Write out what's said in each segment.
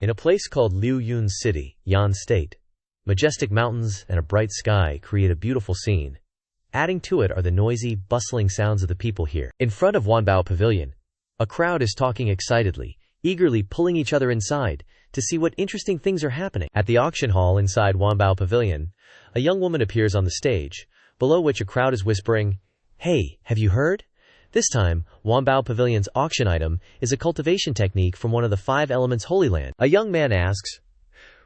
In a place called Liu Yun City, Yan State, majestic mountains and a bright sky create a beautiful scene. Adding to it are the noisy, bustling sounds of the people here. In front of Wanbao Pavilion, a crowd is talking excitedly, eagerly pulling each other inside to see what interesting things are happening. At the auction hall inside Wanbao Pavilion, a young woman appears on the stage, below which a crowd is whispering, "Hey, have you heard?" This time, Wanbao Pavilion's auction item is a cultivation technique from one of the 5 elements Holy Land. A young man asks,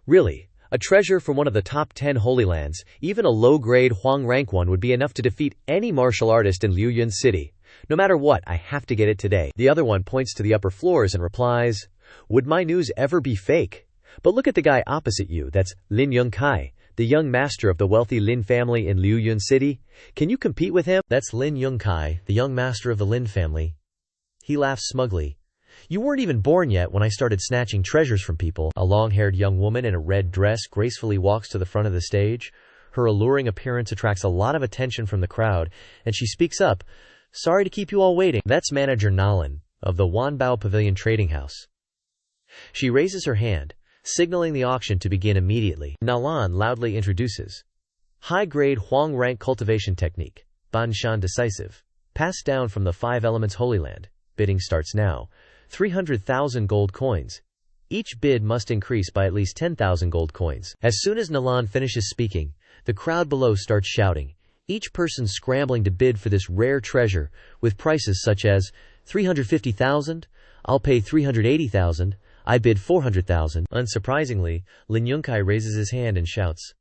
"Really? A treasure from one of the top 10 Holy Lands, even a low-grade Huang rank one would be enough to defeat any martial artist in Liu Yun City. No matter what, I have to get it today." The other one points to the upper floors and replies, "Would my news ever be fake? But look at the guy opposite you, that's Lin Yongkai, the young master of the wealthy Lin family in Liu Yun City. Can you compete with him?" That's Lin Yongkai, the young master of the Lin family. He laughs smugly. "You weren't even born yet when I started snatching treasures from people." A long-haired young woman in a red dress gracefully walks to the front of the stage. Her alluring appearance attracts a lot of attention from the crowd, and she speaks up, "Sorry to keep you all waiting." That's manager Nalan of the Wanbao Pavilion Trading House. She raises her hand, signaling the auction to begin immediately. Nalan loudly introduces, "High-grade Huang rank cultivation technique, Banshan decisive, passed down from the 5 elements Holy Land. Bidding starts now. 300,000 gold coins. Each bid must increase by at least 10,000 gold coins." As soon as Nalan finishes speaking, the crowd below starts shouting, each person scrambling to bid for this rare treasure, with prices such as 350,000, "I'll pay 380,000, I bid 400,000. Unsurprisingly, Lin Yongkai raises his hand and shouts,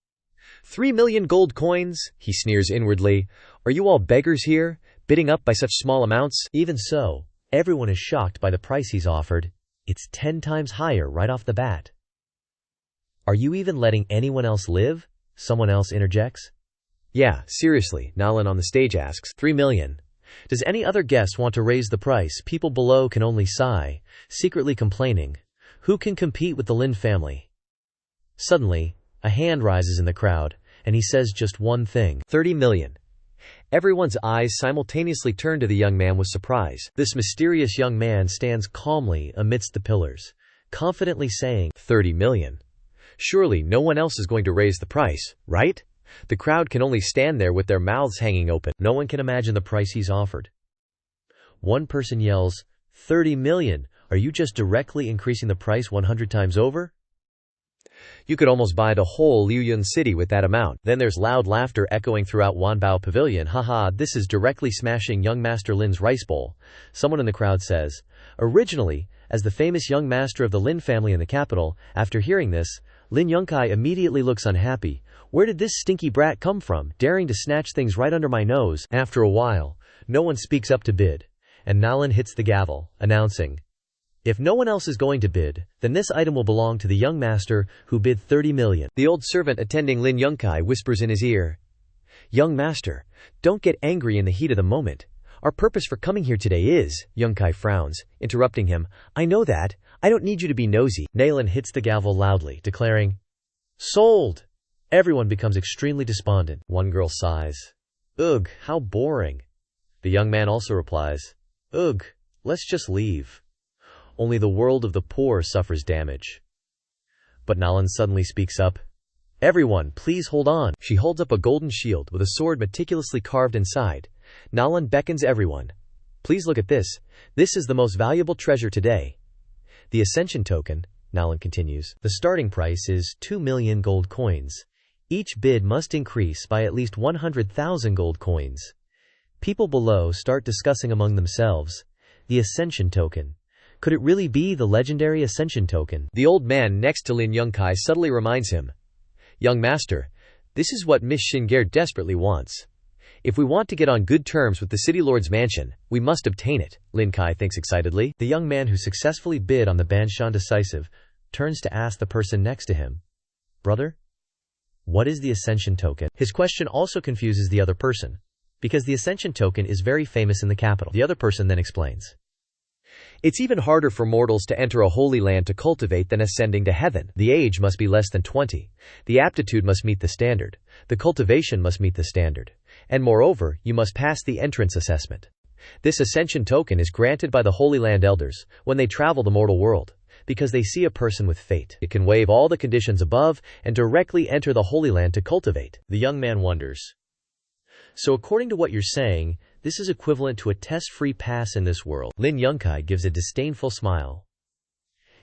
3 million gold coins? He sneers inwardly. "Are you all beggars here, bidding up by such small amounts?" Even so, everyone is shocked by the price he's offered. It's 10 times higher right off the bat. "Are you even letting anyone else live?" someone else interjects. "Yeah, seriously," Nalan on the stage asks. 3 million. Does any other guest want to raise the price? People below can only sigh, secretly complaining. Who can compete with the Lin family? Suddenly, a hand rises in the crowd, and he says just one thing: 30 million. Everyone's eyes simultaneously turn to the young man with surprise. This mysterious young man stands calmly amidst the pillars, confidently saying, 30 million. Surely no one else is going to raise the price, right? The crowd can only stand there with their mouths hanging open. No one can imagine the price he's offered. One person yells, 30 million. Are you just directly increasing the price 100 times over? You could almost buy the whole Liu Yun city with that amount. Then there's loud laughter echoing throughout Wanbao Pavilion. Haha, this is directly smashing young Master Lin's rice bowl. Someone in the crowd says. Originally, as the famous young master of the Lin family in the capital, after hearing this, Lin Yongkai immediately looks unhappy. Where did this stinky brat come from, daring to snatch things right under my nose? After a while, no one speaks up to bid, and Nalan hits the gavel, announcing, if no one else is going to bid, then this item will belong to the young master, who bid 30 million. The old servant attending Lin Yongkai whispers in his ear, Young master, don't get angry in the heat of the moment. Our purpose for coming here today is, Yongkai frowns, interrupting him, I know that, I don't need you to be nosy. Nalan hits the gavel loudly, declaring, Sold! Everyone becomes extremely despondent. One girl sighs, Ugh, how boring. The young man also replies, Ugh, let's just leave. Only the world of the poor suffers damage. But Nalan suddenly speaks up. Everyone, please hold on. She holds up a golden shield with a sword meticulously carved inside. Nalan beckons everyone. Please look at this. This is the most valuable treasure today. The Ascension token, Nalan continues. The starting price is 2 million gold coins. Each bid must increase by at least 100,000 gold coins. People below start discussing among themselves. The Ascension token. Could it really be the legendary Ascension token? The old man next to Lin Yongkai subtly reminds him, Young master, this is what Miss Xingare desperately wants. If we want to get on good terms with the city lord's mansion, we must obtain it, Lin Kai thinks excitedly. The young man who successfully bid on the Banshan decisive turns to ask the person next to him, Brother, what is the Ascension token? His question also confuses the other person, because the Ascension token is very famous in the capital. The other person then explains. It's even harder for mortals to enter a holy land to cultivate than ascending to heaven. The age must be less than 20. The aptitude must meet the standard. The cultivation must meet the standard. And moreover, you must pass the entrance assessment. This ascension token is granted by the Holy Land elders when they travel the mortal world. because they see a person with fate. It can waive all the conditions above and directly enter the Holy Land to cultivate. The young man wonders. So according to what you're saying, this is equivalent to a test-free pass in this world. Lin Yongkai gives a disdainful smile.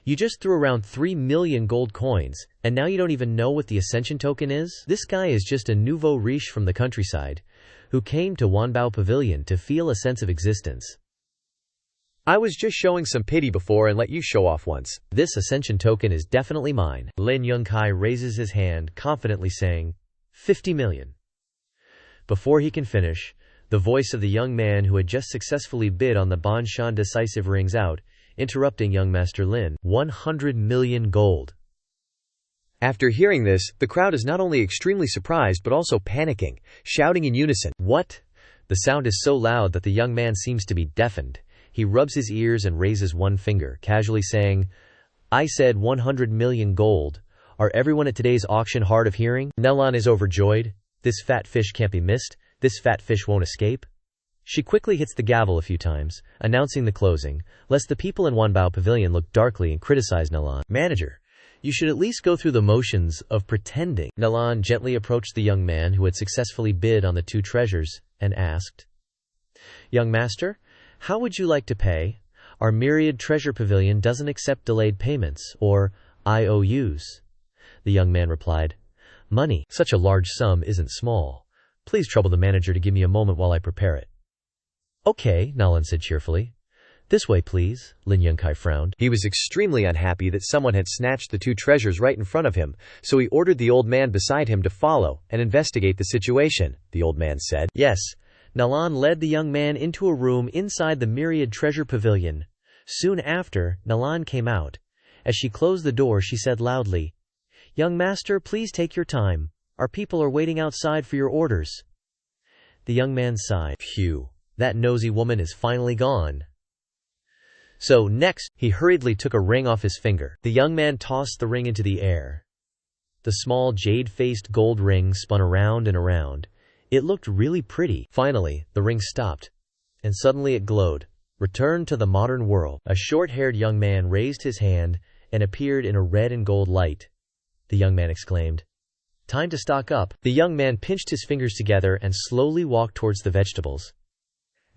You just threw around 3 million gold coins, and now you don't even know what the Ascension token is? This guy is just a nouveau riche from the countryside, who came to Wanbao Pavilion to feel a sense of existence. I was just showing some pity before and let you show off once. This Ascension token is definitely mine. Lin Yongkai raises his hand, confidently saying, 50 million. Before he can finish, the voice of the young man who had just successfully bid on the Banshan decisive rings out, interrupting young Master Lin. 100 million gold. After hearing this, the crowd is not only extremely surprised but also panicking, shouting in unison. What? The sound is so loud that the young man seems to be deafened. He rubs his ears and raises one finger, casually saying, I said 100 million gold. Are everyone at today's auction hard of hearing? Nelan is overjoyed. This fat fish can't be missed. This fat fish won't escape. She quickly hits the gavel a few times, announcing the closing, lest the people in Wanbao Pavilion look darkly and criticize Nelan. Manager, you should at least go through the motions of pretending. Nelan gently approached the young man who had successfully bid on the 2 treasures, and asked, Young master, how would you like to pay? Our myriad treasure pavilion doesn't accept delayed payments, or IOUs. The young man replied, Money, such a large sum isn't small. Please trouble the manager to give me a moment while I prepare it. Okay, Nelan said cheerfully. This way, please. Lin Yongkai frowned. He was extremely unhappy that someone had snatched the 2 treasures right in front of him, so he ordered the old man beside him to follow and investigate the situation. The old man said. Yes. Nelan led the young man into a room inside the myriad treasure pavilion. Soon after, Nelan came out. As she closed the door, she said loudly, Young master, please take your time. Our people are waiting outside for your orders. The young man sighed. Phew, that nosy woman is finally gone. So next, he hurriedly took a ring off his finger. The young man tossed the ring into the air. The small jade-faced gold ring spun around and around. It looked really pretty. Finally, the ring stopped, and suddenly it glowed. Returned to the modern world. A short-haired young man raised his hand and appeared in a red and gold light. The young man exclaimed, Time to stock up. The young man pinched his fingers together and slowly walked towards the vegetables.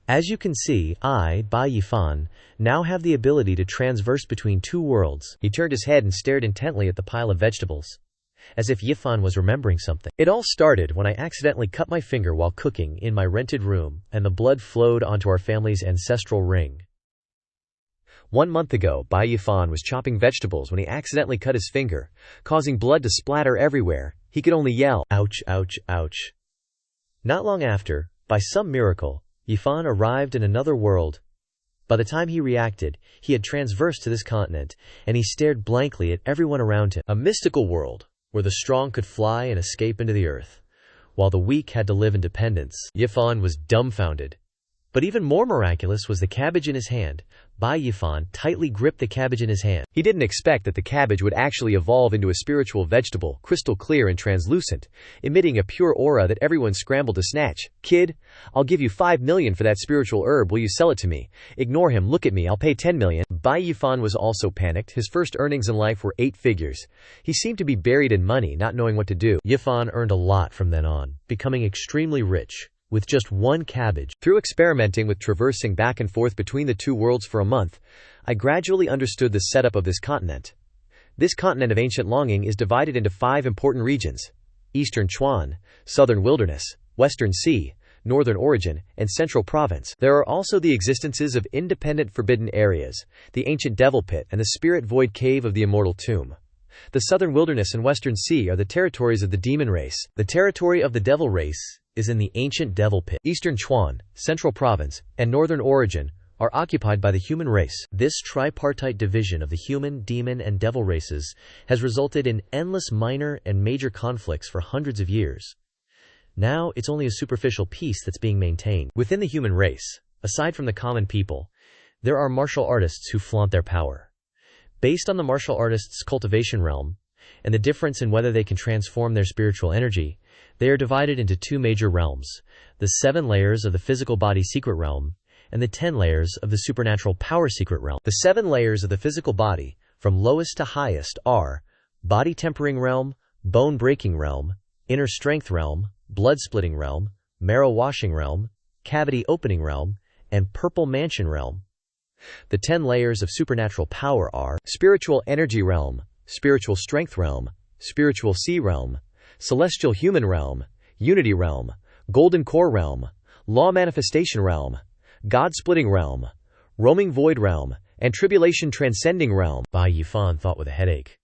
As you can see, I, Bai Yifan, now have the ability to transverse between 2 worlds. He turned his head and stared intently at the pile of vegetables, as if Yifan was remembering something. It all started when I accidentally cut my finger while cooking in my rented room, and the blood flowed onto our family's ancestral ring. 1 month ago, Bai Yifan was chopping vegetables when he accidentally cut his finger, causing blood to splatter everywhere. He could only yell, Ouch, ouch, ouch. Not long after, by some miracle, Yifan arrived in another world. By the time he reacted, he had transversed to this continent, and he stared blankly at everyone around him. A mystical world, where the strong could fly and escape into the earth, while the weak had to live in dependence. Yifan was dumbfounded. But even more miraculous was the cabbage in his hand. Bai Yifan tightly gripped the cabbage in his hand. He didn't expect that the cabbage would actually evolve into a spiritual vegetable, crystal clear and translucent, emitting a pure aura that everyone scrambled to snatch. Kid, I'll give you 5 million for that spiritual herb. Will you sell it to me? Ignore him. Look at me. I'll pay 10 million. Bai Yifan was also panicked. His first earnings in life were 8 figures. He seemed to be buried in money, not knowing what to do. Yifan earned a lot from then on, becoming extremely rich. With just 1 cabbage. Through experimenting with traversing back and forth between the 2 worlds for a month, I gradually understood the setup of this continent. This continent of ancient longing is divided into 5 important regions: Eastern Chuan, Southern Wilderness, Western Sea, Northern Origin, and Central Province. There are also the existences of independent forbidden areas, the Ancient Devil Pit and the Spirit Void Cave of the Immortal Tomb. The Southern Wilderness and Western Sea are the territories of the demon race. The territory of the devil race is in the Ancient Devil Pit. Eastern Chuan, Central Province, and Northern Origin are occupied by the human race. This tripartite division of the human, demon, and devil races has resulted in endless minor and major conflicts for hundreds of years. Now, it's only a superficial peace that's being maintained. Within the human race, aside from the common people, there are martial artists who flaunt their power. Based on the martial artists' cultivation realm, and the difference in whether they can transform their spiritual energy, they are divided into 2 major realms: the 7 layers of the physical body secret realm, and the 10 layers of the supernatural power secret realm. The 7 layers of the physical body from lowest to highest are Body Tempering Realm, Bone Breaking Realm, Inner Strength Realm, Blood Splitting Realm, Marrow Washing Realm, Cavity Opening Realm, and Purple Mansion Realm. The 10 layers of supernatural power are Spiritual Energy Realm, Spiritual Strength Realm, Spiritual Sea Realm, Celestial Human Realm, Unity Realm, Golden Core Realm, Law Manifestation Realm, God Splitting Realm, Roaming Void Realm, and Tribulation Transcending Realm. Bai Yifan thought with a headache.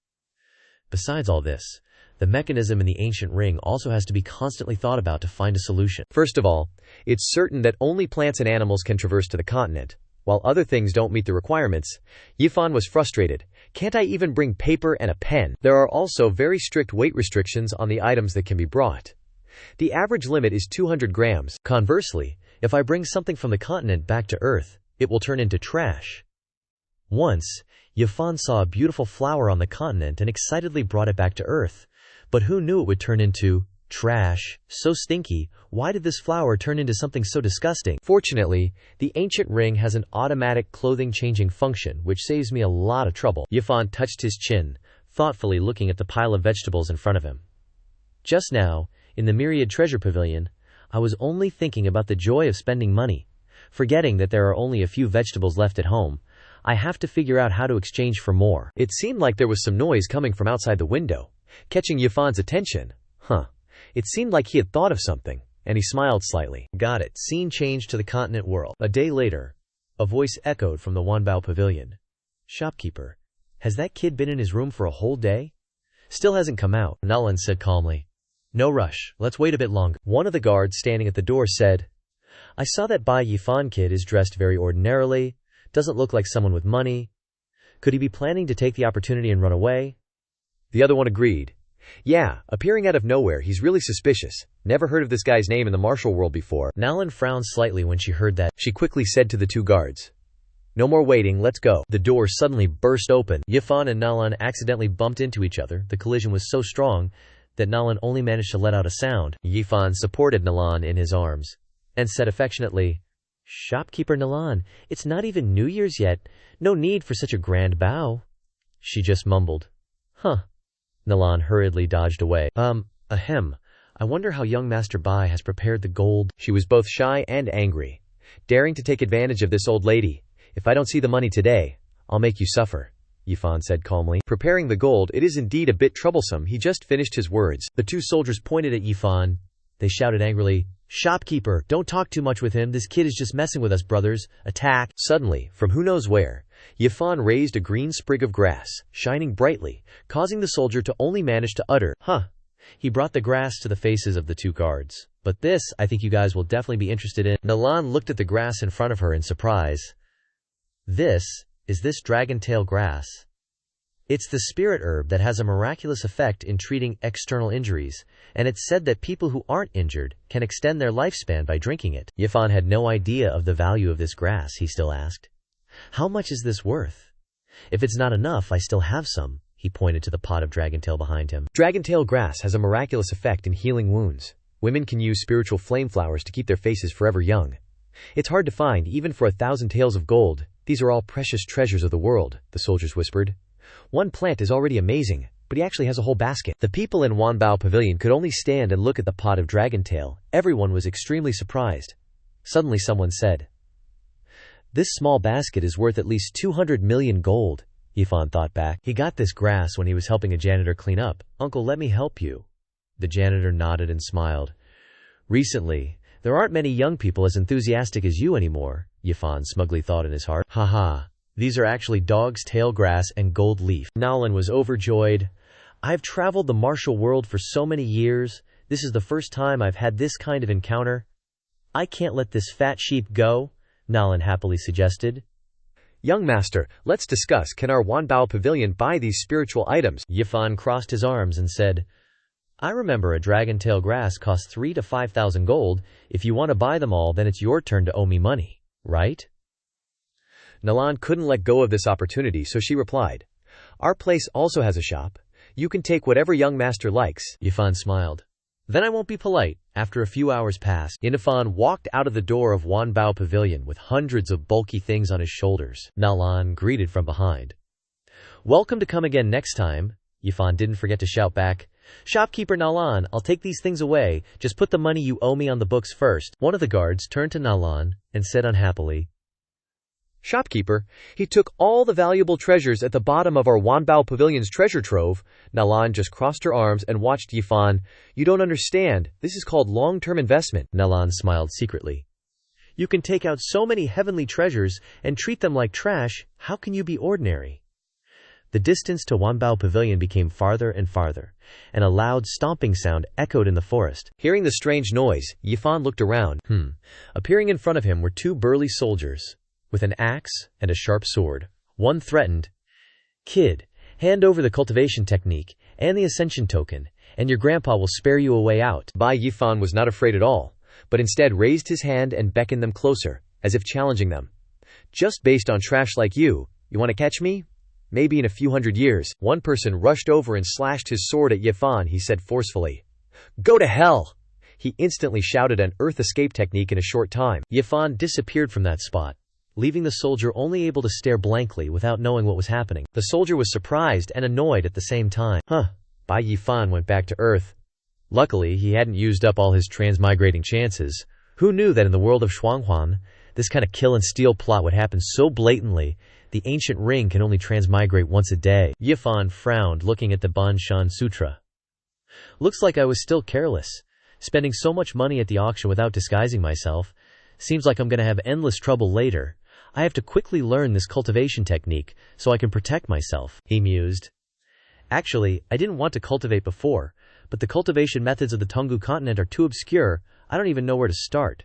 Besides all this, the mechanism in the ancient ring also has to be constantly thought about to find a solution. First of all, it's certain that only plants and animals can traverse to the continent, while other things don't meet the requirements. Yifan was frustrated. Can't I even bring paper and a pen? There are also very strict weight restrictions on the items that can be brought. The average limit is 200 grams. Conversely, if I bring something from the continent back to Earth, it will turn into trash. Once, Yifan saw a beautiful flower on the continent and excitedly brought it back to Earth. But who knew it would turn into trash? So stinky. Why did this flower turn into something so disgusting? Fortunately, the ancient ring has an automatic clothing changing function, which saves me a lot of trouble. Yifan touched his chin, thoughtfully looking at the pile of vegetables in front of him. Just now, in the Myriad Treasure Pavilion, I was only thinking about the joy of spending money, forgetting that there are only a few vegetables left at home. I have to figure out how to exchange for more. It seemed like there was some noise coming from outside the window, catching Yifan's attention. It seemed like he had thought of something, and he smiled slightly. Got it. Scene changed to the continent world. A day later, a voice echoed from the Wanbao Pavilion. Shopkeeper, has that kid been in his room for a whole day? Still hasn't come out, Nolan said calmly. No rush, let's wait a bit longer. One of the guards standing at the door said, I saw that Bai Yifan kid is dressed very ordinarily, doesn't look like someone with money. Could he be planning to take the opportunity and run away? The other one agreed. Yeah, appearing out of nowhere, he's really suspicious. Never heard of this guy's name in the martial world before. Nalan frowned slightly when she heard that. She quickly said to the two guards, No more waiting, let's go. The door suddenly burst open. Yifan and Nalan accidentally bumped into each other. The collision was so strong that Nalan only managed to let out a sound. Yifan supported Nalan in his arms and said affectionately, Shopkeeper Nalan, it's not even New Year's yet. No need for such a grand bow. She just mumbled. Nalan hurriedly dodged away. Ahem. I wonder how young Master Bai has prepared the gold. She was both shy and angry, daring to take advantage of this old lady. If I don't see the money today, I'll make you suffer, Yifan said calmly. Preparing the gold, it is indeed a bit troublesome. He just finished his words. The two soldiers pointed at Yifan. They shouted angrily, Shopkeeper, don't talk too much with him. This kid is just messing with us, brothers. Attack. Suddenly, from who knows where, Yifan raised a green sprig of grass, shining brightly, causing the soldier to only manage to utter, He brought the grass to the faces of the two guards. But this, I think you guys will definitely be interested in. Nalan looked at the grass in front of her in surprise. Is this dragon tail grass? It's the spirit herb that has a miraculous effect in treating external injuries, and it's said that people who aren't injured can extend their lifespan by drinking it. Yifan had no idea of the value of this grass. He still asked, How much is this worth? If it's not enough, I still have some. He pointed to the pot of dragontail behind him. Dragontail grass has a miraculous effect in healing wounds. Women can use spiritual flame flowers to keep their faces forever young. It's hard to find, even for 1,000 taels of gold. These are all precious treasures of the world, the soldiers whispered. One plant is already amazing, but he actually has a whole basket. The people in Wanbao Pavilion could only stand and look at the pot of dragontail. Everyone was extremely surprised. Suddenly someone said, This small basket is worth at least 200 million gold. Yifan thought back. He got this grass when he was helping a janitor clean up. Uncle, let me help you. The janitor nodded and smiled. Recently, there aren't many young people as enthusiastic as you anymore, Yifan smugly thought in his heart. These are actually dog's tail grass and gold leaf. Nalan was overjoyed. I've traveled the martial world for so many years. This is the first time I've had this kind of encounter. I can't let this fat sheep go, Nalan happily suggested. Young master, let's discuss. Can our Wanbao Pavilion buy these spiritual items? Yifan crossed his arms and said, I remember a dragon tail grass costs 3,000 to 5,000 gold. If you want to buy them all, then it's your turn to owe me money, right? Nalan couldn't let go of this opportunity, so she replied, Our place also has a shop. You can take whatever young master likes. Yifan smiled. Then I won't be polite. After a few hours passed, Yifan walked out of the door of Wanbao Pavilion with hundreds of bulky things on his shoulders. Nalan greeted from behind. Welcome to come again next time, Yifan didn't forget to shout back. Shopkeeper Nalan, I'll take these things away, just put the money you owe me on the books first. One of the guards turned to Nalan and said unhappily, Shopkeeper, he took all the valuable treasures at the bottom of our Wanbao Pavilion's treasure trove. Nalan just crossed her arms and watched Yifan. You don't understand. This is called long-term investment. Nalan smiled secretly. You can take out so many heavenly treasures and treat them like trash. How can you be ordinary? The distance to Wanbao Pavilion became farther and farther, and a loud stomping sound echoed in the forest. Hearing the strange noise, Yifan looked around. Appearing in front of him were two burly soldiers, with an axe and a sharp sword. One threatened, Kid, hand over the cultivation technique and the ascension token, and your grandpa will spare you a way out. Bai Yifan was not afraid at all, but instead raised his hand and beckoned them closer, as if challenging them. Just based on trash like you want to catch me? Maybe in a few hundred years. One person rushed over and slashed his sword at Yifan. He said forcefully, Go to hell! He instantly shouted an earth escape technique in a short time. Yifan disappeared from that spot, leaving the soldier only able to stare blankly without knowing what was happening. The soldier was surprised and annoyed at the same time. Bai Yifan went back to Earth. Luckily, he hadn't used up all his transmigrating chances. Who knew that in the world of Shuanghuan, this kind of kill and steal plot would happen so blatantly? The ancient ring can only transmigrate once a day. Yifan frowned, looking at the Banshan Sutra. Looks like I was still careless, spending so much money at the auction without disguising myself. Seems like I'm gonna have endless trouble later. I have to quickly learn this cultivation technique so I can protect myself, he mused. Actually, I didn't want to cultivate before, but the cultivation methods of the Tonggu continent are too obscure. I don't even know where to start.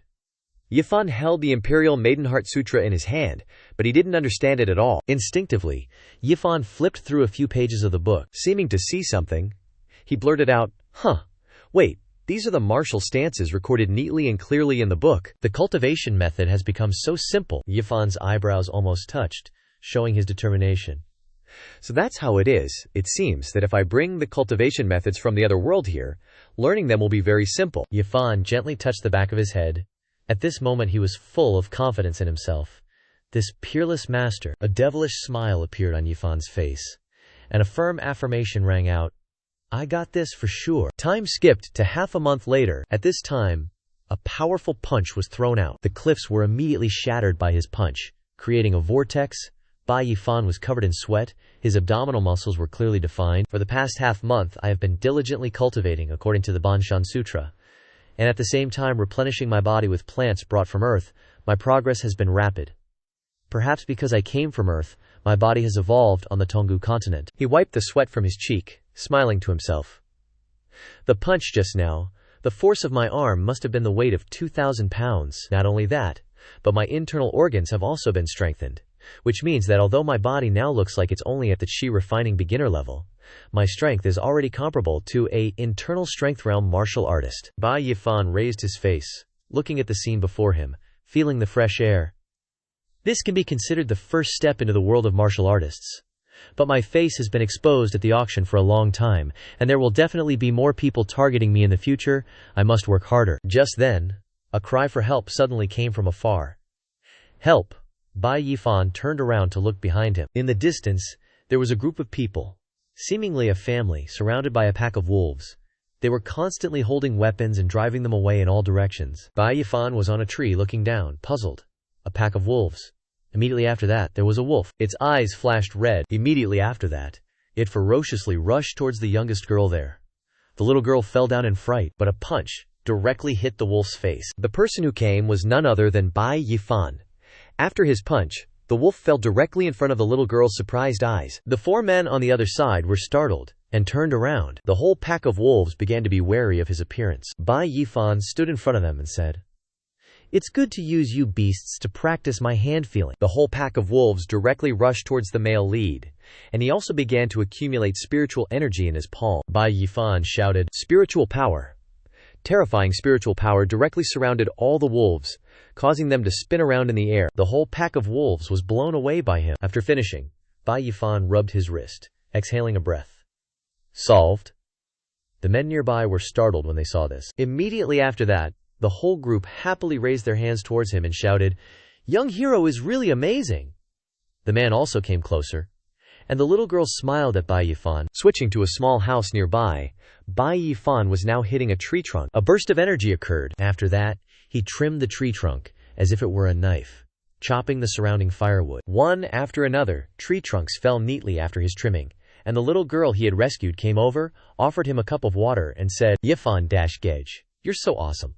Yifan held the Imperial Maidenheart Sutra in his hand, but he didn't understand it at all. Instinctively, Yifan flipped through a few pages of the book. Seeming to see something, he blurted out, Wait, these are the martial stances recorded neatly and clearly in the book. The cultivation method has become so simple. Yifan's eyebrows almost touched, showing his determination. So that's how it is. It seems that if I bring the cultivation methods from the other world here, learning them will be very simple. Yifan gently touched the back of his head. At this moment he was full of confidence in himself. This peerless master. A devilish smile appeared on Yifan's face, and a firm affirmation rang out. I got this for sure. Time skipped to half a month later. At this time, a powerful punch was thrown out. The cliffs were immediately shattered by his punch, creating a vortex. Bai Yifan was covered in sweat. His abdominal muscles were clearly defined. For the past half-month I have been diligently cultivating according to the Banshan Sutra, and at the same time replenishing my body with plants brought from Earth. My progress has been rapid. Perhaps because I came from Earth, my body has evolved on the Tonggu continent. He wiped the sweat from his cheek, smiling to himself. The punch just now, the force of my arm must have been the weight of 2,000 pounds. Not only that, but my internal organs have also been strengthened, which means that although my body now looks like it's only at the chi refining beginner level, my strength is already comparable to a internal strength realm martial artist. Bai Yifan raised his face, looking at the scene before him, feeling the fresh air. This can be considered the first step into the world of martial artists. But my face has been exposed at the auction for a long time, and there will definitely be more people targeting me in the future. I must work harder. Just then, a cry for help suddenly came from afar. Help! Bai Yifan turned around to look behind him. In the distance, there was a group of people, seemingly a family, surrounded by a pack of wolves. They were constantly holding weapons and driving them away in all directions. Bai Yifan was on a tree looking down, puzzled. A pack of wolves. Immediately after that, there was a wolf. Its eyes flashed red. Immediately after that, it ferociously rushed towards the youngest girl there. The little girl fell down in fright, but a punch directly hit the wolf's face. The person who came was none other than Bai Yifan. After his punch, the wolf fell directly in front of the little girl's surprised eyes. The four men on the other side were startled and turned around. The whole pack of wolves began to be wary of his appearance. Bai Yifan stood in front of them and said, It's good to use you beasts to practice my hand feeling. The whole pack of wolves directly rushed towards the male lead, and he also began to accumulate spiritual energy in his palm. Bai Yifan shouted, Spiritual power. Terrifying spiritual power directly surrounded all the wolves, causing them to spin around in the air. The whole pack of wolves was blown away by him. After finishing, Bai Yifan rubbed his wrist, exhaling a breath. Solved. The men nearby were startled when they saw this. Immediately after that, the whole group happily raised their hands towards him and shouted, Young hero is really amazing. The man also came closer, and the little girl smiled at Bai Yifan. Switching to a small house nearby, Bai Yifan was now hitting a tree trunk. A burst of energy occurred. After that, he trimmed the tree trunk as if it were a knife, chopping the surrounding firewood. One after another, tree trunks fell neatly after his trimming, and the little girl he had rescued came over, offered him a cup of water, and said, Yifan-Gage, you're so awesome.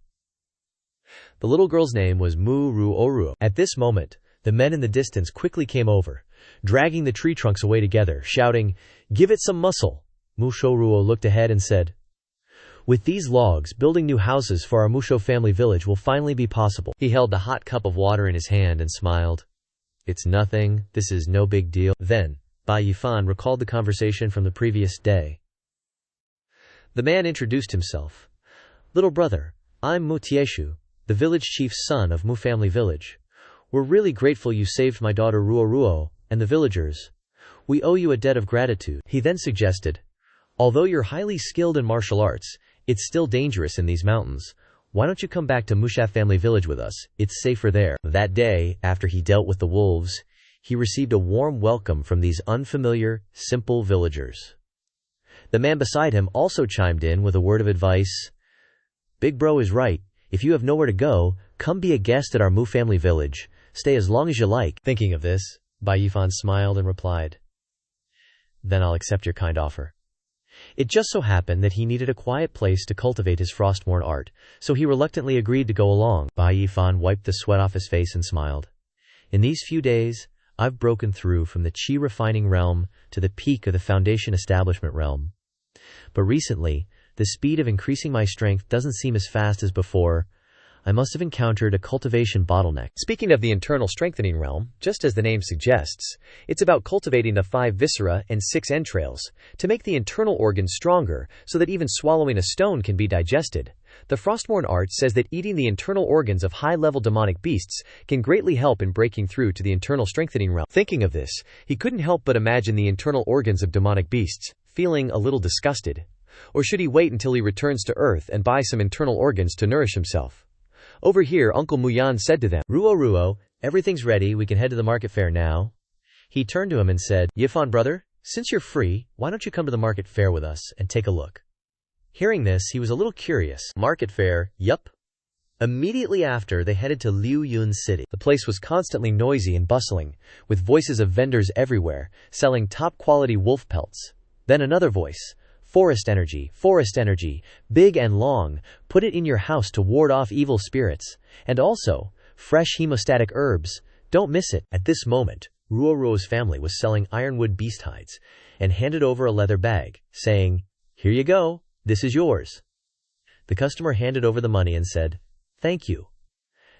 The little girl's name was Mu-Ruo-Ruo. At this moment, the men in the distance quickly came over, dragging the tree trunks away together, shouting, "Give it some muscle!" Musho-Ruo looked ahead and said, "With these logs, building new houses for our Musho family village will finally be possible." He held the hot cup of water in his hand and smiled. "It's nothing. This is no big deal." Then, Bai Yifan recalled the conversation from the previous day. The man introduced himself. "Little brother, I'm Mu Tieshu, the village chief's son of Mu family village. We're really grateful you saved my daughter Ruo and the villagers. We owe you a debt of gratitude." He then suggested, "Although you're highly skilled in martial arts, it's still dangerous in these mountains. Why don't you come back to Musha family village with us? It's safer there." That day, after he dealt with the wolves, he received a warm welcome from these unfamiliar, simple villagers. The man beside him also chimed in with a word of advice. "Big bro is right. If you have nowhere to go, come be a guest at our Mu family village. Stay as long as you like." Thinking of this, Bai Yifan smiled and replied, "Then I'll accept your kind offer." It just so happened that he needed a quiet place to cultivate his frostborn art, so he reluctantly agreed to go along. Bai Yifan wiped the sweat off his face and smiled. "In these few days, I've broken through from the chi refining realm to the peak of the foundation establishment realm. But recently, the speed of increasing my strength doesn't seem as fast as before. I must have encountered a cultivation bottleneck." Speaking of the internal strengthening realm, just as the name suggests, it's about cultivating the 5 viscera and 6 entrails to make the internal organs stronger so that even swallowing a stone can be digested. The Frostborn art says that eating the internal organs of high-level demonic beasts can greatly help in breaking through to the internal strengthening realm. Thinking of this, he couldn't help but imagine the internal organs of demonic beasts, feeling a little disgusted. Or should he wait until he returns to Earth and buy some internal organs to nourish himself? Over here, Uncle Muyan said to them, Ruo, everything's ready, we can head to the market fair now." He turned to him and said, "Yifan brother, since you're free, why don't you come to the market fair with us and take a look?" Hearing this, he was a little curious. Market fair, yup. Immediately after, they headed to Liu Yun City. The place was constantly noisy and bustling, with voices of vendors everywhere, selling top-quality wolf pelts. Then another voice. Forest energy, big and long, put it in your house to ward off evil spirits. And also, fresh hemostatic herbs, don't miss it." At this moment, Ruo's family was selling ironwood beast hides, and handed over a leather bag, saying, "Here you go, this is yours." The customer handed over the money and said, "Thank you."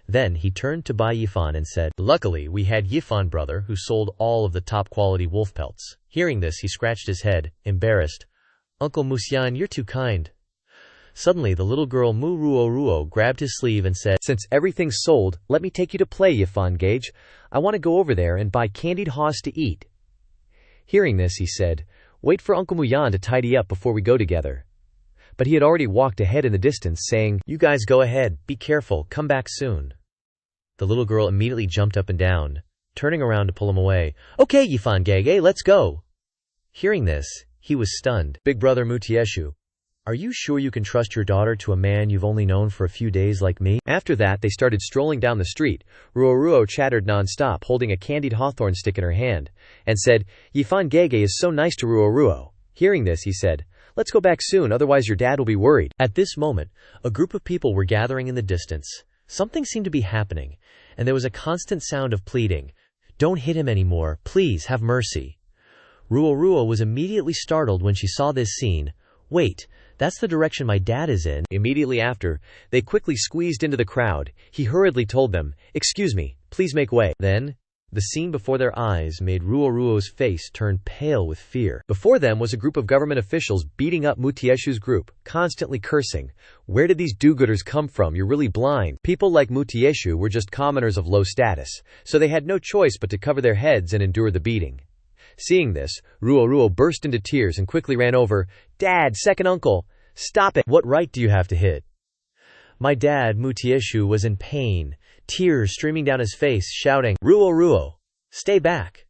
Then he turned to Bai Yifan and said, "Luckily, we had Yifan brother who sold all of the top-quality wolf pelts." Hearing this, he scratched his head, embarrassed. "Uncle Musian, you're too kind." Suddenly, the little girl Ruo grabbed his sleeve and said, "Since everything's sold, let me take you to play, Yifan-Gage. I want to go over there and buy candied haws to eat." Hearing this, he said, "Wait for Uncle Muyan to tidy up before we go together." But he had already walked ahead in the distance, saying, "You guys go ahead, be careful, come back soon." The little girl immediately jumped up and down, turning around to pull him away. "Okay, Yifan-Gage, let's go." Hearing this, he was stunned. "Big brother Mu Tieshu, are you sure you can trust your daughter to a man you've only known for a few days like me?" After that, they started strolling down the street. Ruo chattered non-stop, holding a candied hawthorn stick in her hand, and said, "Yifan-Gage is so nice to Ruo." Hearing this, he said, "Let's go back soon, otherwise your dad will be worried." At this moment, a group of people were gathering in the distance. Something seemed to be happening, and there was a constant sound of pleading. "Don't hit him anymore, please have mercy." Ruo was immediately startled when she saw this scene. "Wait, that's the direction my dad is in." Immediately after, they quickly squeezed into the crowd. He hurriedly told them, "Excuse me, please make way." Then, the scene before their eyes made Ruo's face turn pale with fear. Before them was a group of government officials beating up Mu Tieshu's group, constantly cursing. "Where did these do-gooders come from? You're really blind." People like Mu Tieshu were just commoners of low status, so they had no choice but to cover their heads and endure the beating. Seeing this, Ruo burst into tears and quickly ran over. "Dad, second uncle, stop it. What right do you have to hit?" My dad, Mu Tieshu, was in pain, tears streaming down his face, shouting, Ruo, stay back.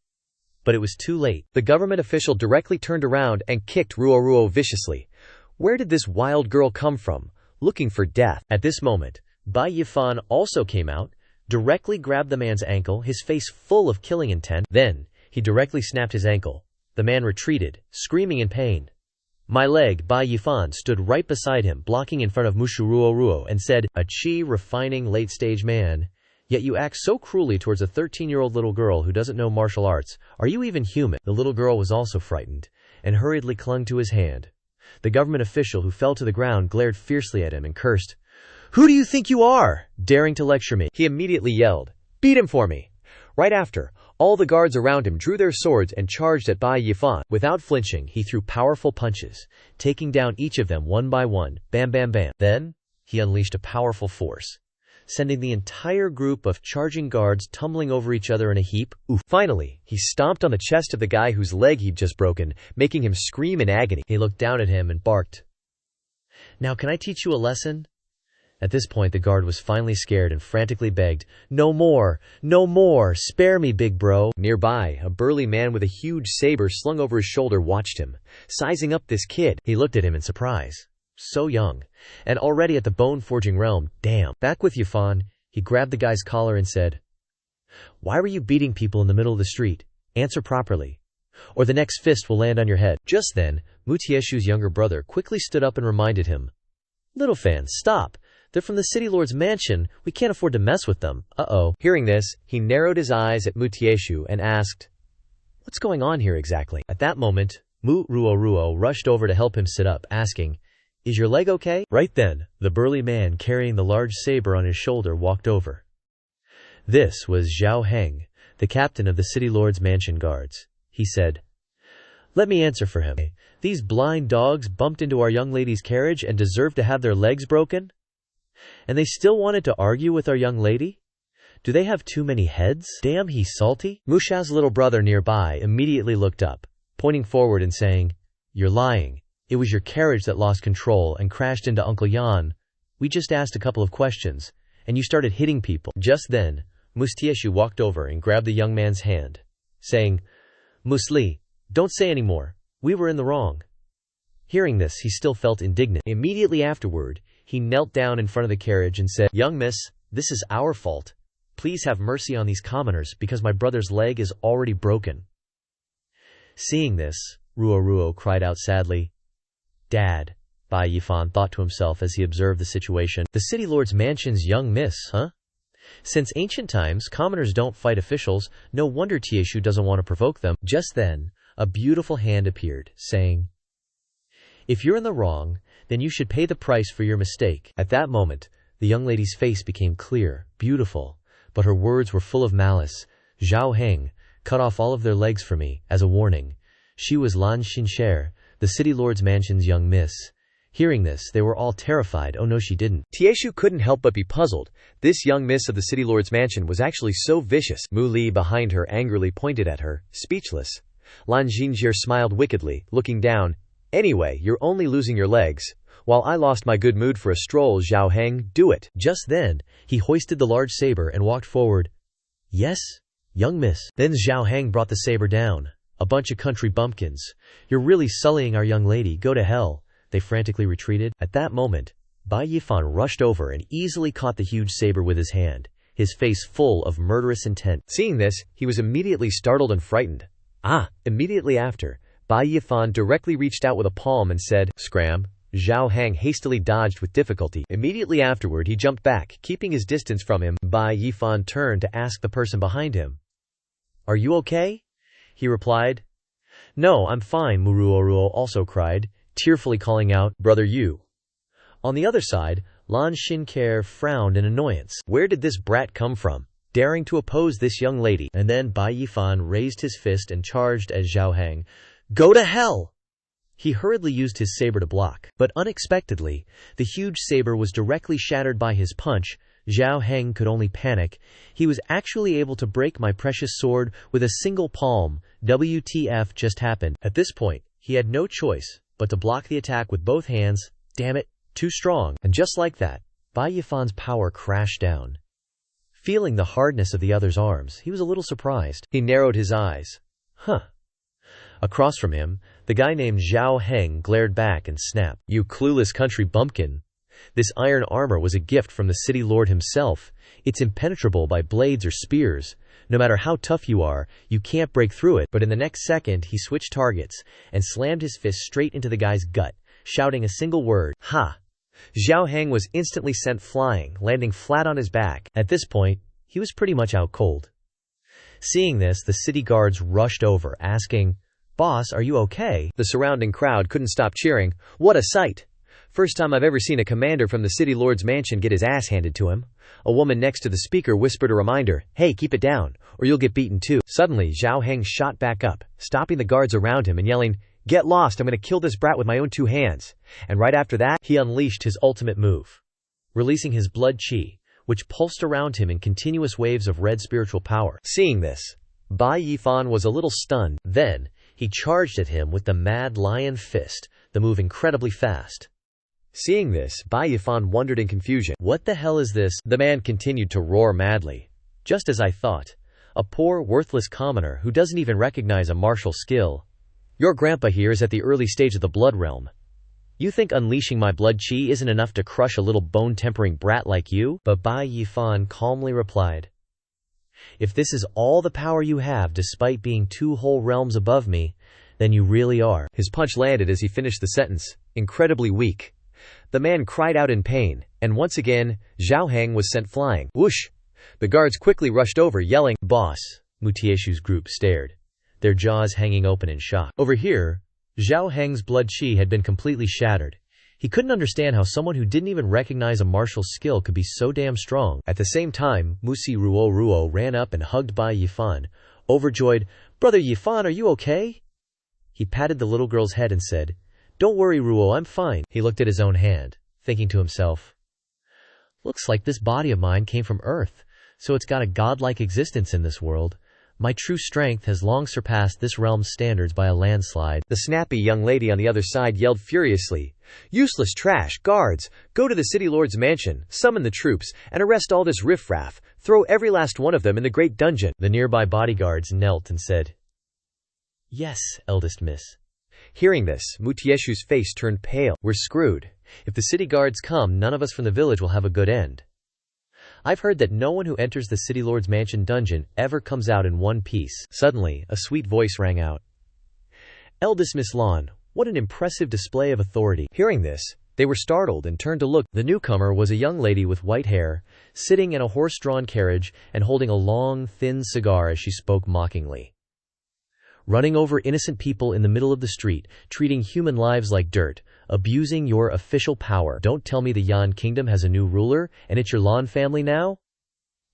But it was too late. The government official directly turned around and kicked Ruo viciously. Where did this wild girl come from? Looking for death. At this moment, Bai Yifan also came out, directly grabbed the man's ankle, his face full of killing intent. Then, he directly snapped his ankle. The man retreated, screaming in pain. My leg, Bai Yifan, stood right beside him, blocking in front of Mushu Ruo and said, a refining late-stage man. Yet you act so cruelly towards a 13-year-old little girl who doesn't know martial arts. Are you even human? The little girl was also frightened, and hurriedly clung to his hand. The government official who fell to the ground glared fiercely at him and cursed. Who do you think you are, daring to lecture me? He immediately yelled, beat him for me. Right after, all the guards around him drew their swords and charged at Bai Yifan. Without flinching, he threw powerful punches, taking down each of them one by one, bam bam bam. Then, he unleashed a powerful force, sending the entire group of charging guards tumbling over each other in a heap. Oof. Finally, he stomped on the chest of the guy whose leg he'd just broken, making him scream in agony. He looked down at him and barked. Now can I teach you a lesson? At this point, the guard was finally scared and frantically begged, no more, spare me, big bro. Nearby, a burly man with a huge saber slung over his shoulder watched him, sizing up this kid. He looked at him in surprise. So young, and already at the bone-forging realm, damn. Back with Yifan, he grabbed the guy's collar and said, why were you beating people in the middle of the street? Answer properly, or the next fist will land on your head. Just then, Mutieshu's younger brother quickly stood up and reminded him, little fan, stop. They're from the city lord's mansion. We can't afford to mess with them. Uh-oh. Hearing this, he narrowed his eyes at Mutieshu and asked, what's going on here exactly? At that moment, Mu Ruo rushed over to help him sit up, asking, is your leg okay? Right then, the burly man carrying the large saber on his shoulder walked over. This was Zhao Heng, the captain of the city lord's mansion guards. He said, let me answer for him. These blind dogs bumped into our young lady's carriage and deserve to have their legs broken? And they still wanted to argue with our young lady? Do they have too many heads? Damn, he's salty. Musha's little brother nearby immediately looked up, pointing forward and saying, you're lying. It was your carriage that lost control and crashed into Uncle Yan. We just asked a couple of questions, and you started hitting people. Just then, Mustieshu walked over and grabbed the young man's hand, saying, Musli, don't say any more. We were in the wrong. Hearing this, he still felt indignant. Immediately afterward, he knelt down in front of the carriage and said, young miss, this is our fault. Please have mercy on these commoners because my brother's leg is already broken. Seeing this, Ruo cried out sadly. Dad, Bai Yifan thought to himself as he observed the situation. The city lord's mansion's young miss, huh? Since ancient times, commoners don't fight officials, no wonder Tieshu doesn't want to provoke them. Just then, a beautiful hand appeared, saying, if you're in the wrong, then you should pay the price for your mistake. At that moment, the young lady's face became clear, beautiful, but her words were full of malice. Zhao Heng, cut off all of their legs for me, as a warning. She was Lan Xinxia, the city lord's mansion's young miss. Hearing this, they were all terrified. Oh no, she didn't. Tieshu couldn't help but be puzzled. This young miss of the city lord's mansion was actually so vicious. Mu Li behind her angrily pointed at her, speechless. Lan Xinxia smiled wickedly, looking down. Anyway, you're only losing your legs. While I lost my good mood for a stroll, Zhao Heng, do it. Just then, he hoisted the large saber and walked forward. Yes, young miss. Then Zhao Heng brought the saber down. A bunch of country bumpkins. You're really sullying our young lady. Go to hell. They frantically retreated. At that moment, Bai Yifan rushed over and easily caught the huge saber with his hand, his face full of murderous intent. Seeing this, he was immediately startled and frightened. Immediately after, Bai Yifan directly reached out with a palm and said, scram. Zhao Heng hastily dodged with difficulty. Immediately afterward, he jumped back, keeping his distance from him. Bai Yifan turned to ask the person behind him, are you okay? He replied, no, I'm fine. Muruo also cried, tearfully calling out, brother you. On the other side, Lan Xinxia frowned in annoyance. Where did this brat come from, daring to oppose this young lady? And then Bai Yifan raised his fist and charged at Zhao Heng. Go to hell! He hurriedly used his saber to block, but unexpectedly, the huge saber was directly shattered by his punch. Zhao Heng could only panic. He was actually able to break my precious sword with a single palm. WTF just happened? At this point, he had no choice but to block the attack with both hands. Damn it, too strong. And just like that, Bai Yifan's power crashed down. Feeling the hardness of the other's arms, he was a little surprised. He narrowed his eyes. Huh. Across from him, the guy named Zhao Heng glared back and snapped, "You clueless country bumpkin. This iron armor was a gift from the city lord himself. It's impenetrable by blades or spears. No matter how tough you are, you can't break through it." But in the next second, he switched targets and slammed his fist straight into the guy's gut, shouting a single word, "Ha!" Zhao Heng was instantly sent flying, landing flat on his back. At this point, he was pretty much out cold. Seeing this, the city guards rushed over, asking, "Boss, are you okay?" The surrounding crowd couldn't stop cheering. What a sight! First time I've ever seen a commander from the city lord's mansion get his ass handed to him. A woman next to the speaker whispered a reminder, "Hey, keep it down, or you'll get beaten too." Suddenly, Zhao Heng shot back up, stopping the guards around him and yelling, "Get lost, I'm gonna kill this brat with my own 2 hands." And right after that, he unleashed his ultimate move, releasing his blood chi, which pulsed around him in continuous waves of red spiritual power. Seeing this, Bai Yifan was a little stunned. Then, he charged at him with the Mad Lion Fist, the move incredibly fast. Seeing this, Bai Yifan wondered in confusion. "What the hell is this?" The man continued to roar madly. "Just as I thought. A poor, worthless commoner who doesn't even recognize a martial skill. Your grandpa here is at the early stage of the blood realm. You think unleashing my blood chi isn't enough to crush a little bone-tempering brat like you?" But Bai Yifan calmly replied, "If this is all the power you have despite being 2 whole realms above me, then you really are." His punch landed as he finished the sentence, incredibly weak. The man cried out in pain, and once again, Zhao Heng was sent flying. Whoosh! The guards quickly rushed over, yelling, "Boss!" Mutieshu's group stared, their jaws hanging open in shock. Over here, Zhao Heng's blood chi had been completely shattered. He couldn't understand how someone who didn't even recognize a martial skill could be so damn strong. At the same time, Musi Ruo ran up and hugged Bai Yifan, overjoyed. "Brother Yifan, are you okay?" He patted the little girl's head and said, "Don't worry, Ruo, I'm fine." He looked at his own hand, thinking to himself, "Looks like this body of mine came from Earth, so it's got a godlike existence in this world. My true strength has long surpassed this realm's standards by a landslide." The snappy young lady on the other side yelled furiously, "Useless trash, guards! Go to the city lord's mansion, summon the troops, and arrest all this riffraff. Throw every last one of them in the great dungeon." The nearby bodyguards knelt and said, "Yes, eldest miss." Hearing this, Mutieshu's face turned pale. "We're screwed. If the city guards come, none of us from the village will have a good end. I've heard that no one who enters the city lord's mansion dungeon ever comes out in one piece." Suddenly, a sweet voice rang out. "Eldest Miss Lon, what an impressive display of authority." Hearing this, they were startled and turned to look. The newcomer was a young lady with white hair, sitting in a horse-drawn carriage and holding a long, thin cigar as she spoke mockingly. "Running over innocent people in the middle of the street, treating human lives like dirt, abusing your official power. Don't tell me the Yan Kingdom has a new ruler, and it's your Lan family now?"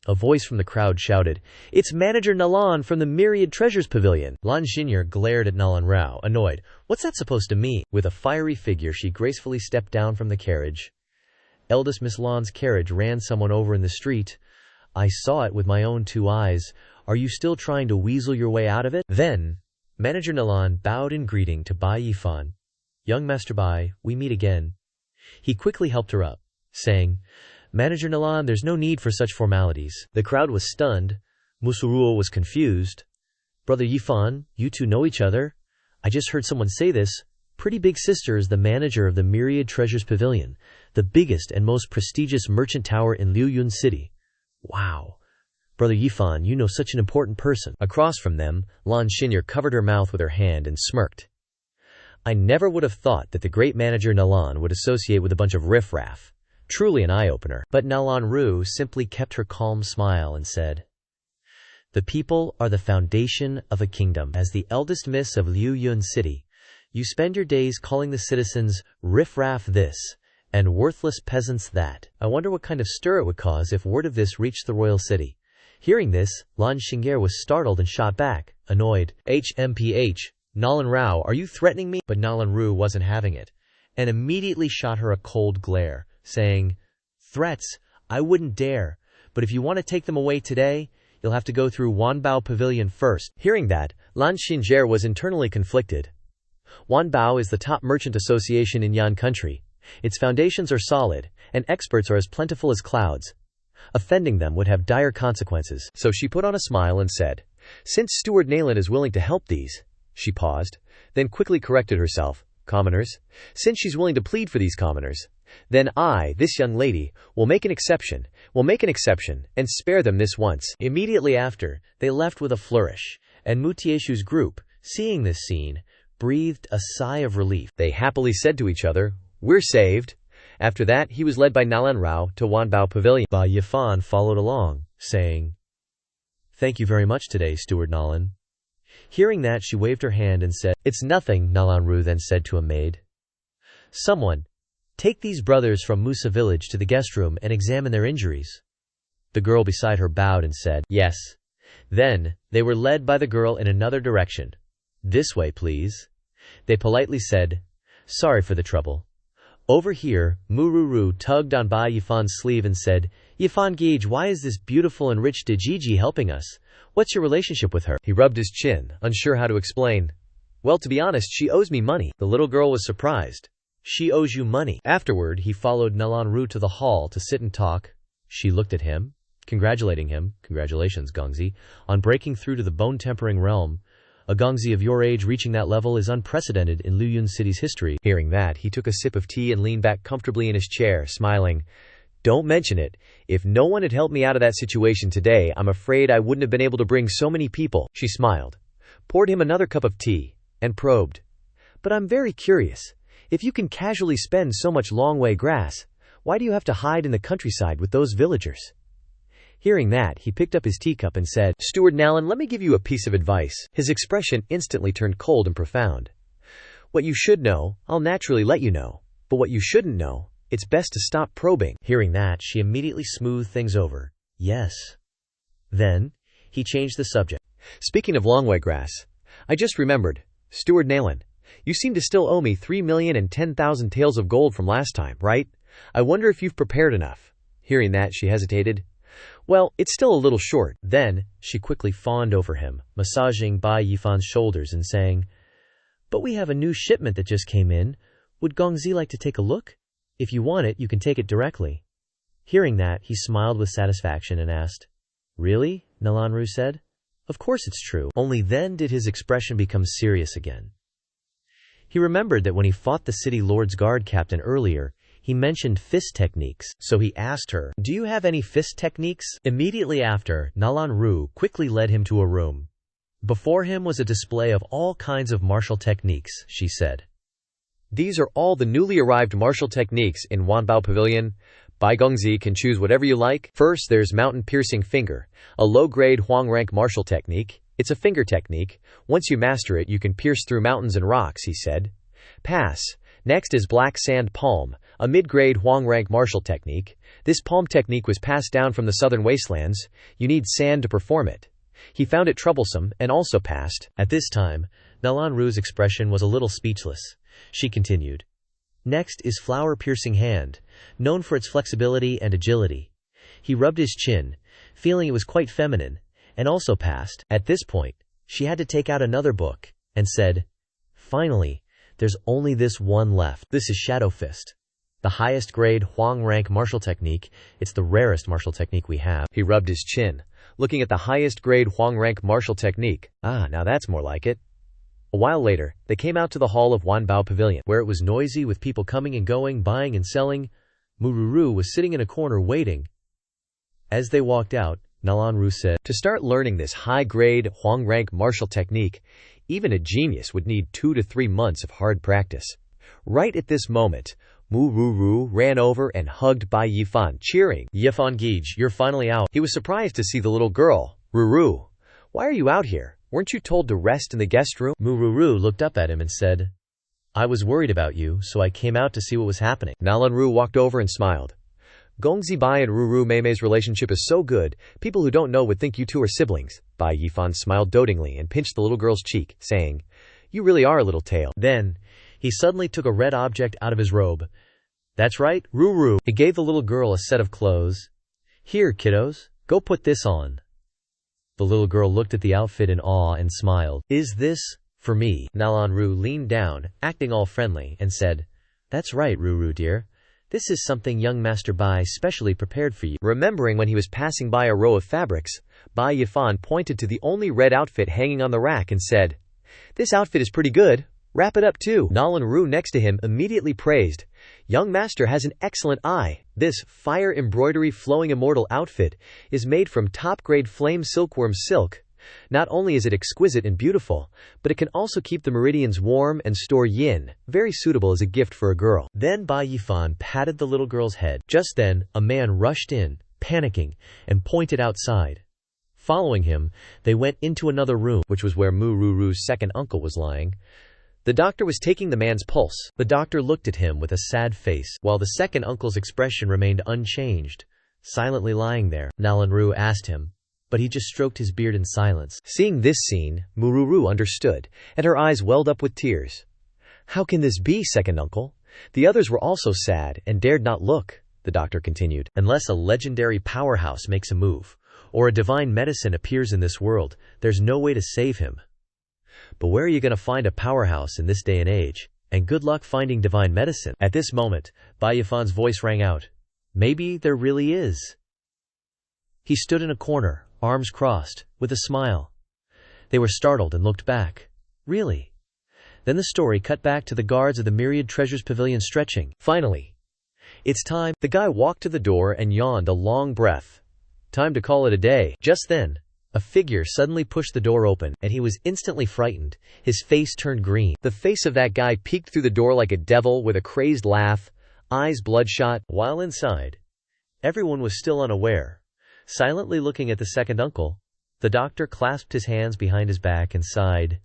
A voice from the crowd shouted, "It's Manager Nalan from the Myriad Treasures Pavilion." Lan Xinye glared at Nalan Rao, annoyed. "What's that supposed to mean?" With a fiery figure, she gracefully stepped down from the carriage. "Eldest Miss Lan's carriage ran someone over in the street. I saw it with my own 2 eyes. Are you still trying to weasel your way out of it?" Then, Manager Nalan bowed in greeting to Bai Yifan. "Young Master Bai, we meet again." He quickly helped her up, saying, "Manager Nalan, there's no need for such formalities." The crowd was stunned. Musuruo was confused. "Brother Yifan, you two know each other? I just heard someone say this. Pretty Big Sister is the manager of the Myriad Treasures Pavilion, the biggest and most prestigious merchant tower in Liuyun City. Wow. Brother Yifan, you know such an important person." Across from them, Lan Xinye covered her mouth with her hand and smirked. "I never would have thought that the great manager Nalan would associate with a bunch of riffraff. Truly an eye-opener." But Nalan Ru simply kept her calm smile and said, "The people are the foundation of a kingdom. As the eldest miss of Liuyun City, you spend your days calling the citizens riffraff this, and worthless peasants that. I wonder what kind of stir it would cause if word of this reached the royal city." Hearing this, Lan Xinye was startled and shot back, annoyed. "HMPH, Nalan Rao, are you threatening me?" But Nalan Ru wasn't having it, and immediately shot her a cold glare, saying, "Threats? I wouldn't dare. But if you want to take them away today, you'll have to go through Wanbao Pavilion first." Hearing that, Lan Xinye was internally conflicted. Wanbao is the top merchant association in Yan country. Its foundations are solid, and experts are as plentiful as clouds. Offending them would have dire consequences. So she put on a smile and said, Since Steward Nayland is willing to help these, she paused, then quickly corrected herself, commoners. Since she's willing to plead for these commoners, then I, this young lady, will make an exception, and spare them this once. Immediately after, they left with a flourish, and Mutieshu's group, seeing this scene, breathed a sigh of relief. They happily said to each other, "We're saved." After that, he was led by Nalan Rao to Wanbao Pavilion. Bai Yifan followed along, saying, "Thank you very much today, Steward Nalan." Hearing that, she waved her hand and said, "It's nothing," Nalan Ru then said to a maid. "Someone, take these brothers from Musa village to the guest room and examine their injuries." The girl beside her bowed and said, "Yes." Then, they were led by the girl in another direction. "This way, please." They politely said, "Sorry for the trouble." Over here, Mururu tugged on Bai Yifan's sleeve and said, "Yifan Gage, why is this beautiful and rich Dajiji helping us? What's your relationship with her?" He rubbed his chin, unsure how to explain. "Well, to be honest, she owes me money." The little girl was surprised. "She owes you money?" Afterward, he followed Nalan Ru to the hall to sit and talk. She looked at him, congratulating him, "Congratulations, Gongzi, on breaking through to the bone-tempering realm. A Gongzi of your age reaching that level is unprecedented in Luyun City's history." Hearing that, he took a sip of tea and leaned back comfortably in his chair, smiling. "Don't mention it. If no one had helped me out of that situation today, I'm afraid I wouldn't have been able to bring so many people." She smiled, poured him another cup of tea, and probed. "But I'm very curious. If you can casually spend so much long-way grass, why do you have to hide in the countryside with those villagers?" Hearing that, he picked up his teacup and said, "Steward Nalan, let me give you a piece of advice." His expression instantly turned cold and profound. "What you should know, I'll naturally let you know. But what you shouldn't know, it's best to stop probing." Hearing that, she immediately smoothed things over. "Yes." Then, he changed the subject. "Speaking of long-way grass, I just remembered, Steward Nalan, you seem to still owe me 3,010,000 taels of gold from last time, right? I wonder if you've prepared enough." Hearing that, she hesitated. "Well, it's still a little short." Then, she quickly fawned over him, massaging Bai Yifan's shoulders and saying, "But we have a new shipment that just came in. Would Gongzi like to take a look? If you want it, you can take it directly." Hearing that, he smiled with satisfaction and asked, "Really?" Nalan Ru said. "Of course it's true." Only then did his expression become serious again. He remembered that when he fought the city lord's guard captain earlier, he mentioned fist techniques, so he asked her, "Do you have any fist techniques?" Immediately after, Nalan Ru quickly led him to a room. Before him was a display of all kinds of martial techniques, she said. "These are all the newly arrived martial techniques in Wanbao Pavilion. Bai Gongzi can choose whatever you like. First, there's Mountain Piercing Finger, a low-grade Huang rank martial technique. It's a finger technique. Once you master it, you can pierce through mountains and rocks," he said. "Pass. Next is Black Sand Palm, a mid-grade Huang rank martial technique. This palm technique was passed down from the southern wastelands. You need sand to perform it. He found it troublesome and also passed." At this time, Nalan Ru's expression was a little speechless. She continued, "Next is Flower Piercing Hand, known for its flexibility and agility." He rubbed his chin, feeling it was quite feminine, and also passed. At this point, she had to take out another book, and said, "Finally, there's only this one left. This is Shadow Fist, the highest grade Huang rank martial technique. It's the rarest martial technique we have." He rubbed his chin, looking at the highest grade Huang rank martial technique. Now that's more like it. A while later, they came out to the hall of Wanbao Pavilion, where it was noisy with people coming and going, buying and selling. Mururu was sitting in a corner waiting. As they walked out, Nalan Ru said, "To start learning this high-grade Huang rank martial technique, even a genius would need 2 to 3 months of hard practice." Right at this moment, Mururu ran over and hugged Bai Yifan, cheering, "Yifan Gage, you're finally out." He was surprised to see the little girl. "Ruru, why are you out here? Weren't you told to rest in the guest room?" Mururu looked up at him and said, "I was worried about you, so I came out to see what was happening." Nalan Ru walked over and smiled. "Gongzi Bai and Ruru Mei's relationship is so good, people who don't know would think you two are siblings." Bai Yifan smiled dotingly and pinched the little girl's cheek, saying, "You really are a little tail." Then, he suddenly took a red object out of his robe. "That's right, Ruru." He gave the little girl a set of clothes. "Here, kiddos, go put this on." The little girl looked at the outfit in awe and smiled. "Is this for me?" Nalan Ru leaned down, acting all friendly, and said, "That's right, Ruru dear. This is something young Master Bai specially prepared for you. Remembering when he was passing by a row of fabrics, Bai Yifan pointed to the only red outfit hanging on the rack and said, "This outfit is pretty good. Wrap it up too." Nalan Ru next to him immediately praised, "Young master has an excellent eye. This fire embroidery flowing immortal outfit is made from top-grade flame silkworm silk. Not only is it exquisite and beautiful, but it can also keep the meridians warm and store yin, very suitable as a gift for a girl." Then Bai Yifan patted the little girl's head. Just then, a man rushed in, panicking, and pointed outside. Following him, they went into another room, which was where Mururu's second uncle was lying. The doctor was taking the man's pulse. The doctor looked at him with a sad face, while the second uncle's expression remained unchanged, silently lying there. Nalan Ru asked him, but he just stroked his beard in silence. Seeing this scene, Mururu understood, and her eyes welled up with tears. "How can this be, second uncle?" The others were also sad and dared not look. The doctor continued, "Unless a legendary powerhouse makes a move, or a divine medicine appears in this world, there's no way to save him. But where are you going to find a powerhouse in this day and age? And good luck finding divine medicine." At this moment, Bai Yifan's voice rang out. "Maybe there really is." He stood in a corner, arms crossed, with a smile. They were startled and looked back. Really? Then the story cut back to the guards of the Myriad Treasures Pavilion stretching. Finally, "It's time." The guy walked to the door and yawned a long breath. "Time to call it a day." Just then, a figure suddenly pushed the door open, and he was instantly frightened. His face turned green. The face of that guy peeked through the door like a devil with a crazed laugh, eyes bloodshot. While inside, everyone was still unaware. Silently looking at the second uncle, the doctor clasped his hands behind his back and sighed.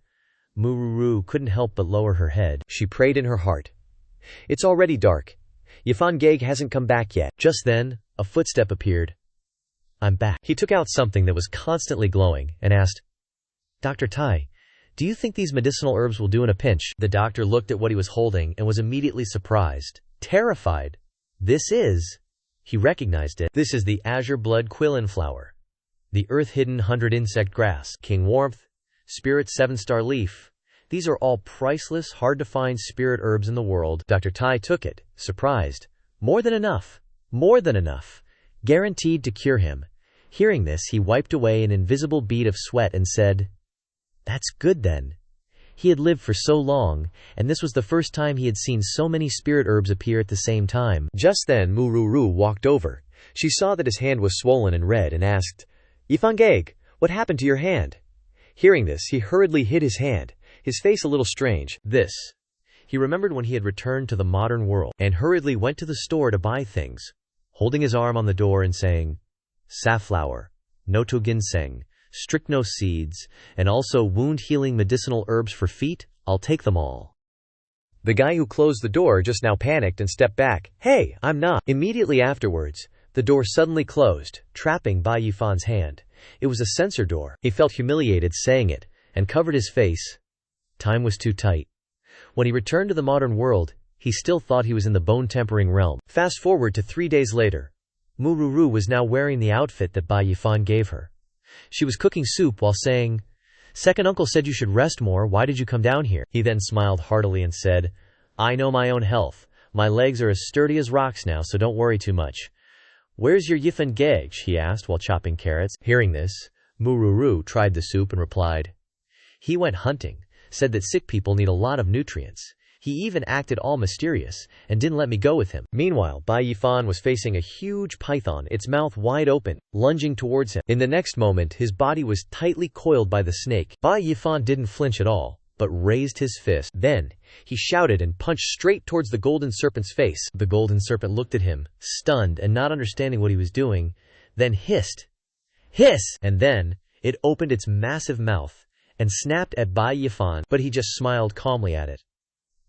Mururu couldn't help but lower her head. She prayed in her heart. "It's already dark. Yifan Gege hasn't come back yet." Just then, a footstep appeared. "I'm back." He took out something that was constantly glowing and asked, "Dr. Tai, do you think these medicinal herbs will do in a pinch?" The doctor looked at what he was holding and was immediately surprised, terrified. He recognized it. This is the azure blood quillin flower, the earth-hidden 100 insect grass, king warmth, spirit 7-star leaf. These are all priceless, hard-to-find spirit herbs in the world. Dr. Tai took it, surprised. More than enough. More than enough. Guaranteed to cure him. Hearing this, he wiped away an invisible bead of sweat and said, "That's good then." He had lived for so long, and this was the first time he had seen so many spirit herbs appear at the same time. Just then Mururu walked over. She saw that his hand was swollen and red and asked, "Yifan Gege, what happened to your hand?" Hearing this, he hurriedly hid his hand, his face a little strange. He remembered when he had returned to the modern world, and hurriedly went to the store to buy things, holding his arm on the door and saying, "Safflower, noto ginseng, strychnos seeds, and also wound-healing medicinal herbs for feet, I'll take them all." The guy who closed the door just now panicked and stepped back. "Hey, I'm not." Immediately afterwards, the door suddenly closed, trapping Bai Yifan's hand. It was a sensor door. He felt humiliated saying it, and covered his face. Time was too tight. When he returned to the modern world, he still thought he was in the bone-tempering realm. Fast forward to 3 days later. Mururu was now wearing the outfit that Bai Yifan gave her. She was cooking soup while saying, "Second uncle said you should rest more, why did you come down here?" He then smiled heartily and said, "I know my own health. My legs are as sturdy as rocks now, so don't worry too much." "Where's your Yifan Gege?" he asked while chopping carrots. Hearing this, Mururu tried the soup and replied, "He went hunting, said that sick people need a lot of nutrients. He even acted all mysterious, and didn't let me go with him." Meanwhile, Bai Yifan was facing a huge python, its mouth wide open, lunging towards him. In the next moment, his body was tightly coiled by the snake. Bai Yifan didn't flinch at all, but raised his fist. Then, he shouted and punched straight towards the golden serpent's face. The golden serpent looked at him, stunned and not understanding what he was doing, then hissed. Hiss! And then, it opened its massive mouth, and snapped at Bai Yifan, but he just smiled calmly at it.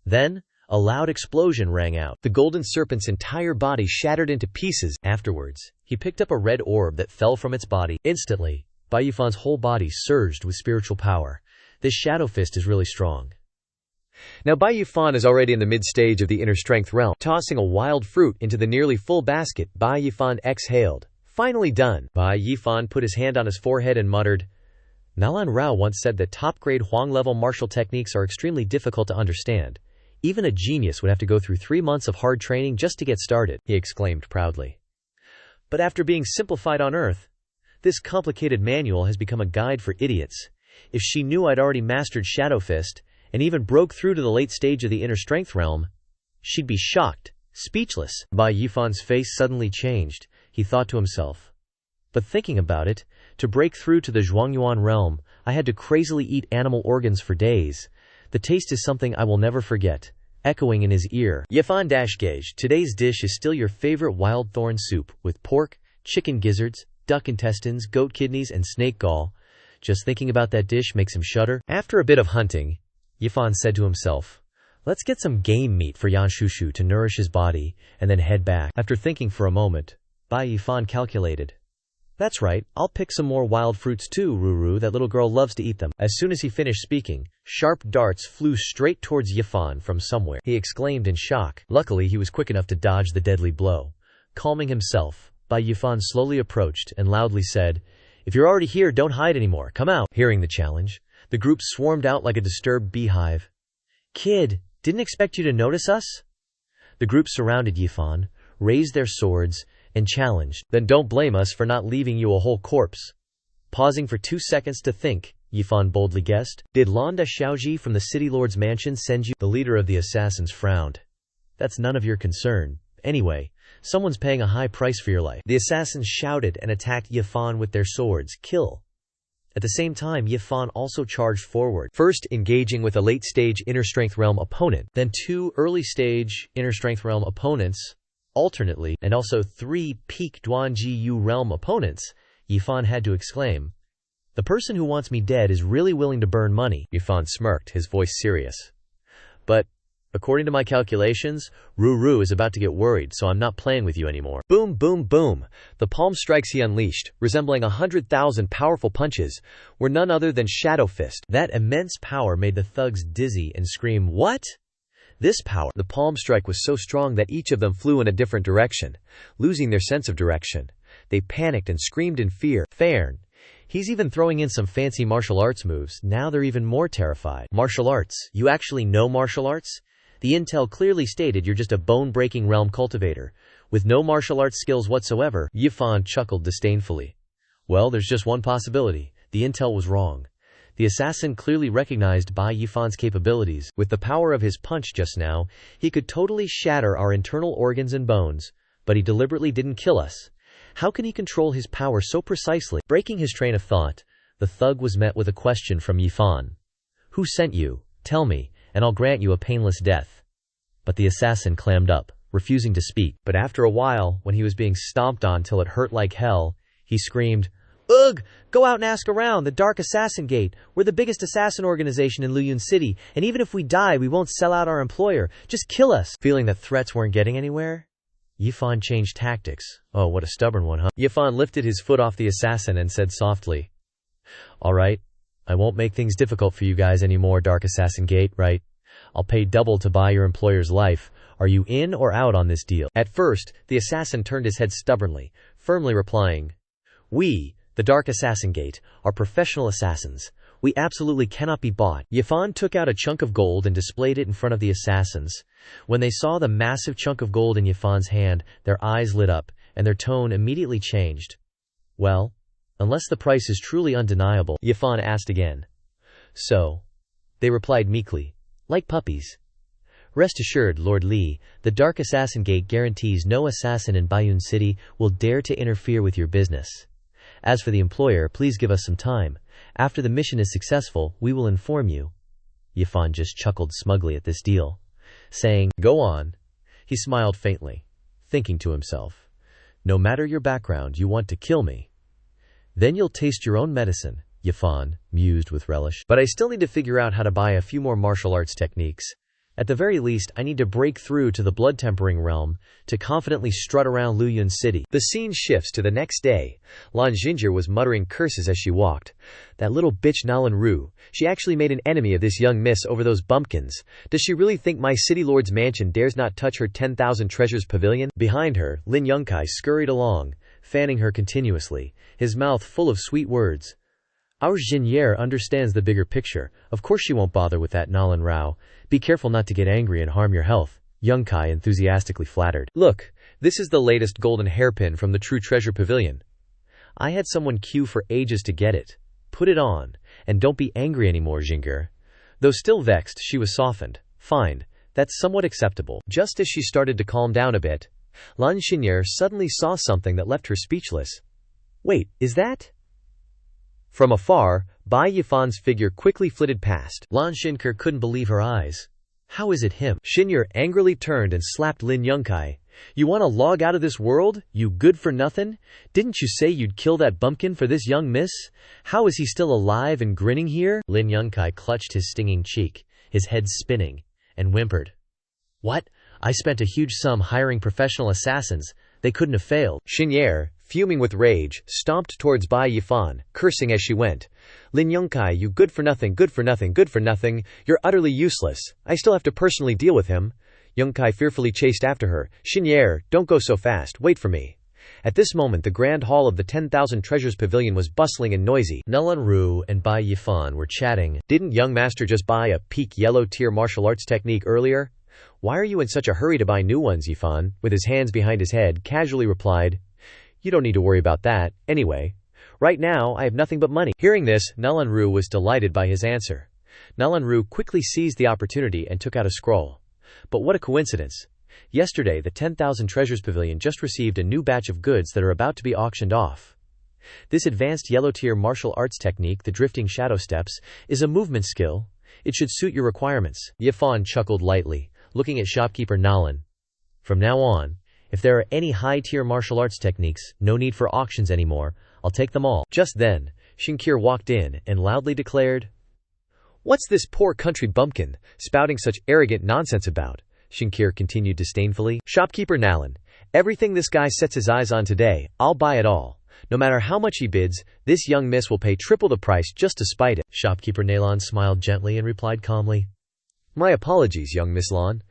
Then, a loud explosion rang out. The golden serpent's entire body shattered into pieces. Afterwards, he picked up a red orb that fell from its body. Instantly, Bai Yifan's whole body surged with spiritual power. This shadow fist is really strong. Now Bai Yifan is already in the mid-stage of the inner strength realm. Tossing a wild fruit into the nearly full basket, Bai Yifan exhaled. Finally done. Bai Yifan put his hand on his forehead and muttered, "Nalan Rao once said that top-grade Huang-level martial techniques are extremely difficult to understand. Even a genius would have to go through 3 months of hard training just to get started, he exclaimed proudly. But after being simplified on Earth, this complicated manual has become a guide for idiots. If she knew I'd already mastered Shadow Fist, and even broke through to the late stage of the inner strength realm, she'd be shocked, speechless. Bai Yifan's face suddenly changed, he thought to himself. But thinking about it, to break through to the Zhuangyuan realm, I had to crazily eat animal organs for days. The taste is something I will never forget. Echoing in his ear, Yifan-Gage, today's dish is still your favorite wild thorn soup, with pork, chicken gizzards, duck intestines, goat kidneys, and snake gall. Just thinking about that dish makes him shudder. After a bit of hunting, Yifan said to himself, let's get some game meat for Yanshushu to nourish his body, and then head back. After thinking for a moment, Bai Yifan calculated. That's right, I'll pick some more wild fruits too, Ruru, that little girl loves to eat them. As soon as he finished speaking, sharp darts flew straight towards Yifan from somewhere. He exclaimed in shock. Luckily, he was quick enough to dodge the deadly blow. Calming himself, Bai Yifan slowly approached and loudly said, if you're already here, don't hide anymore, come out. Hearing the challenge, the group swarmed out like a disturbed beehive. Kid, didn't expect you to notice us? The group surrounded Yifan, raised their swords, and challenged. Then don't blame us for not leaving you a whole corpse. Pausing for 2 seconds to think, Yifan boldly guessed. Did Londa Xiaoji from the City Lord's mansion send you? The leader of the assassins frowned. That's none of your concern. Anyway, someone's paying a high price for your life. The assassins shouted and attacked Yifan with their swords. Kill. At the same time, Yifan also charged forward, first engaging with a late-stage inner strength realm opponent, then 2 early-stage inner strength realm opponents, alternately, and also 3 peak Duanji realm opponents. Yifan had to exclaim, the person who wants me dead is really willing to burn money. Yifan smirked, his voice serious. But, according to my calculations, Ruru is about to get worried, so I'm not playing with you anymore. Boom, boom, boom. The palm strikes he unleashed, resembling 100,000 powerful punches, were none other than Shadow Fist. That immense power made the thugs dizzy and scream, what? This power, the palm strike was so strong that each of them flew in a different direction, losing their sense of direction. They panicked and screamed in fear. Fairn. He's even throwing in some fancy martial arts moves. Now they're even more terrified. Martial arts? You actually know martial arts? The intel clearly stated you're just a bone-breaking realm cultivator, with no martial arts skills whatsoever. Yifan chuckled disdainfully. Well, there's just one possibility. The intel was wrong. The assassin clearly recognized Bai Yifan's capabilities. With the power of his punch just now, he could totally shatter our internal organs and bones, but he deliberately didn't kill us. How can he control his power so precisely? Breaking his train of thought, the thug was met with a question from Yifan. Who sent you? Tell me, and I'll grant you a painless death. But the assassin clammed up, refusing to speak. But after a while, when he was being stomped on till it hurt like hell, he screamed, Ugh! Go out and ask around, the Dark Assassin Gate. We're the biggest assassin organization in Luyun City, and even if we die, we won't sell out our employer. Just kill us. Feeling that threats weren't getting anywhere, Yifan changed tactics. Oh, what a stubborn one, huh? Yifan lifted his foot off the assassin and said softly, All right, I won't make things difficult for you guys anymore, Dark Assassin Gate, right? I'll pay double to buy your employer's life. Are you in or out on this deal? At first, the assassin turned his head stubbornly, firmly replying, We, the Dark Assassin Gate, are professional assassins. We absolutely cannot be bought. Yifan took out a chunk of gold and displayed it in front of the assassins. When they saw the massive chunk of gold in Yifan's hand, their eyes lit up, and their tone immediately changed. Well, unless the price is truly undeniable, Yifan asked again. So, they replied meekly, like puppies. Rest assured, Lord Li, the Dark Assassin Gate guarantees no assassin in Baiyun City will dare to interfere with your business. As for the employer, please give us some time. After the mission is successful, we will inform you. Yifan just chuckled smugly at this deal, saying, Go on. He smiled faintly, thinking to himself, No matter your background, you want to kill me. Then you'll taste your own medicine, Yifan mused with relish. But I still need to figure out how to buy a few more martial arts techniques. At the very least, I need to break through to the blood-tempering realm to confidently strut around Luyun City. The scene shifts to the next day. Lan Xinjie was muttering curses as she walked. That little bitch Nalan Ru, she actually made an enemy of this young miss over those bumpkins. Does she really think my city lord's mansion dares not touch her 10,000 treasures pavilion? Behind her, Lin Yongkai scurried along, fanning her continuously, his mouth full of sweet words. Our Xianxia understands the bigger picture. Of course she won't bother with that Nalan Rao. Be careful not to get angry and harm your health. Young Kai enthusiastically flattered. Look, this is the latest golden hairpin from the True Treasure Pavilion. I had someone queue for ages to get it. Put it on, and don't be angry anymore, Xianxia. Though still vexed, she was softened. Fine, that's somewhat acceptable. Just as she started to calm down a bit, Lan Xianxia suddenly saw something that left her speechless. Wait, is that? From afar, Bai Yifan's figure quickly flitted past. Lan Xianxia couldn't believe her eyes. How is it him? Xianxia angrily turned and slapped Lin Yongkai. You want to log out of this world, you good-for-nothing? Didn't you say you'd kill that bumpkin for this young miss? How is he still alive and grinning here? Lin Yongkai clutched his stinging cheek, his head spinning, and whimpered. What? I spent a huge sum hiring professional assassins. They couldn't have failed. Xianxia, fuming with rage, stomped towards Bai Yifan, cursing as she went. Lin Yongkai, you good-for-nothing, good-for-nothing, good-for-nothing. You're utterly useless. I still have to personally deal with him. Yongkai fearfully chased after her. Xianxia, don't go so fast, wait for me. At this moment the grand hall of the 10,000 Treasures Pavilion was bustling and noisy. Nalan Rao and Bai Yifan were chatting. Didn't young master just buy a peak yellow tier martial arts technique earlier? Why are you in such a hurry to buy new ones? Yifan, with his hands behind his head, casually replied. You don't need to worry about that, anyway. Right now, I have nothing but money. Hearing this, Nalan Rao was delighted by his answer. Nalan Rao quickly seized the opportunity and took out a scroll. But what a coincidence. Yesterday, the 10,000 Treasures Pavilion just received a new batch of goods that are about to be auctioned off. This advanced yellow-tier martial arts technique, the drifting shadow steps, is a movement skill. It should suit your requirements. Yifan chuckled lightly, looking at shopkeeper Nalan. From now on, if there are any high-tier martial arts techniques, no need for auctions anymore. I'll take them all. Just then, Xianxia walked in and loudly declared, What's this poor country bumpkin spouting such arrogant nonsense about? Xianxia continued disdainfully. Shopkeeper Nalan, everything this guy sets his eyes on today, I'll buy it all. No matter how much he bids, this young miss will pay triple the price just to spite it. Shopkeeper Nalan smiled gently and replied calmly. My apologies, young Miss Lan.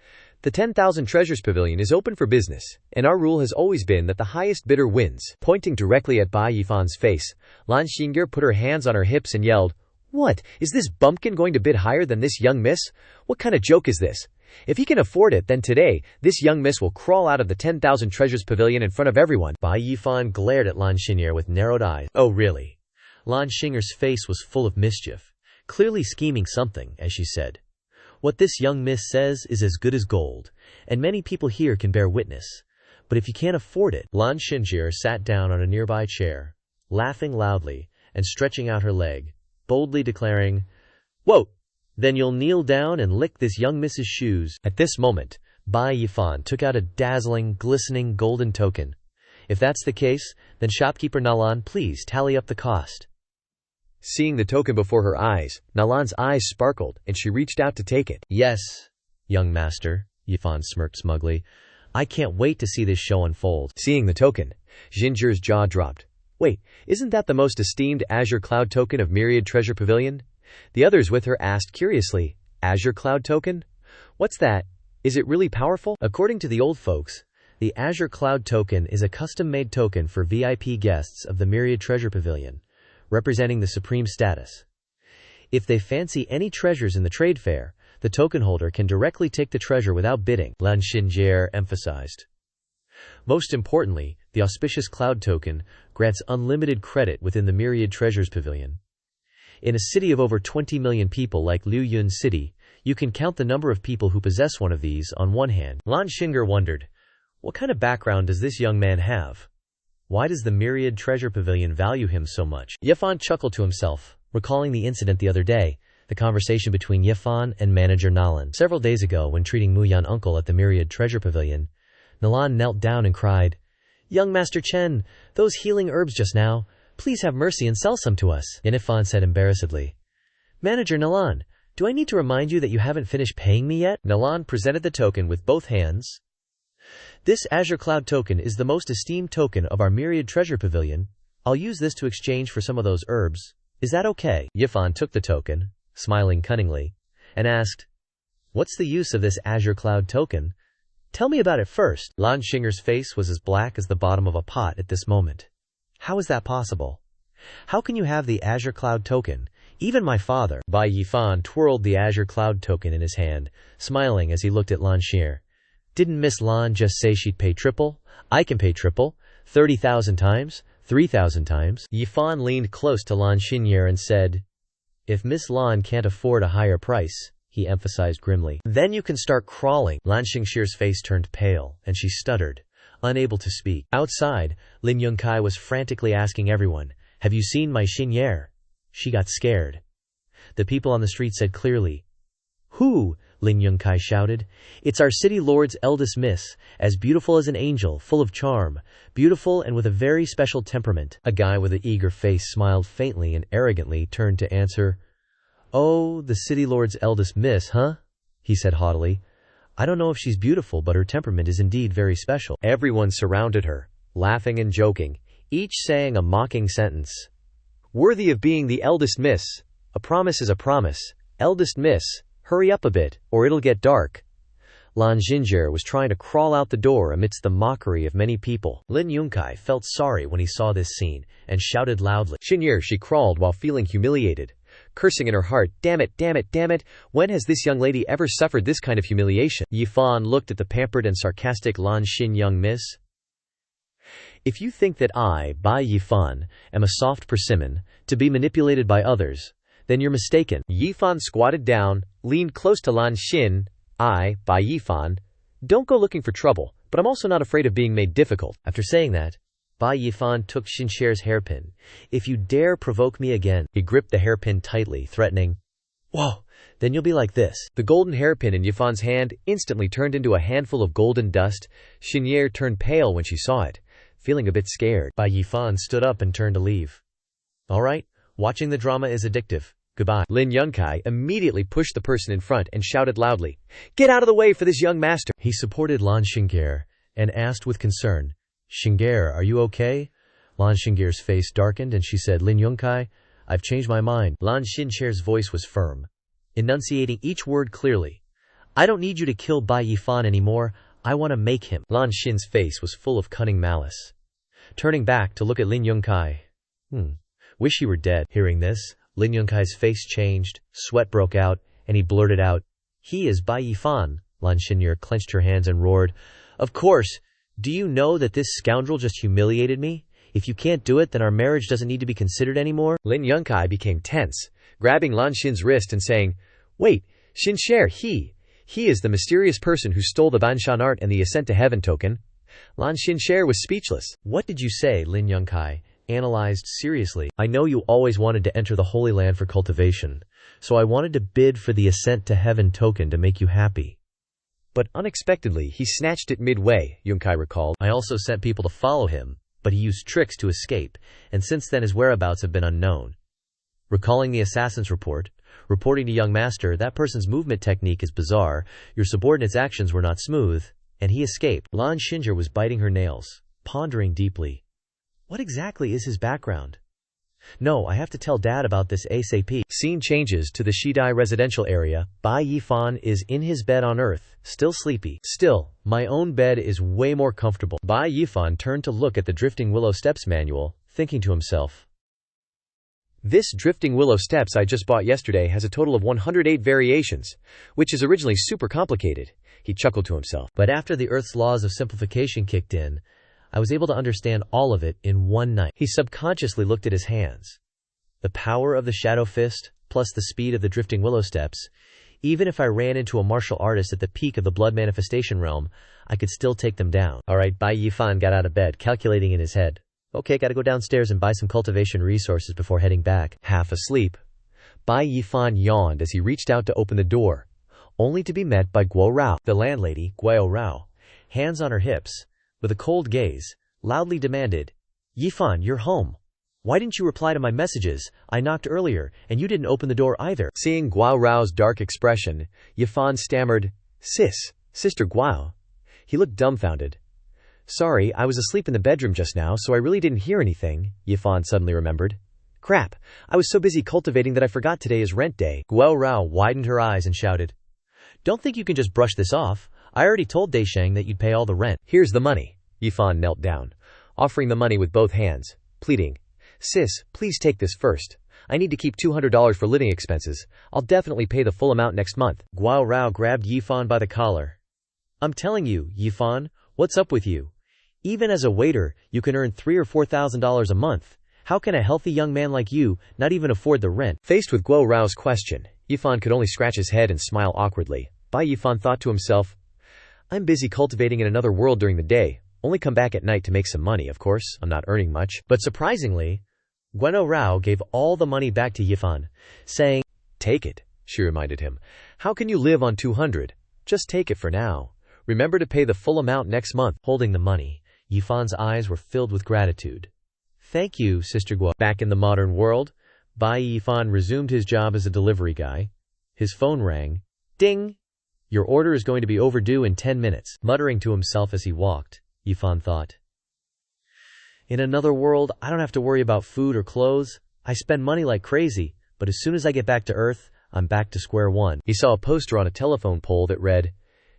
The 10,000 Treasures Pavilion is open for business, and our rule has always been that the highest bidder wins. Pointing directly at Bai Yifan's face, Lan Xianxia put her hands on her hips and yelled, What? Is this bumpkin going to bid higher than this young miss? What kind of joke is this? If he can afford it, then today, this young miss will crawl out of the 10,000 Treasures Pavilion in front of everyone. Bai Yifan glared at Lan Xianxia with narrowed eyes. Oh really? Lan Xianxia's face was full of mischief, clearly scheming something, as she said. What this young miss says is as good as gold, and many people here can bear witness. But if you can't afford it... Lan Xianxia sat down on a nearby chair, laughing loudly and stretching out her leg, boldly declaring, Whoa! Then you'll kneel down and lick this young miss's shoes. At this moment, Bai Yifan took out a dazzling, glistening golden token. If that's the case, then shopkeeper Nalan, please tally up the cost. Seeing the token before her eyes, Nalan's eyes sparkled, and she reached out to take it. Yes, young master, Yifan smirked smugly. I can't wait to see this show unfold. Seeing the token, Xianxia's jaw dropped. Wait, isn't that the most esteemed Azure Cloud token of Myriad Treasure Pavilion? The others with her asked curiously, Azure Cloud token? What's that? Is it really powerful? According to the old folks, the Azure Cloud token is a custom-made token for VIP guests of the Myriad Treasure Pavilion, representing the supreme status. If they fancy any treasures in the trade fair, the token holder can directly take the treasure without bidding, Lan Xianxia emphasized. Most importantly, the auspicious cloud token grants unlimited credit within the Myriad Treasures Pavilion. In a city of over 20 million people like Liyun City, you can count the number of people who possess one of these on one hand. Lan Xianxia wondered, what kind of background does this young man have? Why does the Myriad Treasure Pavilion value him so much? Yifan chuckled to himself, recalling the incident the other day, the conversation between Yifan and manager Nalan. Several days ago, when treating Muyan uncle at the Myriad Treasure Pavilion, Nalan knelt down and cried, Young Master Chen, those healing herbs just now, please have mercy and sell some to us. Yifan said embarrassedly, Manager Nalan, do I need to remind you that you haven't finished paying me yet? Nalan presented the token with both hands. This Azure Cloud token is the most esteemed token of our Myriad Treasure Pavilion. I'll use this to exchange for some of those herbs. Is that okay? Yifan took the token, smiling cunningly, and asked, What's the use of this Azure Cloud token? Tell me about it first. Lan Xianxia's face was as black as the bottom of a pot at this moment. How is that possible? How can you have the Azure Cloud token? Even my father. Bai Yifan twirled the Azure Cloud token in his hand, smiling as he looked at Lan Xinye. Didn't Miss Lan just say she'd pay triple? I can pay triple. 30,000 times? 3,000 times? Yifan leaned close to Lan Xinye and said, If Miss Lan can't afford a higher price, he emphasized grimly, then you can start crawling. Lan Xinye's face turned pale, and she stuttered, unable to speak. Outside, Lin Yunkai was frantically asking everyone, Have you seen my Xinye? She got scared. The people on the street said clearly, Who? Lin Yunkai shouted. It's our city lord's eldest miss, as beautiful as an angel, full of charm, beautiful and with a very special temperament. A guy with an eager face smiled faintly and arrogantly turned to answer, Oh, the city lord's eldest miss, huh? He said haughtily. I don't know if she's beautiful, but her temperament is indeed very special. Everyone surrounded her, laughing and joking, each saying a mocking sentence. Worthy of being the eldest miss. A promise is a promise. Eldest miss. Hurry up a bit, or it'll get dark. Lan Xinye was trying to crawl out the door amidst the mockery of many people. Lin Yunkai felt sorry when he saw this scene, and shouted loudly. Xinye, she crawled while feeling humiliated, cursing in her heart, damn it, damn it, damn it, when has this young lady ever suffered this kind of humiliation? Yifan looked at the pampered and sarcastic Lan Xin young miss. If you think that I, Bai Yifan, am a soft persimmon, to be manipulated by others, then you're mistaken. Yifan squatted down, leaned close to Lan Xin. I, Bai Yifan, don't go looking for trouble, but I'm also not afraid of being made difficult. After saying that, Bai Yifan took Xinxie's hairpin. If you dare provoke me again, he gripped the hairpin tightly, threatening, Whoa, then you'll be like this. The golden hairpin in Yifan's hand instantly turned into a handful of golden dust. Xinxie turned pale when she saw it, feeling a bit scared. Bai Yifan stood up and turned to leave. All right, watching the drama is addictive. Goodbye. Lin Yunkai immediately pushed the person in front and shouted loudly, Get out of the way for this young master. He supported Lan Xinye and asked with concern, Xinye, are you okay? Lan Xinye's face darkened and she said, Lin Yunkai, I've changed my mind. Lan Xinye's voice was firm, enunciating each word clearly. I don't need you to kill Bai Yifan anymore. I want to make him. Lan Xin's face was full of cunning malice. Turning back to look at Lin Yunkai. Wish you were dead. Hearing this, Lin Yunkai's face changed, sweat broke out, and he blurted out, He is Bai Yifan. Lan Xinye clenched her hands and roared, Of course. Do you know that this scoundrel just humiliated me? If you can't do it, then our marriage doesn't need to be considered anymore. Lin Yunkai became tense, grabbing Lan Xin's wrist and saying, Wait, Xinxie, he is the mysterious person who stole the Banshan art and the Ascent to Heaven token. Lan Xinxie was speechless. What did you say? Lin Yunkai analyzed seriously. I know you always wanted to enter the Holy Land for cultivation, so I wanted to bid for the Ascent to Heaven token to make you happy. But unexpectedly, he snatched it midway, Yunkai recalled. I also sent people to follow him, but he used tricks to escape, and since then his whereabouts have been unknown. Recalling the assassin's report, reporting to young master, that person's movement technique is bizarre, your subordinate's actions were not smooth, and he escaped. Lan Xinye was biting her nails, pondering deeply. What exactly is his background? No, I have to tell Dad about this ASAP. Scene changes to the Shidai residential area. Bai Yifan is in his bed on Earth, still sleepy. Still, my own bed is way more comfortable. Bai Yifan turned to look at the Drifting Willow Steps manual, thinking to himself, This Drifting Willow Steps I just bought yesterday has a total of 108 variations, which is originally super complicated. He chuckled to himself. But after the Earth's laws of simplification kicked in, I was able to understand all of it in one night. He subconsciously looked at his hands. The power of the Shadow Fist, plus the speed of the Drifting Willow Steps. Even if I ran into a martial artist at the peak of the blood manifestation realm, I could still take them down. Alright, Bai Yifan got out of bed, calculating in his head. Okay, gotta go downstairs and buy some cultivation resources before heading back. Half asleep, Bai Yifan yawned as he reached out to open the door, only to be met by Guo Rao. The landlady, Guo Rao, hands on her hips, with a cold gaze, loudly demanded, Yifan, you're home. Why didn't you reply to my messages? I knocked earlier, and you didn't open the door either. Seeing Guo Rao's dark expression, Yifan stammered, Sister Guo. He looked dumbfounded. Sorry, I was asleep in the bedroom just now, so I really didn't hear anything, Yifan suddenly remembered. Crap, I was so busy cultivating that I forgot today is rent day. Guo Rao widened her eyes and shouted, Don't think you can just brush this off. I already told Deisheng that you'd pay all the rent. Here's the money. Yifan knelt down, offering the money with both hands, pleading, Sis, please take this first. I need to keep $200 for living expenses. I'll definitely pay the full amount next month. Guo Rao grabbed Yifan by the collar. I'm telling you, Yifan, what's up with you? Even as a waiter, you can earn $3,000 or $4,000 a month. How can a healthy young man like you not even afford the rent? Faced with Guo Rao's question, Yifan could only scratch his head and smile awkwardly. Bai Yifan thought to himself, I'm busy cultivating in another world during the day. Only come back at night to make some money, of course. I'm not earning much. But surprisingly, Guo Rao gave all the money back to Yifan, saying, Take it, she reminded him. How can you live on 200? Just take it for now. Remember to pay the full amount next month. Holding the money, Yifan's eyes were filled with gratitude. Thank you, Sister Guo. Back in the modern world, Bai Yifan resumed his job as a delivery guy. His phone rang. Ding! Your order is going to be overdue in 10 minutes. Muttering to himself as he walked, Yifan thought. In another world, I don't have to worry about food or clothes. I spend money like crazy, but as soon as I get back to Earth, I'm back to square one. He saw a poster on a telephone pole that read,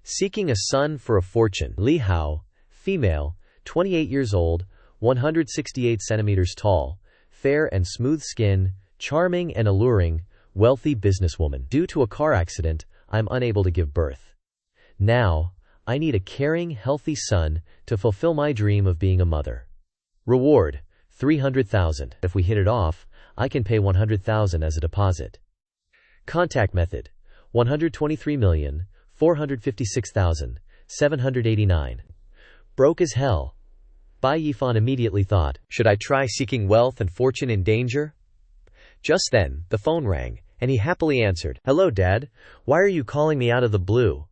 Seeking a son for a fortune. Li Hao, female, 28 years old, 168 centimeters tall, fair and smooth skin, charming and alluring, wealthy businesswoman. Due to a car accident, I'm unable to give birth. Now, I need a caring, healthy son to fulfill my dream of being a mother. Reward, 300,000. If we hit it off, I can pay 100,000 as a deposit. Contact method, 123,456,789. Broke as hell. Bai Yifan immediately thought, should I try seeking wealth and fortune in danger? Just then, the phone rang, and he happily answered, Hello, Dad. Why are you calling me out of the blue?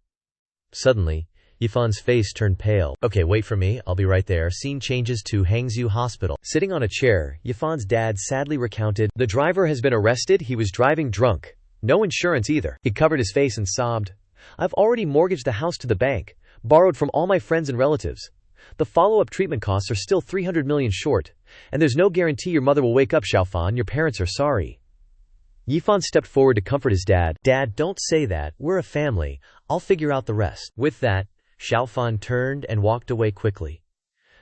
Suddenly, Yifan's face turned pale. Okay, wait for me. I'll be right there. Scene changes to Xianxia Hospital. Sitting on a chair, Yifan's dad sadly recounted, The driver has been arrested. He was driving drunk. No insurance either. He covered his face and sobbed. I've already mortgaged the house to the bank, borrowed from all my friends and relatives. The follow-up treatment costs are still 300 million short, and there's no guarantee your mother will wake up, Xiaofan. Your parents are sorry. Yifan stepped forward to comfort his dad. Dad, don't say that. We're a family. I'll figure out the rest. With that, Xiaofan turned and walked away quickly.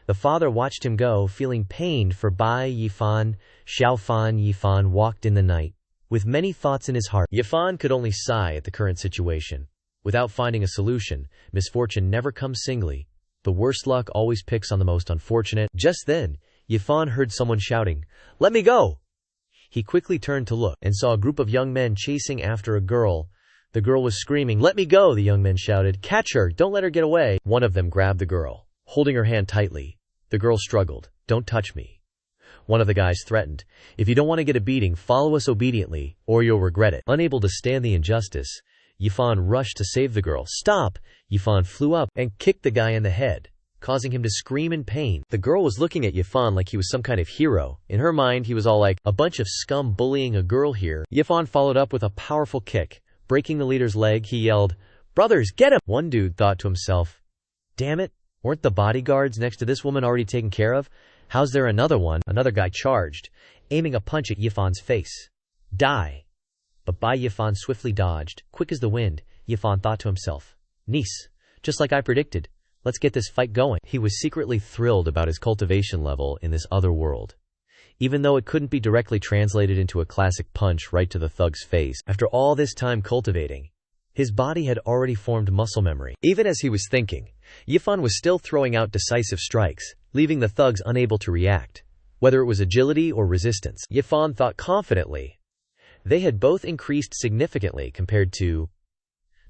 The father watched him go, feeling pained for Bai Yifan. Yifan walked in the night, with many thoughts in his heart. Yifan could only sigh at the current situation. Without finding a solution, misfortune never comes singly. The worst luck always picks on the most unfortunate. Just then, Yifan heard someone shouting, Let me go! He quickly turned to look, and saw a group of young men chasing after a girl. The girl was screaming, Let me go! The young men shouted, Catch her! Don't let her get away! One of them grabbed the girl, holding her hand tightly. The girl struggled, Don't touch me. One of the guys threatened, If you don't want to get a beating, follow us obediently, or you'll regret it. Unable to stand the injustice, Yifan rushed to save the girl. Stop! Yifan flew up and kicked the guy in the head, causing him to scream in pain. The girl was looking at Yifan like he was some kind of hero. In her mind, he was all like, a bunch of scum bullying a girl here. Yifan followed up with a powerful kick. Breaking the leader's leg, he yelled, Brothers, get him! One dude thought to himself, Damn it, weren't the bodyguards next to this woman already taken care of? How's there another one? Another guy charged, aiming a punch at Yifan's face. Die! But Bai Yifan swiftly dodged. Quick as the wind, Yifan thought to himself, Nice, just like I predicted. Let's get this fight going. He was secretly thrilled about his cultivation level in this other world. Even though it couldn't be directly translated into a classic punch right to the thug's face, after all this time cultivating, his body had already formed muscle memory. Even as he was thinking, Yifan was still throwing out decisive strikes, leaving the thugs unable to react, whether it was agility or resistance. Yifan thought confidently. They had both increased significantly compared to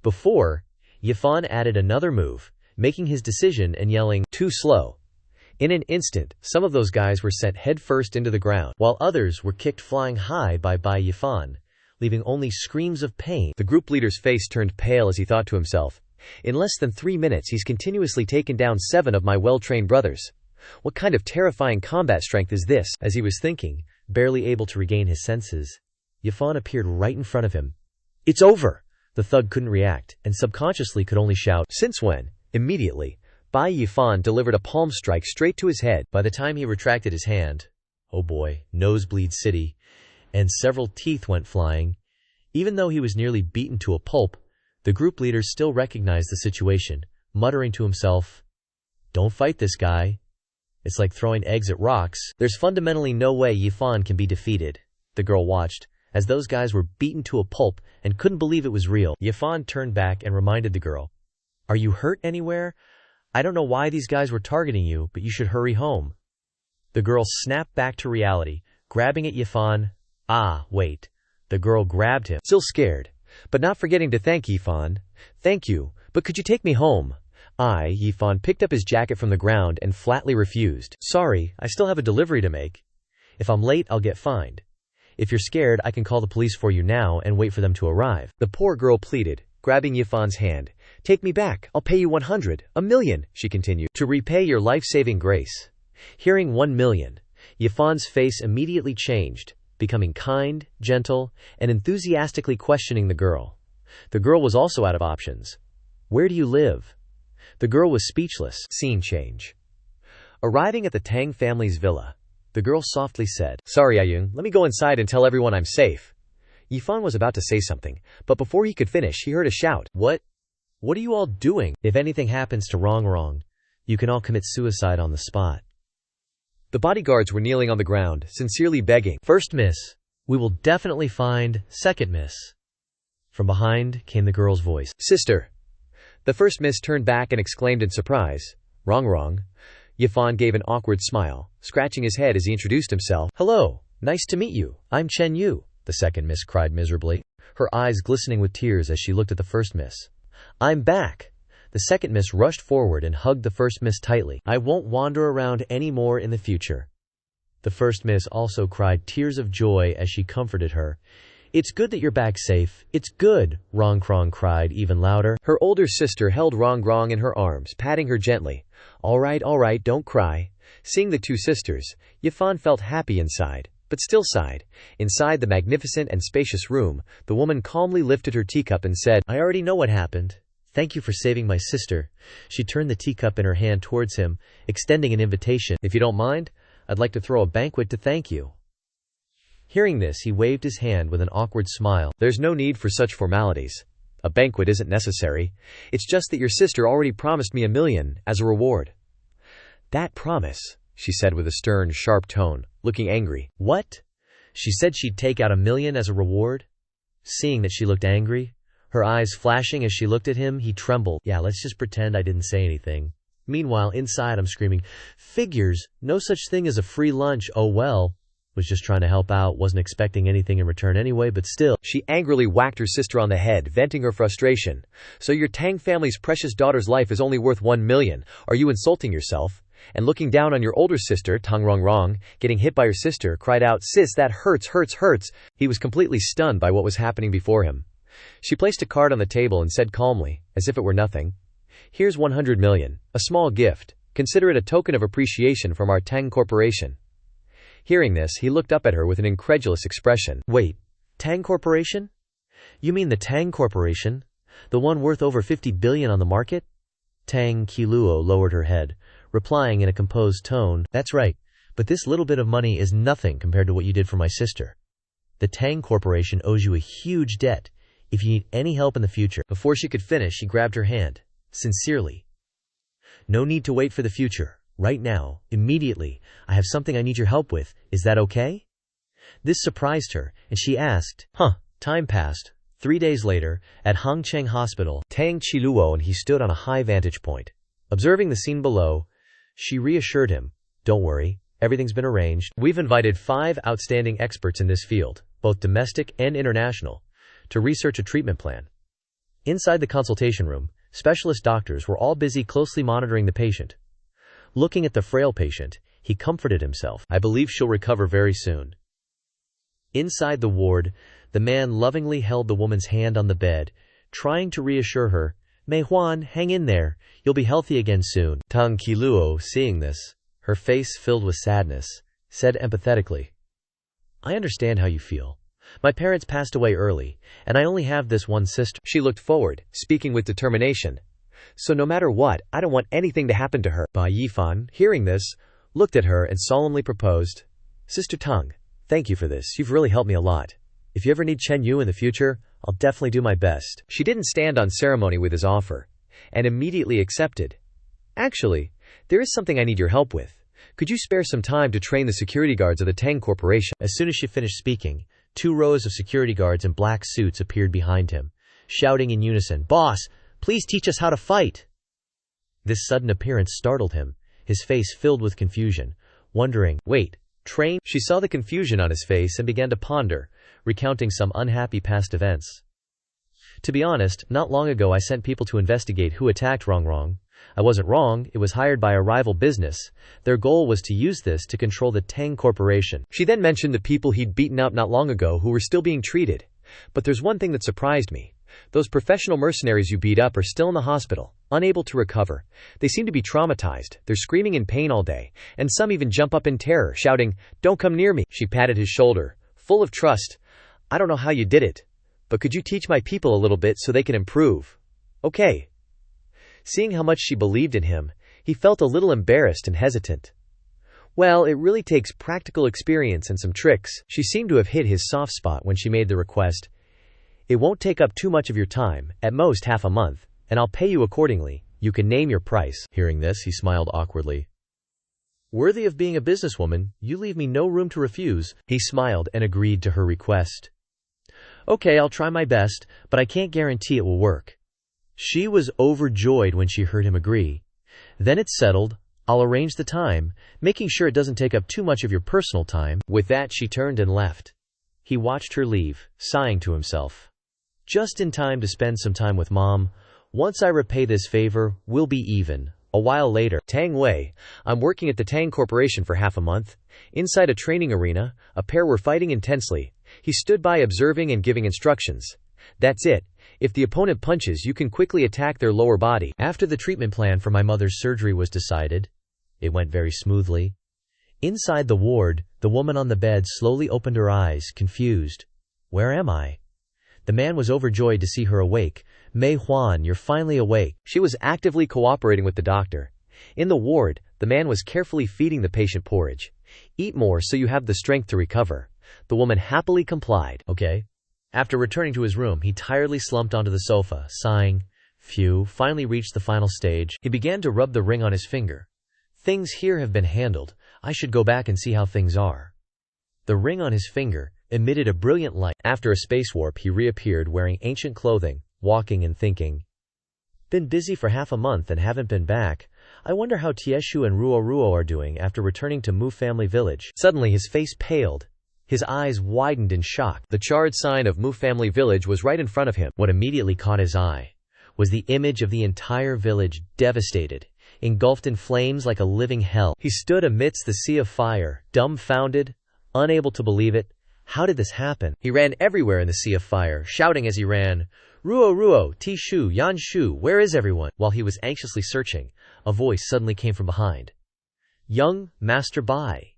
before. Yifan added another move, making his decision and yelling, Too slow. In an instant, some of those guys were sent headfirst into the ground, while others were kicked flying high by Bai Yifan, leaving only screams of pain. The group leader's face turned pale as he thought to himself, In less than 3 minutes he's continuously taken down 7 of my well-trained brothers. What kind of terrifying combat strength is this? As he was thinking, barely able to regain his senses, Yifan appeared right in front of him. It's over! The thug couldn't react, and subconsciously could only shout, Since when? Immediately, Bai Yifan delivered a palm strike straight to his head. By the time he retracted his hand, oh boy, nosebleed city, and several teeth went flying. Even though he was nearly beaten to a pulp, the group leader still recognized the situation, muttering to himself, Don't fight this guy. It's like throwing eggs at rocks. There's fundamentally no way Yifan can be defeated. The girl watched as those guys were beaten to a pulp and couldn't believe it was real. Yifan turned back and reminded the girl, "Are you hurt anywhere? I don't know why these guys were targeting you, but you should hurry home." The girl snapped back to reality, grabbing at Yifan. Ah, wait. The girl grabbed him, still scared, but not forgetting to thank Yifan. "Thank you, but could you take me home?" Yifan picked up his jacket from the ground and flatly refused. "Sorry, I still have a delivery to make. If I'm late, I'll get fined. If you're scared, I can call the police for you now and wait for them to arrive." The poor girl pleaded, grabbing Yifan's hand. "Take me back. I'll pay you 100, a million," she continued, "to repay your life-saving grace." Hearing 1 million, Yifan's face immediately changed, becoming kind, gentle, and enthusiastically questioning the girl. The girl was also out of options. "Where do you live?" The girl was speechless. Scene change. Arriving at the Tang family's villa, the girl softly said, "Sorry, Ayung, let me go inside and tell everyone I'm safe." Yifan was about to say something, but before he could finish, he heard a shout. What are you all doing? If anything happens to Wrong, you can all commit suicide on the spot." The bodyguards were kneeling on the ground, sincerely begging. "First miss, we will definitely find. Second miss." From behind came the girl's voice. "Sister." The first miss turned back and exclaimed in surprise. Wrong. Yifan gave an awkward smile, scratching his head as he introduced himself. "Hello, nice to meet you. I'm Chen Yu," the second miss cried miserably, her eyes glistening with tears as she looked at the first miss. "I'm back." The second miss rushed forward and hugged the first miss tightly. "I won't wander around anymore in the future." The first miss also cried tears of joy as she comforted her. "It's good that you're back safe. It's good," Rong cried even louder. Her older sister held Rong in her arms, patting her gently. All right, don't cry." Seeing the two sisters, Yifan felt happy inside, but still sighed. Inside the magnificent and spacious room, the woman calmly lifted her teacup and said, "I already know what happened. Thank you for saving my sister." She turned the teacup in her hand towards him, extending an invitation. "If you don't mind, I'd like to throw a banquet to thank you." Hearing this, he waved his hand with an awkward smile. "There's no need for such formalities. A banquet isn't necessary. It's just that your sister already promised me 1 million as a reward." "That promise," she said with a stern, sharp tone, looking angry. "What? She said she'd take out 1 million as a reward?" Seeing that she looked angry, her eyes flashing as she looked at him, he trembled. "Yeah, let's just pretend I didn't say anything." Meanwhile, inside I'm screaming, "Figures! No such thing as a free lunch. Oh well. Was just trying to help out, wasn't expecting anything in return anyway, but still." She angrily whacked her sister on the head, venting her frustration. "So your Tang family's precious daughter's life is only worth 1 million. Are you insulting yourself?" And looking down on your older sister, Tang Rong, getting hit by her sister, cried out, "Sis, that hurts. He was completely stunned by what was happening before him. She placed a card on the table and said calmly, as if it were nothing, "Here's 100 million, a small gift. Consider it a token of appreciation from our Tang Corporation." Hearing this, he looked up at her with an incredulous expression. "Wait, Tang Corporation? You mean the Tang Corporation? The one worth over 50 billion on the market?" Tang Qiluo lowered her head, replying in a composed tone, "That's right, but this little bit of money is nothing compared to what you did for my sister. The Tang Corporation owes you a huge debt if you need any help in the future." Before she could finish, he grabbed her hand, sincerely. "No need to wait for the future. Right now, immediately, I have something I need your help with. Is that okay?" This surprised her, and she asked, Time passed. 3 days later, at Hongcheng Hospital, Tang Qiluo and he stood on a high vantage point. Observing the scene below, she reassured him, "Don't worry, everything's been arranged. We've invited 5 outstanding experts in this field, both domestic and international, to research a treatment plan." Inside the consultation room, specialist doctors were all busy closely monitoring the patient. Looking at the frail patient, he comforted himself. "I believe she'll recover very soon." Inside the ward, the man lovingly held the woman's hand on the bed, trying to reassure her, "Mei Huan, hang in there. You'll be healthy again soon." Tang Qiluo, seeing this, her face filled with sadness, said empathetically, "I understand how you feel. My parents passed away early, and I only have this one sister." She looked forward, speaking with determination. "So no matter what, I don't want anything to happen to her." Bai Yifan, hearing this, looked at her and solemnly proposed, "Sister Tang, thank you for this. You've really helped me a lot. If you ever need Chen Yu in the future, I'll definitely do my best." She didn't stand on ceremony with his offer, and immediately accepted. "Actually, there is something I need your help with. Could you spare some time to train the security guards of the Tang Corporation? As soon as she finished speaking, 2 rows of security guards in black suits appeared behind him, shouting in unison, "Boss, please teach us how to fight!" This sudden appearance startled him, his face filled with confusion, wondering, "Wait, train?" She saw the confusion on his face and began to ponder, recounting some unhappy past events. "To be honest, not long ago I sent people to investigate who attacked Wrong. I wasn't wrong, it was hired by a rival business. Their goal was to use this to control the Tang Corporation." She then mentioned the people he'd beaten out not long ago who were still being treated. "But there's one thing that surprised me. Those professional mercenaries you beat up are still in the hospital, unable to recover. They seem to be traumatized, they're screaming in pain all day, and some even jump up in terror, shouting, 'Don't come near me.'" She patted his shoulder, full of trust. "I don't know how you did it, but could you teach my people a little bit so they can improve?" "Okay." Seeing how much she believed in him, he felt a little embarrassed and hesitant. "Well, it really takes practical experience and some tricks." She seemed to have hit his soft spot when she made the request. "It won't take up too much of your time, at most half a month, and I'll pay you accordingly. You can name your price." Hearing this, he smiled awkwardly. "Worthy of being a businesswoman, you leave me no room to refuse." He smiled and agreed to her request. "Okay, I'll try my best, but I can't guarantee it will work." She was overjoyed when she heard him agree. "Then it's settled. I'll arrange the time, making sure it doesn't take up too much of your personal time." With that, she turned and left. He watched her leave, sighing to himself. Just in time to spend some time with Mom. Once I repay this favor, we'll be even. A while later, Tang Wei, I'm working at the Tang Corporation for half a month. Inside a training arena, a pair were fighting intensely. He stood by observing and giving instructions. That's it. If the opponent punches, you can quickly attack their lower body. After the treatment plan for my mother's surgery was decided, it went very smoothly. Inside the ward, the woman on the bed slowly opened her eyes, confused. "Where am I?" The man was overjoyed to see her awake. "Mei Huan, you're finally awake." She was actively cooperating with the doctor. In the ward, the man was carefully feeding the patient porridge. "Eat more so you have the strength to recover." The woman happily complied. "Okay." After returning to his room, he tiredly slumped onto the sofa, sighing. Phew, finally reached the final stage. He began to rub the ring on his finger. "Things here have been handled. I should go back and see how things are." The ring on his finger emitted a brilliant light. After a space warp, he reappeared wearing ancient clothing, walking and thinking. "Been busy for half a month and haven't been back. I wonder how Tieshu and Ruo are doing after returning to Mu family village." Suddenly his face paled. His eyes widened in shock. The charred sign of Mu family village was right in front of him. What immediately caught his eye was the image of the entire village devastated, engulfed in flames like a living hell. He stood amidst the sea of fire, dumbfounded, unable to believe it. How did this happen? He ran everywhere in the sea of fire, shouting as he ran, Ruo, Tishu, Yanshu, where is everyone?" While he was anxiously searching, a voice suddenly came from behind. "Young Master Bai."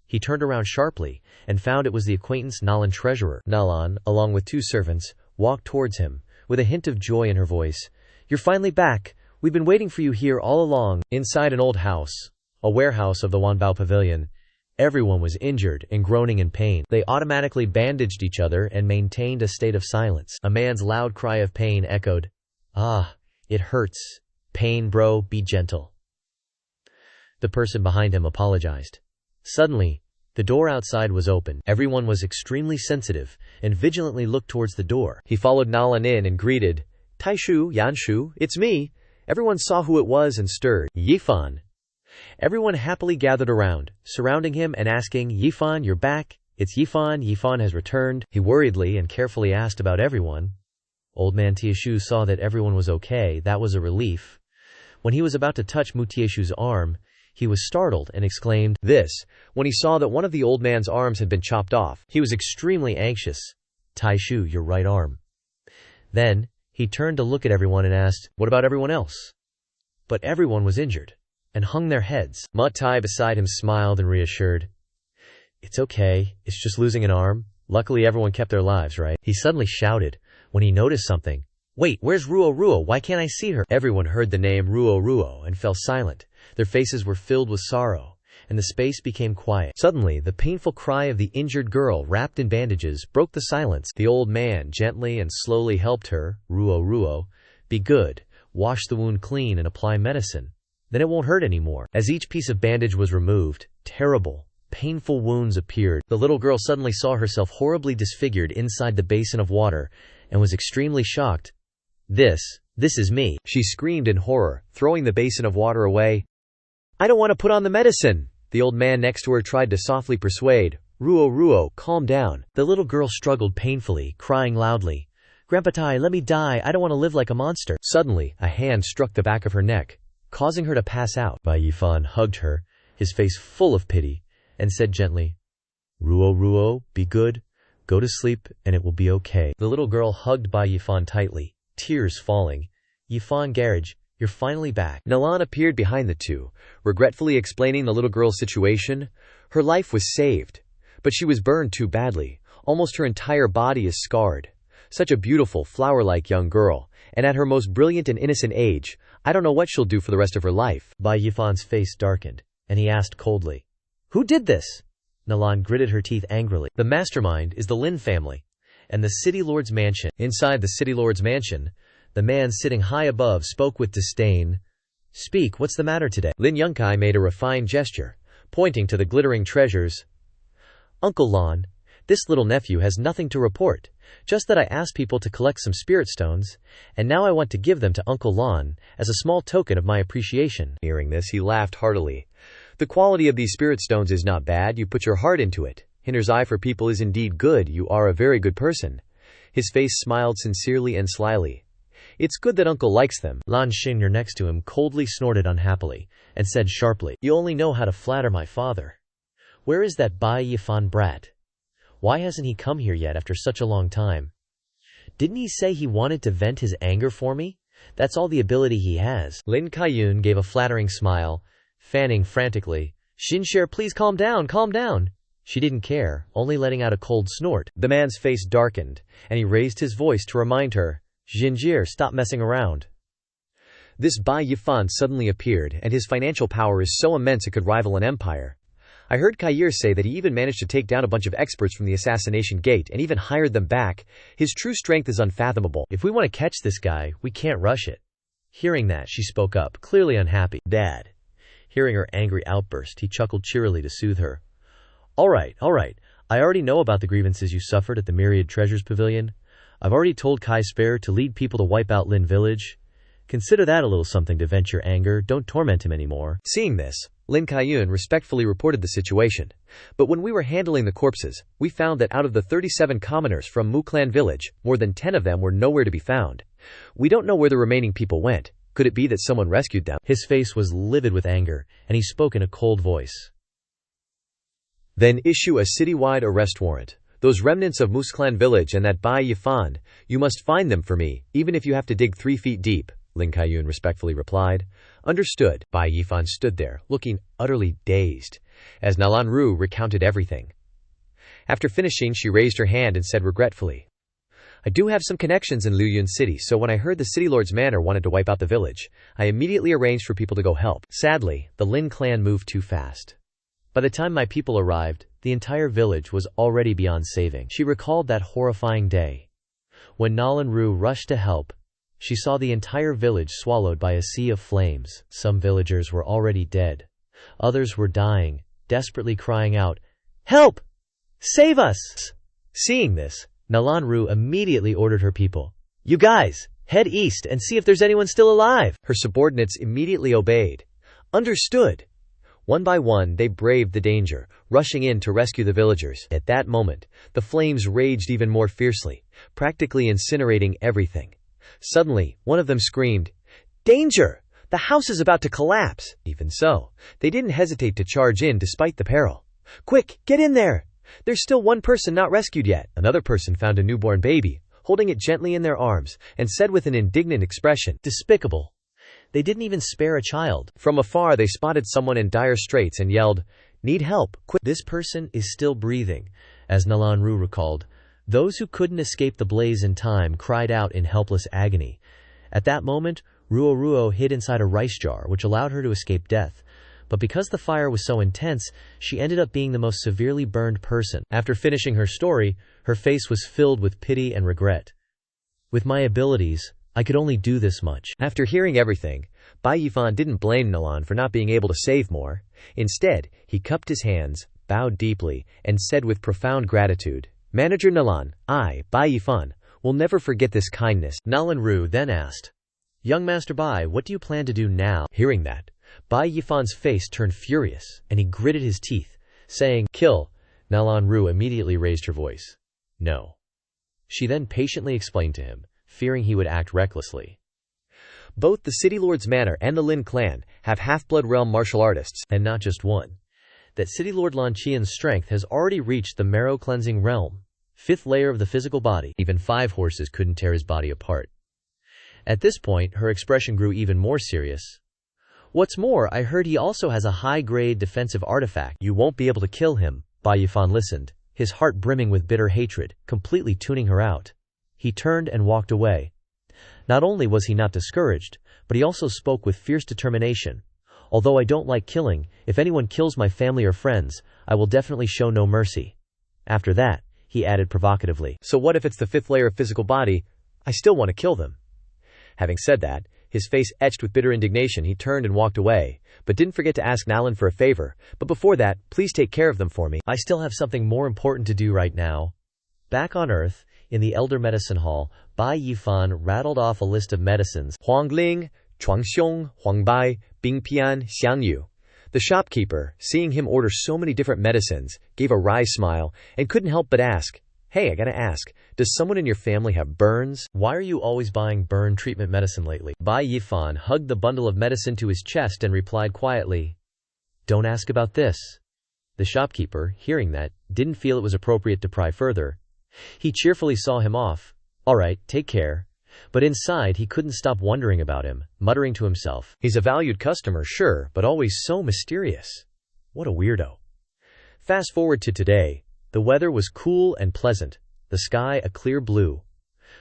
He turned around sharply, and found it was the acquaintance Nalan treasurer. Nalan, along with 2 servants, walked towards him, with a hint of joy in her voice. "You're finally back. We've been waiting for you here all along." Inside an old house, a warehouse of the Wanbao Pavilion, everyone was injured and groaning in pain. They automatically bandaged each other and maintained a state of silence. A man's loud cry of pain echoed, "Ah, it hurts. Pain, bro, be gentle." The person behind him apologized. Suddenly, the door outside was open. Everyone was extremely sensitive and vigilantly looked towards the door. He followed Nalan in and greeted, "Taishu, Yanshu, it's me." Everyone saw who it was and stirred. "Yifan." Everyone happily gathered around, surrounding him and asking, "Yifan, you're back? It's Yifan. Yifan has returned." He worriedly and carefully asked about everyone. Old man Tieshu saw that everyone was okay. That was a relief. When he was about to touch Mu Tieshu's arm, he was startled and exclaimed, "This," when he saw that one of the old man's arms had been chopped off. He was extremely anxious. "Taishu, your right arm." Then, he turned to look at everyone and asked, "What about everyone else?" But everyone was injured and hung their heads. Ma Tai beside him smiled and reassured, "It's okay, it's just losing an arm. Luckily everyone kept their lives, right?" He suddenly shouted when he noticed something. "Wait, where's Ruo? Why can't I see her?" Everyone heard the name Ruo and fell silent. Their faces were filled with sorrow, and the space became quiet. Suddenly, the painful cry of the injured girl wrapped in bandages broke the silence. The old man gently and slowly helped her, Ruo, be good, wash the wound clean and apply medicine. Then it won't hurt anymore. As each piece of bandage was removed, terrible, painful wounds appeared. The little girl suddenly saw herself horribly disfigured inside the basin of water and was extremely shocked. This is me, she screamed in horror, throwing the basin of water away. I don't want to put on the medicine, the old man next to her tried to softly persuade. Ruo, calm down. The little girl struggled painfully, crying loudly. Grandpatai, let me die, I don't want to live like a monster. Suddenly, a hand struck the back of her neck, causing her to pass out. Bai Yifan hugged her, his face full of pity, and said gently, Ruo, be good, go to sleep and it will be okay. The little girl hugged Bai Yifan tightly, tears falling. Yifan Garage, you're finally back. Nalan appeared behind the two, regretfully explaining the little girl's situation. Her life was saved, but she was burned too badly. Almost her entire body is scarred. Such a beautiful, flower-like young girl, and at her most brilliant and innocent age, I don't know what she'll do for the rest of her life. Bai Yifan's face darkened, and he asked coldly, Who did this? Nalan gritted her teeth angrily. The mastermind is the Lin family, and the City Lord's mansion. Inside the City Lord's mansion, the man sitting high above spoke with disdain. Speak, what's the matter today? Lin Yunkai made a refined gesture, pointing to the glittering treasures. Uncle Lan, this little nephew has nothing to report, just that I asked people to collect some spirit stones, and now I want to give them to Uncle Lan as a small token of my appreciation. Hearing this, he laughed heartily. The quality of these spirit stones is not bad, you put your heart into it. Hinder's eye for people is indeed good, you are a very good person. His face smiled sincerely and slyly. It's good that Uncle likes them. Lan Xing'er next to him coldly snorted unhappily, and said sharply, You only know how to flatter my father. Where is that Bai Yifan brat? Why hasn't he come here yet after such a long time? Didn't he say he wanted to vent his anger for me? That's all the ability he has. Lin Kaiyun gave a flattering smile, fanning frantically. Xianxia, please calm down. She didn't care, only letting out a cold snort. The man's face darkened, and he raised his voice to remind her, Xianxia, stop messing around. This Bai Yifan suddenly appeared, and his financial power is so immense it could rival an empire. I heard Kair say that he even managed to take down a bunch of experts from the assassination gate and even hired them back. His true strength is unfathomable. If we want to catch this guy, we can't rush it. Hearing that, she spoke up, clearly unhappy. Dad. Hearing her angry outburst, he chuckled cheerily to soothe her. All right. I already know about the grievances you suffered at the Myriad Treasures Pavilion. I've already told Kai Spare to lead people to wipe out Lin Village. Consider that a little something to vent your anger. Don't torment him anymore. Seeing this, Lin Kaiyun respectfully reported the situation. But when we were handling the corpses, we found that out of the 37 commoners from Mu Clan village, more than 10 of them were nowhere to be found. We don't know where the remaining people went. Could it be that someone rescued them? His face was livid with anger, and he spoke in a cold voice. Then issue a citywide arrest warrant. Those remnants of Moose Clan village and that Bai Yifan, you must find them for me, even if you have to dig 3 feet deep, Lin Kaiyun respectfully replied. Understood. Bai Yifan stood there, looking utterly dazed, as Nalan Ru recounted everything. After finishing, she raised her hand and said regretfully, I do have some connections in Luyun City, so when I heard the City Lord's manor wanted to wipe out the village, I immediately arranged for people to go help. Sadly, the Lin clan moved too fast. By the time my people arrived, the entire village was already beyond saving. She recalled that horrifying day. When Nalan Ru rushed to help, she saw the entire village swallowed by a sea of flames. Some villagers were already dead. Others were dying, desperately crying out, Help! Save us! Seeing this, Nalan Ru immediately ordered her people, You guys, head east and see if there's anyone still alive. Her subordinates immediately obeyed. Understood. One by one, they braved the danger, rushing in to rescue the villagers. At that moment, the flames raged even more fiercely, practically incinerating everything. Suddenly, one of them screamed, Danger! The house is about to collapse! Even so, they didn't hesitate to charge in despite the peril. Quick, get in there! There's still one person not rescued yet. Another person found a newborn baby, holding it gently in their arms, and said with an indignant expression, Despicable! They didn't even spare a child. From afar they spotted someone in dire straits and yelled, Need help, quick! This person is still breathing, as Nalan Ru recalled. Those who couldn't escape the blaze in time cried out in helpless agony. At that moment, Ruo hid inside a rice jar, which allowed her to escape death. But because the fire was so intense, she ended up being the most severely burned person. After finishing her story, her face was filled with pity and regret. With my abilities, I could only do this much. After hearing everything, Bai Yifan didn't blame Nalan for not being able to save more. Instead, he cupped his hands, bowed deeply, and said with profound gratitude, "Manager Nalan, I, Bai Yifan, will never forget this kindness." Nalan Ru then asked, "Young Master Bai, what do you plan to do now?" Hearing that, Bai Yifan's face turned furious, and he gritted his teeth, saying, "Kill." Nalan Ru immediately raised her voice. "No." She then patiently explained to him, fearing he would act recklessly. Both the City Lord's Manor and the Lin clan have half-blood realm martial artists, and not just one. That City Lord Lan Qian's strength has already reached the marrow-cleansing realm, 5th layer of the physical body. Even 5 horses couldn't tear his body apart. At this point, her expression grew even more serious. "What's more, I heard he also has a high-grade defensive artifact. You won't be able to kill him." Bai Yifan listened, his heart brimming with bitter hatred, completely tuning her out. He turned and walked away. Not only was he not discouraged, but he also spoke with fierce determination. "Although I don't like killing, if anyone kills my family or friends, I will definitely show no mercy." After that, he added provocatively, "So what if it's the 5th layer of physical body? I still want to kill them." Having said that, his face etched with bitter indignation, he turned and walked away, but didn't forget to ask Nalan for a favor. "But before that, please take care of them for me. I still have something more important to do right now." Back on Earth, in the Elder Medicine Hall, Bai Yifan rattled off a list of medicines. Huangling, Chuangxiong, Huangbai, Bingpian, Xianyu. The shopkeeper, seeing him order so many different medicines, gave a wry smile and couldn't help but ask, "Hey, I gotta ask, does someone in your family have burns? Why are you always buying burn treatment medicine lately?" Bai Yifan hugged the bundle of medicine to his chest and replied quietly, "Don't ask about this." The shopkeeper, hearing that, didn't feel it was appropriate to pry further. He cheerfully saw him off. "All right, take care." But inside, he couldn't stop wondering about him, muttering to himself, "He's a valued customer, sure, but always so mysterious. What a weirdo." Fast forward to today. The weather was cool and pleasant, the sky a clear blue,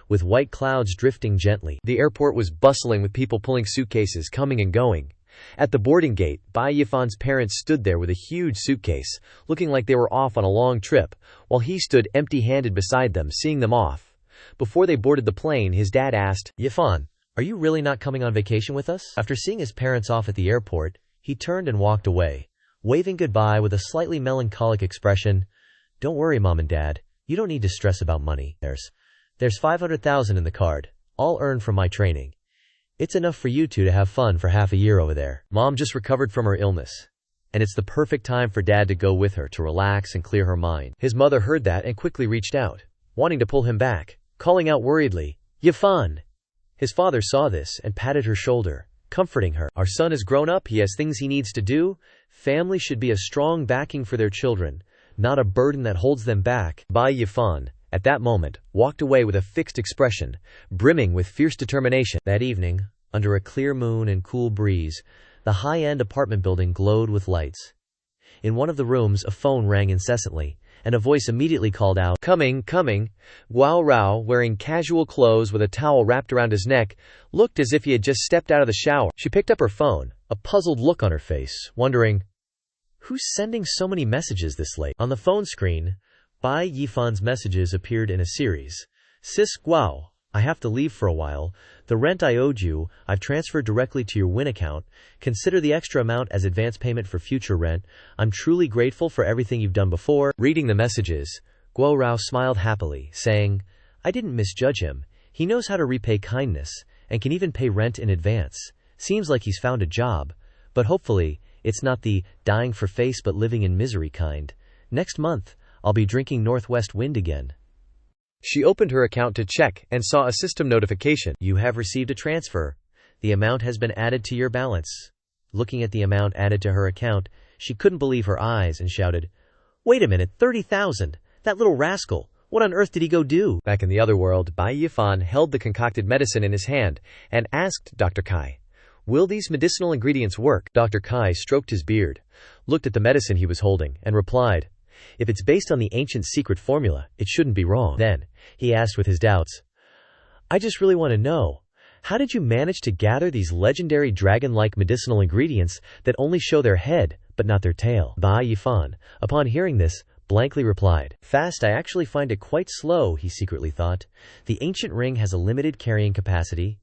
with white clouds drifting gently. The airport was bustling with people pulling suitcases coming and going. At the boarding gate, Bai Yifan's parents stood there with a huge suitcase, looking like they were off on a long trip, while he stood empty-handed beside them, seeing them off. Before they boarded the plane, his dad asked, "Yifan, are you really not coming on vacation with us?" After seeing his parents off at the airport, he turned and walked away, waving goodbye with a slightly melancholic expression. "Don't worry, Mom and Dad. You don't need to stress about money. There's 500,000 in the card, all earned from my training. It's enough for you two to have fun for half a year over there. Mom just recovered from her illness, and it's the perfect time for Dad to go with her to relax and clear her mind." His mother heard that and quickly reached out, wanting to pull him back, calling out worriedly, "Yifan!" His father saw this and patted her shoulder, comforting her. "Our son has grown up, he has things he needs to do. Family should be a strong backing for their children, not a burden that holds them back." Bai Yifan, at that moment, walked away with a fixed expression, brimming with fierce determination. That evening, under a clear moon and cool breeze, the high-end apartment building glowed with lights. In one of the rooms, a phone rang incessantly, and a voice immediately called out, "Coming, coming." Guao Rao, wearing casual clothes with a towel wrapped around his neck, looked as if he had just stepped out of the shower. She picked up her phone, a puzzled look on her face, wondering, who's sending so many messages this late? On the phone screen, Bai Yifan's messages appeared in a series. "Sis Guao, I have to leave for a while. The rent I owed you, I've transferred directly to your Win account. Consider the extra amount as advance payment for future rent. I'm truly grateful for everything you've done before." Reading the messages, Guo Rao smiled happily, saying, "I didn't misjudge him. He knows how to repay kindness, and can even pay rent in advance. Seems like he's found a job. But hopefully, it's not the dying for face but living in misery kind. Next month, I'll be drinking Northwest Wind again." She opened her account to check and saw a system notification. "You have received a transfer. The amount has been added to your balance." Looking at the amount added to her account, she couldn't believe her eyes and shouted, "Wait a minute, 30,000! That little rascal! What on earth did he go do?" Back in the other world, Bai Yifan held the concocted medicine in his hand and asked Dr. Kai, "Will these medicinal ingredients work?" Dr. Kai stroked his beard, looked at the medicine he was holding, and replied, "If it's based on the ancient secret formula, it shouldn't be wrong." Then, he asked with his doubts, "I just really want to know, how did you manage to gather these legendary dragon-like medicinal ingredients that only show their head, but not their tail?" Bai Yifan, upon hearing this, blankly replied, "Fast, I actually find it quite slow," he secretly thought. "The ancient ring has a limited carrying capacity.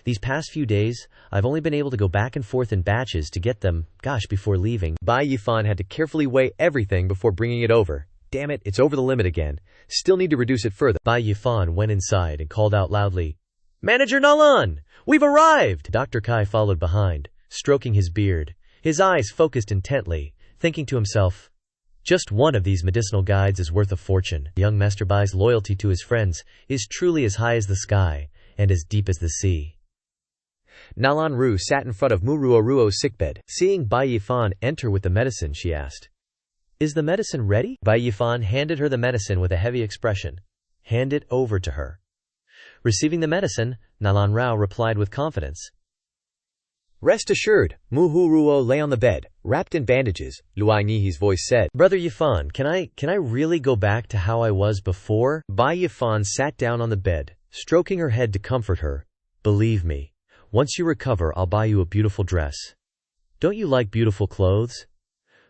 These past few days, I've only been able to go back and forth in batches to get them, before leaving. Bai Yifan had to carefully weigh everything before bringing it over. Damn it, it's over the limit again. Still need to reduce it further. Bai Yifan went inside and called out loudly, "Manager Nalan! We've arrived!" Dr. Kai followed behind, stroking his beard, his eyes focused intently, thinking to himself, just one of these medicinal guides is worth a fortune. Young Master Bai's loyalty to his friends is truly as high as the sky and as deep as the sea. Nalan Ru sat in front of Mu Ruo's sickbed. Seeing Bai Yifan enter with the medicine, she asked, "Is the medicine ready?" Bai Yifan handed her the medicine with a heavy expression. "Hand it over to her." Receiving the medicine, Nalan Rao replied with confidence, "Rest assured." Mu Ruo lay on the bed, wrapped in bandages. Luai Nihi's voice said, "Brother Yifan, can I really go back to how I was before?" Bai Yifan sat down on the bed, stroking her head to comfort her. "Believe me, once you recover, I'll buy you a beautiful dress. Don't you like beautiful clothes?"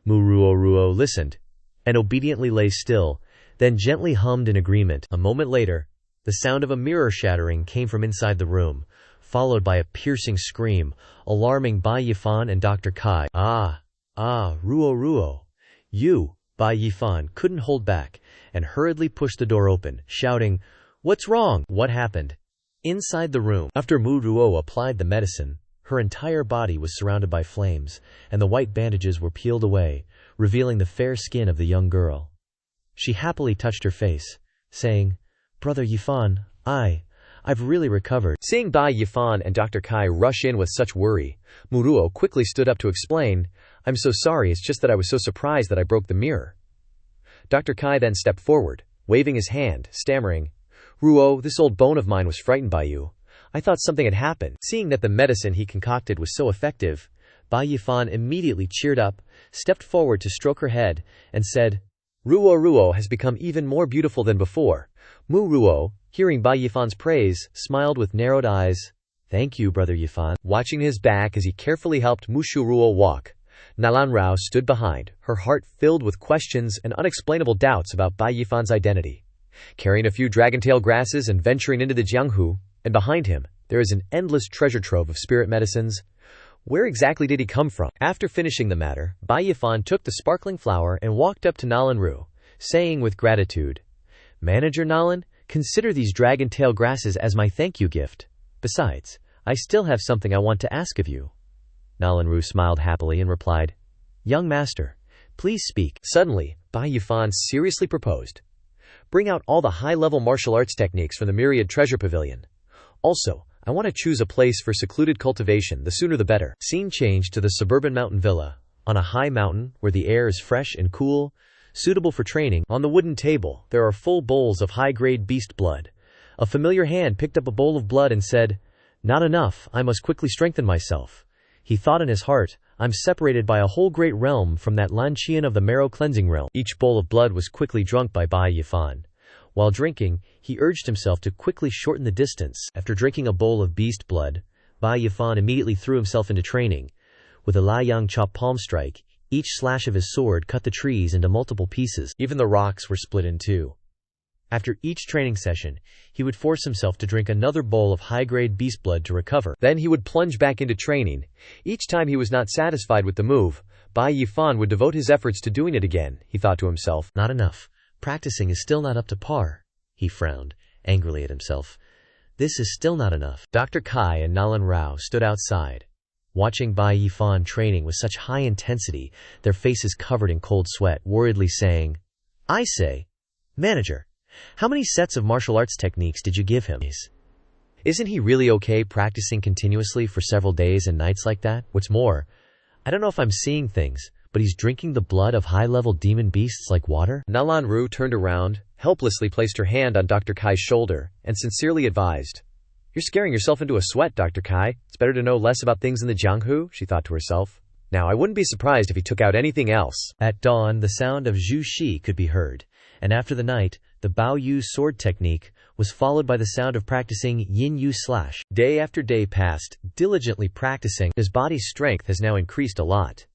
Mu Ruo listened, and obediently lay still, then gently hummed in agreement. A moment later, the sound of a mirror shattering came from inside the room, followed by a piercing scream, alarming Bai Yifan and Dr. Kai. Ruo. You, Bai Yifan, couldn't hold back, and hurriedly pushed the door open, shouting, "What's wrong? What happened?" Inside the room, after Mu Ruo applied the medicine, her entire body was surrounded by flames, and the white bandages were peeled away, revealing the fair skin of the young girl. She happily touched her face, saying, "Brother Yifan, I've really recovered." Seeing Bai Yifan and Dr. Kai rush in with such worry, Mu Ruo quickly stood up to explain, "I'm so sorry, it's just that I was so surprised that I broke the mirror." Dr. Kai then stepped forward, waving his hand, stammering, "Ruo, this old bone of mine was frightened by you. I thought something had happened." Seeing that the medicine he concocted was so effective, Bai Yifan immediately cheered up, stepped forward to stroke her head, and said, Ruo has become even more beautiful than before." Mu Ruo, hearing Bai Yifan's praise, smiled with narrowed eyes. "Thank you, Brother Yifan." Watching his back as he carefully helped Mushu Ruo walk, Nalan Rao stood behind, her heart filled with questions and unexplainable doubts about Bai Yifan's identity. Carrying a few dragontail grasses and venturing into the Jianghu, and behind him, there is an endless treasure trove of spirit medicines. Where exactly did he come from? After finishing the matter, Bai Yifan took the sparkling flower and walked up to Nalan Ru, saying with gratitude, "Manager Nalan, consider these dragon-tail grasses as my thank you gift. Besides, I still have something I want to ask of you." Nalan Ru smiled happily and replied, "Young master, please speak." Suddenly, Bai Yifan seriously proposed, "Bring out all the high-level martial arts techniques from the Myriad Treasure Pavilion. Also, I want to choose a place for secluded cultivation, the sooner the better." Scene changed to the suburban mountain villa, on a high mountain where the air is fresh and cool, suitable for training. On the wooden table, there are full bowls of high-grade beast blood. A familiar hand picked up a bowl of blood and said, "Not enough, I must quickly strengthen myself." He thought in his heart, "I'm separated by a whole great realm from that Lanqian of the marrow cleansing realm." Each bowl of blood was quickly drunk by Bai Yifan. While drinking, he urged himself to quickly shorten the distance. After drinking a bowl of beast blood, Bai Yifan immediately threw himself into training. With a Liang chop palm strike, each slash of his sword cut the trees into multiple pieces. Even the rocks were split in two. After each training session, he would force himself to drink another bowl of high-grade beast blood to recover. Then he would plunge back into training. Each time he was not satisfied with the move, Bai Yifan would devote his efforts to doing it again, he thought to himself. "Not enough. Practicing is still not up to par." He frowned, angrily at himself. "This is still not enough." Dr. Kai and Nalan Rao stood outside, watching Bai Yifan training with such high intensity, their faces covered in cold sweat, worriedly saying, "I say, manager, how many sets of martial arts techniques did you give him? Isn't he really okay practicing continuously for several days and nights like that? What's more, I don't know if I'm seeing things, but he's drinking the blood of high-level demon beasts like water?" Nalan Ru turned around, helplessly placed her hand on Dr. Kai's shoulder, and sincerely advised, "You're scaring yourself into a sweat, Dr. Kai. It's better to know less about things in the Jianghu," she thought to herself. Now, I wouldn't be surprised if he took out anything else. At dawn, the sound of Zhu Shi could be heard, and after the night, the Bao Yu sword technique was followed by the sound of practicing Yin Yu slash. Day after day passed, diligently practicing. His body's strength has now increased a lot.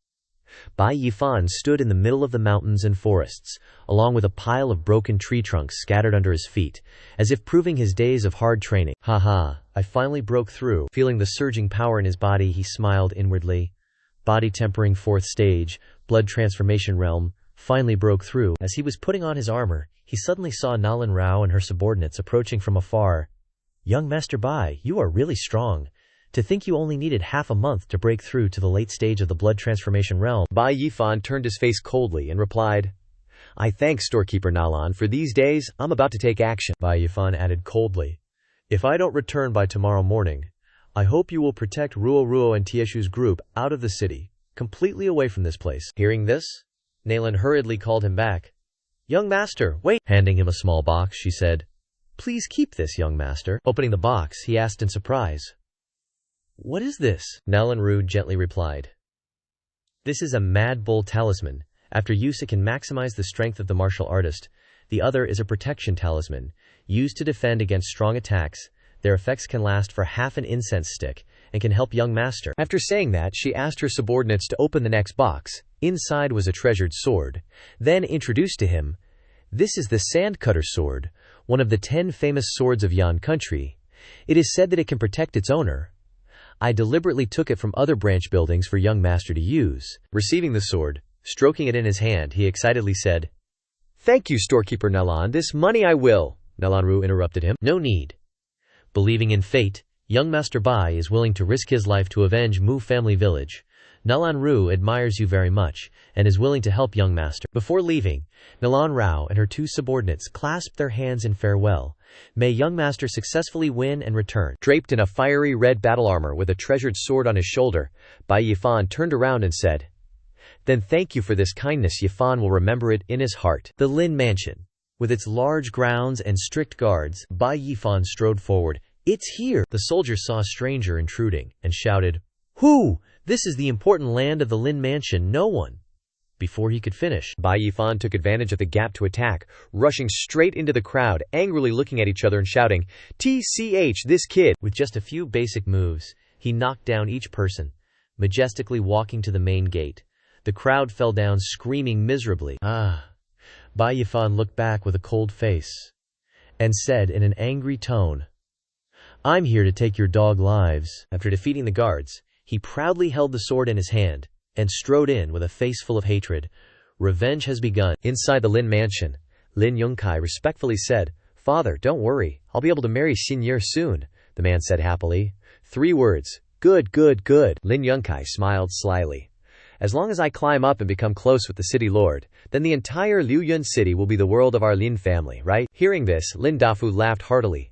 Bai Yifan stood in the middle of the mountains and forests, along with a pile of broken tree trunks scattered under his feet, as if proving his days of hard training. Haha, I finally broke through. Feeling the surging power in his body, he smiled inwardly. Body tempering fourth stage, blood transformation realm, finally broke through. As he was putting on his armor, he suddenly saw Nalan Rao and her subordinates approaching from afar. Young Master Bai, you are really strong. To think you only needed half a month to break through to the late stage of the blood transformation realm. Bai Yifan turned his face coldly and replied, I thank storekeeper Nalan for these days. I'm about to take action. Bai Yifan added coldly, if I don't return by tomorrow morning, I hope you will protect Ruo and Tieshu's group out of the city, completely away from this place. Hearing this, Nalan hurriedly called him back. Young master, wait! Handing him a small box, she said, please keep this, young master. Opening the box, he asked in surprise, what is this? Nalan Rao gently replied, this is a Mad Bull talisman. After use it can maximize the strength of the martial artist. The other is a protection talisman, used to defend against strong attacks. Their effects can last for half an incense stick, and can help young master. After saying that, she asked her subordinates to open the next box. Inside was a treasured sword. Then introduced to him, this is the Sandcutter sword, one of the 10 famous swords of Yan country. It is said that it can protect its owner. I deliberately took it from other branch buildings for young master to use. Receiving the sword, stroking it in his hand, he excitedly said, thank you, storekeeper Nalan, this money I will. Nalan Rao interrupted him. No need. Believing in fate, young Master Bai is willing to risk his life to avenge Mu family village. Nalan Rao admires you very much, and is willing to help young master. Before leaving, Nalan Rao and her 2 subordinates clasped their hands in farewell. May young master successfully win and return. Draped in a fiery red battle armor with a treasured sword on his shoulder, Bai Yifan turned around and said, then thank you for this kindness. Yifan will remember it in his heart. The Lin Mansion. With its large grounds and strict guards, Bai Yifan strode forward. It's here! The soldier saw a stranger intruding, and shouted, who? This is the important land of the Lin Mansion, no one. Before he could finish, Bai Yifan took advantage of the gap to attack, rushing straight into the crowd, angrily looking at each other and shouting, TCH, this kid! With just a few basic moves, he knocked down each person, majestically walking to the main gate. The crowd fell down screaming miserably. Bai Yifan looked back with a cold face, and said in an angry tone, I'm here to take your dog lives. After defeating the guards, he proudly held the sword in his hand, and strode in with a face full of hatred. Revenge has begun. Inside the Lin Mansion, Lin Yongkai respectfully said, Father, don't worry, I'll be able to marry Xianxia soon. The man said happily. 3 words, good, good, good. Lin Yongkai smiled slyly. As long as I climb up and become close with the city lord, then the entire Liuyun city will be the world of our Lin family, right? Hearing this, Lin Dafu laughed heartily.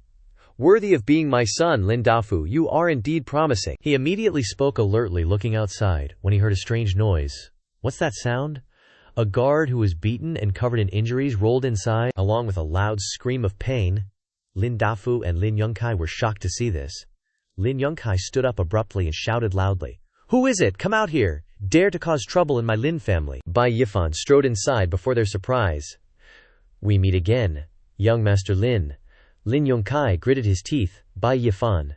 Worthy of being my son, Lin Dafu, you are indeed promising. He immediately spoke alertly, looking outside, when he heard a strange noise. What's that sound? A guard who was beaten and covered in injuries rolled inside, along with a loud scream of pain. Lin Dafu and Lin Yongkai were shocked to see this. Lin Yongkai stood up abruptly and shouted loudly, Who is it? Come out here! Dare to cause trouble in my Lin family. Bai Yifan strode inside before their surprise. We meet again, young Master Lin. Lin Yongkai gritted his teeth. Bai Yifan.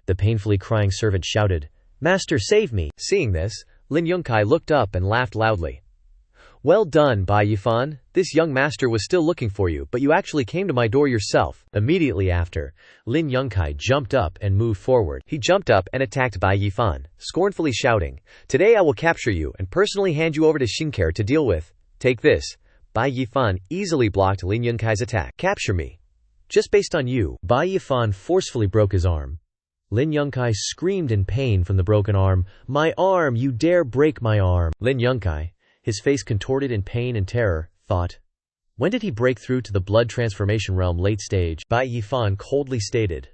The painfully crying servant shouted, Master, save me! Seeing this, Lin Yongkai looked up and laughed loudly. Well done, Bai Yifan. This young master was still looking for you, but you actually came to my door yourself. Immediately after, Lin Yongkai jumped up and moved forward. He jumped up and attacked Bai Yifan, scornfully shouting, Today I will capture you and personally hand you over to Xianxia to deal with. Take this. Bai Yifan easily blocked Lin Yongkai's attack. Capture me. Just based on you. Bai Yifan forcefully broke his arm. Lin Yongkai screamed in pain from the broken arm. My arm! You dare break my arm! Lin Yongkai, his face contorted in pain and terror, thought. When did he break through to the blood transformation realm late stage? Bai Yifan coldly stated.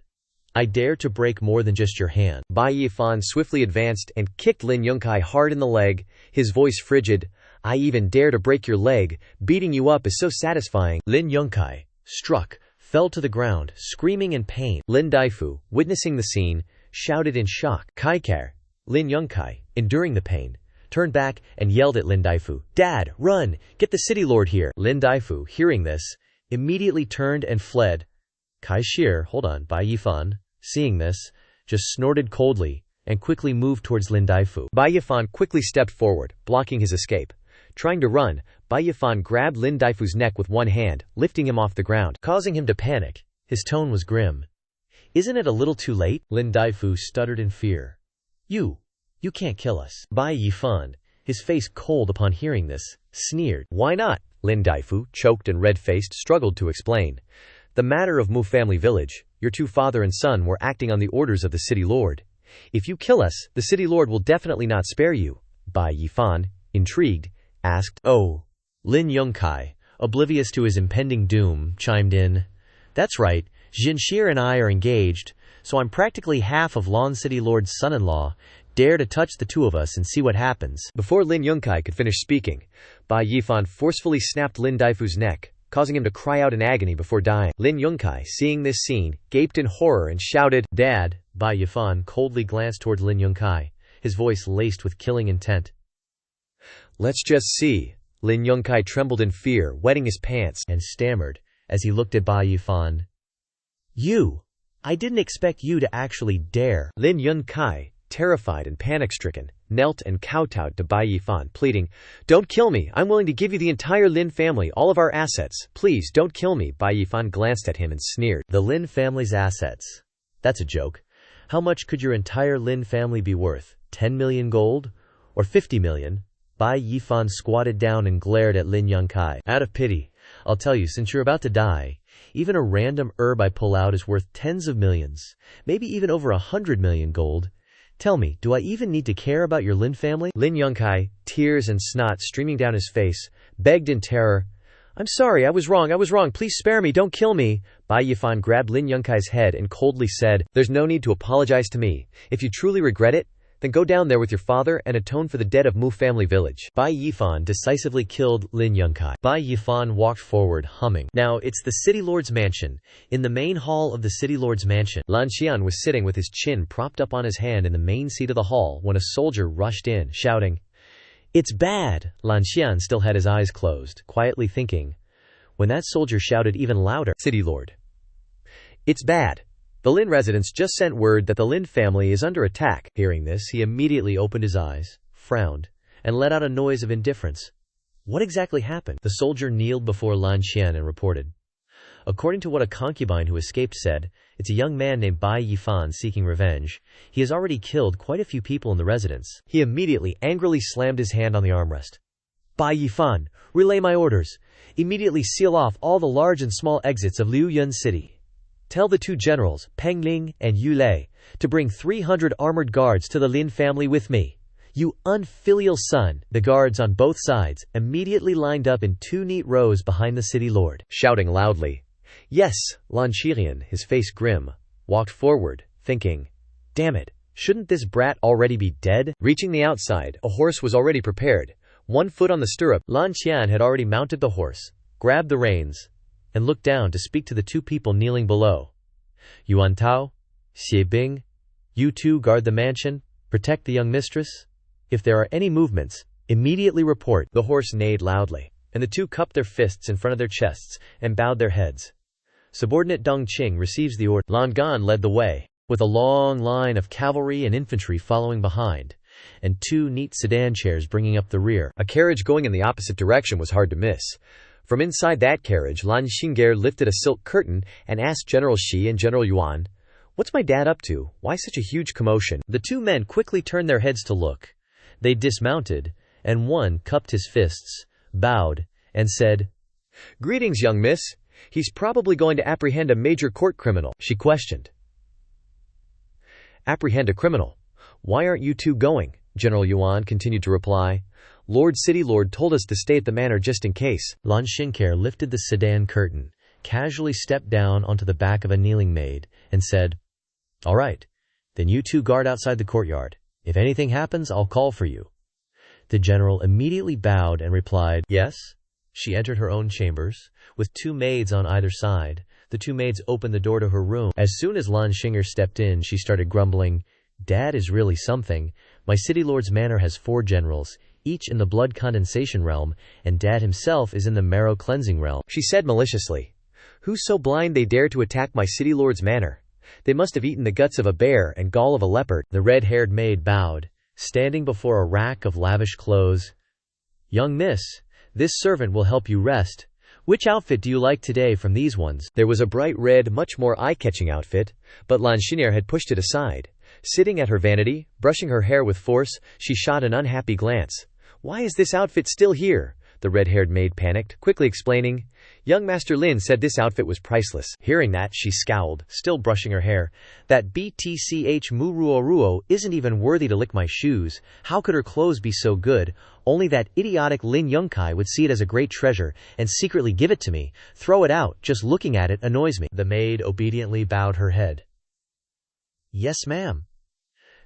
I dare to break more than just your hand. Bai Yifan swiftly advanced and kicked Lin Yongkai hard in the leg, his voice frigid. I even dare to break your leg. Beating you up is so satisfying. Lin Yongkai, struck, fell to the ground, screaming in pain. Lin Daifu, witnessing the scene, shouted in shock. Kaikar. Lin Yongkai, enduring the pain, turned back and yelled at Lin Daifu, Dad, run! Get the city lord here! Lin Daifu, hearing this, immediately turned and fled. Bai Yifan, seeing this, just snorted coldly, and quickly moved towards Lin Daifu. Bai Yifan quickly stepped forward, blocking his escape. Trying to run, Bai Yifan grabbed Lin Daifu's neck with one hand, lifting him off the ground, causing him to panic. His tone was grim. "Isn't it a little too late?" Lin Daifu stuttered in fear. You can't kill us." Bai Yifan, his face cold upon hearing this, sneered. "Why not?" Lin Daifu, choked and red-faced, struggled to explain. "The matter of Mu family village, your two father and son were acting on the orders of the city lord. If you kill us, the city lord will definitely not spare you." Bai Yifan, intrigued, asked. "Oh." Lin Yongkai, oblivious to his impending doom, chimed in. "That's right, Xianxia and I are engaged, so I'm practically half of Lan City Lord's son-in-law. Dare to touch the two of us and see what happens." Before Lin Yongkai could finish speaking, Bai Yifan forcefully snapped Lin Daifu's neck, causing him to cry out in agony before dying. Lin Yongkai, seeing this scene, gaped in horror and shouted, "Dad!" Bai Yifan coldly glanced towards Lin Yongkai, his voice laced with killing intent. "Let's just see." Lin Yongkai trembled in fear, wetting his pants, and stammered as he looked at Bai Yifan. I didn't expect you to actually dare." Lin Yongkai, terrified and panic-stricken, knelt and kowtowed to Bai Yifan, pleading, "Don't kill me. I'm willing to give you the entire Lin family, all of our assets. Please, don't kill me." Bai Yifan glanced at him and sneered. "The Lin family's assets? That's a joke. How much could your entire Lin family be worth? 10 million gold? Or 50 million? Bai Yifan squatted down and glared at Lin Yongkai. "Out of pity, I'll tell you, since you're about to die, even a random herb I pull out is worth tens of millions, maybe even over 100 million gold. Tell me, do I even need to care about your Lin family?" Lin Yongkai, tears and snot streaming down his face, begged in terror, "I'm sorry, I was wrong, please spare me, don't kill me." Bai Yifan grabbed Lin Yongkai's head and coldly said, "There's no need to apologize to me. If you truly regret it, then go down there with your father and atone for the dead of Mu family village." Bai Yifan decisively killed Lin Yongkai. Bai Yifan walked forward, humming. Now it's the city lord's mansion. In the main hall of the city lord's mansion, Lan Xian was sitting with his chin propped up on his hand in the main seat of the hall when a soldier rushed in, shouting, "It's bad!" Lan Xian still had his eyes closed, quietly thinking. When that soldier shouted even louder, "City lord, it's bad. The Lin residents just sent word that the Lin family is under attack." Hearing this, he immediately opened his eyes, frowned, and let out a noise of indifference. What exactly happened? The soldier kneeled before Lan Xian and reported. According to what a concubine who escaped said, it's a young man named Bai Yifan seeking revenge. He has already killed quite a few people in the residence. He immediately angrily slammed his hand on the armrest. "Bai Yifan, relay my orders. Immediately seal off all the large and small exits of Liu Yun City. Tell the two generals, Peng Ling and Yu Lei, to bring 300 armored guards to the Lin family with me. You unfilial son." The guards on both sides immediately lined up in 2 neat rows behind the city lord. Shouting loudly, "Yes!" Lan Xian, his face grim, walked forward, thinking, "Damn it, shouldn't this brat already be dead?" Reaching the outside, a horse was already prepared. 1 foot on the stirrup, Lan Xian had already mounted the horse, grabbed the reins, and looked down to speak to the 2 people kneeling below. "Yuan Tao, Xie Bing, you 2 guard the mansion, protect the young mistress. If there are any movements, immediately report." The horse neighed loudly, and the 2 cupped their fists in front of their chests and bowed their heads. Subordinate Deng Qing receives the order. Lan Gan led the way, with a long line of cavalry and infantry following behind, and 2 neat sedan chairs bringing up the rear. A carriage going in the opposite direction was hard to miss. From inside that carriage, Lan Xing'er lifted a silk curtain and asked General Shi and General Yuan, "What's my dad up to? Why such a huge commotion?" The 2 men quickly turned their heads to look. They dismounted, and one cupped his fists, bowed, and said, "Greetings, young miss. He's probably going to apprehend a major court criminal." She questioned. "Apprehend a criminal? Why aren't you 2 going?" General Yuan continued to reply. "Lord City Lord told us to stay at the manor just in case." Lan Xing'er lifted the sedan curtain, casually stepped down onto the back of a kneeling maid, and said, "All right, then you 2 guard outside the courtyard. If anything happens, I'll call for you." The general immediately bowed and replied, "Yes." She entered her own chambers, with 2 maids on either side. The 2 maids opened the door to her room. As soon as Lan Xing'er stepped in, she started grumbling, "Dad is really something. My city lord's manor has 4 generals, each in the blood condensation realm, and Dad himself is in the marrow cleansing realm." She said maliciously, "Who's so blind they dare to attack my city lord's manor? They must have eaten the guts of a bear and gall of a leopard. The red-haired maid bowed, standing before a rack of lavish clothes. Young miss, this servant will help you rest. Which outfit do you like today from these ones? There was a bright red, much more eye-catching outfit, but Lan Xin'er had pushed it aside. Sitting at her vanity, brushing her hair with force, she shot an unhappy glance. Why is this outfit still here? The red-haired maid panicked, quickly explaining. Young Master Lin said this outfit was priceless. Hearing that, she scowled, still brushing her hair. That BTCH Muruo isn't even worthy to lick my shoes. How could her clothes be so good? Only that idiotic Lin Yongkai would see it as a great treasure and secretly give it to me. Throw it out, just looking at it annoys me. The maid obediently bowed her head. Yes, ma'am.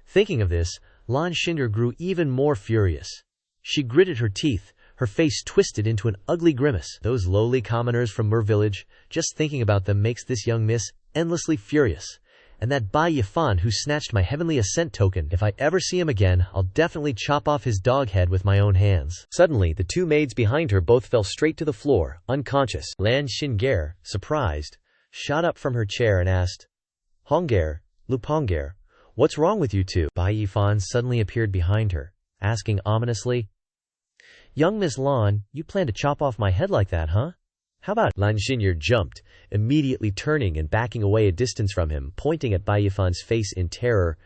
Thinking of this, Lan Xin'er grew even more furious. She gritted her teeth, her face twisted into an ugly grimace. Those lowly commoners from Mer village, just thinking about them makes this young miss endlessly furious. And that Bai Yifan who snatched my heavenly ascent token, if I ever see him again, I'll definitely chop off his dog head with my own hands. Suddenly, the two maids behind her both fell straight to the floor, unconscious. Lan Xin'er, surprised, shot up from her chair and asked, Hong'er, Lupong'er, what's wrong with you two? Bai Yifan suddenly appeared behind her, asking ominously, Young Miss Lan, you plan to chop off my head like that, huh? How about? Lan Xin'er jumped, immediately turning and backing away a distance from him, pointing at Bai Yifan's face in terror.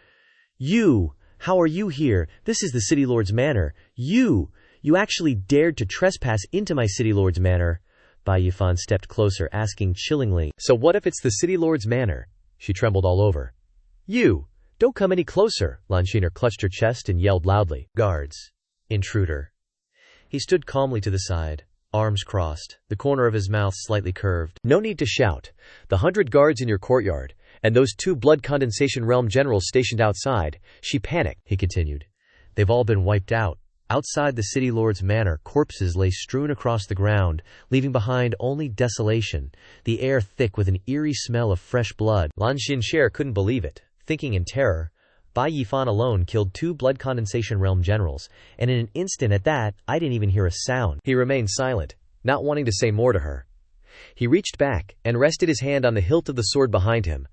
You! How are you here? This is the City Lord's manor. You actually dared to trespass into my City Lord's manor. Bai Yifan stepped closer, asking chillingly, So what if it's the City Lord's manor? She trembled all over. You! Don't come any closer! Lan Xin'er clutched her chest and yelled loudly. Guards. Intruder. He stood calmly to the side, arms crossed, the corner of his mouth slightly curved. No need to shout. The 100 guards in your courtyard, and those 2 blood condensation realm generals stationed outside. She panicked. He continued. They've all been wiped out. Outside the City Lord's manor, corpses lay strewn across the ground, leaving behind only desolation, the air thick with an eerie smell of fresh blood. Lan Xin'er couldn't believe it. Thinking in terror, Bai Yifan alone killed 2 blood condensation realm generals, and in an instant at that, I didn't even hear a sound. He remained silent, not wanting to say more to her. He reached back and rested his hand on the hilt of the sword behind him.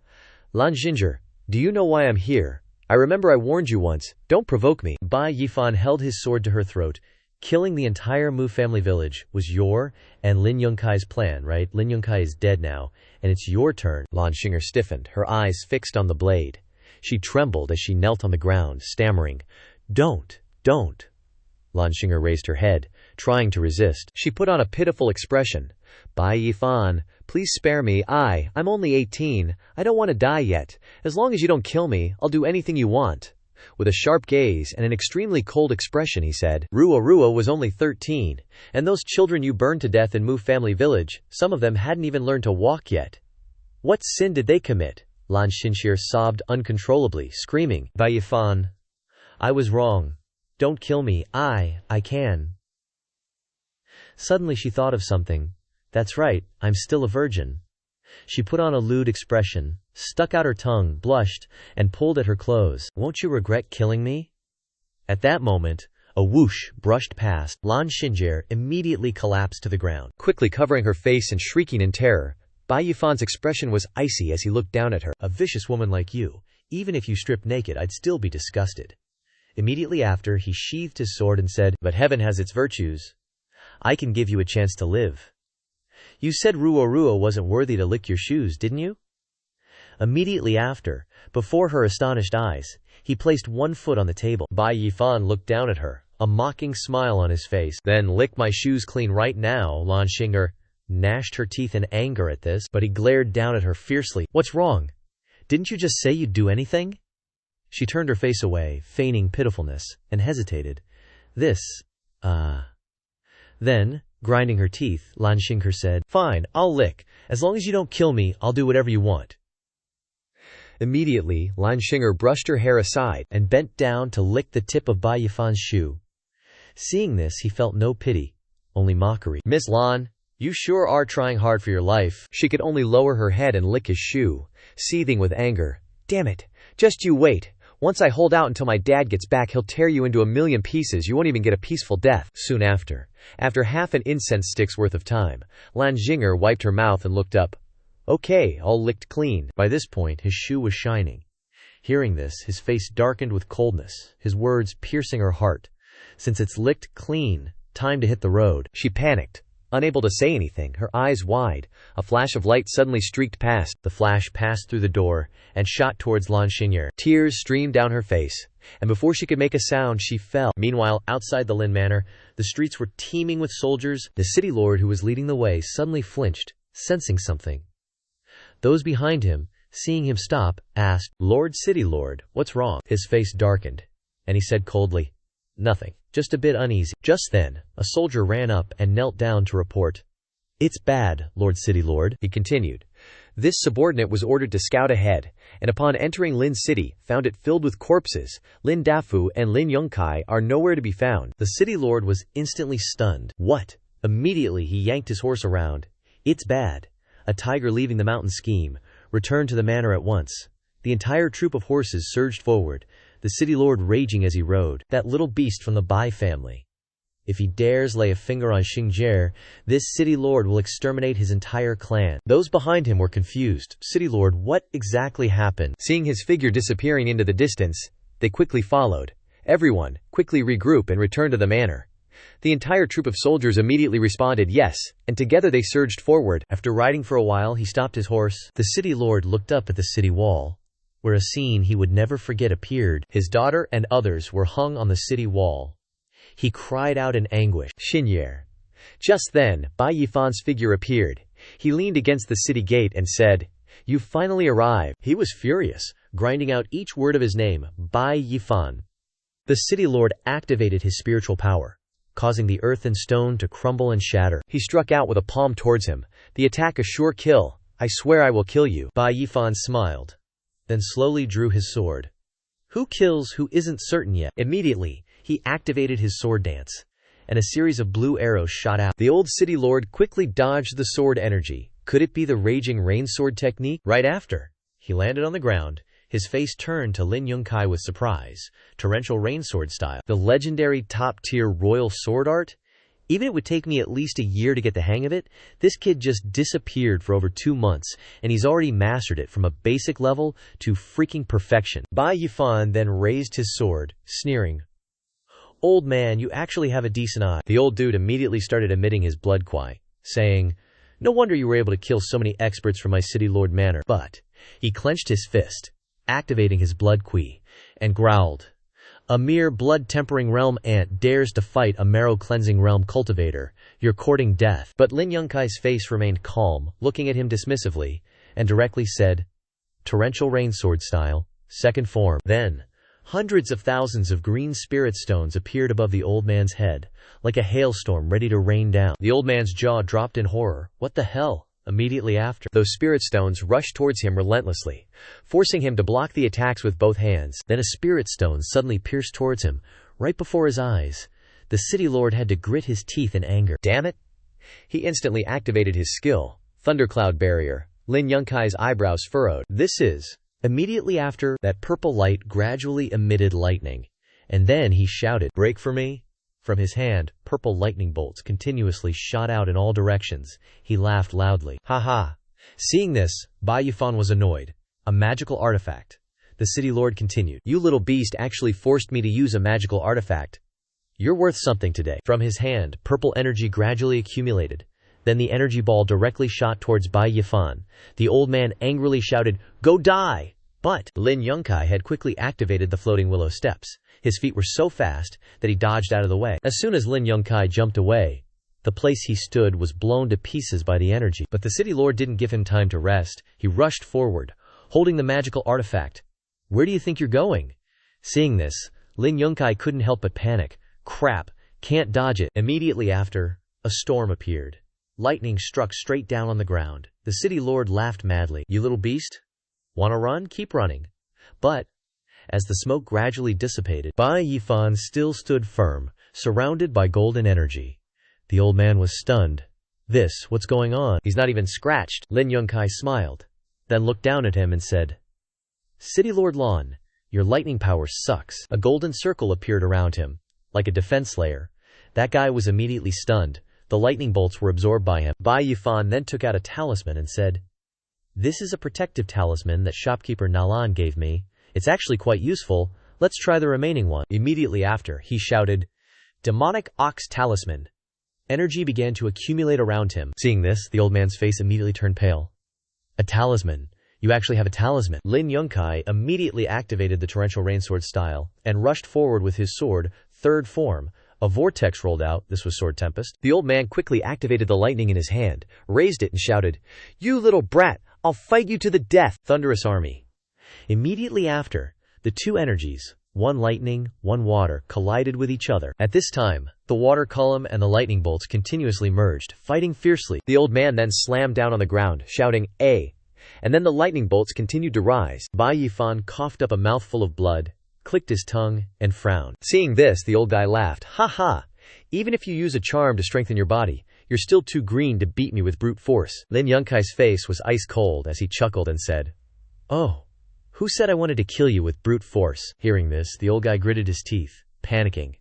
Lan Xin'er, do you know why I'm here? I remember I warned you once, don't provoke me. Bai Yifan held his sword to her throat. Killing the entire Mu family village was your and Lin Yongkai's plan, right? Lin Yongkai is dead now, and it's your turn. Lan Xin'er stiffened, her eyes fixed on the blade. She trembled as she knelt on the ground, stammering, Don't. Lan Xin'er raised her head, trying to resist. She put on a pitiful expression. Bai Yifan, please spare me. I'm only 18. I don't want to die yet. As long as you don't kill me, I'll do anything you want. With a sharp gaze and an extremely cold expression, he said, Ruo was only 13, and those children you burned to death in Mu family village, some of them hadn't even learned to walk yet. What sin did they commit? Lan Xin'er sobbed uncontrollably, screaming, Bai Yifan, I was wrong. Don't kill me. I can. Suddenly she thought of something. That's right, I'm still a virgin. She put on a lewd expression, stuck out her tongue, blushed, and pulled at her clothes. Won't you regret killing me? At that moment, a whoosh brushed past. Lan Xin'er immediately collapsed to the ground. Quickly covering her face and shrieking in terror, Bai Yifan's expression was icy as he looked down at her. A vicious woman like you, even if you stripped naked, I'd still be disgusted. Immediately after, he sheathed his sword and said, But heaven has its virtues. I can give you a chance to live. You said Ruo wasn't worthy to lick your shoes, didn't you? Immediately after, before her astonished eyes, he placed one foot on the table. Bai Yifan looked down at her, a mocking smile on his face. Then lick my shoes clean right now. Lan Xin'er gnashed her teeth in anger at this, but he glared down at her fiercely. What's wrong? Didn't you just say you'd do anything? She turned her face away, feigning pitifulness, and hesitated. Then, grinding her teeth, Lan Xin'er said, Fine, I'll lick. As long as you don't kill me, I'll do whatever you want. Immediately, Lan Xin'er brushed her hair aside and bent down to lick the tip of Bai Yifan's shoe. Seeing this, he felt no pity, only mockery. Miss Lan, you sure are trying hard for your life. She could only lower her head and lick his shoe, seething with anger. Damn it, just you wait. Once I hold out until my dad gets back, he'll tear you into a million pieces. You won't even get a peaceful death. Soon after half an incense stick's worth of time, Lan Xin'er wiped her mouth and looked up. Okay, all licked clean. By this point, his shoe was shining. Hearing this, his face darkened with coldness, his words piercing her heart. Since it's licked clean, time to hit the road. She panicked, unable to say anything, her eyes wide. A flash of light suddenly streaked past. The flash passed through the door and shot towards Lan Xinye. Tears streamed down her face, and before she could make a sound, she fell. Meanwhile, outside the Lin Manor, the streets were teeming with soldiers. The city lord who was leading the way suddenly flinched, sensing something. Those behind him, seeing him stop, asked, "Lord City Lord, what's wrong?" His face darkened, and he said coldly, "Nothing, just a bit uneasy." Just then, a soldier ran up and knelt down to report. "It's bad, Lord City Lord," he continued. This subordinate was ordered to scout ahead, and upon entering Lin City, found it filled with corpses. Lin Dafu and Lin Yongkai are nowhere to be found. The city lord was instantly stunned. What? Immediately he yanked his horse around. "It's bad. A tiger leaving the mountain scheme. Return to the manor at once." The entire troop of horses surged forward, the city lord raging as he rode. "That little beast from the Bai family. If he dares lay a finger on Xianxia, this city lord will exterminate his entire clan." Those behind him were confused. "City lord, what exactly happened?" Seeing his figure disappearing into the distance, they quickly followed. "Everyone, quickly regroup and return to the manor." The entire troop of soldiers immediately responded yes, and together they surged forward. After riding for a while, he stopped his horse. The city lord looked up at the city wall, where a scene he would never forget appeared. His daughter and others were hung on the city wall. He cried out in anguish, "Xinye!" Just then, Bai Yifan's figure appeared. He leaned against the city gate and said, "You've finally arrived." He was furious, grinding out each word of his name, Bai Yifan. The city lord activated his spiritual power, causing the earth and stone to crumble and shatter. He struck out with a palm towards him. The attack a sure kill. "I swear I will kill you." Bai Yifan smiled, then slowly drew his sword. Who kills who isn't certain yet. Immediately, he activated his sword dance, and a series of blue arrows shot out. The old city lord quickly dodged the sword energy. Could it be the raging rain sword technique? Right after, he landed on the ground. His face turned to Lin Yongkai with surprise. Torrential rain sword style. The legendary top-tier royal sword art? Even it would take me at least a year to get the hang of it, this kid just disappeared for over 2 months, and he's already mastered it from a basic level to freaking perfection. Bai Yifan then raised his sword, sneering, "Old man, you actually have a decent eye." The old dude immediately started emitting his blood kwai, saying, "No wonder you were able to kill so many experts from my city lord manor." But he clenched his fist, activating his blood qui, and growled, "A mere blood-tempering realm ant dares to fight a marrow-cleansing realm cultivator. You're courting death." But Lin Yongkai's face remained calm, looking at him dismissively, and directly said, "Torrential rain sword style, second form." Then, hundreds of thousands of green spirit stones appeared above the old man's head, like a hailstorm ready to rain down. The old man's jaw dropped in horror. What the hell? Immediately after, those spirit stones rushed towards him relentlessly, forcing him to block the attacks with both hands. Then a spirit stone suddenly pierced towards him, right before his eyes. The city lord had to grit his teeth in anger. Damn it! He instantly activated his skill, Thundercloud Barrier. Lin Yongkai's eyebrows furrowed. This is. Immediately after, that purple light gradually emitted lightning, and then he shouted, "Break for me!" From his hand, purple lightning bolts continuously shot out in all directions. He laughed loudly. "Ha ha!" Seeing this, Bai Yifan was annoyed. A magical artifact. The city lord continued, "You little beast actually forced me to use a magical artifact. You're worth something today." From his hand, purple energy gradually accumulated. Then the energy ball directly shot towards Bai Yifan. The old man angrily shouted, "Go die!" But Lin Yongkai had quickly activated the floating willow steps. His feet were so fast that he dodged out of the way. As soon as Lin Yongkai jumped away, the place he stood was blown to pieces by the energy. But the city lord didn't give him time to rest. He rushed forward, holding the magical artifact. "Where do you think you're going?" Seeing this, Lin Yongkai couldn't help but panic. "Crap, can't dodge it." Immediately after, a storm appeared. Lightning struck straight down on the ground. The city lord laughed madly. "You little beast? Wanna run? Keep running." But as the smoke gradually dissipated, Bai Yifan still stood firm, surrounded by golden energy. The old man was stunned. What's going on? He's not even scratched." Lin Yongkai smiled, then looked down at him and said, "City Lord Lan, your lightning power sucks." A golden circle appeared around him, like a defense layer. That guy was immediately stunned. The lightning bolts were absorbed by him. Bai Yifan then took out a talisman and said, This is a protective talisman that shopkeeper Nalan gave me. It's actually quite useful. Let's try the remaining one. Immediately after, he shouted, Demonic Ox Talisman. Energy began to accumulate around him. Seeing this, the old man's face immediately turned pale. A talisman. You actually have a talisman. Lin Yunkai immediately activated the torrential rainsword style and rushed forward with his sword, third form. A vortex rolled out. This was Sword Tempest. The old man quickly activated the lightning in his hand, raised it and shouted, You little brat, I'll fight you to the death. Thunderous army. Immediately after, the two energies, one lightning, one water, collided with each other. At this time, the water column and the lightning bolts continuously merged, fighting fiercely. The old man then slammed down on the ground, shouting, "Eh!" And then the lightning bolts continued to rise. Bai Yifan coughed up a mouthful of blood, clicked his tongue, and frowned. Seeing this, the old guy laughed. Ha ha! Even if you use a charm to strengthen your body, you're still too green to beat me with brute force. Lin Yunkai's face was ice cold as he chuckled and said, Oh, who said I wanted to kill you with brute force? Hearing this, the old guy gritted his teeth, panicking.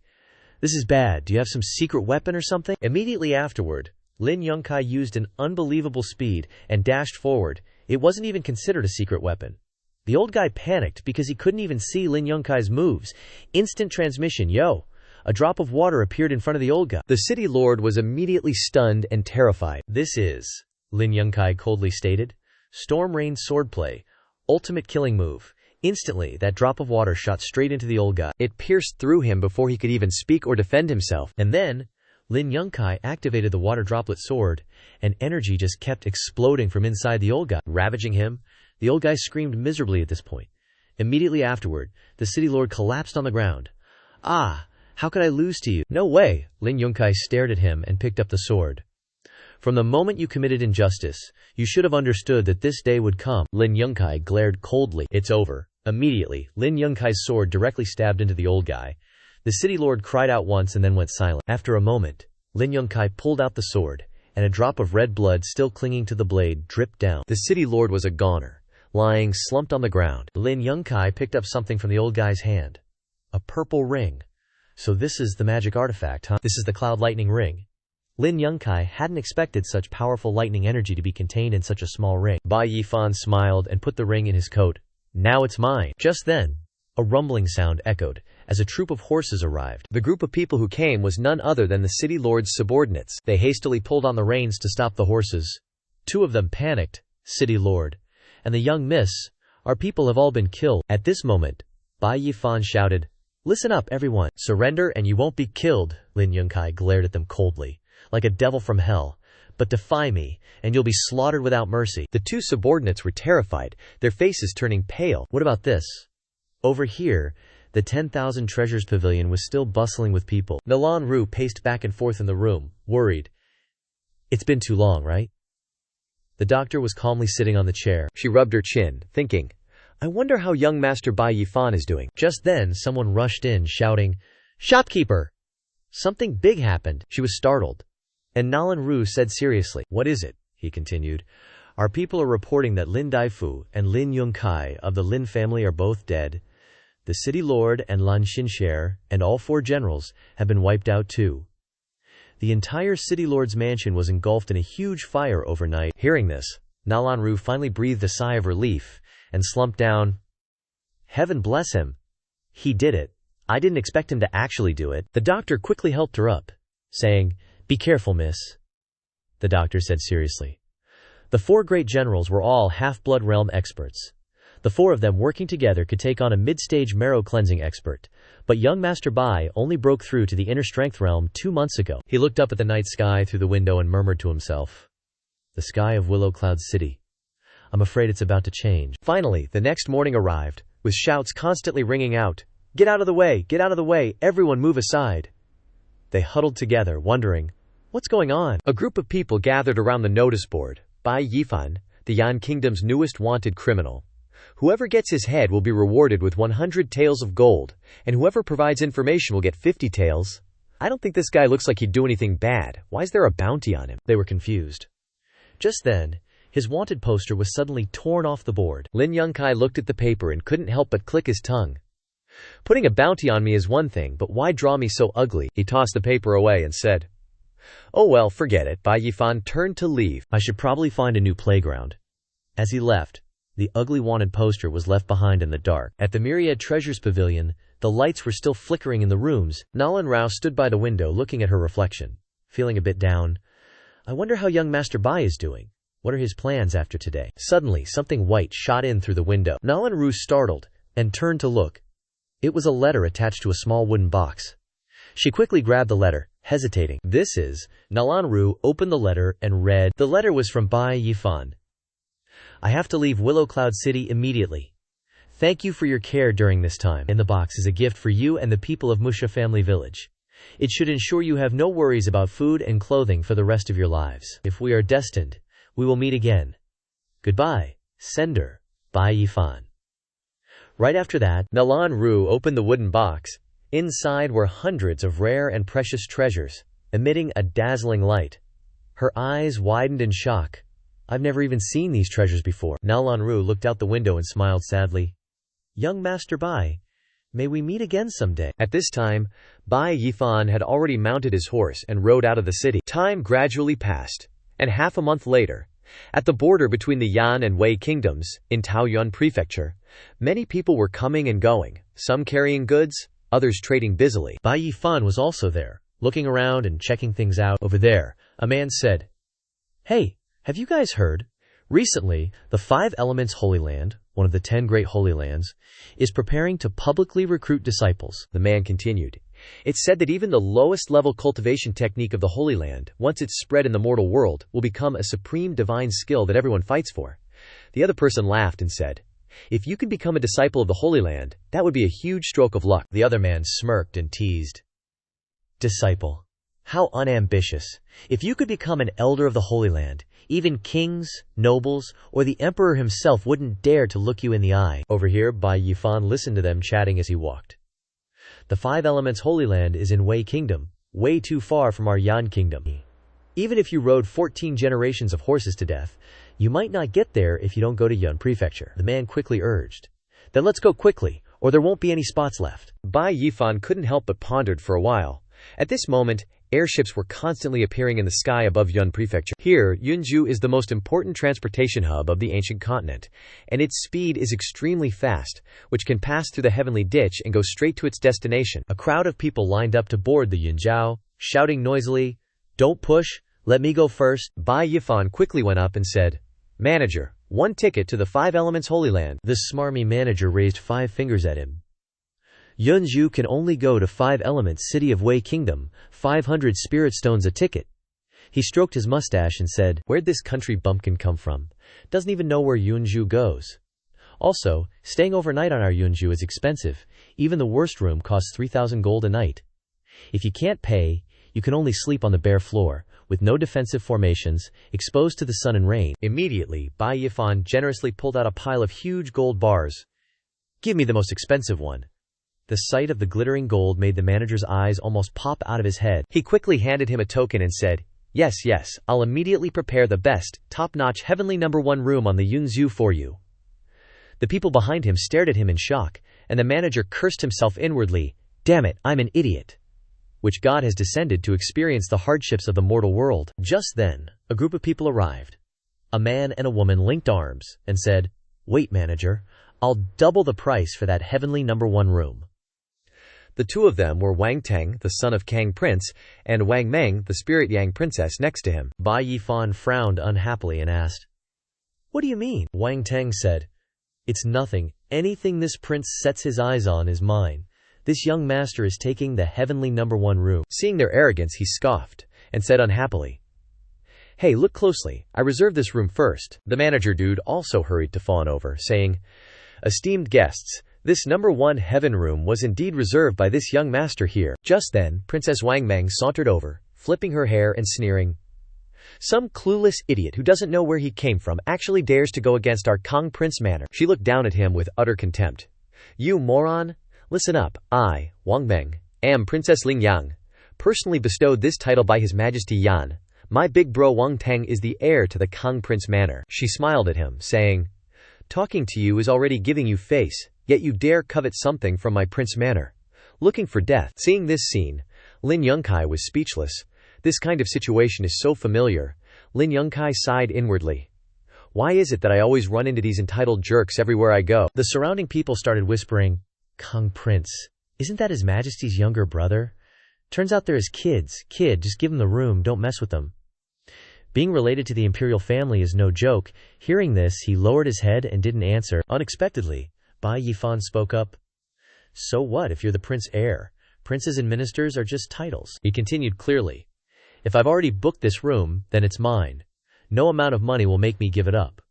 This is bad. Do you have some secret weapon or something? Immediately afterward, Lin Yunkai used an unbelievable speed and dashed forward. It wasn't even considered a secret weapon. The old guy panicked because he couldn't even see Lin Yunkai's moves. Instant transmission, yo! A drop of water appeared in front of the old guy. The city lord was immediately stunned and terrified. This is, Lin Yunkai coldly stated, Storm Rain Swordplay, ultimate killing move. Instantly, that drop of water shot straight into the old guy. It pierced through him before he could even speak or defend himself. And then, Lin Yunkai activated the water droplet sword, and energy just kept exploding from inside the old guy, ravaging him. The old guy screamed miserably at this point. Immediately afterward, the city lord collapsed on the ground. Ah, how could I lose to you? No way! Lin Yunkai stared at him and picked up the sword. From the moment you committed injustice, you should have understood that this day would come. Lin Yunkai glared coldly. It's over. Immediately, Lin Yunkai's sword directly stabbed into the old guy. The city lord cried out once and then went silent. After a moment, Lin Yunkai pulled out the sword, and a drop of red blood still clinging to the blade dripped down. The city lord was a goner, lying slumped on the ground. Lin Yunkai picked up something from the old guy's hand. A purple ring. So this is the magic artifact, huh? This is the Cloud Lightning Ring. Lin Yunkai hadn't expected such powerful lightning energy to be contained in such a small ring. Bai Yifan smiled and put the ring in his coat. Now it's mine. Just then, a rumbling sound echoed as a troop of horses arrived. The group of people who came was none other than the city lord's subordinates. They hastily pulled on the reins to stop the horses. Two of them panicked. City lord and the young miss, our people have all been killed. At this moment, Bai Yifan shouted, Listen up, everyone. Surrender and you won't be killed. Lin Yunkai glared at them coldly, like a devil from hell. But defy me, and you'll be slaughtered without mercy. The two subordinates were terrified, their faces turning pale. What about this? Over here, the 10,000 Treasures Pavilion was still bustling with people. Nalan Ru paced back and forth in the room, worried. It's been too long, right? The doctor was calmly sitting on the chair. She rubbed her chin, thinking, I wonder how young Master Bai Yifan is doing. Just then, someone rushed in, shouting, Shopkeeper! Something big happened. She was startled. And Nalan Ru said seriously, What is it? He continued. Our people are reporting that Lin Daifu and Lin Yunkai of the Lin family are both dead. The city lord and Lan Xinxia and all 4 generals have been wiped out too. The entire city lord's mansion was engulfed in a huge fire overnight. Hearing this, Nalan Ru finally breathed a sigh of relief and slumped down. Heaven bless him. He did it. I didn't expect him to actually do it. The doctor quickly helped her up, saying, Be careful, miss. The doctor said seriously. The 4 great generals were all half-blood realm experts. The 4 of them working together could take on a mid-stage marrow cleansing expert. But young Master Bai only broke through to the inner strength realm 2 months ago. He looked up at the night sky through the window and murmured to himself, The sky of Willow Cloud City. I'm afraid it's about to change. Finally, the next morning arrived, with shouts constantly ringing out, Get out of the way! Get out of the way! Everyone move aside! They huddled together, wondering, What's going on? A group of people gathered around the notice board. Bai Yifan, the Yan Kingdom's newest wanted criminal. Whoever gets his head will be rewarded with 100 taels of gold, and whoever provides information will get 50 taels. I don't think this guy looks like he'd do anything bad. Why is there a bounty on him? They were confused. Just then, his wanted poster was suddenly torn off the board. Lin Yunkai looked at the paper and couldn't help but click his tongue. Putting a bounty on me is one thing, but why draw me so ugly? He tossed the paper away and said, Oh well, forget it. Bai Yifan turned to leave. I should probably find a new playground. As he left, the ugly wanted poster was left behind in the dark. At the Myriad Treasures Pavilion, the lights were still flickering in the rooms. Nalan Rao stood by the window looking at her reflection, feeling a bit down. I wonder how young Master Bai is doing. What are his plans after today? Suddenly, something white shot in through the window. Nalan Rao startled and turned to look. It was a letter attached to a small wooden box. She quickly grabbed the letter, hesitating. This is... Nalan Rao opened the letter and read. The letter was from Bai Yifan. I have to leave Willow Cloud City immediately. Thank you for your care during this time. In the box is a gift for you and the people of Musha Family Village. It should ensure you have no worries about food and clothing for the rest of your lives. If we are destined, we will meet again. Goodbye, sender, Bai Yifan. Right after that, Nalan Rao opened the wooden box. Inside were hundreds of rare and precious treasures, emitting a dazzling light. Her eyes widened in shock. I've never even seen these treasures before. Nalan Rao looked out the window and smiled sadly. Young Master Bai, may we meet again someday. At this time, Bai Yifan had already mounted his horse and rode out of the city. Time gradually passed, and half a month later, at the border between the Yan and Wei kingdoms, in Taoyuan Prefecture, many people were coming and going, some carrying goods, others trading busily. Bai Yifan was also there, looking around and checking things out. Over there, a man said, Hey, have you guys heard? Recently, the Five Elements Holy Land, one of the 10 great holy lands, is preparing to publicly recruit disciples. The man continued. It's said that even the lowest level cultivation technique of the Holy Land, once it's spread in the mortal world, will become a supreme divine skill that everyone fights for. The other person laughed and said, If you could become a disciple of the Holy Land, that would be a huge stroke of luck. The other man smirked and teased. Disciple. How unambitious. If you could become an elder of the Holy Land, even kings, nobles, or the emperor himself wouldn't dare to look you in the eye. Over here, Bai Yifan listened to them chatting as he walked. The Five Elements Holy Land is in Wei Kingdom, way too far from our Yan Kingdom. Even if you rode 14 generations of horses to death, you might not get there if you don't go to Yun Prefecture. The man quickly urged. Then let's go quickly, or there won't be any spots left. Bai Yifan couldn't help but pondered for a while. At this moment, airships were constantly appearing in the sky above Yun Prefecture. Here, Yunzhou is the most important transportation hub of the ancient continent, and its speed is extremely fast, which can pass through the heavenly ditch and go straight to its destination. A crowd of people lined up to board the Yunzhou, shouting noisily, Don't push, let me go first. Bai Yifan quickly went up and said, Manager, 1 ticket to the Five Elements Holy Land. The smarmy manager raised 5 fingers at him. Yunzhou can only go to 5 Elements City of Wei Kingdom, 500 spirit stones a ticket. He stroked his mustache and said, Where'd this country bumpkin come from? Doesn't even know where Yunzhou goes. Also, staying overnight on our Yunzhou is expensive. Even the worst room costs 3,000 gold a night. If you can't pay, you can only sleep on the bare floor, with no defensive formations, exposed to the sun and rain. Immediately, Bai Yifan generously pulled out a pile of huge gold bars. Give me the most expensive one. The sight of the glittering gold made the manager's eyes almost pop out of his head. He quickly handed him a token and said, Yes, I'll immediately prepare the best, top-notch heavenly #1 room on the Yunzhou for you. The people behind him stared at him in shock, and the manager cursed himself inwardly, Damn it, I'm an idiot. Which god has descended to experience the hardships of the mortal world? Just then, a group of people arrived. A man and a woman linked arms and said, Wait, manager, I'll double the price for that heavenly #1 room. The two of them were Wang Teng, the son of Kang Prince, and Wang Meng, the spirit Yang princess next to him. Bai Yifan frowned unhappily and asked, What do you mean? Wang Teng said, It's nothing. Anything this prince sets his eyes on is mine. This young master is taking the heavenly #1 room. Seeing their arrogance, he scoffed and said unhappily, Hey, look closely. I reserved this room first. The manager dude also hurried to fawn over, saying, Esteemed guests, this #1 heaven room was indeed reserved by this young master here. Just then, Princess Wang Meng sauntered over, flipping her hair and sneering. Some clueless idiot who doesn't know where he came from actually dares to go against our Kang Prince manor. She looked down at him with utter contempt. You moron! Listen up, I, Wang Meng, am Princess Ling Yang, personally bestowed this title by His Majesty Yan. My big bro Wang Teng is the heir to the Kang Prince manor. She smiled at him, saying, Talking to you is already giving you face. Yet you dare covet something from my prince manor. Looking for death. Seeing this scene, Lin Yongkai was speechless. This kind of situation is so familiar. Lin Yongkai sighed inwardly. Why is it that I always run into these entitled jerks everywhere I go? The surrounding people started whispering, Kung Prince, isn't that His Majesty's younger brother? Turns out they're his kids. Kid, just give them the room, don't mess with them. Being related to the imperial family is no joke. Hearing this, he lowered his head and didn't answer. Unexpectedly, Bai Yifan spoke up. So what if you're the prince heir? Princes and ministers are just titles. He continued clearly. If I've already booked this room, then it's mine. No amount of money will make me give it up.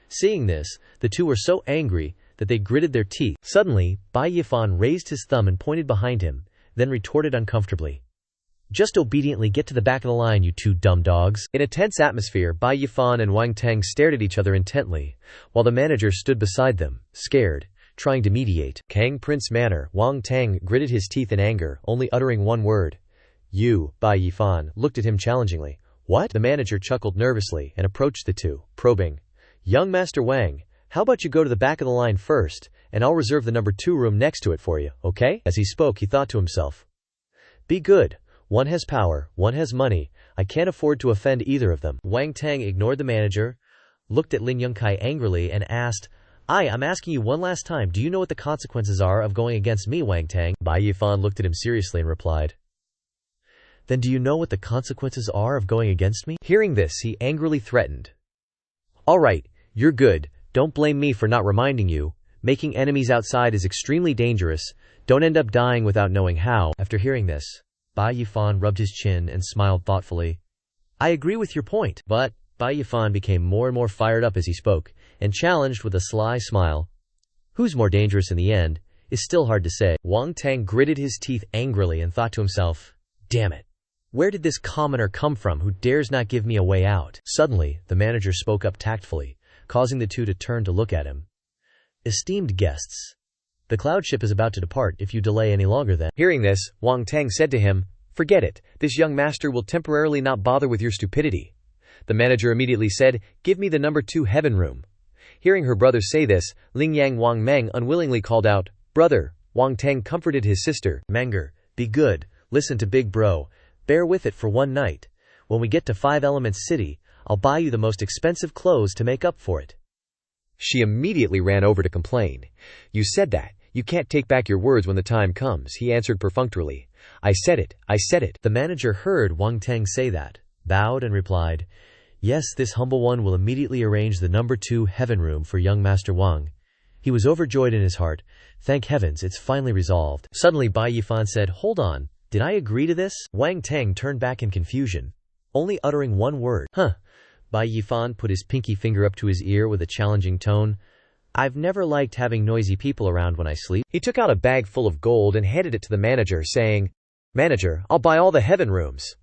Seeing this, the two were so angry that they gritted their teeth. Suddenly, Bai Yifan raised his thumb and pointed behind him, then retorted uncomfortably. Just obediently get to the back of the line, you two dumb dogs. In a tense atmosphere, Bai Yifan and Wang Teng stared at each other intently, while the manager stood beside them, scared, trying to mediate. Kang Prince manner, Wang Teng gritted his teeth in anger, only uttering one word. You, Bai Yifan, looked at him challengingly. What? The manager chuckled nervously and approached the two, probing. Young Master Wang, how about you go to the back of the line first, and I'll reserve the number 2 room next to it for you, okay? As he spoke, he thought to himself. Be good. One has power, one has money. I can't afford to offend either of them. Wang Teng ignored the manager, looked at Lin Yongkai angrily, and asked, I'm asking you one last time, do you know what the consequences are of going against me, Wang Teng? Bai Yifan looked at him seriously and replied, Then do you know what the consequences are of going against me? Hearing this, he angrily threatened. All right, you're good. Don't blame me for not reminding you. Making enemies outside is extremely dangerous. Don't end up dying without knowing how. After hearing this, Bai Yifan rubbed his chin and smiled thoughtfully. I agree with your point. But Bai Yifan became more and more fired up as he spoke, and challenged with a sly smile. Who's more dangerous in the end is still hard to say. Wang Teng gritted his teeth angrily and thought to himself, Damn it. Where did this commoner come from who dares not give me a way out? Suddenly, the manager spoke up tactfully, causing the two to turn to look at him. Esteemed guests, the cloud ship is about to depart. If you delay any longer then. Hearing this, Wang Teng said to him, Forget it. This young master will temporarily not bother with your stupidity. The manager immediately said, Give me the number 2 heaven room. Hearing her brother say this, Ling Yang Wang Meng unwillingly called out, Brother. Wang Teng comforted his sister. Menger, be good. Listen to big bro. Bear with it for one night. When we get to 5 Elements City, I'll buy you the most expensive clothes to make up for it. She immediately ran over to complain. You said that. You can't take back your words when the time comes, he answered perfunctorily. I said it. The manager heard Wang Teng say that, bowed and replied, Yes, this humble one will immediately arrange the number 2 heaven room for young Master Wang. He was overjoyed in his heart. Thank heavens, it's finally resolved. Suddenly Bai Yifan said, Hold on. Did I agree to this? Wang Teng turned back in confusion, only uttering one word. Bai Yifan put his pinky finger up to his ear with a challenging tone. I've never liked having noisy people around when I sleep. He took out a bag full of gold and handed it to the manager, saying, Manager, I'll buy all the heaven rooms.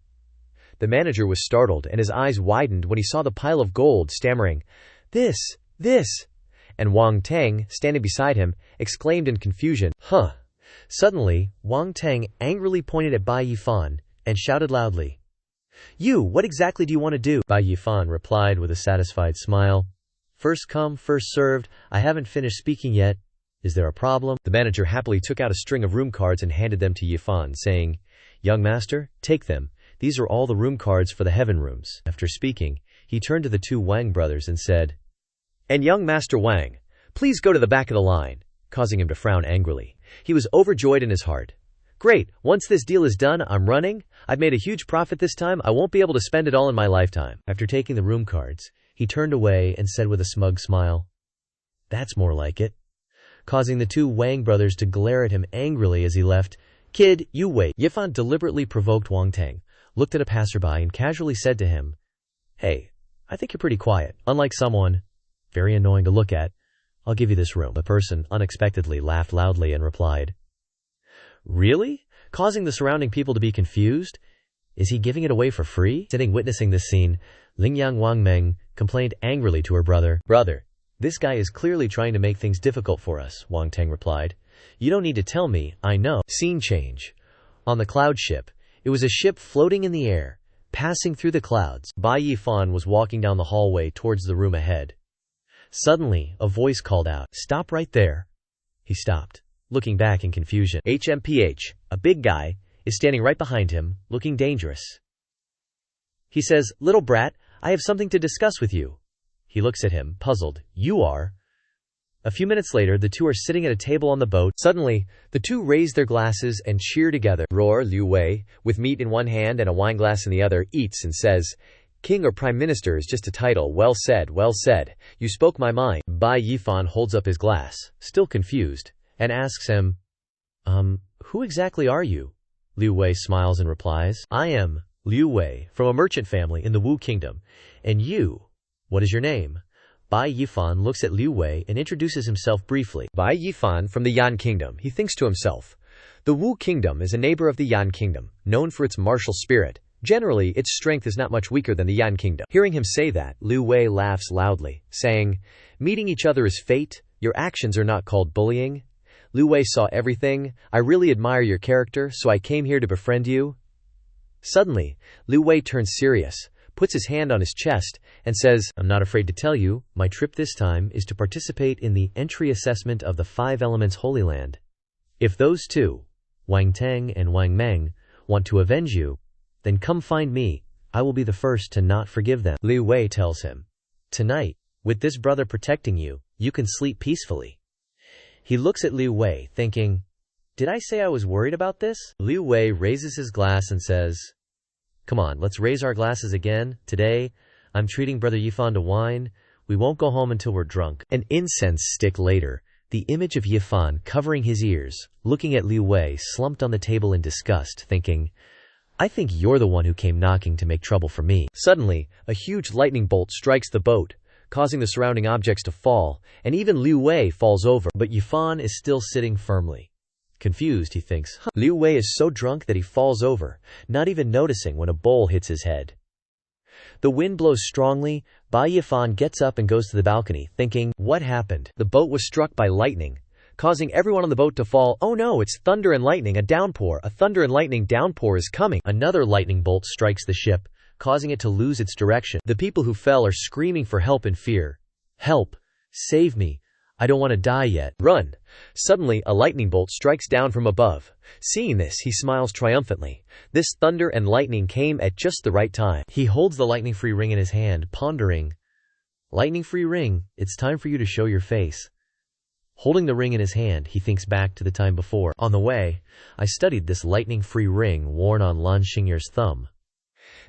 The manager was startled, and his eyes widened when he saw the pile of gold, stammering, This. And Wang Teng, standing beside him, exclaimed in confusion, Suddenly, Wang Teng angrily pointed at Bai Yifan and shouted loudly, You, what exactly do you want to do? Bai Yifan replied with a satisfied smile. First come, first served. I haven't finished speaking yet. Is there a problem? The manager happily took out a string of room cards and handed them to Yifan, saying, Young master, take them. These are all the room cards for the heaven rooms. After speaking, he turned to the 2 Wang brothers and said, And young Master Wang, please go to the back of the line, causing him to frown angrily. He was overjoyed in his heart. Great, once this deal is done, I'm running. I've made a huge profit this time. I won't be able to spend it all in my lifetime. After taking the room cards, he turned away and said with a smug smile, That's more like it, causing the 2 Wang brothers to glare at him angrily as he left. Kid, you wait. Yifan deliberately provoked Wang Teng, looked at a passerby and casually said to him, Hey, I think you're pretty quiet. Unlike someone very annoying to look at, I'll give you this room. The person unexpectedly laughed loudly and replied, Really? Causing the surrounding people to be confused? Is he giving it away for free? Sitting witnessing this scene, Ling Yang Wang Meng complained angrily to her brother. Brother, this guy is clearly trying to make things difficult for us, Wang Teng replied. You don't need to tell me, I know. Scene change. On the cloud ship, it was a ship floating in the air, passing through the clouds. Bai Yifan was walking down the hallway towards the room ahead. Suddenly, a voice called out, Stop right there. He stopped, looking back in confusion. HMPH, a big guy, is standing right behind him, looking dangerous. He says, Little brat, I have something to discuss with you. He looks at him, puzzled. You are? A few minutes later, the two are sitting at a table on the boat. Suddenly, the two raise their glasses and cheer together. Roar Liu Wei, with meat in one hand and a wineglass in the other, eats and says, "King or Prime Minister is just a title. Well said, well said. You spoke my mind." Bai Yifan holds up his glass, still confused, and asks him, who exactly are you? Liu Wei smiles and replies, I am Liu Wei, from a merchant family in the Wu Kingdom. And you, what is your name? Bai Yifan looks at Liu Wei and introduces himself briefly. Bai Yifan from the Yan Kingdom. He thinks to himself, the Wu Kingdom is a neighbor of the Yan Kingdom, known for its martial spirit. Generally, its strength is not much weaker than the Yan Kingdom. Hearing him say that, Liu Wei laughs loudly, saying, meeting each other is fate. Your actions are not called bullying. Liu Wei saw everything. I really admire your character, so I came here to befriend you. Suddenly, Liu Wei turns serious, puts his hand on his chest, and says, I'm not afraid to tell you, my trip this time is to participate in the entry assessment of the 5 Elements Holy Land. If those two, Wang Teng and Wang Meng, want to avenge you, then come find me. I will be the first to not forgive them. Liu Wei tells him, tonight, with this brother protecting you, you can sleep peacefully. He looks at Liu Wei, thinking, did I say I was worried about this? Liu Wei raises his glass and says, come on, let's raise our glasses again. Today, I'm treating Brother Yifan to wine. We won't go home until we're drunk. An incense stick later, the image of Yifan covering his ears, looking at Liu Wei slumped on the table in disgust, thinking, I think you're the one who came knocking to make trouble for me. Suddenly, a huge lightning bolt strikes the boat, causing the surrounding objects to fall, and even Liu Wei falls over. But Yifan is still sitting firmly. Confused, he thinks, Liu Wei is so drunk that he falls over, not even noticing when a bowl hits his head. The wind blows strongly. Bai Yifan gets up and goes to the balcony, thinking, what happened? The boat was struck by lightning, causing everyone on the boat to fall. Oh no, it's thunder and lightning, a downpour. A thunder and lightning downpour is coming. Another lightning bolt strikes the ship, causing it to lose its direction. The people who fell are screaming for help in fear. Help! Save me! I don't want to die yet. Run! Suddenly, a lightning bolt strikes down from above. Seeing this, he smiles triumphantly. This thunder and lightning came at just the right time. He holds the lightning-free ring in his hand, pondering. Lightning-free ring, it's time for you to show your face. Holding the ring in his hand, he thinks back to the time before. On the way, I studied this lightning-free ring worn on Lan Xingye's thumb.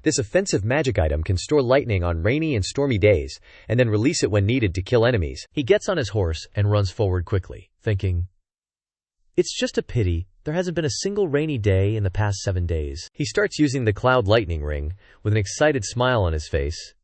This offensive magic item can store lightning on rainy and stormy days, and then release it when needed to kill enemies. He gets on his horse and runs forward quickly, thinking, it's just a pity there hasn't been a single rainy day in the past 7 days. He starts using the cloud lightning ring, with an excited smile on his face.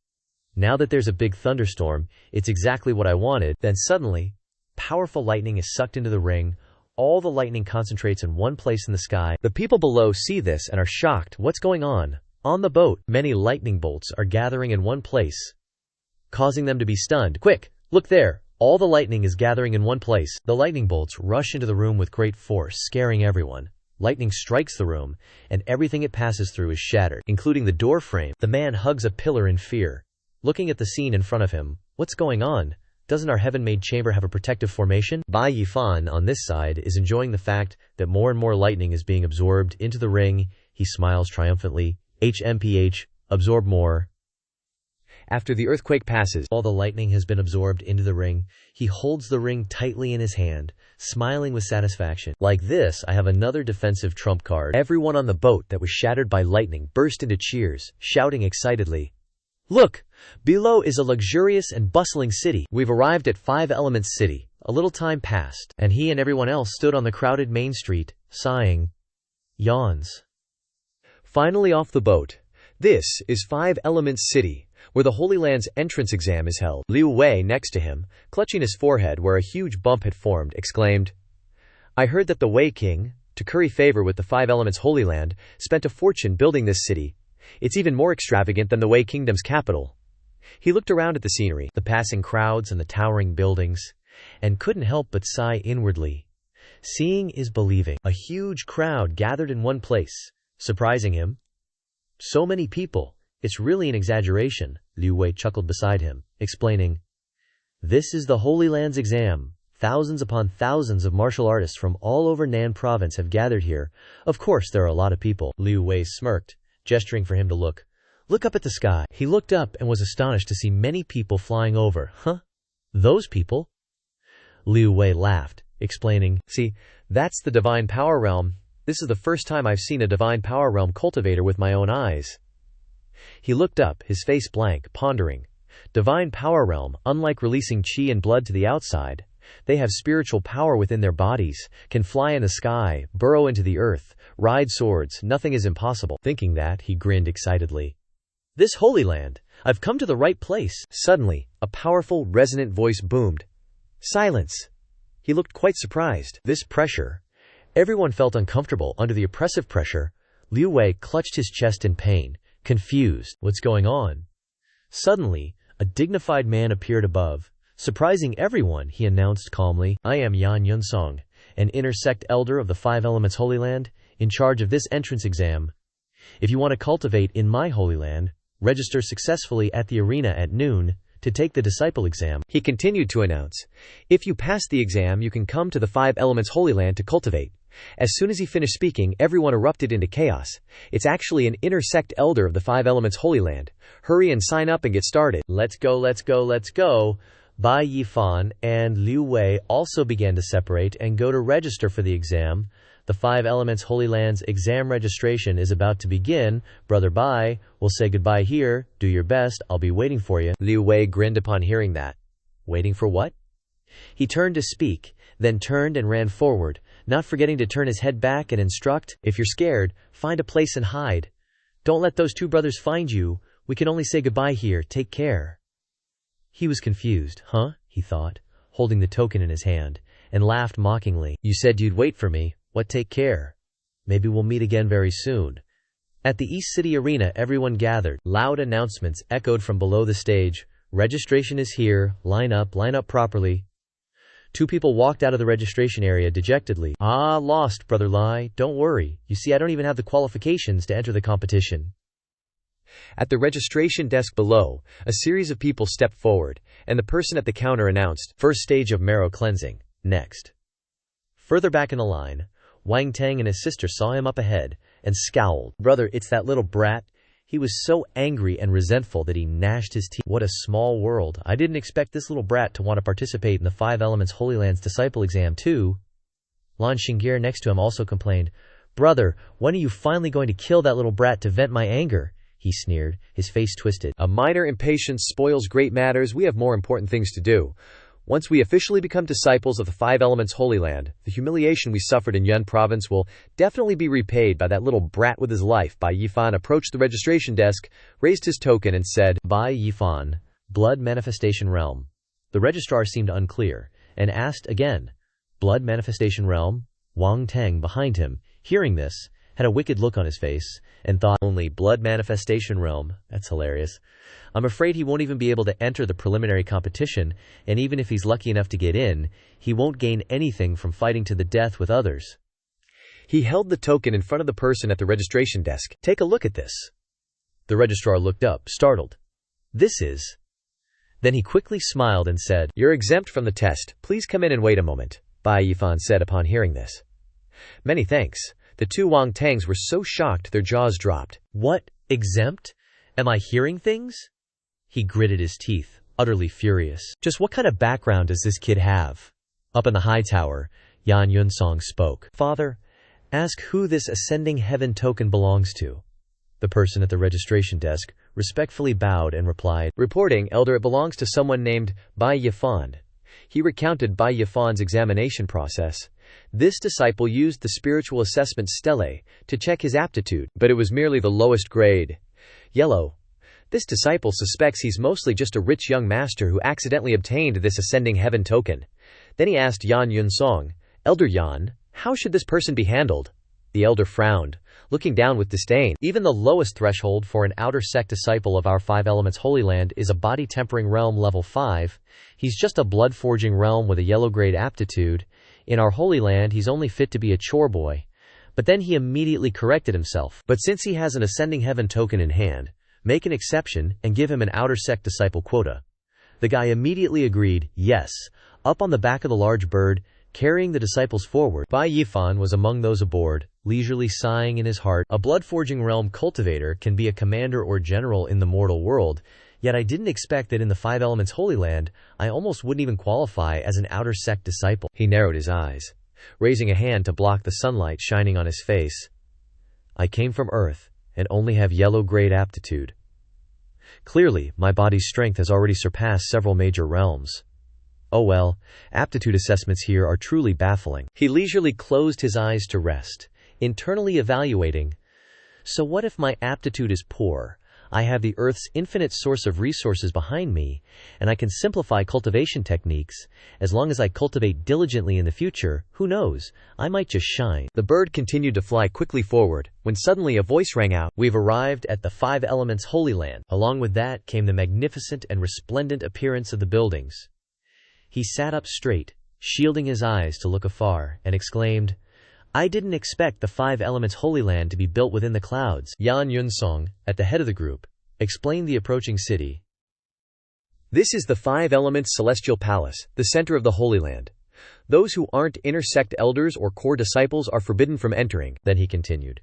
Now that there's a big thunderstorm, it's exactly what I wanted. Then suddenly, powerful lightning is sucked into the ring. All the lightning concentrates in one place in the sky. The people below see this and are shocked. What's going on? On the boat, many lightning bolts are gathering in one place, causing them to be stunned. Quick, look there! All the lightning is gathering in one place. The lightning bolts rush into the room with great force, scaring everyone. Lightning strikes the room, and everything it passes through is shattered, including the door frame. The man hugs a pillar in fear, looking at the scene in front of him. What's going on? Doesn't our heaven-made chamber have a protective formation? Bai Yifan, on this side, is enjoying the fact that more and more lightning is being absorbed into the ring. He smiles triumphantly. HMPH, absorb more. After the earthquake passes, all the lightning has been absorbed into the ring. He holds the ring tightly in his hand, smiling with satisfaction. Like this, I have another defensive trump card. Everyone on the boat that was shattered by lightning burst into cheers, shouting excitedly, look! Below is a luxurious and bustling city. We've arrived at 5 Elements City. A little time passed, and he and everyone else stood on the crowded main street, sighing. Yawns. Finally off the boat. This is 5 Elements City, where the Holy Land's entrance exam is held. Liu Wei, next to him, clutching his forehead where a huge bump had formed, exclaimed, I heard that the Wei King, to curry favor with the 5 Elements Holy Land, spent a fortune building this city. It's even more extravagant than the Wei Kingdom's capital. He looked around at the scenery, the passing crowds and the towering buildings, and couldn't help but sigh inwardly. Seeing is believing. A huge crowd gathered in one place, surprising him. So many people, it's really an exaggeration, Liu Wei chuckled beside him, explaining. This is the Holy Land's exam. Thousands upon thousands of martial artists from all over Nan province have gathered here. Of course there are a lot of people. Liu Wei smirked, gesturing for him to look. Look up at the sky. He looked up and was astonished to see many people flying over. Huh? Those people? Liu Wei laughed, explaining, See, that's the divine power realm. This is the first time I've seen a divine power realm cultivator with my own eyes. He looked up, his face blank, pondering. Divine power realm, unlike releasing chi and blood to the outside, they have spiritual power within their bodies, can fly in the sky, burrow into the earth, ride swords, nothing is impossible. Thinking that, he grinned excitedly. This holy land! I've come to the right place! Suddenly, a powerful, resonant voice boomed. Silence! He looked quite surprised. This pressure. Everyone felt uncomfortable under the oppressive pressure. Liu Wei clutched his chest in pain, confused. What's going on? Suddenly, a dignified man appeared above. Surprising everyone, he announced calmly, I am Yan Yunsong, an intersect elder of the Five Elements Holy Land, in charge of this entrance exam. If you want to cultivate in my holy land, register successfully at the arena at noon to take the disciple exam. He continued to announce, if you pass the exam, you can come to the Five Elements Holy Land to cultivate. As soon as he finished speaking, everyone erupted into chaos. It's actually an intersect elder of the Five Elements Holy Land. Hurry and sign up and get started. Let's go, let's go, let's go. Bai Yifan and Liu Wei also began to separate and go to register for the exam. The Five Elements Holy Land's exam registration is about to begin. Brother Bai, we'll say goodbye here. Do your best. I'll be waiting for you. Liu Wei grinned upon hearing that. Waiting for what? He turned to speak, then turned and ran forward, not forgetting to turn his head back and instruct, if you're scared, find a place and hide. Don't let those two brothers find you. We can only say goodbye here. Take care. He was confused. Huh? He thought, holding the token in his hand, and laughed mockingly. You said you'd wait for me. What take care? Maybe we'll meet again very soon. At the East City Arena, everyone gathered. Loud announcements echoed from below the stage. Registration is here. Line up properly. Two people walked out of the registration area dejectedly. Ah, lost, Brother Lai. Don't worry. You see, I don't even have the qualifications to enter the competition. At the registration desk below, a series of people stepped forward, and the person at the counter announced, first stage of marrow cleansing. Next. Further back in the line, Wang Tang and his sister saw him up ahead and scowled. Brother, it's that little brat. He was so angry and resentful that he gnashed his teeth. What a small world. I didn't expect this little brat to want to participate in the Five Elements Holy Land's disciple exam too. Lan Xingir next to him also complained. Brother, when are you finally going to kill that little brat to vent my anger? He sneered, his face twisted. A minor impatience spoils great matters. We have more important things to do. Once we officially become disciples of the Five Elements Holy Land, the humiliation we suffered in Yun Province will definitely be repaid by that little brat with his life. Bai Yifan approached the registration desk, raised his token and said, Bai Yifan, Blood Manifestation Realm. The registrar seemed unclear, and asked again, Blood Manifestation Realm? Wang Tang behind him, hearing this, had a wicked look on his face, and thought, only Blood Manifestation Realm? That's hilarious. I'm afraid he won't even be able to enter the preliminary competition, and even if he's lucky enough to get in, he won't gain anything from fighting to the death with others. He held the token in front of the person at the registration desk. Take a look at this. The registrar looked up, startled. This is... Then he quickly smiled and said, You're exempt from the test. Please come in and wait a moment, Bai Yifan said upon hearing this. Many thanks. The two Wang Tangs were so shocked their jaws dropped. What? Exempt? Am I hearing things? He gritted his teeth, utterly furious. Just what kind of background does this kid have? Up in the high tower, Yan Yunsong spoke. Father, ask who this ascending heaven token belongs to. The person at the registration desk respectfully bowed and replied, Reporting, Elder, it belongs to someone named Bai Yifan. He recounted Bai Yifan's examination process. This disciple used the spiritual assessment stele to check his aptitude, but it was merely the lowest grade. Yellow. This disciple suspects he's mostly just a rich young master who accidentally obtained this ascending heaven token. Then he asked Yan Yunsong, Elder Yan, how should this person be handled? The elder frowned, looking down with disdain. Even the lowest threshold for an outer sect disciple of our Five Elements Holy Land is a body tempering realm level 5. He's just a blood forging realm with a yellow grade aptitude. In our Holy Land, he's only fit to be a chore boy. But then he immediately corrected himself. But since he has an ascending heaven token in hand, make an exception and give him an outer sect disciple quota. The guy immediately agreed, yes. Up on the back of the large bird, carrying the disciples forward. Bai Yifan was among those aboard, leisurely sighing in his heart. A blood-forging realm cultivator can be a commander or general in the mortal world, yet I didn't expect that in the Five Elements Holy Land, I almost wouldn't even qualify as an outer sect disciple. He narrowed his eyes, raising a hand to block the sunlight shining on his face. I came from Earth, and only have yellow-grade aptitude. Clearly, my body's strength has already surpassed several major realms. Oh well, aptitude assessments here are truly baffling. He leisurely closed his eyes to rest, internally evaluating. So what if my aptitude is poor? I have the Earth's infinite source of resources behind me, and I can simplify cultivation techniques. As long as I cultivate diligently in the future, who knows, I might just shine. The bird continued to fly quickly forward, when suddenly a voice rang out. We've arrived at the Five Elements Holy Land. Along with that came the magnificent and resplendent appearance of the buildings. He sat up straight, shielding his eyes to look afar, and exclaimed, I didn't expect the Five Elements Holy Land to be built within the clouds. Yan Yunsong, at the head of the group, explained the approaching city. This is the Five Elements Celestial Palace, the center of the Holy Land. Those who aren't intersect elders or core disciples are forbidden from entering. Then he continued.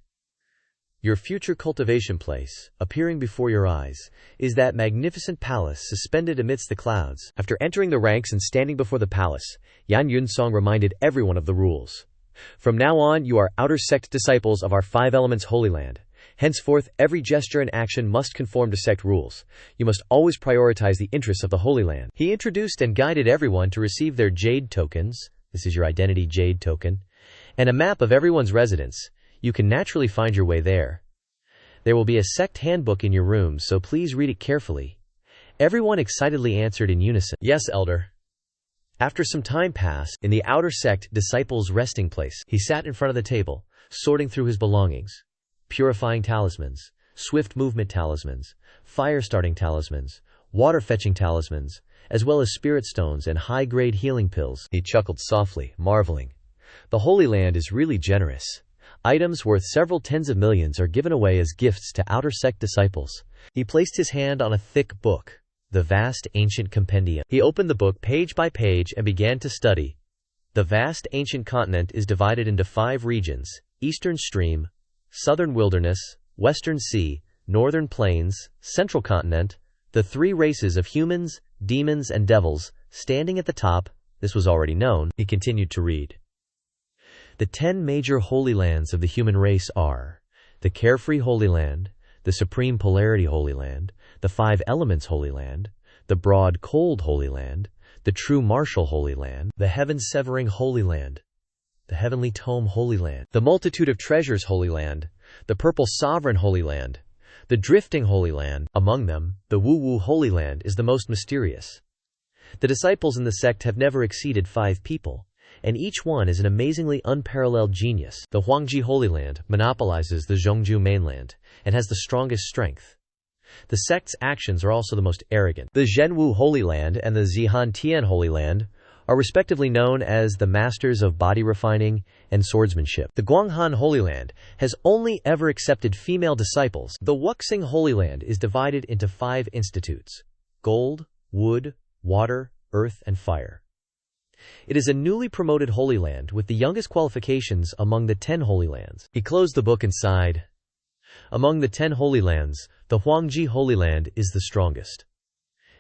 Your future cultivation place, appearing before your eyes, is that magnificent palace suspended amidst the clouds. After entering the ranks and standing before the palace, Yan Yunsong reminded everyone of the rules. From now on, you are outer sect disciples of our Five Elements Holy Land. Henceforth, every gesture and action must conform to sect rules. You must always prioritize the interests of the Holy Land. He introduced and guided everyone to receive their jade tokens. This is your identity jade token. And a map of everyone's residence. You can naturally find your way there. There will be a sect handbook in your room, so please read it carefully. Everyone excitedly answered in unison. Yes, Elder. After some time passed, in the outer sect disciples' resting place, he sat in front of the table, sorting through his belongings. Purifying talismans, swift movement talismans, fire-starting talismans, water-fetching talismans, as well as spirit stones and high-grade healing pills. He chuckled softly, marveling. The Holy Land is really generous. Items worth several tens of millions are given away as gifts to outer sect disciples. He placed his hand on a thick book, the vast ancient compendium. He opened the book page by page and began to study. The vast ancient continent is divided into 5 regions: Eastern Stream, Southern Wilderness, Western Sea, Northern Plains, Central Continent. The 3 races of humans, demons, and devils, standing at the top, this was already known. He continued to read. The 10 major Holy Lands of the human race are the Carefree Holy Land, the Supreme Polarity Holy Land, the Five Elements Holy Land, the Broad Cold Holy Land, the True Martial Holy Land, the Heaven-Severing Holy Land, the Heavenly Tome Holy Land, the Multitude of Treasures Holy Land, the Purple Sovereign Holy Land, the Drifting Holy Land. Among them, the Wu-Wu Holy Land is the most mysterious. The disciples in the sect have never exceeded 5 people, and each one is an amazingly unparalleled genius. The Huangji Holy Land monopolizes the Zhongju mainland and has the strongest strength. The sect's actions are also the most arrogant. The Zhenwu Holy Land and the Zihan Tian Holy Land are respectively known as the masters of body refining and swordsmanship. The Guanghan Holy Land has only ever accepted female disciples. The Wuxing Holy Land is divided into 5 institutes: gold, wood, water, earth, and fire. It is a newly promoted Holy Land with the youngest qualifications among the 10 Holy Lands. He closed the book and sighed. Among the 10 Holy Lands, the Huangji Holy Land is the strongest.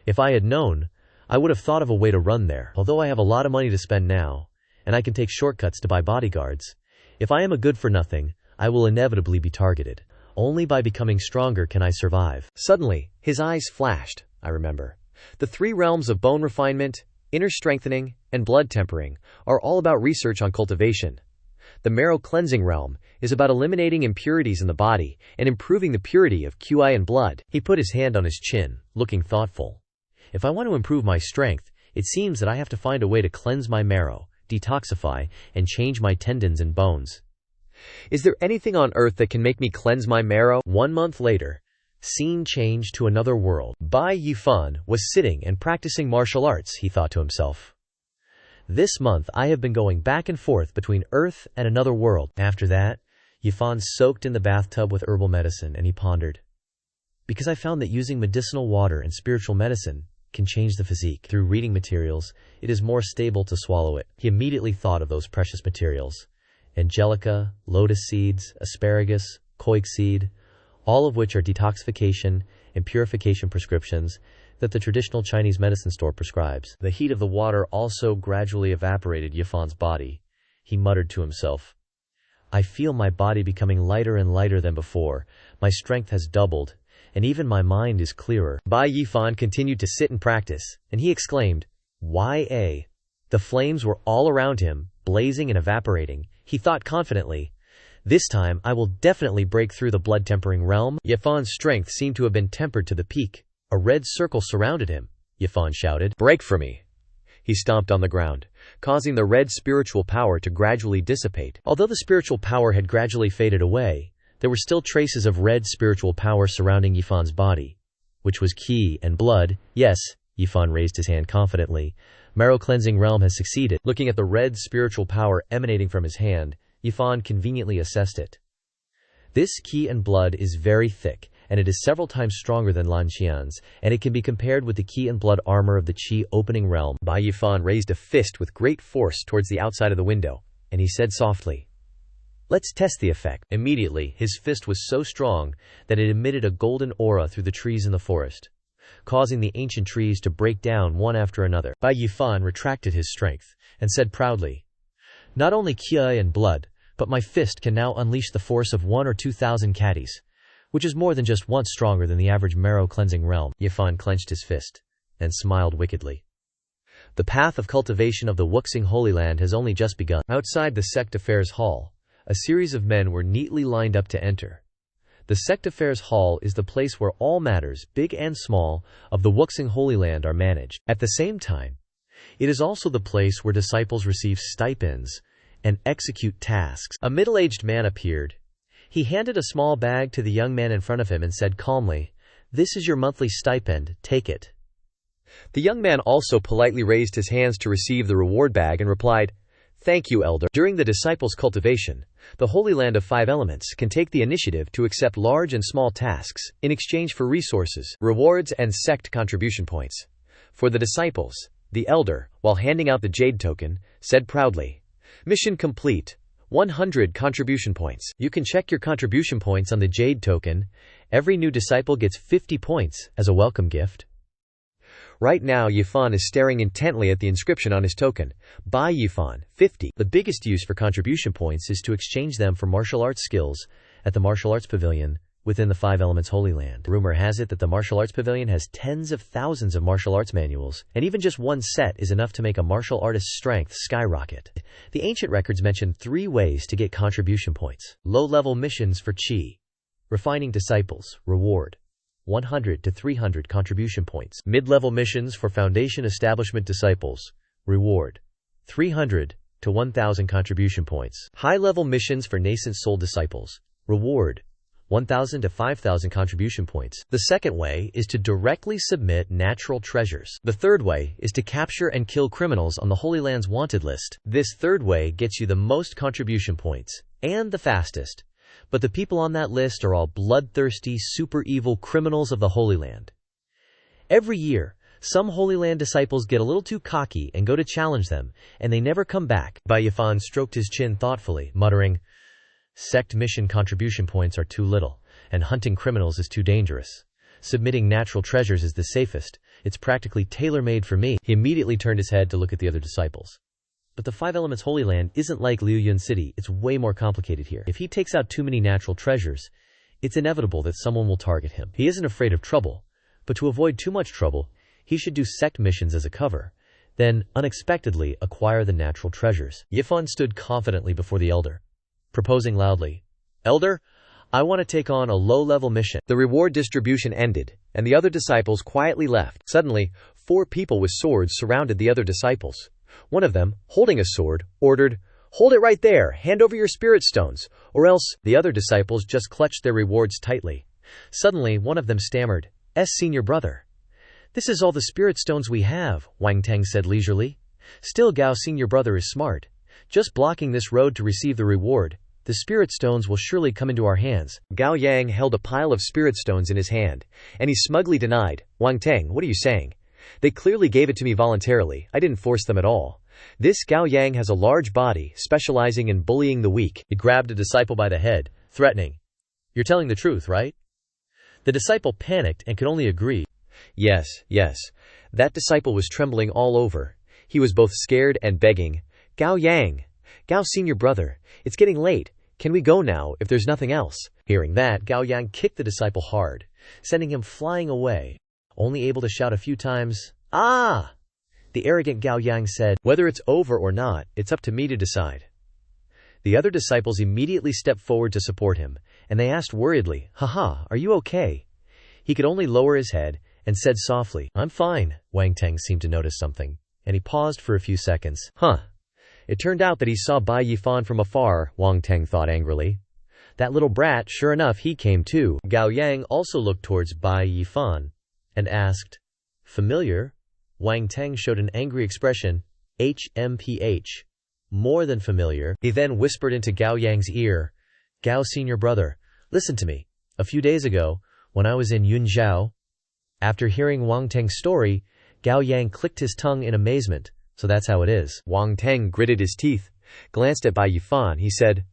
If I had known, I would have thought of a way to run there. Although I have a lot of money to spend now, and I can take shortcuts to buy bodyguards, if I am a good-for-nothing, I will inevitably be targeted. Only by becoming stronger can I survive. Suddenly, his eyes flashed. I remember. The 3 realms of bone refinement, inner strengthening, and blood tempering are all about research on cultivation. The marrow cleansing realm is about eliminating impurities in the body and improving the purity of QI and blood. He put his hand on his chin, looking thoughtful. If I want to improve my strength, it seems that I have to find a way to cleanse my marrow, detoxify, and change my tendons and bones. Is there anything on earth that can make me cleanse my marrow? 1 month later, scene changed to another world. Bai Yifan was sitting and practicing martial arts, he thought to himself. This month I have been going back and forth between Earth and another world. After that, Yifan soaked in the bathtub with herbal medicine, and he pondered. Because I found that using medicinal water and spiritual medicine, can change the physique. Through reading materials, it is more stable to swallow it. He immediately thought of those precious materials. Angelica, lotus seeds, asparagus, koik seed, all of which are detoxification and purification prescriptions that the traditional Chinese medicine store prescribes. The heat of the water also gradually evaporated Yifan's body. He muttered to himself, "I feel my body becoming lighter and lighter than before. My strength has doubled, and even my mind is clearer." Bai Yifan continued to sit and practice, and he exclaimed, "Ya!" The flames were all around him, blazing and evaporating. He thought confidently, "This time I will definitely break through the blood-tempering realm." Yifan's strength seemed to have been tempered to the peak. A red circle surrounded him. Yifan shouted, "Break for me!" He stomped on the ground, causing the red spiritual power to gradually dissipate. Although the spiritual power had gradually faded away, there were still traces of red spiritual power surrounding Yifan's body, which was qi and blood. "Yes," Yifan raised his hand confidently. "Marrow-cleansing realm has succeeded." Looking at the red spiritual power emanating from his hand, Yifan conveniently assessed it. This qi and blood is very thick, and it is several times stronger than Lan Qian's, and it can be compared with the qi and blood armor of the qi opening realm. Bai Yifan raised a fist with great force towards the outside of the window, and he said softly, "Let's test the effect." Immediately, his fist was so strong that it emitted a golden aura through the trees in the forest, causing the ancient trees to break down one after another. Bai Yifan retracted his strength and said proudly, "Not only qi and blood, but my fist can now unleash the force of 1,000 or 2,000 caddies, which is more than just once stronger than the average marrow-cleansing realm." Yifan clenched his fist and smiled wickedly. The path of cultivation of the Wuxing Holy Land has only just begun. Outside the Sect Affairs Hall, a series of men were neatly lined up to enter. The Sect Affairs Hall is the place where all matters, big and small, of the Wuxing Holy Land are managed. At the same time, it is also the place where disciples receive stipends and execute tasks. A middle-aged man appeared. He handed a small bag to the young man in front of him and said calmly, "This is your monthly stipend, take it." The young man also politely raised his hands to receive the reward bag and replied, "Thank you, elder." During the disciples' cultivation, the Holy Land of Five Elements can take the initiative to accept large and small tasks in exchange for resources, rewards, and sect contribution points. For the disciples, the elder, while handing out the jade token, said proudly, "Mission complete. 100 contribution points." You can check your contribution points on the jade token. Every new disciple gets 50 points as a welcome gift. Right now, Yifan is staring intently at the inscription on his token. Bai Yifan, 50. The biggest use for contribution points is to exchange them for martial arts skills at the Martial Arts Pavilion within the Five Elements Holy Land. Rumor has it that the Martial Arts Pavilion has tens of thousands of martial arts manuals, and even just one set is enough to make a martial artist's strength skyrocket. The ancient records mention 3 ways to get contribution points. Low-level missions for Qi. Refining disciples, reward 100 to 300 contribution points. Mid-level missions for Foundation Establishment disciples, reward 300 to 1,000 contribution points. High-level missions for nascent soul disciples, reward 1,000 to 5,000 contribution points. The second way is to directly submit natural treasures. The third way is to capture and kill criminals on the Holy Land's wanted list. This third way gets you the most contribution points, and the fastest. But the people on that list are all bloodthirsty, super evil criminals of the Holy Land. Every year, some Holy Land disciples get a little too cocky and go to challenge them, and they never come back. Bai Yifan stroked his chin thoughtfully, muttering, "Sect mission contribution points are too little, and hunting criminals is too dangerous. Submitting natural treasures is the safest. It's practically tailor-made for me." He immediately turned his head to look at the other disciples. But the Five Elements Holy Land isn't like Liuyun City. It's way more complicated here. If he takes out too many natural treasures, it's inevitable that someone will target him. He isn't afraid of trouble, but to avoid too much trouble, he should do sect missions as a cover, then unexpectedly acquire the natural treasures. Yifan stood confidently before the elder, proposing loudly, "Elder, I want to take on a low-level mission." The reward distribution ended, and the other disciples quietly left. Suddenly, 4 people with swords surrounded the other disciples. One of them, holding a sword, ordered, "Hold it right there, hand over your spirit stones, or else." The other disciples just clutched their rewards tightly. Suddenly, one of them stammered, "Senior brother. This is all the spirit stones we have," Wang Teng said leisurely. "Still, Gao Senior brother is smart. Just blocking this road to receive the reward, the spirit stones will surely come into our hands." Gao Yang held a pile of spirit stones in his hand, and he smugly denied, "Wang Teng, what are you saying? They clearly gave it to me voluntarily, I didn't force them at all. This Gao Yang has a large body, specializing in bullying the weak. He grabbed a disciple by the head, threatening, "You're telling the truth, right?" The disciple panicked and could only agree. Yes, yes. That disciple was trembling all over. He was both scared and begging. Gao Yang! Gao senior brother, it's getting late. Can we go now, if there's nothing else? Hearing that, Gao Yang kicked the disciple hard, sending him flying away, only able to shout a few times, "Ah!" The arrogant Gao Yang said, "Whether it's over or not, it's up to me to decide." The other disciples immediately stepped forward to support him, and they asked worriedly, "Haha, are you okay?" He could only lower his head and said softly, "I'm fine." Wang Teng seemed to notice something, and he paused for a few seconds. It turned out that he saw Bai Yifan from afar, Wang Teng thought angrily. That little brat, sure enough, he came too. Gao Yang also looked towards Bai Yifan and asked, "Familiar?" Wang Teng showed an angry expression, "HMPH. More than familiar." He then whispered into Gao Yang's ear, "Gao senior brother, listen to me. A few days ago, when I was in Yunzhao..." After hearing Wang Teng's story, Gao Yang clicked his tongue in amazement. "So that's how it is." Wang Teng gritted his teeth, glanced at Bai Yifan. He said,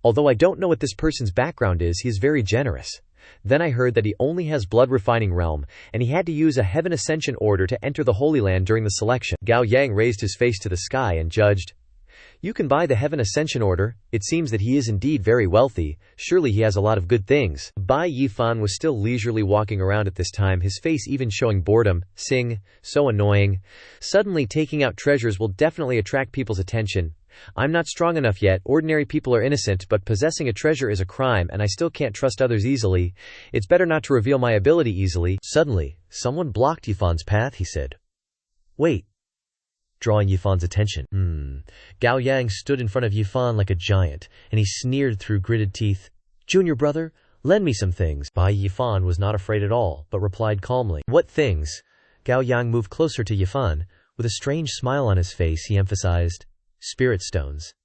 "Although I don't know what this person's background is, he is very generous. Then I heard that he only has blood refining realm, and he had to use a heaven ascension order to enter the Holy Land during the selection." Gao Yang raised his face to the sky and judged, "You can buy the heaven ascension order. It seems that he is indeed very wealthy. Surely he has a lot of good things." Bai Yifan was still leisurely walking around at this time, his face even showing boredom. So annoying. Suddenly taking out treasures will definitely attract people's attention. I'm not strong enough yet. Ordinary people are innocent, but possessing a treasure is a crime, and I still can't trust others easily. It's better not to reveal my ability easily. Suddenly, someone blocked Yifan's path, he said. "Wait," drawing Yifan's attention. Gao Yang stood in front of Yifan like a giant, and he sneered through gritted teeth, "Junior brother, lend me some things." Bai Yifan was not afraid at all, but replied calmly, "What things?" Gao Yang moved closer to Yifan. With a strange smile on his face, he emphasized, "Spirit stones."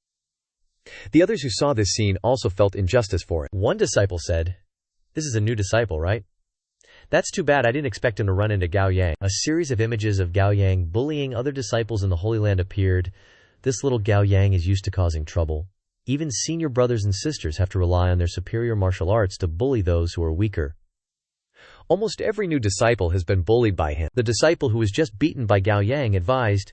The others who saw this scene also felt injustice for it. One disciple said, "This is a new disciple, right? That's too bad. I didn't expect him to run into Gao Yang." A series of images of Gao Yang bullying other disciples in the Holy Land appeared. This little Gao Yang is used to causing trouble. Even senior brothers and sisters have to rely on their superior martial arts to bully those who are weaker. Almost every new disciple has been bullied by him. The disciple who was just beaten by Gao Yang advised,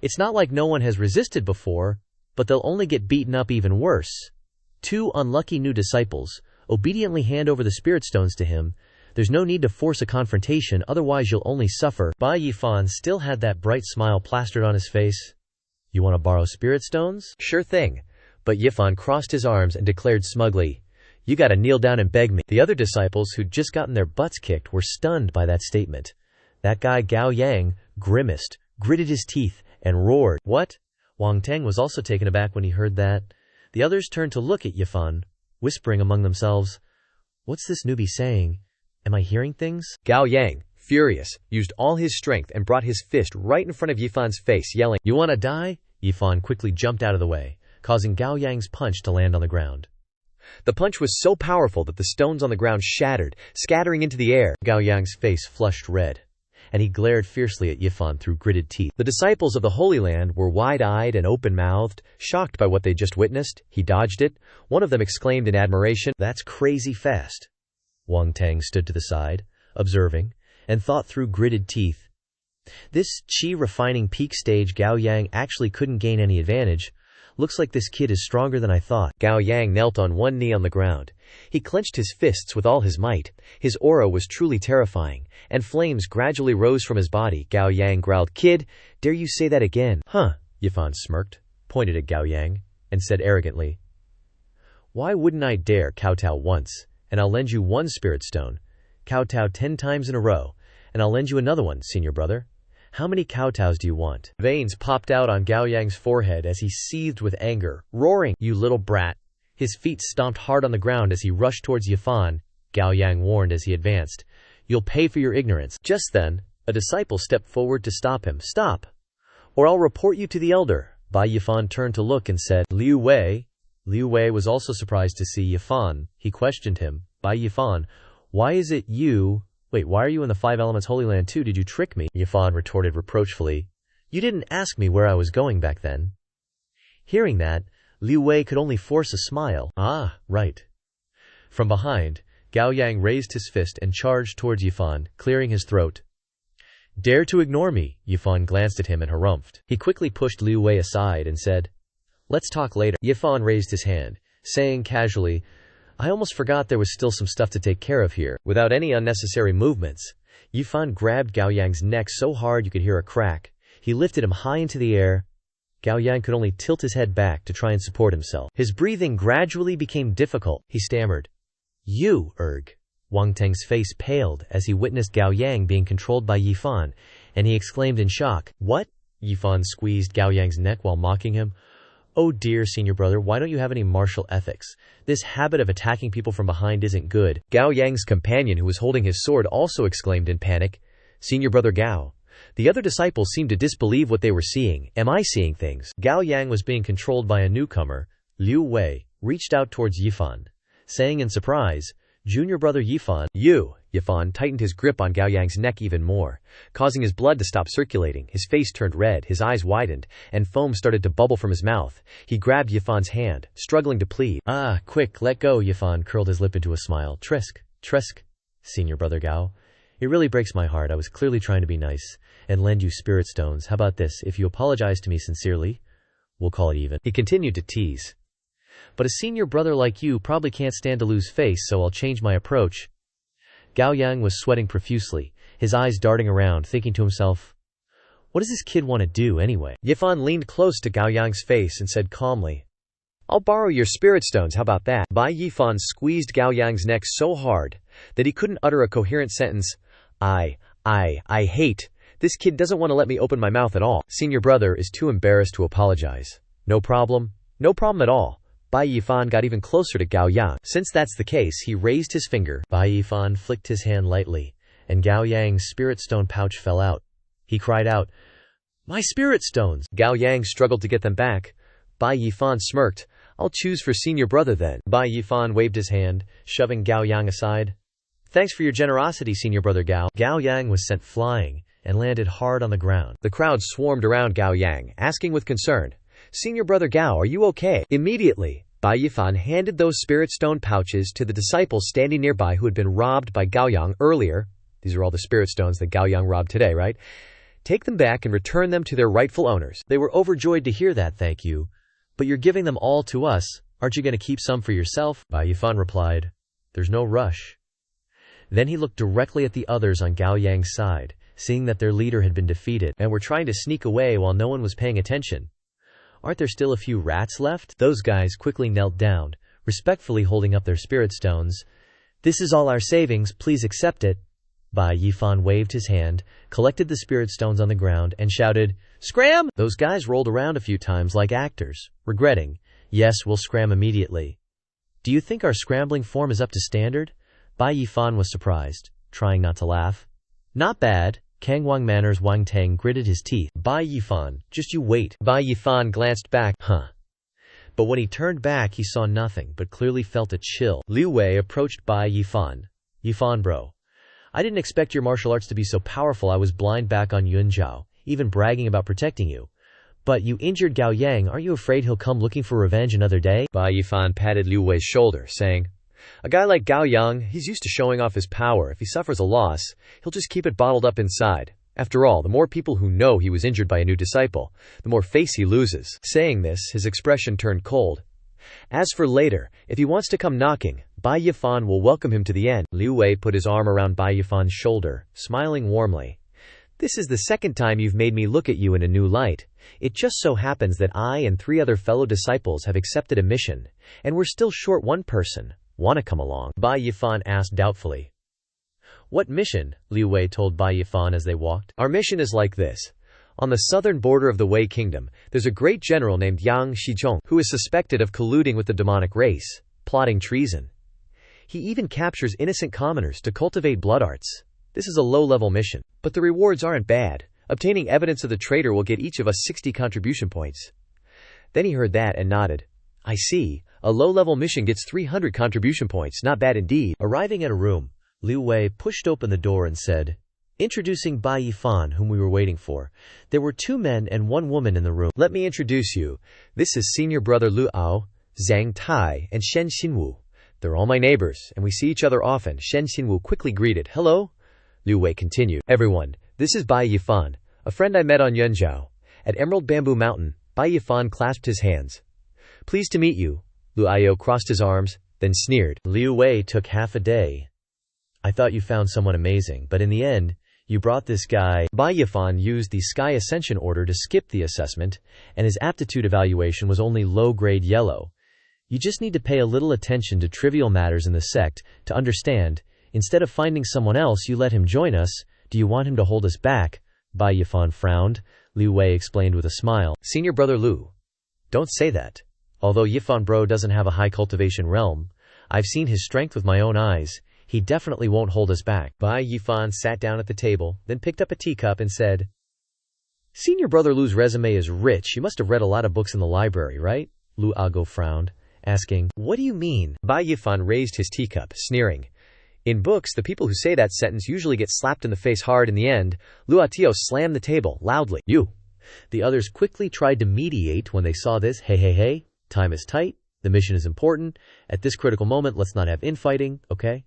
"It's not like no one has resisted before, but they'll only get beaten up even worse." Two unlucky new disciples obediently hand over the spirit stones to him. There's no need to force a confrontation, otherwise you'll only suffer. Bai Yifan still had that bright smile plastered on his face. "You want to borrow spirit stones?" "Sure thing." But Yifan crossed his arms and declared smugly, "You gotta kneel down and beg me." The other disciples who'd just gotten their butts kicked were stunned by that statement. That guy Gao Yang grimaced, gritted his teeth, and roared, "What?" Wang Teng was also taken aback when he heard that. The others turned to look at Yifan, whispering among themselves, "What's this newbie saying? Am I hearing things?" Gao Yang, furious, used all his strength and brought his fist right in front of Yifan's face, yelling, "You want to die?" Yifan quickly jumped out of the way, causing Gao Yang's punch to land on the ground. The punch was so powerful that the stones on the ground shattered, scattering into the air. Gao Yang's face flushed red, and he glared fiercely at Yifan through gritted teeth. The disciples of the Holy Land were wide-eyed and open-mouthed, shocked by what they just witnessed. He dodged it. One of them exclaimed in admiration, "That's crazy fast." Wang Teng stood to the side, observing, and thought through gritted teeth. This qi refining peak stage Gao Yang actually couldn't gain any advantage. Looks like this kid is stronger than I thought. Gao Yang knelt on one knee on the ground. He clenched his fists with all his might. His aura was truly terrifying, and flames gradually rose from his body. Gao Yang growled, "Kid, dare you say that again?" "Huh," Yifan smirked, pointed at Gao Yang, and said arrogantly, "Why wouldn't I dare kowtow once, and I'll lend you one spirit stone. Kowtow 10 times in a row, and I'll lend you another one, senior brother. How many kowtows do you want?" Veins popped out on Gao Yang's forehead as he seethed with anger, roaring, "You little brat." His feet stomped hard on the ground as he rushed towards Yifan. Gao Yang warned as he advanced, "You'll pay for your ignorance." Just then, a disciple stepped forward to stop him. "Stop, or I'll report you to the elder." Bai Yifan turned to look and said, "Liu Wei." Liu Wei was also surprised to see Yifan. He questioned him, "Bai Yifan, why is it you Wait, why are you in the Five Elements Holy Land too? Did you trick me? Yifan retorted reproachfully. You didn't ask me where I was going back then. Hearing that, Liu Wei could only force a smile. Ah, right. From behind, Gao Yang raised his fist and charged towards Yifan, clearing his throat. Dare to ignore me? Yifan glanced at him and harumphed. He quickly pushed Liu Wei aside and said, Let's talk later. Yifan raised his hand, saying casually, I almost forgot there was still some stuff to take care of here. Without any unnecessary movements, Yifan grabbed Gao Yang's neck so hard you could hear a crack. He lifted him high into the air. Gao Yang could only tilt his head back to try and support himself. His breathing gradually became difficult. He stammered, You, erg. Wang Teng's face paled as he witnessed Gao Yang being controlled by Yifan, and he exclaimed in shock, What? Yifan squeezed Gao Yang's neck while mocking him. Oh dear, senior brother, why don't you have any martial ethics? This habit of attacking people from behind isn't good. Gao Yang's companion, who was holding his sword, also exclaimed in panic, Senior brother Gao. The other disciples seemed to disbelieve what they were seeing. Am I seeing things? Gao Yang was being controlled by a newcomer. Liu Wei reached out towards Yifan, saying in surprise, Junior brother Yifan. You. Yifan tightened his grip on Gao Yang's neck even more, causing his blood to stop circulating. His face turned red, his eyes widened, and foam started to bubble from his mouth. He grabbed Yifan's hand, struggling to plead. Ah, quick, let go. Yifan curled his lip into a smile. Trisk, senior brother Gao. It really breaks my heart. I was clearly trying to be nice and lend you spirit stones. How about this? If you apologize to me sincerely, we'll call it even. He continued to tease. But a senior brother like you probably can't stand to lose face, so I'll change my approach. Gao Yang was sweating profusely, his eyes darting around, thinking to himself, What does this kid want to do anyway? Yifan leaned close to Gao Yang's face and said calmly, I'll borrow your spirit stones, how about that? Bai Yifan squeezed Gao Yang's neck so hard that he couldn't utter a coherent sentence. I hate. This kid doesn't want to let me open my mouth at all. Senior brother is too embarrassed to apologize. No problem at all. Bai Yifan got even closer to Gao Yang. Since that's the case, he raised his finger. Bai Yifan flicked his hand lightly, and Gao Yang's spirit stone pouch fell out. He cried out, My spirit stones! Gao Yang struggled to get them back. Bai Yifan smirked. I'll choose for senior brother then. Bai Yifan waved his hand, shoving Gao Yang aside. Thanks for your generosity, senior brother Gao. Gao Yang was sent flying and landed hard on the ground. The crowd swarmed around Gao Yang, asking with concern, Senior brother Gao, are you okay? Immediately, Bai Yifan handed those spirit stone pouches to the disciples standing nearby who had been robbed by Gao Yang earlier. These are all the spirit stones that Gao Yang robbed today, right? Take them back and return them to their rightful owners. They were overjoyed to hear that, thank you. But you're giving them all to us. Aren't you going to keep some for yourself? Bai Yifan replied, There's no rush. Then he looked directly at the others on Gao Yang's side, seeing that their leader had been defeated and were trying to sneak away while no one was paying attention. Aren't there still a few rats left? Those guys quickly knelt down, respectfully holding up their spirit stones. This is all our savings, please accept it. Bai Yifan waved his hand, collected the spirit stones on the ground, and shouted, Scram! Those guys rolled around a few times like actors, regretting, Yes, we'll scram immediately. Do you think our scrambling form is up to standard? Bai Yifan was surprised, trying not to laugh. Not bad. Kang Wang Manor's Wang Teng gritted his teeth. Bai Yifan, just you wait. Bai Yifan glanced back. But when he turned back, he saw nothing, but clearly felt a chill. Liu Wei approached Bai Yifan. Yifan bro, I didn't expect your martial arts to be so powerful. I was blind back on Yunzhao, even bragging about protecting you. But you injured Gao Yang, aren't you afraid he'll come looking for revenge another day? Bai Yifan patted Liu Wei's shoulder, saying, A guy like Gao Yang, he's used to showing off his power. If he suffers a loss, he'll just keep it bottled up inside. After all, the more people who know he was injured by a new disciple, the more face he loses. Saying this, his expression turned cold. As for later, if he wants to come knocking, Bai Yifan will welcome him to the end. Liu Wei put his arm around Bai Yifan's shoulder, smiling warmly. This is the second time you've made me look at you in a new light. It just so happens that I and 3 other fellow disciples have accepted a mission, and we're still short one person. Want to come along? Bai Yifan asked doubtfully. What mission? Liu Wei told Bai Yifan as they walked. Our mission is like this. On the southern border of the Wei Kingdom, there's a great general named Yang Shizhong who is suspected of colluding with the demonic race, plotting treason. He even captures innocent commoners to cultivate blood arts. This is a low-level mission, but the rewards aren't bad. Obtaining evidence of the traitor will get each of us 60 contribution points. Then he heard that and nodded. I see. A low-level mission gets 300 contribution points. Not bad indeed. Arriving at a room, Liu Wei pushed open the door and said, "Introducing Bai Yifan, whom we were waiting for." There were 2 men and 1 woman in the room. "Let me introduce you. This is senior brother Lu Ao, Zhang Tai, and Shen Xinwu. They're all my neighbors, and we see each other often." Shen Xinwu quickly greeted. "Hello," Liu Wei continued. "Everyone, this is Bai Yifan, a friend I met on Yunzhou. At Emerald Bamboo Mountain." Bai Yifan clasped his hands. "Pleased to meet you." Lu Ao crossed his arms, then sneered. Liu Wei took half a day. "I thought you found someone amazing, but in the end, you brought this guy." Bai Yifan used the Sky Ascension order to skip the assessment, and his aptitude evaluation was only low-grade yellow. You just need to pay a little attention to trivial matters in the sect to understand. Instead of finding someone else, you let him join us. Do you want him to hold us back? Bai Yifan frowned. Liu Wei explained with a smile. "Senior brother Lu, don't say that. Although Yifan bro doesn't have a high cultivation realm, I've seen his strength with my own eyes. He definitely won't hold us back." Bai Yifan sat down at the table, then picked up a teacup and said, "Senior brother Lu's resume is rich. You must have read a lot of books in the library, right?" Lu Ago frowned, asking, "What do you mean?" Bai Yifan raised his teacup, sneering. "In books, the people who say that sentence usually get slapped in the face hard in the end." Lu Atio slammed the table, loudly. "You!" The others quickly tried to mediate when they saw this. Hey, time is tight. The mission is important. At this critical moment, let's not have infighting, okay?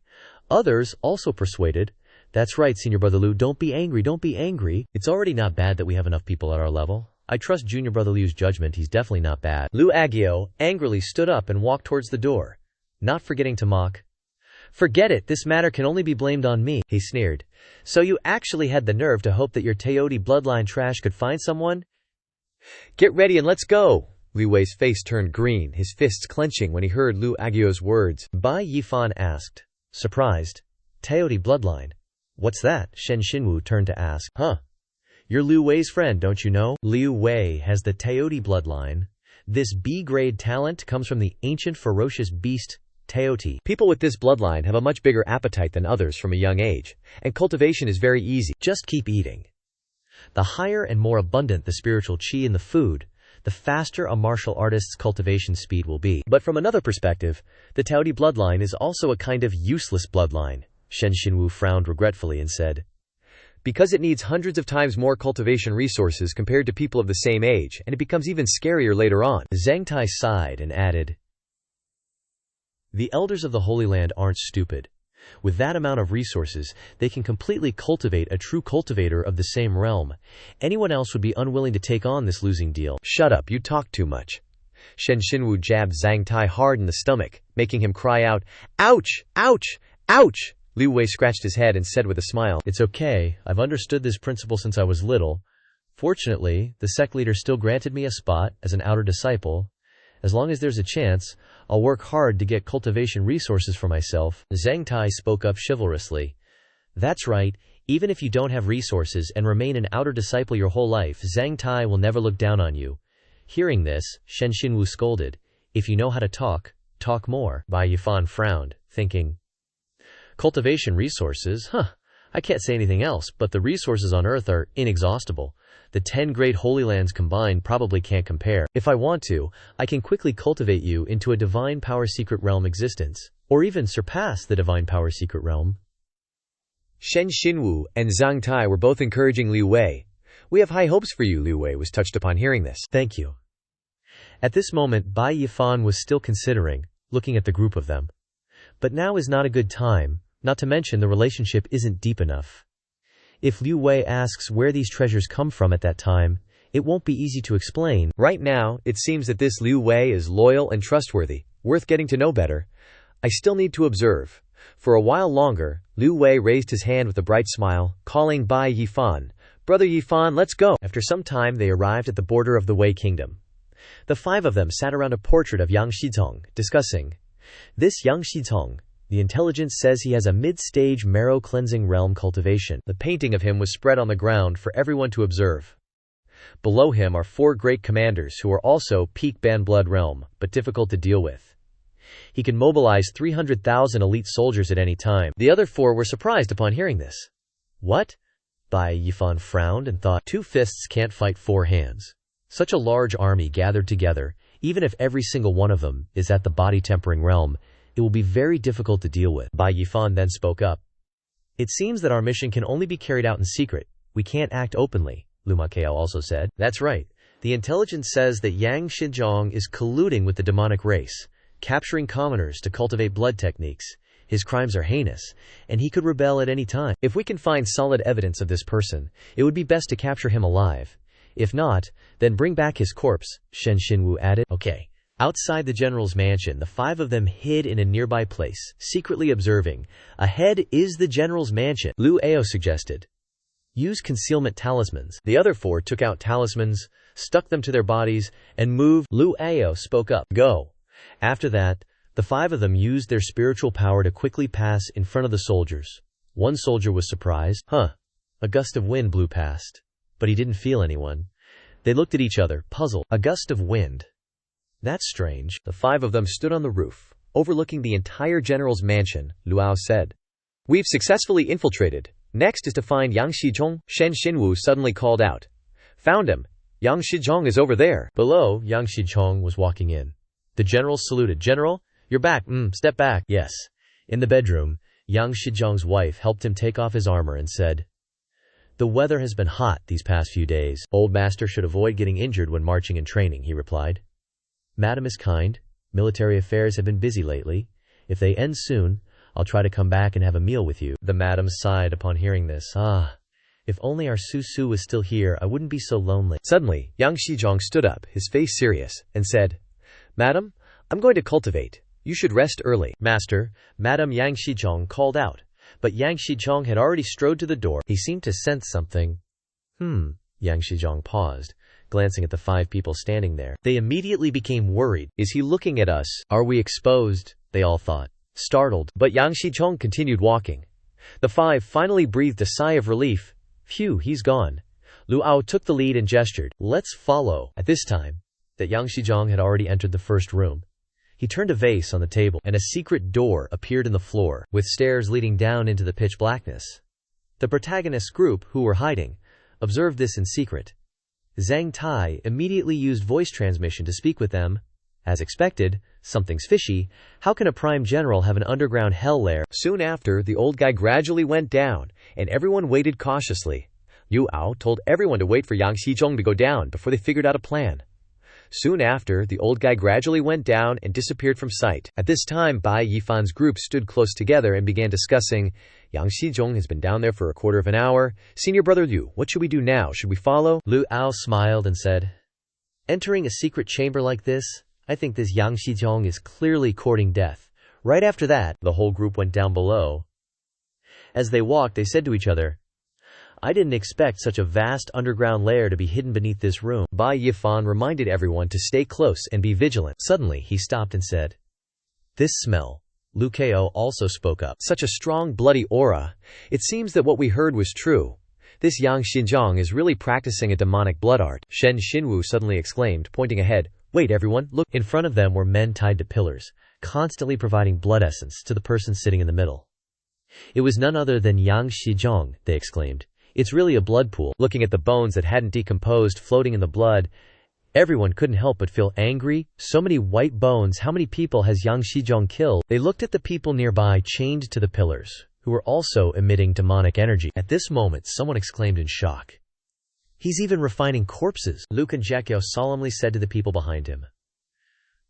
Others also persuaded. "That's right, Senior Brother Lu, don't be angry. It's already not bad that we have enough people at our level. I trust Junior Brother Liu's judgment, he's definitely not bad." Lu Agio angrily stood up and walked towards the door, not forgetting to mock. "Forget it, this matter can only be blamed on me," he sneered. "So you actually had the nerve to hope that your Teoti bloodline trash could find someone? Get ready and let's go!" Liu Wei's face turned green, his fists clenching when he heard Lu Agio's words. Bai Yifan asked, surprised. "Teoti bloodline? What's that?" Shen Xinwu turned to ask. "Huh? You're Liu Wei's friend, don't you know? Liu Wei has the Teoti bloodline. This B-grade talent comes from the ancient ferocious beast, Teoti. People with this bloodline have a much bigger appetite than others from a young age, and cultivation is very easy. Just keep eating. The higher and more abundant the spiritual qi in the food, the faster a martial artist's cultivation speed will be." But from another perspective, the Teoti bloodline is also a kind of useless bloodline. Shen Xinwu frowned regretfully and said, "Because it needs hundreds of times more cultivation resources compared to people of the same age, and it becomes even scarier later on." Zhang Tai sighed and added, "The elders of the Holy Land aren't stupid. With that amount of resources, they can completely cultivate a true cultivator of the same realm. Anyone else would be unwilling to take on this losing deal." "Shut up, you talk too much." Shen Xinwu jabbed Zhang Tai hard in the stomach, making him cry out, "Ouch! Ouch! Ouch!" Liu Wei scratched his head and said with a smile, "It's okay. I've understood this principle since I was little. Fortunately, the sect leader still granted me a spot as an outer disciple. As long as there's a chance, I'll work hard to get cultivation resources for myself." Zhang Tai spoke up chivalrously. "That's right. Even if you don't have resources and remain an outer disciple your whole life, Zhang Tai will never look down on you." Hearing this, Shen Xinwu scolded. "If you know how to talk, talk more." Bai Yifan frowned, thinking, "Cultivation resources? Huh. I can't say anything else, but the resources on Earth are inexhaustible. The 10 great holy lands combined probably can't compare. If I want to, I can quickly cultivate you into a divine power secret realm existence, or even surpass the divine power secret realm." Shen Xinwu and Zhang Tai were both encouraging Liu Wei. "We have high hopes for you," Liu Wei was touched upon hearing this. "Thank you." At this moment, Bai Yifan was still considering, looking at the group of them. But now is not a good time, not to mention the relationship isn't deep enough. If Liu Wei asks where these treasures come from at that time, it won't be easy to explain. Right now, it seems that this Liu Wei is loyal and trustworthy, worth getting to know better. I still need to observe. For a while longer, Liu Wei raised his hand with a bright smile, calling Bai Yifan, "Brother Yifan, let's go." After some time, they arrived at the border of the Wei Kingdom. The 5 of them sat around a portrait of Yang Shizong, discussing. This Yang Shizong, the intelligence says he has a mid-stage marrow-cleansing realm cultivation. The painting of him was spread on the ground for everyone to observe. Below him are 4 great commanders who are also peak Ban Blood realm, but difficult to deal with. He can mobilize 300,000 elite soldiers at any time. The other 4 were surprised upon hearing this. What? Bai Yifan frowned and thought, 2 fists can't fight 4 hands. Such a large army gathered together, even if every single one of them is at the body-tempering realm, it will be very difficult to deal with. Bai Yifan then spoke up. It seems that our mission can only be carried out in secret. We can't act openly, Lu Makao also said. That's right. The intelligence says that Yang Xizhong is colluding with the demonic race, capturing commoners to cultivate blood techniques. His crimes are heinous, and he could rebel at any time. If we can find solid evidence of this person, it would be best to capture him alive. If not, then bring back his corpse, Shen Xinwu added. Okay. Outside the general's mansion, the 5 of them hid in a nearby place, secretly observing. Ahead is the general's mansion, Lu Ao suggested. Use concealment talismans. The other 4 took out talismans, stuck them to their bodies, and moved. Lu Ao spoke up. Go. After that, the 5 of them used their spiritual power to quickly pass in front of the soldiers. One soldier was surprised. A gust of wind blew past. But he didn't feel anyone. They looked at each other, puzzled. A gust of wind. That's strange. The 5 of them stood on the roof, overlooking the entire general's mansion, Luao said. We've successfully infiltrated. Next is to find Yang Xizhong, Shen Xinwu suddenly called out. Found him. Yang Xizhong is over there. Below, Yang Xizhong was walking in. The general saluted. General, you're back. Step back. Yes. In the bedroom, Yang Xizhong's wife helped him take off his armor and said, The weather has been hot these past few days. Old master should avoid getting injured when marching and training, he replied. Madam is kind. Military affairs have been busy lately. If they end soon, I'll try to come back and have a meal with you. The madam sighed upon hearing this. If only our Su was still here, I wouldn't be so lonely. Suddenly, Yang Xizhong stood up, his face serious, and said, Madam, I'm going to cultivate. You should rest early. Master, Madam Yang Xizhong called out, but Yang Xizhong had already strode to the door. He seemed to sense something. Yang Xizhong paused, glancing at the 5 people standing there. They immediately became worried. Is he looking at us? Are we exposed? They all thought, startled. But Yang Xizhong continued walking. The 5 finally breathed a sigh of relief. Phew, he's gone. Lu Ao took the lead and gestured. Let's follow. At this time, that Yang Xizhong had already entered the first room. He turned a vase on the table, and a secret door appeared in the floor, with stairs leading down into the pitch blackness. The protagonist group, who were hiding, observed this in secret. Zhang Tai immediately used voice transmission to speak with them. As expected, something's fishy. How can a prime general have an underground hell lair? Soon after, the old guy gradually went down, and everyone waited cautiously. Yu Ao told everyone to wait for Yang Xizhong to go down before they figured out a plan. Soon after, the old guy gradually went down and disappeared from sight. At this time, Bai Yifan's group stood close together and began discussing. Yang Xizhong has been down there for a quarter of an hour. Senior brother Liu, what should we do now? Should we follow? Lu Ao smiled and said, Entering a secret chamber like this, I think this Yang Xizhong is clearly courting death. Right after that, the whole group went down below. As they walked, they said to each other, I didn't expect such a vast underground lair to be hidden beneath this room. Bai Yifan reminded everyone to stay close and be vigilant. Suddenly, he stopped and said, This smell. Lu Kao also spoke up. Such a strong, bloody aura. It seems that what we heard was true. This Yang Xizhong is really practicing a demonic blood art. Shen Xinwu suddenly exclaimed, pointing ahead. Wait, everyone, look. In front of them were men tied to pillars, constantly providing blood essence to the person sitting in the middle. It was none other than Yang Xizhong, they exclaimed. It's really a blood pool. Looking at the bones that hadn't decomposed floating in the blood, everyone couldn't help but feel angry. So many white bones, how many people has Yang Xizhong killed? They looked at the people nearby chained to the pillars, who were also emitting demonic energy. At this moment, someone exclaimed in shock. He's even refining corpses. Lu Kanjiao solemnly said to the people behind him.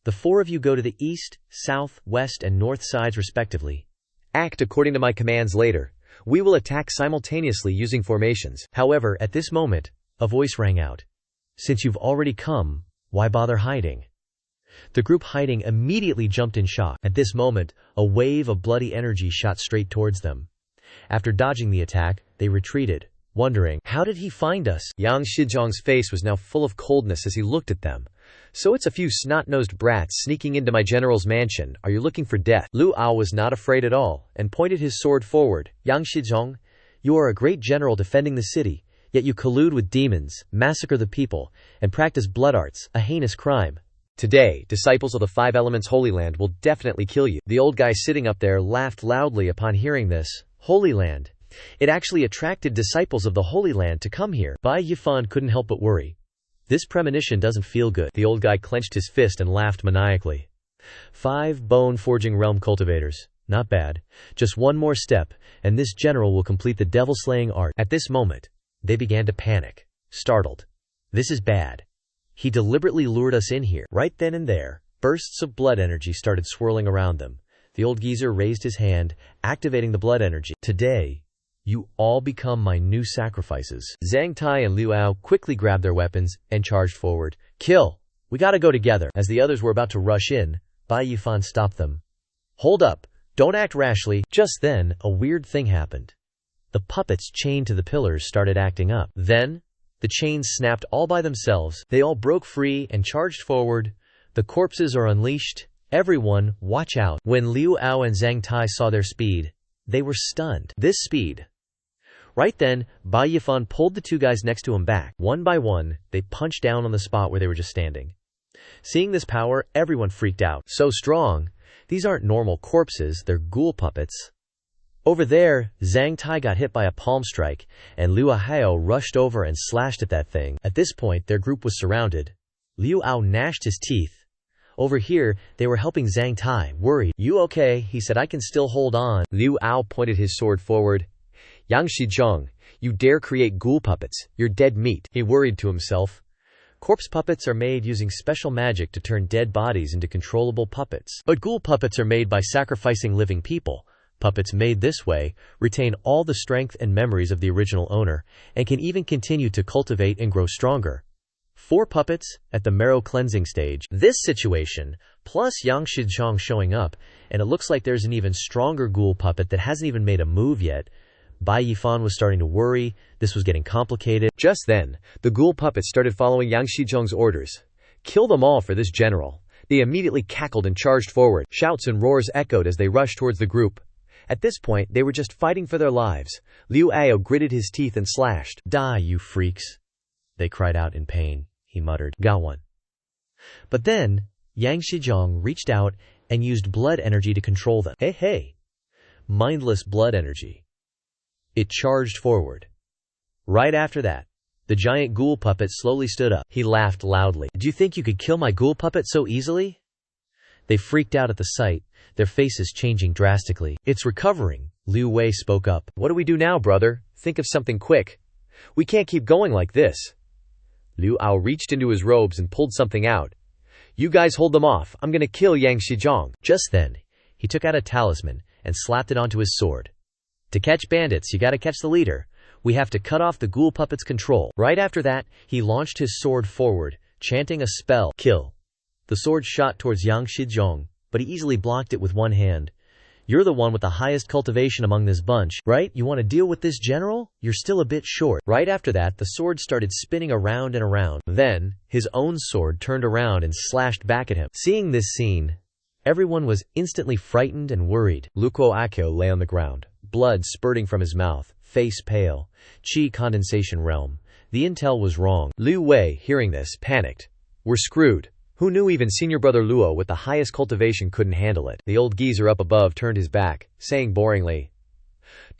The 4 of you go to the east, south, west, and north sides respectively. Act according to my commands later. We will attack simultaneously using formations. However, at this moment, a voice rang out. Since you've already come, why bother hiding? The group hiding immediately jumped in shock. At this moment, a wave of bloody energy shot straight towards them. After dodging the attack, they retreated, wondering, how did he find us? Yang Xizhong's face was now full of coldness as he looked at them. So it's a few snot-nosed brats sneaking into my general's mansion. Are you looking for death? Lu Ao was not afraid at all, and pointed his sword forward. Yang Xizhong, you are a great general defending the city, yet you collude with demons, massacre the people, and practice blood arts, a heinous crime. Today, disciples of the 5 Elements Holy Land will definitely kill you. The old guy sitting up there laughed loudly upon hearing this. Holy Land. It actually attracted disciples of the Holy Land to come here. Bai Yifan couldn't help but worry. This premonition doesn't feel good. The old guy clenched his fist and laughed maniacally. 5 bone-forging realm cultivators. Not bad. Just one more step, and this general will complete the devil-slaying art. At this moment, they began to panic, startled. This is bad. He deliberately lured us in here. Right then and there, bursts of blood energy started swirling around them. The old geezer raised his hand, activating the blood energy. Today, you all become my new sacrifices. Zhang Tai and Liu Ao quickly grabbed their weapons and charged forward. Kill! We gotta go together. As the others were about to rush in, Bai Yifan stopped them. Hold up! Don't act rashly. Just then, a weird thing happened. The puppets chained to the pillars started acting up. Then, the chains snapped all by themselves. They all broke free and charged forward. The corpses are unleashed. Everyone, watch out. When Liu Ao and Zhang Tai saw their speed, they were stunned. This speed. Right then, Bai Yifan pulled the two guys next to him back. One by one, they punched down on the spot where they were just standing. Seeing this power, everyone freaked out. So strong. These aren't normal corpses, they're ghoul puppets. Over there, Zhang Tai got hit by a palm strike, and Liu Ao rushed over and slashed at that thing. At this point, their group was surrounded. Liu Ao gnashed his teeth. Over here, they were helping Zhang Tai, worried. You okay? He said, I can still hold on. Liu Ao pointed his sword forward. Xianxia, you dare create ghoul puppets. You're dead meat. He worried to himself. Corpse puppets are made using special magic to turn dead bodies into controllable puppets. But ghoul puppets are made by sacrificing living people. Puppets made this way retain all the strength and memories of the original owner, and can even continue to cultivate and grow stronger. 4 puppets at the marrow cleansing stage. This situation, plus Yang Shizhong showing up, and it looks like there's an even stronger ghoul puppet that hasn't even made a move yet. Bai Yifan was starting to worry. This was getting complicated. Just then, the ghoul puppets started following Yang Shizhong's orders. Kill them all for this general. They immediately cackled and charged forward. Shouts and roars echoed as they rushed towards the group. At this point, they were just fighting for their lives. Liu Ao gritted his teeth and slashed. Die, you freaks! They cried out in pain. He muttered, Got one. But then, Yang Shizhong reached out and used blood energy to control them. Hey! Mindless blood energy. It charged forward. Right after that, the giant ghoul puppet slowly stood up. He laughed loudly. Do you think you could kill my ghoul puppet so easily? They freaked out at the sight, their faces changing drastically. It's recovering, Liu Wei spoke up. What do we do now, brother? Think of something quick. We can't keep going like this. Liu Ao reached into his robes and pulled something out. You guys hold them off. I'm gonna kill Yang Shizhong. Just then, he took out a talisman and slapped it onto his sword. To catch bandits, you gotta catch the leader. We have to cut off the ghoul puppet's control. Right after that, he launched his sword forward, chanting a spell. Kill. The sword shot towards Yang Shizhong, but he easily blocked it with one hand. You're the one with the highest cultivation among this bunch, right? You want to deal with this general? You're still a bit short. Right after that, the sword started spinning around and around. Then, his own sword turned around and slashed back at him. Seeing this scene, everyone was instantly frightened and worried. Luko Akio lay on the ground, blood spurting from his mouth, face pale. Qi condensation realm. The intel was wrong. Liu Wei, hearing this, panicked. We're screwed. Who knew even senior brother Luo with the highest cultivation couldn't handle it? The old geezer up above turned his back, saying boringly,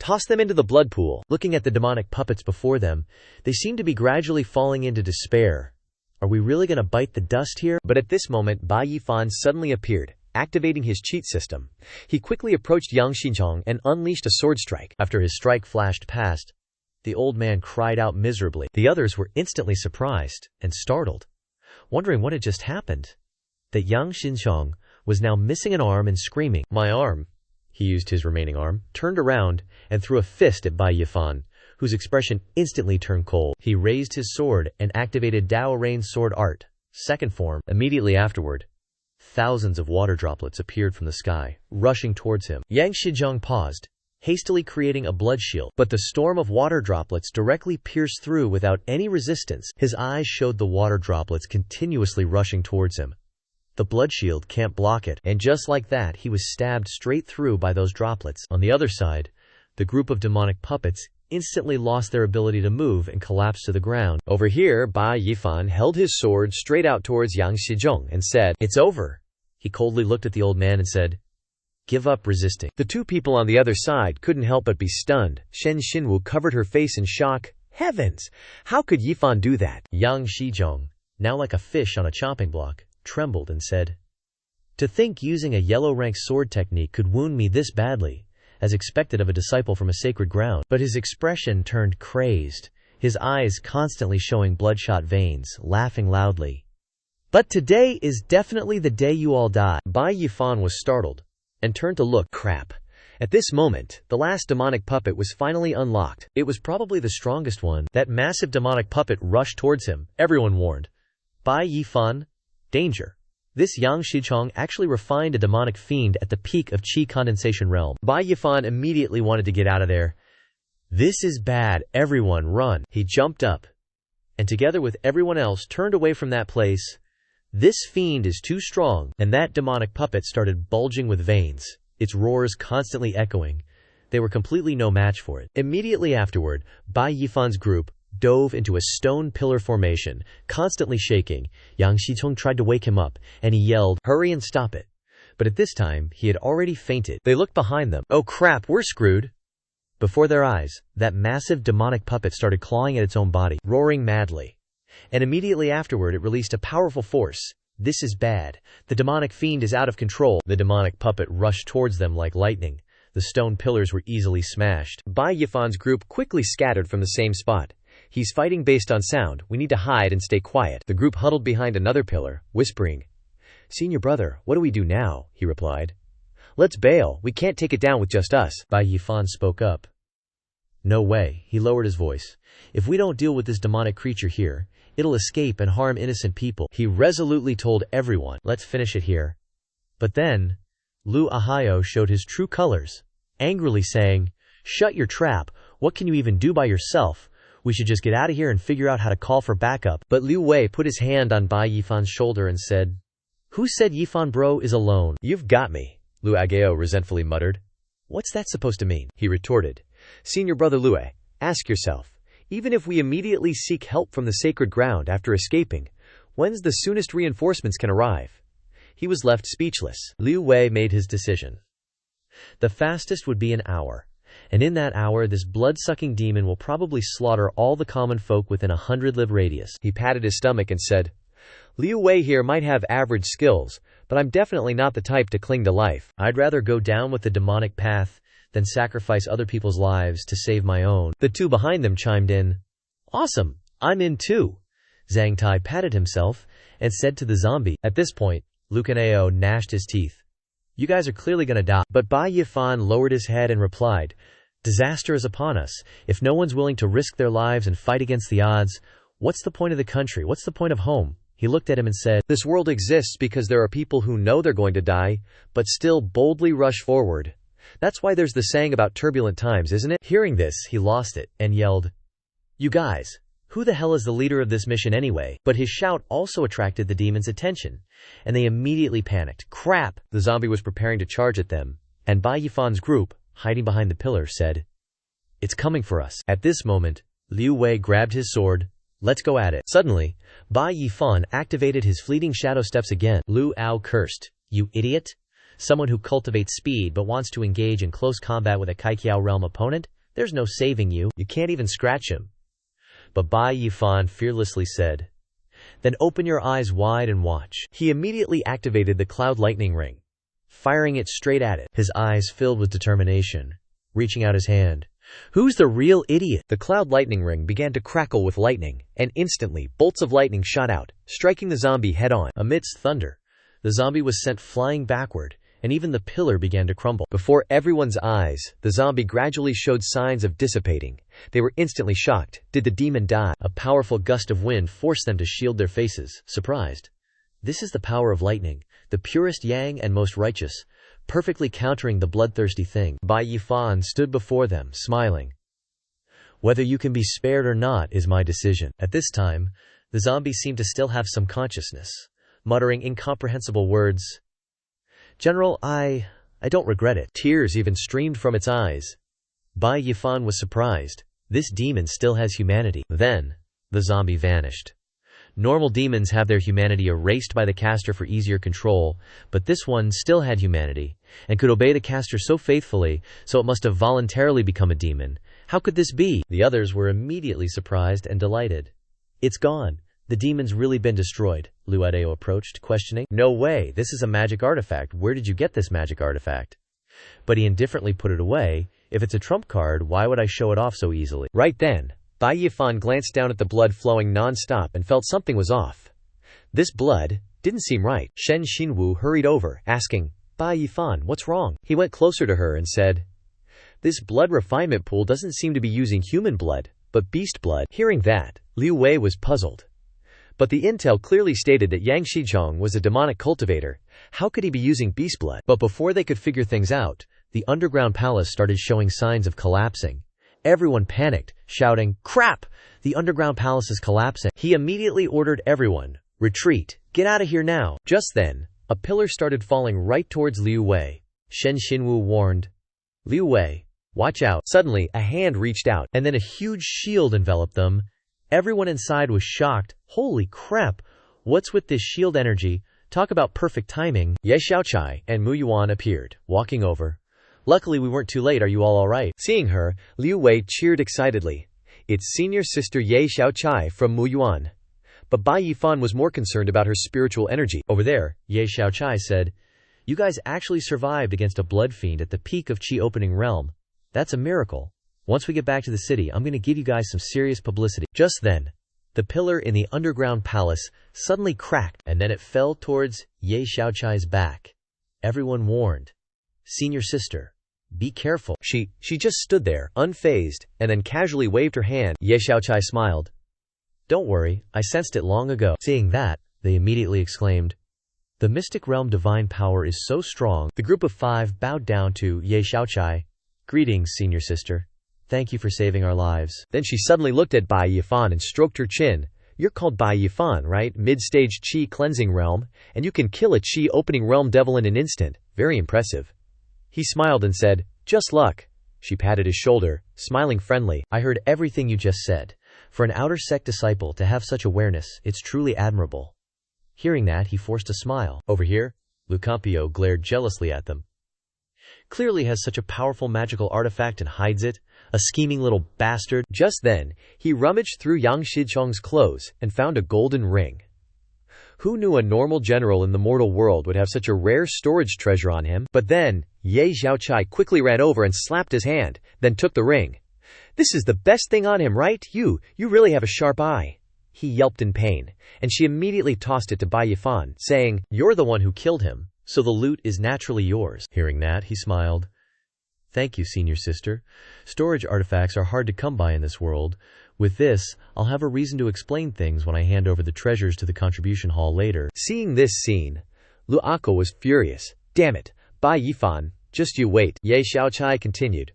Toss them into the blood pool. Looking at the demonic puppets before them, they seemed to be gradually falling into despair. Are we really gonna bite the dust here? But at this moment, Bai Yifan suddenly appeared, activating his cheat system. He quickly approached Yang Xinjiang and unleashed a sword strike. After his strike flashed past, the old man cried out miserably. The others were instantly surprised and startled, wondering what had just happened. That Yang Xinjiang was now missing an arm and screaming, My arm! He used his remaining arm, turned around, and threw a fist at Bai Yifan, whose expression instantly turned cold. He raised his sword and activated Dao Rain's sword art, second form. Immediately afterward, thousands of water droplets appeared from the sky, rushing towards him. Yang Shizhong paused, hastily creating a blood shield, but the storm of water droplets directly pierced through without any resistance. His eyes showed the water droplets continuously rushing towards him. The blood shield can't block it, and just like that, he was stabbed straight through by those droplets. On the other side, the group of demonic puppets instantly lost their ability to move and collapsed to the ground. Over here, Bai Yifan held his sword straight out towards Yang Shizhong and said, It's over. He coldly looked at the old man and said, Give up resisting. The two people on the other side couldn't help but be stunned. Shen Xinwu covered her face in shock. Heavens! How could Yifan do that? Yang Shizhong, now like a fish on a chopping block, trembled and said, To think using a yellow rank sword technique could wound me this badly, as expected of a disciple from a sacred ground. But his expression turned crazed, his eyes constantly showing bloodshot veins, laughing loudly. But today is definitely the day you all die. Bai Yifan was startled and turned to look. Crap. At this moment, the last demonic puppet was finally unlocked. It was probably the strongest one. That massive demonic puppet rushed towards him. Everyone warned. Bai Yifan, danger. This Yang Shichong actually refined a demonic fiend at the peak of Qi condensation realm. Bai Yifan immediately wanted to get out of there. This is bad, everyone run. He jumped up, and together with everyone else turned away from that place. This fiend is too strong, and that demonic puppet started bulging with veins, its roars constantly echoing. They were completely no match for it. Immediately afterward, Bai Yifan's group dove into a stone pillar formation, constantly shaking. Yang Shichong tried to wake him up, and he yelled, "Hurry and stop it." But at this time, he had already fainted. They looked behind them. Oh crap, we're screwed. Before their eyes, that massive demonic puppet started clawing at its own body, roaring madly. And immediately afterward it released a powerful force. This is bad. The demonic fiend is out of control. The demonic puppet rushed towards them like lightning. The stone pillars were easily smashed. Bai Yifan's group quickly scattered from the same spot. He's fighting based on sound. We need to hide and stay quiet. The group huddled behind another pillar, whispering. Senior brother, what do we do now? He replied. Let's bail. We can't take it down with just us. Bai Yifan spoke up. No way. He lowered his voice. If we don't deal with this demonic creature here, it'll escape and harm innocent people. He resolutely told everyone, let's finish it here. But then, Lu Ahayo showed his true colors, angrily saying, shut your trap. What can you even do by yourself? We should just get out of here and figure out how to call for backup. But Liu Wei put his hand on Bai Yifan's shoulder and said, who said Yifan bro is alone? You've got me, Lu Ageo resentfully muttered. What's that supposed to mean? He retorted. Senior brother Lue, ask yourself, even if we immediately seek help from the sacred ground after escaping, when's the soonest reinforcements can arrive? He was left speechless. Liu Wei made his decision. The fastest would be an hour, and in that hour this blood-sucking demon will probably slaughter all the common folk within 100 liv radius. He patted his stomach and said, Liu Wei here might have average skills, but I'm definitely not the type to cling to life. I'd rather go down with the demonic path than sacrifice other people's lives to save my own. The two behind them chimed in. Awesome, I'm in too. Zhang Tai patted himself and said to the zombie. At this point, Lu Kaneo gnashed his teeth. You guys are clearly gonna die. But Bai Yifan lowered his head and replied, disaster is upon us. If no one's willing to risk their lives and fight against the odds, what's the point of the country? What's the point of home? He looked at him and said, this world exists because there are people who know they're going to die, but still boldly rush forward. That's why there's the saying about turbulent times, isn't it? Hearing this, he lost it and yelled, you guys, who the hell is the leader of this mission anyway? But his shout also attracted the demon's attention, and they immediately panicked. Crap! The zombie was preparing to charge at them, and Bai Yifan's group, hiding behind the pillar, said, it's coming for us. At this moment, Liu Wei grabbed his sword. Let's go at it. Suddenly, Bai Yifan activated his fleeting shadow steps again. Lu Ao cursed, you idiot! Someone who cultivates speed but wants to engage in close combat with a Kaikiao realm opponent? There's no saving you. You can't even scratch him. But Bai Yifan fearlessly said, then open your eyes wide and watch. He immediately activated the cloud lightning ring, firing it straight at it. His eyes filled with determination, reaching out his hand. Who's the real idiot? The cloud lightning ring began to crackle with lightning, and instantly bolts of lightning shot out, striking the zombie head-on. Amidst thunder, the zombie was sent flying backward, and even the pillar began to crumble. Before everyone's eyes, the zombie gradually showed signs of dissipating. They were instantly shocked. Did the demon die? A powerful gust of wind forced them to shield their faces, surprised. This is the power of lightning, the purest yang and most righteous, perfectly countering the bloodthirsty thing. Bai Yifan stood before them, smiling. Whether you can be spared or not is my decision. At this time, the zombie seemed to still have some consciousness, muttering incomprehensible words. General, I don't regret it. Tears even streamed from its eyes. Bai Yifan was surprised. This demon still has humanity. Then, the zombie vanished. Normal demons have their humanity erased by the caster for easier control, but this one still had humanity, and could obey the caster so faithfully, so it must have voluntarily become a demon. How could this be? The others were immediately surprised and delighted. It's gone. The demon's really been destroyed, Luadeo approached, questioning. No way, this is a magic artifact. Where did you get this magic artifact? But he indifferently put it away. If it's a trump card, why would I show it off so easily? Right then, Bai Yifan glanced down at the blood flowing non-stop and felt something was off. This blood didn't seem right. Shen Xinwu hurried over, asking, Bai Yifan, what's wrong? He went closer to her and said, this blood refinement pool doesn't seem to be using human blood, but beast blood. Hearing that, Liu Wei was puzzled. But the intel clearly stated that Yang Shizhong was a demonic cultivator. How could he be using beast blood? But before they could figure things out, the underground palace started showing signs of collapsing. Everyone panicked, shouting, crap! The underground palace is collapsing. He immediately ordered everyone, retreat, get out of here now. Just then, a pillar started falling right towards Liu Wei. Shen Xinwu warned, Liu Wei, watch out. Suddenly, a hand reached out, and then a huge shield enveloped them. Everyone inside was shocked. Holy crap! What's with this shield energy? Talk about perfect timing. Ye Xiaochai and Mu Yuan appeared, walking over. Luckily we weren't too late. Are you all alright? Seeing her, Liu Wei cheered excitedly. It's senior sister Ye Xiaochai from Mu Yuan. But Bai Yifan was more concerned about her spiritual energy. Over there, Ye Xiaochai said, you guys actually survived against a blood fiend at the peak of Qi opening realm. That's a miracle. Once we get back to the city, I'm going to give you guys some serious publicity. Just then, the pillar in the underground palace suddenly cracked, and then it fell towards Ye Xiaochai's back. Everyone warned, senior sister, be careful. She just stood there, unfazed, and then casually waved her hand. Ye Xiaochai smiled. Don't worry, I sensed it long ago. Seeing that, they immediately exclaimed, the mystic realm divine power is so strong. The group of 5 bowed down to Ye Xiaochai. Greetings, senior sister. Thank you for saving our lives. Then she suddenly looked at Bai Yifan and stroked her chin. You're called Bai Yifan, right? Mid-stage Qi cleansing realm, and you can kill a Qi opening realm devil in an instant. Very impressive. He smiled and said, just luck. She patted his shoulder, smiling friendly. I heard everything you just said. For an outer sect disciple to have such awareness, it's truly admirable. Hearing that, he forced a smile. Over here, Lucampio glared jealously at them. Clearly has such a powerful magical artifact and hides it. A scheming little bastard. Just then, he rummaged through Yang Shizhong's clothes and found a golden ring. Who knew a normal general in the mortal world would have such a rare storage treasure on him? But then, Ye Xiaochai quickly ran over and slapped his hand, then took the ring. This is the best thing on him, right? You really have a sharp eye. He yelped in pain, and she immediately tossed it to Bai Yifan, saying, you're the one who killed him, so the loot is naturally yours. Hearing that, he smiled. Thank you, senior sister. Storage artifacts are hard to come by in this world. With this, I'll have a reason to explain things when I hand over the treasures to the contribution hall later. Seeing this scene, Lu Ako was furious. Damn it, Bai Yifan, just you wait. Ye Xiaochai continued.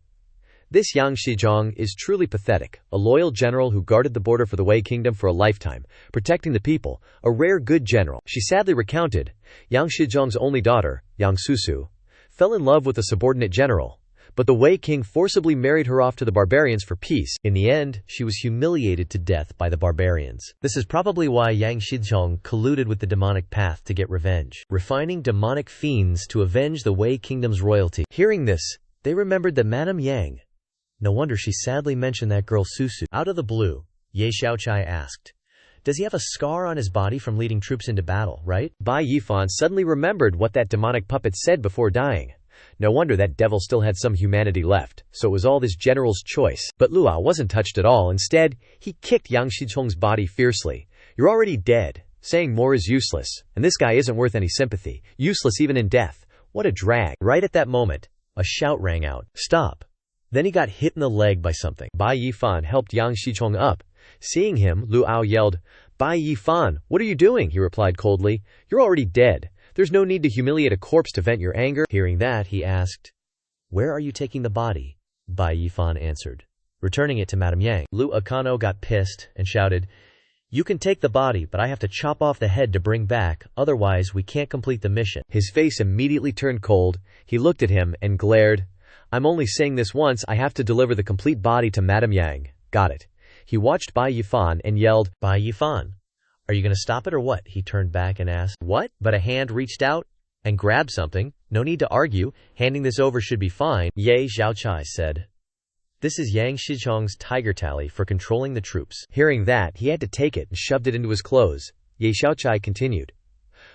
This Yang Shizhong is truly pathetic, a loyal general who guarded the border for the Wei Kingdom for a lifetime, protecting the people, a rare good general. She sadly recounted, Yang Shizhong's only daughter, Yang Susu, fell in love with a subordinate general, but the Wei king forcibly married her off to the barbarians for peace. In the end, she was humiliated to death by the barbarians. This is probably why Yang Shizhong colluded with the demonic path to get revenge, refining demonic fiends to avenge the Wei kingdom's royalty. Hearing this, they remembered that Madame Yang. No wonder she sadly mentioned that girl Susu. Out of the blue, Ye Xiaochai asked, does he have a scar on his body from leading troops into battle, right? Bai Yifan suddenly remembered what that demonic puppet said before dying. No wonder that devil still had some humanity left, so it was all this general's choice. But Luo wasn't touched at all. Instead, he kicked Yang Shizhong's body fiercely. You're already dead. Saying more is useless, and this guy isn't worth any sympathy. Useless even in death. What a drag. Right at that moment, a shout rang out. Stop. Then he got hit in the leg by something. Bai Yifan helped Yang Shizhong up. Seeing him, Luo yelled, Bai Yifan, what are you doing? He replied coldly. You're already dead. There's no need to humiliate a corpse to vent your anger. Hearing that, he asked, where are you taking the body? Bai Yifan answered, returning it to Madame Yang. Lu Akano got pissed and shouted, you can take the body, but I have to chop off the head to bring back, otherwise we can't complete the mission. His face immediately turned cold. He looked at him and glared. I'm only saying this once. I have to deliver the complete body to Madame Yang. Got it. He watched Bai Yifan and yelled, Bai Yifan, are you going to stop it or what? He turned back and asked, what? But a hand reached out and grabbed something. No need to argue. Handing this over should be fine, Ye Xiaochai said. This is Yang Shichong's tiger tally for controlling the troops. Hearing that, he had to take it and shoved it into his clothes. Ye Xiaochai continued.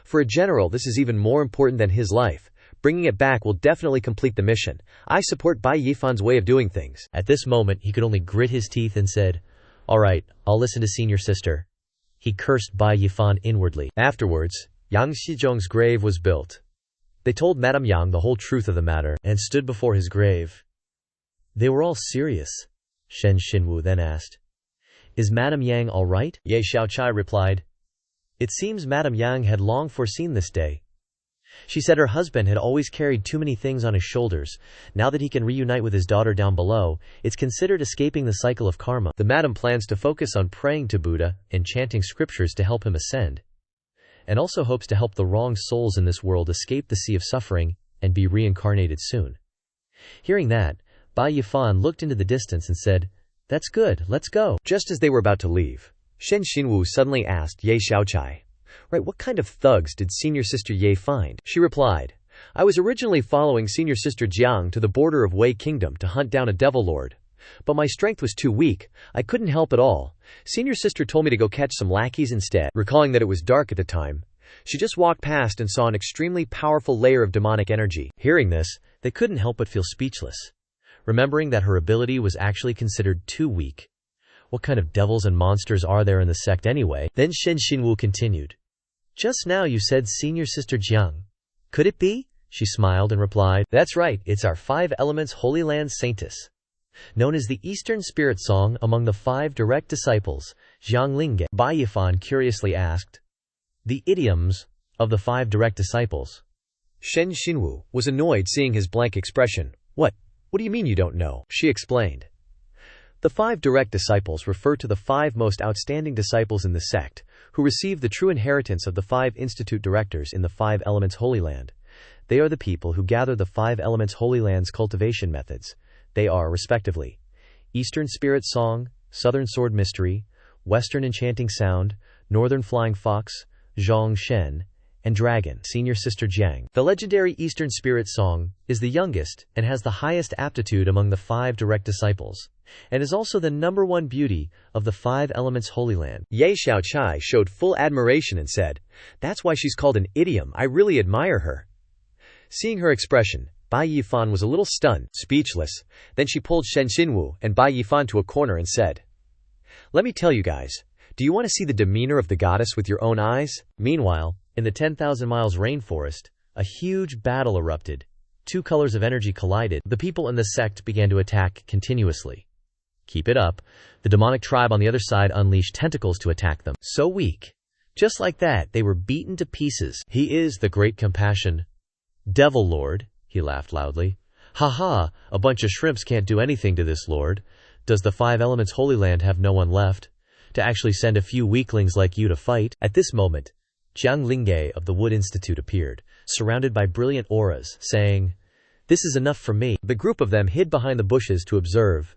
For a general, this is even more important than his life. Bringing it back will definitely complete the mission. I support Bai Yifan's way of doing things. At this moment, he could only grit his teeth and said, "All right, I'll listen to senior sister." He cursed Bai Yifan inwardly. Afterwards, Yang Shizhong's grave was built. They told Madame Yang the whole truth of the matter and stood before his grave. They were all serious. Shen Xinwu then asked, "Is Madame Yang all right?" Ye Xiaochai replied, "It seems Madame Yang had long foreseen this day. She said her husband had always carried too many things on his shoulders. Now that he can reunite with his daughter down below, it's considered escaping the cycle of karma. The madam plans to focus on praying to Buddha and chanting scriptures to help him ascend, and also hopes to help the wronged souls in this world escape the sea of suffering and be reincarnated soon." Hearing that, Bai Yifan looked into the distance and said, "That's good, let's go." Just as they were about to leave, Shen Xinwu suddenly asked Ye Xiaochai, "Right, what kind of thugs did senior sister Ye find?" She replied, "I was originally following senior sister Jiang to the border of Wei Kingdom to hunt down a devil lord. But my strength was too weak, I couldn't help at all. Senior sister told me to go catch some lackeys instead." Recalling that it was dark at the time, she just walked past and saw an extremely powerful layer of demonic energy. Hearing this, they couldn't help but feel speechless, remembering that her ability was actually considered too weak. What kind of devils and monsters are there in the sect anyway? Then Shen Xinwu continued, "Just now you said senior sister Jiang. Could it be?" She smiled and replied, "That's right, it's our 5 elements Holy Land Saintess, known as the Eastern Spirit Song among the 5 direct disciples, Zhang. Bai Yifan curiously asked, "The idioms of the 5 direct disciples?" Shen Xinwu was annoyed seeing his blank expression. What do you mean you don't know?" She explained. The 5 direct disciples refer to the 5 most outstanding disciples in the sect, who receive the true inheritance of the 5 institute directors in the 5 elements Holy Land. They are the people who gather the 5 elements Holy Land's cultivation methods. They are, respectively, Eastern Spirit Song, Southern Sword Mystery, Western Enchanting Sound, Northern Flying Fox, Zhong Shen, and Dragon, senior sister Jiang. The legendary Eastern Spirit Song is the youngest and has the highest aptitude among the 5 direct disciples, and is also the #1 beauty of the 5 elements Holy Land. Ye Xiaochai showed full admiration and said, "That's why she's called an idiom. I really admire her." Seeing her expression, Bai Yifan was a little stunned, speechless. Then she pulled Shen Xinwu and Bai Yifan to a corner and said, "Let me tell you guys, do you want to see the demeanor of the goddess with your own eyes?" Meanwhile, in the 10,000 miles rainforest, a huge battle erupted. 2 colors of energy collided. The people in the sect began to attack continuously. Keep it up. The demonic tribe on the other side unleashed tentacles to attack them. So weak. Just like that, they were beaten to pieces. "He is the great compassion. Devil Lord," he laughed loudly. "Ha ha, a bunch of shrimps can't do anything to this lord. Does the 5 elements Holy Land have no one left to actually send a few weaklings like you to fight?" At this moment, Jiang Linge of the Wood Institute appeared, surrounded by brilliant auras, saying, "This is enough for me." The group of them hid behind the bushes to observe.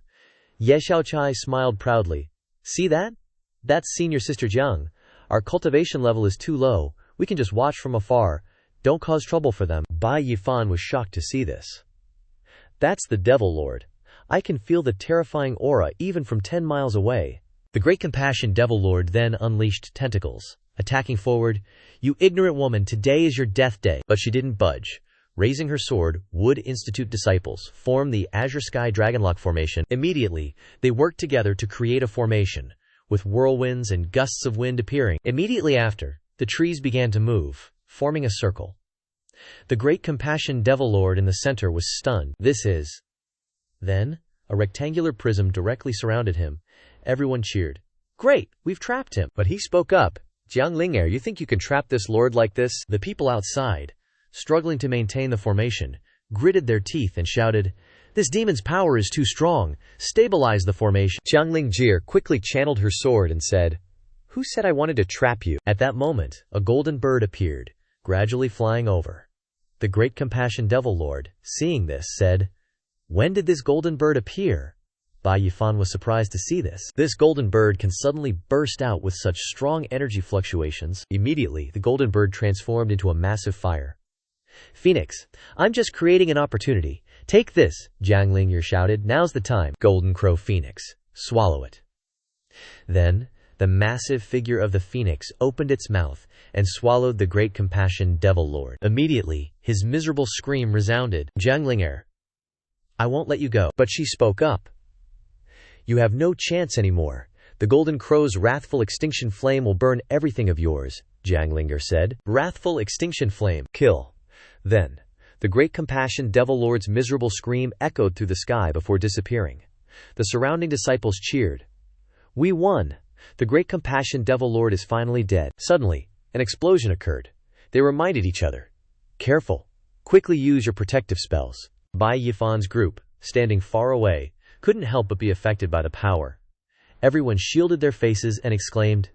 Ye Xiaochai smiled proudly. "See that? That's senior sister Jiang. Our cultivation level is too low. We can just watch from afar. Don't cause trouble for them." Bai Yifan was shocked to see this. "That's the Devil Lord. I can feel the terrifying aura even from 10 miles away." The Great Compassion Devil Lord then unleashed tentacles, attacking forward. "You ignorant woman, today is your death day." But she didn't budge. Raising her sword, Wood Institute disciples formed the Azure Sky Dragonlock formation. Immediately, they worked together to create a formation, with whirlwinds and gusts of wind appearing. Immediately after, the trees began to move, forming a circle. The Great Compassion Devil Lord in the center was stunned. Then, a rectangular prism directly surrounded him. Everyone cheered. "Great, we've trapped him." But he spoke up. "Jiang Lingair, you think you can trap this lord like this?" The people outside, struggling to maintain the formation, gritted their teeth and shouted, "This demon's power is too strong. Stabilize the formation." Jiang Lingjie quickly channeled her sword and said, "Who said I wanted to trap you?" At that moment, a golden bird appeared, gradually flying over. The Great Compassion Devil Lord, seeing this, said, "When did this golden bird appear?" Bai Yifan was surprised to see this. This golden bird can suddenly burst out with such strong energy fluctuations. Immediately, the golden bird transformed into a massive fire. "Phoenix, I'm just creating an opportunity. Take this, Jiang Ling'er shouted. Now's the time. Golden Crow Phoenix. Swallow it. Then, the massive figure of the phoenix opened its mouth and swallowed the great compassion devil lord. Immediately, his miserable scream resounded. Jiang Ling'er, I won't let you go. But she spoke up. You have no chance anymore. The Golden Crow's wrathful extinction flame will burn everything of yours, Jiang Ling'er said. Wrathful extinction flame. Kill. Then, the great compassion devil lord's miserable scream echoed through the sky before disappearing. The surrounding disciples cheered. We won! The great compassion devil lord is finally dead. Suddenly, an explosion occurred. They reminded each other. Careful. Quickly use your protective spells. Bai Yifan's group, standing far away, couldn't help but be affected by the power. Everyone shielded their faces and exclaimed,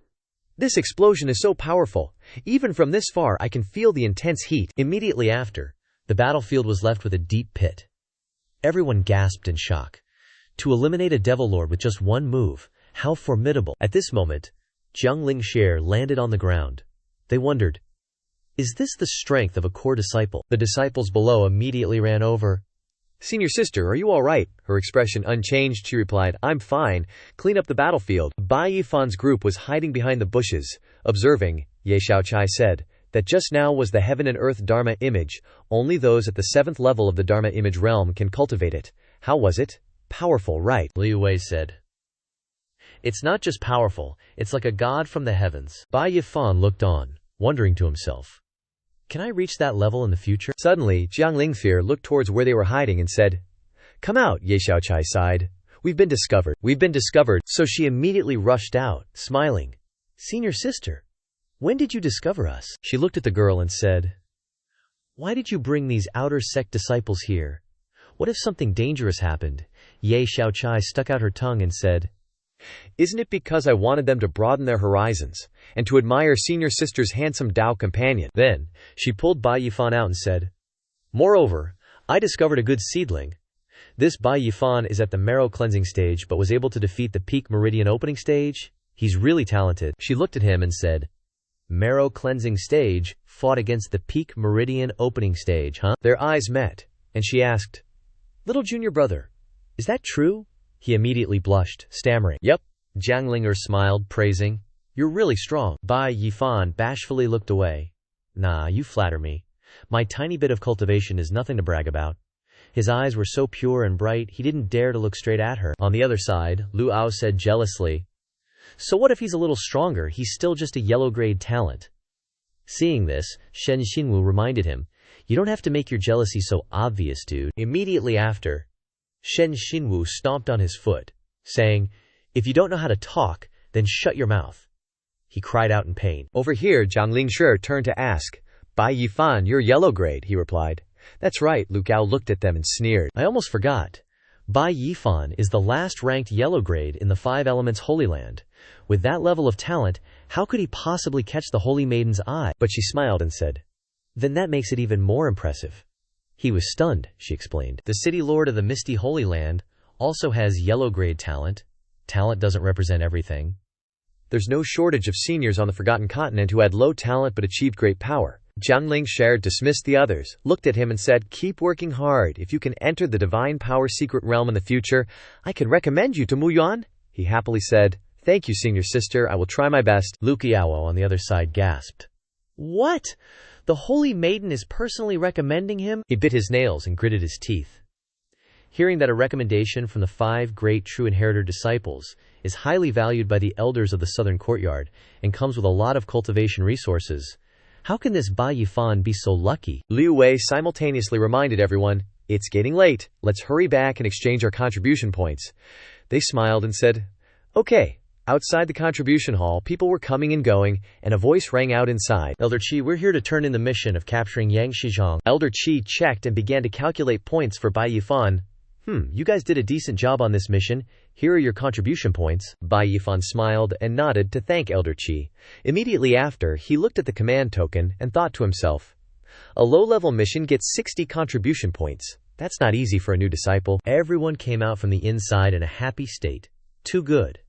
This explosion is so powerful. Even from this far I can feel the intense heat. Immediately after, the battlefield was left with a deep pit. Everyone gasped in shock. To eliminate a devil lord with just one move, how formidable. At this moment, Jiang Ling'er landed on the ground. They wondered, is this the strength of a core disciple? The disciples below immediately ran over. Senior sister, are you all right? Her expression unchanged, she replied, I'm fine. Clean up the battlefield. Bai Yifan's group was hiding behind the bushes, observing, Ye Xiaochai said, that just now was the heaven and earth Dharma image. Only those at the 7th level of the Dharma image realm can cultivate it. How was it? Powerful, right? Liu Wei said. It's not just powerful, it's like a god from the heavens. Bai Yifan looked on, wondering to himself, can I reach that level in the future? Suddenly, Jiang Ling'er looked towards where they were hiding and said, Come out, Ye Xiaochai sighed. We've been discovered. So she immediately rushed out, smiling. Senior sister, when did you discover us? She looked at the girl and said, Why did you bring these outer sect disciples here? What if something dangerous happened? Ye Xiaochai stuck out her tongue and said, Isn't it because I wanted them to broaden their horizons, and to admire senior sister's handsome Dao companion? Then, she pulled Bai Yifan out and said, Moreover, I discovered a good seedling. This Bai Yifan is at the marrow cleansing stage but was able to defeat the peak meridian opening stage. He's really talented. She looked at him and said, Marrow cleansing stage fought against the peak meridian opening stage, huh? Their eyes met, and she asked, Little junior brother, is that true? He immediately blushed, stammering. Yep. Jiang Ling'er smiled, praising. You're really strong. Bai Yifan bashfully looked away. Nah, you flatter me. My tiny bit of cultivation is nothing to brag about. His eyes were so pure and bright, he didn't dare to look straight at her. On the other side, Lu Ao said jealously, So what if he's a little stronger? He's still just a yellow-grade talent. Seeing this, Shen Xinwu reminded him, You don't have to make your jealousy so obvious, dude. Immediately after, Shen Xinwu stomped on his foot, saying, If you don't know how to talk, then shut your mouth. He cried out in pain. Over here, Jiang Ling'er turned to ask, Bai Yifan, you're yellow grade, he replied. That's right, Lu Gao looked at them and sneered. I almost forgot. Bai Yifan is the last ranked yellow grade in the 5 Elements Holy Land. With that level of talent, how could he possibly catch the Holy Maiden's eye? But she smiled and said, Then that makes it even more impressive. He was stunned, she explained. The City Lord of the Misty Holy Land also has yellow-grade talent. Talent doesn't represent everything. There's no shortage of seniors on the Forgotten Continent who had low talent but achieved great power. Jiang Ling'er dismissed the others, looked at him and said, Keep working hard. If you can enter the Divine Power Secret Realm in the future, I can recommend you to Mu Yuan. He happily said, Thank you, senior sister. I will try my best. Lu Qiao on the other side gasped. What? The Holy Maiden is personally recommending him? He bit his nails and gritted his teeth. Hearing that a recommendation from the 5 great true inheritor disciples is highly valued by the elders of the Southern Courtyard and comes with a lot of cultivation resources, how can this Bai Yifan be so lucky? Liu Wei simultaneously reminded everyone, It's getting late. Let's hurry back and exchange our contribution points. They smiled and said, Okay. Outside the contribution hall, people were coming and going, and a voice rang out inside. Elder Qi, we're here to turn in the mission of capturing Yang Shizhong. Elder Qi checked and began to calculate points for Bai Yifan. You guys did a decent job on this mission. Here are your contribution points. Bai Yifan smiled and nodded to thank Elder Qi. Immediately after, he looked at the command token and thought to himself, A low-level mission gets 60 contribution points. That's not easy for a new disciple. Everyone came out from the inside in a happy state. Too good.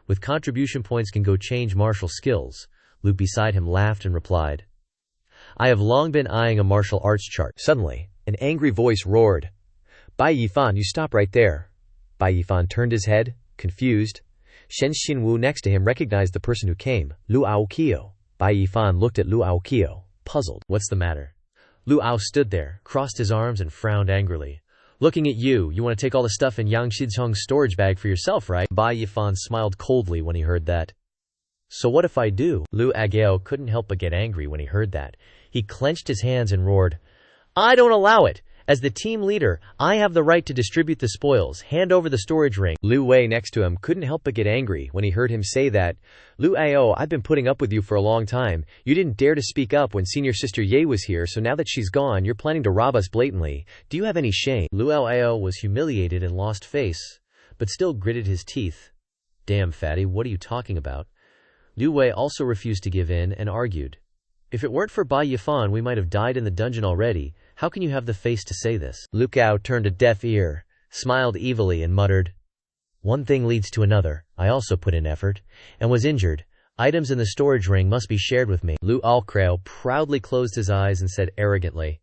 With contribution points can go change martial skills. Luke beside him laughed and replied, I have long been eyeing a martial arts chart. Suddenly, an angry voice roared, Bai Yifan, you stop right there. Bai Yifan turned his head, confused. Shen Xinwu next to him recognized the person who came, Lu Aoqiu. Bai Yifan looked at Lu Aoqiu, puzzled. What's the matter? Lu Ao stood there, crossed his arms and frowned angrily. Looking at you want to take all the stuff in Yang Shichong's storage bag for yourself, right? Bai Yifan smiled coldly when he heard that. So what if I do? Lu Agao couldn't help but get angry when he heard that. He clenched his hands and roared, I don't allow it! As the team leader, I have the right to distribute the spoils. Hand over the storage ring. Lu Wei next to him couldn't help but get angry when he heard him say that. Lu Ao, I've been putting up with you for a long time. You didn't dare to speak up when senior sister Ye was here, so now that she's gone, you're planning to rob us blatantly. Do you have any shame? Lu Ao was humiliated and lost face, but still gritted his teeth. Damn, fatty, what are you talking about? Lu Wei also refused to give in and argued. If it weren't for Bai Yifan, we might have died in the dungeon already. How can you have the face to say this? Lu Gao turned a deaf ear, smiled evilly and muttered, One thing leads to another. I also put in effort, and was injured. Items in the storage ring must be shared with me. Lu Alkrao proudly closed his eyes and said arrogantly,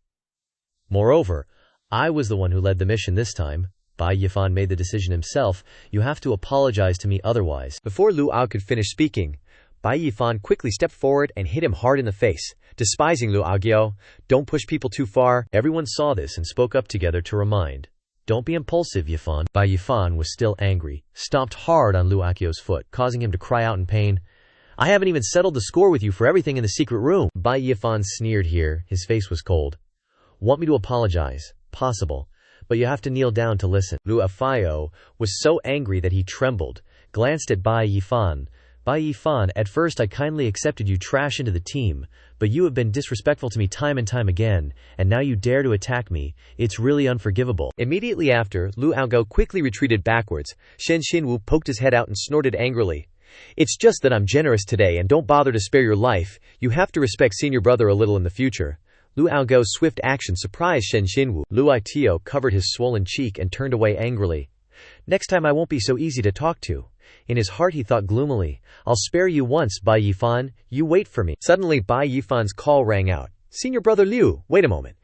Moreover, I was the one who led the mission this time. Bai Yifan made the decision himself. You have to apologize to me otherwise. Before Lu Ao could finish speaking, Bai Yifan quickly stepped forward and hit him hard in the face, despising Lu Aoqiu. Don't push people too far. Everyone saw this and spoke up together to remind. Don't be impulsive, Yifan. Bai Yifan was still angry, stomped hard on Lu Aoqiu's foot, causing him to cry out in pain. I haven't even settled the score with you for everything in the secret room. Bai Yifan sneered here. His face was cold. Want me to apologize? Possible. But you have to kneel down to listen. Lu Aoqiu was so angry that he trembled, glanced at Bai Yifan. Bai Yifan, at first I kindly accepted you trash into the team, but you have been disrespectful to me time and time again, and now you dare to attack me. It's really unforgivable. Immediately after, Lu Aogao quickly retreated backwards. Shen Xinwu poked his head out and snorted angrily. It's just that I'm generous today and don't bother to spare your life. You have to respect senior brother a little in the future. Lu Aogao's swift action surprised Shen Xinwu. Lu Aitio covered his swollen cheek and turned away angrily. Next time I won't be so easy to talk to. In his heart he thought gloomily, I'll spare you once, Bai Yifan. You wait for me. Suddenly Bai Yifan's call rang out. Senior brother Liu, wait a moment.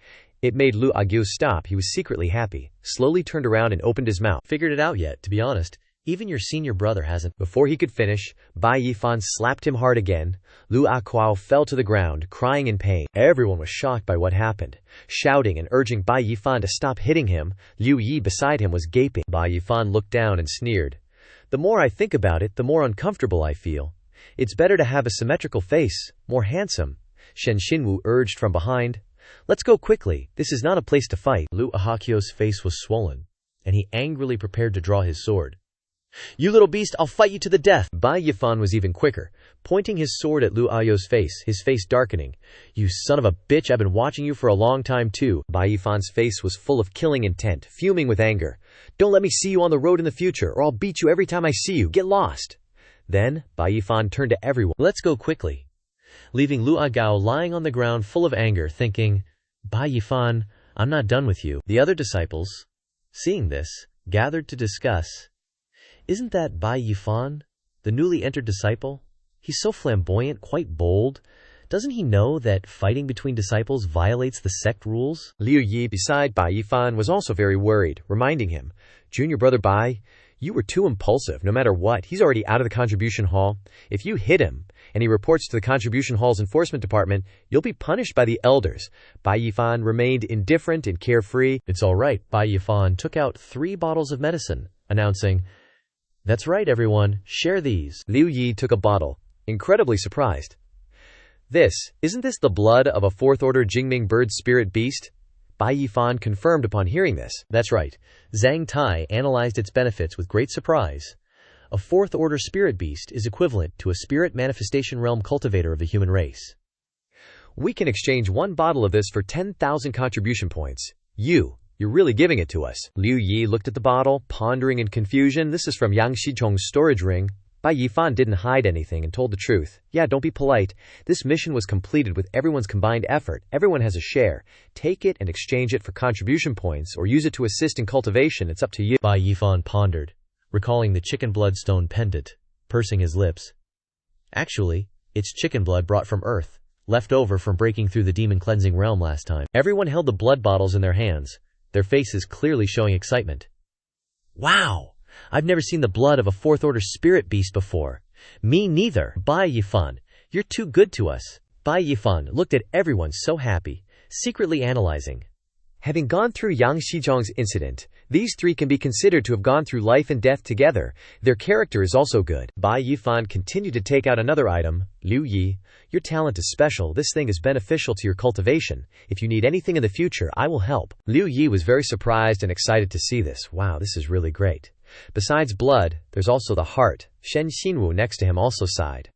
It made Lu Aoqiu stop. He was secretly happy, slowly turned around and opened his mouth. Figured it out yet, to be honest. Even your senior brother hasn't. Before he could finish, Bai Yifan slapped him hard again. Lu Aoqiu fell to the ground, crying in pain. Everyone was shocked by what happened, shouting and urging Bai Yifan to stop hitting him. Liu Yi beside him was gaping. Bai Yifan looked down and sneered. The more I think about it, the more uncomfortable I feel. It's better to have a symmetrical face, more handsome. Shen Xinwu urged from behind. Let's go quickly. This is not a place to fight. Lu Aoqiu's face was swollen, and he angrily prepared to draw his sword. You little beast, I'll fight you to the death. Bai Yifan was even quicker, pointing his sword at Lu Aoqiu's face, his face darkening. You son of a bitch, I've been watching you for a long time too. Bai Yifan's face was full of killing intent, fuming with anger. Don't let me see you on the road in the future, or I'll beat you every time I see you. Get lost. Then, Bai Yifan turned to everyone. Let's go quickly. Leaving Lu Aoqiu lying on the ground full of anger, thinking, Bai Yifan, I'm not done with you. The other disciples, seeing this, gathered to discuss. Isn't that Bai Yifan, the newly entered disciple? He's so flamboyant, quite bold. Doesn't he know that fighting between disciples violates the sect rules? Liu Yi beside Bai Yifan was also very worried, reminding him, Junior brother Bai, you were too impulsive. No matter what, he's already out of the contribution hall. If you hit him, and he reports to the contribution hall's enforcement department, you'll be punished by the elders. Bai Yifan remained indifferent and carefree. It's all right. Bai Yifan took out 3 bottles of medicine, announcing, That's right, everyone. Share these. Liu Yi took a bottle, incredibly surprised. Isn't this the blood of a 4th-order Jingming bird spirit beast? Bai Yifan confirmed upon hearing this. That's right. Zhang Tai analyzed its benefits with great surprise. A 4th-order spirit beast is equivalent to a spirit manifestation realm cultivator of the human race. We can exchange 1 bottle of this for 10,000 contribution points. You're really giving it to us. Liu Yi looked at the bottle, pondering in confusion. This is from Yang Shichong's storage ring. Bai Yifan didn't hide anything and told the truth. Yeah, don't be polite. This mission was completed with everyone's combined effort. Everyone has a share. Take it and exchange it for contribution points or use it to assist in cultivation. It's up to you. Bai Yifan pondered, recalling the chicken bloodstone pendant, pursing his lips. Actually, it's chicken blood brought from Earth, left over from breaking through the demon cleansing realm last time. Everyone held the blood bottles in their hands. their faces clearly showing excitement. Wow! I've never seen the blood of a fourth-order spirit beast before. Me neither. Bai Yifan, you're too good to us. Bai Yifan looked at everyone so happy, secretly analyzing. Having gone through Yang Shizhong's incident, these three can be considered to have gone through life and death together. Their character is also good. Bai Yifan continued to take out another item. Liu Yi, your talent is special. This thing is beneficial to your cultivation. If you need anything in the future, I will help. Liu Yi was very surprised and excited to see this. Wow, this is really great. Besides blood, there's also the heart. Shen Xinwu next to him also sighed.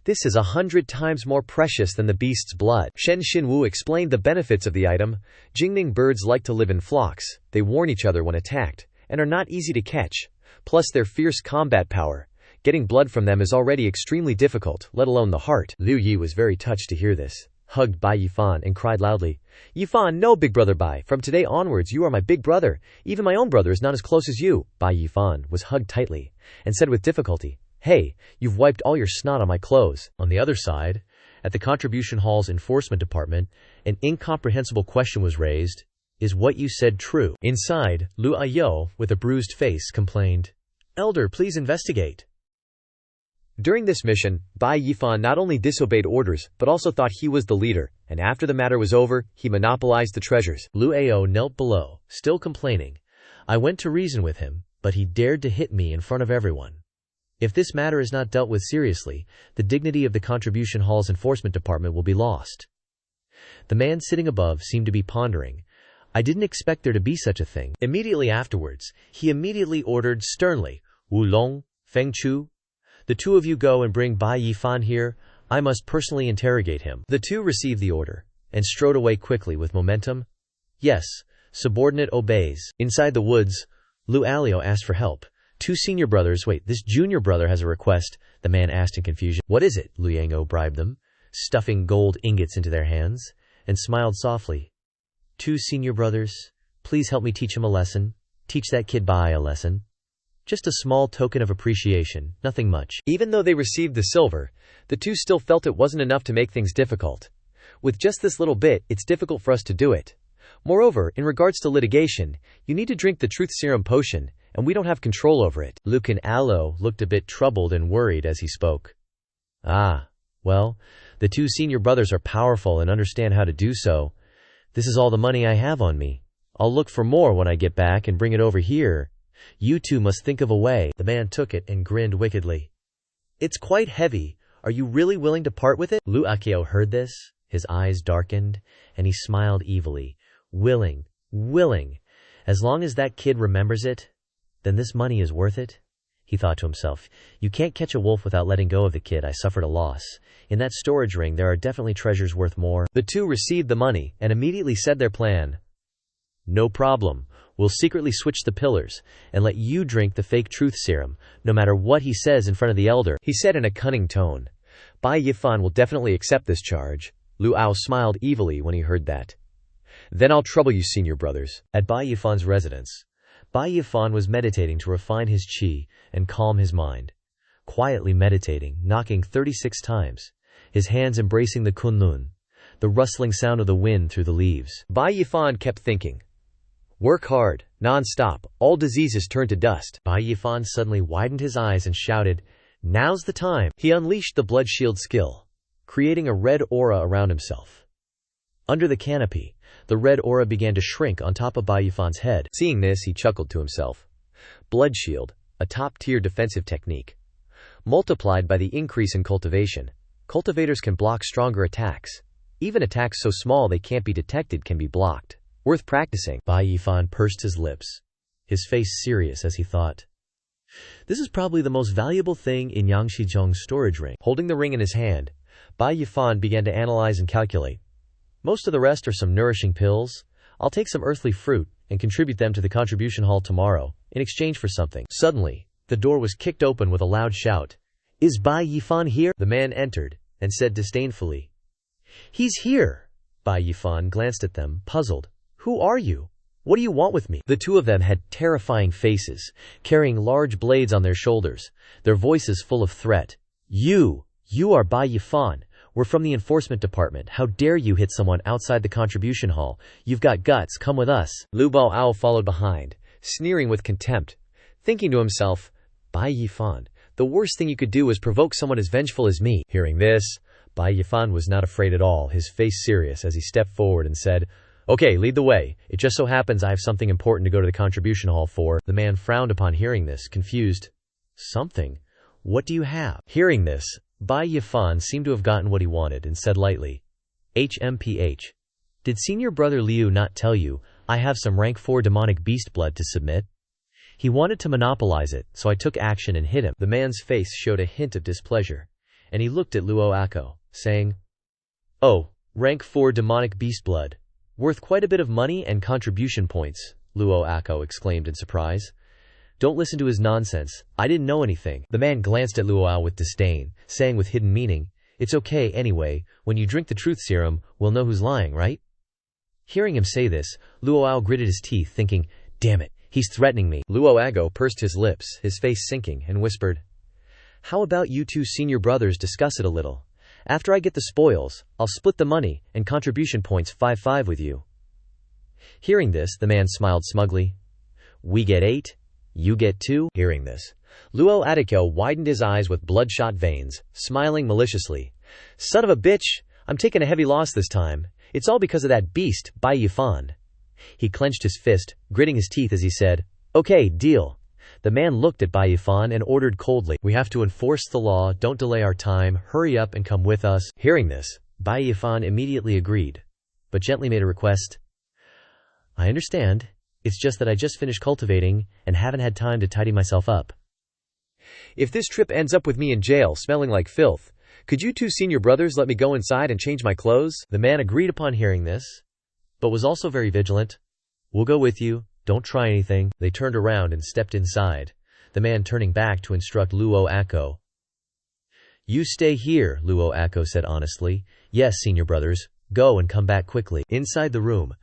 This is 100 times more precious than the beast's blood. Shen Xinwu explained the benefits of the item. Jingming birds like to live in flocks. They warn each other when attacked, and are not easy to catch. Plus their fierce combat power. Getting blood from them is already extremely difficult, let alone the heart. Liu Yi was very touched to hear this, hugged Bai Yifan and cried loudly, Yifan, no, big brother Bai. From today onwards you are my big brother. Even my own brother is not as close as you. Bai Yifan was hugged tightly, and said with difficulty, Hey, you've wiped all your snot on my clothes. On the other side, at the Contribution Hall's enforcement department, an incomprehensible question was raised. Is what you said true? Inside, Lu Ayo, with a bruised face, complained, Elder, please investigate. During this mission, Bai Yifan not only disobeyed orders, but also thought he was the leader, and after the matter was over, he monopolized the treasures. Lu Ayo knelt below, still complaining. I went to reason with him, but he dared to hit me in front of everyone. If this matter is not dealt with seriously, the dignity of the Contribution Hall's enforcement department will be lost. The man sitting above seemed to be pondering. I didn't expect there to be such a thing. Immediately afterwards, he immediately ordered sternly, Wu Long, Feng Chu, the two of you go and bring Bai Yifan here. I must personally interrogate him. The two received the order, and strode away quickly with momentum. Yes, subordinate obeys. Inside the woods, Lu Alio asked for help. Two senior brothers, wait, this junior brother has a request, the man asked in confusion. What is it? Lu Yango bribed them, stuffing gold ingots into their hands, and smiled softly. Two senior brothers, please help me teach him a lesson. Teach that kid Bai a lesson. Just a small token of appreciation, nothing much. Even though they received the silver, the two still felt it wasn't enough to make things difficult. With just this little bit, it's difficult for us to do it. Moreover, in regards to litigation, you need to drink the truth serum potion, and we don't have control over it. Lucan Allo looked a bit troubled and worried as he spoke. Ah, well, the two senior brothers are powerful and understand how to do so. This is all the money I have on me. I'll look for more when I get back and bring it over here. You two must think of a way. The man took it and grinned wickedly. It's quite heavy. Are you really willing to part with it? Lu Akio heard this. His eyes darkened, and he smiled evilly. Willing. As long as that kid remembers it, then this money is worth it. He thought to himself, you can't catch a wolf without letting go of the kid. I suffered a loss. In that storage ring there are definitely treasures worth more. The two received the money and immediately said their plan. No problem. We'll secretly switch the pillars and let you drink the fake truth serum, no matter what he says in front of the elder, he said in a cunning tone. Bai Yifan will definitely accept this charge. Lu Ao smiled evilly when he heard that. Then I'll trouble you, senior brothers. At Bai Yifan's residence, Bai Yifan was meditating to refine his qi and calm his mind. Quietly meditating, knocking 36 times, his hands embracing the kunlun, the rustling sound of the wind through the leaves. Bai Yifan kept thinking. Work hard, non-stop, all diseases turn to dust. Bai Yifan suddenly widened his eyes and shouted, Now's the time. He unleashed the blood shield skill, creating a red aura around himself. Under the canopy, the red aura began to shrink on top of Bai Yifan's head. Seeing this, he chuckled to himself. Blood shield, a top-tier defensive technique. Multiplied by the increase in cultivation, cultivators can block stronger attacks. Even attacks so small they can't be detected can be blocked. Worth practicing. Bai Yifan pursed his lips, his face serious as he thought. This is probably the most valuable thing in Yang Shizhong's storage ring. Holding the ring in his hand, Bai Yifan began to analyze and calculate. Most of the rest are some nourishing pills. I'll take some earthly fruit and contribute them to the contribution hall tomorrow, in exchange for something. Suddenly, the door was kicked open with a loud shout. Is Bai Yifan here? The man entered, and said disdainfully. He's here. Bai Yifan glanced at them, puzzled. Who are you? What do you want with me? The two of them had terrifying faces, carrying large blades on their shoulders, their voices full of threat. You are Bai Yifan. We're from the enforcement department. How dare you hit someone outside the contribution hall? You've got guts, come with us. Lu Bao'ao followed behind, sneering with contempt, thinking to himself, Bai Yifan, the worst thing you could do was provoke someone as vengeful as me. Hearing this, Bai Yifan was not afraid at all, his face serious as he stepped forward and said, Okay, lead the way. It just so happens I have something important to go to the contribution hall for. The man frowned upon hearing this, confused. Something? What do you have? Hearing this, Bai Yifan seemed to have gotten what he wanted and said lightly, HMPH. Did senior brother Liu not tell you, I have some rank 4 demonic beast blood to submit? He wanted to monopolize it, so I took action and hit him. The man's face showed a hint of displeasure, and he looked at Luo Ako, saying, Oh, rank 4 demonic beast blood. Worth quite a bit of money and contribution points, Luo Ako exclaimed in surprise. Don't listen to his nonsense. I didn't know anything. The man glanced at Luo'ao with disdain, saying with hidden meaning, It's okay anyway, when you drink the truth serum, we'll know who's lying, right? Hearing him say this, Luo'ao gritted his teeth, thinking, Damn it, he's threatening me. Luo Ago pursed his lips, his face sinking, and whispered, How about you two senior brothers discuss it a little? After I get the spoils, I'll split the money and contribution points 5-5 with you. Hearing this, the man smiled smugly. We get 8. You get 2? Hearing this, Luo Atiko widened his eyes with bloodshot veins, smiling maliciously. Son of a bitch, I'm taking a heavy loss this time. It's all because of that beast, Bai Yifan. He clenched his fist, gritting his teeth as he said, Okay, deal. The man looked at Bai Yifan and ordered coldly, We have to enforce the law, don't delay our time, hurry up and come with us. Hearing this, Bai Yifan immediately agreed, but gently made a request. I understand. It's just that I just finished cultivating and haven't had time to tidy myself up. If this trip ends up with me in jail smelling like filth, could you two senior brothers let me go inside and change my clothes? The man agreed upon hearing this, but was also very vigilant. We'll go with you. Don't try anything. They turned around and stepped inside, the man turning back to instruct Luo Ako. You stay here, Luo Ako said honestly. Yes, senior brothers. Go and come back quickly. Inside the room,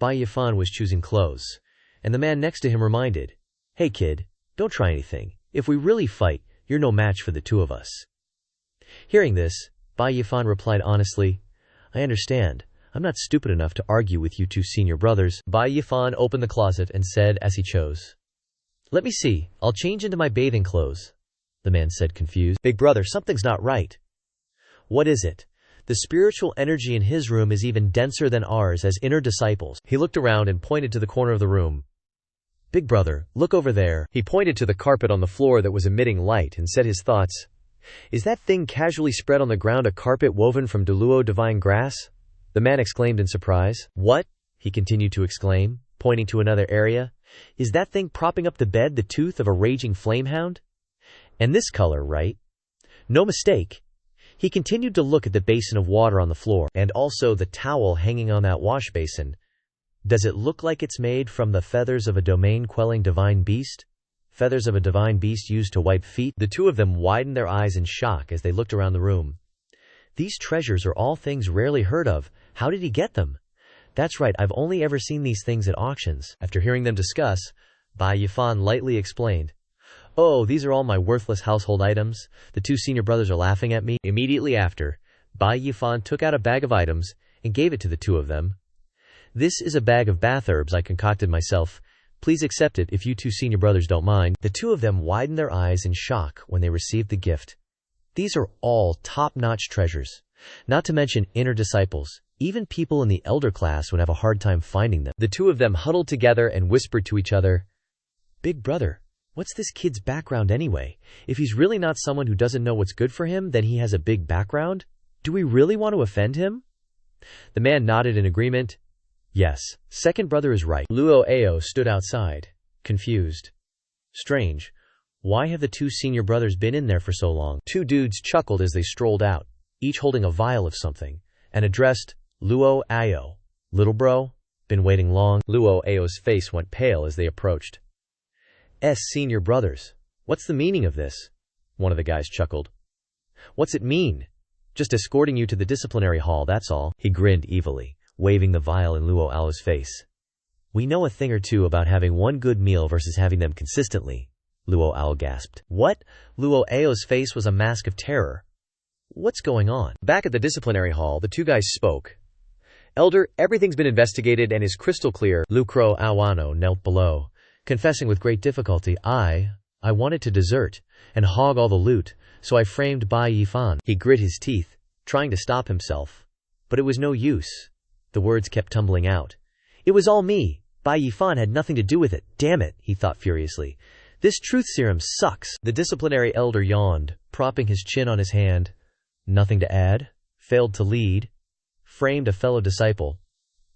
Bai Yifan was choosing clothes, and the man next to him reminded, Hey kid, don't try anything. If we really fight, you're no match for the two of us. Hearing this, Bai Yifan replied honestly, I understand. I'm not stupid enough to argue with you two senior brothers. Bai Yifan opened the closet and said as he chose, Let me see, I'll change into my bathing clothes. The man said confused, Big brother, something's not right. What is it? The spiritual energy in his room is even denser than ours as inner disciples. He looked around and pointed to the corner of the room. Big brother, look over there. He pointed to the carpet on the floor that was emitting light and said his thoughts. Is that thing casually spread on the ground a carpet woven from Deluo divine grass? The man exclaimed in surprise. What? He continued to exclaim, pointing to another area. Is that thing propping up the bed the tooth of a raging flamehound? And this color, right? No mistake. He continued to look at the basin of water on the floor, and also the towel hanging on that wash basin. Does it look like it's made from the feathers of a domain-quelling divine beast? Feathers of a divine beast used to wipe feet? The two of them widened their eyes in shock as they looked around the room. These treasures are all things rarely heard of. How did he get them? That's right, I've only ever seen these things at auctions. After hearing them discuss, Bai Yifan lightly explained. Oh, these are all my worthless household items. The two senior brothers are laughing at me. Immediately after, Bai Yifan took out a bag of items and gave it to the two of them. This is a bag of bath herbs I concocted myself. Please accept it if you two senior brothers don't mind. The two of them widened their eyes in shock when they received the gift. These are all top-notch treasures. Not to mention inner disciples. Even people in the elder class would have a hard time finding them. The two of them huddled together and whispered to each other, Big brother, what's this kid's background anyway? If he's really not someone who doesn't know what's good for him, then he has a big background? Do we really want to offend him? The man nodded in agreement. Yes, second brother is right. Luo Ao stood outside, confused. Strange. Why have the two senior brothers been in there for so long? Two dudes chuckled as they strolled out, each holding a vial of something, and addressed Luo Ao. Little bro, been waiting long? Luo Ao's face went pale as they approached. Senior brothers. What's the meaning of this? One of the guys chuckled. What's it mean? Just escorting you to the disciplinary hall, that's all. He grinned evilly, waving the vial in Luo Ao's face. We know a thing or two about having one good meal versus having them consistently. Luo Ao gasped. What? Luo Ao's face was a mask of terror. What's going on? Back at the disciplinary hall, the two guys spoke. Elder, everything's been investigated and is crystal clear. Lucro Awano knelt below, confessing with great difficulty, I wanted to desert and hog all the loot, so I framed Bai Yifan. He grit his teeth, trying to stop himself. But it was no use. The words kept tumbling out. It was all me. Bai Yifan had nothing to do with it. Damn it, he thought furiously. This truth serum sucks. The disciplinary elder yawned, propping his chin on his hand. Nothing to add. Failed to lead. Framed a fellow disciple.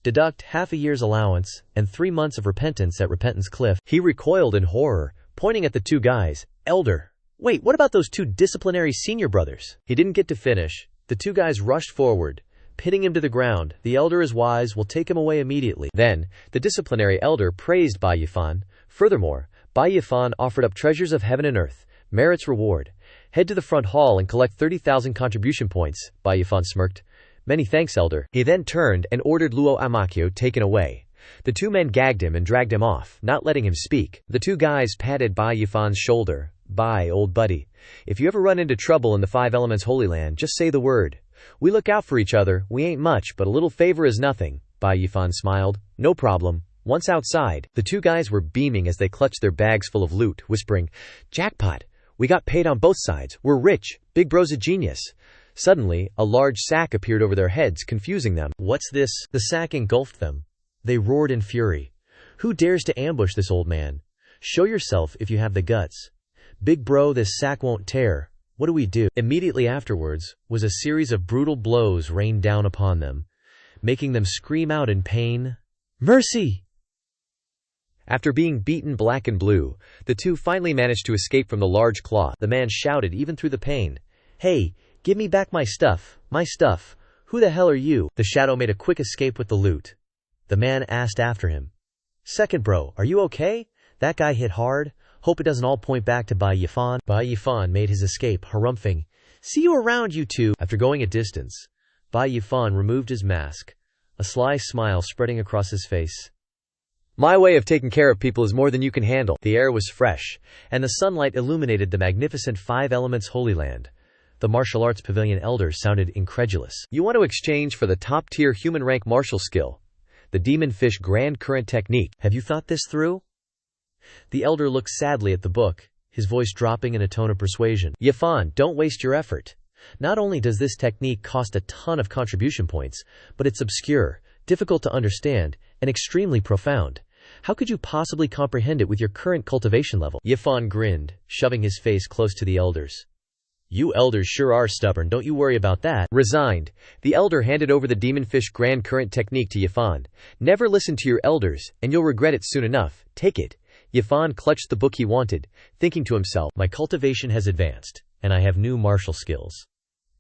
Deduct half a year's allowance and 3 months of repentance at Repentance Cliff. He recoiled in horror, pointing at the two guys. Elder, wait, what about those 2 disciplinary senior brothers? He didn't get to finish. The two guys rushed forward, pitting him to the ground. The elder is wise, will take him away immediately. Then, the disciplinary elder praised Bai Yifan. Furthermore, Bai Yifan offered up treasures of heaven and earth, merit's reward. Head to the front hall and collect 30,000 contribution points, Bai Yifan smirked. Many thanks, elder. He then turned and ordered Luo Amakyo taken away. The 2 men gagged him and dragged him off, not letting him speak. The 2 guys patted Bai Yifan's shoulder. Bai, old buddy. If you ever run into trouble in the 5 Elements Holy Land, just say the word. We look out for each other, we ain't much, but a little favor is nothing. Bai Yifan smiled. No problem. Once outside, the 2 guys were beaming as they clutched their bags full of loot, whispering, Jackpot! We got paid on both sides. We're rich. Big bro's a genius. Suddenly, a large sack appeared over their heads, confusing them. What's this? The sack engulfed them. They roared in fury. Who dares to ambush this old man? Show yourself if you have the guts. Big bro, this sack won't tear. What do we do? Immediately afterwards was a series of brutal blows rained down upon them, making them scream out in pain. Mercy! After being beaten black and blue, the 2 finally managed to escape from the large claw. The man shouted even through the pain. Hey! Give me back my stuff, my stuff. Who the hell are you? The shadow made a quick escape with the loot. The man asked after him. Second bro, are you okay? That guy hit hard. Hope it doesn't all point back to Bai Yifan. Bai Yifan made his escape, harumphing. See you around, you 2. After going a distance, Bai Yifan removed his mask, a sly smile spreading across his face. My way of taking care of people is more than you can handle. The air was fresh, and the sunlight illuminated the magnificent 5 Elements Holy Land. The martial arts pavilion elder sounded incredulous. You want to exchange for the top-tier human rank martial skill, the Demon Fish Grand Current Technique. Have you thought this through? The elder looked sadly at the book, his voice dropping in a tone of persuasion. Yifan, don't waste your effort. Not only does this technique cost a ton of contribution points, but it's obscure, difficult to understand, and extremely profound. How could you possibly comprehend it with your current cultivation level? Yifan grinned, shoving his face close to the elder's. You elders sure are stubborn, don't you worry about that. Resigned, the elder handed over the Demon Fish Grand Current Technique to Yifan. Never listen to your elders, and you'll regret it soon enough. Take it. Yifan clutched the book he wanted, thinking to himself, my cultivation has advanced, and I have new martial skills.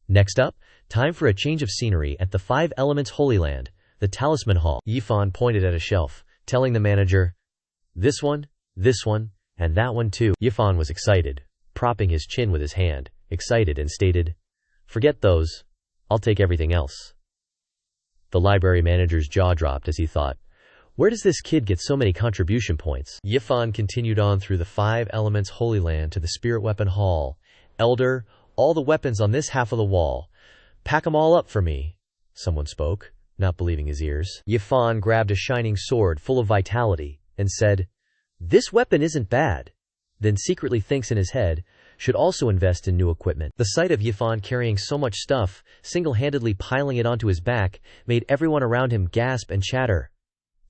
Next up, time for a change of scenery at the 5 Elements Holy Land, the Talisman Hall. Yifan pointed at a shelf, telling the manager, this one, and that one too. Yifan was excited, propping his chin with his hand. Excited and stated, forget those, I'll take everything else. The library manager's jaw dropped as he thought, where does this kid get so many contribution points? Yifan continued on through the 5 Elements Holy Land to the Spirit Weapon Hall. Elder, all the weapons on this half of the wall. Pack 'em all up for me. Someone spoke, not believing his ears. Yifan grabbed a shining sword full of vitality and said, this weapon isn't bad. Then secretly thinks in his head, should also invest in new equipment. The sight of Yifan carrying so much stuff, single-handedly piling it onto his back, made everyone around him gasp and chatter.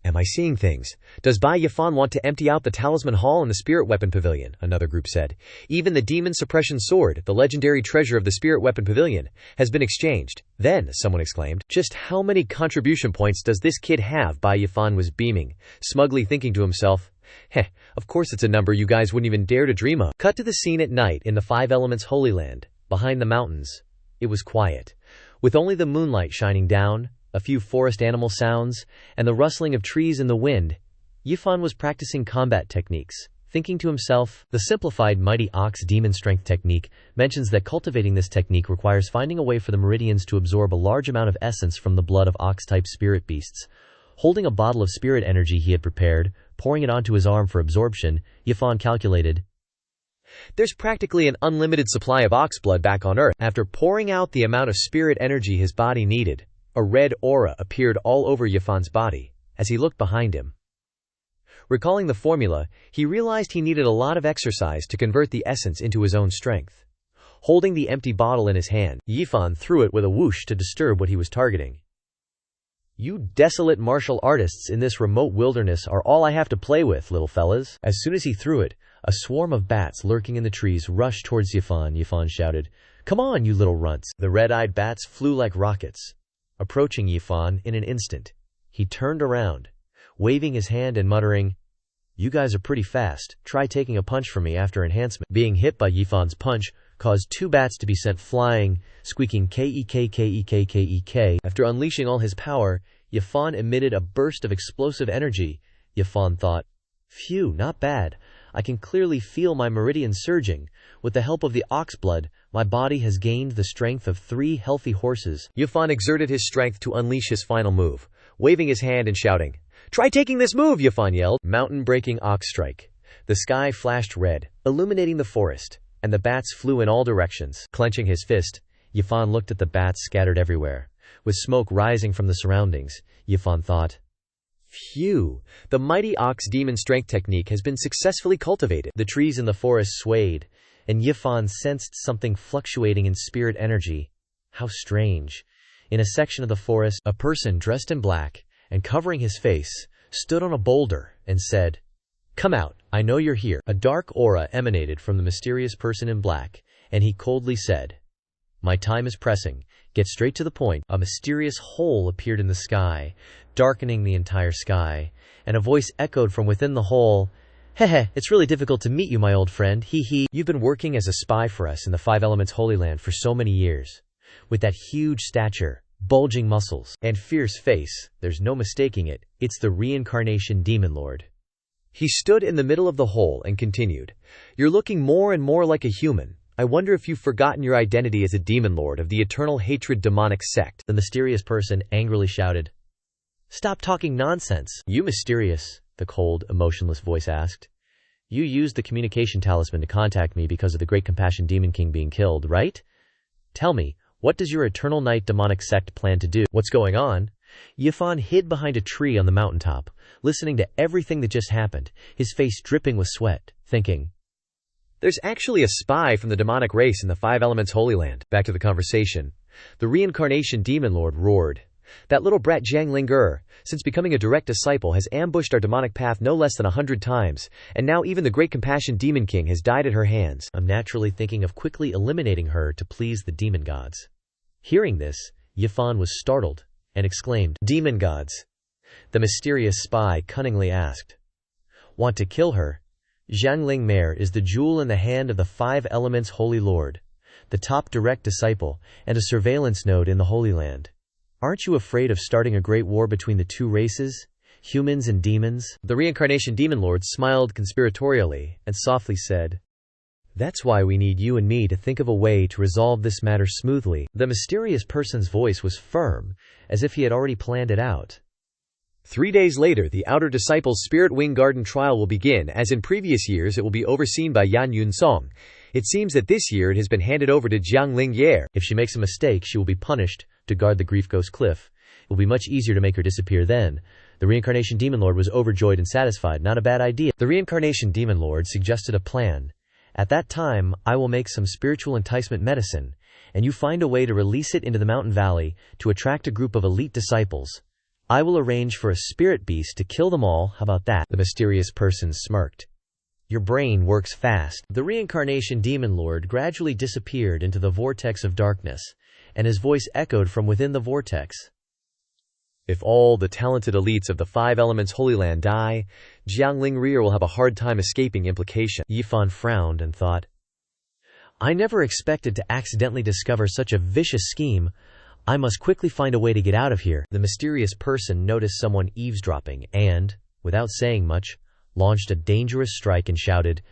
Am I seeing things? Does Bai Yifan want to empty out the Talisman Hall and the Spirit Weapon Pavilion? Another group said. Even the Demon Suppression Sword, the legendary treasure of the Spirit Weapon Pavilion, has been exchanged. Then, someone exclaimed, just how many contribution points does this kid have? Bai Yifan was beaming, smugly thinking to himself, heh, of course it's a number you guys wouldn't even dare to dream of. Cut to the scene at night in the 5 Elements Holy Land, behind the mountains. It was quiet, with only the moonlight shining down, a few forest animal sounds, and the rustling of trees in the wind. Yifan was practicing combat techniques, thinking to himself, the simplified Mighty Ox Demon Strength technique mentions that cultivating this technique requires finding a way for the meridians to absorb a large amount of essence from the blood of ox-type spirit beasts. Holding a bottle of spirit energy he had prepared, pouring it onto his arm for absorption, Yifan calculated, There's practically an unlimited supply of oxblood back on Earth. After pouring out the amount of spirit energy his body needed, a red aura appeared all over Yifan's body as he looked behind him. Recalling the formula, he realized he needed a lot of exercise to convert the essence into his own strength. Holding the empty bottle in his hand, Yifan threw it with a whoosh to disturb what he was targeting. "You desolate martial artists in this remote wilderness are all I have to play with, little fellas." As soon as he threw it, a swarm of bats lurking in the trees rushed towards Yifan. Yifan shouted, "Come on, you little runts." The red-eyed bats flew like rockets, approaching Yifan in an instant. He turned around, waving his hand and muttering, "You guys are pretty fast. Try taking a punch from me after enhancement." Being hit by Yifan's punch caused 2 bats to be sent flying, squeaking "K-E-K-K-E-K-K-E-K." After unleashing all his power, Yifan emitted a burst of explosive energy. Yifan thought, "Phew, not bad. I can clearly feel my meridian surging. With the help of the oxblood, my body has gained the strength of 3 healthy horses." Yifan exerted his strength to unleash his final move, waving his hand and shouting, "Try taking this move!" Yifan yelled. Mountain-breaking ox strike. The sky flashed red, illuminating the forest, and the bats flew in all directions. Clenching his fist, Yifan looked at the bats scattered everywhere. With smoke rising from the surroundings, Yifan thought, "Phew, the mighty ox demon strength technique has been successfully cultivated." The trees in the forest swayed, and Yifan sensed something fluctuating in spirit energy. How strange. In a section of the forest, a person dressed in black and covering his face stood on a boulder and said, "Come out, I know you're here." A dark aura emanated from the mysterious person in black, and he coldly said, "My time is pressing. Get straight to the point." A mysterious hole appeared in the sky, darkening the entire sky, and a voice echoed from within the hole, "Hehe, it's really difficult to meet you, my old friend. Hee hee. You've been working as a spy for us in the 5 Elements Holy Land for so many years. With that huge stature, bulging muscles, and fierce face, there's no mistaking it. It's the reincarnation demon lord." He stood in the middle of the hole and continued, "You're looking more and more like a human. I wonder if you've forgotten your identity as a demon lord of the eternal hatred demonic sect." The mysterious person angrily shouted, "Stop talking nonsense." "You mysterious?" the cold, emotionless voice asked. "You used the communication talisman to contact me because of the Great Compassion Demon King being killed, right? Tell me, what does your eternal night demonic sect plan to do? What's going on?" Yifan hid behind a tree on the mountaintop, listening to everything that just happened, his face dripping with sweat, thinking, "There's actually a spy from the demonic race in the 5 Elements Holy Land." Back to the conversation. The reincarnation demon lord roared, "That little brat Jiang since becoming a direct disciple has ambushed our demonic path no less than 100 times, and now even the Great Compassion Demon King has died at her hands. I'm naturally thinking of quickly eliminating her to please the demon gods." Hearing this, Yifan was startled and exclaimed, "Demon gods?" The mysterious spy cunningly asked, "Want to kill her?" Jiangling Mare is the jewel in the hand of the 5 Elements Holy Lord, the top direct disciple, and a surveillance node in the Holy Land. Aren't you afraid of starting a great war between the 2 races, humans and demons? The reincarnation demon lord smiled conspiratorially and softly said, "That's why we need you and me to think of a way to resolve this matter smoothly." The mysterious person's voice was firm, as if he had already planned it out. 3 days later, the Outer Disciples' Spirit Wing Garden trial will begin. As in previous years, it will be overseen by Yan Yunsong. It seems that this year it has been handed over to Jiangling Ye. If she makes a mistake, she will be punished to guard the Grief Ghost Cliff. It will be much easier to make her disappear then. The Reincarnation Demon Lord was overjoyed and satisfied. Not a bad idea. The Reincarnation Demon Lord suggested a plan. "At that time, I will make some spiritual enticement medicine, and you find a way to release it into the mountain valley to attract a group of elite disciples. I will arrange for a spirit beast to kill them all. How about that?" The mysterious person smirked. "Your brain works fast." The Reincarnation Demon Lord gradually disappeared into the vortex of darkness, and his voice echoed from within the vortex. "If all the talented elites of the 5 Elements Holy Land die, Jiangling Rear will have a hard time escaping implication." Yifan frowned and thought, "I never expected to accidentally discover such a vicious scheme. I must quickly find a way to get out of here." The mysterious person noticed someone eavesdropping and, without saying much, launched a dangerous strike and shouted,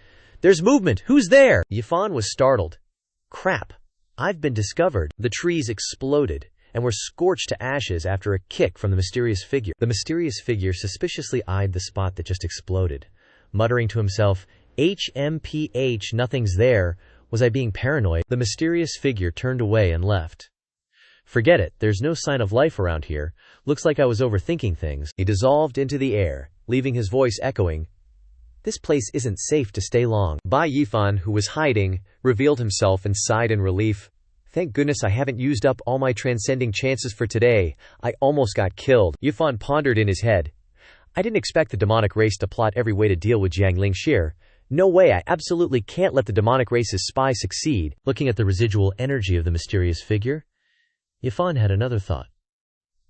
"There's movement! Who's there?" Yifan was startled. "Crap! I've been discovered." The trees exploded and were scorched to ashes after a kick from the mysterious figure. The mysterious figure suspiciously eyed the spot that just exploded, muttering to himself, HMPH, nothing's there. Was I being paranoid? The mysterious figure turned away and left. Forget it, there's no sign of life around here. Looks like I was overthinking things. He dissolved into the air, leaving his voice echoing. This place isn't safe to stay long. Bai Yifan, who was hiding, revealed himself and sighed in relief. Thank goodness I haven't used up all my transcending chances for today. I almost got killed. Yifan pondered in his head. I didn't expect the demonic race to plot every way to deal with Jiang Lingxi. No way, I absolutely can't let the demonic race's spy succeed. Looking at the residual energy of the mysterious figure, Yifan had another thought.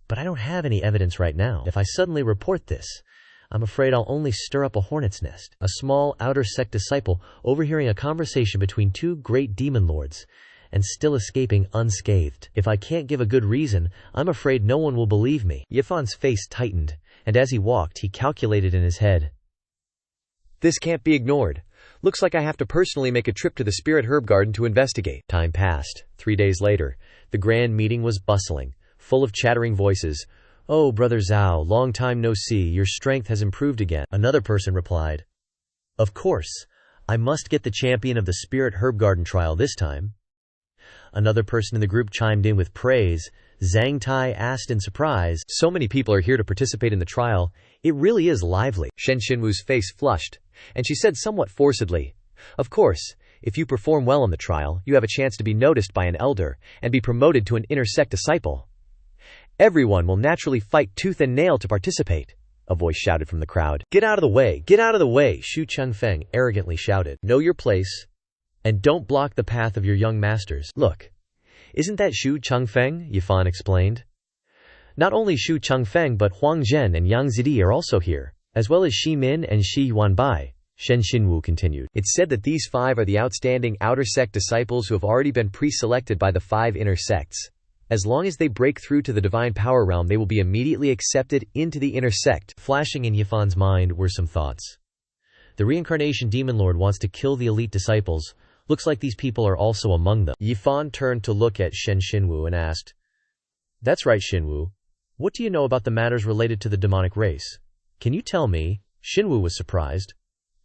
But I don't have any evidence right now. If I suddenly report this, I'm afraid I'll only stir up a hornet's nest. A small outer sect disciple overhearing a conversation between two great demon lords and still escaping unscathed. If I can't give a good reason, I'm afraid no one will believe me. Yifan's face tightened, and as he walked, he calculated in his head. This can't be ignored. Looks like I have to personally make a trip to the Spirit Herb Garden to investigate. Time passed. 3 days later, the grand meeting was bustling, full of chattering voices. Oh, Brother Zhao, long time no see, your strength has improved again. Another person replied. Of course, I must get the champion of the Spirit Herb Garden trial this time. Another person in the group chimed in with praise. Zhang Tai asked in surprise, so many people are here to participate in the trial. It really is lively. Shen Xinwu's face flushed, and she said somewhat forcedly, of course, if you perform well in the trial, you have a chance to be noticed by an elder and be promoted to an inner sect disciple. Everyone will naturally fight tooth and nail to participate, a voice shouted from the crowd. Get out of the way! Get out of the way! Xu Chengfeng arrogantly shouted. Know your place, and don't block the path of your young masters. Look, isn't that Xu Chengfeng? Yifan explained. Not only Xu Chengfeng but Huang Zhen and Yang Zidi are also here, as well as Shi Min and Shi Yuanbai, Shen Xinwu continued. It's said that these 5 are the outstanding outer sect disciples who have already been pre-selected by the 5 inner sects. As long as they break through to the divine power realm, they will be immediately accepted into the inner sect. Flashing in Yifan's mind were some thoughts. The reincarnation demon lord wants to kill the elite disciples. Looks like these people are also among them. Yifan turned to look at Shen Xinwu and asked, That's right, Xinwu. What do you know about the matters related to the demonic race? Can you tell me? Xinwu was surprised.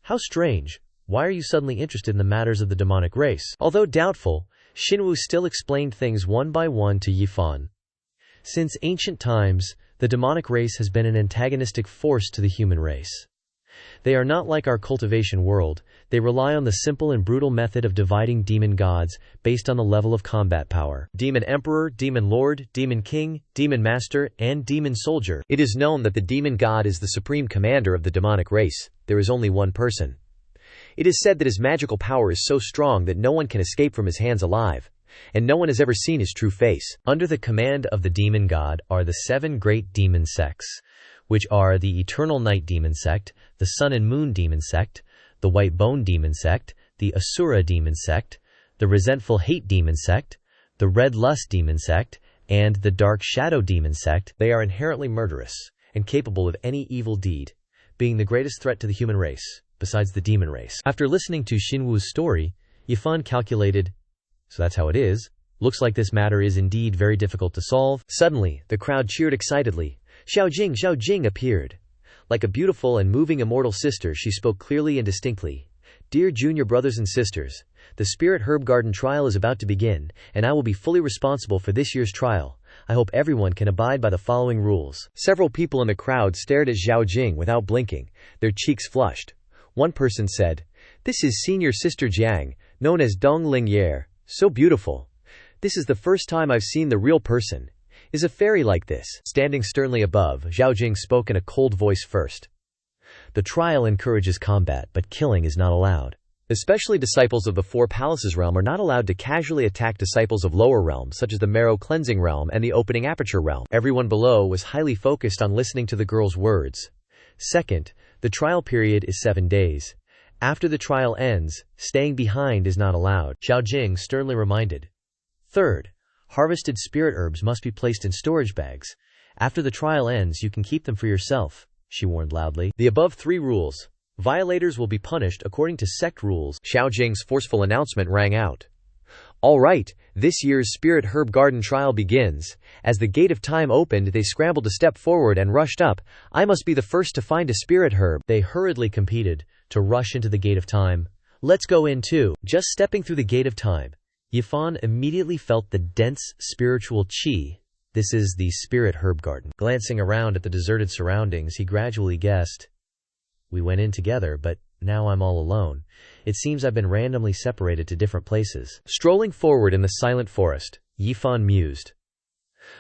How strange. Why are you suddenly interested in the matters of the demonic race? Although doubtful, Xinwu still explained things one by one to Yifan. Since ancient times, the demonic race has been an antagonistic force to the human race. They are not like our cultivation world. They rely on the simple and brutal method of dividing demon gods based on the level of combat power. Demon Emperor, Demon Lord, Demon King, Demon Master, and Demon Soldier. It is known that the demon god is the supreme commander of the demonic race. There is only one person. It is said that his magical power is so strong that no one can escape from his hands alive, and no one has ever seen his true face. Under the command of the demon god are the 7 great demon sects, which are the Eternal Night Demon Sect, the Sun and Moon Demon Sect, the White Bone Demon Sect, the Asura Demon Sect, the Resentful Hate Demon Sect, the Red Lust Demon Sect, and the Dark Shadow Demon Sect. They are inherently murderous and capable of any evil deed, being the greatest threat to the human race, besides the demon race. After listening to Xinwu's story, Yifan calculated, so that's how it is. Looks like this matter is indeed very difficult to solve. Suddenly, the crowd cheered excitedly. Xiao Jing appeared. Like a beautiful and moving immortal sister, she spoke clearly and distinctly. Dear junior brothers and sisters, the Spirit Herb Garden trial is about to begin, and I will be fully responsible for this year's trial. I hope everyone can abide by the following rules. Several people in the crowd stared at Xiao Jing without blinking, their cheeks flushed. One person said, This is senior sister Jiang, known as Dong Lingye, so beautiful. This is the first time I've seen the real person. Is a fairy like this? Standing sternly above, Xiao Jing spoke in a cold voice first. The trial encourages combat, but killing is not allowed. Especially disciples of the 4 palaces realm are not allowed to casually attack disciples of lower realms such as the Marrow Cleansing realm and the Opening Aperture realm. Everyone below was highly focused on listening to the girl's words. Second, the trial period is 7 days. After the trial ends, staying behind is not allowed, Xiao Jing sternly reminded. Third, harvested spirit herbs must be placed in storage bags. After the trial ends, you can keep them for yourself, she warned loudly. The above 3 rules. Violators will be punished according to sect rules. Xiao Jing's forceful announcement rang out. Alright, this year's Spirit Herb Garden trial begins. As the gate of time opened, they scrambled to step forward and rushed up. I must be the first to find a spirit herb. They hurriedly competed to rush into the gate of time. Let's go in too. Just stepping through the gate of time, Yifan immediately felt the dense spiritual qi. This is the spirit herb garden. Glancing around at the deserted surroundings, he gradually guessed. We went in together, but now I'm all alone. It seems I've been randomly separated to different places. Strolling forward in the silent forest, Yifan mused.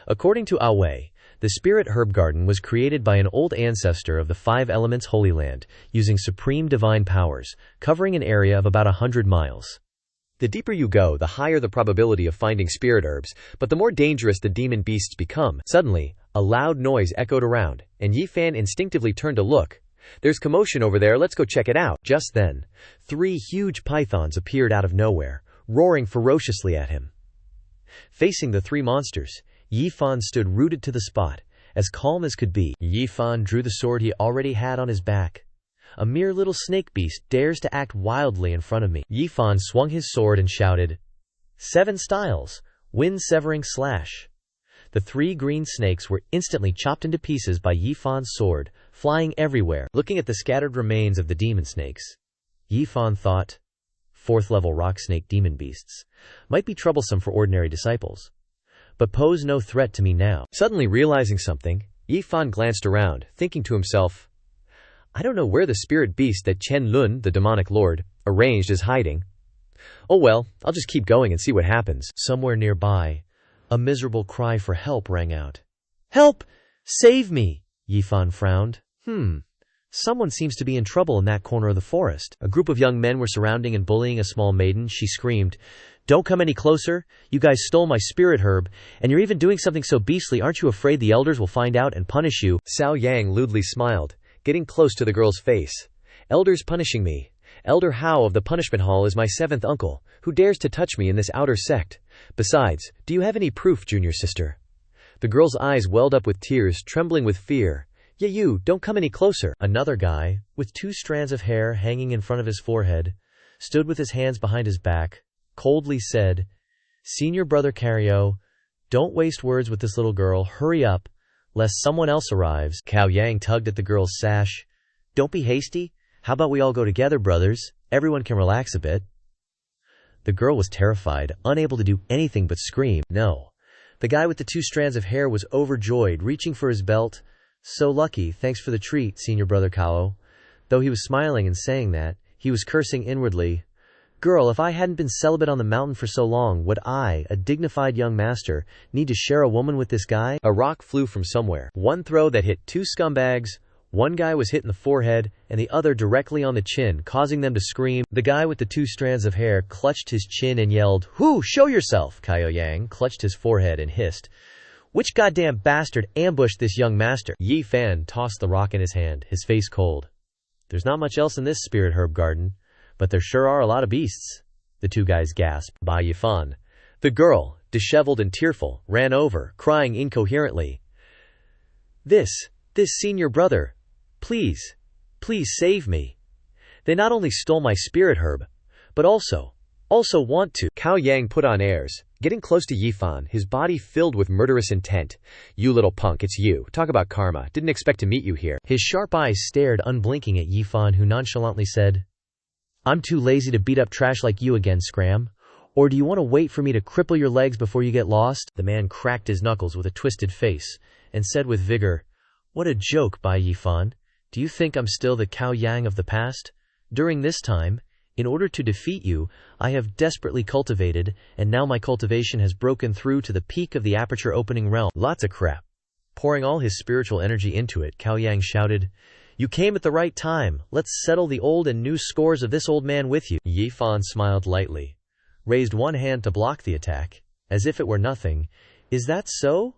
According to Awei, the spirit herb garden was created by an old ancestor of the Five Elements Holy Land, using supreme divine powers, covering an area of about 100 miles. The deeper you go, the higher the probability of finding spirit herbs, but the more dangerous the demon beasts become. Suddenly, a loud noise echoed around, and Yifan instinctively turned to look. There's commotion over there, let's go check it out. Just then, 3 huge pythons appeared out of nowhere, roaring ferociously at him. Facing the 3 monsters, Yifan stood rooted to the spot, as calm as could be. Yifan drew the sword he already had on his back. A mere little snake beast dares to act wildly in front of me. Yifan swung his sword and shouted, 7 styles, wind-severing slash. The 3 green snakes were instantly chopped into pieces by Yifan's sword, flying everywhere. Looking at the scattered remains of the demon snakes, Yifan thought, 4th-level rock snake demon beasts might be troublesome for ordinary disciples, but pose no threat to me now. Suddenly realizing something, Yifan glanced around, thinking to himself, I don't know where the spirit beast that Chen Lun, the demonic lord, arranged is hiding. Oh well, I'll just keep going and see what happens. Somewhere nearby, a miserable cry for help rang out. Help! Save me! Yifan frowned. Someone seems to be in trouble in that corner of the forest. A group of young men were surrounding and bullying a small maiden. She screamed, Don't come any closer. You guys stole my spirit herb, and you're even doing something so beastly. Aren't you afraid the elders will find out and punish you? Cao Yang lewdly smiled, getting close to the girl's face. Elders punishing me. Elder Hao of the punishment hall is my 7th uncle, who dares to touch me in this outer sect. Besides, do you have any proof, junior sister? The girl's eyes welled up with tears, trembling with fear. Yeah, you, don't come any closer. Another guy, with 2 strands of hair hanging in front of his forehead, stood with his hands behind his back, coldly said, Senior brother Cario, don't waste words with this little girl. Hurry up, lest someone else arrives. Cao Yang tugged at the girl's sash. Don't be hasty. How about we all go together, brothers? Everyone can relax a bit. The girl was terrified, unable to do anything but scream. No. The guy with the 2 strands of hair was overjoyed, reaching for his belt. So lucky, thanks for the treat, senior brother Cao. Though he was smiling and saying that, he was cursing inwardly. Girl, if I hadn't been celibate on the mountain for so long, would I, a dignified young master, need to share a woman with this guy? A rock flew from somewhere. One throw that hit 2 scumbags. One guy was hit in the forehead, and the other directly on the chin, causing them to scream. The guy with the 2 strands of hair clutched his chin and yelled, Whoo, show yourself! Cao Yang clutched his forehead and hissed, Which goddamn bastard ambushed this young master? Yifan tossed the rock in his hand, his face cold. There's not much else in this spirit herb garden, but there sure are a lot of beasts. The 2 guys gasped. Bai Yifan. The girl, disheveled and tearful, ran over, crying incoherently. This senior brother, please save me. They not only stole my spirit herb, but also want to. Cao Yang put on airs, getting close to Yifan, his body filled with murderous intent. You little punk, it's you. Talk about karma. Didn't expect to meet you here. His sharp eyes stared unblinking at Yifan, who nonchalantly said, I'm too lazy to beat up trash like you again, Scram. Or do you want to wait for me to cripple your legs before you get lost? The man cracked his knuckles with a twisted face and said with vigor, What a joke, Bai Yifan. Do you think I'm still the Cao Yang of the past? During this time, in order to defeat you, I have desperately cultivated, and now my cultivation has broken through to the peak of the aperture opening realm. Lots of crap. Pouring all his spiritual energy into it, Cao Yang shouted, You came at the right time. Let's settle the old and new scores of this old man with you. Yifan smiled lightly, raised one hand to block the attack, as if it were nothing. Is that so?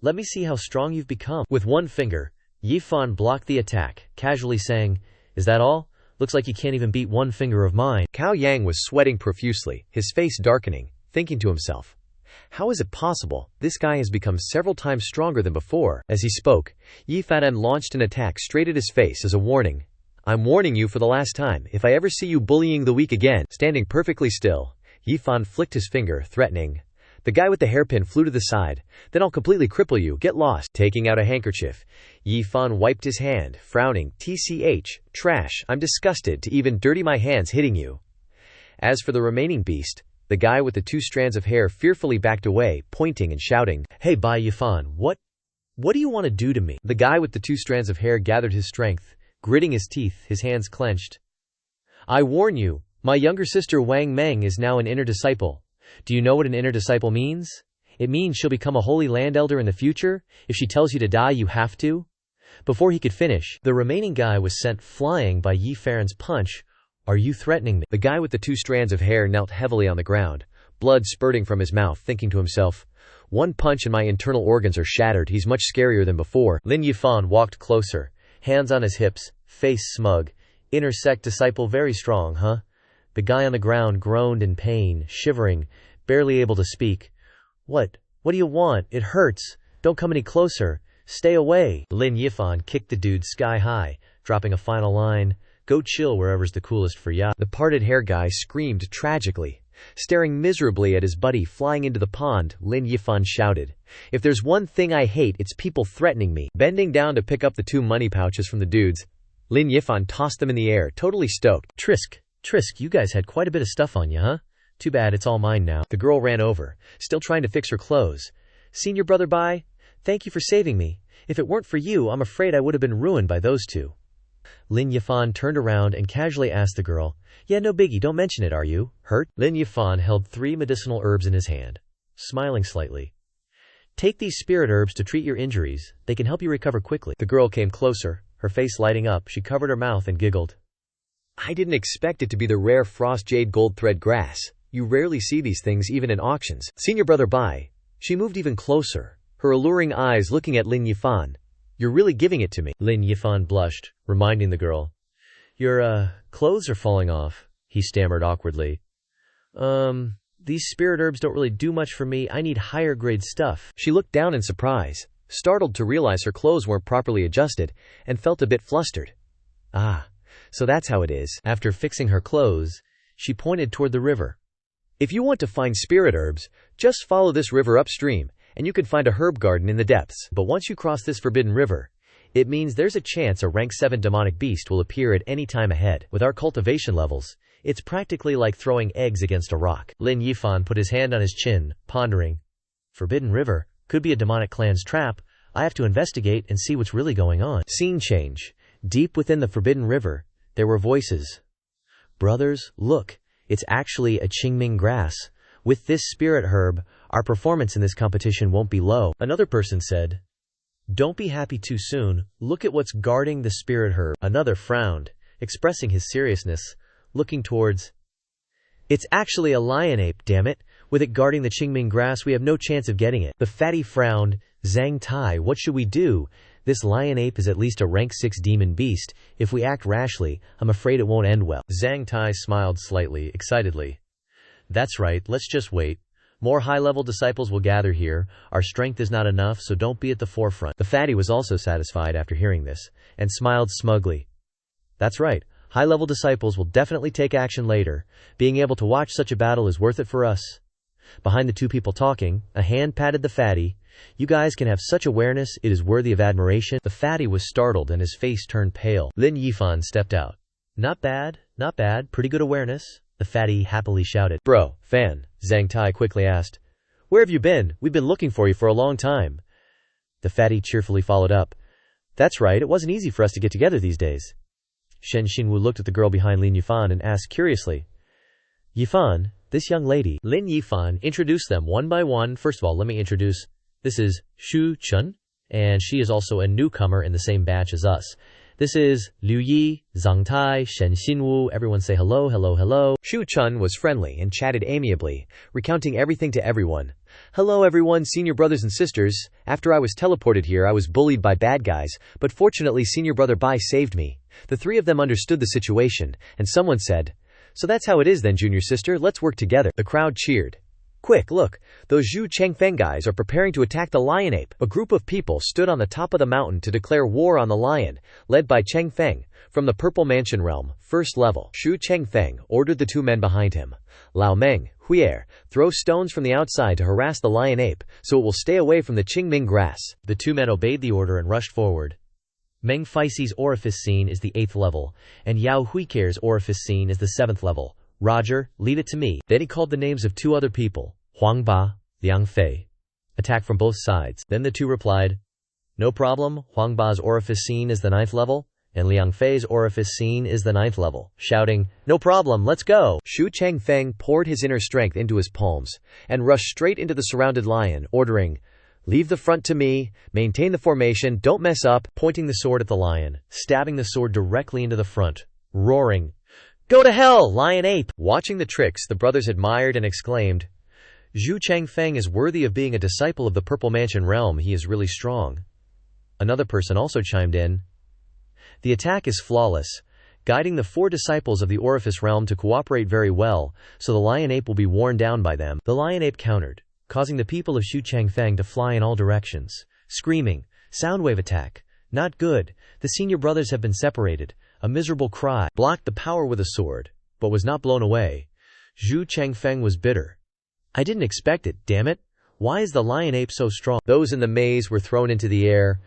Let me see how strong you've become. With one finger, Yifan blocked the attack, casually saying, Is that all? Looks like you can't even beat one finger of mine. Cao Yang was sweating profusely, his face darkening, thinking to himself, How is it possible? This guy has become several times stronger than before. As he spoke, Yifan launched an attack straight at his face as a warning. I'm warning you for the last time, if I ever see you bullying the weak again. Standing perfectly still, Yifan flicked his finger, threatening. The guy with the hairpin flew to the side. Then I'll completely cripple you, get lost. Taking out a handkerchief, Yifan wiped his hand, frowning. TCH, trash, I'm disgusted to even dirty my hands hitting you. As for the remaining beast, the guy with the 2 strands of hair fearfully backed away, pointing and shouting. Hey Bai Yifan, what do you want to do to me? The guy with the 2 strands of hair gathered his strength, gritting his teeth, his hands clenched. I warn you, my younger sister Wang Meng is now an inner disciple. Do you know what an inner disciple means? It means she'll become a holy land elder in the future. If she tells you to die, you have to. Before he could finish, the remaining guy was sent flying by Yifan's punch. Are you threatening me? The guy with the 2 strands of hair knelt heavily on the ground, blood spurting from his mouth, thinking to himself, one punch and my internal organs are shattered. He's much scarier than before. Lin Yifan walked closer, hands on his hips, face smug. Inner sect disciple very strong, huh? The guy on the ground groaned in pain, shivering, barely able to speak. What do you want? It hurts. Don't come any closer. Stay away. Lin Yifan kicked the dude sky high, dropping a final line. Go chill wherever's the coolest for ya. The parted hair guy screamed tragically. Staring miserably at his buddy flying into the pond, Lin Yifan shouted, If there's one thing I hate, it's people threatening me. Bending down to pick up the 2 money pouches from the dudes, Lin Yifan tossed them in the air, totally stoked. Trisk, you guys had quite a bit of stuff on you, huh? Too bad it's all mine now. The girl ran over, still trying to fix her clothes. Senior brother Bai, thank you for saving me. If it weren't for you, I'm afraid I would have been ruined by those 2. Lin Yifan turned around and casually asked the girl, Yeah, no biggie, don't mention it, are you? Hurt? Lin Yifan held 3 medicinal herbs in his hand, smiling slightly. Take these spirit herbs to treat your injuries. They can help you recover quickly. The girl came closer, her face lighting up. She covered her mouth and giggled. I didn't expect it to be the rare frost jade gold thread grass. You rarely see these things even in auctions. Senior brother Bai. She moved even closer, her alluring eyes looking at Lin Yifan. You're really giving it to me. Lin Yifan blushed, reminding the girl. Your, clothes are falling off, he stammered awkwardly. These spirit herbs don't really do much for me. I need higher grade stuff. She looked down in surprise, startled to realize her clothes weren't properly adjusted, and felt a bit flustered. Ah, so that's how it is. After fixing her clothes, she pointed toward the river. If you want to find spirit herbs, just follow this river upstream, and you can find a herb garden in the depths. But once you cross this forbidden river, it means there's a chance a rank 7 demonic beast will appear at any time ahead. With our cultivation levels, it's practically like throwing eggs against a rock. Lin Yifan put his hand on his chin, pondering. Forbidden river? Could be a demonic clan's trap. I have to investigate and see what's really going on. Scene change. Deep within the forbidden river, there were voices. Brothers, look, it's actually a Qingming grass. With this spirit herb, our performance in this competition won't be low. Another person said, Don't be happy too soon. Look at what's guarding the spirit herb. Another frowned, expressing his seriousness, looking towards. It's actually a lion ape, damn it. With it guarding the Qingming grass, we have no chance of getting it. The fatty frowned. Zhang Tai, what should we do? This lion ape is at least a rank 6 demon beast. If we act rashly, I'm afraid it won't end well. Zhang Tai smiled slightly, excitedly. That's right, let's just wait. More high-level disciples will gather here. Our strength is not enough, so don't be at the forefront. The fatty was also satisfied after hearing this, and smiled smugly. That's right, high-level disciples will definitely take action later. Being able to watch such a battle is worth it for us. Behind the 2 people talking, a hand patted the fatty. You guys can have such awareness, it is worthy of admiration. The fatty was startled and his face turned pale. Lin Yifan stepped out. Not bad, pretty good awareness, the fatty happily shouted. Bro, fan, Zhang Tai quickly asked. Where have you been? We've been looking for you for a long time. The fatty cheerfully followed up. That's right, it wasn't easy for us to get together these days. Shen Xinwu looked at the girl behind Lin Yifan and asked curiously. Yifan, this young lady. Lin Yifan introduced them one by one. First of all, let me introduce. This is Shu Chun, and she is also a newcomer in the same batch as us. This is Liu Yi, Zhang Tai, Shen Xinwu. Everyone say hello, hello, hello. Shu Chun was friendly and chatted amiably, recounting everything to everyone. Hello everyone, senior brothers and sisters. After I was teleported here, I was bullied by bad guys, but fortunately senior brother Bai saved me. The 3 of them understood the situation, and someone said, So that's how it is then, junior sister, let's work together. The crowd cheered. Quick, look, those Zhu Chengfeng guys are preparing to attack the lion ape. A group of people stood on the top of the mountain to declare war on the lion, led by Chengfeng. From the Purple Mansion realm, first level, Shu Chengfeng ordered the two men behind him, Lao Meng, Huier, throw stones from the outside to harass the lion ape, so it will stay away from the Qingming grass. The two men obeyed the order and rushed forward. Meng Feisei's orifice scene is the 8th level, and Yao Huike's orifice scene is the 7th level. Roger, leave it to me. Then he called the names of two other people, Huang Ba, Liang Fei. Attack from both sides. Then the two replied, no problem, Huang Ba's orifice scene is the 9th level, and Liang Fei's orifice scene is the 9th level, shouting, no problem, let's go. Shu Chengfeng poured his inner strength into his palms, and rushed straight into the surrounded lion, ordering, leave the front to me, maintain the formation, don't mess up, pointing the sword at the lion, stabbing the sword directly into the front, roaring, go to hell, lion ape! Watching the tricks, the brothers admired and exclaimed, Zhu Changfeng is worthy of being a disciple of the Purple Mansion realm, he is really strong. Another person also chimed in, the attack is flawless, guiding the 4 disciples of the Orifice realm to cooperate very well, so the lion ape will be worn down by them. The lion ape countered, causing the people of Shu Changfeng to fly in all directions, screaming, soundwave attack, not good, the senior brothers have been separated. A miserable cry blocked the power with a sword, but was not blown away. Zhu Changfeng was bitter. I didn't expect it, damn it. Why is the lion ape so strong? Those in the maze were thrown into the air.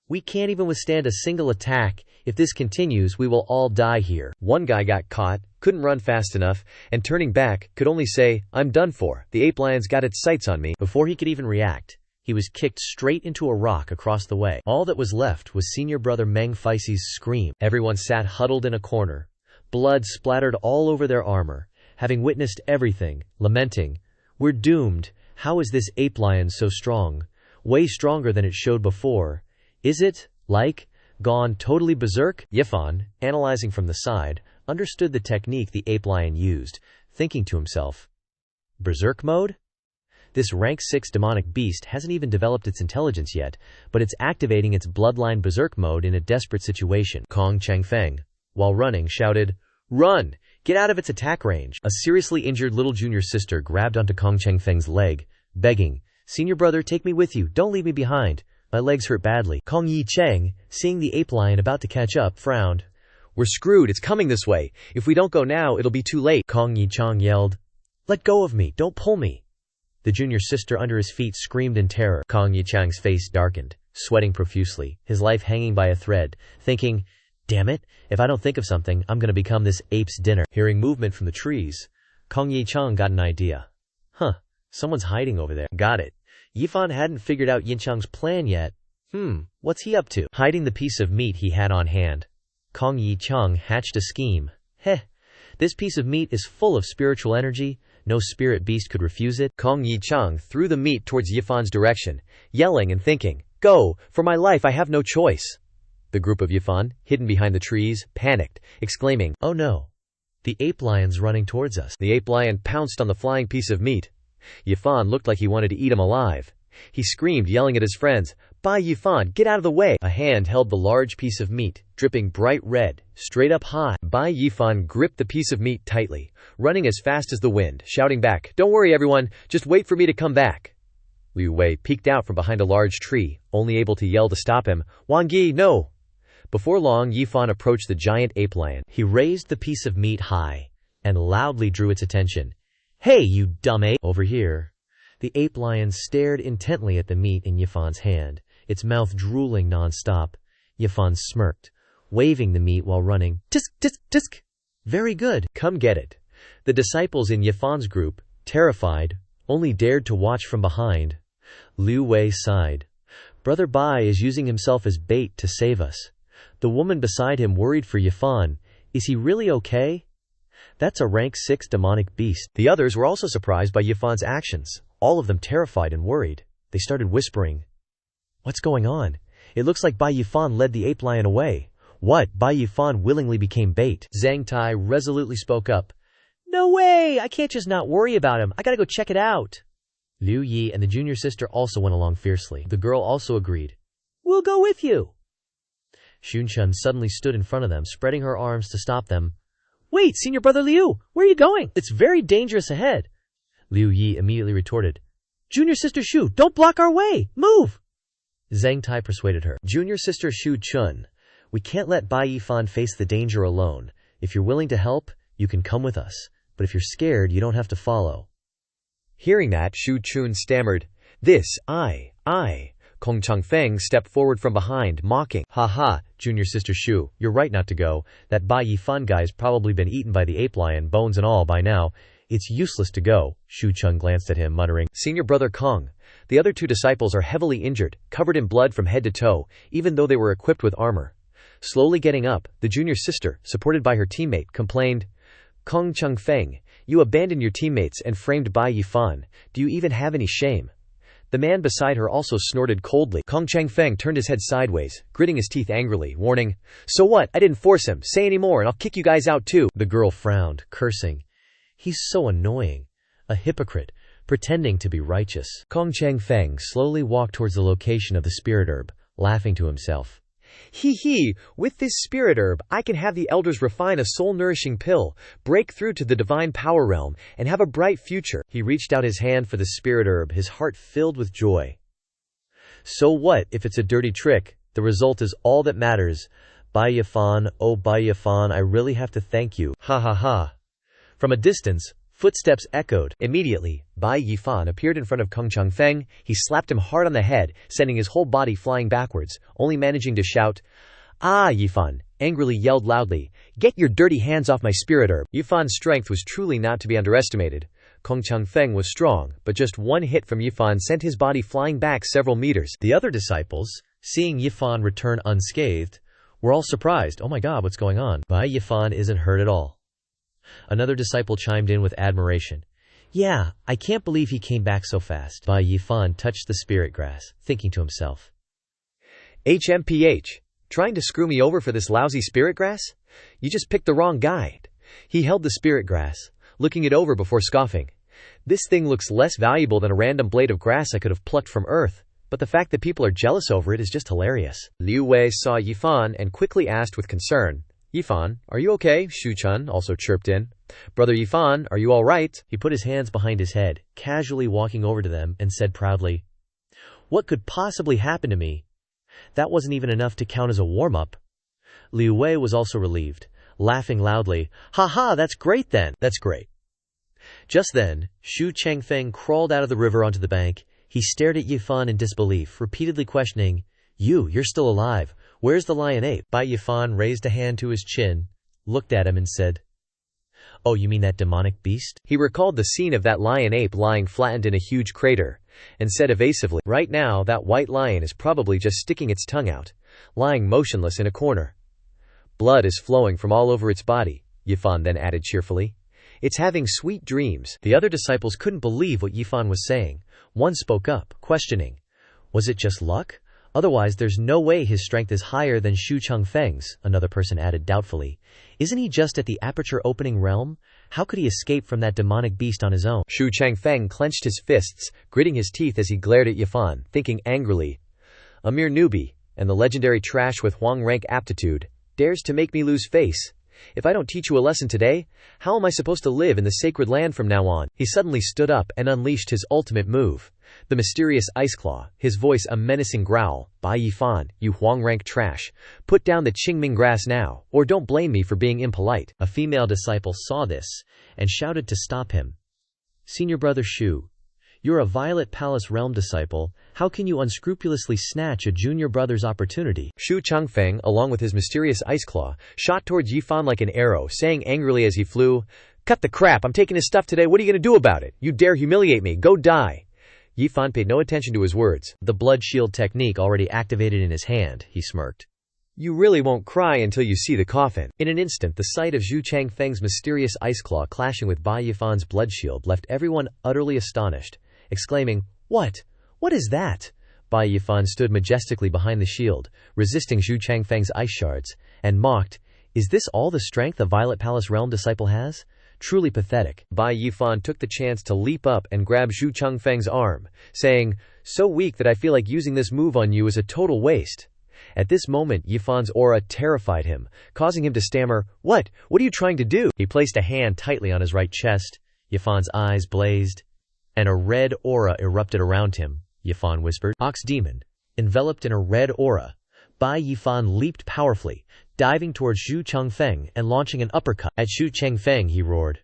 We can't even withstand a single attack. If this continues, we will all die here. One guy got caught, couldn't run fast enough, and turning back, could only say, I'm done for. The ape lion's got its sights on me. Before he could even react, he was kicked straight into a rock across the way. All that was left was senior brother Meng Feisei's scream. Everyone sat huddled in a corner. Blood splattered all over their armor, having witnessed everything, lamenting, we're doomed. How is this ape lion so strong? Way stronger than it showed before. Is it, like, gone totally berserk? Yifan, analyzing from the side, understood the technique the ape lion used, thinking to himself, berserk mode? This rank 6 demonic beast hasn't even developed its intelligence yet, but it's activating its bloodline berserk mode in a desperate situation. Kong Changfeng, while running, shouted, run! Get out of its attack range. A seriously injured little junior sister grabbed onto Kong Changfeng's leg, begging, senior brother, take me with you, don't leave me behind. My legs hurt badly. Kong Yi Cheng, seeing the ape lion about to catch up, frowned. We're screwed, it's coming this way. If we don't go now, it'll be too late. Kong Yi Cheng yelled, let go of me, don't pull me. The junior sister under his feet screamed in terror. Kong Yi Cheng's face darkened, sweating profusely, his life hanging by a thread, thinking, damn it, if I don't think of something, I'm gonna become this ape's dinner. Hearing movement from the trees, Kong Yi Cheng got an idea. Huh, someone's hiding over there. Got it. Yifan hadn't figured out Yinchang's plan yet. What's he up to? Hiding the piece of meat he had on hand, Kong Yi Cheng hatched a scheme. This piece of meat is full of spiritual energy, no spirit beast could refuse it. Kong Yi Cheng threw the meat towards Yifan's direction, yelling and thinking, go, for my life I have no choice. The group of Yifan, hidden behind the trees, panicked, exclaiming, oh no, the ape lion's running towards us. The ape lion pounced on the flying piece of meat. Yifan looked like he wanted to eat him alive. He screamed, yelling at his friends, Bai Yifan, get out of the way! A hand held the large piece of meat, dripping bright red, straight up high. Bai Yifan gripped the piece of meat tightly, running as fast as the wind, shouting back, don't worry everyone, just wait for me to come back. Liu Wei peeked out from behind a large tree, only able to yell to stop him, Wang Yi, no! Before long, Yifan approached the giant ape lion. He raised the piece of meat high, and loudly drew its attention. Hey, you dumb ape! Over here. The ape lion stared intently at the meat in Yifan's hand, its mouth drooling non-stop. Yifan smirked, waving the meat while running. Tisk, tisk, tisk! Very good, come get it. The disciples in Yifan's group, terrified, only dared to watch from behind. Liu Wei sighed. Brother Bai is using himself as bait to save us. The woman beside him worried for Yifan. Is he really okay? That's a rank 6 demonic beast. The others were also surprised by Yifan's actions, all of them terrified and worried. They started whispering. What's going on? It looks like Bai Yifan led the ape lion away. What? Bai Yifan willingly became bait. Zhang Tai resolutely spoke up. No way! I can't just not worry about him. I gotta go check it out. Liu Yi and the junior sister also went along fiercely. The girl also agreed. We'll go with you. Xunchen suddenly stood in front of them, spreading her arms to stop them. Wait, senior brother Liu, where are you going? It's very dangerous ahead. Liu Yi immediately retorted. Junior sister Shu, don't block our way! Move! Zhang Tai persuaded her. Junior sister Shu Chun, We can't let Bai Yifan face the danger alone. If you're willing to help, you can come with us. But if you're scared, you don't have to follow. Hearing that, Shu Chun stammered, I. Kong Changfeng stepped forward from behind, mocking. Ha, junior sister Shu, you're right not to go. That Bai Yifan guy's probably been eaten by the ape lion, bones and all, by now. It's useless to go. Shu Chun glanced at him, muttering, Senior brother Kong. The other 2 disciples are heavily injured, covered in blood from head to toe, even though they were equipped with armor. Slowly getting up, the junior sister, supported by her teammate, complained, Kong Changfeng, you abandoned your teammates and framed Bai Yifan. Do you even have any shame? The man beside her also snorted coldly. Kong Changfeng turned his head sideways, gritting his teeth angrily, warning, So what? I didn't force him. Say any more and I'll kick you guys out too. The girl frowned, cursing. He's so annoying. A hypocrite, pretending to be righteous. Kong Changfeng slowly walked towards the location of the spirit herb, laughing to himself. With this spirit herb, I can have the elders refine a soul-nourishing pill, break through to the divine power realm, and have a bright future. He reached out his hand for the spirit herb, his heart filled with joy. So what if it's a dirty trick? The result is all that matters. Bai Yifan, oh Bai Yifan, I really have to thank you. Ha. From a distance, footsteps echoed. Immediately, Bai Yifan appeared in front of Kong Changfeng. He slapped him hard on the head, sending his whole body flying backwards, only managing to shout, Ah, Yifan, angrily yelled loudly, Get your dirty hands off my spirit herb. Yifan's strength was truly not to be underestimated. Kong Changfeng was strong, but just one hit from Yifan sent his body flying back several meters. The other disciples, seeing Yifan return unscathed, were all surprised. Oh my god, what's going on? Bai Yifan isn't hurt at all. Another disciple chimed in with admiration. Yeah, I can't believe he came back so fast. Bai Yifan touched the spirit grass, thinking to himself. HMPH, trying to screw me over for this lousy spirit grass? You just picked the wrong guy. He held the spirit grass, looking it over before scoffing. This thing looks less valuable than a random blade of grass I could have plucked from earth, but the fact that people are jealous over it is just hilarious. Liu Wei saw Yifan and quickly asked with concern, Yifan, are you okay? Shu Chun also chirped in. Brother Yifan, are you all right? He put his hands behind his head, casually walking over to them, and said proudly, What could possibly happen to me? That wasn't even enough to count as a warm-up. Liu Wei was also relieved, laughing loudly. Ha, that's great then. That's great. Just then, Shu Changfeng crawled out of the river onto the bank. He stared at Yifan in disbelief, repeatedly questioning, You're still alive. Where's the lion ape? Bai Yifan raised a hand to his chin, looked at him and said, Oh, you mean that demonic beast? He recalled the scene of that lion ape lying flattened in a huge crater, and said evasively, Right now, that white lion is probably just sticking its tongue out, lying motionless in a corner. Blood is flowing from all over its body, Yifan then added cheerfully. It's having sweet dreams. The other disciples couldn't believe what Yifan was saying. One spoke up, questioning, Was it just luck? Otherwise, there's no way his strength is higher than Shu Changfeng's, another person added doubtfully. Isn't he just at the aperture opening realm? How could he escape from that demonic beast on his own? Shu Changfeng clenched his fists, gritting his teeth as he glared at Yifan, thinking angrily, A mere newbie, and the legendary trash with Huang rank aptitude, dares to make me lose face. If I don't teach you a lesson today, how am I supposed to live in the sacred land from now on? He suddenly stood up and unleashed his ultimate move, the mysterious ice claw, his voice a menacing growl. Bai Yifan, you Huang rank trash, put down the Qingming grass now, or don't blame me for being impolite. A female disciple saw this and shouted to stop him. Senior brother Shu, you're a Violet Palace realm disciple. How can you unscrupulously snatch a junior brother's opportunity? Shu Changfeng, along with his mysterious ice claw, shot towards Yifan like an arrow, saying angrily as he flew, Cut the crap, I'm taking his stuff today, what are you going to do about it? You dare humiliate me, go die. Yifan paid no attention to his words. The blood shield technique already activated in his hand, he smirked. You really won't cry until you see the coffin. In an instant, the sight of Shu Changfeng's mysterious ice claw clashing with Bai Yifan's blood shield left everyone utterly astonished, exclaiming, What? What is that? Bai Yifan stood majestically behind the shield, resisting Shu Changfeng's ice shards, and mocked, Is this all the strength a Violet Palace realm disciple has? Truly pathetic. Bai Yifan took the chance to leap up and grab Shu Changfeng's arm, saying, So weak that I feel like using this move on you is a total waste. At this moment, Yifan's aura terrified him, causing him to stammer, What are you trying to do? He placed a hand tightly on his right chest. Yifan's eyes blazed, and a red aura erupted around him. Yifan whispered, Ox demon, enveloped in a red aura. Bai Yifan leaped powerfully, diving towards Xu Changfeng and launching an uppercut. At Xu Changfeng, he roared.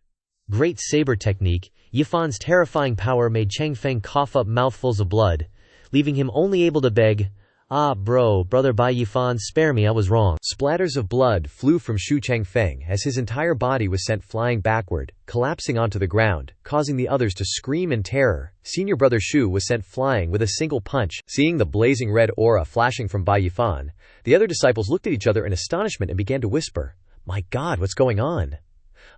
Great saber technique. Yifan's terrifying power made Changfeng cough up mouthfuls of blood, leaving him only able to beg, "Ah, brother Bai Yifan, spare me, I was wrong." Splatters of blood flew from Xu Changfeng as his entire body was sent flying backward, collapsing onto the ground, causing the others to scream in terror. Senior brother Xu was sent flying with a single punch. Seeing the blazing red aura flashing from Bai Yifan, the other disciples looked at each other in astonishment and began to whisper, "My God, what's going on?"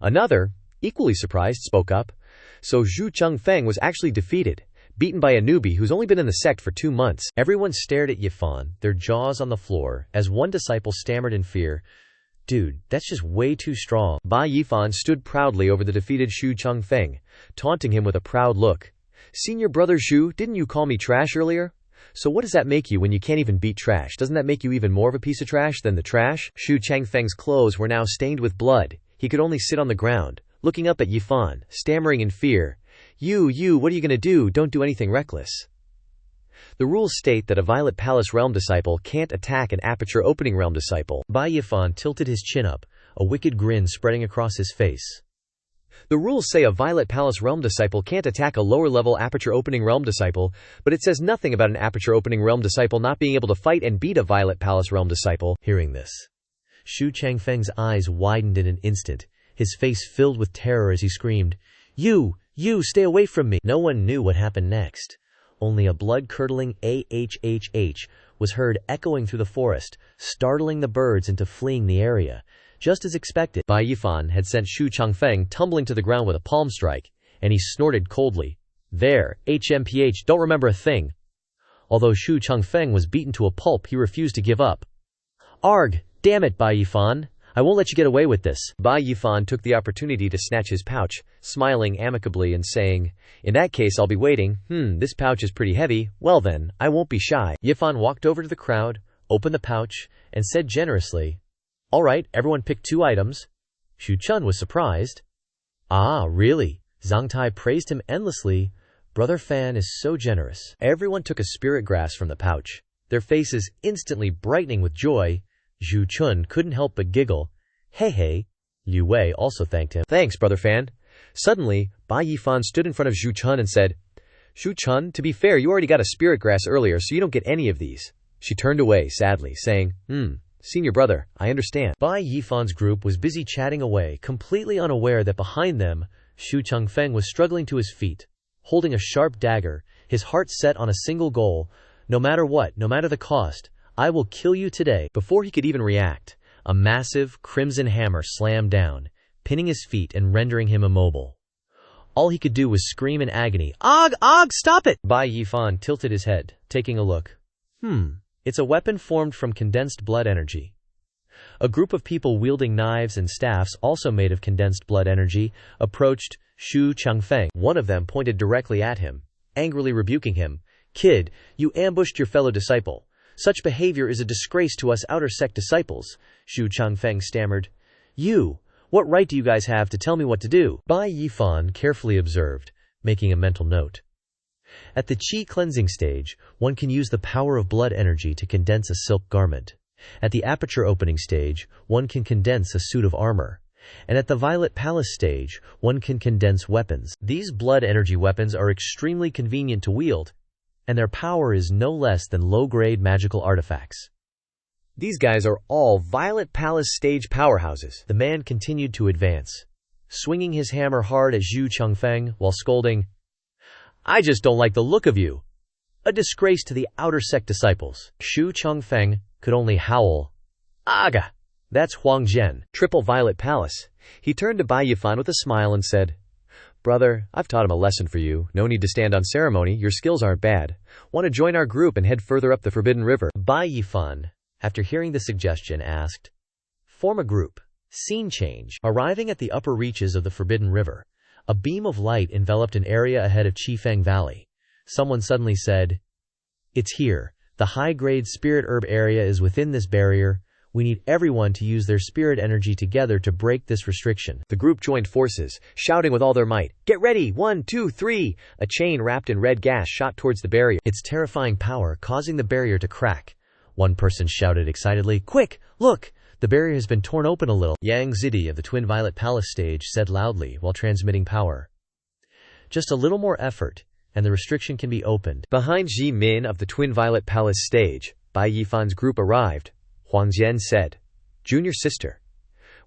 Another, equally surprised, spoke up. So Xu Changfeng was actually defeated, beaten by a newbie who's only been in the sect for 2 months. Everyone stared at Yifan, their jaws on the floor, as one disciple stammered in fear, "Dude, that's just way too strong." Bai Yifan stood proudly over the defeated Xu Changfeng, taunting him with a proud look. "Senior brother Xu, didn't you call me trash earlier? So what does that make you when you can't even beat trash? Doesn't that make you even more of a piece of trash than the trash?" Xu Changfeng's clothes were now stained with blood. He could only sit on the ground, looking up at Yifan, stammering in fear. You, what are you going to do? Don't do anything reckless." The rules state that a Violet Palace Realm disciple can't attack an Aperture Opening Realm disciple. Bai Yifan tilted his chin up, a wicked grin spreading across his face. The rules say a Violet Palace Realm disciple can't attack a lower-level Aperture Opening Realm disciple, but it says nothing about an Aperture Opening Realm disciple not being able to fight and beat a Violet Palace Realm disciple. Hearing this, Xu Changfeng's eyes widened in an instant, his face filled with terror as he screamed, You, stay away from me." No one knew what happened next. Only a blood-curdling ahhh was heard echoing through the forest, startling the birds into fleeing the area. Just as expected, Bai Yifan had sent Xu Changfeng tumbling to the ground with a palm strike, and he snorted coldly, "There, HMPH, don't remember a thing." Although Xu Changfeng was beaten to a pulp, he refused to give up. "Arg, damn it, Bai Yifan. I won't let you get away with this." Bai Yifan took the opportunity to snatch his pouch, smiling amicably and saying, "In that case I'll be waiting. This pouch is pretty heavy. Well then, I won't be shy." Yifan walked over to the crowd, opened the pouch, and said generously, "All right, everyone pick 2 items." Xu Chun was surprised. "Ah, really?" Zhang Tai praised him endlessly. "Brother Fan is so generous." Everyone took a spirit grass from the pouch, their faces instantly brightening with joy. Xu Chun couldn't help but giggle. Hey. Liu Wei also thanked him. "Thanks, Brother Fan." Suddenly, Bai Yifan stood in front of Xu Chun and said, "Xu Chun, to be fair, you already got a spirit grass earlier, so you don't get any of these." She turned away sadly, saying, Senior brother, I understand." Bai Yifan's group was busy chatting away, completely unaware that behind them, Xu Changfeng was struggling to his feet, holding a sharp dagger, his heart set on a single goal. "No matter what, no matter the cost, I will kill you today." Before he could even react, a massive, crimson hammer slammed down, pinning his feet and rendering him immobile. All he could do was scream in agony, Og, stop it!" Bai Yifan tilted his head, taking a look. It's a weapon formed from condensed blood energy. A group of people wielding knives and staffs, also made of condensed blood energy, approached Xu Changfeng. One of them pointed directly at him, angrily rebuking him. "Kid, you ambushed your fellow disciple. Such behavior is a disgrace to us outer sect disciples." Xu Changfeng stammered. What right do you guys have to tell me what to do?" Bai Yifan carefully observed, making a mental note. At the Qi cleansing stage, one can use the power of blood energy to condense a silk garment. At the aperture opening stage, one can condense a suit of armor. And at the Violet Palace stage, one can condense weapons. These blood energy weapons are extremely convenient to wield, and their power is no less than low-grade magical artifacts. These guys are all Violet Palace stage powerhouses. The man continued to advance, swinging his hammer hard at Xu Changfeng while scolding, "I just don't like the look of you. A disgrace to the outer sect disciples." Xu Changfeng could only howl, "Aga! That's Huang Zhen." Triple Violet Palace. He turned to Bai Yifan with a smile and said, "Brother, I've taught him a lesson for you. No need to stand on ceremony. Your skills aren't bad. Want to join our group and head further up the Forbidden River?" Bai Yifan, after hearing the suggestion, asked, "Form a group." Scene change. Arriving at the upper reaches of the Forbidden River, a beam of light enveloped an area ahead of Qifeng Valley. Someone suddenly said, "It's here. The high-grade spirit herb area is within this barrier. We need everyone to use their spirit energy together to break this restriction." The group joined forces, shouting with all their might, "Get ready! 1, 2, 3! A chain wrapped in red gas shot towards the barrier, its terrifying power causing the barrier to crack. One person shouted excitedly, "Quick, look! The barrier has been torn open a little." Yang Zidi of the Twin Violet Palace stage said loudly while transmitting power. "Just a little more effort, and the restriction can be opened." Behind Ji Min of the Twin Violet Palace stage, Bai Yifan's group arrived. Huang Zhen said, "Junior sister,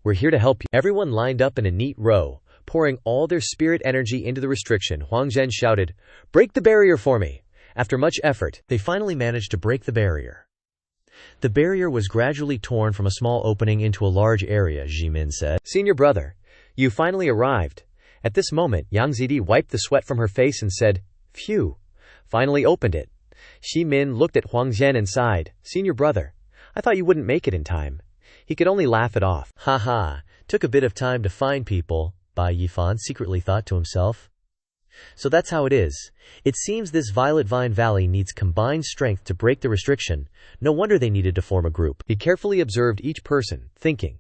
we're here to help you." Everyone lined up in a neat row, pouring all their spirit energy into the restriction. Huang Zhen shouted, "Break the barrier for me." After much effort, they finally managed to break the barrier. The barrier was gradually torn from a small opening into a large area, Jimin said. "Senior brother, you finally arrived." At this moment, Yang Zidi wiped the sweat from her face and said, "Phew, finally opened it." Jimin looked at Huang Zhen and sighed, "Senior brother, I thought you wouldn't make it in time." He could only laugh it off. "Haha, took a bit of time to find people," Bai Yifan secretly thought to himself. So that's how it is. It seems this Violet Vine Valley needs combined strength to break the restriction. No wonder they needed to form a group. He carefully observed each person, thinking,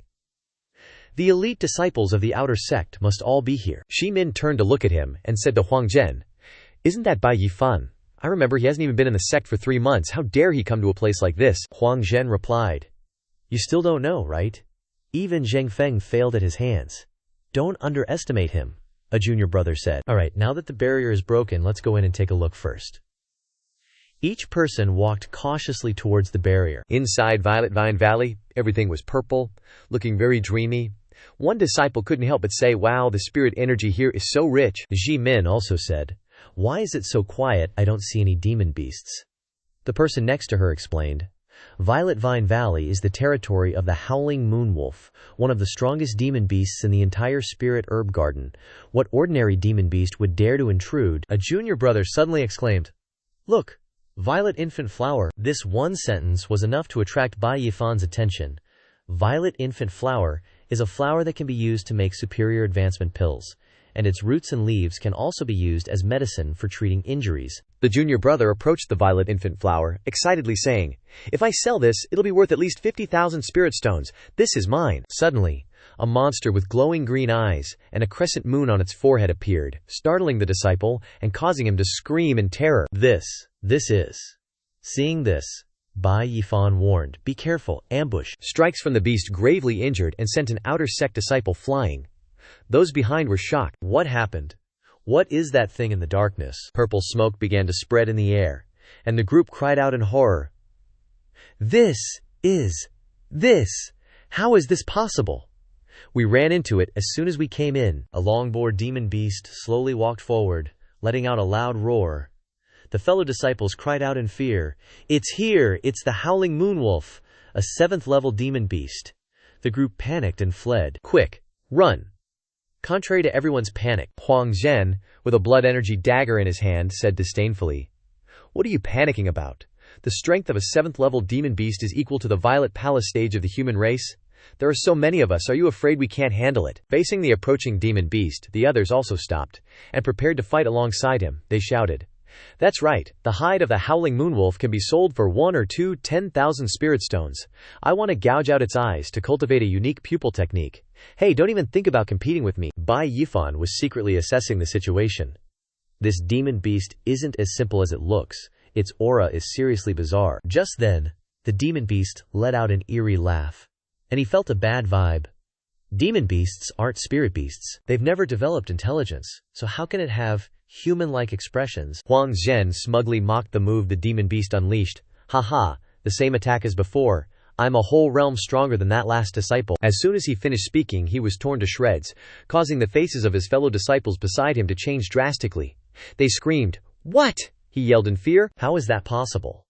"The elite disciples of the outer sect must all be here." Jimin turned to look at him and said to Huang Zhen, "Isn't that Bai Yifan? I remember he hasn't even been in the sect for 3 months. How dare he come to a place like this?" Huang Zhen replied, "You still don't know, right? Even Zheng Feng failed at his hands. Don't underestimate him," a junior brother said. "Alright, now that the barrier is broken, let's go in and take a look first." Each person walked cautiously towards the barrier. Inside Violet Vine Valley, everything was purple, looking very dreamy. One disciple couldn't help but say, "Wow, the spirit energy here is so rich." Ji Min also said, "Why is it so quiet? I don't see any demon beasts." The person next to her explained, "Violet Vine Valley is the territory of the Howling Moonwolf, one of the strongest demon beasts in the entire spirit herb garden. What ordinary demon beast would dare to intrude?" A junior brother suddenly exclaimed, "Look, Violet Infant Flower." This one sentence was enough to attract Bai Yifan's attention. Violet Infant Flower is a flower that can be used to make superior advancement pills, and its roots and leaves can also be used as medicine for treating injuries. The junior brother approached the Violet Infant Flower, excitedly saying, "If I sell this, it'll be worth at least 50,000 spirit stones. This is mine." Suddenly, a monster with glowing green eyes and a crescent moon on its forehead appeared, startling the disciple and causing him to scream in terror. This is. Seeing this, Bai Yifan warned, "Be careful, ambush." Strikes from the beast gravely injured and sent an outer sect disciple flying. Those behind were shocked. What happened? What is that thing in the darkness? Purple smoke began to spread in the air, and the group cried out in horror, This! How is this possible?" We ran into it as soon as we came in. A long-bored demon beast slowly walked forward, letting out a loud roar. The fellow disciples cried out in fear, "It's here! It's the Howling Moonwolf, a 7th-level demon beast." The group panicked and fled. "Quick, run!" Contrary to everyone's panic, Huang Zhen, with a blood energy dagger in his hand, said disdainfully, "What are you panicking about? The strength of a 7th-level demon beast is equal to the Violet Palace stage of the human race. There are so many of us, are you afraid we can't handle it?" Facing the approaching demon beast, the others also stopped, and prepared to fight alongside him. They shouted, "That's right, the hide of the Howling Moonwolf can be sold for 1 or 2 10,000 spirit stones. I want to gouge out its eyes to cultivate a unique pupil technique. Hey, don't even think about competing with me." Bai Yifan was secretly assessing the situation. This demon beast isn't as simple as it looks. Its aura is seriously bizarre. Just then, the demon beast let out an eerie laugh, and he felt a bad vibe. Demon beasts aren't spirit beasts. They've never developed intelligence, so how can it have human-like expressions? Huang Zhen smugly mocked the move the demon beast unleashed. "Haha, the same attack as before. I'm a whole realm stronger than that last disciple." As soon as he finished speaking, he was torn to shreds, causing the faces of his fellow disciples beside him to change drastically. They screamed, "What?" he yelled in fear. "How is that possible?"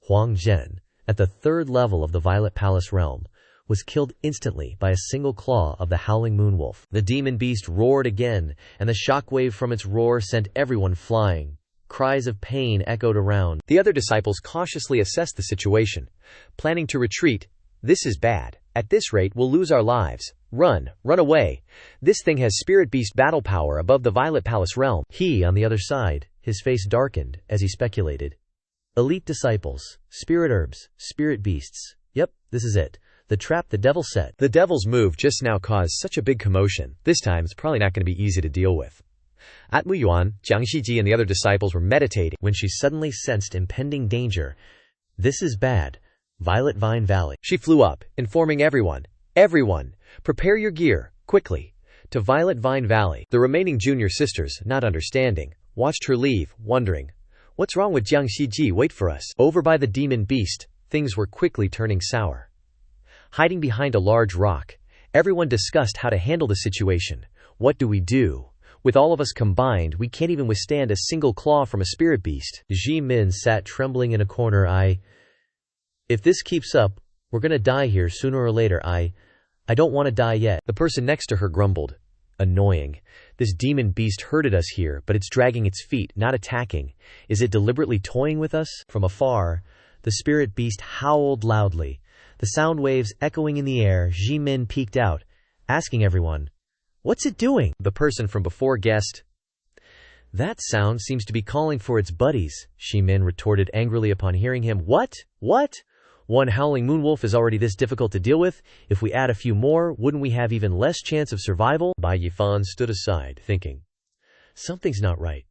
Huang Zhen, at the 3rd level of the Violet Palace realm, was killed instantly by a single claw of the Howling Moonwolf. The demon beast roared again, and the shockwave from its roar sent everyone flying. Cries of pain echoed around. The other disciples cautiously assessed the situation, planning to retreat. "This is bad. At this rate, we'll lose our lives. Run away. This thing has spirit beast battle power above the Violet Palace realm." He, on the other side, his face darkened as he speculated. Elite disciples, spirit herbs, spirit beasts. Yep, this is it. The trap the devil set. The devil's move just now caused such a big commotion. This time it's probably not going to be easy to deal with. At Muyuan, Xianxia and the other disciples were meditating when she suddenly sensed impending danger. "This is bad. Violet Vine Valley. She flew up, informing everyone, "Everyone, prepare your gear, quickly," to Violet Vine Valley. The remaining junior sisters, not understanding, watched her leave, wondering, "What's wrong with Xianxia? Wait for us." Over by the demon beast, things were quickly turning sour. Hiding behind a large rock, everyone discussed how to handle the situation. What do we do? With all of us combined, we can't even withstand a single claw from a spirit beast. Ji Min sat trembling in a corner. If this keeps up, we're gonna die here sooner or later. I don't want to die yet. The person next to her grumbled. Annoying. This demon beast herded us here, but it's dragging its feet, not attacking. Is it deliberately toying with us? From afar, the spirit beast howled loudly, the sound waves echoing in the air. Ji Min peeked out, asking everyone, "What's it doing?" The person from before guessed. "That sound seems to be calling for its buddies," Ji Min retorted angrily upon hearing him. What? One howling moonwolf is already this difficult to deal with. If we add a few more, wouldn't we have even less chance of survival? Bai Yifan stood aside, thinking. Something's not right.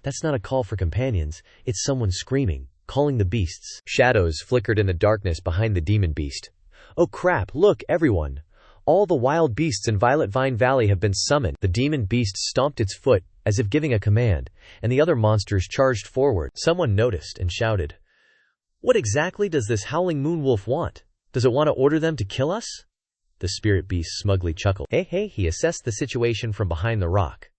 That's not a call for companions. It's someone screaming, calling the beasts. Shadows flickered in the darkness behind the demon beast. Oh crap, look, everyone. All the wild beasts in Violet Vine Valley have been summoned. The demon beast stomped its foot, as if giving a command, and the other monsters charged forward. Someone noticed and shouted, "What exactly does this howling moonwolf want? Does it want to order them to kill us?" The spirit beast smugly chuckled. Hey, he assessed the situation from behind the rock.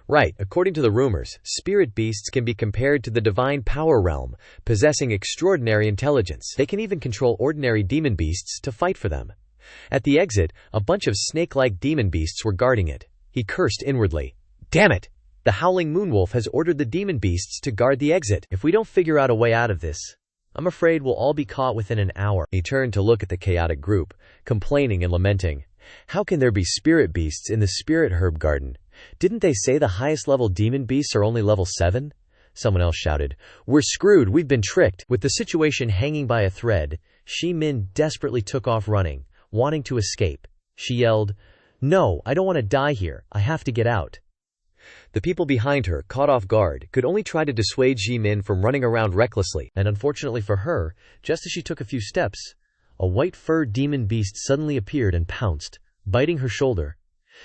Right, according to the rumors, spirit beasts can be compared to the divine power realm, possessing extraordinary intelligence. They can even control ordinary demon beasts to fight for them. At the exit, a bunch of snake-like demon beasts were guarding it. He cursed inwardly. Damn it! The howling moonwolf has ordered the demon beasts to guard the exit. If we don't figure out a way out of this, I'm afraid we'll all be caught within an hour. He turned to look at the chaotic group, complaining and lamenting. How can there be spirit beasts in the spirit herb garden? Didn't they say the highest level demon beasts are only level 7? Someone else shouted, "We're screwed, we've been tricked." With the situation hanging by a thread, Ji Min desperately took off running, wanting to escape. She yelled, "No, I don't want to die here, I have to get out." The people behind her, caught off guard, could only try to dissuade Ji Min from running around recklessly. And unfortunately for her, just as she took a few steps, a white-furred demon beast suddenly appeared and pounced, biting her shoulder.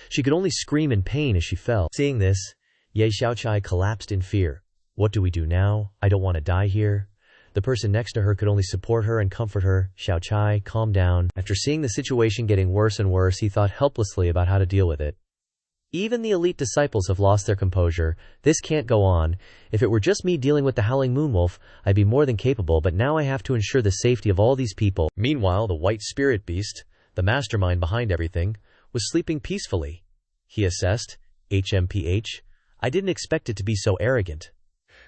She could only scream in pain as she fell. Seeing this, Ye Xiaochai collapsed in fear. What do we do now? I don't want to die here. The person next to her could only support her and comfort her. Xiaochai, calm down. After seeing the situation getting worse and worse, he thought helplessly about how to deal with it. Even the elite disciples have lost their composure. This can't go on. If it were just me dealing with the howling moonwolf, I'd be more than capable, but now I have to ensure the safety of all these people. Meanwhile, the white spirit beast, the mastermind behind everything, was sleeping peacefully. He assessed, HMPH, I didn't expect it to be so arrogant.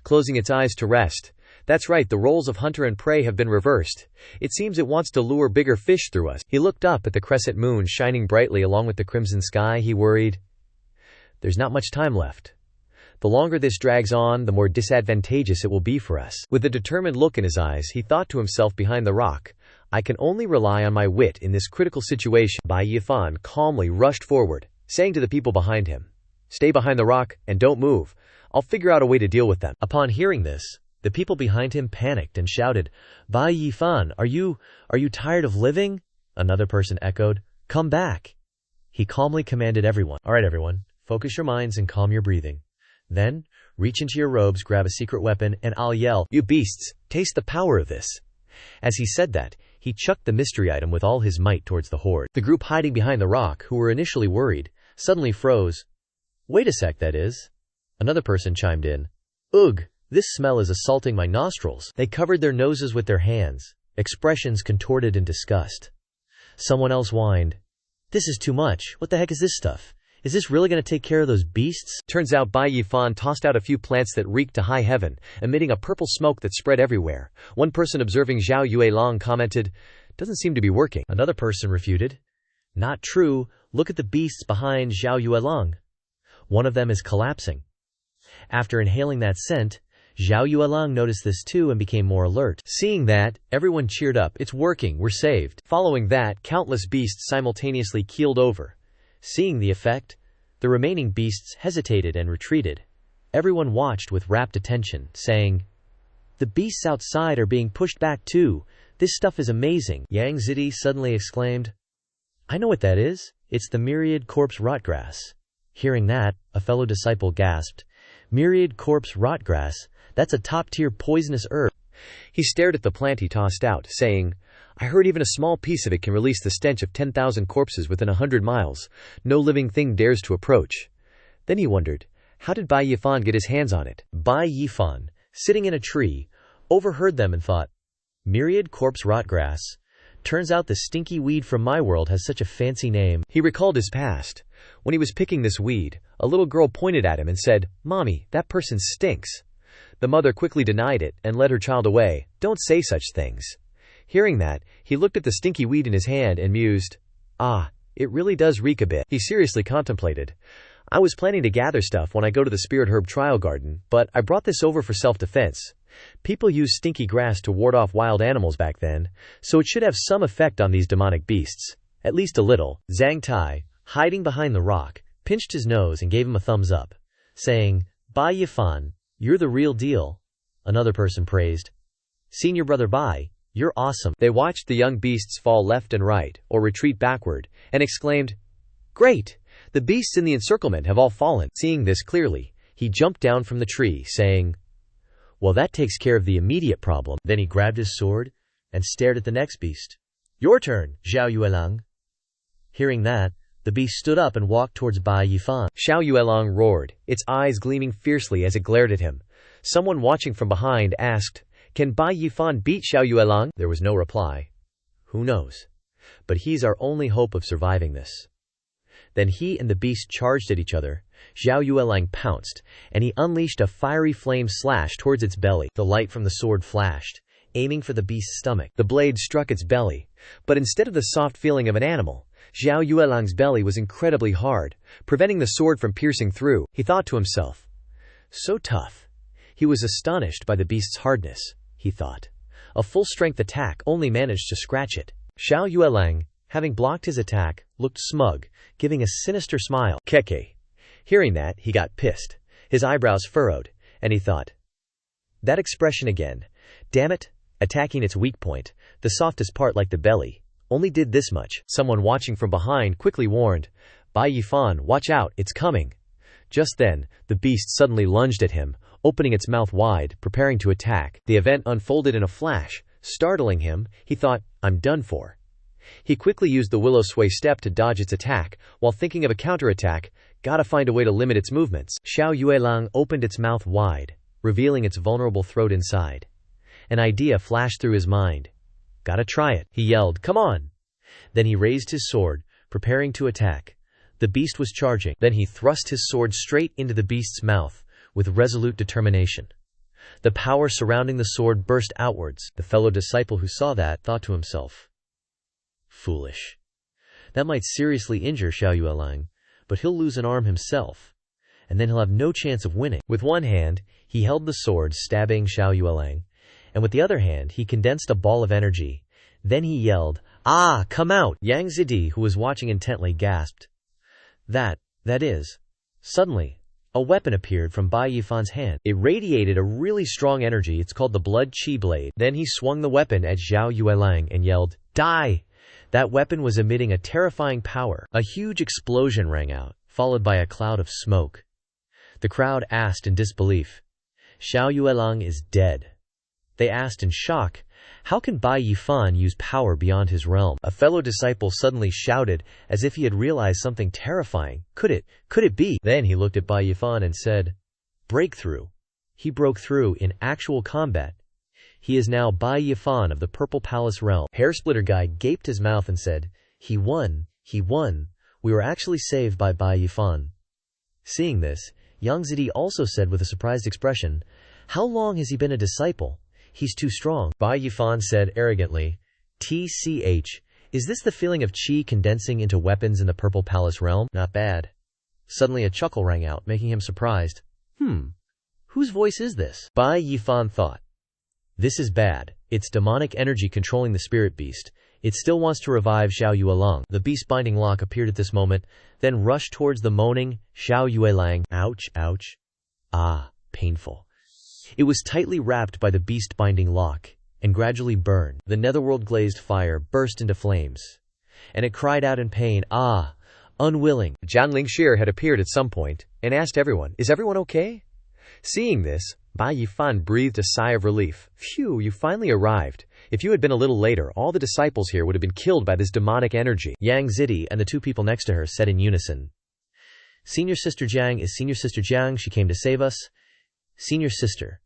Closing its eyes to rest. That's right, the roles of hunter and prey have been reversed. It seems it wants to lure bigger fish through us. He looked up at the crescent moon shining brightly along with the crimson sky. He worried. There's not much time left. The longer this drags on, the more disadvantageous it will be for us. With a determined look in his eyes, he thought to himself behind the rock, I can only rely on my wit in this critical situation. Bai Yifan calmly rushed forward, saying to the people behind him, Stay behind the rock and don't move. I'll figure out a way to deal with them. Upon hearing this, the people behind him panicked and shouted, Bai Yifan, are you tired of living? Another person echoed, Come back. He calmly commanded everyone, All right, everyone. Focus your minds and calm your breathing. Then, reach into your robes, grab a secret weapon, and I'll yell, You beasts, taste the power of this. As he said that, he chucked the mystery item with all his might towards the horde. The group hiding behind the rock, who were initially worried, suddenly froze. Wait a sec, that is. Another person chimed in. Ugh, this smell is assaulting my nostrils. They covered their noses with their hands, expressions contorted in disgust. Someone else whined. This is too much. What the heck is this stuff? Is this really going to take care of those beasts? Turns out Bai Yifan tossed out a few plants that reeked to high heaven, emitting a purple smoke that spread everywhere. One person observing Zhao Yuelong commented, Doesn't seem to be working. Another person refuted, Not true. Look at the beasts behind Zhao Yuelong. One of them is collapsing. After inhaling that scent, Zhao Yuelong noticed this too and became more alert. Seeing that, everyone cheered up. It's working. We're saved. Following that, countless beasts simultaneously keeled over. Seeing the effect, the remaining beasts hesitated and retreated. Everyone watched with rapt attention, saying, The beasts outside are being pushed back too. This stuff is amazing, Yang Zidi suddenly exclaimed. I know what that is. It's the myriad corpse rotgrass. Hearing that, a fellow disciple gasped. Myriad corpse rotgrass? That's a top-tier poisonous herb. He stared at the plant he tossed out, saying, I heard even a small piece of it can release the stench of 10,000 corpses within 100 miles. No living thing dares to approach. Then he wondered, how did Bai Yifan get his hands on it? Bai Yifan, sitting in a tree, overheard them and thought, Myriad corpse rotgrass. Turns out the stinky weed from my world has such a fancy name. He recalled his past. When he was picking this weed, a little girl pointed at him and said, Mommy, that person stinks. The mother quickly denied it and led her child away. Don't say such things. Hearing that, he looked at the stinky weed in his hand and mused, Ah, it really does reek a bit. He seriously contemplated. I was planning to gather stuff when I go to the spirit herb trial garden, but I brought this over for self-defense. People used stinky grass to ward off wild animals back then, so it should have some effect on these demonic beasts. At least a little. Zhang Tai, hiding behind the rock, pinched his nose and gave him a thumbs up, saying, Bai Yifan, you're the real deal. Another person praised. Senior brother Bai, you're awesome. They watched the young beasts fall left and right, or retreat backward, and exclaimed, Great! The beasts in the encirclement have all fallen. Seeing this clearly, he jumped down from the tree, saying, Well, that takes care of the immediate problem. Then he grabbed his sword and stared at the next beast. Your turn, Zhao Yuelang. Hearing that, the beast stood up and walked towards Bai Yifan. Xiao Yuelong roared, its eyes gleaming fiercely as it glared at him. Someone watching from behind asked, Can Bai Yifan beat Xiao Yuelong? There was no reply. Who knows? But he's our only hope of surviving this. Then he and the beast charged at each other. Zhao Yuelang pounced, and he unleashed a fiery flame slash towards its belly. The light from the sword flashed, aiming for the beast's stomach. The blade struck its belly, but instead of the soft feeling of an animal, Zhao Yuelang's belly was incredibly hard, preventing the sword from piercing through. He thought to himself, So tough. He was astonished by the beast's hardness, he thought. A full-strength attack only managed to scratch it. Zhao Yuelang, having blocked his attack, looked smug, giving a sinister smile. Keke. Hearing that, he got pissed. His eyebrows furrowed, and he thought, That expression again. Damn it, attacking its weak point, the softest part like the belly, only did this much. Someone watching from behind quickly warned, Bai Yifan, watch out, it's coming. Just then, the beast suddenly lunged at him, opening its mouth wide, preparing to attack. The event unfolded in a flash. Startling him, he thought, I'm done for. He quickly used the willow sway step to dodge its attack, while thinking of a counterattack. Gotta find a way to limit its movements. Xiao Yuelang opened its mouth wide, revealing its vulnerable throat inside. An idea flashed through his mind. Gotta try it, he yelled, come on! Then he raised his sword, preparing to attack. The beast was charging. Then he thrust his sword straight into the beast's mouth, with resolute determination. The power surrounding the sword burst outwards. The fellow disciple who saw that thought to himself, Foolish. That might seriously injure Xiao Yuelang, but he'll lose an arm himself, and then he'll have no chance of winning. With one hand, he held the sword, stabbing Xiao Yuelang, and with the other hand, he condensed a ball of energy. Then he yelled, Ah, come out! Yang Zidi, who was watching intently, gasped. That is. Suddenly, a weapon appeared from Bai Yifan's hand. It radiated a really strong energy. It's called the Blood Chi Blade. Then he swung the weapon at Zhao Yuelang and yelled, Die! That weapon was emitting a terrifying power. A huge explosion rang out, followed by a cloud of smoke. The crowd asked in disbelief, Xiao Yuelang is dead. They asked in shock, How can Bai Yifan use power beyond his realm? A fellow disciple suddenly shouted, as if he had realized something terrifying. Could it be? Then he looked at Bai Yifan and said, Breakthrough. He broke through in actual combat. He is now Bai Yifan of the Purple Palace realm. Hairsplitter Guy gaped his mouth and said, He won. We were actually saved by Bai Yifan. Seeing this, Yang Zidi also said with a surprised expression, How long has he been a disciple? He's too strong. Bai Yifan said arrogantly, TCH, is this the feeling of chi condensing into weapons in the Purple Palace realm? Not bad. Suddenly a chuckle rang out, making him surprised. Whose voice is this? Bai Yifan thought. This is bad. It's demonic energy controlling the spirit beast. It still wants to revive Xiao Yuelang. The beast-binding lock appeared at this moment, then rushed towards the moaning Xiao Yuelang. Ouch, ouch. Ah, painful. It was tightly wrapped by the beast-binding lock. and gradually burned. The netherworld-glazed fire burst into flames, and it cried out in pain, "Ah, unwilling." Xianxia had appeared at some point, and asked everyone, "Is everyone okay?" Seeing this, Bai Yifan breathed a sigh of relief. "Phew, you finally arrived. If you had been a little later, all the disciples here would have been killed by this demonic energy." Yang Zidi and the two people next to her said in unison, "Senior Sister Jiang is Senior Sister Jiang. She came to save us. Senior Sister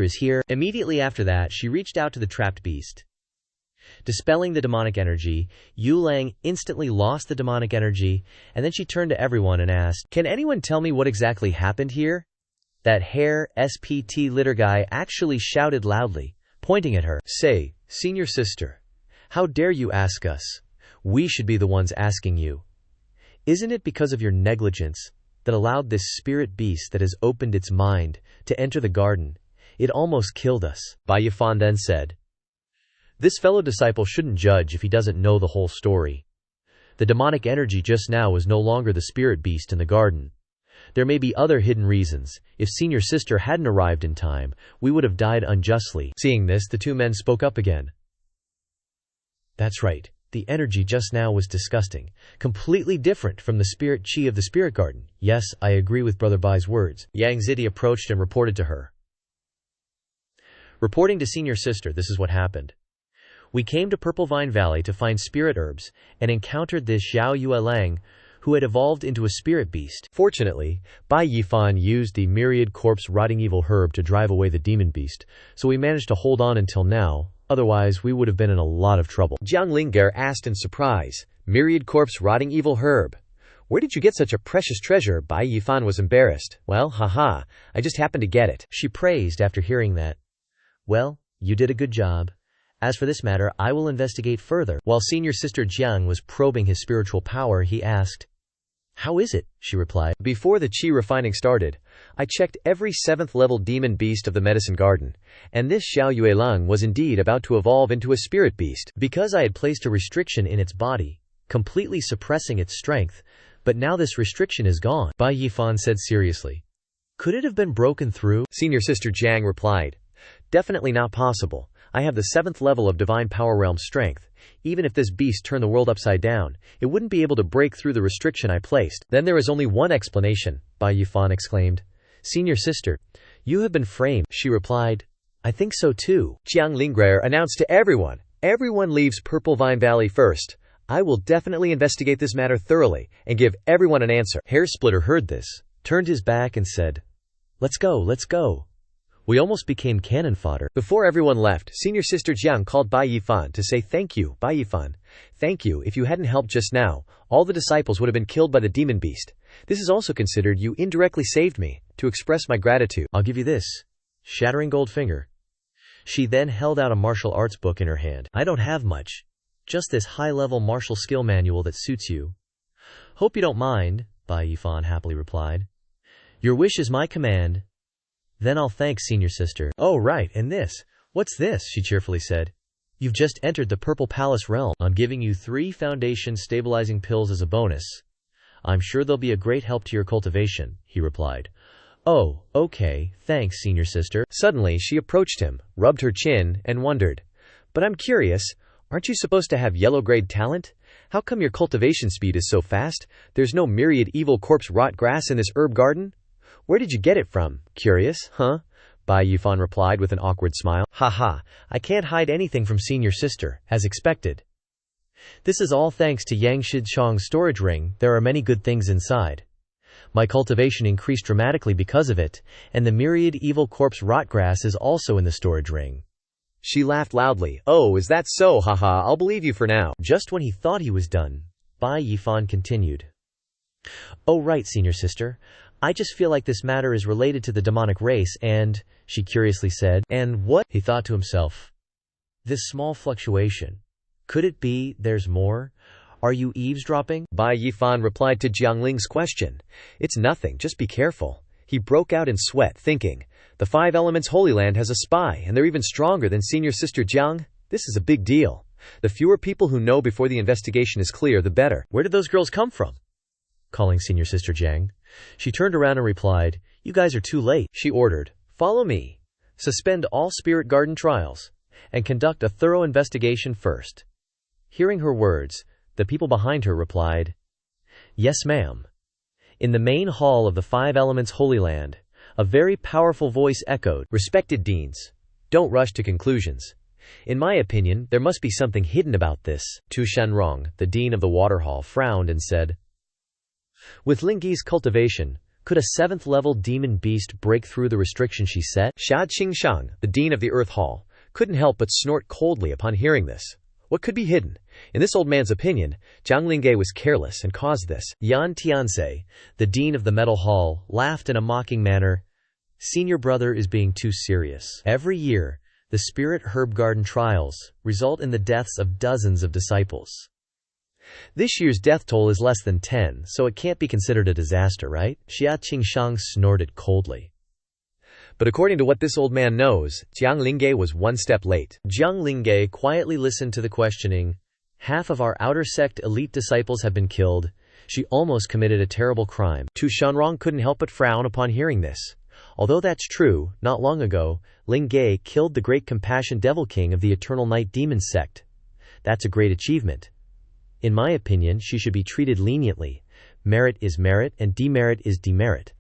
is here." Immediately after that, she reached out to the trapped beast. Dispelling the demonic energy, Yu Lang instantly lost the demonic energy, and then she turned to everyone and asked, "Can anyone tell me what exactly happened here?" That hair SPT litter guy actually shouted loudly, pointing at her, "Say, Senior Sister, how dare you ask us? We should be the ones asking you. Isn't it because of your negligence that allowed this spirit beast that has opened its mind to enter the garden? It almost killed us." Bai Yifan then said, "This fellow disciple shouldn't judge if he doesn't know the whole story. The demonic energy just now was no longer the spirit beast in the garden. There may be other hidden reasons. If Senior Sister hadn't arrived in time, we would have died unjustly." Seeing this, the two men spoke up again. "That's right. The energy just now was disgusting, completely different from the spirit chi of the spirit garden. Yes, I agree with Brother Bai's words." Yang Zidi approached and reported to her. Reporting to Senior Sister, this is what happened. We came to Purple Vine Valley to find spirit herbs and encountered this Xiao Yuelang, who had evolved into a spirit beast. Fortunately, Bai Yifan used the myriad corpse rotting evil herb to drive away the demon beast, so we managed to hold on until now, otherwise we would have been in a lot of trouble. Jiang Lingger asked in surprise, "Myriad corpse rotting evil herb? Where did you get such a precious treasure?" Bai Yifan was embarrassed. "Well, haha, I just happened to get it," she praised after hearing that. "Well, you did a good job. As for this matter, I will investigate further." While Senior Sister Jiang was probing his spiritual power, he asked, "How is it?" She replied, "Before the chi refining started, I checked every 7th level demon beast of the medicine garden, and this Xiao Yuelang was indeed about to evolve into a spirit beast. Because I had placed a restriction in its body, completely suppressing its strength, but now this restriction is gone," Bai Yifan said seriously. "Could it have been broken through?" Senior Sister Jiang replied, "Definitely not possible. I have the 7th level of Divine Power Realm strength. Even if this beast turned the world upside down, it wouldn't be able to break through the restriction I placed." "Then there is only one explanation," Bai Yifan exclaimed. "Senior Sister, you have been framed." She replied, "I think so too." Jiang Lingrer announced to everyone, "Everyone leaves Purple Vine Valley first. I will definitely investigate this matter thoroughly and give everyone an answer." Hair Splitter heard this, turned his back and said, let's go. We almost became cannon fodder." Before everyone left, Senior Sister Jiang called Bai Yifan to say, "Thank you, Bai Yifan. Thank you. If you hadn't helped just now, all the disciples would have been killed by the demon beast. This is also considered you indirectly saved me. To express my gratitude, I'll give you this shattering gold finger." She then held out a martial arts book in her hand. "I don't have much. Just this high-level martial skill manual that suits you." "Hope you don't mind," Bai Yifan happily replied. "Your wish is my command." "Then I'll thank Senior Sister." "Oh, right, and this. What's this?" she cheerfully said. "You've just entered the Purple Palace realm. I'm giving you 3 foundation stabilizing pills as a bonus. I'm sure they'll be a great help to your cultivation," he replied. "Oh, okay, thanks, Senior Sister." Suddenly, she approached him, rubbed her chin, and wondered, "But I'm curious, aren't you supposed to have yellow-grade talent? How come your cultivation speed is so fast? There's no myriad evil corpse rot grass in this herb garden? Where did you get it from? Curious, huh?" Bai Yifan replied with an awkward smile. "Haha, I can't hide anything from Senior Sister, as expected. This is all thanks to Yang Shichong's storage ring. There are many good things inside. My cultivation increased dramatically because of it, and the myriad evil corpse rotgrass is also in the storage ring." She laughed loudly. "Oh, is that so? Haha, I'll believe you for now." Just when he thought he was done, Bai Yifan continued. "Oh right, Senior Sister. I just feel like this matter is related to the demonic race and," she curiously said. "And what?" he thought to himself. "This small fluctuation. Could it be there's more? Are you eavesdropping?" Bai Yifan replied to Jiangling's question. "It's nothing, just be careful." He broke out in sweat, thinking, "The 5 Elements Holy Land has a spy, and they're even stronger than Senior Sister Jiang. This is a big deal. The fewer people who know before the investigation is clear, the better." "Where did those girls come from?" Calling Senior Sister Jiang, she turned around and replied, "You guys are too late." She ordered, "Follow me. Suspend all spirit garden trials. and conduct a thorough investigation first." Hearing her words, the people behind her replied, "Yes, ma'am." In the main hall of the Five Elements Holy Land, a very powerful voice echoed, "Respected deans, don't rush to conclusions. In my opinion, there must be something hidden about this." Tu Shanrong, the dean of the water hall, frowned and said, "With Lingyi's cultivation, could a 7th-level demon beast break through the restriction she set?" Xia Qingshang, the dean of the earth hall, couldn't help but snort coldly upon hearing this. What could be hidden? In this old man's opinion, Jiang Lingge was careless and caused this. Yan Tianze, the dean of the metal hall, laughed in a mocking manner. "Senior brother is being too serious. Every year, the Spirit Herb Garden trials result in the deaths of dozens of disciples. This year's death toll is less than 10, so it can't be considered a disaster, right?" Xia Qingshang snorted coldly. But according to what this old man knows, Jiang Lingge was one step late. Jiang Lingge quietly listened to the questioning. "Half of our outer sect elite disciples have been killed. She almost committed a terrible crime." Tu Shanrong couldn't help but frown upon hearing this. Although that's true, not long ago, Lingge killed the great compassion devil king of the Eternal Night Demon sect. That's a great achievement. In my opinion, she should be treated leniently. Merit is merit and demerit is demerit.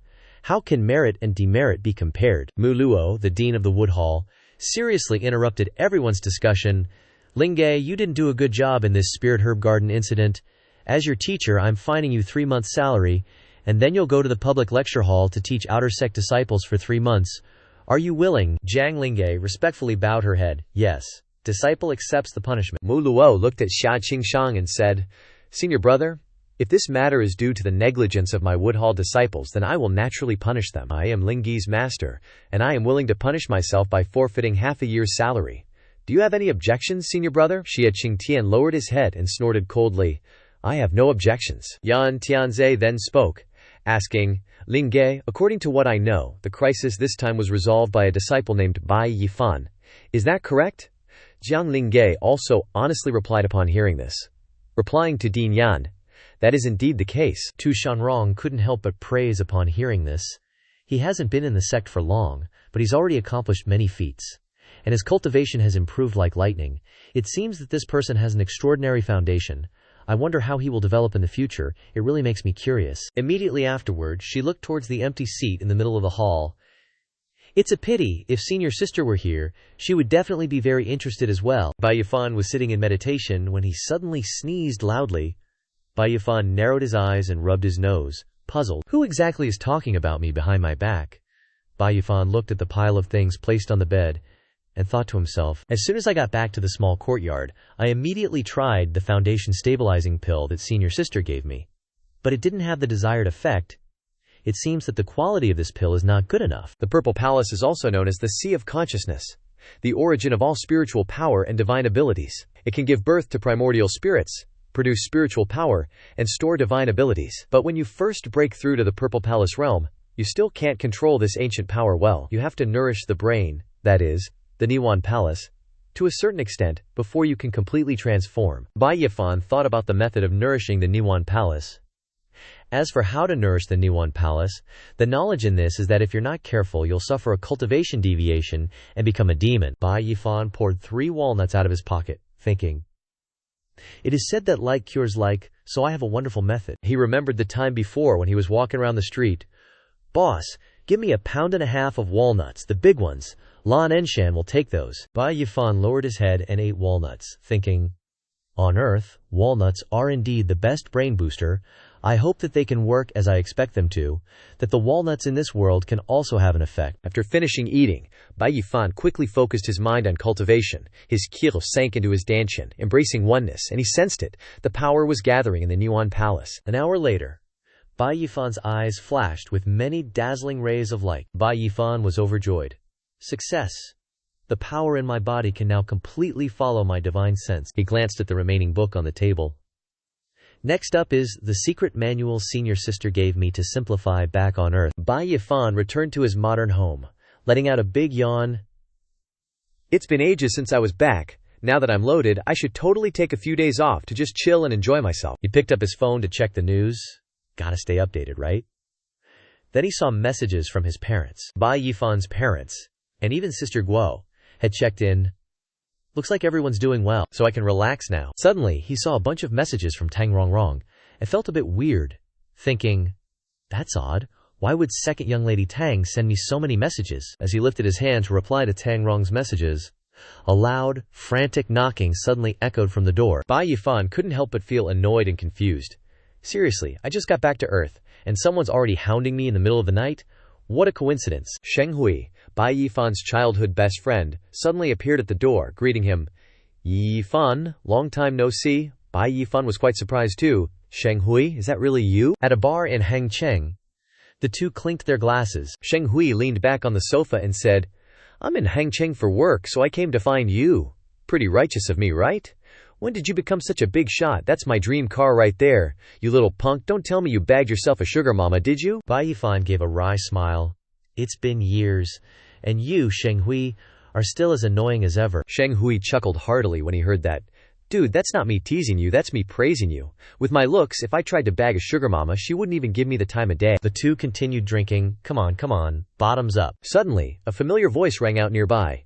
How can merit and demerit be compared? Mu Luo, the dean of the wood hall, seriously interrupted everyone's discussion. "Lingge, you didn't do a good job in this Spirit Herb Garden incident. As your teacher, I'm fining you 3 months' salary, and then you'll go to the public lecture hall to teach outer sect disciples for 3 months. Are you willing?" Jiang Lingge respectfully bowed her head. "Yes." Disciple accepts the punishment. Mu Luo looked at Xia Qingshang and said, "Senior brother, if this matter is due to the negligence of my Woodhall disciples, then I will naturally punish them. I am Lingyi's master, and I am willing to punish myself by forfeiting half a year's salary. Do you have any objections, senior brother?" Xia Qingtian lowered his head and snorted coldly, "I have no objections." Yan Tianze then spoke, asking, "Lingge, according to what I know, the crisis this time was resolved by a disciple named Bai Yifan. Is that correct?" Jiang Lingge also honestly replied upon hearing this. Replying to Dean Yan, "That is indeed the case." Tu Shanrong couldn't help but praise upon hearing this. He hasn't been in the sect for long, but he's already accomplished many feats. And his cultivation has improved like lightning. It seems that this person has an extraordinary foundation. I wonder how he will develop in the future. It really makes me curious. Immediately afterward, she looked towards the empty seat in the middle of the hall. "It's a pity. If senior sister were here, she would definitely be very interested as well." Bai Yifan was sitting in meditation when he suddenly sneezed loudly. Bai Yifan narrowed his eyes and rubbed his nose, puzzled. "Who exactly is talking about me behind my back?" Bai Yifan looked at the pile of things placed on the bed and thought to himself, "As soon as I got back to the small courtyard, I immediately tried the foundation stabilizing pill that senior sister gave me. But it didn't have the desired effect. It seems that the quality of this pill is not good enough." The Purple Palace is also known as the Sea of Consciousness, the origin of all spiritual power and divine abilities. It can give birth to primordial spirits, produce spiritual power, and store divine abilities. But when you first break through to the Purple Palace realm, you still can't control this ancient power well. You have to nourish the brain, that is, the Niwan Palace, to a certain extent, before you can completely transform. Bai Yifan thought about the method of nourishing the Niwan Palace. As for how to nourish the Niwan Palace, the knowledge in this is that if you're not careful, you'll suffer a cultivation deviation and become a demon. Bai Yifan poured 3 walnuts out of his pocket, thinking, "It is said that like cures like, so I have a wonderful method." He remembered the time before when he was walking around the street. "Boss, give me 1.5 pounds of walnuts, the big ones. Lan Enshan will take those." Bai Yifan lowered his head and ate walnuts, thinking, "On Earth, walnuts are indeed the best brain booster. I hope that they can work as I expect them to, that the walnuts in this world can also have an effect." After finishing eating, Bai Yifan quickly focused his mind on cultivation. His qi sank into his dantian, embracing oneness, and he sensed it. The power was gathering in the Niwan Palace. An hour later, Bai Yifan's eyes flashed with many dazzling rays of light. Bai Yifan was overjoyed. "Success! The power in my body can now completely follow my divine sense." He glanced at the remaining book on the table. Next up is The Secret Manual Senior Sister Gave Me to Simplify Back on Earth. Bai Yifan returned to his modern home, letting out a big yawn. "It's been ages since I was back. Now that I'm loaded, I should totally take a few days off to just chill and enjoy myself." He picked up his phone to check the news. Gotta stay updated, right? Then he saw messages from his parents. Bai Yifan's parents, and even Sister Guo, had checked in. Looks like everyone's doing well, so I can relax now. Suddenly, he saw a bunch of messages from Tang Rongrong. It felt a bit weird, thinking, that's odd. Why would second young lady Tang send me so many messages? As he lifted his hand to reply to Tang Rong's messages, a loud, frantic knocking suddenly echoed from the door. Bai Yifan couldn't help but feel annoyed and confused. Seriously, I just got back to Earth, and someone's already hounding me in the middle of the night? What a coincidence. Sheng Hui, Bai Yifan's childhood best friend, suddenly appeared at the door, greeting him. Yifan, long time no see. Bai Yifan was quite surprised too. Sheng Hui, is that really you? At a bar in Hangcheng, the two clinked their glasses. Sheng Hui leaned back on the sofa and said, I'm in Hangcheng for work, so I came to find you. Pretty righteous of me, right? When did you become such a big shot? That's my dream car right there. You little punk, don't tell me you bagged yourself a sugar mama, did you? Bai Yifan gave a wry smile. It's been years, and you, Sheng Hui, are still as annoying as ever. Sheng Hui chuckled heartily when he heard that. Dude, that's not me teasing you, that's me praising you. With my looks, if I tried to bag a sugar mama, she wouldn't even give me the time of day. The two continued drinking. Come on, bottoms up. Suddenly, a familiar voice rang out nearby.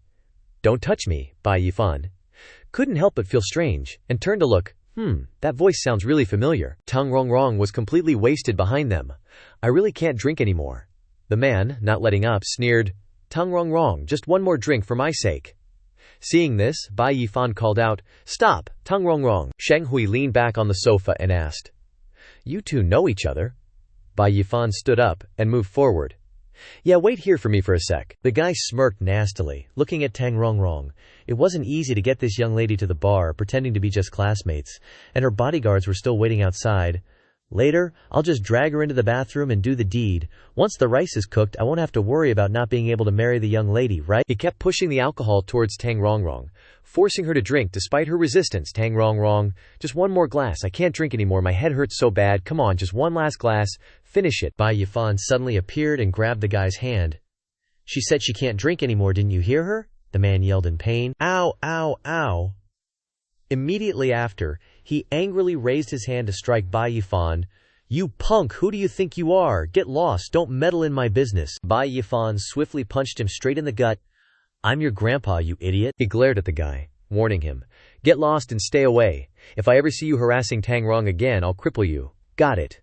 Don't touch me, Bai Yifan. Couldn't help but feel strange, and turned to look. That voice sounds really familiar. Tang Rongrong was completely wasted behind them. I really can't drink anymore. The man, not letting up, sneered, Tang Rongrong, just one more drink for my sake. Seeing this, Bai Yifan called out, Stop, Tang Rongrong. Sheng Hui leaned back on the sofa and asked, You two know each other? Bai Yifan stood up and moved forward. Yeah, wait here for me for a sec. The guy smirked nastily, looking at Tang Rongrong. It wasn't easy to get this young lady to the bar, pretending to be just classmates, and her bodyguards were still waiting outside. Later, I'll just drag her into the bathroom and do the deed. Once the rice is cooked, I won't have to worry about not being able to marry the young lady, right? He kept pushing the alcohol towards Tang Rongrong, forcing her to drink despite her resistance. Tang Rongrong, just one more glass. I can't drink anymore. My head hurts so bad. Come on, just one last glass. Finish it. Bai Yifan suddenly appeared and grabbed the guy's hand. She said she can't drink anymore, didn't you hear her? The man yelled in pain. Ow, ow, ow. Immediately after, he angrily raised his hand to strike Bai Yifan. You punk, who do you think you are? Get lost, don't meddle in my business. Bai Yifan swiftly punched him straight in the gut. I'm your grandpa, you idiot. He glared at the guy, warning him. Get lost and stay away. If I ever see you harassing Tang Rong again, I'll cripple you. Got it.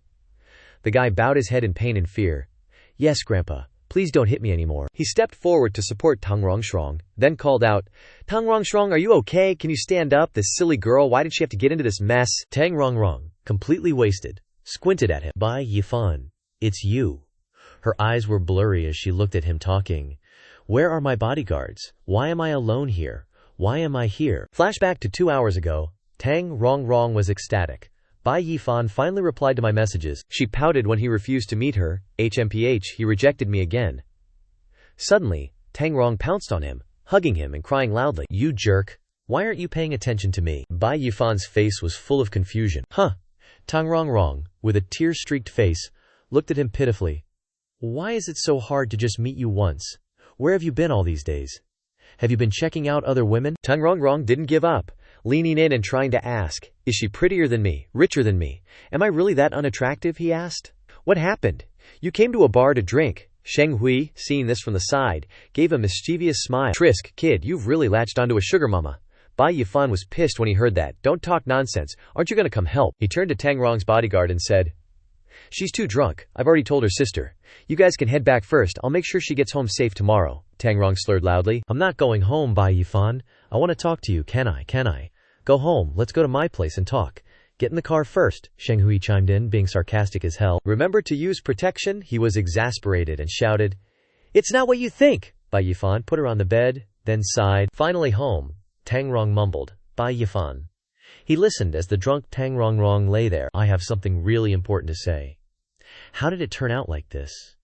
The guy bowed his head in pain and fear. Yes, grandpa. Please don't hit me anymore. He stepped forward to support Tang Rongshrong, then called out, Tang Rongshrong, are you okay? Can you stand up? This silly girl, why did she have to get into this mess? Tang Rongrong, completely wasted, squinted at him. Bai Yifan, it's you. Her eyes were blurry as she looked at him talking. Where are my bodyguards? Why am I alone here? Why am I here? Flashback to 2 hours ago. Tang Rongrong was ecstatic. Bai Yifan finally replied to my messages. She pouted when he refused to meet her. HMPH, he rejected me again. Suddenly, Tang Rong pounced on him, hugging him and crying loudly. You jerk. Why aren't you paying attention to me? Bai Yifan's face was full of confusion. Tang Rongrong, with a tear-streaked face, looked at him pitifully. Why is it so hard to just meet you once? Where have you been all these days? Have you been checking out other women? Tang Rongrong didn't give up, leaning in and trying to ask, Is she prettier than me, richer than me? Am I really that unattractive? He asked. What happened? You came to a bar to drink. Sheng Hui, seeing this from the side, gave a mischievous smile. Trisk, kid, you've really latched onto a sugar mama. Bai Yifan was pissed when he heard that. Don't talk nonsense. Aren't you going to come help? He turned to Tang Rong's bodyguard and said, She's too drunk. I've already told her sister. You guys can head back first. I'll make sure she gets home safe tomorrow. Tang Rong slurred loudly. I'm not going home, Bai Yifan. I want to talk to you. Can I? Go home. Let's go to my place and talk. Get in the car first. Sheng Hui chimed in, being sarcastic as hell. Remember to use protection? He was exasperated and shouted, It's not what you think. Bai Yifan put her on the bed, then sighed. Finally home. Tang Rong mumbled, Bai Yifan. He listened as the drunk Tang Rongrong lay there. I have something really important to say. How did it turn out like this?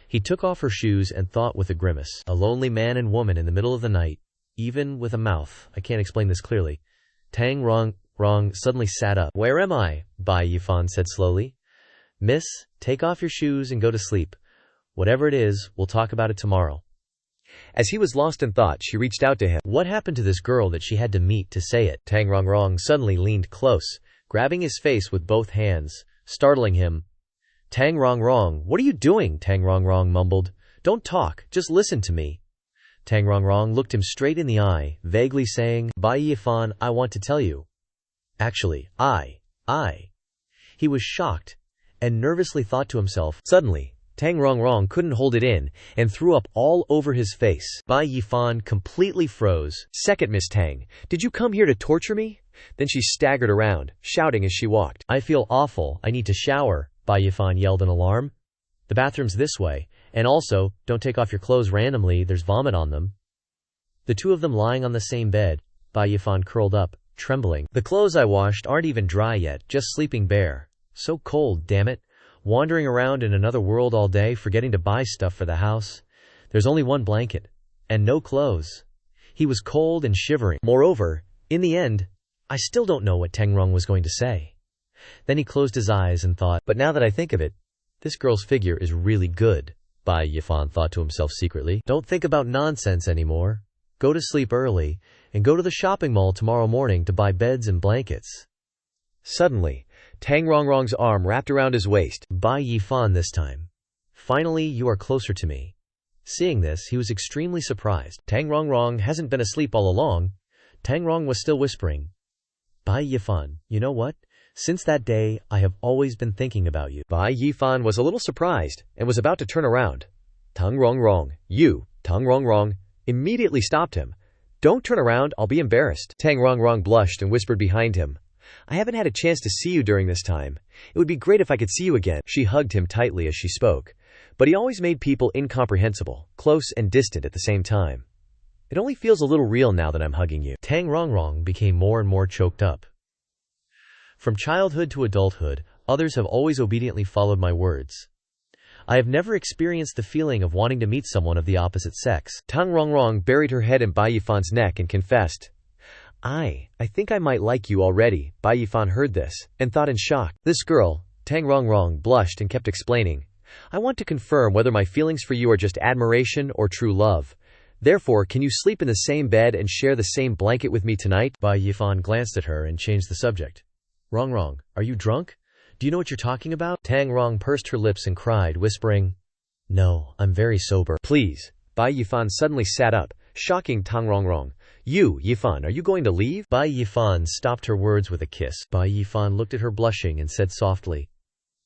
He took off her shoes and thought with a grimace. A lonely man and woman in the middle of the night, even with a mouth. I can't explain this clearly. Tang Rong suddenly sat up. Where am I? Bai Yifan said slowly. Miss, take off your shoes and go to sleep. Whatever it is, we'll talk about it tomorrow. As he was lost in thought, she reached out to him. What happened to this girl that she had to meet to say it? Tang Rongrong suddenly leaned close, grabbing his face with both hands, startling him. Tang Rongrong, what are you doing? Tang Rongrong mumbled. Don't talk, just listen to me. Tang Rongrong looked him straight in the eye, vaguely saying, Bai Yifan, I want to tell you. Actually, I. He was shocked, and nervously thought to himself. Suddenly, Tang Rongrong couldn't hold it in, and threw up all over his face. Bai Yifan completely froze. Second Miss Tang, did you come here to torture me? Then she staggered around, shouting as she walked. I feel awful, I need to shower, Bai Yifan yelled in alarm. The bathroom's this way, and also, don't take off your clothes randomly, there's vomit on them. The two of them lying on the same bed, Bai Yifan curled up, trembling. The clothes I washed aren't even dry yet, just sleeping bare. So cold, damn it. Wandering around in another world all day, forgetting to buy stuff for the house. There's only one blanket. And no clothes. He was cold and shivering. Moreover, in the end, I still don't know what Tang Rong was going to say. Then he closed his eyes and thought, but now that I think of it, this girl's figure is really good, Bai Yifan thought to himself secretly. Don't think about nonsense anymore. Go to sleep early, and go to the shopping mall tomorrow morning to buy beds and blankets. Suddenly, Tang Rongrong's arm wrapped around his waist. Bai Yifan this time. Finally, you are closer to me. Seeing this, he was extremely surprised. Tang Rongrong hasn't been asleep all along. Tang Rong was still whispering. Bai Yifan, you know what? Since that day, I have always been thinking about you. Bai Yifan was a little surprised, and was about to turn around. Tang Rongrong, Tang Rongrong, immediately stopped him. Don't turn around, I'll be embarrassed. Tang Rongrong blushed and whispered behind him. I haven't had a chance to see you during this time. It would be great if I could see you again. She hugged him tightly as she spoke. But he always made people incomprehensible, close and distant at the same time. It only feels a little real now that I'm hugging you. Tang Rongrong became more and more choked up. From childhood to adulthood, others have always obediently followed my words. I have never experienced the feeling of wanting to meet someone of the opposite sex. Tang Rongrong buried her head in Bai Yifan's neck and confessed. I think I might like you already. Bai Yifan heard this, and thought in shock. This girl, Tang Rongrong, blushed and kept explaining. I want to confirm whether my feelings for you are just admiration or true love. Therefore, can you sleep in the same bed and share the same blanket with me tonight? Bai Yifan glanced at her and changed the subject. Rongrong, are you drunk? Do you know what you're talking about? Tang Rong pursed her lips and cried, whispering, No, I'm very sober. Please. Bai Yifan suddenly sat up, shocking Tang Rongrong. You, Yifan, are you going to leave? Bai Yifan stopped her words with a kiss. Bai Yifan looked at her blushing and said softly,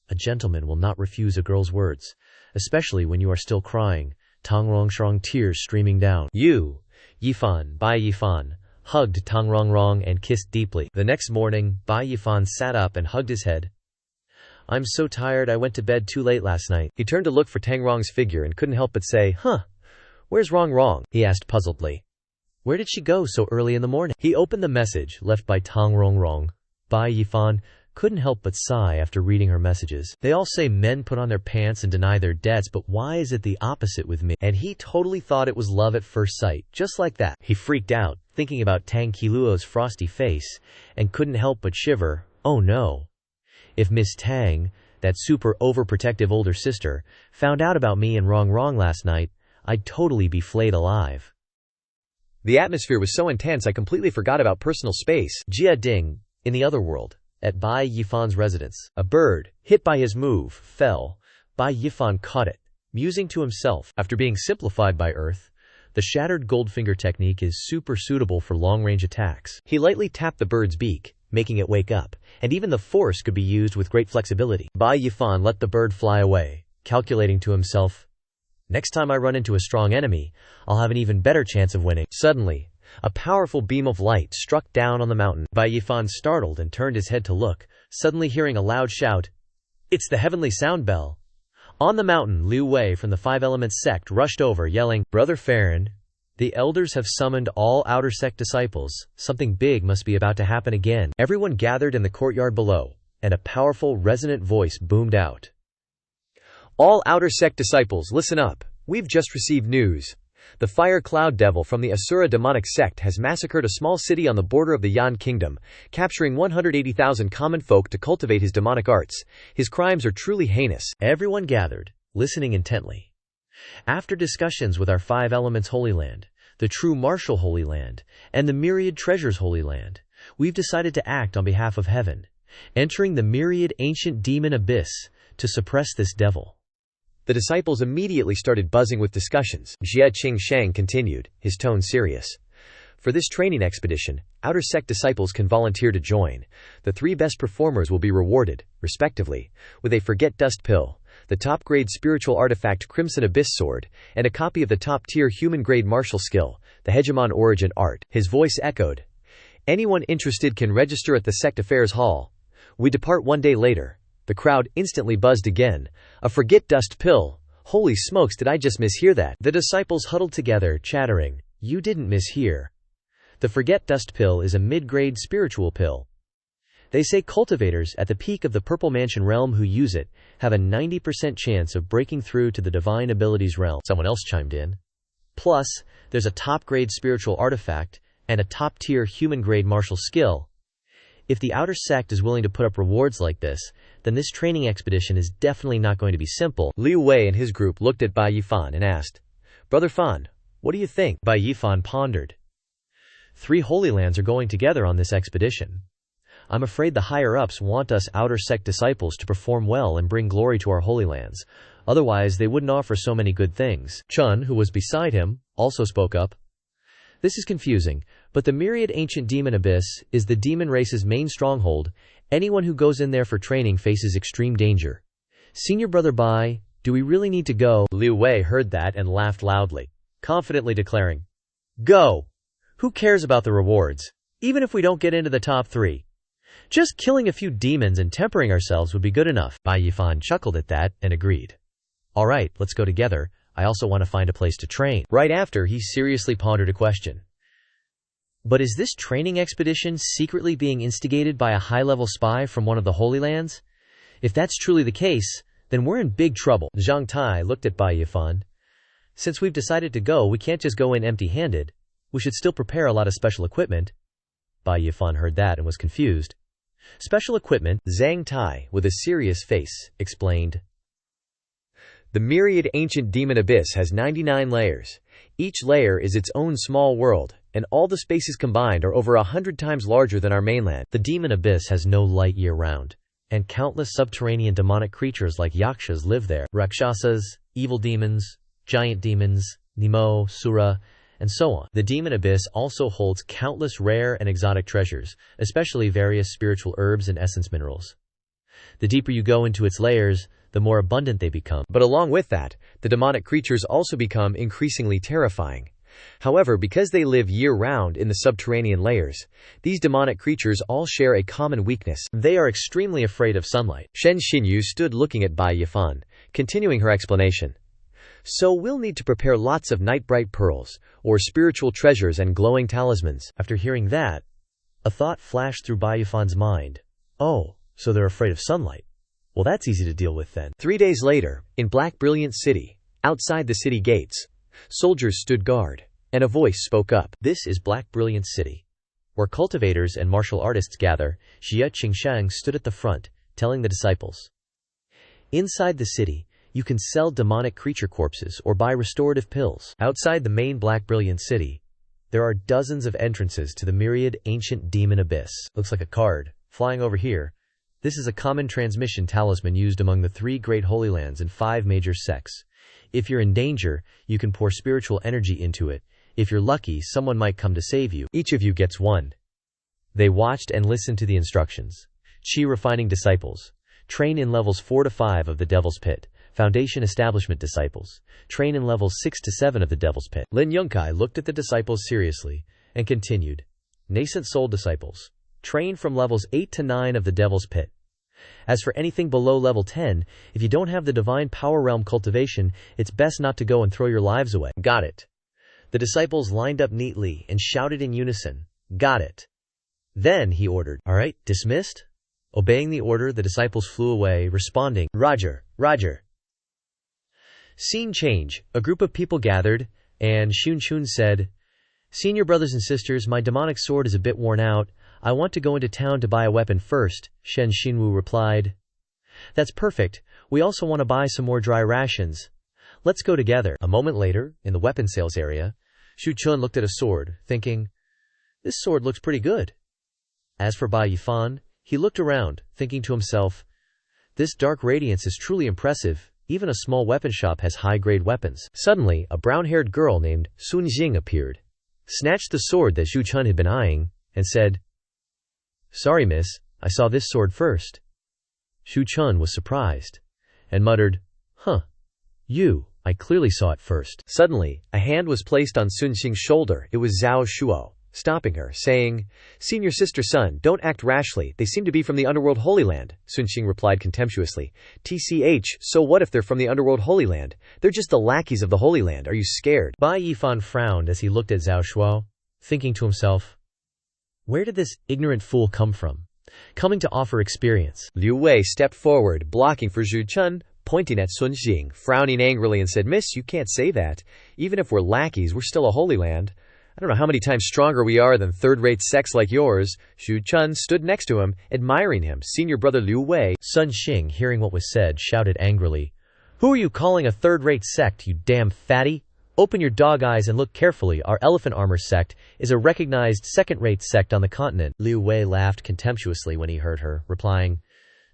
A gentleman will not refuse a girl's words, especially when you are still crying. Tang Rongrong, tears streaming down. You, Yifan, Bai Yifan, hugged Tang Rongrong and kissed deeply. The next morning, Bai Yifan sat up and hugged his head. I'm so tired I went to bed too late last night. He turned to look for Tang Rong's figure and couldn't help but say, Where's Rongrong? He asked puzzledly. Where did she go so early in the morning? He opened the message left by Tang Rongrong. Bai Yifan couldn't help but sigh after reading her messages. They all say men put on their pants and deny their debts, but why is it the opposite with me? And he totally thought it was love at first sight, just like that. He freaked out, thinking about Tang Qiluo's frosty face, and couldn't help but shiver. Oh no. If Miss Tang, that super overprotective older sister, found out about me and Rongrong last night, I'd totally be flayed alive. The atmosphere was so intense I completely forgot about personal space. Jia Ding, in the other world, at Bai Yifan's residence. A bird, hit by his move, fell. Bai Yifan caught it, musing to himself. After being simplified by Earth, the shattered Goldfinger technique is super suitable for long-range attacks. He lightly tapped the bird's beak, making it wake up, and even the force could be used with great flexibility. Bai Yifan let the bird fly away, calculating to himself, Next time I run into a strong enemy, I'll have an even better chance of winning. Suddenly, a powerful beam of light struck down on the mountain. Bai Yifan startled and turned his head to look, suddenly hearing a loud shout. It's the heavenly sound bell. On the mountain, Liu Wei from the Five Elements sect rushed over, yelling, Brother Farron, the elders have summoned all outer sect disciples. Something big must be about to happen again. Everyone gathered in the courtyard below, and a powerful, resonant voice boomed out. All outer sect disciples, listen up. We've just received news. The Fire Cloud Devil from the Asura demonic sect has massacred a small city on the border of the Yan Kingdom, capturing 180,000 common folk to cultivate his demonic arts. His crimes are truly heinous. Everyone gathered, listening intently. After discussions with our Five Elements Holy Land, the True Martial Holy Land, and the Myriad Treasures Holy Land, we've decided to act on behalf of heaven, entering the myriad ancient demon abyss to suppress this devil. The disciples immediately started buzzing with discussions. Jie Qingsheng continued, his tone serious. For this training expedition, outer sect disciples can volunteer to join. The 3 best performers will be rewarded, respectively, with a Forget Dust Pill, the top-grade spiritual artifact Crimson Abyss Sword, and a copy of the top-tier human-grade martial skill, the Hegemon Origin Art. His voice echoed. Anyone interested can register at the Sect Affairs Hall. We depart 1 day later. The crowd instantly buzzed again. A Forget Dust Pill. Holy smokes, did I just mishear that? The disciples huddled together, chattering. You didn't mishear. The Forget Dust Pill is a mid-grade spiritual pill. They say cultivators at the peak of the Purple Mansion realm who use it have a 90% chance of breaking through to the divine abilities realm. Someone else chimed in. Plus, there's a top-grade spiritual artifact and a top-tier human-grade martial skill. If the outer sect is willing to put up rewards like this, then this training expedition is definitely not going to be simple. Liu Wei and his group looked at Bai Yifan and asked, Brother Fan, what do you think? Bai Yifan pondered. 3 Holy Lands are going together on this expedition. I'm afraid the higher-ups want us outer sect disciples to perform well and bring glory to our Holy Lands. Otherwise, they wouldn't offer so many good things. Chun, who was beside him, also spoke up. This is confusing, but the myriad ancient demon abyss is the demon race's main stronghold. Anyone who goes in there for training faces extreme danger. Senior Brother Bai, do we really need to go? Liu Wei heard that and laughed loudly, confidently declaring, Go! Who cares about the rewards? Even if we don't get into the top 3. Just killing a few demons and tempering ourselves would be good enough. Bai Yifan chuckled at that and agreed. Alright, let's go together. I also want to find a place to train. Right after, he seriously pondered a question. But is this training expedition secretly being instigated by a high-level spy from one of the Holy Lands? If that's truly the case, then we're in big trouble. Zhang Tai looked at Bai Yifan. Since we've decided to go, we can't just go in empty-handed. We should still prepare a lot of special equipment. Bai Yifan heard that and was confused. Special equipment, Zhang Tai, with a serious face, explained. The myriad ancient demon abyss has 99 layers. Each layer is its own small world, and all the spaces combined are over 100 times larger than our mainland. The demon abyss has no light year-round, and countless subterranean demonic creatures like yakshas live there. Rakshasas, evil demons, giant demons, Nemo, Sura, and so on. The demon abyss also holds countless rare and exotic treasures, especially various spiritual herbs and essence minerals. The deeper you go into its layers, the more abundant they become. But along with that, the demonic creatures also become increasingly terrifying. However, because they live year-round in the subterranean layers, these demonic creatures all share a common weakness. They are extremely afraid of sunlight. Shen Xinyu stood looking at Bai Yifan, continuing her explanation. So we'll need to prepare lots of night-bright pearls, or spiritual treasures and glowing talismans. After hearing that, a thought flashed through Bai Yifan's mind. Oh, so they're afraid of sunlight. Well, that's easy to deal with then. 3 days later, in Black Brilliant City, outside the city gates, soldiers stood guard, and a voice spoke up. This is Black Brilliant City, where cultivators and martial artists gather. Jie Qingsheng stood at the front, telling the disciples. Inside the city, you can sell demonic creature corpses or buy restorative pills. Outside the main Black Brilliant City, there are dozens of entrances to the myriad ancient demon abyss. Looks like a card. Flying over here. This is a common transmission talisman used among the 3 great holy lands and 5 major sects. If you're in danger, you can pour spiritual energy into it. If you're lucky, someone might come to save you. Each of you gets one. They watched and listened to the instructions. Qi refining disciples. Train in levels 4 to 5 of the Devil's Pit. Foundation Establishment disciples. Train in levels 6 to 7 of the Devil's Pit. Lin Yongkai looked at the disciples seriously and continued. Nascent soul disciples. Train from levels 8 to 9 of the Devil's Pit. As for anything below level 10, if you don't have the Divine Power Realm cultivation, it's best not to go and throw your lives away. Got it. The disciples lined up neatly and shouted in unison. Got it. Then he ordered. All right, dismissed? Obeying the order, the disciples flew away, responding, Roger, Roger. Scene change. A group of people gathered, and Xunchun said, Senior brothers and sisters, my demonic sword is a bit worn out. I want to go into town to buy a weapon first, Shen Xinwu replied. That's perfect. We also want to buy some more dry rations. Let's go together. A moment later, in the weapon sales area, Xu Chun looked at a sword, thinking, this sword looks pretty good. As for Bai Yifan, he looked around, thinking to himself, this dark radiance is truly impressive, Even a small weapon shop has high-grade weapons. Suddenly, a brown-haired girl named Sun Jing appeared, snatched the sword that Xu Chun had been eyeing, and said, "Sorry, miss, I saw this sword first." Xu Chun was surprised, and muttered, "Huh, I clearly saw it first." Suddenly, a hand was placed on Sun Jing's shoulder. It was Zhao Shuo, stopping her, saying, "Senior sister Sun, don't act rashly, they seem to be from the Underworld Holy Land." Sun Jing replied contemptuously, "TCH, so what if they're from the Underworld Holy Land? They're just the lackeys of the Holy Land, are you scared?" Bai Yifan frowned as he looked at Zhao Shuo, thinking to himself, where did this ignorant fool come from, coming to offer experience? Liu Wei stepped forward, blocking for Xu Chun, pointing at Sun Jing, frowning angrily and said, "Miss, you can't say that. Even if we're lackeys, we're still a Holy Land. I don't know how many times stronger we are than third-rate sects like yours." Xu Chun stood next to him, admiring him. Senior brother Liu Wei. Sun Xing, hearing what was said, shouted angrily, "Who are you calling a third-rate sect, you damn fatty? Open your dog eyes and look carefully. Our elephant armor sect is a recognized second-rate sect on the continent." Liu Wei laughed contemptuously when he heard her, replying,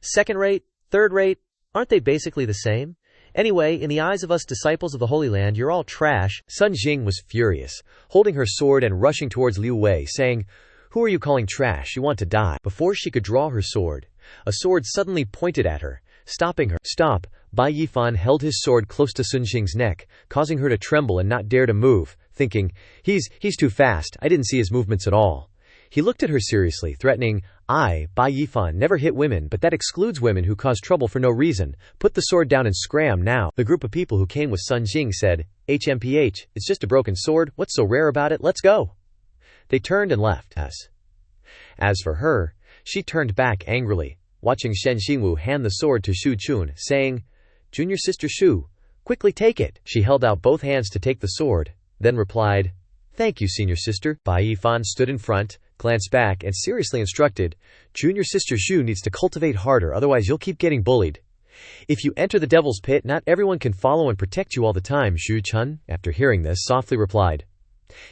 "Second-rate? Third-rate? Aren't they basically the same? Anyway, in the eyes of us disciples of the Holy Land, you're all trash." Sun Jing was furious, holding her sword and rushing towards Liu Wei, saying, "Who are you calling trash? You want to die." Before she could draw her sword, a sword suddenly pointed at her, stopping her. "Stop!" Bai Yifan held his sword close to Sun Jing's neck, causing her to tremble and not dare to move, thinking, He's too fast, I didn't see his movements at all." He looked at her seriously, threatening, "I, Bai Yifan, never hit women, but that excludes women who cause trouble for no reason. Put the sword down and scram now." The group of people who came with Sun Jing said, "HMPH, it's just a broken sword, what's so rare about it, let's go." They turned and left. As for her, she turned back angrily, watching Shen Xingwu hand the sword to Xu Chun, saying, "Junior sister Xu, quickly take it." She held out both hands to take the sword, then replied, "Thank you, senior sister." Bai Yifan stood in front, glanced back, and seriously instructed, "Junior sister Xu needs to cultivate harder, otherwise you'll keep getting bullied. If you enter the devil's pit, not everyone can follow and protect you all the time." Xu Chun, after hearing this, softly replied,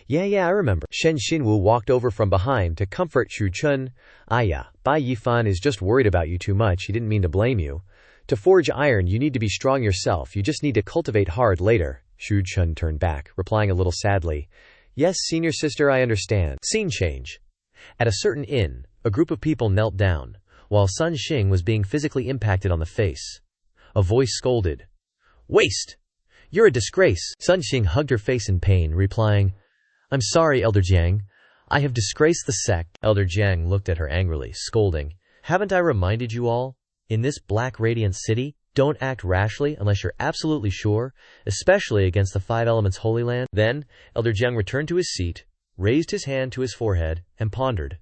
Yeah, I remember." Shen Xinwu walked over from behind to comfort Xu Chun. Yeah, Bai Yifan is just worried about you too much, he didn't mean to blame you. To forge iron, you need to be strong yourself, you just need to cultivate hard later." Xu Chun turned back, replying a little sadly, "Yes, senior sister, I understand." Scene change. At a certain inn, a group of people knelt down, while Sun Xing was being physically impacted on the face. A voice scolded, "Waste! You're a disgrace." Sun Xing hugged her face in pain, replying, "I'm sorry, Elder Jiang. I have disgraced the sect." Elder Jiang looked at her angrily, scolding, "Haven't I reminded you all? In this Black Radiant City, don't act rashly unless you're absolutely sure, especially against the Five Elements Holy Land." Then, Elder Jiang returned to his seat, raised his hand to his forehead, and pondered.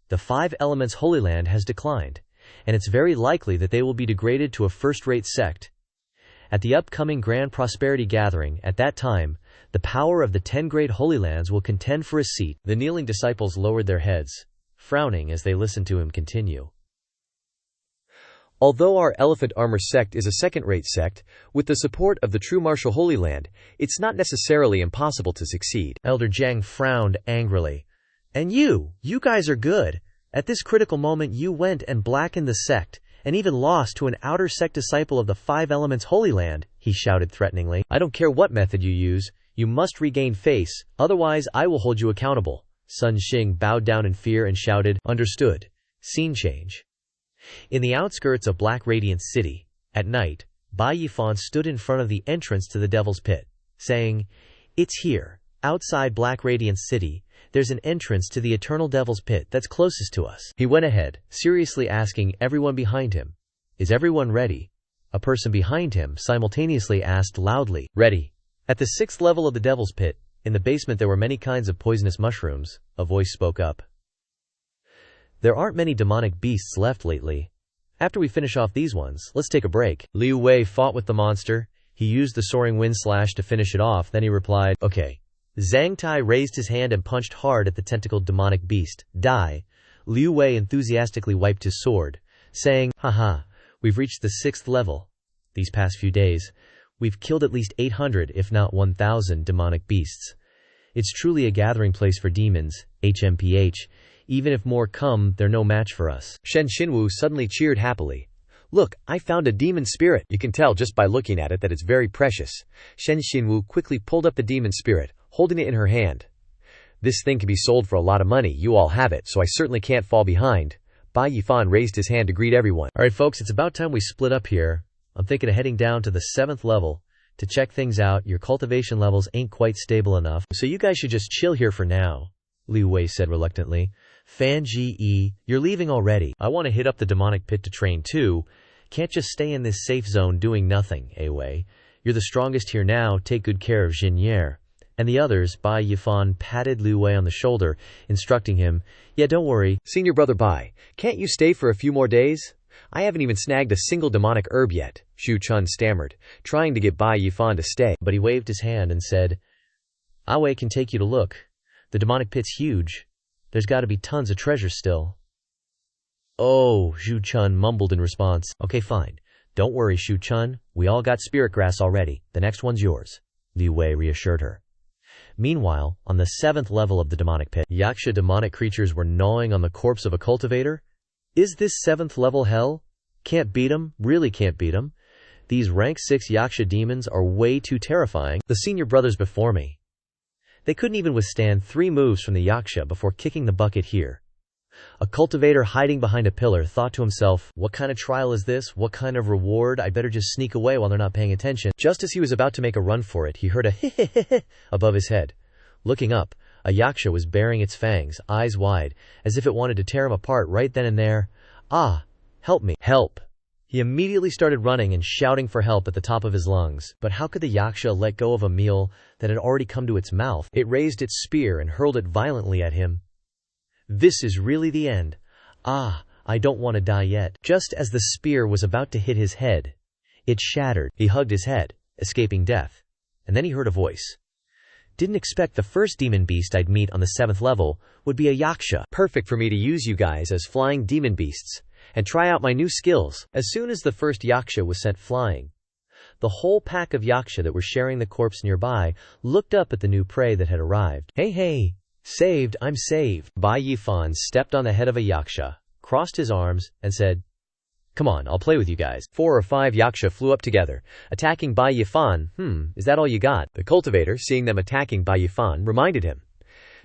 The Five Elements Holy Land has declined, and it's very likely that they will be degraded to a first-rate sect. At the upcoming Grand Prosperity Gathering, at that time, the power of the 10 great Holy Lands will contend for a seat. The kneeling disciples lowered their heads, frowning as they listened to him continue. Although our Elephant Armor sect is a second-rate sect, with the support of the true Martial Holy Land, it's not necessarily impossible to succeed. Elder Jiang frowned angrily. "And you guys are good. At this critical moment you went and blackened the sect, and even lost to an outer sect disciple of the Five Elements Holy Land," he shouted threateningly. "I don't care what method you use, you must regain face, otherwise I will hold you accountable." Sun Xing bowed down in fear and shouted, "Understood." Scene change. In the outskirts of Black Radiant City, at night, Bai Yifan stood in front of the entrance to the Devil's Pit, saying, "It's here, outside Black Radiant City, there's an entrance to the Eternal Devil's Pit that's closest to us." He went ahead, seriously asking everyone behind him, "Is everyone ready?" A person behind him simultaneously asked loudly, "Ready." At the 6th level of the Devil's Pit, in the basement there were many kinds of poisonous mushrooms. A voice spoke up. "There aren't many demonic beasts left lately. After we finish off these ones, let's take a break." Liu Wei fought with the monster. He used the soaring wind slash to finish it off, then he replied, "Okay." Zhang Tai raised his hand and punched hard at the tentacled demonic beast. Die. Liu Wei enthusiastically wiped his sword, saying, "Haha, we've reached the 6th level. These past few days, we've killed at least 800 if not 1,000 demonic beasts. It's truly a gathering place for demons, HMPH. Even if more come, they're no match for us." Shen Xinwu suddenly cheered happily. Look, I found a demon spirit. You can tell just by looking at it that it's very precious. Shen Xinwu quickly pulled up the demon spirit, holding it in her hand. This thing can be sold for a lot of money. You all have it, so I certainly can't fall behind. Bai Yifan raised his hand to greet everyone. Alright folks, it's about time we split up here. I'm thinking of heading down to the 7th level to check things out. Your cultivation levels ain't quite stable enough, so you guys should just chill here for now, Liu Wei said reluctantly. Fan Ji, you're leaving already. I want to hit up the demonic pit to train too. Can't just stay in this safe zone doing nothing, Wei. You're the strongest here now. Take good care of Xianxia. And the others, Bai Yifan patted Liu Wei on the shoulder, instructing him, yeah, don't worry. Senior brother Bai, can't you stay for a few more days? I haven't even snagged a single demonic herb yet, Xu Chun stammered, trying to get Bai Yifan to stay. But he waved his hand and said, Wei can take you to look. The demonic pit's huge. There's got to be tons of treasure still. Oh, Xu Chun mumbled in response. Okay, fine. Don't worry, Xu Chun. We all got spirit grass already. The next one's yours, Liu Wei reassured her. Meanwhile, on the 7th level of the demonic pit, Xianxia demonic creatures were gnawing on the corpse of a cultivator. Is this 7th level hell? Can't beat 'em, really can't beat 'em. These rank 6 Xianxia demons are way too terrifying. The senior brothers before me, they couldn't even withstand 3 moves from the Xianxia before kicking the bucket here. A cultivator hiding behind a pillar thought to himself, what kind of trial is this? What kind of reward? I'd better just sneak away while they're not paying attention. Just as he was about to make a run for it, he heard a heh above his head. Looking up, a Xianxia was baring its fangs, eyes wide, as if it wanted to tear him apart right then and there. Ah, help me, help! He immediately started running and shouting for help at the top of his lungs. But how could the Xianxia let go of a meal that had already come to its mouth? It raised its spear and hurled it violently at him. This is really the end. Ah, I don't want to die yet. Just as the spear was about to hit his head, it shattered. He hugged his head, escaping death. And then he heard a voice. Didn't expect the first demon beast I'd meet on the 7th level would be a Xianxia. Perfect for me to use you guys as flying demon beasts and try out my new skills. As soon as the first Xianxia was sent flying, the whole pack of Xianxia that were sharing the corpse nearby looked up at the new prey that had arrived. Hey! Saved, I'm saved. Bai Yifan stepped on the head of a Xianxia, crossed his arms, and said, come on, I'll play with you guys. 4 or 5 Xianxia flew up together, attacking Bai Yifan. Is that all you got? The cultivator, seeing them attacking Bai Yifan, reminded him.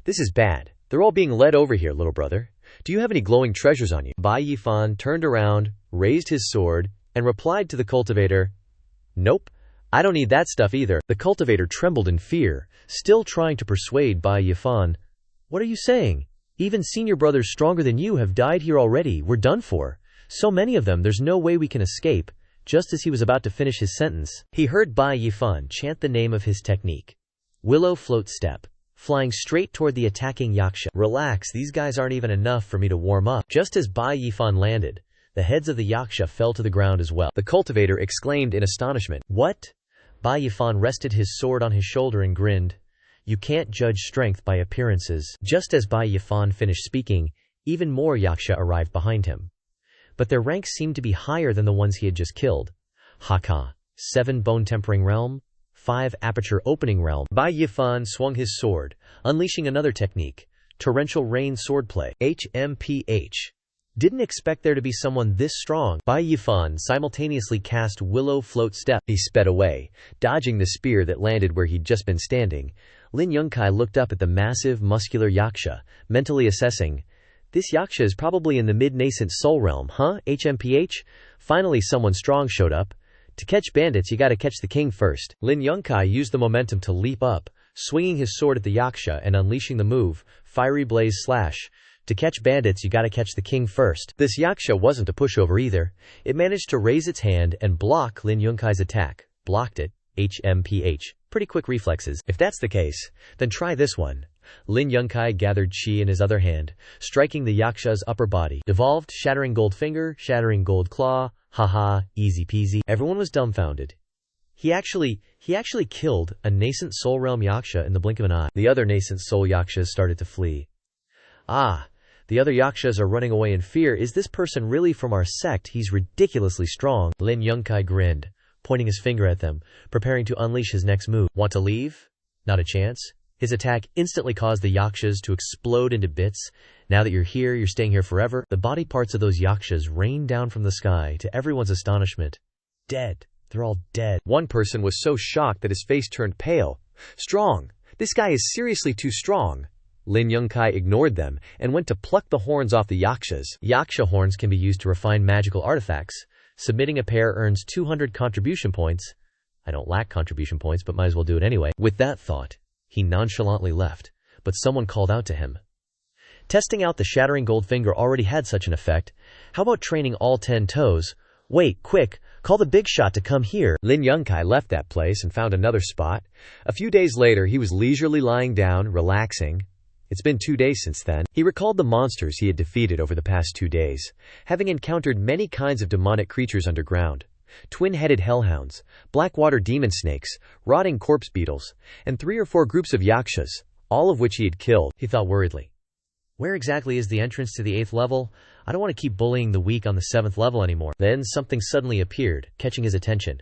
This is bad. They're all being led over here, little brother. Do you have any glowing treasures on you? Bai Yifan turned around, raised his sword, and replied to the cultivator, nope, I don't need that stuff either. The cultivator trembled in fear, still trying to persuade Bai Yifan. What are you saying? Even senior brothers stronger than you have died here already. We're done for. So many of them, there's no way we can escape. Just as he was about to finish his sentence, he heard Bai Yifan chant the name of his technique. Willow float step, flying straight toward the attacking Xianxia. Relax, these guys aren't even enough for me to warm up. Just as Bai Yifan landed, the heads of the Xianxia fell to the ground as well. The cultivator exclaimed in astonishment. What? Bai Yifan rested his sword on his shoulder and grinned. You can't judge strength by appearances. Just as Bai Yifan finished speaking, even more Xianxia arrived behind him. But their ranks seemed to be higher than the ones he had just killed. Haka, 7 bone tempering realm, 5 aperture opening realm. Bai Yifan swung his sword, unleashing another technique, torrential rain swordplay, HMPH. Didn't expect there to be someone this strong. Bai Yifan simultaneously cast Willow Float Step. He sped away, dodging the spear that landed where he'd just been standing. Lin Yongkai looked up at the massive, muscular Xianxia, mentally assessing, this Xianxia is probably in the mid-nascent soul realm, huh? HMPH? Finally someone strong showed up. To catch bandits you gotta catch the king first. Lin Yongkai used the momentum to leap up, swinging his sword at the Xianxia and unleashing the move, Fiery Blaze Slash. To catch bandits you gotta catch the king first. This Xianxia wasn't a pushover either. It managed to raise its hand and block Lin Yongkai's attack. Blocked it. HMPH. Pretty quick reflexes. If that's the case, then try this one. Lin Yongkai gathered chi in his other hand, striking the Xianxia's upper body. Evolved, shattering gold finger, shattering gold claw. Haha, easy peasy. Everyone was dumbfounded. He actually killed a nascent soul realm Xianxia in the blink of an eye. The other nascent soul Xianxias started to flee. Ah, the other Xianxias are running away in fear. Is this person really from our sect? He's ridiculously strong. Lin Yongkai grinned, pointing his finger at them, preparing to unleash his next move. Want to leave? Not a chance. His attack instantly caused the Xianxias to explode into bits, Now that you're here, you're staying here forever. The body parts of those yakshas rained down from the sky, to everyone's astonishment. Dead. They're all dead. One person was so shocked that his face turned pale. Strong. This guy is seriously too strong. Lin Yongkai ignored them and went to pluck the horns off the yakshas. Yaksha horns can be used to refine magical artifacts. Submitting a pair earns 200 contribution points. I don't lack contribution points, but might as well do it anyway. With that thought, he nonchalantly left, but someone called out to him. Testing out the shattering gold finger already had such an effect. How about training all 10 toes? Wait, quick, call the big shot to come here. Lin Yongkai left that place and found another spot. A few days later, he was leisurely lying down, relaxing. It's been 2 days since then. He recalled the monsters he had defeated over the past 2 days, having encountered many kinds of demonic creatures underground. Twin-headed hellhounds, blackwater demon snakes, rotting corpse beetles, and 3 or 4 groups of yakshas, all of which he had killed. He thought worriedly. Where exactly is the entrance to the 8th level? I don't want to keep bullying the weak on the 7th level anymore. Then something suddenly appeared, catching his attention.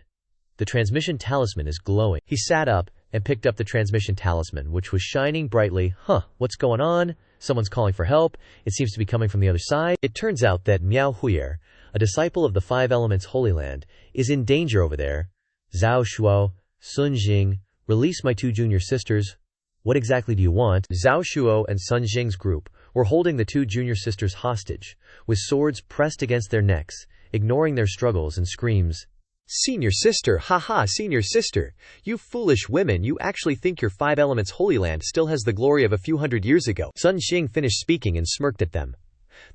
The transmission talisman is glowing. He sat up and picked up the transmission talisman, which was shining brightly. What's going on? Someone's calling for help. It seems to be coming from the other side. It turns out that Miao Huier, a disciple of the 5 Elements Holy Land, is in danger over there. Zhao Shuo, Sun Jing, release my 2 junior sisters. What exactly do you want? Zhao Shuo and Sun Jing's group were holding the 2 junior sisters hostage, with swords pressed against their necks, ignoring their struggles and screams. Senior sister, haha, senior sister. You foolish women, you actually think your 5 Elements Holy Land still has the glory of a few hundred years ago. Sun Jing finished speaking and smirked at them.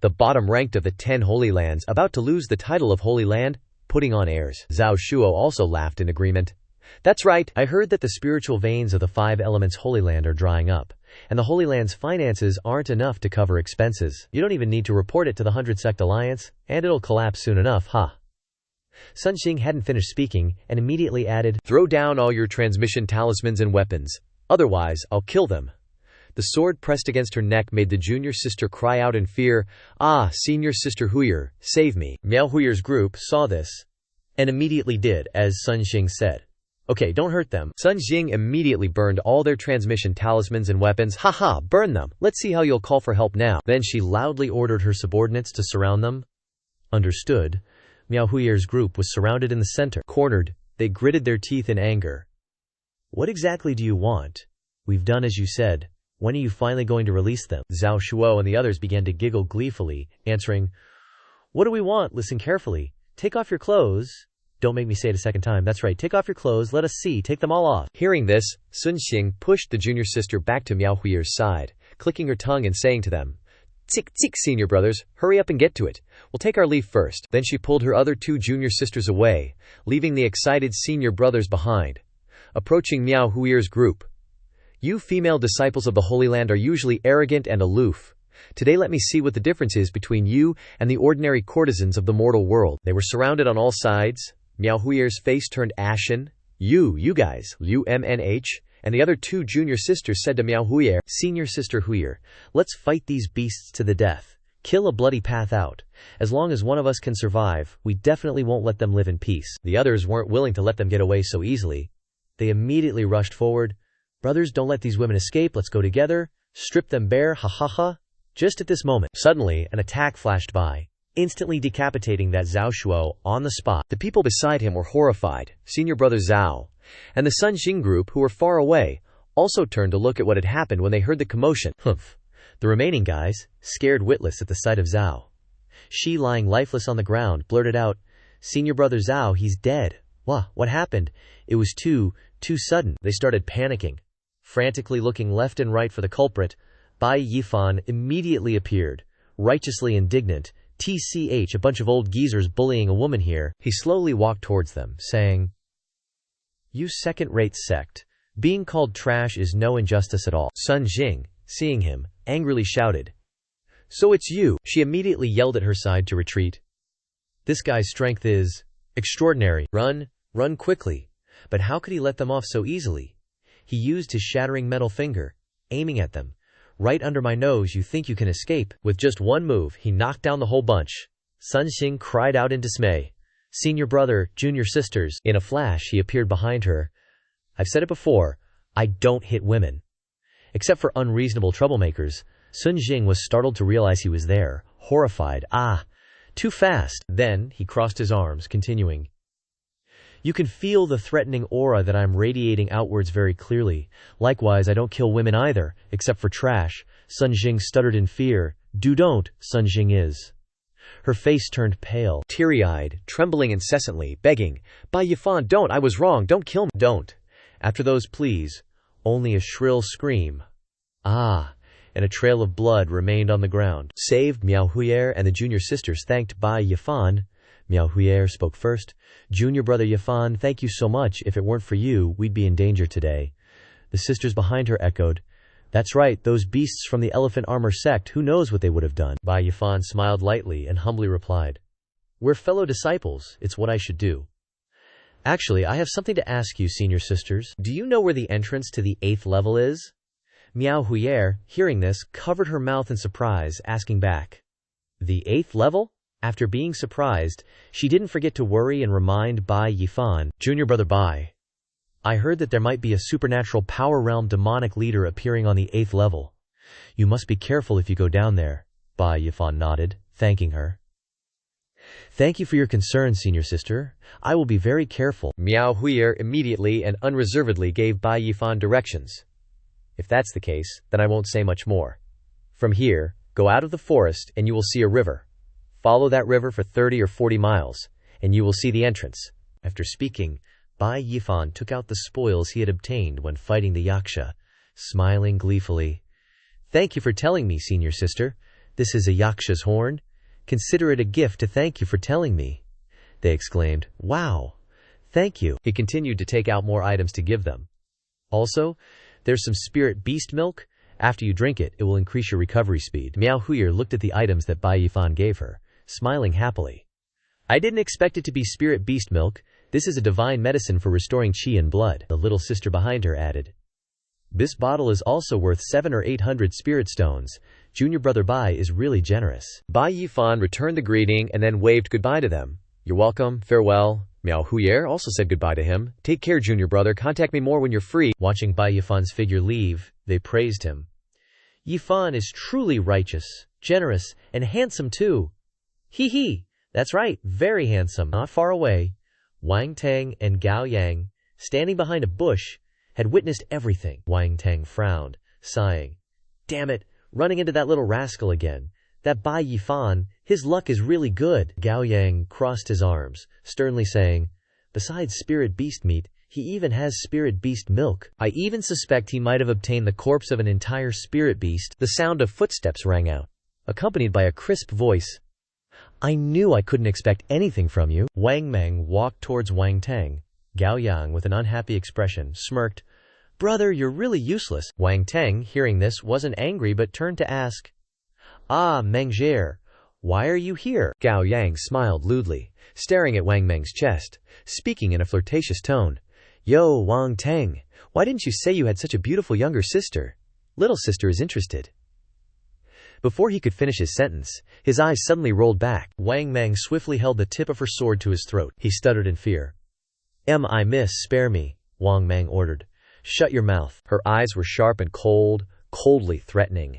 The bottom ranked of the 10 Holy Lands, about to lose the title of Holy Land, putting on airs. Zhao Shuo also laughed in agreement. That's right, I heard that the spiritual veins of the 5 Elements Holy Land are drying up, and the Holy Land's finances aren't enough to cover expenses. You don't even need to report it to the 100 Sect Alliance, and it'll collapse soon enough, Sun Jing hadn't finished speaking, and immediately added, Throw down all your transmission talismans and weapons. Otherwise, I'll kill them. The sword pressed against her neck made the junior sister cry out in fear, Senior sister Huier, save me. Miao Huier's group saw this, and immediately did as Sun Jing said. Okay, don't hurt them. Sun Jing immediately burned all their transmission talismans and weapons. Burn them. Let's see how you'll call for help now. Then she loudly ordered her subordinates to surround them. Understood. Miao Huier's group was surrounded in the center. Cornered, they gritted their teeth in anger. What exactly do you want? We've done as you said. When are you finally going to release them? Zhao Shuo and the others began to giggle gleefully, answering, What do we want? Listen carefully. Take off your clothes. Don't make me say it a second time. That's right. Take off your clothes. Let us see. Take them all off. Hearing this, Sun Jing pushed the junior sister back to Miao Huier's side, clicking her tongue and saying to them, Tick, tick, senior brothers, hurry up and get to it. We'll take our leave first. Then she pulled her other 2 junior sisters away, leaving the excited senior brothers behind. Approaching Miao Huier's group. You female disciples of the Holy Land are usually arrogant and aloof. Today let me see what the difference is between you and the ordinary courtesans of the mortal world. They were surrounded on all sides. Miao Huier's face turned ashen. You guys, Liu MNH, and the other 2 junior sisters said to Miao Huier, Senior sister Huier, let's fight these beasts to the death. Kill a bloody path out. As long as one of us can survive, we definitely won't let them live in peace. The others weren't willing to let them get away so easily. They immediately rushed forward. Brothers, don't let these women escape. Let's go together. Strip them bare, Just at this moment, suddenly, an attack flashed by, instantly decapitating that Zhao Shuo on the spot. The people beside him were horrified. Senior brother Zhao and the Sun Jing group, who were far away, also turned to look at what had happened when they heard the commotion. The remaining guys, scared witless at the sight of Zhao. She, lying lifeless on the ground, blurted out, Senior brother Zhao, he's dead. What happened? It was too sudden. They started panicking, frantically looking left and right for the culprit. Bai Yifan immediately appeared, righteously indignant. TCH, a bunch of old geezers bullying a woman here. He slowly walked towards them, saying, You second-rate sect. Being called trash is no injustice at all. Sun Jing, seeing him, angrily shouted, So it's you. She immediately yelled at her side to retreat. This guy's strength is extraordinary. Run quickly. But how could he let them off so easily? He used his shattering metal finger, aiming at them. Right under my nose, you think you can escape? With just one move, he knocked down the whole bunch. Sun Jing cried out in dismay. Senior brother, junior sisters. In a flash, he appeared behind her. I've said it before, I don't hit women. Except for unreasonable troublemakers. Sun Jing was startled to realize he was there, horrified. Ah, too fast. Then he crossed his arms, continuing. You can feel the threatening aura that I'm radiating outwards very clearly. Likewise, I don't kill women either, except for trash. Sun Jing stuttered in fear. Don't, Sun Jing is. Her face turned pale, teary-eyed, trembling incessantly, begging, Bai Yifan, don't, I was wrong, don't kill me, don't. After those pleas, only a shrill scream. Ah, and a trail of blood remained on the ground. Saved, Miao Huier and the junior sisters thanked Bai Yifan. Miao Huier spoke first. Junior brother Yifan, thank you so much. If it weren't for you, we'd be in danger today. The sisters behind her echoed. That's right, those beasts from the elephant armor sect, who knows what they would have done? Bai Yifan smiled lightly and humbly replied. We're fellow disciples, it's what I should do. Actually, I have something to ask you, senior sisters. Do you know where the entrance to the 8th level is? Miao Huier, hearing this, covered her mouth in surprise, asking back. The 8th level? After being surprised, she didn't forget to worry and remind Bai Yifan, Junior brother Bai. I heard that there might be a supernatural power realm demonic leader appearing on the 8th level. You must be careful if you go down there. Bai Yifan nodded, thanking her. Thank you for your concern, senior sister. I will be very careful. Miao Huier immediately and unreservedly gave Bai Yifan directions. If that's the case, then I won't say much more. From here, go out of the forest and you will see a river. Follow that river for 30 or 40 miles, and you will see the entrance. After speaking, Bai Yifan took out the spoils he had obtained when fighting the Xianxia, smiling gleefully. Thank you for telling me, senior sister. This is a Xianxia's horn. Consider it a gift to thank you for telling me. They exclaimed, Wow! Thank you. He continued to take out more items to give them. Also, there's some spirit beast milk. After you drink it, it will increase your recovery speed. Miao Huier looked at the items that Bai Yifan gave her, smiling happily. I didn't expect it to be spirit beast milk. This is a divine medicine for restoring qi and blood, the little sister behind her added. This bottle is also worth 700 or 800 spirit stones. Junior brother Bai is really generous. Bai Yifan returned the greeting and then waved goodbye to them. You're welcome, farewell. Miao Huier also said goodbye to him. Take care, junior brother, contact me more when you're free. Watching Bai Yifan's figure leave, they praised him. Yifan is truly righteous, generous, and handsome too. Hee, that's right, very handsome. Not far away, Wang Tang and Gao Yang, standing behind a bush, had witnessed everything. Wang Tang frowned, sighing. Damn it, running into that little rascal again. That Bai Yifan, his luck is really good. Gao Yang crossed his arms, sternly saying, Besides spirit beast meat, he even has spirit beast milk. I even suspect he might have obtained the corpse of an entire spirit beast. The sound of footsteps rang out, accompanied by a crisp voice. I knew I couldn't expect anything from you. Wang Meng walked towards Wang Tang. Gao Yang, with an unhappy expression, smirked. Brother, you're really useless. Wang Tang, hearing this, wasn't angry but turned to ask. Ah, Mengjier, why are you here? Gao Yang smiled lewdly, staring at Wang Meng's chest, speaking in a flirtatious tone. Yo, Wang Tang, why didn't you say you had such a beautiful younger sister? Little sister is interested. Before he could finish his sentence, his eyes suddenly rolled back. Wang Meng swiftly held the tip of her sword to his throat. He stuttered in fear. Miss, spare me, Wang Meng ordered. Shut your mouth. Her eyes were sharp and cold, coldly threatening.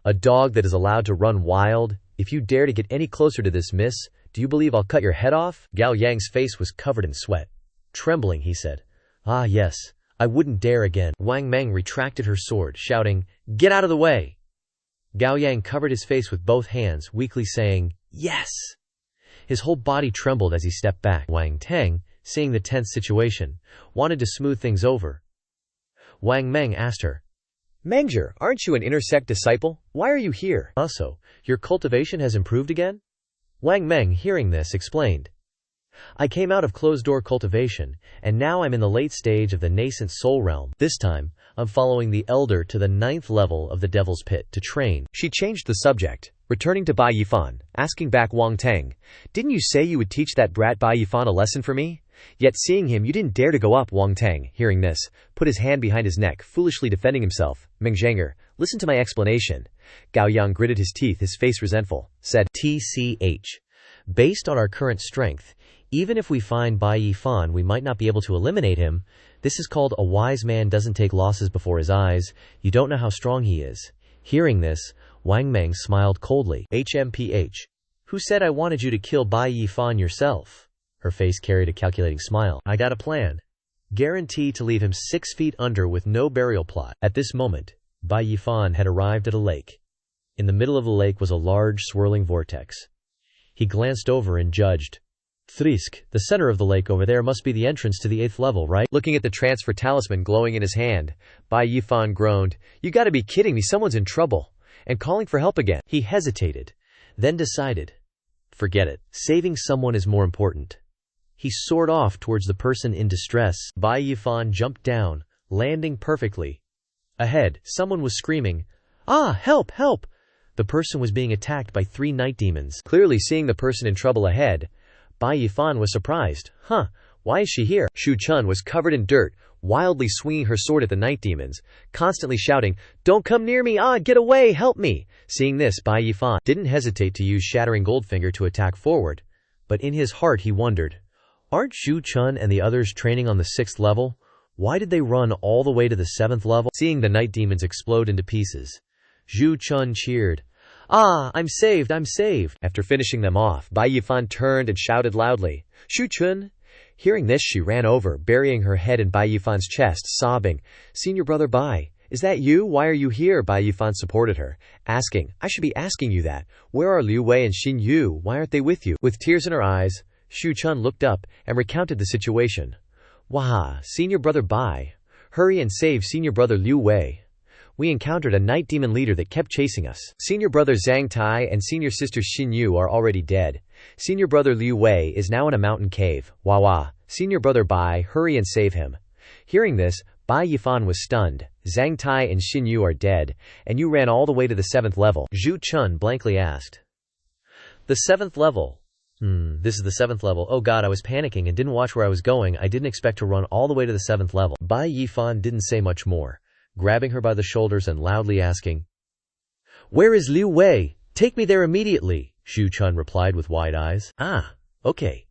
A dog that is allowed to run wild. If you dare to get any closer to this miss, do you believe I'll cut your head off? Gao Yang's face was covered in sweat. Trembling, he said, Ah yes, I wouldn't dare again. Wang Meng retracted her sword, shouting, Get out of the way! Gao Yang covered his face with both hands, weakly saying, Yes! His whole body trembled as he stepped back. Wang Tang, seeing the tense situation, wanted to smooth things over. Wang Meng asked her, Mengjier, aren't you an intersect disciple? Why are you here? Also, your cultivation has improved again? Wang Meng, hearing this, explained. I came out of closed-door cultivation, and now I'm in the late stage of the nascent soul realm. This time, I'm following the elder to the 9th level of the Devil's Pit to train. She changed the subject, returning to Bai Yifan, asking back Wang Tang, Didn't you say you would teach that brat Bai Yifan a lesson for me? Yet seeing him you didn't dare to go up. Wang Tang, hearing this, put his hand behind his neck, foolishly defending himself. Mengjier, listen to my explanation. Gao Yang gritted his teeth, his face resentful, said, TCH. Based on our current strength, even if we find Bai Yifan, we might not be able to eliminate him. This is called a wise man doesn't take losses before his eyes. You don't know how strong he is. Hearing this, Wang Meng smiled coldly. HMPH. Who said I wanted you to kill Bai Yifan yourself? Her face carried a calculating smile. I got a plan. Guarantee to leave him 6 feet under with no burial plot. At this moment, Bai Yifan had arrived at a lake. In the middle of the lake was a large swirling vortex. He glanced over and judged. Thrisk, the center of the lake over there must be the entrance to the 8th level, right? Looking at the transfer talisman glowing in his hand, Bai Yifan groaned, "You gotta be kidding me, someone's in trouble," and calling for help again. He hesitated, then decided. Forget it. Saving someone is more important. He soared off towards the person in distress. Bai Yifan jumped down, landing perfectly. Ahead, someone was screaming, "Ah, help, help!" The person was being attacked by 3 night demons. Clearly seeing the person in trouble ahead, Bai Yifan was surprised. Why is she here? Shu Chun was covered in dirt, wildly swinging her sword at the night demons, constantly shouting, "Don't come near me! Get away! Help me!" Seeing this, Bai Yifan didn't hesitate to use Shattering Goldfinger to attack forward. But in his heart he wondered, aren't Shu Chun and the others training on the 6th level? Why did they run all the way to the 7th level? Seeing the night demons explode into pieces, Shu Chun cheered. I'm saved, I'm saved. After finishing them off, Bai Yifan turned and shouted loudly, "Shu Chun!" Hearing this, she ran over, burying her head in Bai Yifan's chest, sobbing, "Senior brother Bai, is that you? Why are you here?" Bai Yifan supported her, asking, "I should be asking you that. Where are Liu Wei and Xin Yu? Why aren't they with you?" With tears in her eyes, Shu Chun looked up and recounted the situation. "Wah, Senior brother Bai, hurry and save Senior brother Liu Wei. We encountered a night demon leader that kept chasing us. Senior brother Zhang Tai and senior sister Xin Yu are already dead. Senior brother Liu Wei is now in a mountain cave. Wah, Senior brother Bai, hurry and save him." Hearing this, Bai Yifan was stunned. "Zhang Tai and Xin Yu are dead, and you ran all the way to the 7th level?" Shu Chun blankly asked. The 7th level? This is the 7th level. Oh god, I was panicking and didn't watch where I was going. I didn't expect to run all the way to the 7th level. Bai Yifan didn't say much more, grabbing her by the shoulders and loudly asking, "Where is Liu Wei? Take me there immediately," Shu Chun replied with wide eyes. Okay.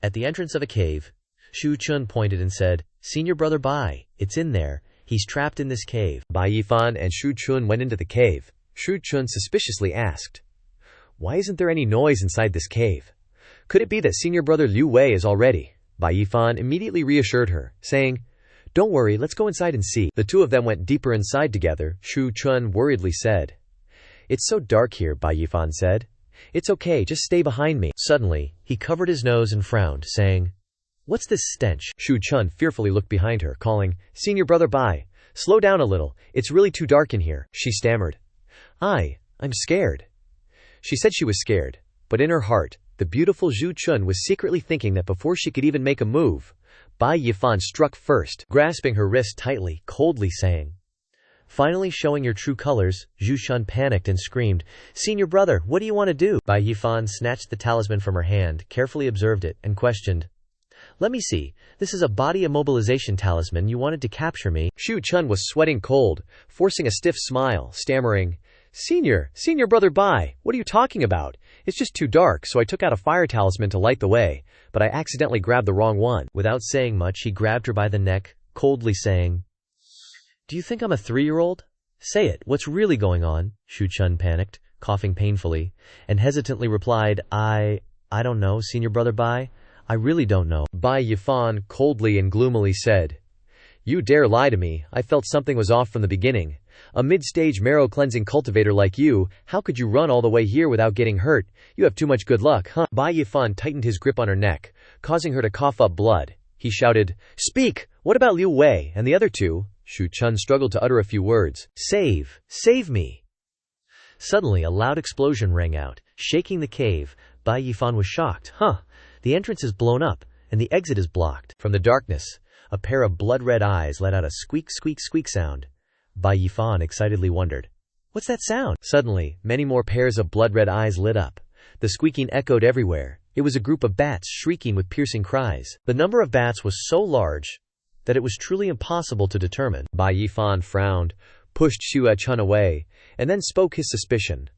At the entrance of a cave, Shu Chun pointed and said, "Senior brother Bai, it's in there. He's trapped in this cave." Bai Yifan and Shu Chun went into the cave. Shu Chun suspiciously asked, "Why isn't there any noise inside this cave? Could it be that Senior brother Liu Wei is already?" Bai Yifan immediately reassured her, saying, "Don't worry, let's go inside and see." The two of them went deeper inside together. Shu Chun worriedly said, "It's so dark here," Bai Yifan said. "It's okay, just stay behind me." Suddenly, he covered his nose and frowned, saying, "What's this stench?" Shu Chun fearfully looked behind her, calling, "Senior brother Bai, slow down a little, it's really too dark in here." She stammered, I'm scared." She said she was scared, but in her heart, the beautiful Shu Chun was secretly thinking that before she could even make a move, Bai Yifan struck first, grasping her wrist tightly, coldly saying, "Finally showing your true colors." Shu Chun panicked and screamed, "Senior brother, what do you want to do?" Bai Yifan snatched the talisman from her hand, carefully observed it, and questioned, "Let me see, this is a body immobilization talisman. You wanted to capture me?" Shu Chun was sweating cold, forcing a stiff smile, stammering, Senior brother Bai, what are you talking about? It's just too dark, so I took out a fire talisman to light the way, but I accidentally grabbed the wrong one." Without saying much, he grabbed her by the neck, coldly saying, "Do you think I'm a 3-year-old? Say it, what's really going on?" Shu Chun panicked, coughing painfully, and hesitantly replied, I don't know, Senior brother Bai. I really don't know." Bai Yifan coldly and gloomily said, "You dare lie to me? I felt something was off from the beginning. A mid-stage marrow-cleansing cultivator like you, how could you run all the way here without getting hurt? You have too much good luck, huh?" Bai Yifan tightened his grip on her neck, causing her to cough up blood. He shouted, "Speak! What about Liu Wei and the other two?" Shu Chun struggled to utter a few words. Save me." Suddenly, a loud explosion rang out, shaking the cave. Bai Yifan was shocked. The entrance is blown up, and the exit is blocked. From the darkness, a pair of blood-red eyes let out a squeak, squeak, squeak sound. Bai Yifan excitedly wondered, "What's that sound?" Suddenly, many more pairs of blood-red eyes lit up. The squeaking echoed everywhere. It was a group of bats shrieking with piercing cries. The number of bats was so large that it was truly impossible to determine. Bai Yifan frowned, pushed Shu Chun away, and then spoke his suspicion.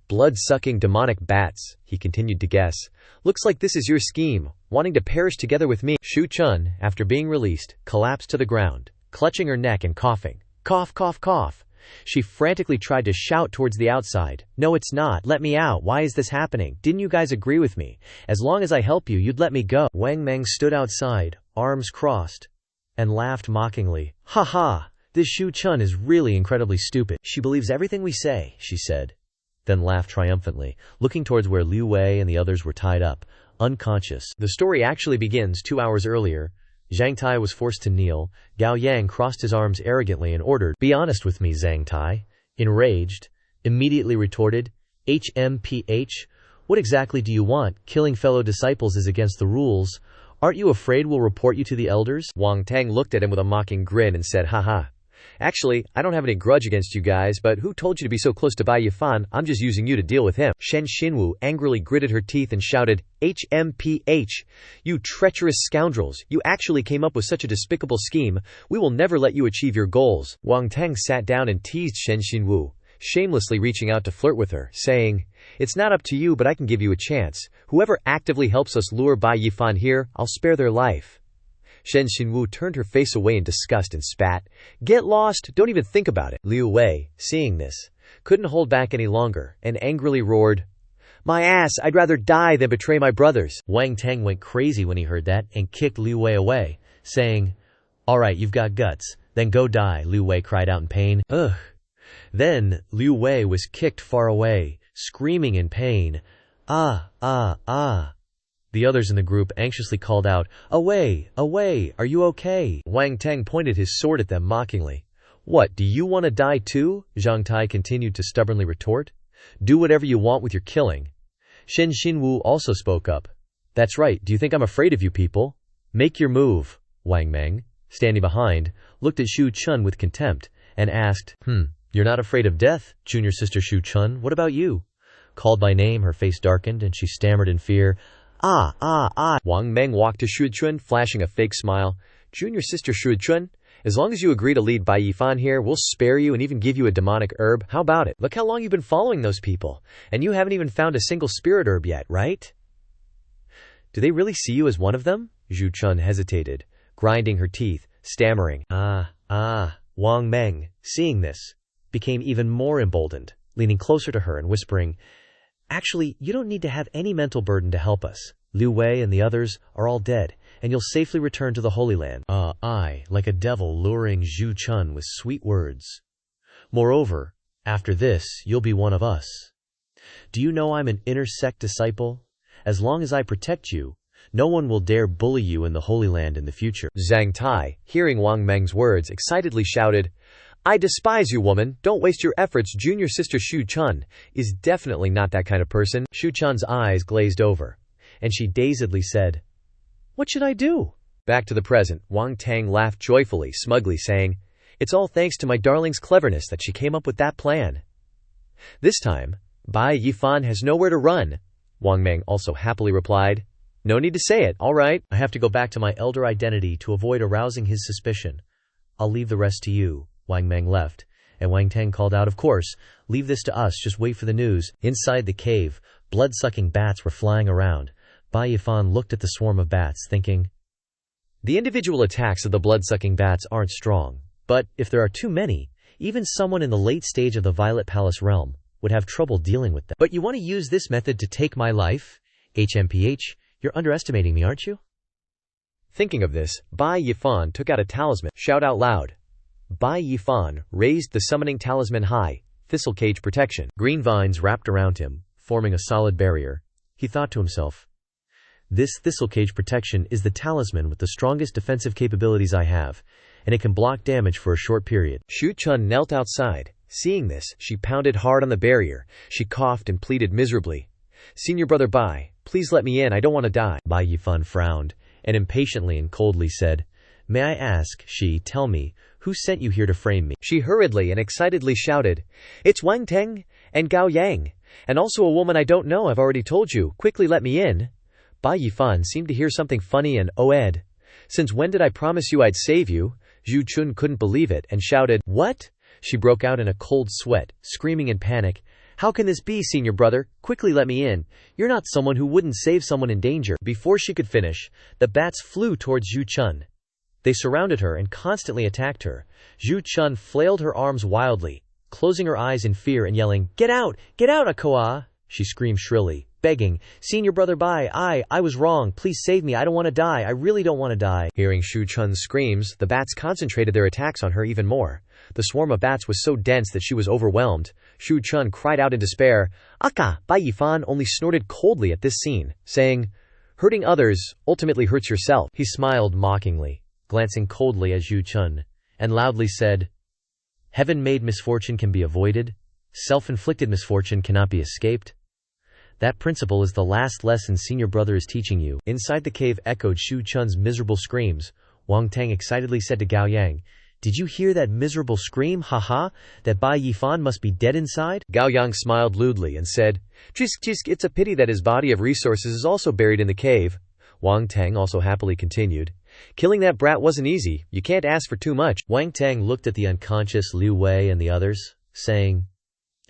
"Blood-sucking demonic bats," he continued to guess. "Looks like this is your scheme, wanting to perish together with me." Shu Chun, after being released, collapsed to the ground, clutching her neck and coughing. Cough, cough, cough. She frantically tried to shout towards the outside. "No, it's not. Let me out. Why is this happening? Didn't you guys agree with me? As long as I help you, you'd let me go." Wang Meng stood outside, arms crossed, and laughed mockingly. "Ha ha! This Shu Chun is really incredibly stupid. She believes everything we say," she said, then laughed triumphantly, looking towards where Liu Wei and the others were tied up, unconscious. The story actually begins 2 hours earlier. Zhang Tai was forced to kneel. Gao Yang crossed his arms arrogantly and ordered, "Be honest with me, Zhang Tai." Enraged, immediately retorted, "HMPH, what exactly do you want? Killing fellow disciples is against the rules. Aren't you afraid we'll report you to the elders?" Wang Tang looked at him with a mocking grin and said, "Haha. Actually, I don't have any grudge against you guys, but who told you to be so close to Bai Yifan? I'm just using you to deal with him." Shen Xinwu angrily gritted her teeth and shouted, "HMPH! You treacherous scoundrels! You actually came up with such a despicable scheme. We will never let you achieve your goals." Wang Tang sat down and teased Shen Xinwu, shamelessly reaching out to flirt with her, saying, "It's not up to you, but I can give you a chance. Whoever actively helps us lure Bai Yifan here, I'll spare their life." Shen Xinwu turned her face away in disgust and spat, "Get lost, don't even think about it." Liu Wei, seeing this, couldn't hold back any longer, and angrily roared, "My ass, I'd rather die than betray my brothers." Wang Tang went crazy when he heard that and kicked Liu Wei away, saying, "Alright, you've got guts, then go die," Liu Wei cried out in pain. "Ugh." Then, Liu Wei was kicked far away, screaming in pain, "Ah, ah, ah." The others in the group anxiously called out, "Away, away, are you okay?" Wang Tang pointed his sword at them mockingly. "What, do you want to die too?" Zhang Tai continued to stubbornly retort. "Do whatever you want with your killing." Shen Xinwu also spoke up. "That's right, do you think I'm afraid of you people? Make your move." Wang Meng, standing behind, looked at Shu Chun with contempt, and asked, "You're not afraid of death, junior sister Shu Chun, what about you?" Called by name, her face darkened, and she stammered in fear, "Ah, ah, ah." Wang Meng walked to Shu Chun, flashing a fake smile. "Junior sister Shu Chun, as long as you agree to lead Bai Yifan here, we'll spare you and even give you a demonic herb. How about it? Look how long you've been following those people, and you haven't even found a single spirit herb yet, right?" "Do they really see you as one of them?" Zhu Chun hesitated, grinding her teeth, stammering, Ah. Wang Meng, seeing this, became even more emboldened, leaning closer to her and whispering, "Actually, you don't need to have any mental burden to help us. Liu Wei and the others are all dead, and you'll safely return to the Holy Land." I, like a devil luring Zhu Chun with sweet words. "Moreover, after this, you'll be one of us. Do you know I'm an inner sect disciple? As long as I protect you, no one will dare bully you in the Holy Land in the future." Zhang Tai, hearing Wang Meng's words, excitedly shouted, "I despise you, woman. Don't waste your efforts. Junior sister Shu Chun is definitely not that kind of person." Shu Chun's eyes glazed over, and she dazedly said, "What should I do?" Back to the present, Wang Tang laughed joyfully, smugly saying, "It's all thanks to my darling's cleverness that she came up with that plan. This time, Bai Yifan has nowhere to run." Wang Meng also happily replied, "No need to say it, all right. I have to go back to my elder identity to avoid arousing his suspicion. I'll leave the rest to you." Wang Meng left, and Wang Tang called out, "Of course, leave this to us, just wait for the news." Inside the cave, blood-sucking bats were flying around. Bai Yifan looked at the swarm of bats, thinking, the individual attacks of the blood-sucking bats aren't strong, but if there are too many, even someone in the late stage of the Violet Palace realm would have trouble dealing with them. "But you want to use this method to take my life? HMPH, you're underestimating me, aren't you?" Thinking of this, Bai Yifan took out a talisman. Shout out loud. Bai Yifan raised the summoning talisman high, thistle cage protection. Green vines wrapped around him, forming a solid barrier. He thought to himself, "This thistle cage protection is the talisman with the strongest defensive capabilities I have, and it can block damage for a short period." Shu Chun knelt outside. Seeing this, she pounded hard on the barrier. She coughed and pleaded miserably, "Senior brother Bai, please let me in, I don't want to die." Bai Yifan frowned, and impatiently and coldly said, "May I ask, tell me, who sent you here to frame me?" She hurriedly and excitedly shouted, "It's Wang Teng and Gao Yang, and also a woman I don't know. I've already told you. Quickly let me in." Bai Yifan seemed to hear something funny and "Ed, since when did I promise you I'd save you?" Zhu Chun couldn't believe it and shouted, "What?" She broke out in a cold sweat, screaming in panic, "How can this be, senior brother? Quickly let me in. You're not someone who wouldn't save someone in danger." Before she could finish, the bats flew towards Zhu Chun. They surrounded her and constantly attacked her. Zhu Chun flailed her arms wildly, closing her eyes in fear and yelling, "Get out! Get out, Akoa!" She screamed shrilly, begging, "Senior brother Bai, I was wrong. Please save me. I don't want to die. I really don't want to die." Hearing Shu Chun's screams, the bats concentrated their attacks on her even more. The swarm of bats was so dense that she was overwhelmed. Shu Chun cried out in despair. "Aka!" Bai Yifan only snorted coldly at this scene, saying, "Hurting others ultimately hurts yourself." He smiled mockingly, glancing coldly at Shu Chun, and loudly said, "Heaven-made misfortune can be avoided. Self-inflicted misfortune cannot be escaped. That principle is the last lesson senior brother is teaching you." Inside the cave echoed Shu Chun's miserable screams. Wang Tang excitedly said to Gao Yang, "Did you hear that miserable scream? Haha, that Bai Yifan must be dead inside?" Gao Yang smiled lewdly and said, "Chisk, it's a pity that his body of resources is also buried in the cave." Wang Tang also happily continued, "Killing that brat wasn't easy. You can't ask for too much." Wang Tang looked at the unconscious Liu Wei and the others, saying,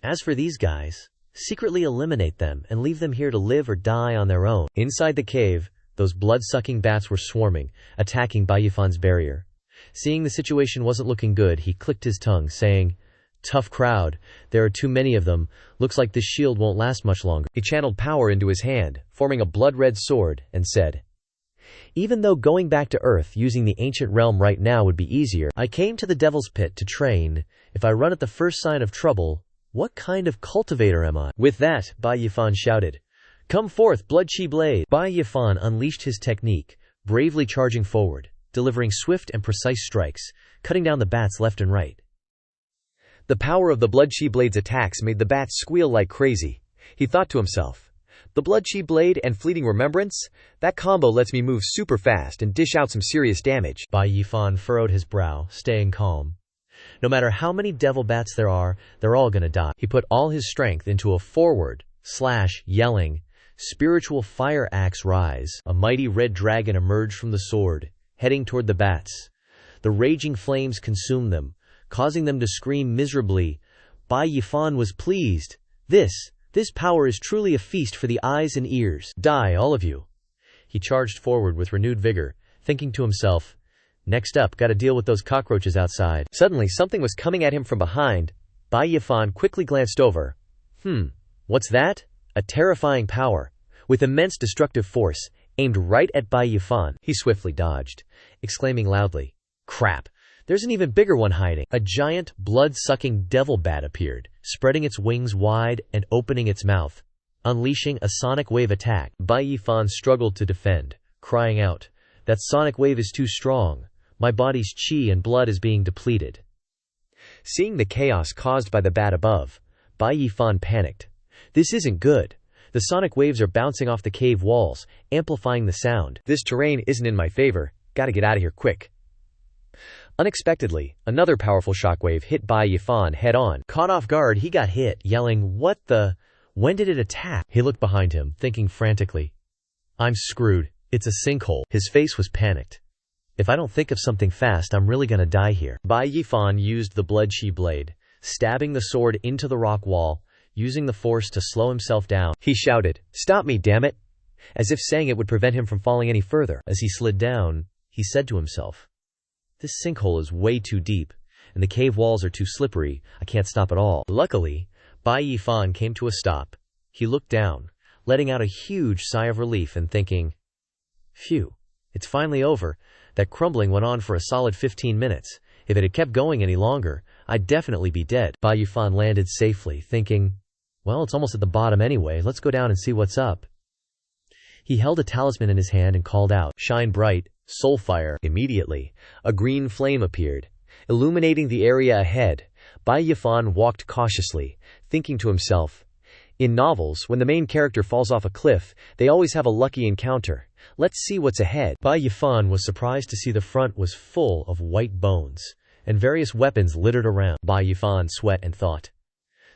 "As for these guys, secretly eliminate them and leave them here to live or die on their own." Inside the cave, those blood-sucking bats were swarming, attacking Bai Yifan's barrier. Seeing the situation wasn't looking good, he clicked his tongue, saying, "Tough crowd. There are too many of them. Looks like this shield won't last much longer." He channeled power into his hand, forming a blood-red sword, and said, "Even though going back to Earth using the ancient realm right now would be easier, I came to the Devil's Pit to train. If I run at the first sign of trouble, what kind of cultivator am I?" With that, Bai Yifan shouted, "Come forth, Blood Chi Blade!" Bai Yifan unleashed his technique, bravely charging forward, delivering swift and precise strikes, cutting down the bats left and right. The power of the Blood Chi Blade's attacks made the bats squeal like crazy. He thought to himself, "The Blood Chi Blade and Fleeting Remembrance? That combo lets me move super fast and dish out some serious damage." Bai Yifan furrowed his brow, staying calm. No matter how many devil bats there are, they're all gonna die. He put all his strength into a forward, yelling, spiritual fire axe rise. A mighty red dragon emerged from the sword, heading toward the bats. The raging flames consumed them, causing them to scream miserably. Bai Yifan was pleased. This power is truly a feast for the eyes and ears. Die, all of you. He charged forward with renewed vigor, thinking to himself, "Next up, gotta deal with those cockroaches outside." Suddenly, something was coming at him from behind. Bai Yifan quickly glanced over. What's that? A terrifying power, with immense destructive force, aimed right at Bai Yifan. He swiftly dodged, exclaiming loudly, "Crap! There's an even bigger one hiding." A giant, blood-sucking devil bat appeared, spreading its wings wide and opening its mouth, unleashing a sonic wave attack. Bai Yifan struggled to defend, crying out, "That sonic wave is too strong. My body's chi and blood is being depleted." Seeing the chaos caused by the bat above, Bai Yifan panicked. This isn't good. The sonic waves are bouncing off the cave walls, amplifying the sound. This terrain isn't in my favor. Gotta get out of here quick. Unexpectedly, another powerful shockwave hit Bai Yifan head-on. Caught off guard, he got hit, yelling, "What the? When did it attack?" He looked behind him, thinking frantically, "I'm screwed. It's a sinkhole." His face was panicked. "If I don't think of something fast, I'm really gonna die here." Bai Yifan used the Blood Chi Blade, stabbing the sword into the rock wall, using the force to slow himself down. He shouted, "Stop me, damn it!" as if saying it would prevent him from falling any further. As he slid down, he said to himself, "This sinkhole is way too deep, and the cave walls are too slippery. I can't stop at all." Luckily, Bai Yifan came to a stop. He looked down, letting out a huge sigh of relief and thinking, "Phew, it's finally over. That crumbling went on for a solid 15 minutes. If it had kept going any longer, I'd definitely be dead." Bai Yifan landed safely, thinking, "Well, it's almost at the bottom anyway. Let's go down and see what's up." He held a talisman in his hand and called out, "Shine bright, soul fire." Immediately, a green flame appeared, illuminating the area ahead. Bai Yifan walked cautiously, thinking to himself, "In novels, when the main character falls off a cliff, they always have a lucky encounter. Let's see what's ahead." Bai Yifan was surprised to see the front was full of white bones, and various weapons littered around. Bai Yifan sweat and thought,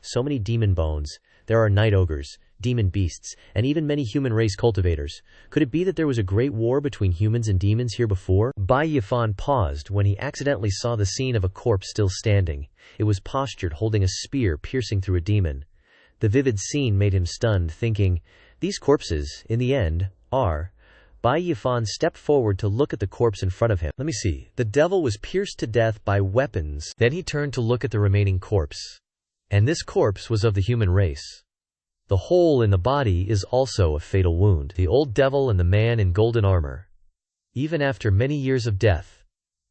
"So many demon bones. There are night ogres, demon beasts, and even many human race cultivators. Could it be that there was a great war between humans and demons here before?" Bai Yifan paused when he accidentally saw the scene of a corpse still standing. It was postured, holding a spear piercing through a demon. The vivid scene made him stunned, thinking, "These corpses, in the end, are..." Bai Yifan stepped forward to look at the corpse in front of him. Let me see. The devil was pierced to death by weapons. Then he turned to look at the remaining corpse. And this corpse was of the human race. The hole in the body is also a fatal wound. The old devil and the man in golden armor. Even after many years of death,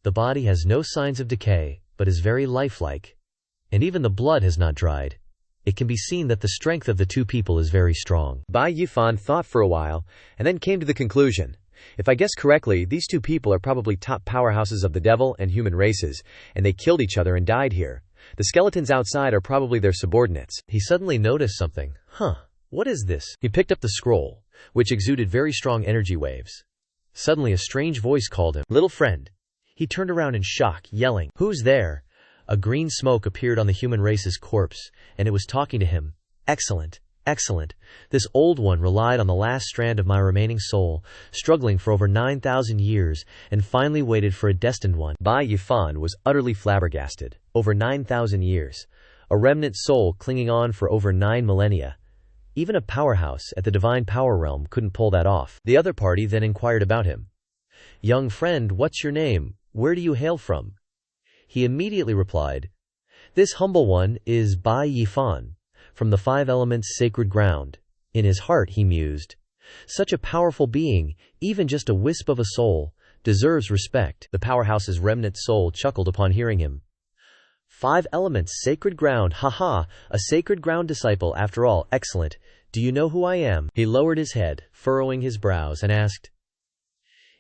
the body has no signs of decay, but is very lifelike. And even the blood has not dried. It can be seen that the strength of the two people is very strong. Bai Yifan thought for a while, and then came to the conclusion. If I guess correctly, these two people are probably top powerhouses of the devil and human races, and they killed each other and died here. The skeletons outside are probably their subordinates. He suddenly noticed something. What is this? He picked up the scroll, which exuded very strong energy waves. Suddenly a strange voice called him, "Little friend." He turned around in shock, yelling, "Who's there?" A green smoke appeared on the human race's corpse, and it was talking to him. "Excellent, excellent. This old one relied on the last strand of my remaining soul, struggling for over 9,000 years, and finally waited for a destined one." Bai Yifan was utterly flabbergasted. Over 9,000 years. A remnant soul clinging on for over 9 millennia. Even a powerhouse at the divine power realm couldn't pull that off. The other party then inquired about him. "Young friend, what's your name? Where do you hail from?" He immediately replied, "This humble one is Bai Yifan, from the 5 elements sacred ground." In his heart he mused, "Such a powerful being, even just a wisp of a soul, deserves respect." The powerhouse's remnant soul chuckled upon hearing him. 5 elements sacred ground, haha, a sacred ground disciple after all, excellent. Do you know who I am? He lowered his head, furrowing his brows, and asked,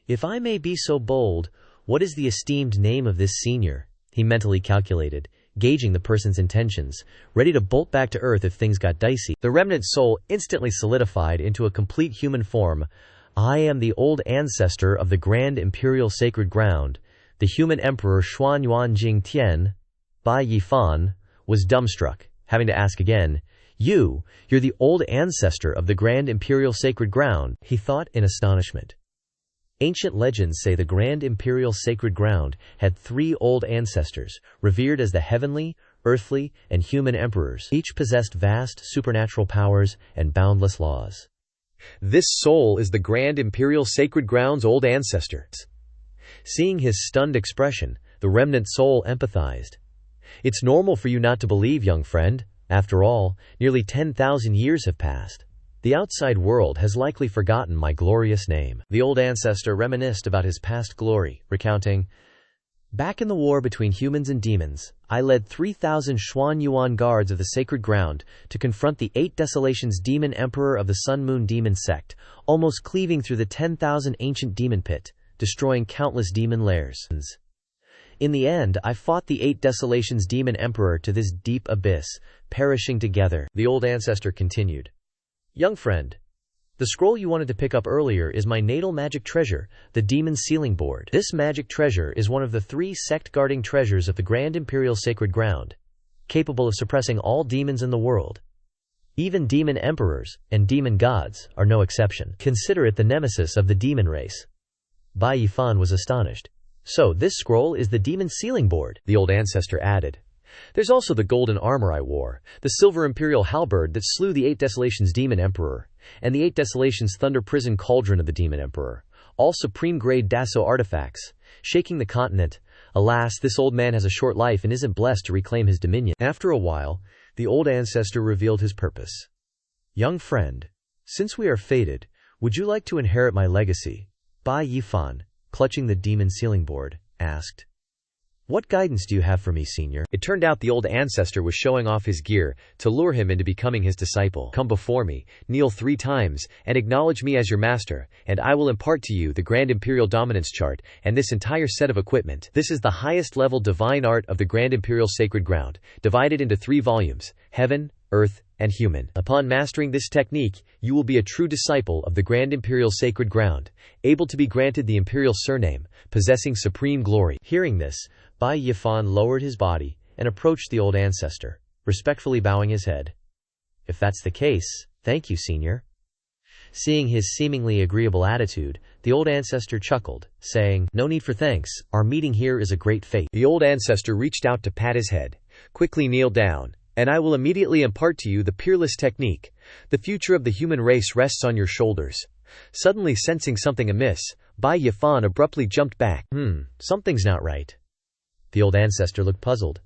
"If I may be so bold, what is the esteemed name of this senior?" He mentally calculated, gauging the person's intentions, ready to bolt back to earth if things got dicey. The remnant soul instantly solidified into a complete human form. "I am the old ancestor of the Grand Imperial Sacred Ground, the human emperor Xuanyuan Jingtian." Bai Yifan was dumbstruck, having to ask again, You're the old ancestor of the Grand Imperial Sacred Ground," he thought in astonishment. Ancient legends say the Grand Imperial Sacred Ground had 3 old ancestors, revered as the heavenly, earthly, and human emperors. Each possessed vast supernatural powers and boundless laws. This soul is the Grand Imperial Sacred Ground's old ancestor. Seeing his stunned expression, the remnant soul empathized. "It's normal for you not to believe, young friend. After all, nearly 10,000 years have passed. The outside world has likely forgotten my glorious name." The old ancestor reminisced about his past glory, recounting, "Back in the war between humans and demons, I led 3,000 Xuanyuan guards of the sacred ground to confront the 8 Desolations demon emperor of the Sun-Moon demon sect, almost cleaving through the 10,000 ancient demon pit, destroying countless demon lairs. In the end, I fought the 8 Desolations demon emperor to this deep abyss, perishing together." The old ancestor continued, "Young friend, the scroll you wanted to pick up earlier is my natal magic treasure, the Demon Sealing Board. This magic treasure is one of the 3 sect-guarding treasures of the Grand Imperial Sacred Ground, capable of suppressing all demons in the world. Even demon emperors and demon gods are no exception. Consider it the nemesis of the demon race." Bai Yifan was astonished. "So, this scroll is the Demon Sealing Board," the old ancestor added. "There's also the golden armor I wore, the silver imperial halberd that slew the 8 Desolations demon emperor, and the 8 Desolations thunder prison cauldron of the demon emperor, all supreme-grade Daso artifacts, shaking the continent. Alas, this old man has a short life and isn't blessed to reclaim his dominion." After a while, the old ancestor revealed his purpose. "Young friend, since we are fated, would you like to inherit my legacy?" Bai Yifan, clutching the Demon Sealing Board, asked. "What guidance do you have for me, senior?" It turned out the old ancestor was showing off his gear to lure him into becoming his disciple. "Come before me, kneel 3 times, and acknowledge me as your master, and I will impart to you the Grand Imperial Dominance Chart and this entire set of equipment. This is the highest level divine art of the Grand Imperial Sacred Ground, divided into 3 volumes, heaven, earth, and human. Upon mastering this technique, you will be a true disciple of the Grand Imperial Sacred Ground, able to be granted the imperial surname, possessing supreme glory." Hearing this, Bai Yifan lowered his body and approached the old ancestor, respectfully bowing his head. "If that's the case, thank you, senior." Seeing his seemingly agreeable attitude, the old ancestor chuckled, saying, "No need for thanks, our meeting here is a great fate." The old ancestor reached out to pat his head. "Quickly kneel down, and I will immediately impart to you the peerless technique. The future of the human race rests on your shoulders." Suddenly sensing something amiss, Bai Yifan abruptly jumped back. Something's not right." The old ancestor looked puzzled.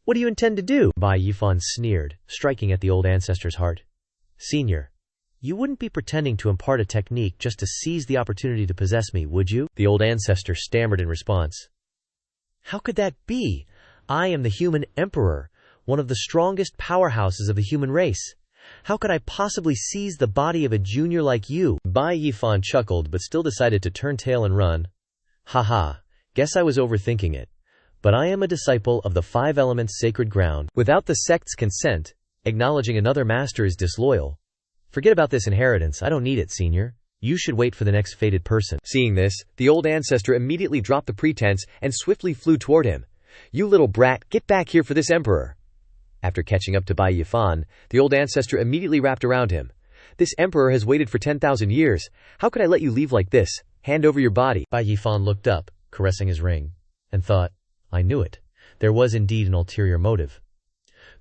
What do you intend to do? Bai Yifan sneered, striking at the old ancestor's heart. Senior, you wouldn't be pretending to impart a technique just to seize the opportunity to possess me, would you? The old ancestor stammered in response. How could that be? I am the human emperor, one of the strongest powerhouses of the human race. How could I possibly seize the body of a junior like you? Bai Yifan chuckled but still decided to turn tail and run. Haha, guess I was overthinking it. But I am a disciple of the 5 elements sacred ground. Without the sect's consent, acknowledging another master is disloyal. Forget about this inheritance, I don't need it, senior. You should wait for the next fated person. Seeing this, the old ancestor immediately dropped the pretense and swiftly flew toward him. You little brat, get back here for this emperor. After catching up to Bai Yifan, the old ancestor immediately wrapped around him. This emperor has waited for 10,000 years. How could I let you leave like this? Hand over your body. Bai Yifan looked up, caressing his ring, and thought, I knew it. There was indeed an ulterior motive.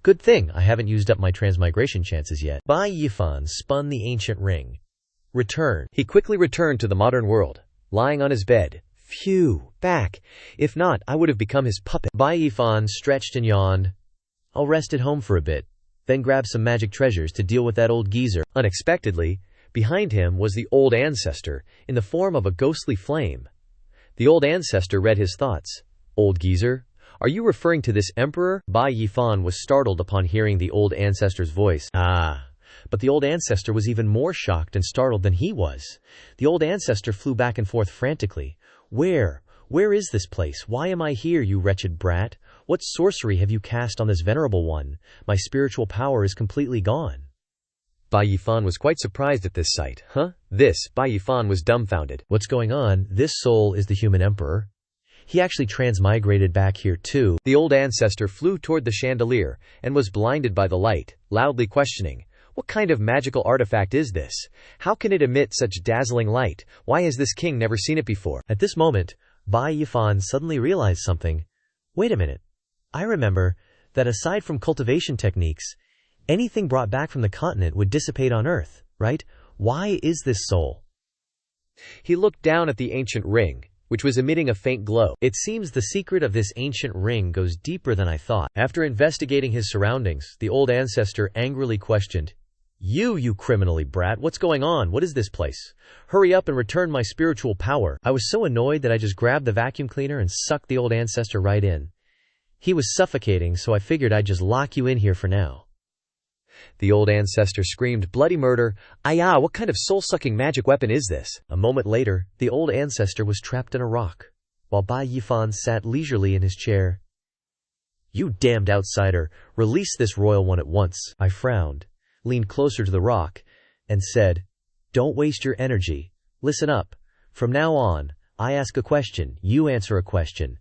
Good thing I haven't used up my transmigration chances yet. Bai Yifan spun the ancient ring. Return. He quickly returned to the modern world, lying on his bed. Phew, back. If not, I would have become his puppet. Bai Yifan stretched and yawned. I'll rest at home for a bit, then grab some magic treasures to deal with that old geezer. Unexpectedly, behind him was the old ancestor, in the form of a ghostly flame. The old ancestor read his thoughts. Old geezer? Are you referring to this emperor? Bai Yifan was startled upon hearing the old ancestor's voice. But the old ancestor was even more shocked and startled than he was. The old ancestor flew back and forth frantically. Where is this place? Why am I here, you wretched brat? What sorcery have you cast on this venerable one? My spiritual power is completely gone. Bai Yifan was quite surprised at this sight. Bai Yifan was dumbfounded. What's going on? This soul is the human emperor. He actually transmigrated back here too. The old ancestor flew toward the chandelier and was blinded by the light, loudly questioning, what kind of magical artifact is this? How can it emit such dazzling light? Why has this king never seen it before? At this moment, Bai Yifan suddenly realized something. Wait a minute. I remember that aside from cultivation techniques, anything brought back from the continent would dissipate on Earth, right? Why is this soul? He looked down at the ancient ring, which was emitting a faint glow. It seems the secret of this ancient ring goes deeper than I thought. After investigating his surroundings, the old ancestor angrily questioned, You criminally brat, what's going on? What is this place? Hurry up and return my spiritual power. I was so annoyed that I just grabbed the vacuum cleaner and sucked the old ancestor right in. He was suffocating, so I figured I'd just lock you in here for now. The old ancestor screamed bloody murder. Ayah, what kind of soul-sucking magic weapon is this? A moment later, the old ancestor was trapped in a rock, while Bai Yifan sat leisurely in his chair. You damned outsider, release this royal one at once. I frowned, leaned closer to the rock, and said, Don't waste your energy. Listen up. From now on, I ask a question, you answer a question.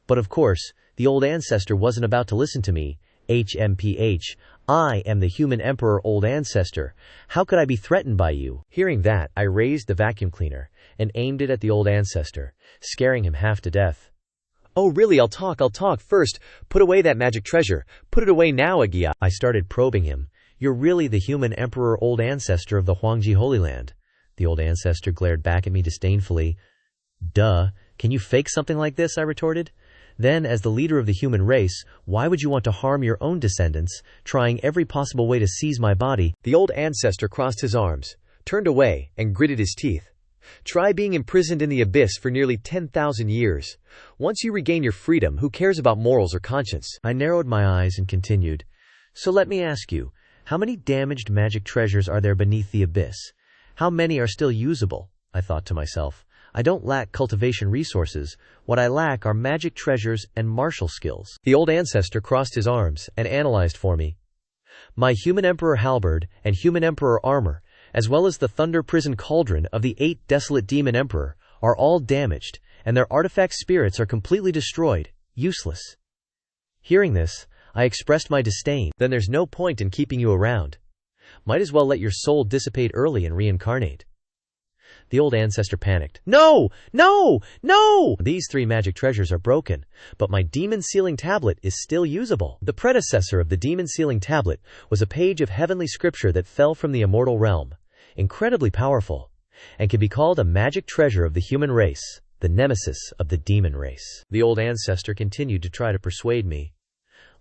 But of course, the old ancestor wasn't about to listen to me. HMPH, I am the human emperor, old ancestor. How could I be threatened by you? Hearing that, I raised the vacuum cleaner and aimed it at the old ancestor, scaring him half to death. Oh really, I'll talk. First, put away that magic treasure. Put it away now, Agia. I started probing him. You're really the human emperor, old ancestor of the Huangji Holy Land. The old ancestor glared back at me disdainfully. Duh, can you fake something like this? I retorted. Then, as the leader of the human race, why would you want to harm your own descendants, trying every possible way to seize my body? The old ancestor crossed his arms, turned away, and gritted his teeth. Try being imprisoned in the abyss for nearly 10,000 years. Once you regain your freedom, who cares about morals or conscience? I narrowed my eyes and continued. So let me ask you, how many damaged magic treasures are there beneath the abyss? How many are still usable? I thought to myself. I don't lack cultivation resources. What I lack are magic treasures and martial skills. The old ancestor crossed his arms and analyzed for me. My human emperor halberd and human emperor armor, as well as the thunder prison cauldron of the 8 desolate demon emperor, are all damaged, and their artifact spirits are completely destroyed, useless. Hearing this, I expressed my disdain. Then there's no point in keeping you around. Might as well let your soul dissipate early and reincarnate. The old ancestor panicked. No! No! No! These 3 magic treasures are broken, but my demon sealing tablet is still usable. The predecessor of the demon sealing tablet was a page of heavenly scripture that fell from the immortal realm, incredibly powerful, and can be called a magic treasure of the human race, the nemesis of the demon race. The old ancestor continued to try to persuade me.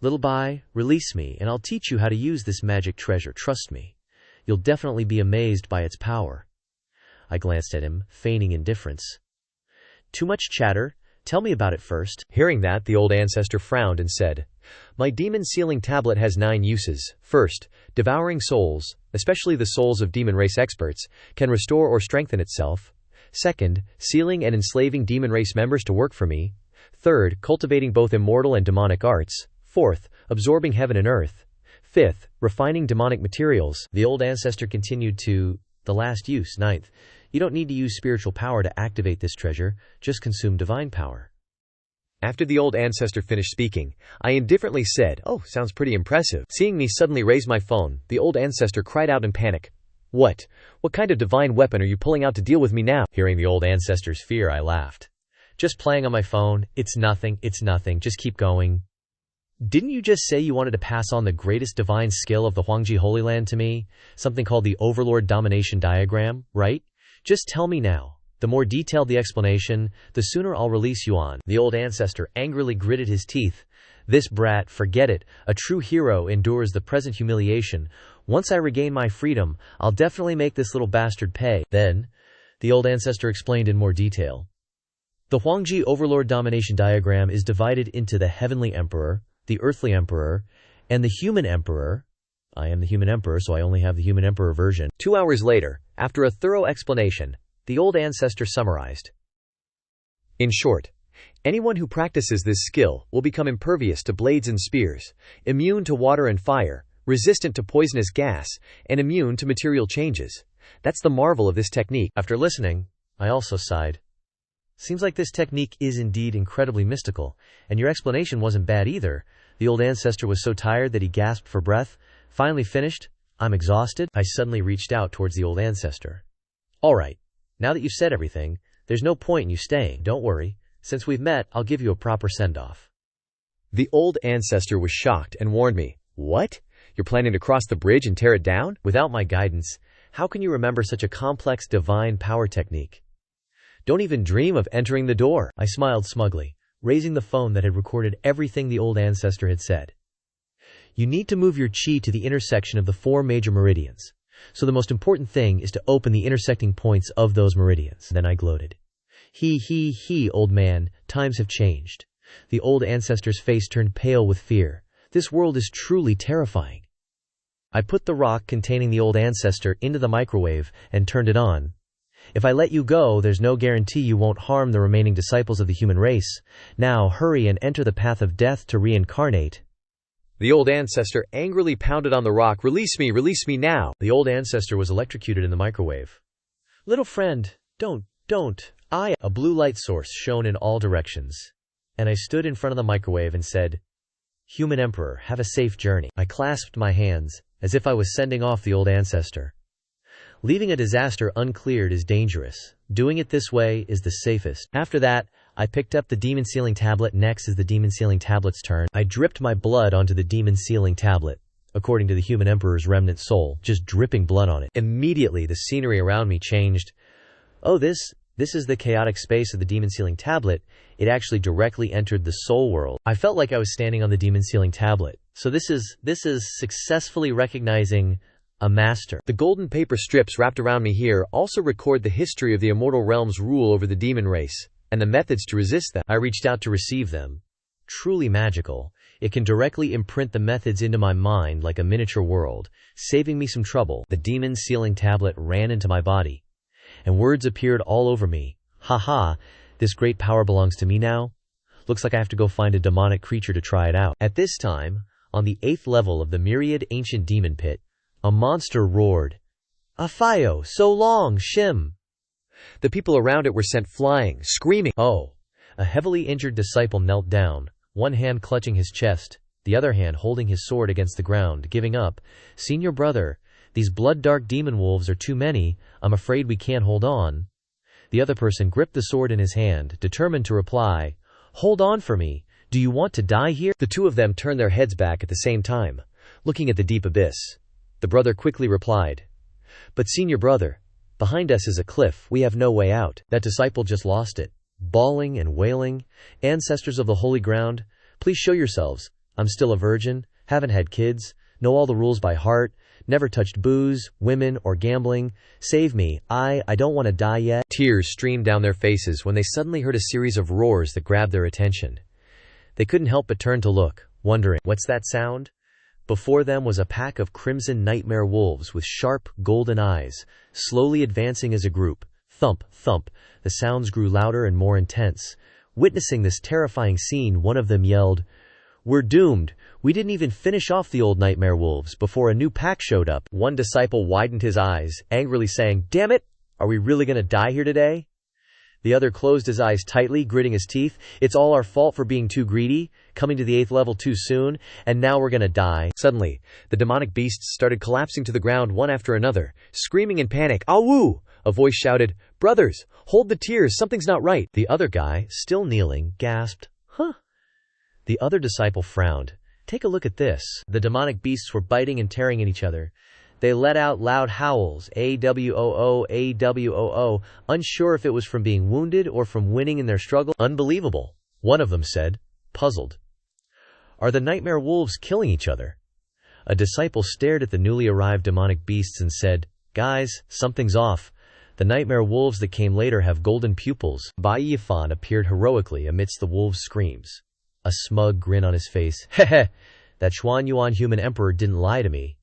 Little Bai, release me, and I'll teach you how to use this magic treasure, trust me. You'll definitely be amazed by its power. I glanced at him, feigning indifference. Too much chatter? Tell me about it first. Hearing that, the old ancestor frowned and said, My demon sealing tablet has 9 uses. First, devouring souls, especially the souls of demon race experts, can restore or strengthen itself. Second, sealing and enslaving demon race members to work for me. Third, cultivating both immortal and demonic arts. Fourth, absorbing heaven and earth. Fifth, refining demonic materials. The old ancestor continued to the last use. Ninth, you don't need to use spiritual power to activate this treasure, just consume divine power. After the old ancestor finished speaking, I indifferently said, Oh, sounds pretty impressive. Seeing me suddenly raise my phone, the old ancestor cried out in panic. What kind of divine weapon are you pulling out to deal with me now? Hearing the old ancestor's fear, I laughed. Just playing on my phone. It's nothing, just keep going. Didn't you just say you wanted to pass on the greatest divine skill of the Huangji Holy Land to me? Something called the Overlord Domination Diagram, right? Just tell me now. The more detailed the explanation, the sooner I'll release you on. The old ancestor angrily gritted his teeth. This brat, forget it. A true hero endures the present humiliation. Once I regain my freedom, I'll definitely make this little bastard pay. Then, the old ancestor explained in more detail. The Huangji Overlord Domination Diagram is divided into the Heavenly Emperor, the Earthly Emperor, and the Human Emperor. I am the Human Emperor, so I only have the Human Emperor version. 2 hours later, after a thorough explanation, the old ancestor summarized. In short, anyone who practices this skill will become impervious to blades and spears, immune to water and fire, resistant to poisonous gas, and immune to material changes. That's the marvel of this technique. After listening, I also sighed. Seems like this technique is indeed incredibly mystical, and your explanation wasn't bad either. The old ancestor was so tired that he gasped for breath. Finally finished. I'm exhausted. I suddenly reached out towards the old ancestor. All right, now that you've said everything, there's no point in you staying. Don't worry. Since we've met, I'll give you a proper send-off. The old ancestor was shocked and warned me. What? You're planning to cross the bridge and tear it down? Without my guidance, how can you remember such a complex divine power technique? Don't even dream of entering the door. I smiled smugly, raising the phone that had recorded everything the old ancestor had said. You need to move your chi to the intersection of the 4 major meridians. So the most important thing is to open the intersecting points of those meridians. Then I gloated. He, old man, times have changed. The old ancestor's face turned pale with fear. This world is truly terrifying. I put the rock containing the old ancestor into the microwave and turned it on. If I let you go, there's no guarantee you won't harm the remaining disciples of the human race. Now hurry and enter the path of death to reincarnate. The old ancestor angrily pounded on the rock. Release me now. The old ancestor was electrocuted in the microwave. Little friend, don't. A blue light source shone in all directions. And I stood in front of the microwave and said, Human Emperor, have a safe journey. I clasped my hands, as if I was sending off the old ancestor. Leaving a disaster uncleared is dangerous. Doing it this way is the safest. After that, I picked up the demon sealing tablet. Next is the demon sealing tablet's turn. I dripped my blood onto the demon sealing tablet, according to the human emperor's remnant soul, just dripping blood on it. Immediately, the scenery around me changed. Oh, this is the chaotic space of the demon sealing tablet. It actually directly entered the soul world. I felt like I was standing on the demon sealing tablet. So this is successfully recognizing a master. The golden paper strips wrapped around me here also record the history of the immortal realm's rule over the demon race, and the methods to resist them. I reached out to receive them. Truly magical. It can directly imprint the methods into my mind like a miniature world, saving me some trouble. The demon sealing tablet ran into my body, and words appeared all over me. Haha, this great power belongs to me now? Looks like I have to go find a demonic creature to try it out. At this time, on the 8th level of the myriad ancient demon pit, a monster roared. Afayo, so long, Shim! The people around it were sent flying, screaming. Oh! A heavily injured disciple knelt down, one hand clutching his chest, the other hand holding his sword against the ground, giving up. Senior brother, these blood-dark demon wolves are too many. I'm afraid we can't hold on. The other person gripped the sword in his hand, determined to reply. Hold on for me. Do you want to die here? The two of them turned their heads back at the same time, looking at the deep abyss. The brother quickly replied, But senior brother, behind us is a cliff. We have no way out. That disciple just lost it, bawling and wailing. Ancestors of the holy ground, please show yourselves. I'm still a virgin, haven't had kids, know all the rules by heart, never touched booze, women, or gambling. Save me, I don't want to die yet." Tears streamed down their faces when they suddenly heard a series of roars that grabbed their attention. They couldn't help but turn to look, wondering, "What's that sound?" Before them was a pack of crimson nightmare wolves with sharp, golden eyes, slowly advancing as a group. Thump, thump, the sounds grew louder and more intense. Witnessing this terrifying scene, one of them yelled, "We're doomed. We didn't even finish off the old nightmare wolves before a new pack showed up." One disciple widened his eyes, angrily saying, "Damn it! Are we really going to die here today?" The other closed his eyes tightly, gritting his teeth. "It's all our fault for being too greedy, coming to the 8th level too soon, and now we're gonna die." Suddenly, the demonic beasts started collapsing to the ground one after another, screaming in panic. "Awoo!" A voice shouted, "Brothers, hold the tears, something's not right." The other guy, still kneeling, gasped, "Huh?" The other disciple frowned. "Take a look at this." The demonic beasts were biting and tearing at each other. They let out loud howls, AWOO, AWOO, unsure if it was from being wounded or from winning in their struggle. "Unbelievable," one of them said, puzzled. "Are the nightmare wolves killing each other?" A disciple stared at the newly arrived demonic beasts and said, "Guys, something's off. The nightmare wolves that came later have golden pupils." Bai Yifan appeared heroically amidst the wolves' screams, a smug grin on his face. "Heh, that Xuanyuan human emperor didn't lie to me.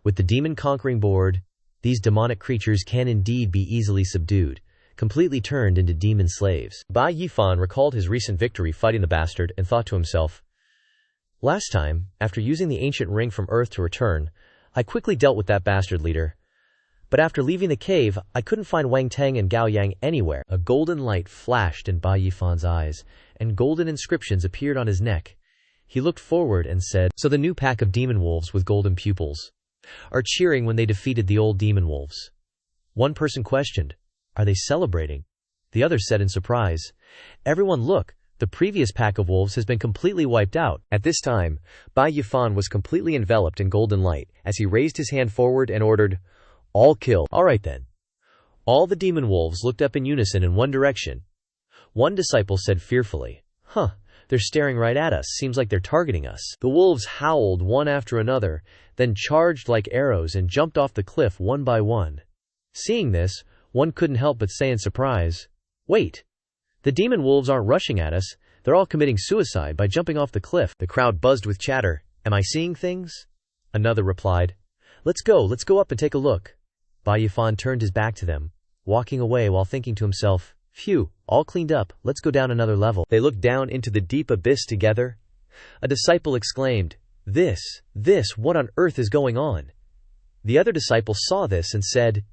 With the demon-conquering board, these demonic creatures can indeed be easily subdued, completely turned into demon slaves." Bai Yifan recalled his recent victory fighting the bastard and thought to himself, "Last time, after using the ancient ring from Earth to return, I quickly dealt with that bastard leader. But after leaving the cave, I couldn't find Wang Teng and Gao Yang anywhere." A golden light flashed in Bai Yifan's eyes, and golden inscriptions appeared on his neck. He looked forward and said, "So the new pack of demon wolves with golden pupils are cheering when they defeated the old demon wolves." One person questioned, "Are they celebrating?" The other said in surprise, "Everyone look, the previous pack of wolves has been completely wiped out." At this time, Bai Yifan was completely enveloped in golden light as he raised his hand forward and ordered, "All kill." "All right then." All the demon wolves looked up in unison in one direction. One disciple said fearfully, "Huh, they're staring right at us. Seems like they're targeting us." The wolves howled one after another, then charged like arrows and jumped off the cliff one by one. Seeing this, one couldn't help but say in surprise, "Wait, the demon wolves aren't rushing at us. They're all committing suicide by jumping off the cliff." The crowd buzzed with chatter. "Am I seeing things?" Another replied, let's go up and take a look." Bai Yifan turned his back to them, walking away while thinking to himself, "Phew, all cleaned up, let's go down another level." They looked down into the deep abyss together. A disciple exclaimed, This, what on earth is going on?" The other disciple saw this and said,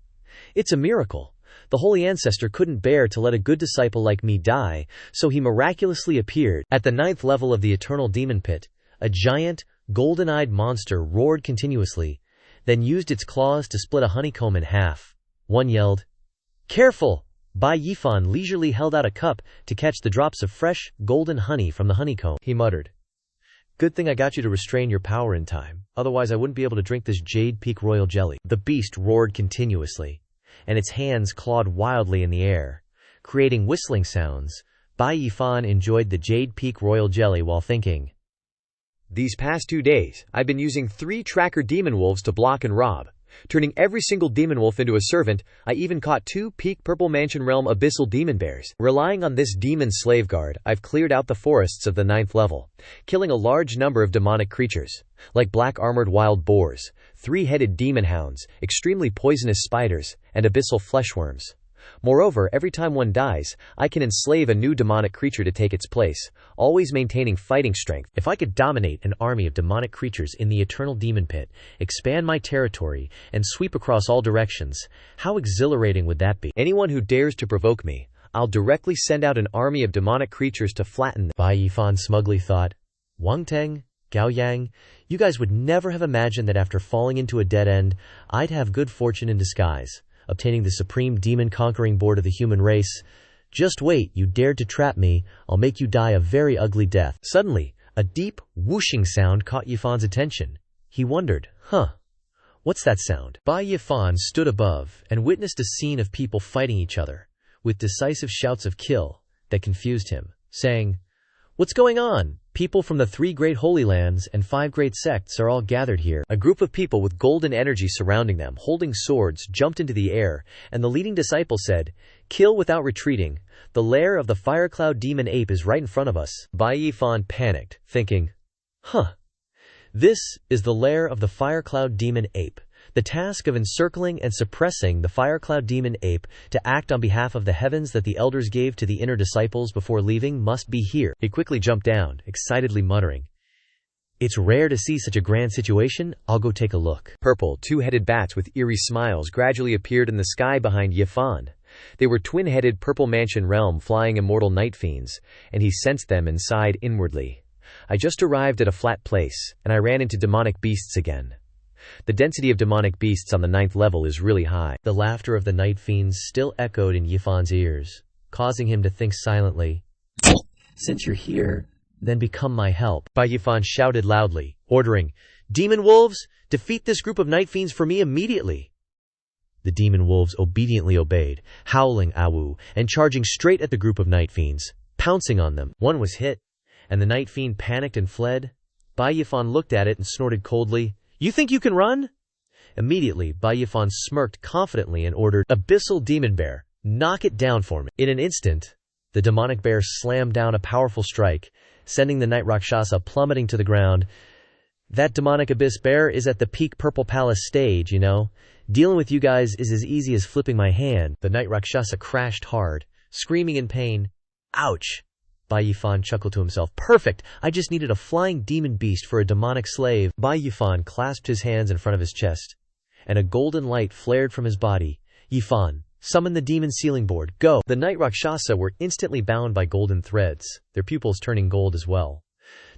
"It's a miracle. The holy ancestor couldn't bear to let a good disciple like me die, so he miraculously appeared." At the 9th level of the eternal demon pit, a giant, golden-eyed monster roared continuously, then used its claws to split a honeycomb in half. One yelled, "Careful!" Bai Yifan leisurely held out a cup to catch the drops of fresh, golden honey from the honeycomb. He muttered, "Good thing I got you to restrain your power in time, otherwise I wouldn't be able to drink this Jade Peak Royal Jelly." The beast roared continuously, and its hands clawed wildly in the air, creating whistling sounds. Bai Yifan enjoyed the Jade Peak Royal Jelly while thinking, "These past 2 days, I've been using 3 tracker demon wolves to block and rob, turning every single demon wolf into a servant. I even caught 2 peak Purple Mansion Realm abyssal demon bears. Relying on this demon slave guard, I've cleared out the forests of the 9th level, killing a large number of demonic creatures, like black armored wild boars, 3-headed demon hounds, extremely poisonous spiders, and abyssal fleshworms. Moreover, every time one dies, I can enslave a new demonic creature to take its place, always maintaining fighting strength. If I could dominate an army of demonic creatures in the eternal demon pit, expand my territory, and sweep across all directions, how exhilarating would that be? Anyone who dares to provoke me, I'll directly send out an army of demonic creatures to flatten them." Bai Yifan smugly thought, "Wang Teng, Gao Yang, you guys would never have imagined that after falling into a dead end, I'd have good fortune in disguise, obtaining the supreme demon-conquering board of the human race. Just wait, you dared to trap me, I'll make you die a very ugly death." Suddenly, a deep, whooshing sound caught Yifan's attention. He wondered, what's that sound? Bai Yifan stood above and witnessed a scene of people fighting each other, with decisive shouts of kill, that confused him, saying, "What's going on? People from the 3 great holy lands and 5 great sects are all gathered here. A group of people with golden energy surrounding them, holding swords, jumped into the air, and the leading disciple said, "Kill without retreating. The lair of the fire cloud demon ape is right in front of us." Bai Yifan panicked, thinking, This is the lair of the fire cloud demon ape. The task of encircling and suppressing the fire cloud demon ape to act on behalf of the heavens that the elders gave to the inner disciples before leaving must be here. He quickly jumped down, excitedly muttering, "It's rare to see such a grand situation. I'll go take a look." Purple, 2-headed bats with eerie smiles gradually appeared in the sky behind Yifan. They were twin-headed purple mansion realm flying immortal night fiends, and he sensed them and sighed inwardly. I just arrived at a flat place, and I ran into demonic beasts again. The density of demonic beasts on the 9th level is really high. The laughter of the night fiends still echoed in Yifan's ears, causing him to think silently. "Since you're here, then become my help." Bai Yifan shouted loudly, ordering, "Demon wolves, defeat this group of night fiends for me immediately." The demon wolves obediently obeyed, howling awu, and charging straight at the group of night fiends, pouncing on them. One was hit, and the night fiend panicked and fled. Bai Yifan looked at it and snorted coldly, "You think you can run?" Immediately, Bai Yifan smirked confidently and ordered, "Abyssal demon bear, knock it down for me." In an instant, the demonic bear slammed down a powerful strike, sending the night Rakshasa plummeting to the ground. "That demonic abyss bear is at the peak Purple Palace stage, you know. Dealing with you guys is as easy as flipping my hand." The night Rakshasa crashed hard, screaming in pain. "Ouch!" Bai Yifan chuckled to himself. "Perfect! I just needed a flying demon beast for a demonic slave." Bai Yifan clasped his hands in front of his chest, and a golden light flared from his body. "Yifan, summon the demon sealing board. Go!" The night Rakshasa were instantly bound by golden threads, their pupils turning gold as well.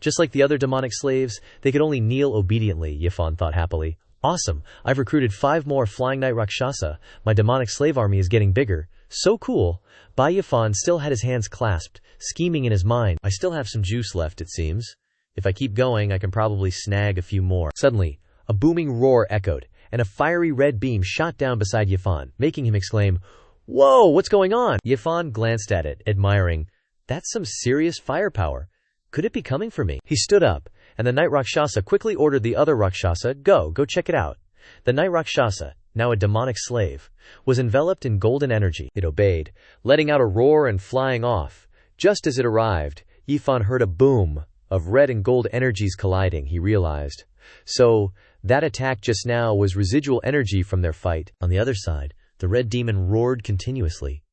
Just like the other demonic slaves, they could only kneel obediently, Yifan thought happily. "Awesome! I've recruited 5 more flying night Rakshasa. My demonic slave army is getting bigger. So cool!" Bai Yifan still had his hands clasped, scheming in his mind. "I still have some juice left, it seems. If I keep going, I can probably snag a few more." Suddenly, a booming roar echoed, and a fiery red beam shot down beside Yifan, making him exclaim, "Whoa, what's going on?" Yifan glanced at it, admiring. "That's some serious firepower. Could it be coming for me?" He stood up, and the night Rakshasa quickly ordered the other Rakshasa, Go check it out." The night Rakshasa, now a demonic slave, was enveloped in golden energy. It obeyed, letting out a roar and flying off. Just as it arrived, Yifan heard a boom of red and gold energies colliding, he realized. So, that attack just now was residual energy from their fight. On the other side, the red demon roared continuously.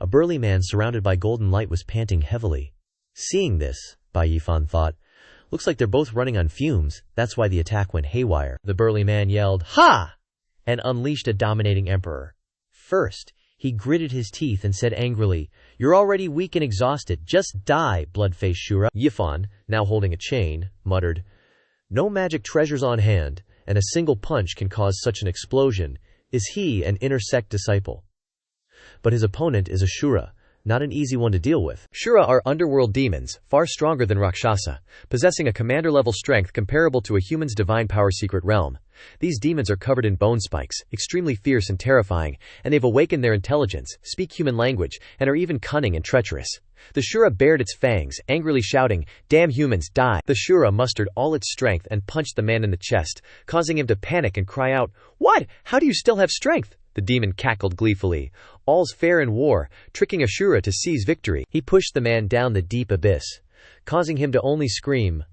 A burly man surrounded by golden light was panting heavily. Seeing this, Bai Yifan thought, looks like they're both running on fumes. That's why the attack went haywire. The burly man yelled, "Ha!" and unleashed a dominating emperor. First, he gritted his teeth and said angrily, "You're already weak and exhausted. Just die, blood-faced Shura." Yifan, now holding a chain, muttered, "No magic treasures on hand, and a single punch can cause such an explosion. Is he an inner sect disciple?" But his opponent is a Shura, not an easy one to deal with. Shura are underworld demons, far stronger than Rakshasa, possessing a commander-level strength comparable to a human's divine power secret realm. These demons are covered in bone spikes, extremely fierce and terrifying, and they've awakened their intelligence, speak human language, and are even cunning and treacherous. The Shura bared its fangs, angrily shouting, "Damn humans, die!" The Shura mustered all its strength and punched the man in the chest, causing him to panic and cry out, "What? How do you still have strength?" The demon cackled gleefully. All's fair in war, tricking Ashura to seize victory. He pushed the man down the deep abyss, causing him to only scream,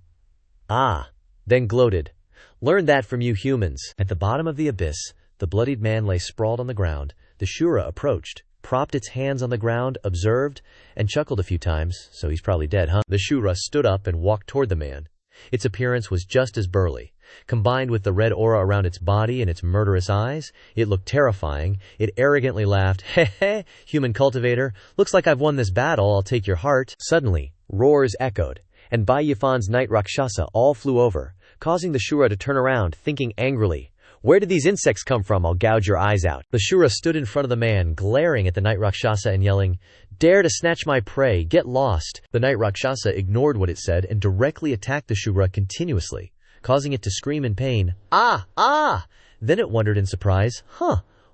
"Ah!" then gloated, "Learn that from you humans." At the bottom of the abyss, the bloodied man lay sprawled on the ground. The Shura approached, propped its hands on the ground, observed, and chuckled a few times. "So he's probably dead, huh?" The Shura stood up and walked toward the man. Its appearance was just as burly. Combined with the red aura around its body and its murderous eyes, it looked terrifying. It arrogantly laughed, "Heh, human cultivator, looks like I've won this battle, I'll take your heart." Suddenly, roars echoed, and Bai Yifan's night Rakshasa all flew over, causing the Shura to turn around, thinking angrily, "Where did these insects come from? I'll gouge your eyes out." The Shura stood in front of the man, glaring at the night Rakshasa and yelling, "Dare to snatch my prey, get lost." The night Rakshasa ignored what it said and directly attacked the Shura continuously, causing it to scream in pain, "Ah, ah!" Then it wondered in surprise,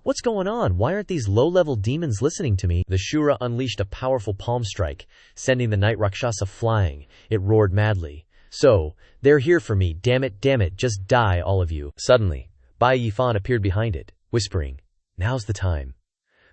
What's going on? Why aren't these low-level demons listening to me? The Shura unleashed a powerful palm strike, sending the Night Rakshasa flying. It roared madly. So, they're here for me, damn it, just die all of you. Suddenly, Bai Yifan appeared behind it, whispering, "Now's the time,"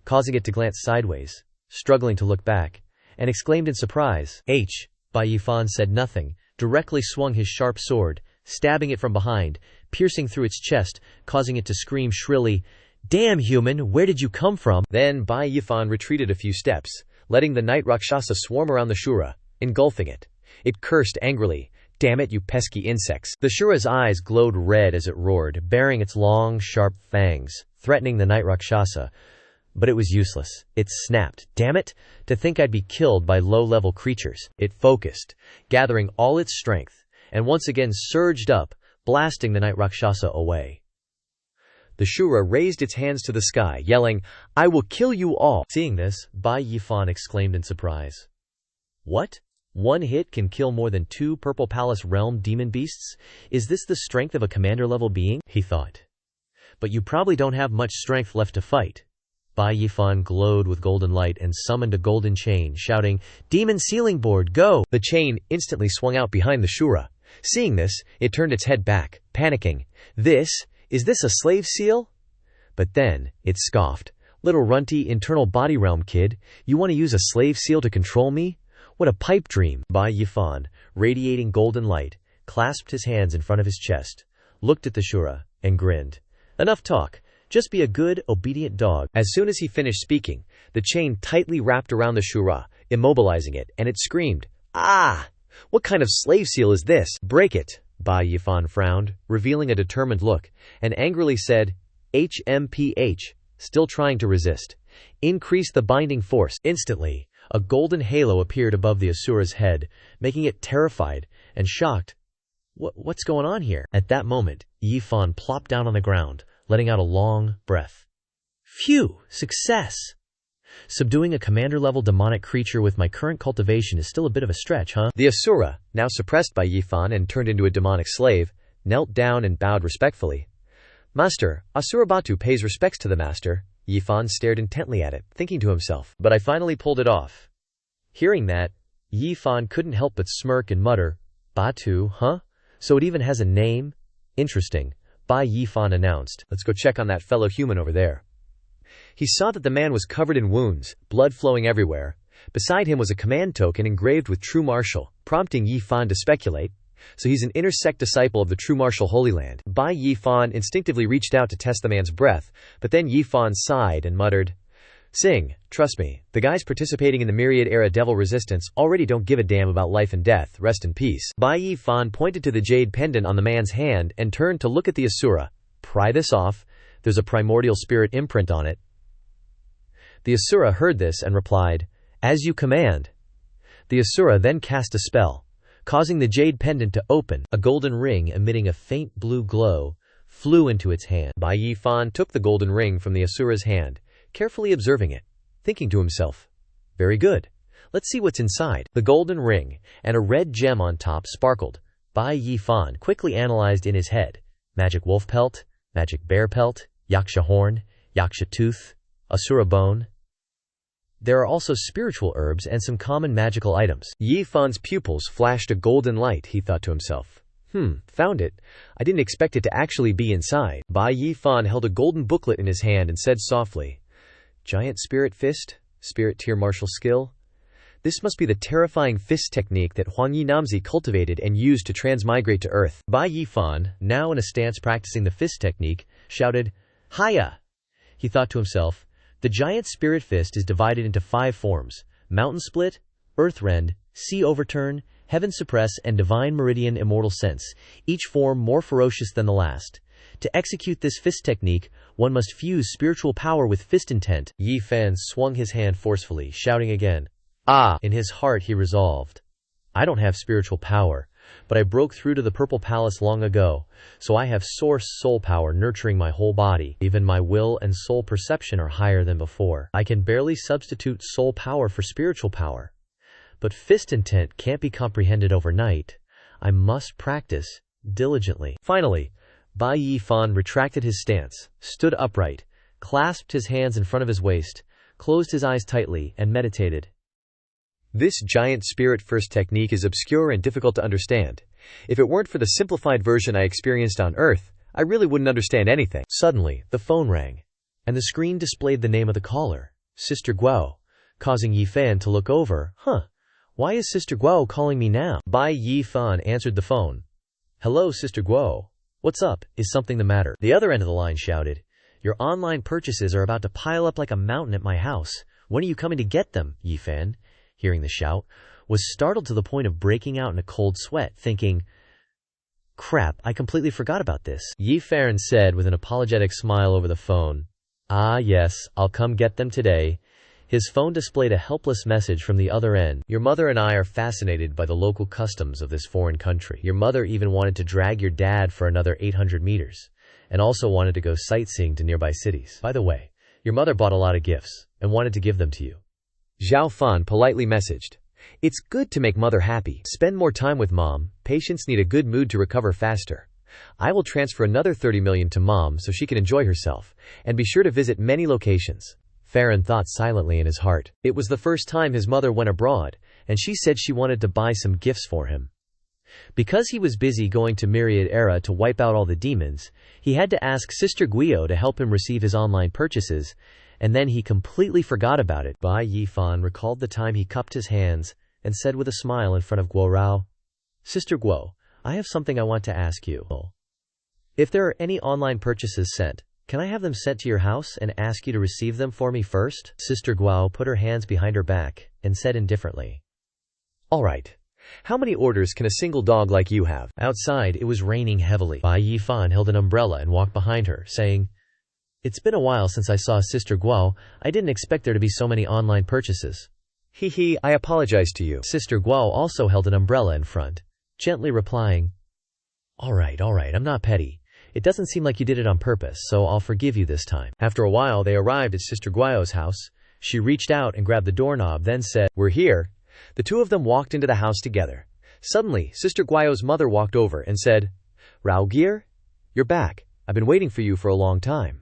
causing it to glance sideways, struggling to look back, and exclaimed in surprise. Bai Yifan said nothing, directly swung his sharp sword, stabbing it from behind, piercing through its chest, causing it to scream shrilly, "Damn human, where did you come from?" Then Bai Yifan retreated a few steps, letting the Night Rakshasa swarm around the Shura, engulfing it. It cursed angrily, "Damn it, you pesky insects." The Shura's eyes glowed red as it roared, baring its long, sharp fangs, threatening the Night Rakshasa. But it was useless. It snapped. "Damn it, to think I'd be killed by low-level creatures." It focused, gathering all its strength, and once again surged up, blasting the Night Rakshasa away. The Shura raised its hands to the sky, yelling, "I will kill you all." Seeing this, Bai Yifan exclaimed in surprise. "What? One hit can kill more than 2 Purple Palace realm demon beasts? Is this the strength of a commander-level being?" he thought. "But you probably don't have much strength left to fight." Bai Yifan glowed with golden light and summoned a golden chain, shouting, "Demon sealing board, go!" The chain instantly swung out behind the Shura. Seeing this, it turned its head back, panicking. Is this a slave seal?" But then, it scoffed. "Little runty internal body realm kid, you want to use a slave seal to control me? What a pipe dream." Bai Yifan, radiating golden light, clasped his hands in front of his chest, looked at the Shura, and grinned. "Enough talk. Just be a good, obedient dog." As soon as he finished speaking, the chain tightly wrapped around the Shura, immobilizing it, and it screamed, "Ah! What kind of slave seal is this? Break it." Bai Yifan frowned, revealing a determined look, and angrily said, "HMPH, still trying to resist. Increase the binding force." Instantly, a golden halo appeared above the Asura's head, making it terrified and shocked. What's going on here?" At that moment, Yifan plopped down on the ground, letting out a long breath. "Phew, success! Subduing a commander-level demonic creature with my current cultivation is still a bit of a stretch, huh?" The Asura, now suppressed by Yifan and turned into a demonic slave, knelt down and bowed respectfully. "Master, Asura Batu pays respects to the master." Yifan stared intently at it, thinking to himself, "But I finally pulled it off." Hearing that, Yifan couldn't help but smirk and mutter, "Batu, huh? So it even has a name? Interesting." Bai Yifan announced, "Let's go check on that fellow human over there." He saw that the man was covered in wounds, blood flowing everywhere. Beside him was a command token engraved with True Martial, prompting Yifan to speculate. So he's an intersect disciple of the True Martial Holy Land. Bai Yifan instinctively reached out to test the man's breath, but then Yifan sighed and muttered, "Sing, trust me, the guys participating in the Myriad-era Devil Resistance already don't give a damn about life and death, rest in peace." Bai Yifan pointed to the jade pendant on the man's hand and turned to look at the Asura. "Pry this off, there's a primordial spirit imprint on it." The Asura heard this and replied, "As you command." The Asura then cast a spell, causing the jade pendant to open. A golden ring emitting a faint blue glow flew into its hand. Bai Yifan took the golden ring from the Asura's hand, carefully observing it, thinking to himself, "Very good. Let's see what's inside." The golden ring and a red gem on top sparkled. Bai Yifan quickly analyzed in his head: magic wolf pelt, magic bear pelt, yaksha horn, yaksha tooth, Asura bone. There are also spiritual herbs and some common magical items. Yifan's pupils flashed a golden light, he thought to himself. Found it. I didn't expect it to actually be inside. Bai Yifan held a golden booklet in his hand and said softly, "Giant spirit fist, spirit tier martial skill. This must be the terrifying fist technique that Huang Yi Namzi cultivated and used to transmigrate to Earth." Bai Yifan, now in a stance practicing the fist technique, shouted, "Hiya!" He thought to himself, "The giant spirit fist is divided into 5 forms: Mountain Split, Earth Rend, Sea Overturn, Heaven Suppress, and Divine Meridian Immortal Sense, each form more ferocious than the last. To execute this fist technique, one must fuse spiritual power with fist intent." Yifan swung his hand forcefully, shouting again, "Ah!" In his heart he resolved, "I don't have spiritual power, but I broke through to the Purple Palace long ago, so I have source soul power nurturing my whole body. Even my will and soul perception are higher than before. I can barely substitute soul power for spiritual power. But fist intent can't be comprehended overnight. I must practice diligently." Finally, Bai Yifan retracted his stance, stood upright, clasped his hands in front of his waist, closed his eyes tightly, and meditated. This giant spirit-first technique is obscure and difficult to understand. If it weren't for the simplified version I experienced on Earth, I really wouldn't understand anything. Suddenly, the phone rang, and the screen displayed the name of the caller, Sister Guo, causing Yifan to look over. Why is Sister Guo calling me now? Bai Yifan answered the phone. Hello, Sister Guo. What's up? Is something the matter? The other end of the line shouted. Your online purchases are about to pile up like a mountain at my house. When are you coming to get them? Yifan, hearing the shout, was startled to the point of breaking out in a cold sweat, thinking, crap, I completely forgot about this. Yifan said with an apologetic smile over the phone, Ah yes, I'll come get them today. His phone displayed a helpless message from the other end. Your mother and I are fascinated by the local customs of this foreign country. Your mother even wanted to drag your dad for another 800 meters, and also wanted to go sightseeing to nearby cities. By the way, your mother bought a lot of gifts, and wanted to give them to you. Zhao Fan politely messaged. It's good to make mother happy. Spend more time with mom. Patients need a good mood to recover faster. I will transfer another 30 million to mom so she can enjoy herself, and be sure to visit many locations. Farron thought silently in his heart. It was the first time his mother went abroad, and she said she wanted to buy some gifts for him. Because he was busy going to Myriad Era to wipe out all the demons, he had to ask Sister Guo to help him receive his online purchases, and then he completely forgot about it. Bai Yifan recalled the time he cupped his hands and said with a smile in front of Guo Rao, Sister Guo, I have something I want to ask you. If there are any online purchases sent, can I have them sent to your house and ask you to receive them for me first? Sister Guo put her hands behind her back and said indifferently, All right. How many orders can a single dog like you have? Outside, it was raining heavily. Bai Yifan held an umbrella and walked behind her, saying, It's been a while since I saw Sister Guo. I didn't expect there to be so many online purchases. I apologize to you. Sister Guo also held an umbrella in front, gently replying, All right, I'm not petty. It doesn't seem like you did it on purpose, so I'll forgive you this time. After a while, they arrived at Sister Guo's house. She reached out and grabbed the doorknob, then said, We're here. The two of them walked into the house together. Suddenly, Sister Guo's mother walked over and said, Rao Gear? You're back. I've been waiting for you for a long time.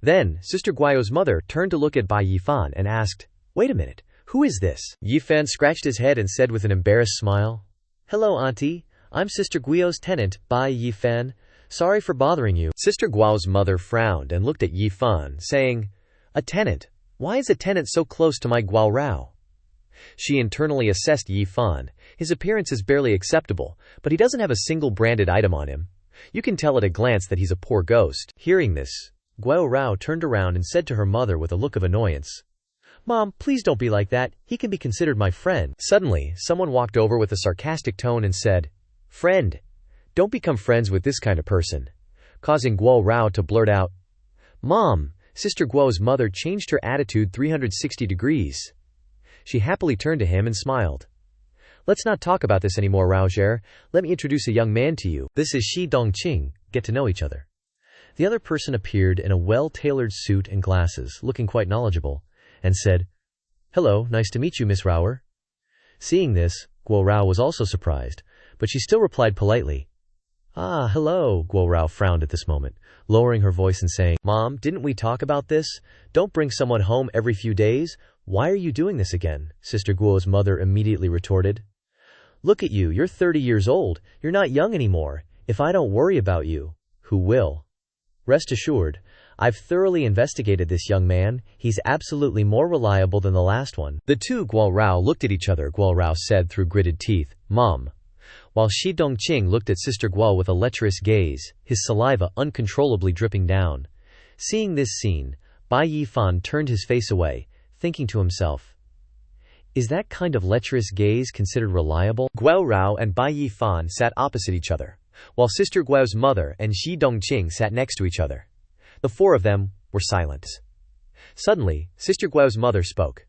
Then, Sister Guo's mother turned to look at Bai Yifan and asked, Wait a minute, who is this? Yifan scratched his head and said with an embarrassed smile, Hello, Auntie. I'm Sister Guo's tenant, Bai Yifan. Sorry for bothering you. Sister Guo's mother frowned and looked at Yifan, saying, A tenant? Why is a tenant so close to my Guo Rao? She internally assessed Yifan. His appearance is barely acceptable, but he doesn't have a single branded item on him. You can tell at a glance that he's a poor ghost. Hearing this, Guo Rao turned around and said to her mother with a look of annoyance, Mom, please don't be like that. He can be considered my friend. Suddenly, someone walked over with a sarcastic tone and said, Friend, don't become friends with this kind of person, causing Guo Rao to blurt out, Mom. Sister Guo's mother changed her attitude 360 degrees. She happily turned to him and smiled. Let's not talk about this anymore, Raoger. Let me introduce a young man to you. This is Shi Dongqing. Get to know each other. The other person appeared in a well-tailored suit and glasses, looking quite knowledgeable, and said, Hello, nice to meet you, Miss Raoer. Seeing this, Guo Rao was also surprised, but she still replied politely. Ah, hello, Guo Rao frowned at this moment, lowering her voice and saying, Mom, didn't we talk about this? Don't bring someone home every few days. Why are you doing this again? Sister Guo's mother immediately retorted. Look at you, you're 30 years old. You're not young anymore. If I don't worry about you, who will? Rest assured, I've thoroughly investigated this young man. He's absolutely more reliable than the last one. The two Guo Rao looked at each other. Guo Rao said through gritted teeth, Mom. While Shi Dongqing looked at Sister Guo with a lecherous gaze, his saliva uncontrollably dripping down. Seeing this scene, Bai Yifan turned his face away, thinking to himself, Is that kind of lecherous gaze considered reliable? Guo Rao and Bai Yifan sat opposite each other, while Sister Guo's mother and Shi Dongqing sat next to each other. The four of them were silent. Suddenly, Sister Guo's mother spoke.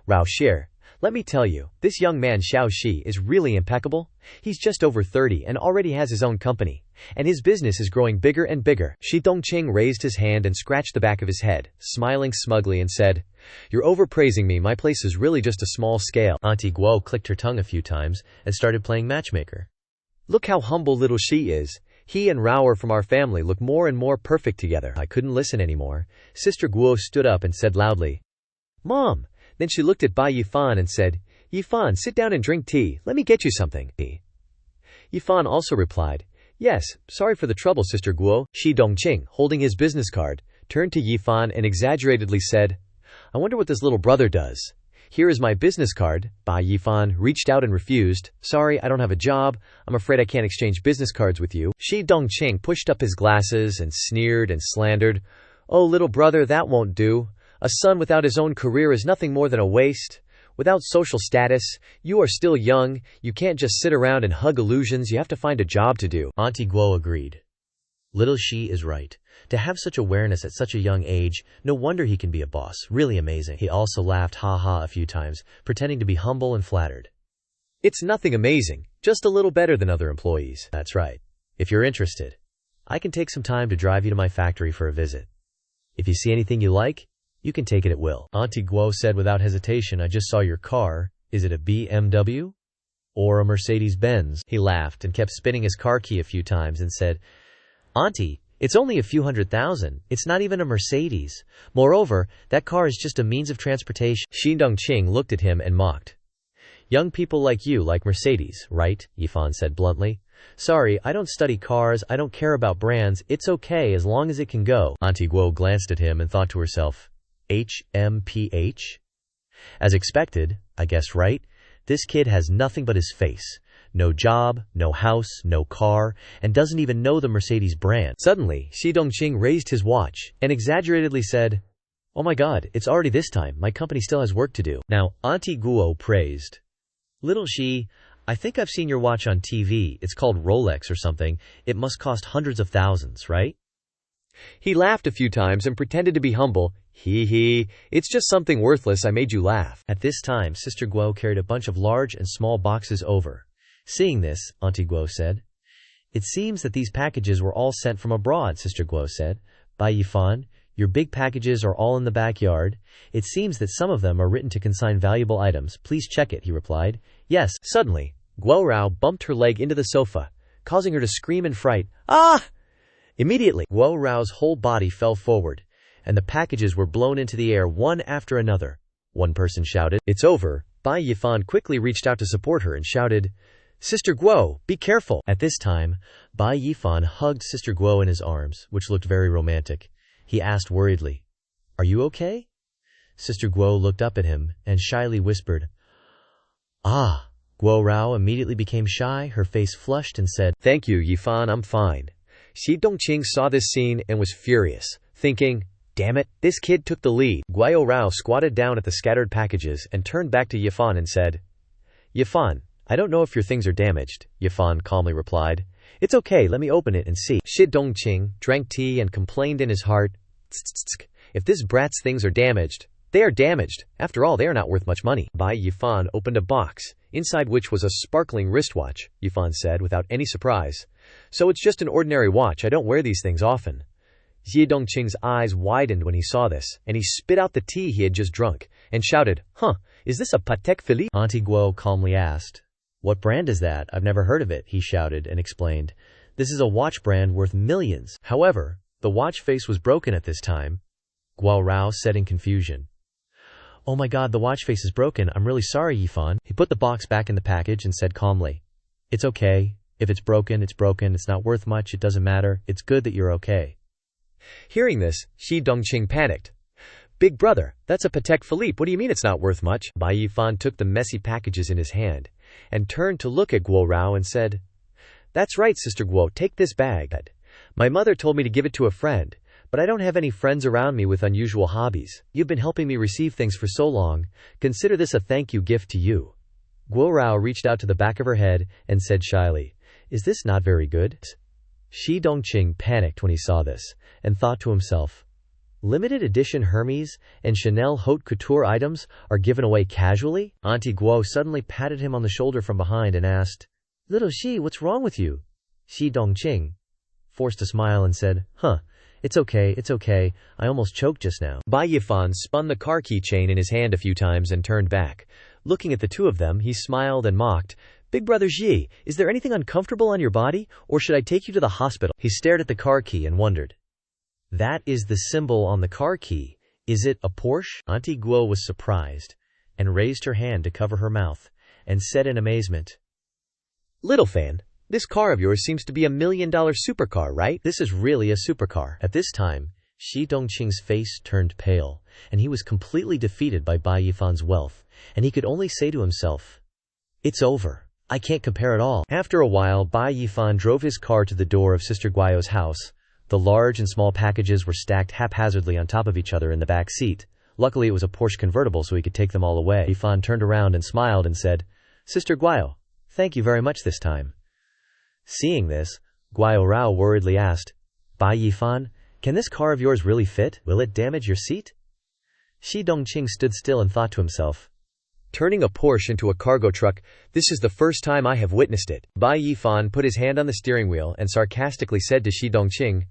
Rao Shir, let me tell you, this young man Xiao Shi is really impeccable. He's just over 30 and already has his own company, and his business is growing bigger and bigger. Shi Dongqing raised his hand and scratched the back of his head, smiling smugly and said, You're overpraising me. My place is really just a small scale. Auntie Guo clicked her tongue a few times and started playing matchmaker. Look how humble little Shi is. He and Raoer from our family look more and more perfect together. I couldn't listen anymore. Sister Guo stood up and said loudly, "Mom!" Then she looked at Bai Yifan and said, "Yifan, sit down and drink tea. Let me get you something." Yifan also replied, "Yes, sorry for the trouble, Sister Guo." Shi Dongqing, holding his business card, turned to Yifan and exaggeratedly said, "I wonder what this little brother does. Here is my business card." Bai Yifan reached out and refused. "Sorry, I don't have a job. I'm afraid I can't exchange business cards with you." Shi Dongqing pushed up his glasses and sneered and slandered, "Oh, little brother, that won't do. A son without his own career is nothing more than a waste. Without social status, you are still young. You can't just sit around and hug illusions. You have to find a job to do." Auntie Guo agreed. Little Shi is right. To have such awareness at such a young age, no wonder he can be a boss. Really amazing. He also laughed ha-ha a few times, pretending to be humble and flattered. "It's nothing amazing, just a little better than other employees." "That's right. If you're interested, I can take some time to drive you to my factory for a visit. If you see anything you like, you can take it at will." Auntie Guo said without hesitation, "I just saw your car. Is it a BMW? Or a Mercedes-Benz?" He laughed and kept spinning his car key a few times and said, "Auntie, it's only a few $100,000. It's not even a Mercedes. Moreover, that car is just a means of transportation." Shi Dongqing looked at him and mocked. "Young people like you like Mercedes, right?" Yifan said bluntly. "Sorry, I don't study cars. I don't care about brands. It's okay as long as it can go." Auntie Guo glanced at him and thought to herself, HMPH? As expected, I guess, right? This kid has nothing but his face. No job, no house, no car, and doesn't even know the Mercedes brand. Suddenly, Shi Dongqing raised his watch and exaggeratedly said, "Oh my god, it's already this time. My company still has work to do." Now, Auntie Guo praised, "Little Shi, I think I've seen your watch on TV. It's called Rolex or something. It must cost hundreds of thousands, right?" He laughed a few times and pretended to be humble. Hee, it's just something worthless. I made you laugh." At this time, Sister Guo carried a bunch of large and small boxes over. Seeing this, Auntie Guo said, "It seems that these packages were all sent from abroad." Sister Guo said, "Bai Yifan, your big packages are all in the backyard. It seems that some of them are written to consign valuable items. Please check it," he replied. "Yes." Suddenly, Guo Rao bumped her leg into the sofa, causing her to scream in fright. "Ah!" Immediately, Guo Rao's whole body fell forward, and the packages were blown into the air one after another. One person shouted, "It's over." Bai Yifan quickly reached out to support her and shouted, "Sister Guo, be careful." At this time, Bai Yifan hugged Sister Guo in his arms, which looked very romantic. He asked worriedly, "Are you okay?" Sister Guo looked up at him and shyly whispered, "Ah." Guo Rao immediately became shy, her face flushed, and said, "Thank you, Yifan, I'm fine." Shi Dongqing saw this scene and was furious, thinking, "Damn it, this kid took the lead." Guo Rao squatted down at the scattered packages and turned back to Yifan and said, "Yifan, I don't know if your things are damaged." Yifan calmly replied, "It's okay, let me open it and see." Shi Dongqing drank tea and complained in his heart, "If this brat's things are damaged, they are damaged. After all, they are not worth much money." Bai Yifan opened a box, inside which was a sparkling wristwatch. Yifan said without any surprise, "So it's just an ordinary watch. I don't wear these things often." Shi Dongqing's eyes widened when he saw this, and he spit out the tea he had just drunk, and shouted, "Huh, is this a Patek Philippe?" Auntie Guo calmly asked, "What brand is that? I've never heard of it," he shouted and explained. "This is a watch brand worth millions." However, the watch face was broken at this time. Guo Rao said in confusion, "Oh my god, the watch face is broken. I'm really sorry, Yifan." He put the box back in the package and said calmly, "It's okay. If it's broken, it's broken. It's not worth much. It doesn't matter. It's good that you're okay." Hearing this, Shi Dongqing panicked. "Big brother, that's a Patek Philippe. What do you mean it's not worth much?" Bai Yifan took the messy packages in his hand and turned to look at Guo Rao and said, "That's right, Sister Guo, take this bag. My mother told me to give it to a friend, but I don't have any friends around me with unusual hobbies. You've been helping me receive things for so long. Consider this a thank you gift to you." Guo Rao reached out to the back of her head and said shyly, "Is this not very good?" Shi Dongqing panicked when he saw this, and thought to himself, limited edition Hermes and Chanel haute couture items are given away casually? Auntie Guo suddenly patted him on the shoulder from behind and asked, "Little Shi, what's wrong with you?" Shi Dongqing forced a smile and said, It's okay, I almost choked just now." Bai Yifan spun the car keychain in his hand a few times and turned back. Looking at the two of them, he smiled and mocked, Big Brother Xi, is there anything uncomfortable on your body, or should I take you to the hospital? He stared at the car key and wondered. That is the symbol on the car key. Is it a Porsche? Auntie Guo was surprised and raised her hand to cover her mouth and said in amazement, Little fan, this car of yours seems to be $1 million supercar, right? This is really a supercar. At this time, Shi Dongqing's face turned pale, and he was completely defeated by Bai Yifan's wealth, and he could only say to himself, It's over. I can't compare at all. After a while, Bai Yifan drove his car to the door of Sister Guio's house. The large and small packages were stacked haphazardly on top of each other in the back seat. Luckily, it was a Porsche convertible, so he could take them all away. Yifan turned around and smiled and said, Sister Guio, thank you very much this time. Seeing this, Guio Rao worriedly asked, Bai Yifan, can this car of yours really fit? Will it damage your seat? Shi Dongqing stood still and thought to himself, Turning a Porsche into a cargo truck, this is the first time I have witnessed it. Bai Yifan put his hand on the steering wheel and sarcastically said to Shi Dongqing,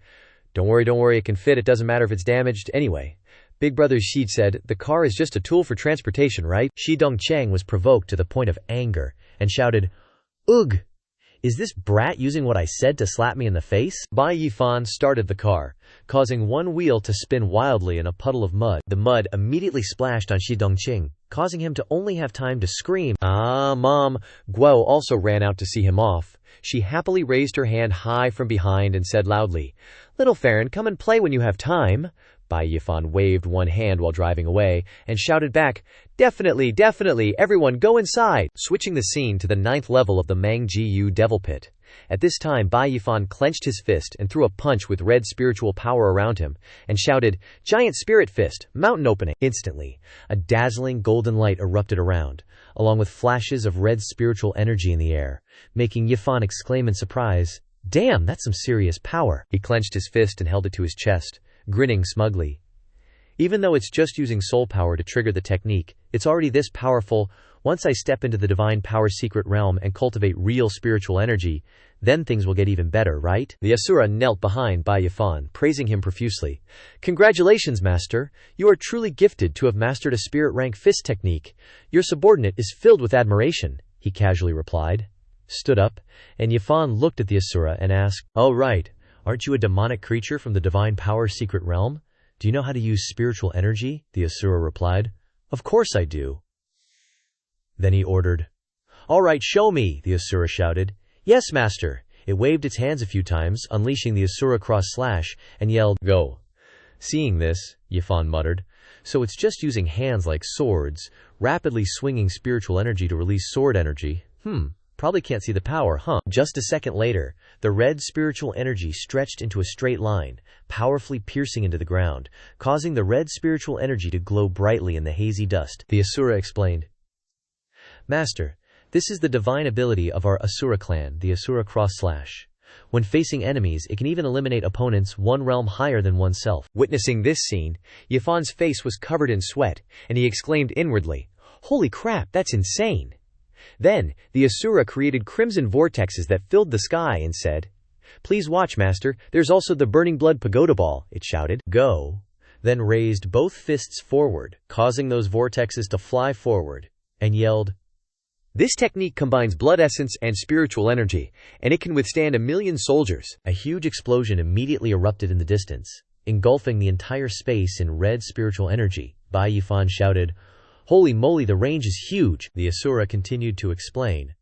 Don't worry, it can fit, it doesn't matter if it's damaged. Anyway, Big Brother Shi said, the car is just a tool for transportation, right? Shi Dongqing was provoked to the point of anger and shouted, Ugh! Is this brat using what I said to slap me in the face? Bai Yifan started the car, causing one wheel to spin wildly in a puddle of mud. The mud immediately splashed on Shi Dongqing, causing him to only have time to scream, Ah, Mom! Guo also ran out to see him off. She happily raised her hand high from behind and said loudly, Little Farron, come and play when you have time. Bai Yifan waved one hand while driving away and shouted back, Definitely, everyone go inside, switching the scene to the 9th level of the Mangjiu Devil Pit. At this time, Bai Yifan clenched his fist and threw a punch with red spiritual power around him and shouted, Giant Spirit Fist, mountain opening. Instantly, a dazzling golden light erupted around, along with flashes of red spiritual energy in the air, making Yifan exclaim in surprise, Damn, that's some serious power. He clenched his fist and held it to his chest, grinning smugly. Even though it's just using soul power to trigger the technique, it's already this powerful. Once I step into the divine power secret realm and cultivate real spiritual energy, then things will get even better, right? The Asura knelt behind Bai Yifan, praising him profusely. Congratulations, Master. You are truly gifted to have mastered a spirit rank fist technique. Your subordinate is filled with admiration, he casually replied. Stood up, and Yifan looked at the Asura and asked, Oh right, aren't you a demonic creature from the divine power secret realm? Do you know how to use spiritual energy? The Asura replied. Of course I do. Then he ordered. All right, show me, the Asura shouted. Yes, Master. It waved its hands a few times, unleashing the Asura cross slash, and yelled, Go. Seeing this, Yifan muttered, so it's just using hands like swords, rapidly swinging spiritual energy to release sword energy. Probably can't see the power, huh? Just a second later, the red spiritual energy stretched into a straight line, powerfully piercing into the ground, causing the red spiritual energy to glow brightly in the hazy dust. The Asura explained. Master, this is the divine ability of our Asura clan, the Asura cross slash. When facing enemies, it can even eliminate opponents one realm higher than oneself. Witnessing this scene, Yifan's face was covered in sweat, and he exclaimed inwardly, Holy crap, that's insane! Then, the Asura created crimson vortexes that filled the sky and said, Please watch, Master, there's also the burning blood pagoda ball, it shouted. Go. Then raised both fists forward, causing those vortexes to fly forward, and yelled, This technique combines blood essence and spiritual energy, and it can withstand 1 million soldiers. A huge explosion immediately erupted in the distance, engulfing the entire space in red spiritual energy. Bai Yifan shouted, Holy moly, the range is huge, the Asura continued to explain.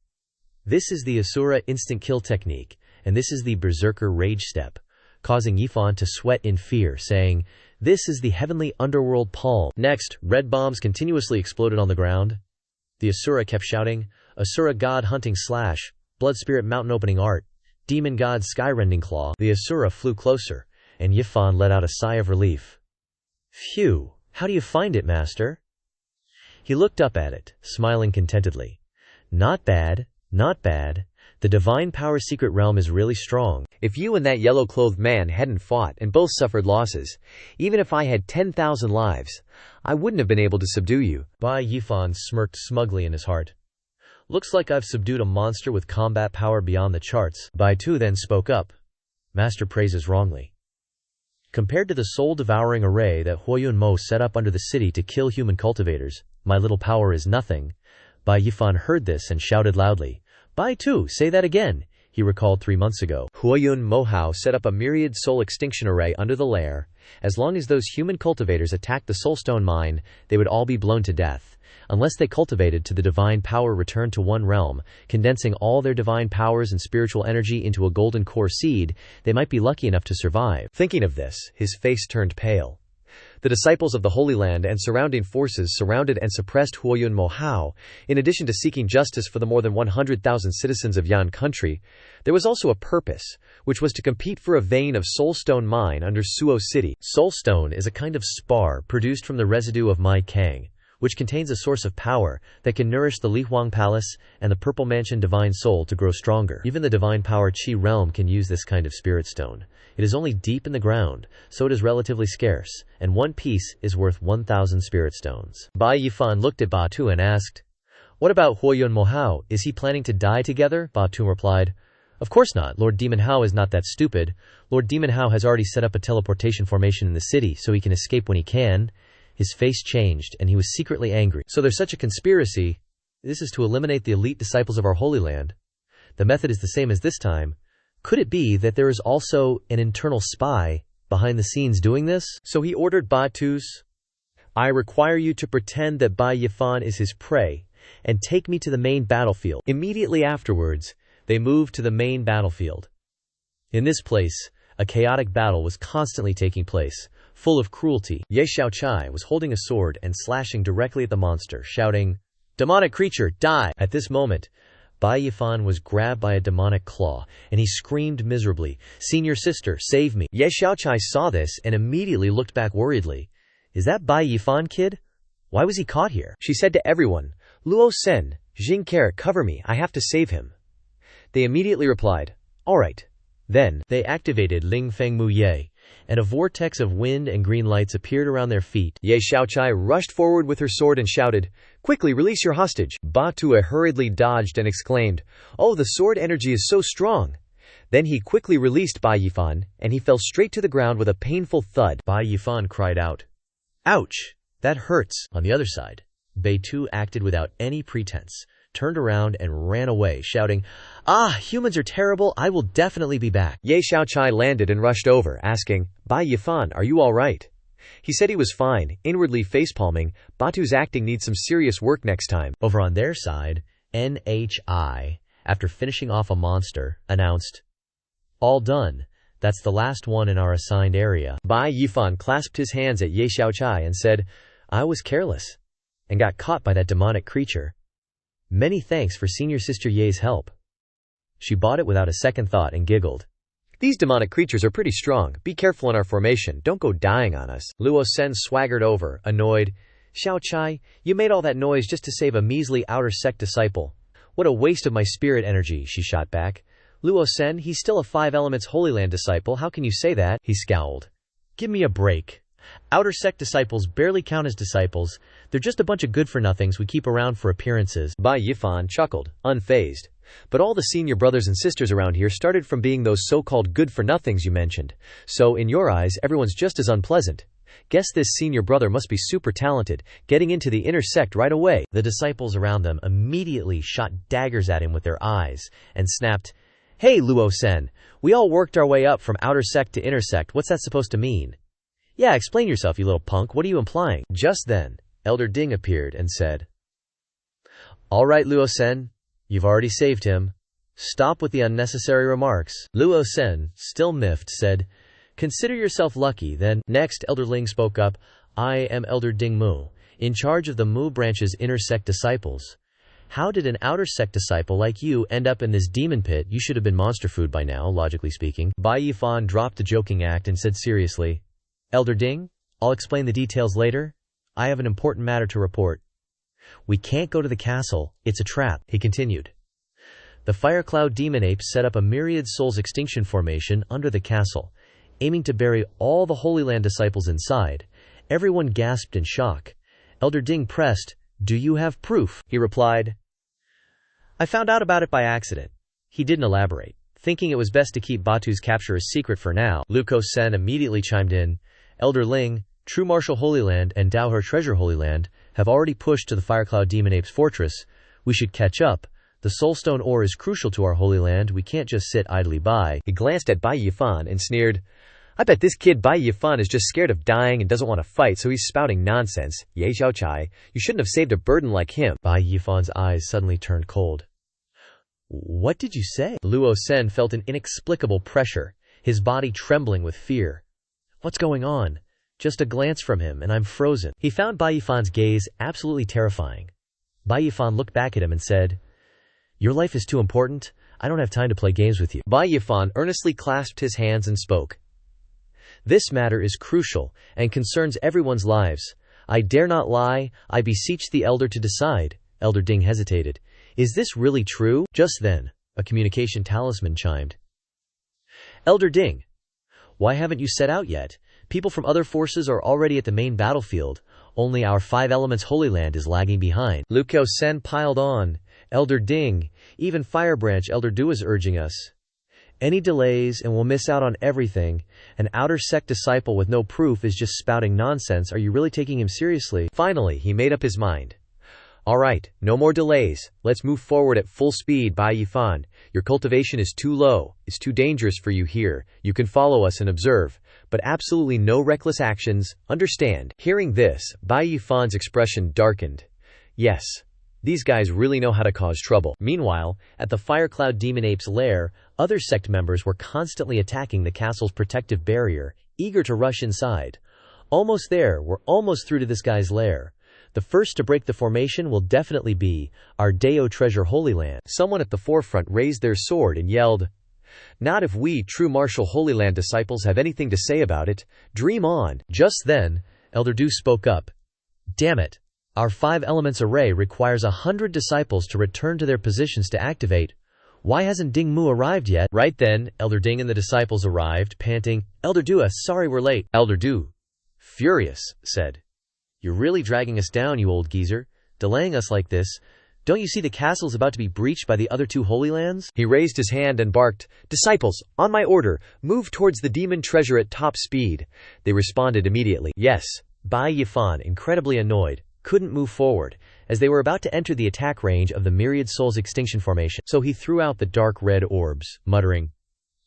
This is the Asura instant kill technique, and this is the Berserker rage step, causing Yifan to sweat in fear, saying, This is the heavenly underworld palm. Next, red bombs continuously exploded on the ground. The Asura kept shouting, Asura god hunting slash, blood spirit mountain opening art, demon god skyrending claw. The Asura flew closer, and Yifan let out a sigh of relief. Phew, how do you find it, Master? He looked up at it, smiling contentedly. Not bad. The divine power secret realm is really strong. If you and that yellow-clothed man hadn't fought and both suffered losses, even if I had 10,000 lives, I wouldn't have been able to subdue you. Bai Yifan smirked smugly in his heart. Looks like I've subdued a monster with combat power beyond the charts. Bai Tu then spoke up. Master praises wrongly. Compared to the soul-devouring array that Huoyun Mo set up under the city to kill human cultivators, my little power is nothing. Bai Yifan heard this and shouted loudly, Bai Tu, say that again, he recalled 3 months ago. Huoyun Mohao set up a myriad soul extinction array under the lair. As long as those human cultivators attacked the soulstone mine, they would all be blown to death. Unless they cultivated to the divine power returned to one realm, condensing all their divine powers and spiritual energy into a golden core seed, they might be lucky enough to survive. Thinking of this, his face turned pale. The disciples of the Holy Land and surrounding forces surrounded and suppressed Huoyun Mohao. In addition to seeking justice for the more than 100,000 citizens of Yan country, there was also a purpose, which was to compete for a vein of soulstone mine under Suo City. Soulstone is a kind of spar produced from the residue of Mai Kang, which contains a source of power that can nourish the Li Huang Palace and the Purple Mansion Divine Soul to grow stronger. Even the Divine Power Qi realm can use this kind of spirit stone. It is only deep in the ground, so it is relatively scarce, and one piece is worth 1,000 spirit stones. Bai Yifan looked at Batu and asked, "What about Huoyun Mohao? Is he planning to die together?" Batu replied, "Of course not. Lord Demon Hao is not that stupid. Lord Demon Hao has already set up a teleportation formation in the city so he can escape when he can." His face changed, and he was secretly angry. "So there's such a conspiracy. This is to eliminate the elite disciples of our Holy Land. The method is the same as this time. Could it be that there is also an internal spy behind the scenes doing this?" So he ordered Batu's, "I require you to pretend that Bai Yifan is his prey, and take me to the main battlefield." Immediately afterwards, they moved to the main battlefield. In this place, a chaotic battle was constantly taking place, full of cruelty. Ye Xiaochai was holding a sword and slashing directly at the monster, shouting, "Demonic creature, die!" At this moment, Bai Yifan was grabbed by a demonic claw, and he screamed miserably, "Senior sister, save me!" Ye Xiaochai saw this and immediately looked back worriedly. "Is that Bai Yifan kid? Why was he caught here?" She said to everyone, "Luo Sen, Jing Carrot, cover me, I have to save him." They immediately replied, "All right." Then, they activated Ling Feng Mu Ye, and a vortex of wind and green lights appeared around their feet. Ye Xiaochai rushed forward with her sword and shouted, "Quickly, release your hostage!" Batua hurriedly dodged and exclaimed, "Oh, the sword energy is so strong!" Then he quickly released Bai Yifan, and he fell straight to the ground with a painful thud. Bai Yifan cried out, "Ouch! That hurts!" On the other side, Bai Tu acted without any pretense, turned around and ran away, shouting, "Ah, humans are terrible, I will definitely be back." Ye Xiaochai landed and rushed over, asking, "Bai Yifan, are you all right?" He said he was fine, inwardly facepalming. Batu's acting needs some serious work next time. Over on their side, NHI, after finishing off a monster, announced, "All done. That's the last one in our assigned area." Bai Yifan clasped his hands at Ye Xiaochai and said, "I was careless, and got caught by that demonic creature. Many thanks for Senior Sister Ye's help." She bought it without a second thought and giggled. "These demonic creatures are pretty strong. Be careful in our formation. Don't go dying on us." Luo Sen swaggered over, annoyed. "Xiaochai, you made all that noise just to save a measly outer sect disciple. What a waste of my spirit energy," she shot back. "Luo Sen, he's still a 5 Elements Holy Land disciple. How can you say that?" He scowled. "Give me a break. Outer sect disciples barely count as disciples. They're just a bunch of good-for-nothings we keep around for appearances." Bai Yifan chuckled, unfazed. "But all the senior brothers and sisters around here started from being those so-called good-for-nothings you mentioned. So, in your eyes, everyone's just as unpleasant. Guess this senior brother must be super talented, getting into the inner sect right away." The disciples around them immediately shot daggers at him with their eyes, and snapped, "Hey, Luo Sen, we all worked our way up from outer sect to inner sect. What's that supposed to mean?" "Yeah, explain yourself, you little punk. What are you implying?" Just then, Elder Ding appeared and said, "All right, Luo Sen, you've already saved him. Stop with the unnecessary remarks." Luo Sen, still miffed, said, "Consider yourself lucky, then." Next, Elder Ling spoke up, "I am Elder Ding Mu, in charge of the Mu branch's inner sect disciples. How did an outer sect disciple like you end up in this demon pit? You should have been monster food by now, logically speaking." Bai Yifan dropped the joking act and said seriously, "Elder Ding, I'll explain the details later. I have an important matter to report. We can't go to the castle, it's a trap," he continued. The Fire Cloud Demon Apes set up a myriad souls extinction formation under the castle, aiming to bury all the Holy Land disciples inside. Everyone gasped in shock. Elder Ding pressed, "Do you have proof?" He replied, "I found out about it by accident." He didn't elaborate, thinking it was best to keep Batu's capture a secret for now. Luko Sen immediately chimed in, "Elder Ling, True Martial Holy Land and Daoher Treasure Holy Land have already pushed to the Firecloud Demon Apes Fortress. We should catch up. The soulstone ore is crucial to our Holy Land, we can't just sit idly by. He glanced at Bai Yifan and sneered, I bet this kid Bai Yifan is just scared of dying and doesn't want to fight, so he's spouting nonsense. Ye Xiaochai, you shouldn't have saved a burden like him. Bai Yifan's eyes suddenly turned cold. What did you say? Luo Sen felt an inexplicable pressure, his body trembling with fear. What's going on? Just a glance from him, and I'm frozen. He found Bai Yifan's gaze absolutely terrifying. Bai Yifan looked back at him and said, Your life is too important. I don't have time to play games with you. Bai Yifan earnestly clasped his hands and spoke. This matter is crucial and concerns everyone's lives. I dare not lie. I beseech the elder to decide. Elder Ding hesitated. Is this really true? Just then, a communication talisman chimed. Elder Ding, why haven't you set out yet? People from other forces are already at the main battlefield. Only our 5 elements Holy Land is lagging behind. Luo Sen piled on. Elder Ding, even Firebranch Elder Du is urging us. Any delays and we'll miss out on everything. An outer sect disciple with no proof is just spouting nonsense. Are you really taking him seriously? Finally, he made up his mind. All right, no more delays. Let's move forward at full speed, Bai Yifan. Your cultivation is too low. It's too dangerous for you here. You can follow us and observe, but absolutely no reckless actions. Understand? Hearing this, Bai Yifan's expression darkened. Yes, these guys really know how to cause trouble. Meanwhile, at the Firecloud Demon Ape's lair, other sect members were constantly attacking the castle's protective barrier, eager to rush inside. Almost there, we're almost through to this guy's lair. The first to break the formation will definitely be our Deo Treasure Holy Land. Someone at the forefront raised their sword and yelled, Not if we true martial Holy Land disciples have anything to say about it. Dream on. Just then, Elder Du spoke up. Damn it. Our 5 elements array requires 100 disciples to return to their positions to activate. Why hasn't Ding Mu arrived yet? Right then, Elder Ding and the disciples arrived, panting, Elder Du, sorry we're late. Elder Du, furious, said, You're really dragging us down, you old geezer, delaying us like this. Don't you see the castle's about to be breached by the other 2 Holy Lands? He raised his hand and barked, Disciples, on my order, move towards the demon treasure at top speed. They responded immediately. Yes. Bai Yifan, incredibly annoyed, couldn't move forward, as they were about to enter the attack range of the Myriad Souls extinction formation, so he threw out the dark red orbs, muttering,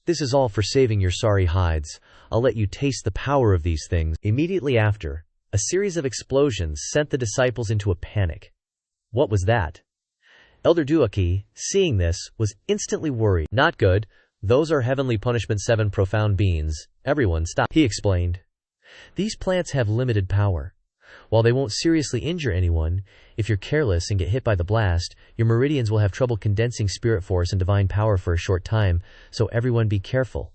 This is all for saving your sorry hides. I'll let you taste the power of these things. Immediately after, a series of explosions sent the disciples into a panic. What was that? Elder Duaki, seeing this, was instantly worried. Not good. Those are Heavenly Punishment 7 profound beans. Everyone stop, he explained. These plants have limited power. While they won't seriously injure anyone, if you're careless and get hit by the blast, your meridians will have trouble condensing spirit force and divine power for a short time, so everyone be careful.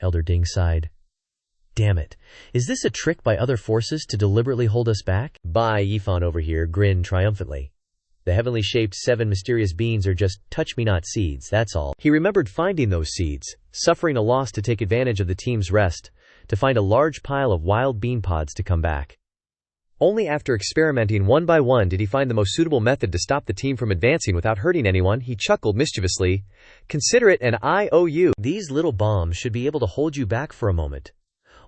Elder Ding sighed. Damn it. Is this a trick by other forces to deliberately hold us back? Bai Yifan over here grinned triumphantly. The heavenly shaped 7 mysterious beans are just touch-me-not seeds, that's all. He remembered finding those seeds, suffering a loss to take advantage of the team's rest, to find a large pile of wild bean pods to come back. Only after experimenting one by one did he find the most suitable method to stop the team from advancing without hurting anyone. He chuckled mischievously. Consider it an IOU. These little bombs should be able to hold you back for a moment.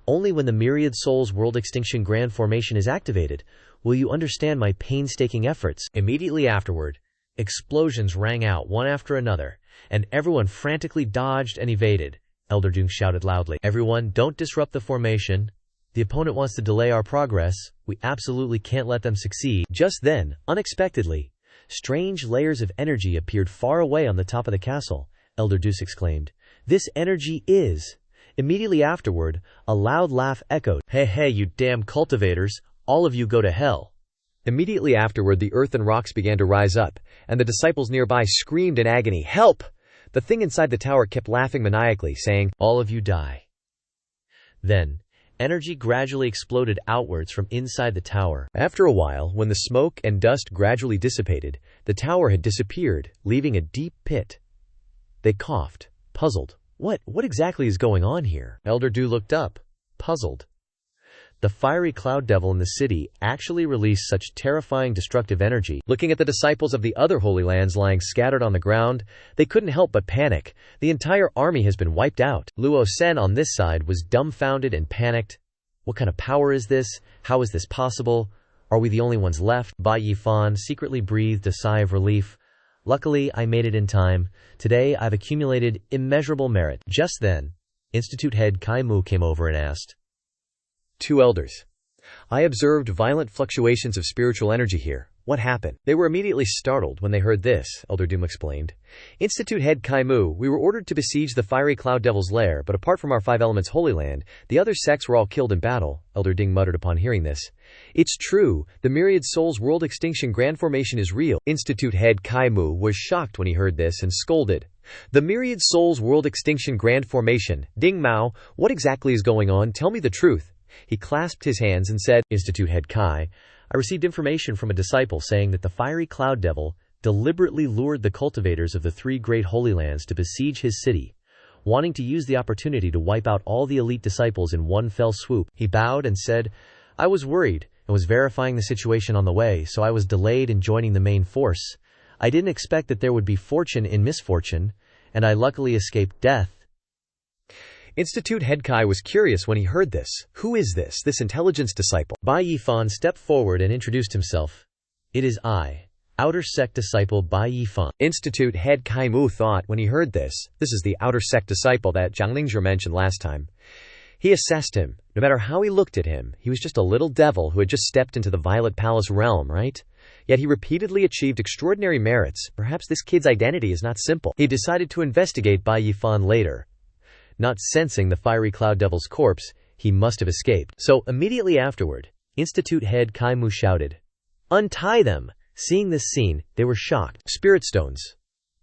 Only when the Myriad Souls World Extinction Grand Formation is activated will you understand my painstaking efforts. Immediately afterward, explosions rang out one after another, and everyone frantically dodged and evaded. Elder Doom shouted loudly, Everyone, don't disrupt the formation. The opponent wants to delay our progress. We absolutely can't let them succeed. Just then, unexpectedly, strange layers of energy appeared far away on the top of the castle. Elder Deuce exclaimed, This energy is... Immediately afterward, a loud laugh echoed. Hey, you damn cultivators, all of you go to hell. Immediately afterward, the earth and rocks began to rise up, and the disciples nearby screamed in agony, Help! The thing inside the tower kept laughing maniacally, saying, All of you die. Then, energy gradually exploded outwards from inside the tower. After a while, when the smoke and dust gradually dissipated, the tower had disappeared, leaving a deep pit. They coughed, puzzled. What exactly is going on here? Elder Du looked up, puzzled. The fiery cloud devil in the city actually released such terrifying destructive energy. Looking at the disciples of the other Holy Lands lying scattered on the ground, they couldn't help but panic. The entire army has been wiped out. Luo Sen on this side was dumbfounded and panicked. What kind of power is this? How is this possible? Are we the only ones left? Bai Yifan secretly breathed a sigh of relief. Luckily, I made it in time. Today, I've accumulated immeasurable merit. Just then, Institute head Kai Mu came over and asked, Two elders. I observed violent fluctuations of spiritual energy here. What happened? They were immediately startled when they heard this, Elder Doom explained. Institute head Kai Mu, we were ordered to besiege the fiery cloud devil's lair, but apart from our five elements holy land, the other sects were all killed in battle, Elder Ding muttered upon hearing this. It's true, the myriad souls world extinction grand formation is real. Institute head Kai Mu was shocked when he heard this and scolded. The myriad souls world extinction grand formation, Ding Mao, what exactly is going on? Tell me the truth. He clasped his hands and said, Institute head Kai, I received information from a disciple saying that the fiery cloud devil deliberately lured the cultivators of the three great holy lands to besiege his city, wanting to use the opportunity to wipe out all the elite disciples in one fell swoop. He bowed and said, I was worried and was verifying the situation on the way, so I was delayed in joining the main force. I didn't expect that there would be fortune in misfortune, and I luckily escaped death. Institute head Kai was curious when he heard this. Who is this intelligence disciple? Bai Yifan stepped forward and introduced himself. It is I, outer sect disciple Bai Yifan. Institute head Kai Mu thought when he heard this is the outer sect disciple that Zhang Lingzhi mentioned last time. He assessed him. No matter how he looked at him, he was just a little devil who had just stepped into the Violet Palace realm, right? Yet he repeatedly achieved extraordinary merits. Perhaps this kid's identity is not simple. He decided to investigate Bai Yifan later. Not sensing the fiery cloud devil's corpse, he must have escaped. So, immediately afterward, Institute head Kai Mu shouted, Untie them! Seeing this scene, they were shocked. Spirit stones.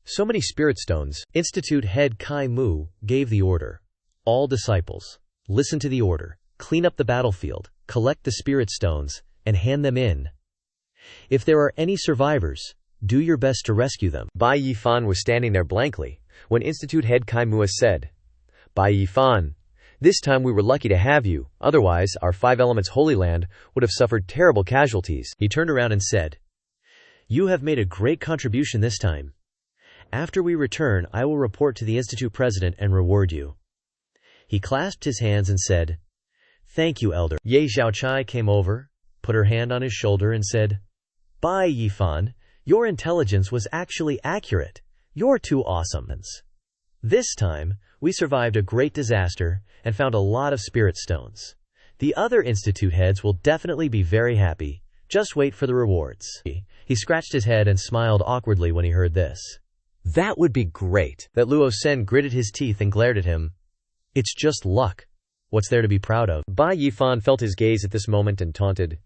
So many spirit stones. Institute head Kai Mu gave the order. All disciples, listen to the order. Clean up the battlefield, collect the spirit stones, and hand them in. If there are any survivors, do your best to rescue them. Bai Yifan was standing there blankly when Institute head Kai Mu said, Bai Yifan, this time we were lucky to have you, otherwise our five elements holy land would have suffered terrible casualties. He turned around and said, You have made a great contribution this time. After we return, I will report to the Institute president and reward you. He clasped his hands and said, Thank you, Elder. Ye Xiaochai came over, put her hand on his shoulder and said, Bai Yifan, your intelligence was actually accurate. You're too awesome. This time, we survived a great disaster and found a lot of spirit stones. The other institute heads will definitely be very happy. Just wait for the rewards. He scratched his head and smiled awkwardly when he heard this. That would be great. That Luo Sen gritted his teeth and glared at him. It's just luck. What's there to be proud of? Bai Yifan felt his gaze at this moment and taunted.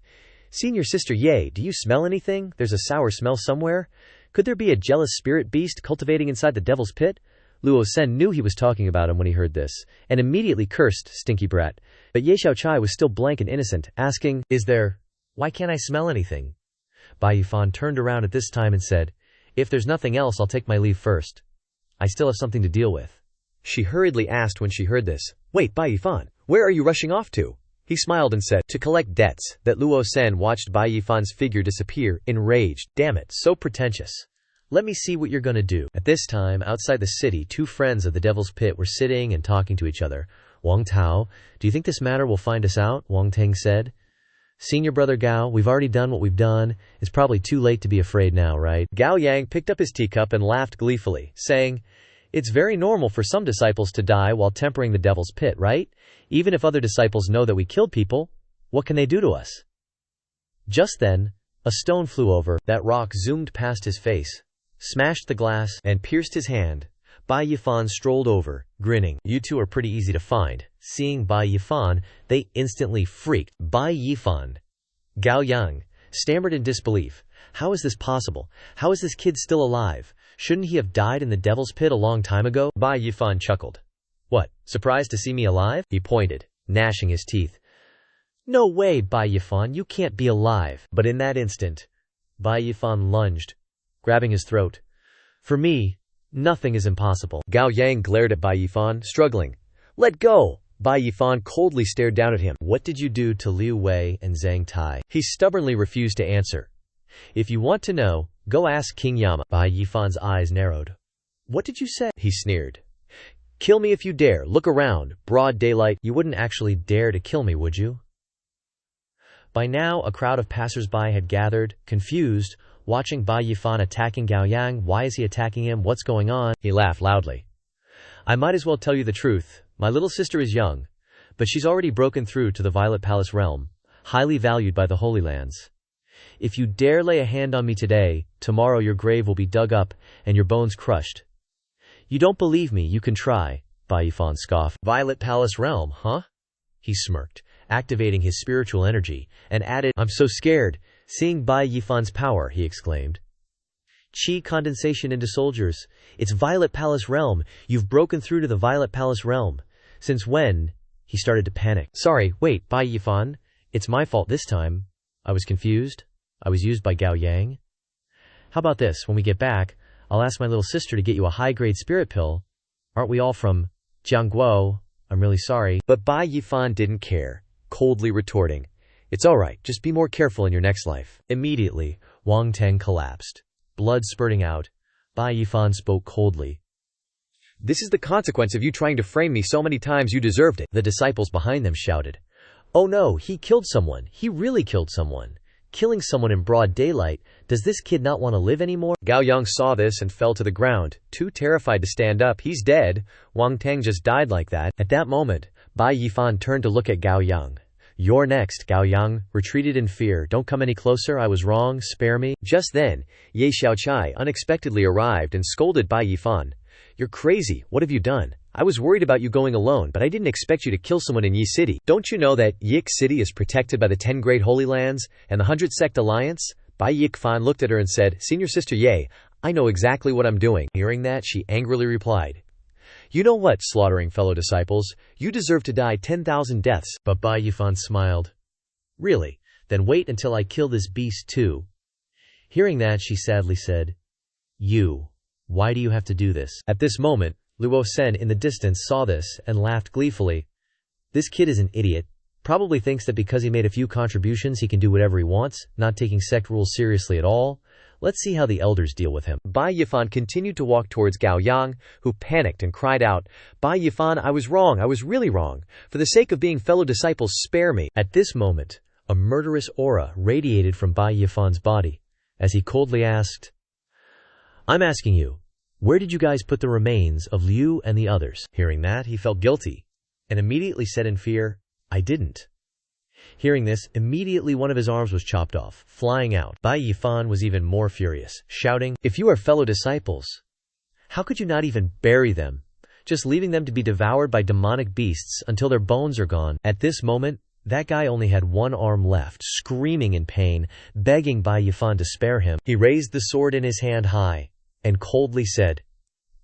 Senior sister Ye, do you smell anything? There's a sour smell somewhere. Could there be a jealous spirit beast cultivating inside the devil's pit? Luo Sen knew he was talking about him when he heard this, and immediately cursed, stinky brat. But Ye Xiaochai was still blank and innocent, asking, Why can't I smell anything? Bai Yifan turned around at this time and said, If there's nothing else, I'll take my leave first. I still have something to deal with. She hurriedly asked when she heard this, Wait, Bai Yifan, where are you rushing off to? He smiled and said, To collect debts. That Luo Sen watched Bai Yifan's figure disappear, enraged. Damn it, so pretentious. Let me see what you're gonna do. At this time, outside the city, two friends of the Devil's Pit were sitting and talking to each other. Wang Tao, do you think this matter will find us out? Wang Teng said. Senior brother Gao, we've already done what we've done. It's probably too late to be afraid now, right? Gao Yang picked up his teacup and laughed gleefully, saying, It's very normal for some disciples to die while tempering the Devil's Pit, right? Even if other disciples know that we killed people, what can they do to us? Just then, a stone flew over. That rock zoomed past his face, smashed the glass, and pierced his hand. Bai Yifan strolled over, grinning. You two are pretty easy to find. Seeing Bai Yifan, they instantly freaked. Bai Yifan. Gao Yang stammered in disbelief. How is this possible? How is this kid still alive? Shouldn't he have died in the Devil's Pit a long time ago? Bai Yifan chuckled. What, surprised to see me alive? He pointed, gnashing his teeth. No way, Bai Yifan, you can't be alive. But in that instant, Bai Yifan lunged, grabbing his throat. For me, nothing is impossible. Gao Yang glared at Bai Yifan, struggling. Let go! Bai Yifan coldly stared down at him. What did you do to Liu Wei and Zhang Tai? He stubbornly refused to answer. If you want to know, go ask King Yama. Bai Yifan's eyes narrowed. What did you say? He sneered. Kill me if you dare. Look around. Broad daylight. You wouldn't actually dare to kill me, would you? By now, a crowd of passers-by had gathered, confused. watching Bai Yifan attacking Gao Yang. Why is he attacking him? What's going on? He laughed loudly. I might as well tell you the truth. My little sister is young, but she's already broken through to the Violet Palace realm, highly valued by the Holy Lands. If you dare lay a hand on me today, tomorrow your grave will be dug up and your bones crushed. You don't believe me, you can try, Bai Yifan scoffed. Violet Palace realm, huh? He smirked, activating his spiritual energy, and added, I'm so scared. Seeing Bai Yifan's power, he exclaimed. Qi condensation into soldiers. It's Violet Palace realm. You've broken through to the Violet Palace realm. Since when? He started to panic. Sorry, wait, Bai Yifan. It's my fault this time. I was confused. I was used by Gao Yang. How about this? When we get back, I'll ask my little sister to get you a high-grade spirit pill. Aren't we all from Jiangguo? I'm really sorry. But Bai Yifan didn't care, coldly retorting, It's alright, just be more careful in your next life. Immediately, Wang Teng collapsed. Blood spurting out, Bai Yifan spoke coldly. This is the consequence of you trying to frame me so many times. You deserved it. The disciples behind them shouted. Oh no, he killed someone. He really killed someone. Killing someone in broad daylight. Does this kid not want to live anymore? Gao Yang saw this and fell to the ground, too terrified to stand up. He's dead. Wang Teng just died like that. At that moment, Bai Yifan turned to look at Gao Yang. You're next, Gao Yang retreated in fear. Don't come any closer, I was wrong, spare me. Just then, Ye Xiaochai unexpectedly arrived and scolded Bai Yifan. You're crazy, what have you done? I was worried about you going alone, but I didn't expect you to kill someone in Yi City. Don't you know that Yik City is protected by the 10 Great Holy Lands and the 100 Sect Alliance? Bai Yifan looked at her and said, Senior Sister Ye, I know exactly what I'm doing. Hearing that, she angrily replied, You know what, slaughtering fellow disciples? You deserve to die 10,000 deaths. But Bai Yifan smiled. Really? Then wait until I kill this beast too. Hearing that, she sadly said, Why do you have to do this? At this moment, Luo Sen in the distance saw this and laughed gleefully. This kid is an idiot. Probably thinks that because he made a few contributions he can do whatever he wants, not taking sect rules seriously at all. Let's see how the elders deal with him. Bai Yifan continued to walk towards Gao Yang, who panicked and cried out, Bai Yifan, I was wrong, I was really wrong. For the sake of being fellow disciples, spare me. At this moment, a murderous aura radiated from Bai Yifan's body, as he coldly asked, I'm asking you, where did you guys put the remains of Liu and the others? Hearing that, he felt guilty, and immediately said in fear, I didn't. Hearing this, immediately one of his arms was chopped off, flying out. Bai Yifan was even more furious, shouting, If you are fellow disciples, how could you not even bury them, just leaving them to be devoured by demonic beasts until their bones are gone? At this moment, that guy only had one arm left, screaming in pain, begging Bai Yifan to spare him. He raised the sword in his hand high, and coldly said,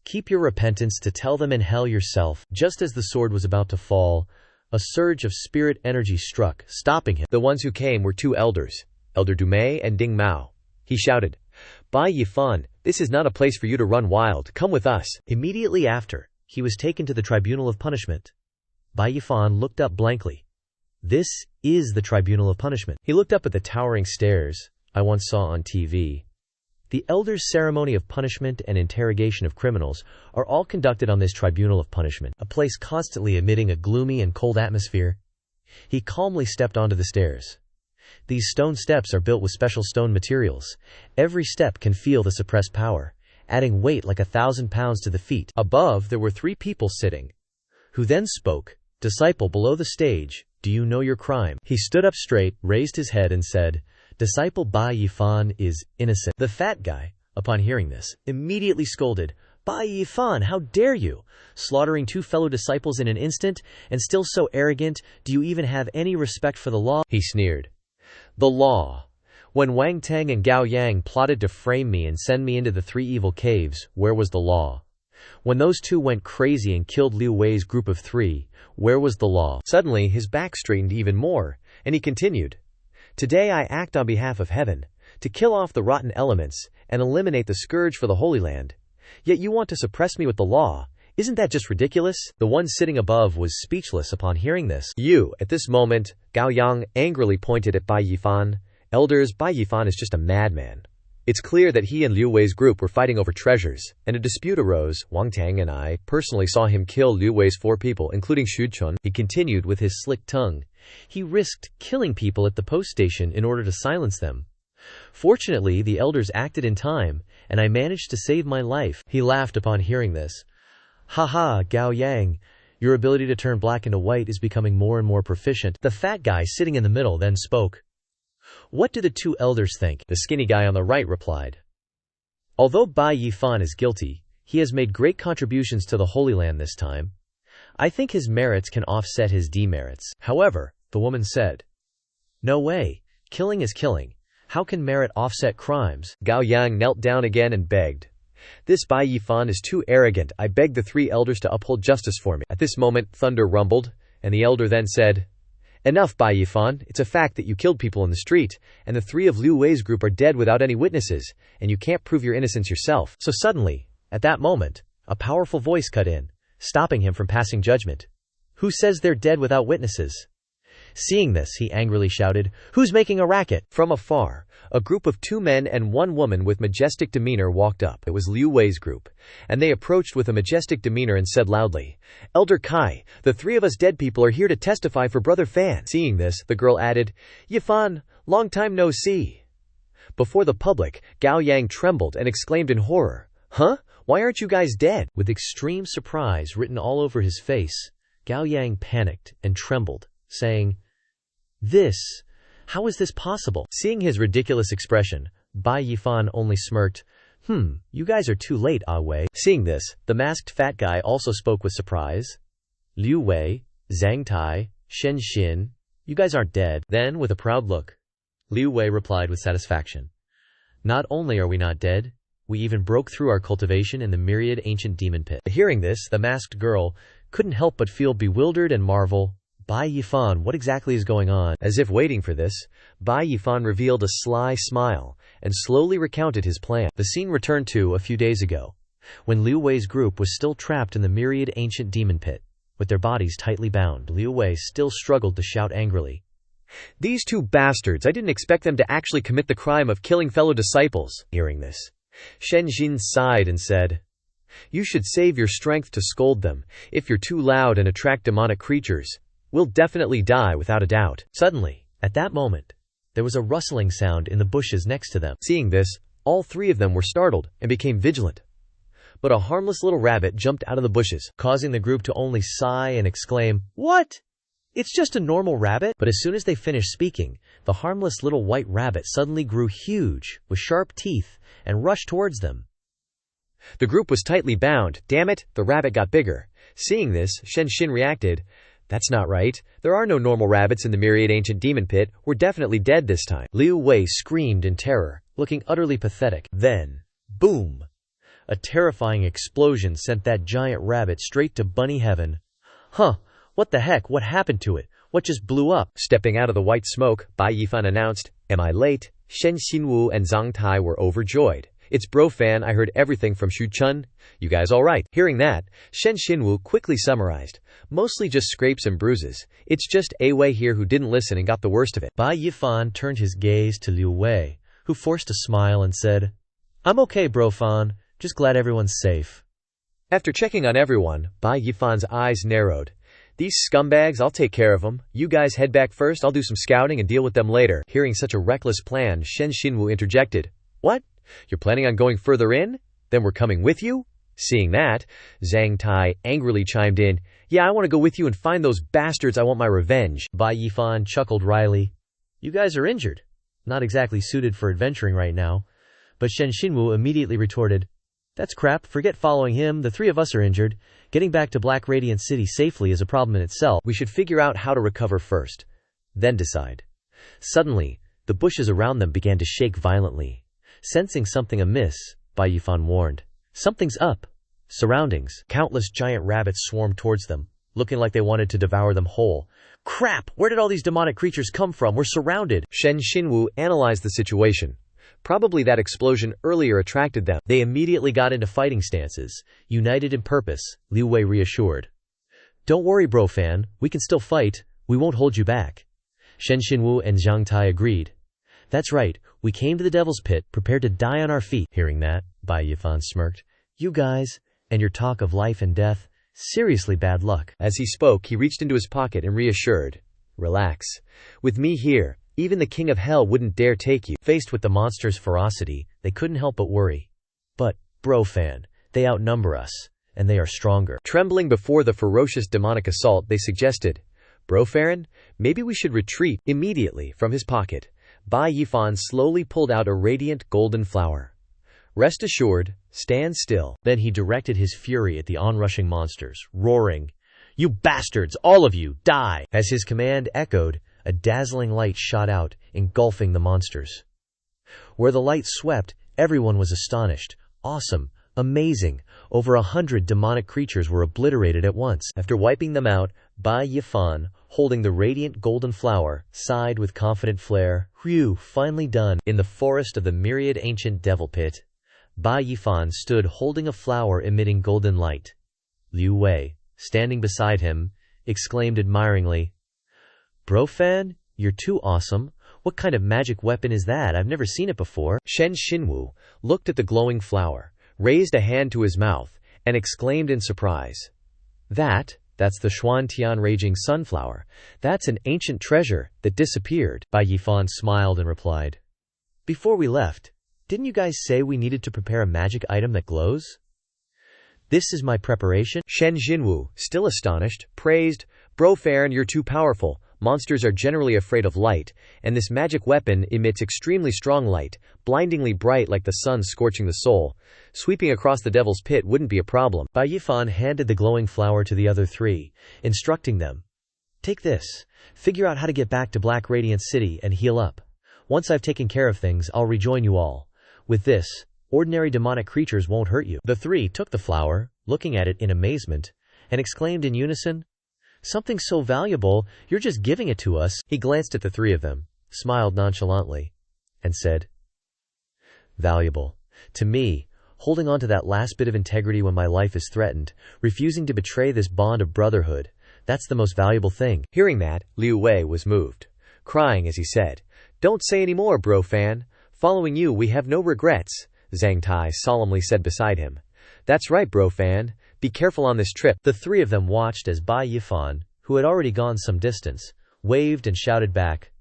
Keep your repentance to tell them in hell yourself. Just as the sword was about to fall, a surge of spirit energy struck, stopping him. The ones who came were two elders, Elder Dumei and Ding Mao. He shouted, Bai Yifan, this is not a place for you to run wild. Come with us. Immediately after, he was taken to the Tribunal of Punishment. Bai Yifan looked up blankly. This is the Tribunal of Punishment. He looked up at the towering stairs I once saw on TV. The elders' ceremony of punishment and interrogation of criminals are all conducted on this Tribunal of Punishment, a place constantly emitting a gloomy and cold atmosphere. He calmly stepped onto the stairs. These stone steps are built with special stone materials. Every step can feel the suppressed power, adding weight like 1,000 pounds to the feet. Above, there were 3 people sitting, who then spoke, Disciple below the stage, do you know your crime? He stood up straight, raised his head and said, Disciple Bai Yifan is innocent. The fat guy, upon hearing this, immediately scolded, Bai Yifan, how dare you? Slaughtering 2 fellow disciples in an instant, and still so arrogant, do you even have any respect for the law? He sneered. The law. When Wang Teng and Gao Yang plotted to frame me and send me into the 3 evil caves, where was the law? When those 2 went crazy and killed Liu Wei's group of 3, where was the law? Suddenly, his back straightened even more, and he continued, Today I act on behalf of heaven, to kill off the rotten elements and eliminate the scourge for the Holy Land. Yet you want to suppress me with the law. Isn't that just ridiculous? The one sitting above was speechless upon hearing this. At this moment, Gao Yang angrily pointed at Bai Yifan. Elders, Bai Yifan is just a madman. It's clear that he and Liu Wei's group were fighting over treasures, and a dispute arose. Wang Teng and I personally saw him kill Liu Wei's 4 people, including Xu Chun. He continued with his slick tongue. He risked killing people at the post station in order to silence them. Fortunately, the elders acted in time, and I managed to save my life. He laughed upon hearing this. Haha, Gao Yang, your ability to turn black into white is becoming more and more proficient. The fat guy sitting in the middle then spoke. What do the two elders think? The skinny guy on the right replied. Although Bai Yifan is guilty, he has made great contributions to the Holy Land this time. I think his merits can offset his demerits. However, the woman said, no way, killing is killing. How can merit offset crimes? Gao Yang knelt down again and begged. This Bai Yifan is too arrogant. I beg the three elders to uphold justice for me. At this moment, thunder rumbled, and the elder then said, enough, Bai Yifan. It's a fact that you killed people in the street, and the three of Liu Wei's group are dead without any witnesses, and you can't prove your innocence yourself. So suddenly, at that moment, a powerful voice cut in, stopping him from passing judgment. Who says they're dead without witnesses? Seeing this, he angrily shouted, who's making a racket? From afar, a group of 2 men and 1 woman with majestic demeanor walked up. It was Liu Wei's group, and they approached with a majestic demeanor and said loudly, Elder Kai, the 3 of us dead people are here to testify for Brother Fan. Seeing this, the girl added, Yifan, long time no see. Before the public, Gao Yang trembled and exclaimed in horror, huh? Why aren't you guys dead? With extreme surprise written all over his face, Gao Yang panicked and trembled, saying, how is this possible? Seeing his ridiculous expression, Bai Yifan only smirked. You guys are too late, Ah Wei. Seeing this, the masked fat guy also spoke with surprise. Liu Wei, Zhang Tai, Shen Xin, you guys aren't dead. Then, with a proud look, Liu Wei replied with satisfaction. Not only are we not dead, we even broke through our cultivation in the myriad ancient demon pit. Hearing this, the masked girl couldn't help but feel bewildered and marvel. Bai Yifan, what exactly is going on? As if waiting for this, Bai Yifan revealed a sly smile and slowly recounted his plan. The scene returned to a few days ago, when Liu Wei's group was still trapped in the myriad ancient demon pit, with their bodies tightly bound. Liu Wei still struggled to shout angrily. These 2 bastards, I didn't expect them to actually commit the crime of killing fellow disciples. Hearing this, Shen Xin sighed and said, you should save your strength to scold them. If you're too loud and attract demonic creatures, we'll definitely die without a doubt. Suddenly, at that moment, there was a rustling sound in the bushes next to them. Seeing this, all 3 of them were startled and became vigilant. But a harmless little rabbit jumped out of the bushes, causing the group to only sigh and exclaim, what? It's just a normal rabbit? But as soon as they finished speaking, the harmless little white rabbit suddenly grew huge, with sharp teeth, and rushed towards them. The group was tightly bound. Damn it, the rabbit got bigger. Seeing this, Shen Xin reacted, that's not right. There are no normal rabbits in the myriad ancient demon pit. We're definitely dead this time. Liu Wei screamed in terror, looking utterly pathetic. Then, boom! A terrifying explosion sent that giant rabbit straight to bunny heaven. Huh, what the heck, what happened to it? What just blew up? Stepping out of the white smoke, Bai Yifan announced, am I late? Shen Xinwu and Zhang Tai were overjoyed. It's Bro Fan, I heard everything from Shu Chun. You guys alright? Hearing that, Shen Xinwu quickly summarized. Mostly just scrapes and bruises. It's just A Wei here who didn't listen and got the worst of it. Bai Yifan turned his gaze to Liu Wei, who forced a smile and said, I'm okay, Bro Fan. Just glad everyone's safe. After checking on everyone, Bai Yifan's eyes narrowed. These scumbags, I'll take care of them. You guys head back first, I'll do some scouting and deal with them later. Hearing such a reckless plan, Shen Xinwu interjected. What? You're planning on going further in? Then we're coming with you? Seeing that, Zhang Tai angrily chimed in, yeah, I want to go with you and find those bastards. I want my revenge. Bai Yifan chuckled wryly. You guys are injured. Not exactly suited for adventuring right now. But Shen Xinwu immediately retorted, that's crap, forget following him, the 3 of us are injured. Getting back to Black Radiant City safely is a problem in itself. We should figure out how to recover first, then decide. Suddenly, the bushes around them began to shake violently. Sensing something amiss, Bai Yifan warned. Something's up. Surroundings. Countless giant rabbits swarmed towards them, looking like they wanted to devour them whole. Crap! Where did all these demonic creatures come from? We're surrounded. Shen Xinwu analyzed the situation. Probably that explosion earlier attracted them. They immediately got into fighting stances, united in purpose, Liu Wei reassured. Don't worry, Bro Fan. We can still fight. We won't hold you back. Shen Xinwu and Zhang Tai agreed. That's right. We came to the Devil's Pit, prepared to die on our feet. Hearing that, Bai Yifan smirked. You guys, and your talk of life and death, seriously bad luck. As he spoke, he reached into his pocket and reassured. Relax. With me here, Even the king of hell wouldn't dare take you. Faced with the monster's ferocity, they couldn't help but worry. But, bro fan, they outnumber us, and they are stronger. Trembling before the ferocious demonic assault, they suggested, Bro Farron, maybe we should retreat. Immediately, from his pocket, Bai Yifan slowly pulled out a radiant golden flower. Rest assured, stand still. Then he directed his fury at the onrushing monsters, roaring, "You bastards, all of you, die!" As his command echoed, a dazzling light shot out, engulfing the monsters. Where the light swept, everyone was astonished. Awesome, amazing. Over 100 demonic creatures were obliterated at once. After wiping them out, Bai Yifan, holding the radiant golden flower, sighed with confident flair, "Phew, finally done." In the forest of the myriad ancient devil pit, Bai Yifan stood holding a flower emitting golden light. Liu Wei, standing beside him, exclaimed admiringly, "Bro fan, you're too awesome. What kind of magic weapon is that? I've never seen it before." Shen Xinwu looked at the glowing flower, raised a hand to his mouth, and exclaimed in surprise, That's the Xuantian raging sunflower. That's an ancient treasure that disappeared." Bai Yifan smiled and replied, "Before we left, didn't you guys say we needed to prepare a magic item that glows? This is my preparation." Shen Xinwu, still astonished, praised, "Bro Farron, you're too powerful. Monsters are generally afraid of light, and this magic weapon emits extremely strong light, blindingly bright like the sun scorching the soul. Sweeping across the devil's pit wouldn't be a problem." Bai Yifan handed the glowing flower to the other three, instructing them, "Take this. Figure out how to get back to Black Radiant City and heal up. Once I've taken care of things, I'll rejoin you all. With this, ordinary demonic creatures won't hurt you." The three took the flower, looking at it in amazement, and exclaimed in unison, "Something so valuable, you're just giving it to us." He glanced at the three of them, smiled nonchalantly, and said, "Valuable. To me, holding on to that last bit of integrity when my life is threatened, refusing to betray this bond of brotherhood, that's the most valuable thing." Hearing that, Liu Wei was moved, crying as he said, "Don't say any more, bro fan. Following you, we have no regrets," Zhang Tai solemnly said beside him. "That's right, bro fan. Be careful on this trip." The three of them watched as Bai Yifan, who had already gone some distance, waved and shouted back,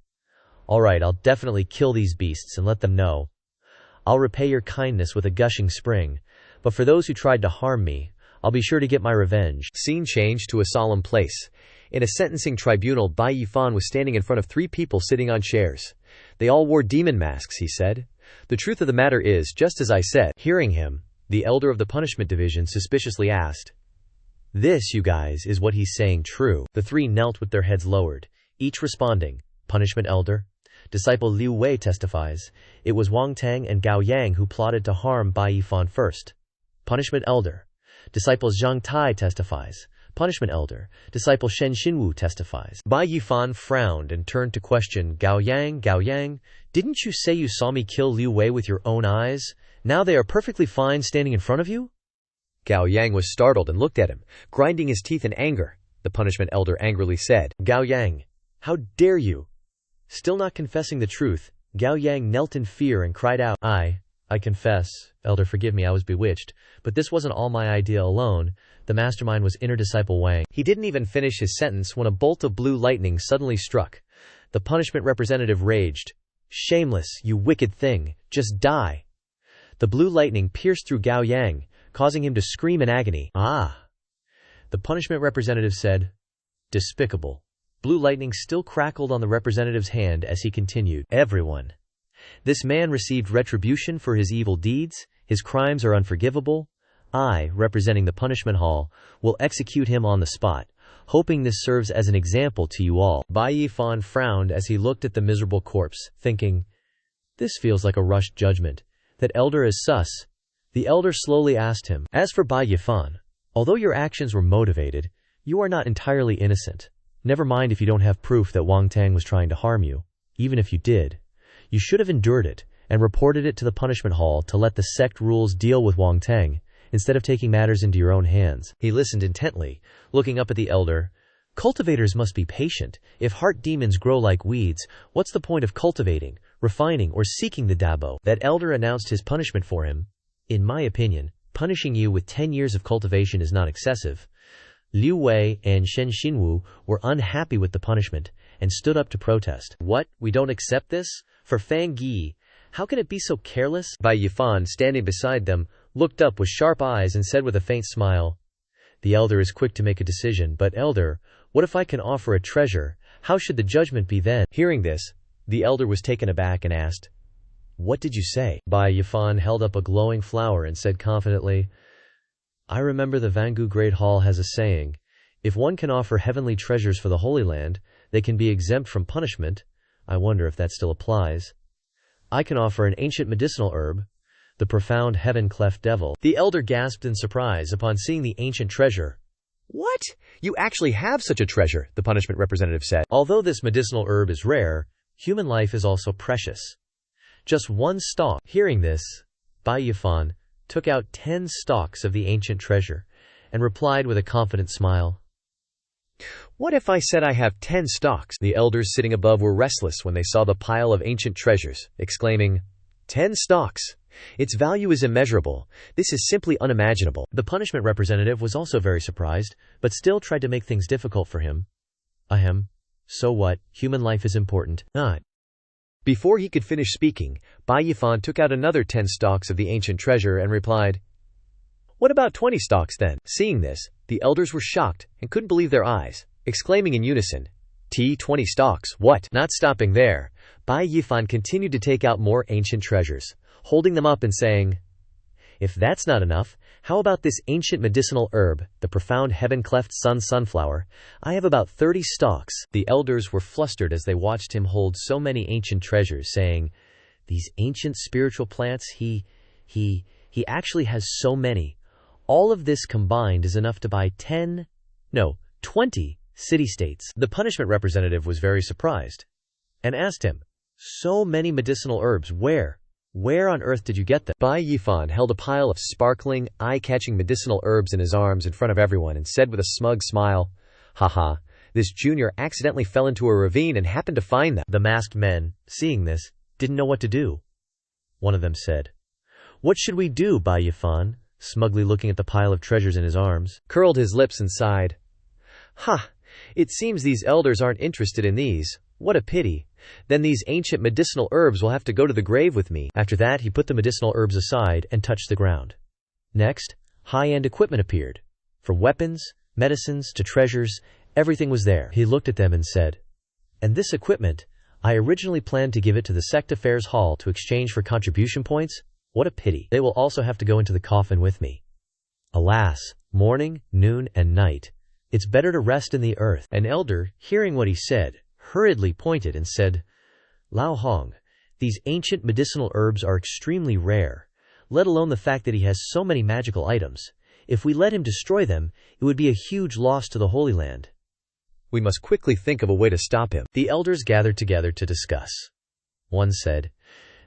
"All right, I'll definitely kill these beasts and let them know. I'll repay your kindness with a gushing spring, but for those who tried to harm me, I'll be sure to get my revenge." Scene changed to a solemn place. In a sentencing tribunal, Bai Yifan was standing in front of three people sitting on chairs. They all wore demon masks, he said. "The truth of the matter is, just as I said." Hearing him, the elder of the punishment division suspiciously asked, "This, you guys, is what he's saying true?" The three knelt with their heads lowered, each responding, "Punishment elder. Disciple Liu Wei testifies, it was Wang Tang and Gao Yang who plotted to harm Bai Yifan first." Punishment elder. Disciple Zhang Tai testifies. Punishment elder. Disciple Shen Xinwu testifies. Bai Yifan frowned and turned to question Gao Yang. "Gao Yang, didn't you say you saw me kill Liu Wei with your own eyes? Now they are perfectly fine standing in front of you?" Gao Yang was startled and looked at him, grinding his teeth in anger. The punishment elder angrily said, "Gao Yang, how dare you?" Still not confessing the truth, Gao Yang knelt in fear and cried out, I confess, elder, forgive me, I was bewitched, but this wasn't all my idea alone. The mastermind was inner disciple Wang." He didn't even finish his sentence when a bolt of blue lightning suddenly struck. The punishment representative raged, "Shameless, you wicked thing, just die." The blue lightning pierced through Gao Yang, causing him to scream in agony. The punishment representative said, "Despicable." Blue lightning still crackled on the representative's hand as he continued, "Everyone. This man received retribution for his evil deeds, his crimes are unforgivable. I, representing the punishment hall, will execute him on the spot, hoping this serves as an example to you all." Bai Yifan frowned as he looked at the miserable corpse, thinking, "This feels like a rushed judgment. That elder is sus." The elder slowly asked him, "As for Bai Yifan, although your actions were motivated, you are not entirely innocent. Never mind if you don't have proof that Wang Tang was trying to harm you. Even if you did, you should have endured it and reported it to the punishment hall to let the sect rules deal with Wang Tang, instead of taking matters into your own hands." He listened intently, looking up at the elder. "Cultivators must be patient. If heart demons grow like weeds, what's the point of cultivating, refining, or seeking the Dabo?" That elder announced his punishment for him. "In my opinion, punishing you with 10 years of cultivation is not excessive." Liu Wei and Shen Xinwu were unhappy with the punishment, and stood up to protest. What? We don't accept this? For Fang Yi, how can it be so careless? Bai Yifan, standing beside them, looked up with sharp eyes and said with a faint smile, The elder is quick to make a decision, but elder, what if I can offer a treasure? How should the judgment be then? Hearing this, the elder was taken aback and asked, What did you say? Bai Yifan held up a glowing flower and said confidently, I remember the Vangu Great Hall has a saying, if one can offer heavenly treasures for the Holy Land, they can be exempt from punishment. I wonder if that still applies. I can offer an ancient medicinal herb, the profound heaven-cleft devil. The elder gasped in surprise upon seeing the ancient treasure. What? You actually have such a treasure, the punishment representative said. Although this medicinal herb is rare, human life is also precious. Just one stalk. Hearing this, Bai Yifan took out 10 stalks of the ancient treasure and replied with a confident smile. What if I said I have 10 stalks? The elders sitting above were restless when they saw the pile of ancient treasures, exclaiming, 10 stalks! Its value is immeasurable. This is simply unimaginable. The punishment representative was also very surprised, but still tried to make things difficult for him. Ahem. So what? Human life is important. Not. Before he could finish speaking, Bai Yifan took out another 10 stalks of the ancient treasure and replied, What about 20 stalks then? Seeing this, the elders were shocked and couldn't believe their eyes, exclaiming in unison, 20 stalks, what? Not stopping there, Bai Yifan continued to take out more ancient treasures, holding them up and saying, If that's not enough, how about this ancient medicinal herb, the profound heaven-cleft sunflower? I have about 30 stalks. The elders were flustered as they watched him hold so many ancient treasures, saying, These ancient spiritual plants, he actually has so many. All of this combined is enough to buy 20 city-states. The punishment representative was very surprised and asked him, So many medicinal herbs, where on earth did you get them? Bai Yifan held a pile of sparkling, eye-catching medicinal herbs in his arms in front of everyone and said with a smug smile, Haha, this junior accidentally fell into a ravine and happened to find them. The masked men, seeing this, didn't know what to do. One of them said, What should we do, Bai Yifan? Smugly looking at the pile of treasures in his arms, curled his lips and sighed. It seems these elders aren't interested in these. What a pity. Then these ancient medicinal herbs will have to go to the grave with me. After that, he put the medicinal herbs aside and touched the ground. Next, high-end equipment appeared. From weapons, medicines, to treasures, everything was there. He looked at them and said, And this equipment, I originally planned to give it to the Sect Affairs Hall to exchange for contribution points. What a pity. They will also have to go into the coffin with me. Alas, morning, noon, and night. It's better to rest in the earth. An elder, hearing what he said, hurriedly pointed and said, Lao Hong, these ancient medicinal herbs are extremely rare, let alone the fact that he has so many magical items. If we let him destroy them, it would be a huge loss to the Holy Land. We must quickly think of a way to stop him. The elders gathered together to discuss. One said,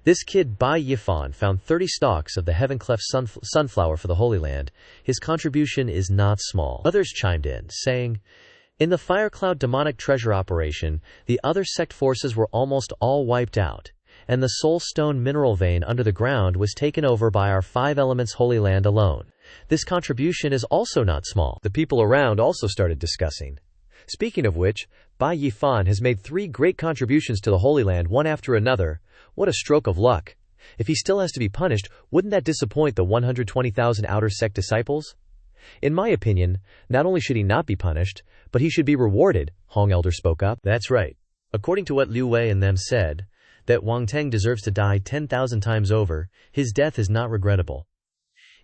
This kid Bai Yifan found 30 stalks of the heaven-cleft sunflower for the Holy Land. His contribution is not small. Others chimed in, saying, In the Firecloud demonic treasure operation, the other sect forces were almost all wiped out, and the Soul Stone mineral vein under the ground was taken over by our 5 elements Holy Land alone. This contribution is also not small. The people around also started discussing. Speaking of which, Bai Yifan has made 3 great contributions to the Holy Land one after another. What a stroke of luck. If he still has to be punished, wouldn't that disappoint the 120,000 outer sect disciples? In my opinion, not only should he not be punished, but he should be rewarded, Hong Elder spoke up. That's right. According to what Liu Wei and them said, that Wang Teng deserves to die 10,000 times over, his death is not regrettable.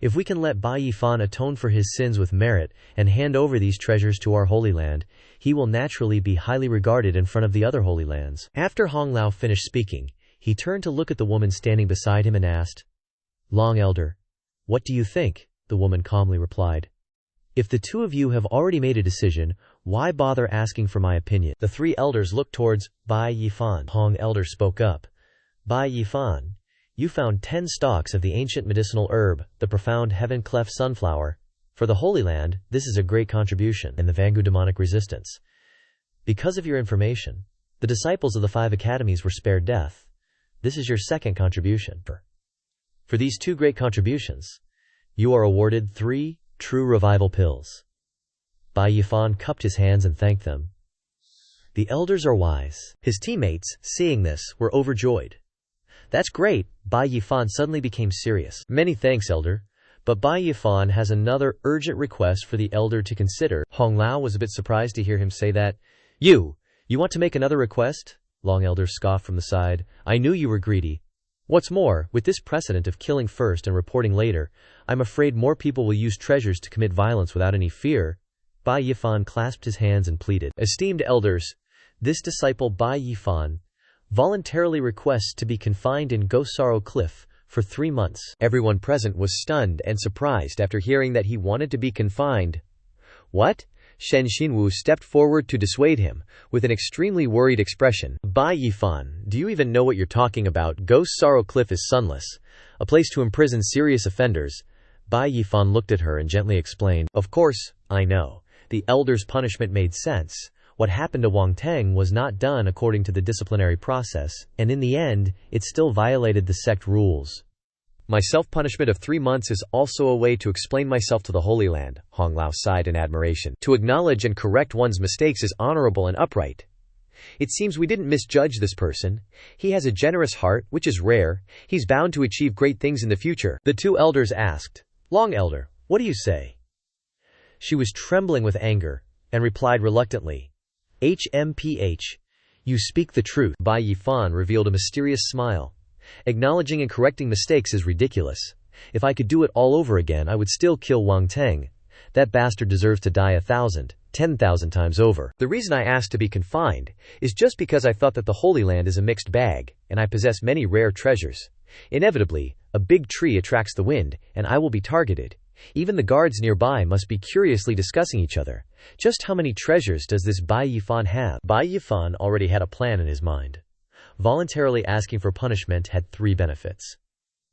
If we can let Bai Yifan atone for his sins with merit and hand over these treasures to our Holy Land, he will naturally be highly regarded in front of the other Holy Lands. After Hong Lao finished speaking, he turned to look at the woman standing beside him and asked, Long Elder, what do you think? The woman calmly replied, If the two of you have already made a decision, why bother asking for my opinion? The 3 elders looked towards Bai Yifan. Hong Elder spoke up, Bai Yifan, you found 10 stalks of the ancient medicinal herb, the profound heaven-cleft sunflower. For the Holy Land, this is a great contribution in the Vangu demonic resistance. Because of your information, the disciples of the 5 academies were spared death. This is your second contribution. For these 2 great contributions, you are awarded 3 true revival pills. Bai Yifan cupped his hands and thanked them. The elders are wise. His teammates, seeing this, were overjoyed. That's great. Bai Yifan suddenly became serious. Many thanks, elder. But Bai Yifan has another urgent request for the elder to consider. Hong Lao was a bit surprised to hear him say that. You want to make another request? Long elder scoffed from the side. I knew you were greedy. What's more, with this precedent of killing first and reporting later, I'm afraid more people will use treasures to commit violence without any fear. Bai Yifan clasped his hands and pleaded. Esteemed elders, this disciple Bai Yifan voluntarily requests to be confined in Gosaro Cliff for 3 months. Everyone present was stunned and surprised after hearing that he wanted to be confined. What? Shen Xinwu stepped forward to dissuade him, with an extremely worried expression. Bai Yifan, do you even know what you're talking about? Gosaro Cliff is sunless, a place to imprison serious offenders. Bai Yifan looked at her and gently explained. Of course, I know. The elder's punishment made sense. What happened to Wang Teng was not done according to the disciplinary process, and in the end, it still violated the sect rules. My self-punishment of 3 months is also a way to explain myself to the Holy Land, Hong Lao sighed in admiration. To acknowledge and correct one's mistakes is honorable and upright. It seems we didn't misjudge this person. He has a generous heart, which is rare. He's bound to achieve great things in the future. The 2 elders asked, Long elder, what do you say? She was trembling with anger, and replied reluctantly, HMPH, you speak the truth. Bai Yifan revealed a mysterious smile. Acknowledging and correcting mistakes is ridiculous. If I could do it all over again, I would still kill Wang Teng. That bastard deserves to die 1,000, 10,000 times over. The reason I asked to be confined is just because I thought that the Holy Land is a mixed bag, and I possess many rare treasures. Inevitably, a big tree attracts the wind, and I will be targeted. Even the guards nearby must be curiously discussing each other. Just how many treasures does this Bai Yifan have? Bai Yifan already had a plan in his mind. Voluntarily asking for punishment had 3 benefits.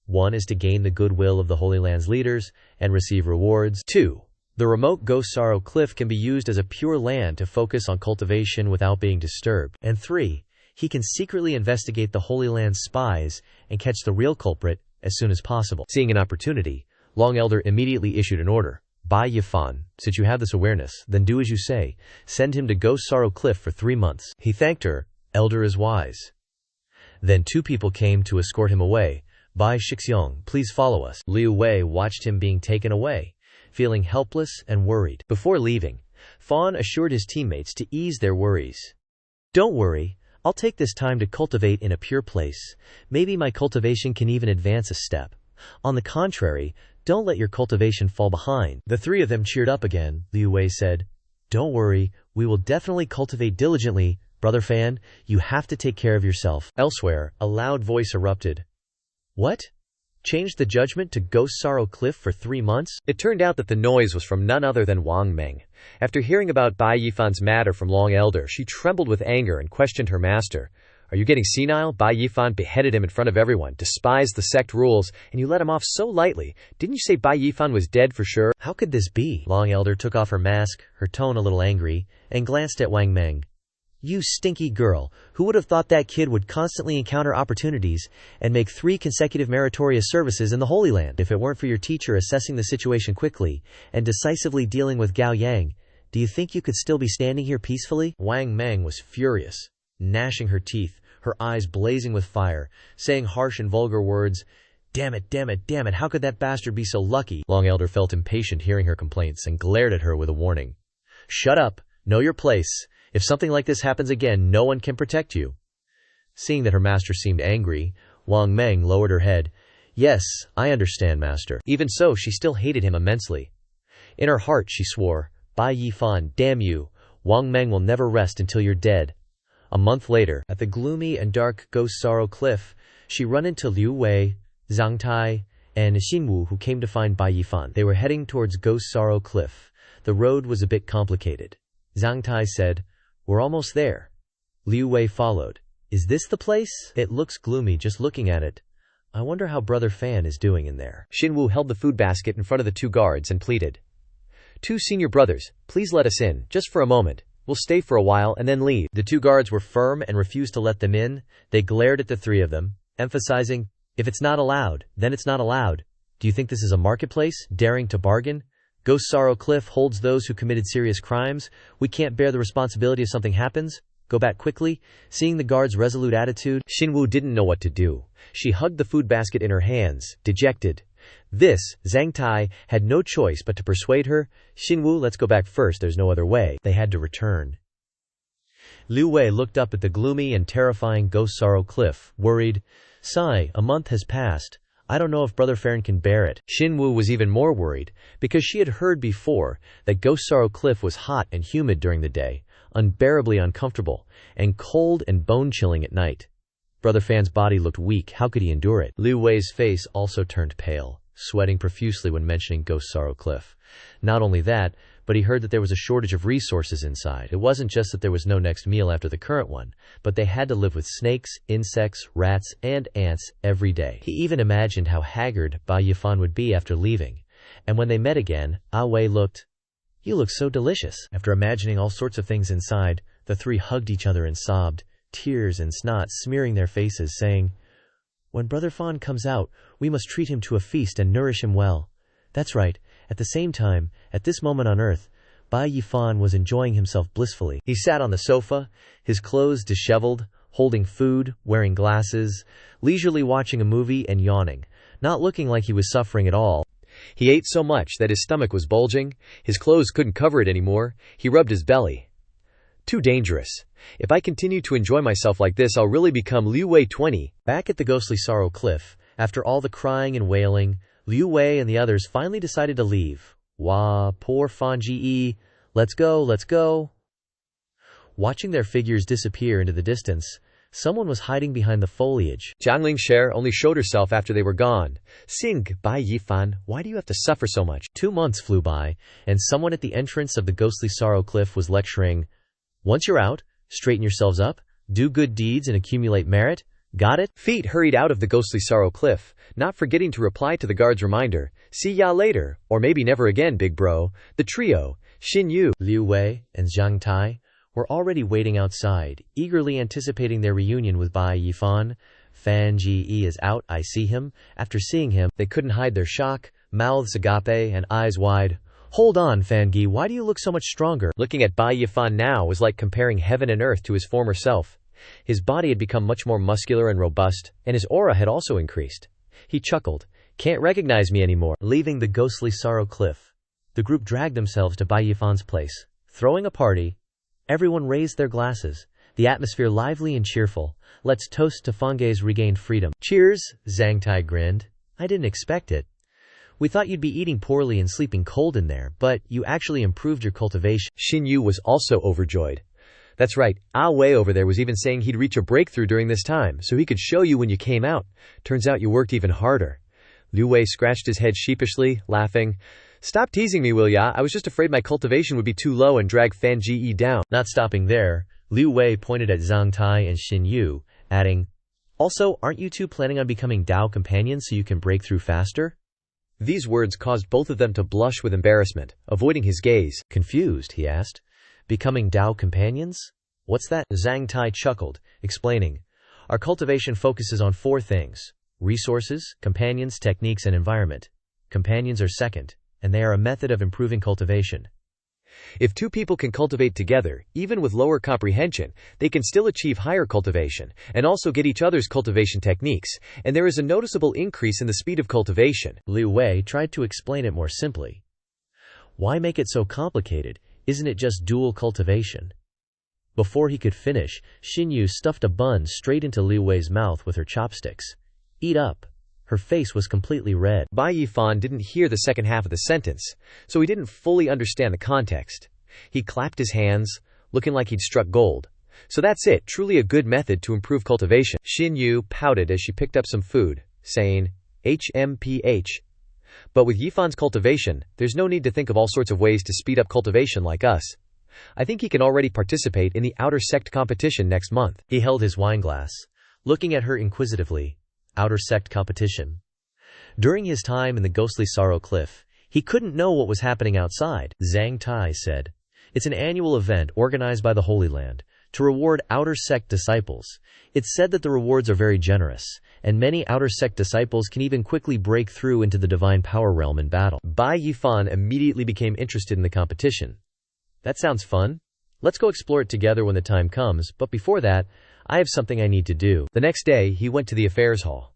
1 is to gain the goodwill of the Holy Land's leaders and receive rewards. 2. The remote Gosaro Cliff can be used as a pure land to focus on cultivation without being disturbed. And 3. He can secretly investigate the Holy Land's spies and catch the real culprit as soon as possible. Seeing an opportunity, Long Elder immediately issued an order. Bai Yifan, since you have this awareness, then do as you say. Send him to Gosaro Cliff for 3 months. He thanked her. Elder is wise. Then 2 people came to escort him away. Bai Shixiong, please follow us. Liu Wei watched him being taken away, feeling helpless and worried. Before leaving, Fawn assured his teammates to ease their worries. Don't worry, I'll take this time to cultivate in a pure place. Maybe my cultivation can even advance a step. On the contrary, don't let your cultivation fall behind. The 3 of them cheered up again. Liu Wei said, Don't worry, we will definitely cultivate diligently. Brother Fan, you have to take care of yourself. Elsewhere, a loud voice erupted. What? Changed the judgment to Gosaro Cliff for 3 months? It turned out that the noise was from none other than Wang Meng. After hearing about Bai Yifan's matter from Long Elder, she trembled with anger and questioned her master. Are you getting senile? Bai Yifan beheaded him in front of everyone, despised the sect rules, and you let him off so lightly. Didn't you say Bai Yifan was dead for sure? How could this be? Long Elder took off her mask, her tone a little angry, and glanced at Wang Meng. You stinky girl, who would have thought that kid would constantly encounter opportunities and make 3 consecutive meritorious services in the Holy Land? If it weren't for your teacher assessing the situation quickly and decisively dealing with Gao Yang, do you think you could still be standing here peacefully? Wang Meng was furious, gnashing her teeth, her eyes blazing with fire, saying harsh and vulgar words. Damn it, damn it, damn it, how could that bastard be so lucky? Long Elder felt impatient hearing her complaints and glared at her with a warning. Shut up, know your place. If something like this happens again, no one can protect you. Seeing that her master seemed angry, Wang Meng lowered her head. Yes, I understand, master. Even so, she still hated him immensely. In her heart, she swore, Bai Yifan, damn you, Wang Meng will never rest until you're dead. A month later, at the gloomy and dark Gosaro Cliff, she run into Liu Wei, Zhang Tai, and Xinwu, who came to find Bai Yifan. They were heading towards Gosaro Cliff. The road was a bit complicated. Zhang Tai said, We're almost there. Liu Wei followed. Is this the place? It looks gloomy just looking at it. I wonder how Brother Fan is doing in there. Xinwu held the food basket in front of the 2 guards and pleaded. 2 senior brothers, please let us in, just for a moment. We'll stay for a while and then leave. The 2 guards were firm and refused to let them in. They glared at the 3 of them, emphasizing, if it's not allowed, then it's not allowed. Do you think this is a marketplace, daring to bargain? Gosaro Cliff holds those who committed serious crimes. We can't bear the responsibility if something happens. Go back quickly." Seeing the guard's resolute attitude, Xinwu didn't know what to do. She hugged the food basket in her hands, dejected. This, Zhang Tai, had no choice but to persuade her. "Xinwu, let's go back first, there's no other way." They had to return. Liu Wei looked up at the gloomy and terrifying Ghost Sorrow Cliff, worried. "Sigh, a month has passed. I don't know if Brother Farron can bear it." Xinwu was even more worried, because she had heard before that Ghost Sorrow Cliff was hot and humid during the day, unbearably uncomfortable, and cold and bone-chilling at night. Brother Fan's body looked weak. How could he endure it? Liu Wei's face also turned pale, sweating profusely when mentioning Ghost Sorrow Cliff. Not only that, but he heard that there was a shortage of resources inside. It wasn't just that there was no next meal after the current one, but they had to live with snakes, insects, rats, and ants every day. He even imagined how haggard Bai Yifan would be after leaving. And when they met again, Wei looked, "You look so delicious." After imagining all sorts of things inside, the three hugged each other and sobbed, tears and snot smearing their faces, saying, "When Brother Fan comes out, we must treat him to a feast and nourish him well." That's right. At the same time, at this moment on earth, Bai Yifan was enjoying himself blissfully. He sat on the sofa, his clothes disheveled, holding food, wearing glasses, leisurely watching a movie and yawning, not looking like he was suffering at all. He ate so much that his stomach was bulging, his clothes couldn't cover it anymore. He rubbed his belly. Too dangerous. If I continue to enjoy myself like this, I'll really become Liu Wei 20. Back at the Ghostly Sorrow Cliff, after all the crying and wailing, Liu Wei and the others finally decided to leave. "Wah, poor Fan Ji, let's go, let's go." Watching their figures disappear into the distance, someone was hiding behind the foliage. Jiang Lingshare only showed herself after they were gone. "Sing, Bai Yifan, why do you have to suffer so much?" 2 months flew by, and someone at the entrance of the Ghostly Sorrow Cliff was lecturing, "Once you're out, straighten yourselves up, do good deeds and accumulate merit. Got it?" Feet hurried out of the Ghostly Sorrow Cliff, not forgetting to reply to the guard's reminder, "See ya later, or maybe never again, big bro." The trio, Xin Yu, Liu Wei, and Zhang Tai, were already waiting outside, eagerly anticipating their reunion with Bai Yifan. "Fan Ji is out, I see him." After seeing him, they couldn't hide their shock, mouths agape and eyes wide. "Hold on, Fan Gi, why do you look so much stronger?" Looking at Bai Yifan now was like comparing heaven and earth to his former self. His body had become much more muscular and robust, and his aura had also increased. He chuckled. "Can't recognize me anymore." Leaving the Ghostly Sorrow Cliff, the group dragged themselves to Bai Yifan's place. Throwing a party, everyone raised their glasses, the atmosphere lively and cheerful. "Let's toast to Fangai's regained freedom." "Cheers," Zhang Tai grinned. "I didn't expect it. We thought you'd be eating poorly and sleeping cold in there, but you actually improved your cultivation." Xin Yu was also overjoyed. "That's right, Wei over there was even saying he'd reach a breakthrough during this time, so he could show you when you came out. Turns out you worked even harder." Liu Wei scratched his head sheepishly, laughing. "Stop teasing me, will ya? I was just afraid my cultivation would be too low and drag Fan Ji down." Not stopping there, Liu Wei pointed at Zhang Tai and Xin Yu, adding, "Also, aren't you two planning on becoming Dao companions so you can break through faster?" These words caused both of them to blush with embarrassment, avoiding his gaze. Confused, he asked, "Becoming Dao companions? What's that?" Zhang Tai chuckled, explaining, "Our cultivation focuses on 4 things: resources, companions, techniques, and environment. Companions are second, and they are a method of improving cultivation. If 2 people can cultivate together, even with lower comprehension, they can still achieve higher cultivation, and also get each other's cultivation techniques, and there is a noticeable increase in the speed of cultivation." Liu Wei tried to explain it more simply. "Why make it so complicated? Isn't it just dual cultivation?" Before he could finish, Xin Yu stuffed a bun straight into Liu Wei's mouth with her chopsticks. "Eat up." Her face was completely red. Bai Yifan didn't hear the second half of the sentence, so he didn't fully understand the context. He clapped his hands, looking like he'd struck gold. "So that's it, truly a good method to improve cultivation." Xin Yu pouted as she picked up some food, saying, "HMPH. But with Yifan's cultivation, there's no need to think of all sorts of ways to speed up cultivation like us. I think he can already participate in the Outer Sect competition next month." He held his wineglass, looking at her inquisitively. Outer Sect competition. During his time in the Ghostly Sorrow Cliff, he couldn't know what was happening outside. Zhang Tai said, "It's an annual event organized by the Holy Land to reward Outer Sect disciples. It's said that the rewards are very generous, and many Outer Sect disciples can even quickly break through into the divine power realm in battle." Bai Yifan immediately became interested in the competition. "That sounds fun. Let's go explore it together when the time comes, but before that, I have something I need to do. The next day, he went to the affairs hall.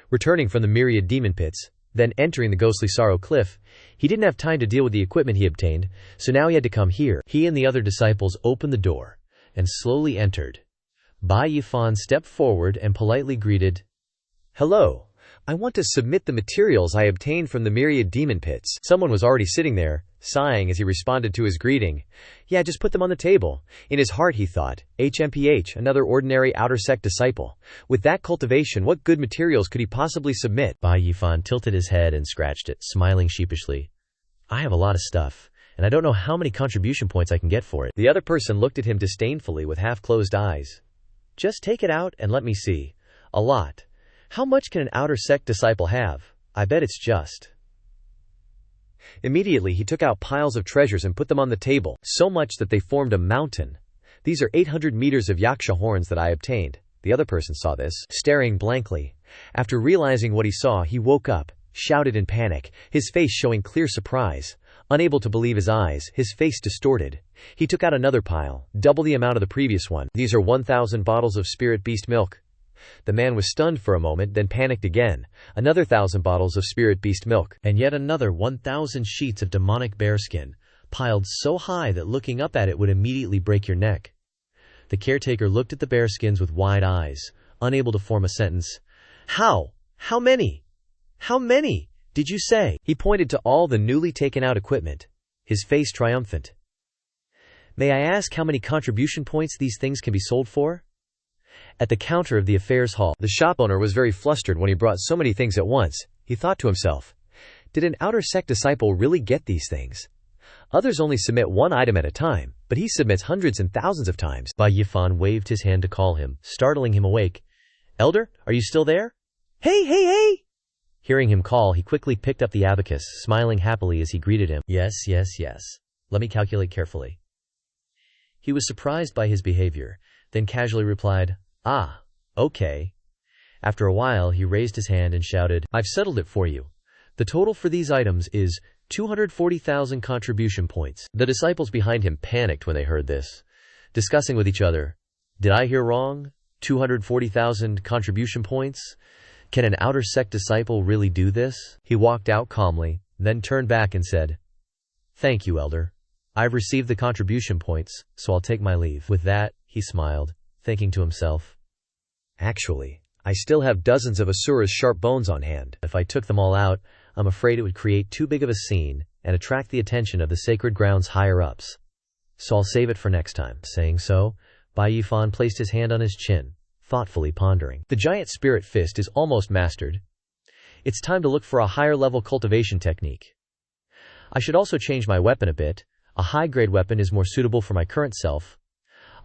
Returning from the myriad demon pits, then entering the ghostly sorrow cliff, he didn't have time to deal with the equipment he obtained, so now he had to come here. He and the other disciples opened the door and slowly entered. Bai Yifan stepped forward and politely greeted, "Hello. I want to submit the materials I obtained from the myriad demon pits." Someone was already sitting there, sighing as he responded to his greeting. "Yeah, just put them on the table." In his heart he thought, HMPH, another ordinary outer sect disciple. With that cultivation, what good materials could he possibly submit? Bai Yifan tilted his head and scratched it, smiling sheepishly. I have a lot of stuff, and I don't know how many contribution points I can get for it. The other person looked at him disdainfully with half-closed eyes. Just take it out and let me see. A lot. How much can an outer sect disciple have? I bet it's just. Immediately he took out piles of treasures and put them on the table, so much that they formed a mountain. "These are 800 meters of Xianxia horns that I obtained." The other person saw this, staring blankly. After realizing what he saw, he woke up, shouted in panic, his face showing clear surprise. Unable to believe his eyes, his face distorted. He took out another pile, double the amount of the previous one. "These are 1,000 bottles of spirit beast milk." The man was stunned for a moment, then panicked again. Another 1,000 bottles of spirit beast milk. And yet another 1,000 sheets of demonic bearskin, piled so high that looking up at it would immediately break your neck. The caretaker looked at the bearskins with wide eyes, unable to form a sentence. How? How many? How many, did you say? He pointed to all the newly taken out equipment, his face triumphant. May I ask how many contribution points these things can be sold for? At the counter of the affairs hall, the shop owner was very flustered when he brought so many things at once. He thought to himself, did an outer sect disciple really get these things? Others only submit one item at a time, but he submits hundreds and thousands of times. Bai Yifan waved his hand to call him, startling him awake. Elder, are you still there? Hey, hey, hey! Hearing him call, he quickly picked up the abacus, smiling happily as he greeted him. Yes. Let me calculate carefully. He was surprised by his behavior, then casually replied, Ah, okay. After a while, he raised his hand and shouted, I've settled it for you. The total for these items is 240,000 contribution points. The disciples behind him panicked when they heard this, discussing with each other, Did I hear wrong? 240,000 contribution points? Can an outer sect disciple really do this? He walked out calmly, then turned back and said, Thank you, Elder. I've received the contribution points, so I'll take my leave. With that, he smiled, thinking to himself, Actually, I still have dozens of Asura's sharp bones on hand. If I took them all out, I'm afraid it would create too big of a scene and attract the attention of the sacred ground's higher-ups. So I'll save it for next time. Saying so, Bai Yifan placed his hand on his chin, thoughtfully pondering. The giant spirit fist is almost mastered. It's time to look for a higher-level cultivation technique. I should also change my weapon a bit. A high-grade weapon is more suitable for my current self.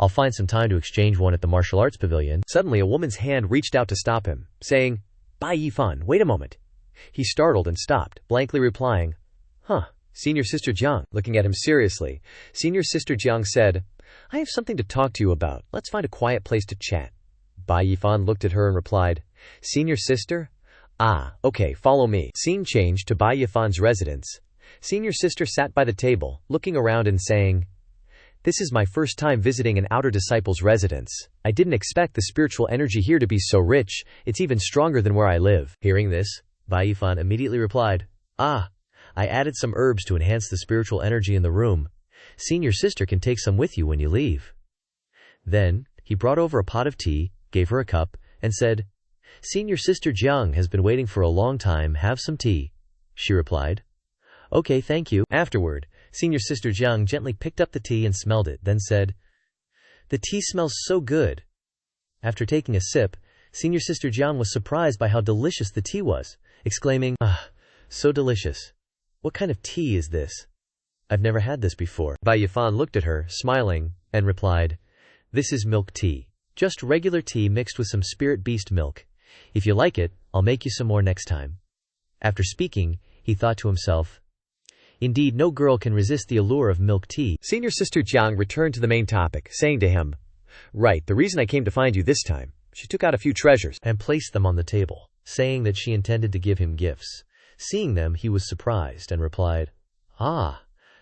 I'll find some time to exchange one at the martial arts pavilion. Suddenly a woman's hand reached out to stop him, saying, Bai Yifan, wait a moment. He startled and stopped, blankly replying, Senior Sister Jiang. Looking at him seriously, Senior Sister Jiang said, I have something to talk to you about. Let's find a quiet place to chat. Bai Yifan looked at her and replied, Senior Sister? Ah, okay, follow me. Scene changed to Bai Yifan's residence. Senior Sister sat by the table, looking around and saying, This is my first time visiting an outer disciple's residence. I didn't expect the spiritual energy here to be so rich. It's even stronger than where I live. Hearing this, Bai Yifan immediately replied, I added some herbs to enhance the spiritual energy in the room. Senior Sister can take some with you when you leave. Then, he brought over a pot of tea, gave her a cup, and said, Senior Sister Jiang has been waiting for a long time. Have some tea. She replied, Okay, thank you. Afterward, Senior Sister Jiang gently picked up the tea and smelled it, then said, The tea smells so good. After taking a sip, Senior Sister Jiang was surprised by how delicious the tea was, exclaiming, so delicious. What kind of tea is this? I've never had this before. Bai Yifan looked at her, smiling, and replied, This is milk tea. Just regular tea mixed with some spirit beast milk. If you like it, I'll make you some more next time. After speaking, he thought to himself, Indeed, no girl can resist the allure of milk tea. Senior Sister Jiang returned to the main topic, saying to him, Right, the reason I came to find you this time. She took out a few treasures and placed them on the table, saying that she intended to give him gifts. Seeing them, he was surprised and replied,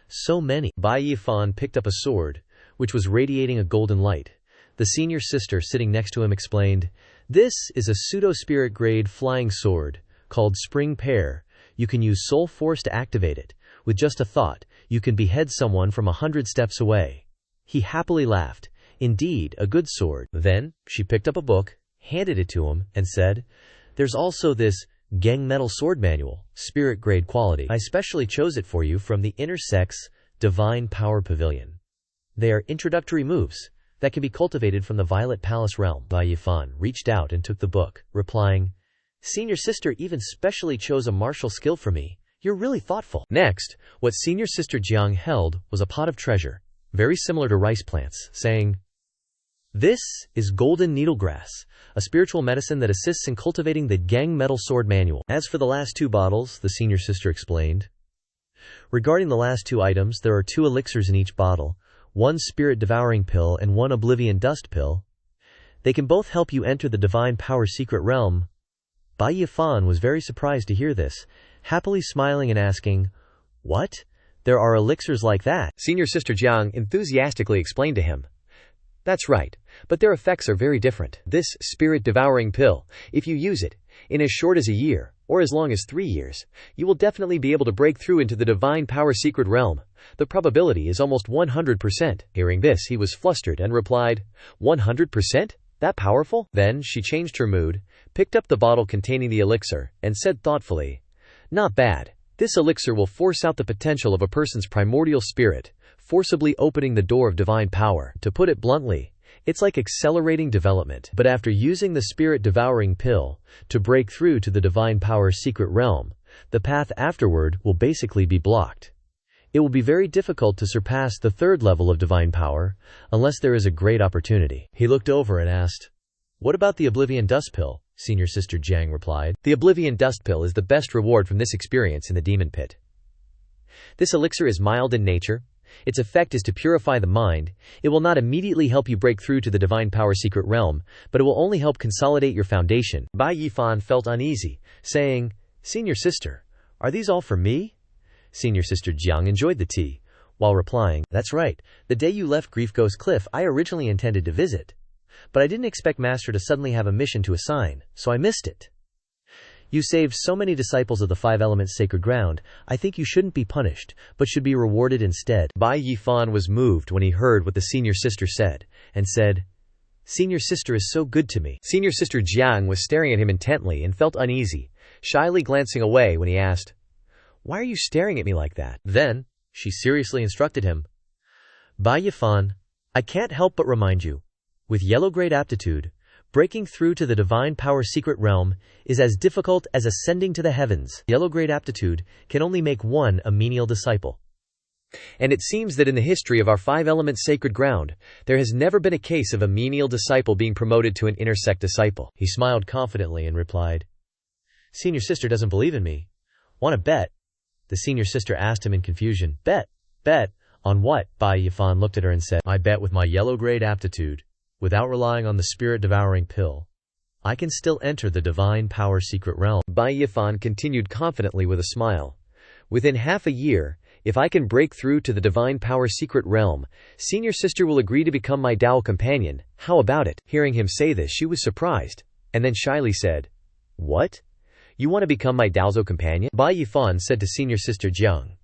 So many. Bai Yifan picked up a sword, which was radiating a golden light. The senior sister sitting next to him explained, "This is a pseudo-spirit grade flying sword, called Spring Pear. You can use soul force to activate it. With just a thought, you can behead someone from 100 steps away." He happily laughed. "Indeed, a good sword." Then, she picked up a book, handed it to him, and said, "There's also this Gang Metal Sword Manual, spirit grade quality. I specially chose it for you from the Intersex Divine Power Pavilion. They are introductory moves that can be cultivated from the Violet Palace realm." Bai Yifan reached out and took the book, replying, "Senior sister even specially chose a martial skill for me. You're really thoughtful." Next, what senior sister Jiang held was a pot of treasure, very similar to rice plants, saying, "This is golden needlegrass, a spiritual medicine that assists in cultivating the Gang Metal Sword Manual." As for the last 2 bottles, the senior sister explained, "Regarding the last 2 items, there are 2 elixirs in each bottle, 1 spirit devouring pill and 1 oblivion dust pill. They can both help you enter the divine power secret realm." Bai Yifan was very surprised to hear this, happily smiling and asking, "What? There are elixirs like that?" Senior Sister Jiang enthusiastically explained to him, "That's right, but their effects are very different. This spirit-devouring pill, if you use it, in as short as a year, or as long as 3 years, you will definitely be able to break through into the divine power secret realm. The probability is almost 100%. Hearing this, he was flustered and replied, 100%? That powerful? Then she changed her mood, picked up the bottle containing the elixir, and said thoughtfully, "Not bad. This elixir will force out the potential of a person's primordial spirit, forcibly opening the door of divine power. To put it bluntly, it's like accelerating development. But after using the spirit-devouring pill to break through to the divine power secret realm, the path afterward will basically be blocked. It will be very difficult to surpass the 3rd level of divine power, unless there is a great opportunity." He looked over and asked, "What about the Oblivion Dust Pill?" Senior Sister Jiang replied, "The Oblivion Dust Pill is the best reward from this experience in the Demon Pit. This elixir is mild in nature. Its effect is to purify the mind. It will not immediately help you break through to the divine power secret realm, but it will only help consolidate your foundation." Bai Yifan felt uneasy, saying, "Senior Sister, are these all for me?" Senior Sister Jiang enjoyed the tea, while replying, "That's right. The day you left Grief Ghost Cliff, I originally intended to visit. But I didn't expect Master to suddenly have a mission to assign, so I missed it. You saved so many disciples of the 5 elements sacred ground. I think you shouldn't be punished, but should be rewarded instead." Bai Yifan was moved when he heard what the senior sister said, and said, "Senior sister is so good to me." Senior Sister Jiang was staring at him intently and felt uneasy, shyly glancing away when he asked, "Why are you staring at me like that?" Then, she seriously instructed him, "Bai Yifan, I can't help but remind you, with yellow grade aptitude, breaking through to the divine power secret realm is as difficult as ascending to the heavens. Yellow grade aptitude can only make one a menial disciple. And it seems that in the history of our 5 elements sacred ground, there has never been a case of a menial disciple being promoted to an intersect disciple." He smiled confidently and replied, "Senior sister doesn't believe in me. Want to bet?" The senior sister asked him in confusion, Bet? On what?" Bai Yifan looked at her and said, "I bet with my yellow grade aptitude, without relying on the spirit-devouring pill, I can still enter the divine power secret realm." Bai Yifan continued confidently with a smile, "Within half a year, if I can break through to the divine power secret realm, Senior Sister will agree to become my Dao companion. How about it?" Hearing him say this, she was surprised, and then shyly said, "What? You want to become my Daozo companion?" Bai Yifan said to Senior Sister Jiang,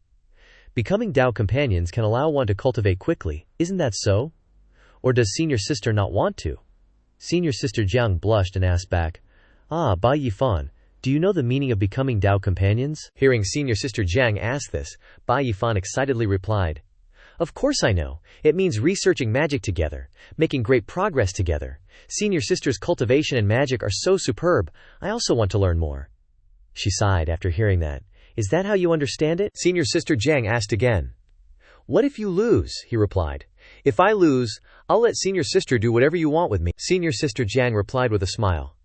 "Becoming Dao companions can allow one to cultivate quickly, isn't that so? Or does Senior Sister not want to?" Senior Sister Jiang blushed and asked back, Bai Yifan, do you know the meaning of becoming Dao companions?" Hearing Senior Sister Jiang ask this, Bai Yifan excitedly replied, "Of course I know. It means researching magic together, making great progress together. Senior Sister's cultivation and magic are so superb, I also want to learn more." She sighed after hearing that. "Is that how you understand it?" Senior Sister Jiang asked again. "What if you lose?" he replied. "If I lose, I'll let Senior Sister do whatever you want with me." Senior Sister Jiang replied with a smile,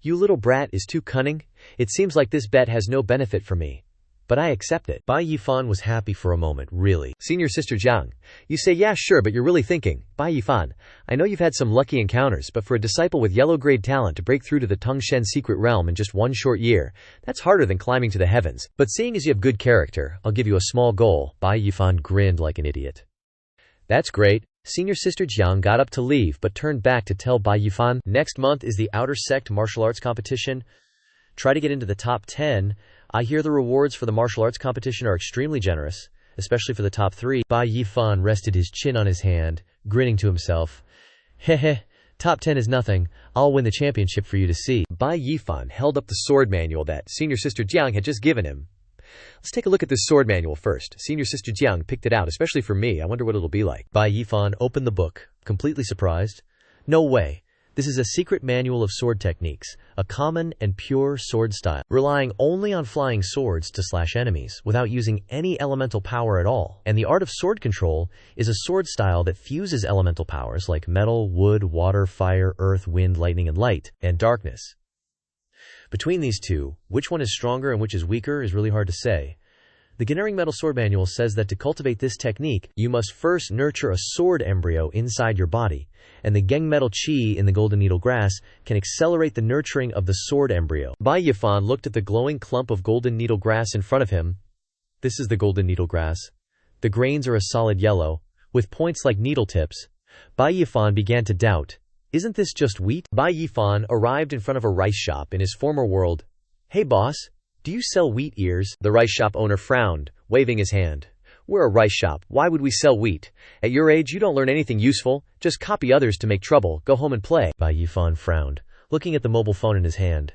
"You little brat is too cunning. It seems like this bet has no benefit for me, but I accept it." Bai Yifan was happy for a moment, really. Senior Sister Jiang, you say yeah sure, but you're really thinking, Bai Yifan, I know you've had some lucky encounters, but for a disciple with yellow grade talent to break through to the Tongshen secret realm in just 1 short year, that's harder than climbing to the heavens. But seeing as you have good character, I'll give you a small goal. Bai Yifan grinned like an idiot. "That's great. Senior Sister Jiang got up to leave but turned back to tell Bai Yifan, "Next month is the Outer Sect martial arts competition. Try to get into the top 10. I hear the rewards for the martial arts competition are extremely generous, especially for the top 3. Bai Yifan rested his chin on his hand, grinning to himself. Heh, top 10 is nothing. I'll win the championship for you to see. Bai Yifan held up the sword manual that Senior Sister Jiang had just given him. Let's take a look at this sword manual first. Senior Sister Jiang picked it out, especially for me. I wonder what it'll be like. Bai Yifan opened the book, completely surprised. No way. This is a secret manual of sword techniques, a common and pure sword style, relying only on flying swords to slash enemies, without using any elemental power at all. And the art of sword control is a sword style that fuses elemental powers like metal, wood, water, fire, earth, wind, lightning, and light, and darkness. Between these two, which one is stronger and which is weaker is really hard to say. The Genering Metal Sword Manual says that to cultivate this technique, you must first nurture a sword embryo inside your body, and the Geng Metal Chi in the Golden Needle Grass can accelerate the nurturing of the sword embryo. Bai Yifan looked at the glowing clump of Golden Needle Grass in front of him. This is the Golden Needle Grass. The grains are a solid yellow, with points like needle tips. Bai Yifan began to doubt. Isn't this just wheat? Bai Yifan arrived in front of a rice shop in his former world. Hey boss, do you sell wheat ears? The rice shop owner frowned, waving his hand. We're a rice shop. Why would we sell wheat? At your age, you don't learn anything useful. Just copy others to make trouble. Go home and play. Bai Yifan frowned, looking at the mobile phone in his hand.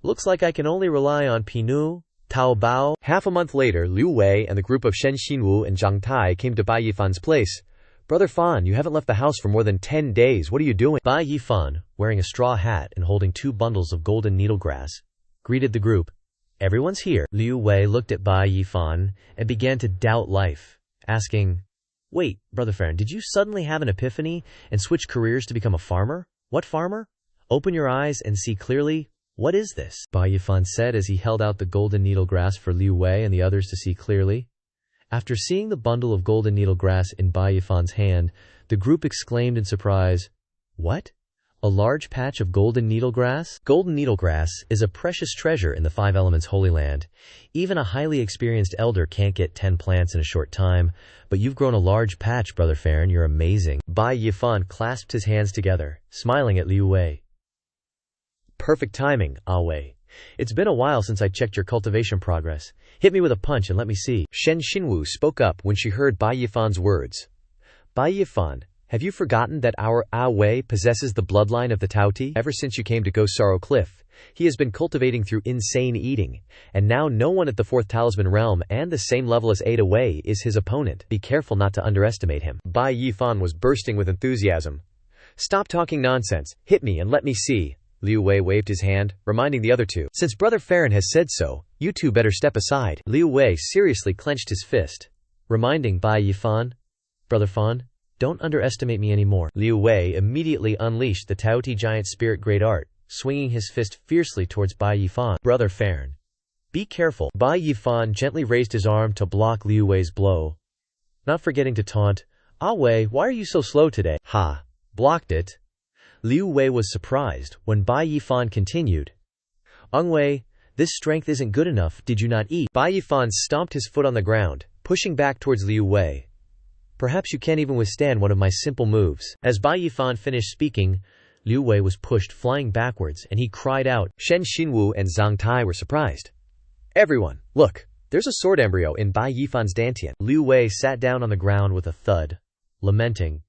Looks like I can only rely on Pinu, Taobao. Half a month later, Liu Wei and the group of Shen Xinwu and Zhang Tai came to Bai Yifan's place. Brother Fan, you haven't left the house for more than 10 days. What are you doing? Bai Yifan, wearing a straw hat and holding 2 bundles of golden needle grass, greeted the group. Everyone's here. Liu Wei looked at Bai Yifan and began to doubt life, asking, Wait, Brother Fan, did you suddenly have an epiphany and switch careers to become a farmer? What farmer? Open your eyes and see clearly. What is this? Bai Yifan said as he held out the golden needle grass for Liu Wei and the others to see clearly. After seeing the bundle of golden needle grass in Bai Yifan's hand, the group exclaimed in surprise, What? A large patch of golden needle grass? Golden needle grass is a precious treasure in the 5 Elements Holy Land. Even a highly experienced elder can't get 10 plants in a short time, but you've grown a large patch, Brother Farron. You're amazing. Bai Yifan clasped his hands together, smiling at Liu Wei. Perfect timing, Ah Wei. It's been a while since I checked your cultivation progress. Hit me with a punch and let me see. Shen Xinwu spoke up when she heard Bai Yifan's words. Bai Yifan, have you forgotten that our Ah Wei possesses the bloodline of the Taoti? Ever since you came to Ghost Sorrow Cliff, he has been cultivating through insane eating, and now no one at the 4th Talisman Realm and the same level as Ada Wei is his opponent. Be careful not to underestimate him. Bai Yifan was bursting with enthusiasm. Stop talking nonsense. Hit me and let me see. Liu Wei waved his hand, reminding the other two. Since Brother Farron has said so, you two better step aside. Liu Wei seriously clenched his fist, reminding Bai Yifan, Brother Fan, don't underestimate me anymore. Liu Wei immediately unleashed the Taoti Giant Spirit Great Art, swinging his fist fiercely towards Bai Yifan. Brother Farron, be careful. Bai Yifan gently raised his arm to block Liu Wei's blow, not forgetting to taunt, Ah Wei, why are you so slow today? Ha! Blocked it. Liu Wei was surprised when Bai Yifan continued. Wei, this strength isn't good enough, did you not eat? Bai Yifan stomped his foot on the ground, pushing back towards Liu Wei. Perhaps you can't even withstand one of my simple moves. As Bai Yifan finished speaking, Liu Wei was pushed flying backwards and he cried out. Shen Xinwu and Zhang Tai were surprised. Everyone, look, there's a sword embryo in Bai Yifan's dantian. Liu Wei sat down on the ground with a thud, lamenting.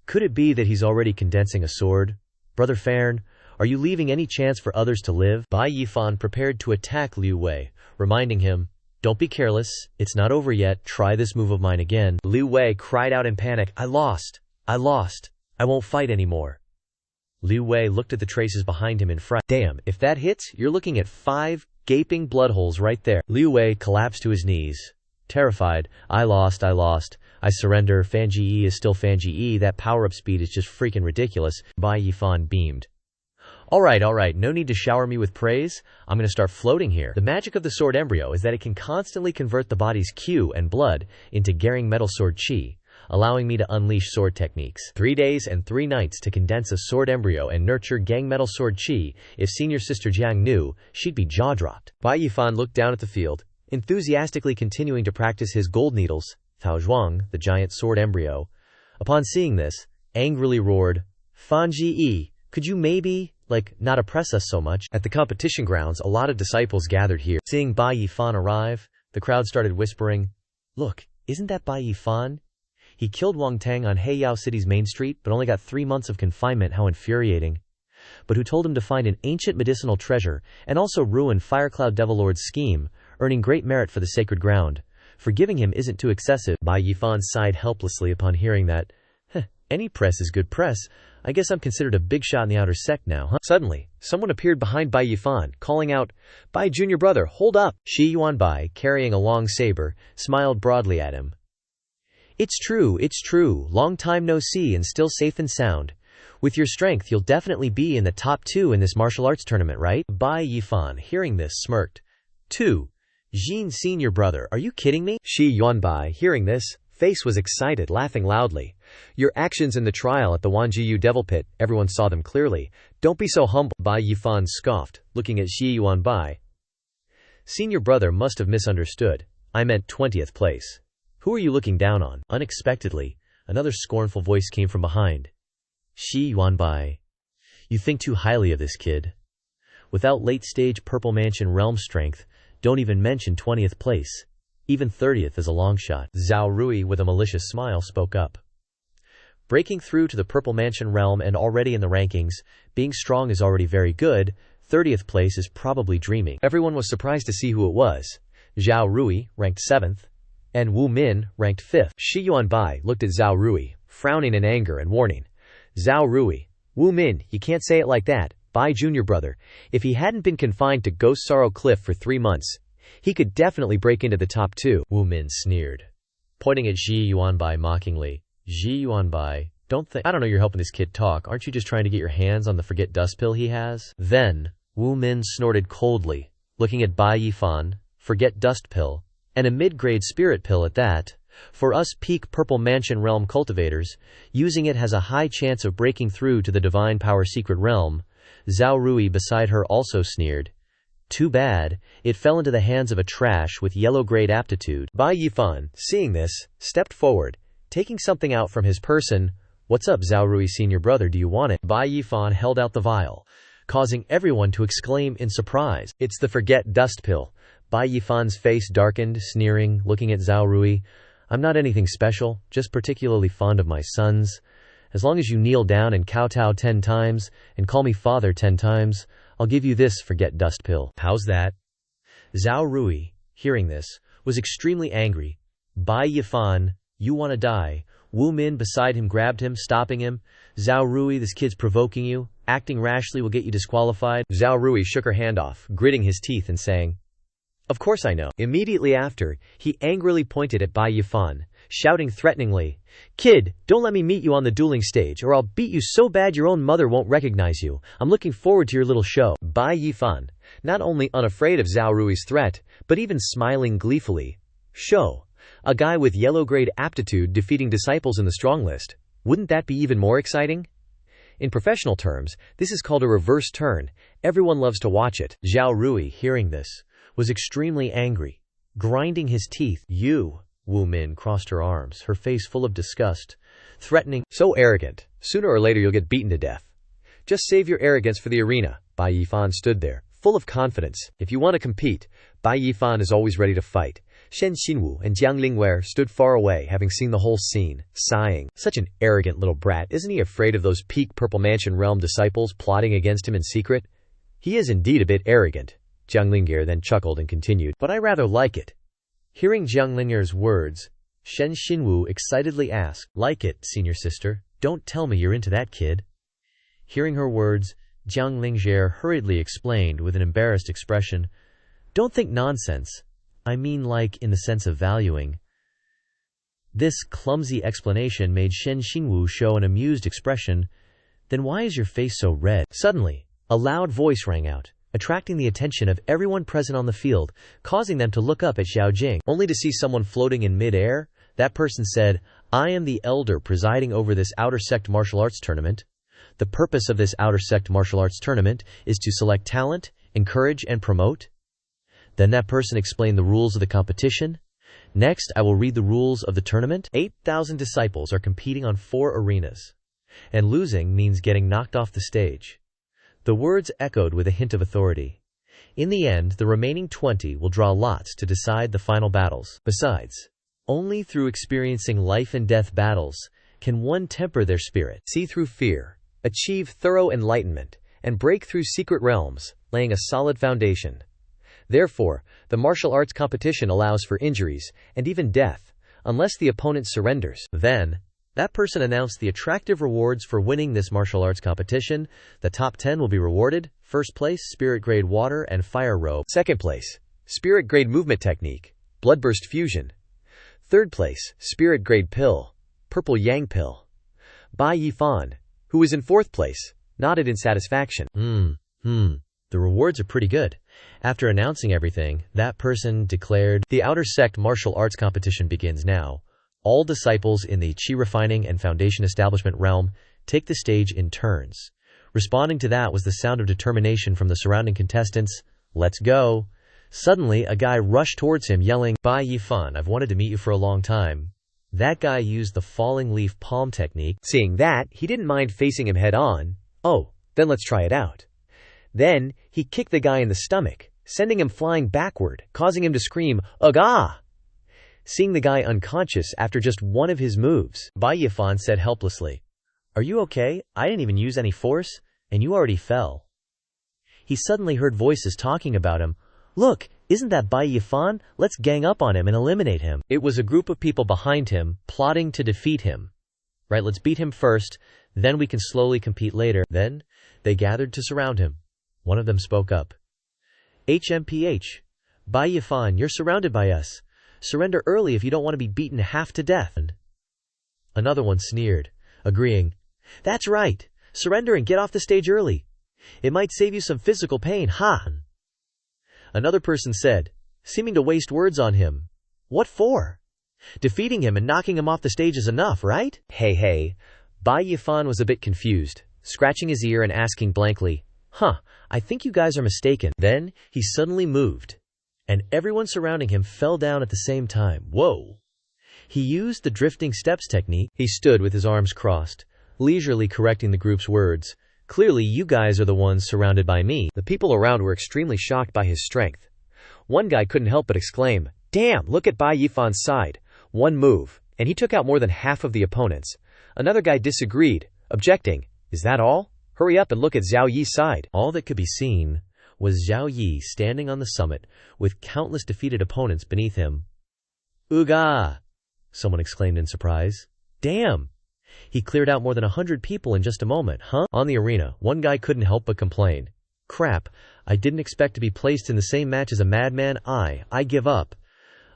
Could it be that he's already condensing a sword? Brother Farron, are you leaving any chance for others to live? Bai Yifan prepared to attack Liu Wei, reminding him, Don't be careless, it's not over yet, try this move of mine again. Liu Wei cried out in panic, I lost, I won't fight anymore. Liu Wei looked at the traces behind him in fright. Damn, if that hits, you're looking at 5 gaping blood holes right there. Liu Wei collapsed to his knees, terrified. I lost. I surrender. Fan Ji is still Fan Ji. That power-up speed is just freaking ridiculous. Bai Yifan beamed. Alright, no need to shower me with praise. I'm gonna start floating here. The magic of the sword embryo is that it can constantly convert the body's Qi and blood into Gering Metal Sword Qi, allowing me to unleash sword techniques. 3 days and 3 nights to condense a sword embryo and nurture Geng Metal Sword Qi. If Senior Sister Jiang knew, she'd be jaw-dropped. Bai Yifan looked down at the field, enthusiastically continuing to practice his gold needles, Tao Zhuang, the giant sword embryo. Upon seeing this, angrily roared, Fan Ji, could you maybe, not oppress us so much? At the competition grounds, a lot of disciples gathered here. Seeing Bai Yifan arrive, the crowd started whispering, Look, isn't that Bai Yifan? He killed Wang Tang on Heiyao City's main street, but only got 3 months of confinement. How infuriating. But who told him to find an ancient medicinal treasure, and also ruin Firecloud Devilord's scheme, earning great merit for the sacred ground. Forgiving him isn't too excessive. Bai Yifan sighed helplessly upon hearing that. Any press is good press. I guess I'm considered a big shot in the outer sect now, huh? Suddenly, someone appeared behind Bai Yifan, calling out, Bai Junior Brother, hold up! Shi Yuanbai, carrying a long saber, smiled broadly at him. It's true, long time no see and still safe and sound. With your strength you'll definitely be in the top 2 in this martial arts tournament, right? Bai Yifan, hearing this, smirked. 2. Jin Senior Brother, are you kidding me? Shi Yuanbai, hearing this, face was excited, laughing loudly. Your actions in the trial at the Wanjiyu Devil Pit, everyone saw them clearly. Don't be so humble. Bai Yifan scoffed, looking at Shi Yuanbai. Senior Brother must have misunderstood. I meant 20th place. Who are you looking down on? Unexpectedly, another scornful voice came from behind. Shi Yuanbai. You think too highly of this kid. Without late-stage Purple Mansion realm strength, don't even mention 20th place. Even 30th is a long shot. Zhao Rui, with a malicious smile, spoke up. Breaking through to the Purple Mansion realm and already in the rankings, being strong is already very good. 30th place is probably dreaming. Everyone was surprised to see who it was. Zhao Rui, ranked 7th, and Wu Min, ranked 5th. Shi Yuanbai looked at Zhao Rui, frowning in anger and warning. Zhao Rui, Wu Min, you can't say it like that. Bai Junior Brother, if he hadn't been confined to Ghost Sorrow Cliff for 3 months, he could definitely break into the top 2. Wu Min sneered, pointing at Shi Yuanbai mockingly. Shi Yuanbai, I don't know you're helping this kid talk. Aren't you just trying to get your hands on the forget dust pill he has? Then, Wu Min snorted coldly, looking at Bai Yifan, forget dust pill, and a mid-grade spirit pill at that. For us peak Purple Mansion realm cultivators, using it has a high chance of breaking through to the divine power secret realm. Zhao Rui beside her also sneered. Too bad, it fell into the hands of a trash with yellow-grade aptitude. Bai Yifan, seeing this, stepped forward, taking something out from his person. What's up, Zhao Rui Senior Brother, do you want it? Bai Yifan held out the vial, causing everyone to exclaim in surprise. It's the forget dust pill. Bai Yifan's face darkened, sneering, looking at Zhao Rui. I'm not anything special, just particularly fond of my sons. As long as you kneel down and kowtow 10 times, and call me father 10 times, I'll give you this forget dust pill. How's that? Zhao Rui, hearing this, was extremely angry. Bai Yifan, you wanna die. Wu Min beside him grabbed him, stopping him. Zhao Rui, this kid's provoking you. Acting rashly will get you disqualified. Zhao Rui shook her hand off, gritting his teeth and saying, Of course I know. Immediately after, he angrily pointed at Bai Yifan, shouting threateningly, Kid, don't let me meet you on the dueling stage, or I'll beat you so bad your own mother won't recognize you. I'm looking forward to your little show. Bai Yifan, not only unafraid of Zhao Rui's threat, but even smiling gleefully. Show. A guy with yellow-grade aptitude defeating disciples in the strong list. Wouldn't that be even more exciting? In professional terms, this is called a reverse turn. Everyone loves to watch it. Zhao Rui, hearing this, was extremely angry, grinding his teeth. You, Wu Min crossed her arms, her face full of disgust, threatening, so arrogant. Sooner or later you'll get beaten to death. Just save your arrogance for the arena. Bai Yifan stood there, full of confidence. If you want to compete, Bai Yifan is always ready to fight. Shen Xinwu and Jiang Lingwei stood far away, having seen the whole scene, sighing. Such an arrogant little brat. Isn't he afraid of those peak Purple Mansion realm disciples plotting against him in secret? He is indeed a bit arrogant. Jiang Lingwei then chuckled and continued, But I rather like it. Hearing Jiang Lingwei's words, Shen Xinwu excitedly asked, Like it, senior sister? Don't tell me you're into that kid. Hearing her words, Jiang Lingwei hurriedly explained with an embarrassed expression, Don't think nonsense. I mean like in the sense of valuing. This clumsy explanation made Shen Xinwu show an amused expression. Then why is your face so red? Suddenly, a loud voice rang out, attracting the attention of everyone present on the field, causing them to look up at Xiao Jing, only to see someone floating in mid-air. That person said, I am the elder presiding over this outer sect martial arts tournament. The purpose of this outer sect martial arts tournament is to select talent, encourage, and promote. Then that person explained the rules of the competition. Next, I will read the rules of the tournament. 8,000 disciples are competing on 4 arenas, and losing means getting knocked off the stage. The words echoed with a hint of authority. In the end, the remaining 20 will draw lots to decide the final battles. Besides, only through experiencing life and death battles can one temper their spirit, see through fear, achieve thorough enlightenment, and break through secret realms, laying a solid foundation. Therefore, the martial arts competition allows for injuries, and even death, unless the opponent surrenders. Then, that person announced the attractive rewards for winning this martial arts competition. The top 10 will be rewarded. First place, Spirit Grade Water and Fire Robe. Second place, Spirit Grade Movement Technique, Bloodburst Fusion. Third place, Spirit Grade Pill, Purple Yang Pill. Bai Yifan, who was in fourth place, nodded in satisfaction. The rewards are pretty good. After announcing everything, that person declared, "The Outer Sect Martial Arts Competition begins now. All disciples in the Qi Refining and Foundation Establishment realm take the stage in turns." Responding to that was the sound of determination from the surrounding contestants. "Let's go." Suddenly, a guy rushed towards him yelling, "Bai Yifan, I've wanted to meet you for a long time." That guy used the falling leaf palm technique. Seeing that, he didn't mind facing him head on. "Oh, then let's try it out." Then, he kicked the guy in the stomach, sending him flying backward, causing him to scream, "Aga!" Seeing the guy unconscious after just one of his moves, Bai Yifan said helplessly, "Are you okay? I didn't even use any force, and you already fell." He suddenly heard voices talking about him. "Look, isn't that Bai Yifan? Let's gang up on him and eliminate him." It was a group of people behind him, plotting to defeat him. "Right, let's beat him first, then we can slowly compete later." Then, they gathered to surround him. One of them spoke up. "HMPH, Bai Yifan, you're surrounded by us. Surrender early if you don't want to be beaten half to death." Another one sneered, agreeing, "That's right. Surrender and get off the stage early. It might save you some physical pain, ha!" Another person said, seeming to waste words on him, "What for? Defeating him and knocking him off the stage is enough, right?" Hey. Bai Yifan was a bit confused, scratching his ear and asking blankly, I think you guys are mistaken." Then, he suddenly moved, and everyone surrounding him fell down at the same time. Whoa! He used the drifting steps technique. He stood with his arms crossed, leisurely correcting the group's words. "Clearly, you guys are the ones surrounded by me." The people around were extremely shocked by his strength. One guy couldn't help but exclaim, "Damn, look at Bai Yifan's side. One move, and he took out more than half of the opponents." Another guy disagreed, objecting, "Is that all? Hurry up and look at Zhao Yi's side." All that could be seen was Zhao Yi standing on the summit with countless defeated opponents beneath him. "Uga!" someone exclaimed in surprise. "Damn! He cleared out more than 100 people in just a moment, huh?" On the arena, one guy couldn't help but complain. "Crap, I didn't expect to be placed in the same match as a madman. I give up."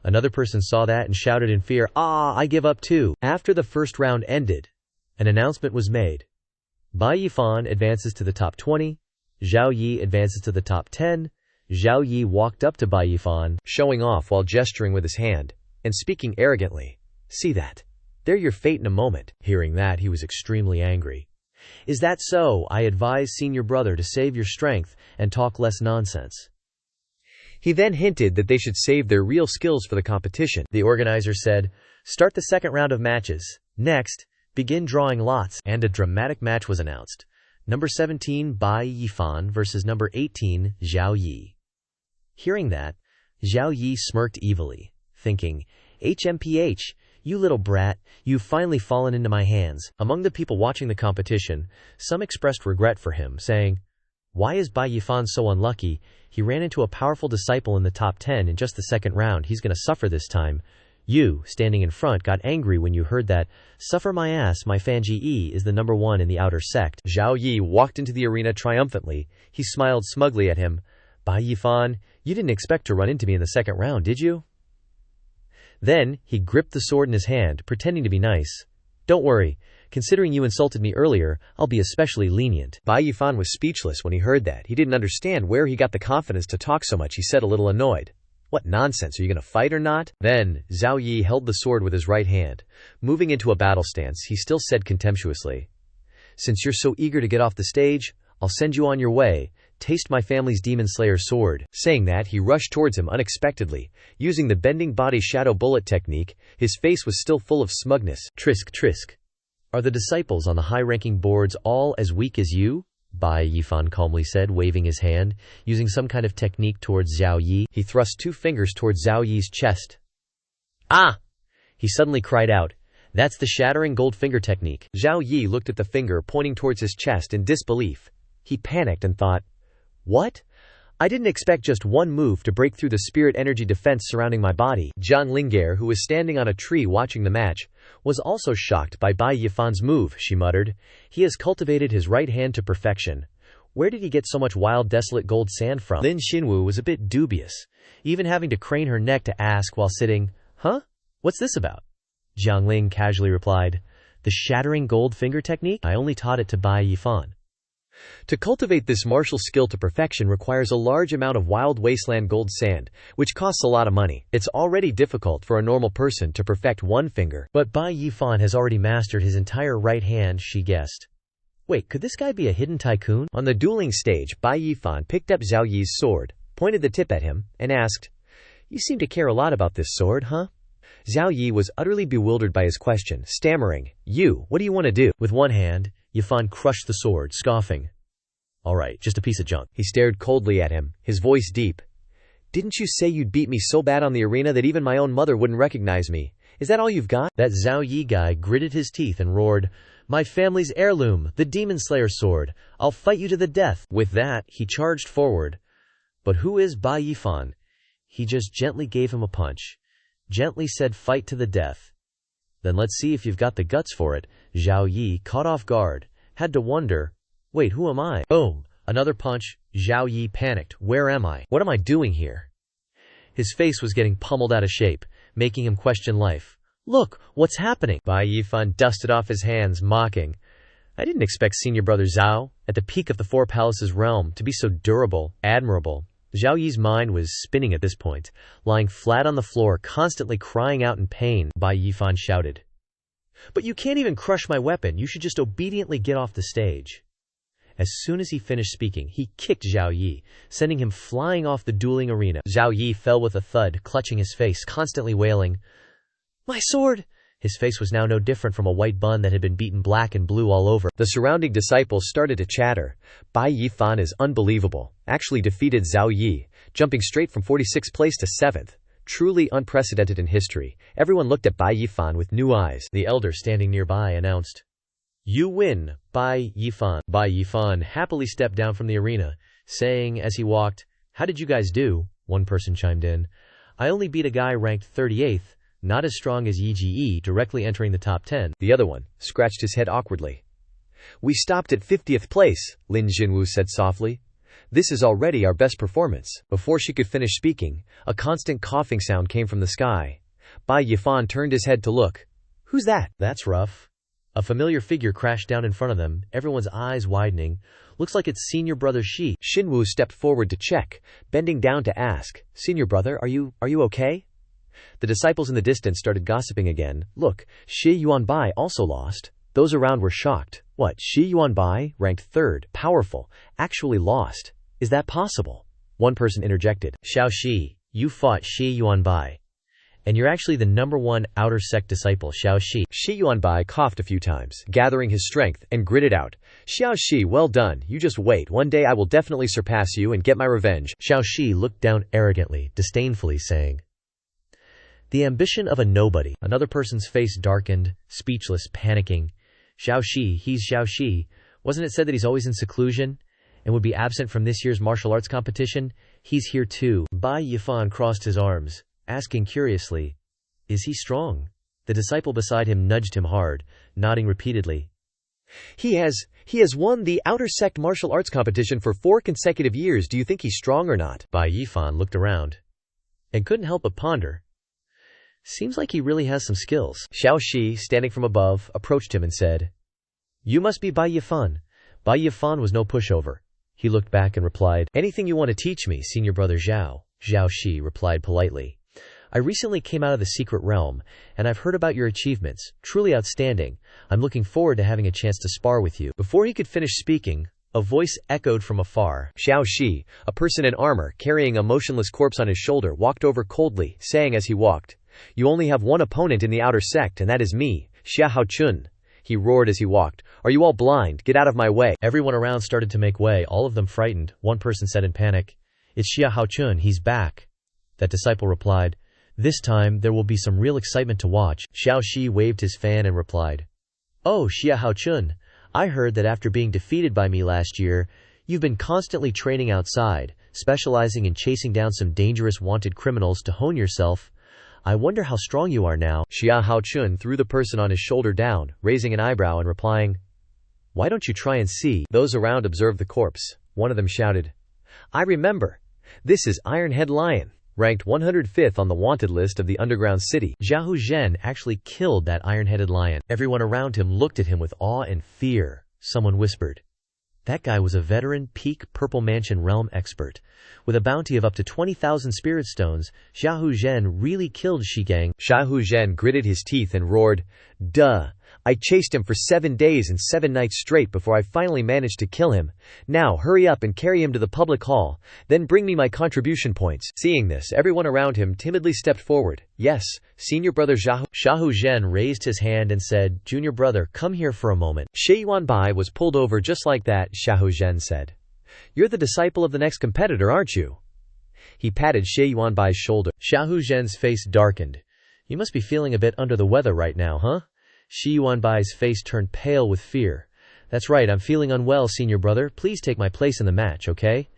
Another person saw that and shouted in fear, I give up too." After the first round ended, an announcement was made. Bai Yifan advances to the top 20, Zhao Yi advances to the top 10. Zhao Yi walked up to Bai Yifan, showing off while gesturing with his hand, and speaking arrogantly. "See that? They're your fate in a moment." Hearing that, he was extremely angry. "Is that so? I advise senior brother to save your strength and talk less nonsense." He then hinted that they should save their real skills for the competition. The organizer said, "Start the second round of matches. Next, begin drawing lots." And a dramatic match was announced. Number 17, Bai Yifan versus number 18, Zhao Yi. Hearing that, Zhao Yi smirked evilly, thinking, "HMPH, you little brat, you've finally fallen into my hands." Among the people watching the competition, some expressed regret for him, saying, "Why is Bai Yifan so unlucky? He ran into a powerful disciple in the top 10 in just the second round. He's going to suffer this time." You, standing in front, got angry when you heard that. "Suffer my ass, my fan GE is the number 1 in the outer sect." Zhao Yi walked into the arena triumphantly. He smiled smugly at him. "Bai Yifan, you didn't expect to run into me in the second round, did you?" Then, he gripped the sword in his hand, pretending to be nice. "Don't worry. Considering you insulted me earlier, I'll be especially lenient." Bai Yifan was speechless when he heard that. He didn't understand where he got the confidence to talk so much. He said, a little annoyed, "What nonsense, are you going to fight or not?" Then, Zhao Yi held the sword with his right hand. Moving into a battle stance, he still said contemptuously, "Since you're so eager to get off the stage, I'll send you on your way. taste my family's demon slayer sword." Saying that, he rushed towards him unexpectedly. Using the bending body shadow bullet technique, his face was still full of smugness. Trisk, Trisk. Are the disciples on the high-ranking boards all as weak as you? Bai Yifan calmly said, waving his hand, using some kind of technique towards Zhao Yi. He thrust 2 fingers towards Zhao Yi's chest. "Ah!" he suddenly cried out. "That's the shattering gold finger technique." Zhao Yi looked at the finger pointing towards his chest in disbelief. He panicked and thought, "What? I didn't expect just one move to break through the spirit energy defense surrounding my body." Zhang Lingar, who was standing on a tree watching the match, was also shocked by Bai Yifan's move. She muttered, "He has cultivated his right hand to perfection. Where did he get so much wild, desolate gold sand from?" Lin Xinwu was a bit dubious, even having to crane her neck to ask while sitting, "Huh? What's this about?" Jiang Ling casually replied, "The shattering gold finger technique? I only taught it to Bai Yifan." To cultivate this martial skill to perfection requires a large amount of wild wasteland gold sand, which costs a lot of money. It's already difficult for a normal person to perfect one finger. But Bai Yifan has already mastered his entire right hand, she guessed. Wait, could this guy be a hidden tycoon? On the dueling stage, Bai Yifan picked up Zhao Yi's sword, pointed the tip at him, and asked, "You seem to care a lot about this sword, huh?" Zhao Yi was utterly bewildered by his question, stammering, What do you want to do?" With one hand, Yifan crushed the sword, scoffing. "All right, just a piece of junk." He stared coldly at him, his voice deep. "Didn't you say you'd beat me so bad on the arena that even my own mother wouldn't recognize me? Is that all you've got?" That Zhao Yi guy gritted his teeth and roared, "My family's heirloom, the Demon Slayer sword. I'll fight you to the death." With that, he charged forward. But who is Bai Yifan? He just gently gave him a punch. Gently said, "Fight to the death." "Then let's see if you've got the guts for it." Zhao Yi, caught off guard, had to wonder, "Wait, who am I?" Boom! Another punch. Zhao Yi panicked. "Where am I? What am I doing here?" His face was getting pummeled out of shape, making him question life. "Look, what's happening?" Bai Yifan dusted off his hands, mocking. "I didn't expect senior brother Zhao, at the peak of the Four Palaces realm, to be so durable, admirable." Zhao Yi's mind was spinning at this point, lying flat on the floor, constantly crying out in pain. Bai Yifan shouted, "But you can't even crush my weapon. You should just obediently get off the stage." As soon as he finished speaking, he kicked Zhao Yi, sending him flying off the dueling arena. Zhao Yi fell with a thud, clutching his face, constantly wailing, "My sword!" His face was now no different from a white bun that had been beaten black and blue all over. The surrounding disciples started to chatter. Bai Yifan is unbelievable. Actually defeated Zhao Yi, jumping straight from 46th place to 7th. Truly unprecedented in history. Everyone looked at Bai Yifan with new eyes. The elder standing nearby announced, "You win, Bai Yifan." Bai Yifan happily stepped down from the arena, saying as he walked, "How did you guys do?" One person chimed in, "I only beat a guy ranked 38th. Not as strong as Yi, directly entering the top 10. The other one scratched his head awkwardly. "We stopped at 50th place, Lin Xinwu said softly. "This is already our best performance." Before she could finish speaking, a constant coughing sound came from the sky. Bai Yifan turned his head to look. "Who's that?" "That's rough." A familiar figure crashed down in front of them, everyone's eyes widening. "Looks like it's senior brother Shi." Xinwu stepped forward to check, bending down to ask, "Senior brother, are you okay?" The disciples in the distance started gossiping again. "Look, Shi Yuanbai also lost." Those around were shocked. "What, Shi Yuanbai, ranked 3rd, powerful, actually lost? Is that possible?" One person interjected. "Xiao Shi, you fought Shi Yuanbai. And you're actually the #1 outer sect disciple, Xiao Shi." Shi Yuanbai coughed a few times, gathering his strength, and gritted out, "Xiao Shi, well done. You just wait. One day I will definitely surpass you and get my revenge." Xiao Shi looked down arrogantly, disdainfully, saying, "The ambition of a nobody." Another person's face darkened, speechless, panicking. "Xiao Shi, he's Xiao Shi. Wasn't it said that he's always in seclusion and would be absent from this year's martial arts competition? He's here too." Bai Yifan crossed his arms, asking curiously, "Is he strong?" The disciple beside him nudged him hard, nodding repeatedly. He has won the outer sect martial arts competition for 4 consecutive years. Do you think he's strong or not?" Bai Yifan looked around and couldn't help but ponder. Seems like he really has some skills. Xiao Shi, standing from above, approached him and said, "You must be Bai Yifan." Bai Yifan was no pushover. He looked back and replied, "Anything you want to teach me, senior brother Zhao." Xiao Shi replied politely, "I recently came out of the secret realm, and I've heard about your achievements. Truly outstanding. I'm looking forward to having a chance to spar with you." Before he could finish speaking, A voice echoed from afar. Xiaoxi, a person in armor, carrying a motionless corpse on his shoulder, walked over coldly, saying as he walked, "You only have one opponent in the outer sect, and that is me, Xia Haochun." He roared as he walked, "Are you all blind? Get out of my way." Everyone around started to make way, all of them frightened. One person said in panic, "It's Xia Haochun, he's back." That disciple replied, "This time there will be some real excitement to watch." Xiaoxi waved his fan and replied, "Oh, Xia Haochun, I heard that after being defeated by me last year, you've been constantly training outside, specializing in chasing down some dangerous wanted criminals to hone yourself. I wonder how strong you are now." Xia Haochun threw the person on his shoulder down, raising an eyebrow and replying, "Why don't you try and see?" Those around observed the corpse. One of them shouted, "I remember. This is Ironhead Lion, ranked 105th on the wanted list of the underground city." Zhao Zhen actually killed that iron-headed lion. Everyone around him looked at him with awe and fear. Someone whispered, "That guy was a veteran peak Purple Mansion realm expert. With a bounty of up to 20,000 spirit stones, Zhao Zhen really killed Shigang." Xiahou Zhen gritted his teeth and roared, "Duh! I chased him for 7 days and 7 nights straight before I finally managed to kill him. Now hurry up and carry him to the public hall, then bring me my contribution points." Seeing this, everyone around him timidly stepped forward. "Yes, senior brother Zhao." Xiahou Zhen raised his hand and said, "Junior brother, come here for a moment." Shi Yuanbai was pulled over just like that. Xiahou Zhen said, "You're the disciple of the next competitor, aren't you?" He patted Shi Yuanbai's shoulder. Xiahou Zhen's face darkened. "You must be feeling a bit under the weather right now, huh?" Shi Yuanbai's face turned pale with fear. "That's right, I'm feeling unwell, senior brother. Please take my place in the match, okay?"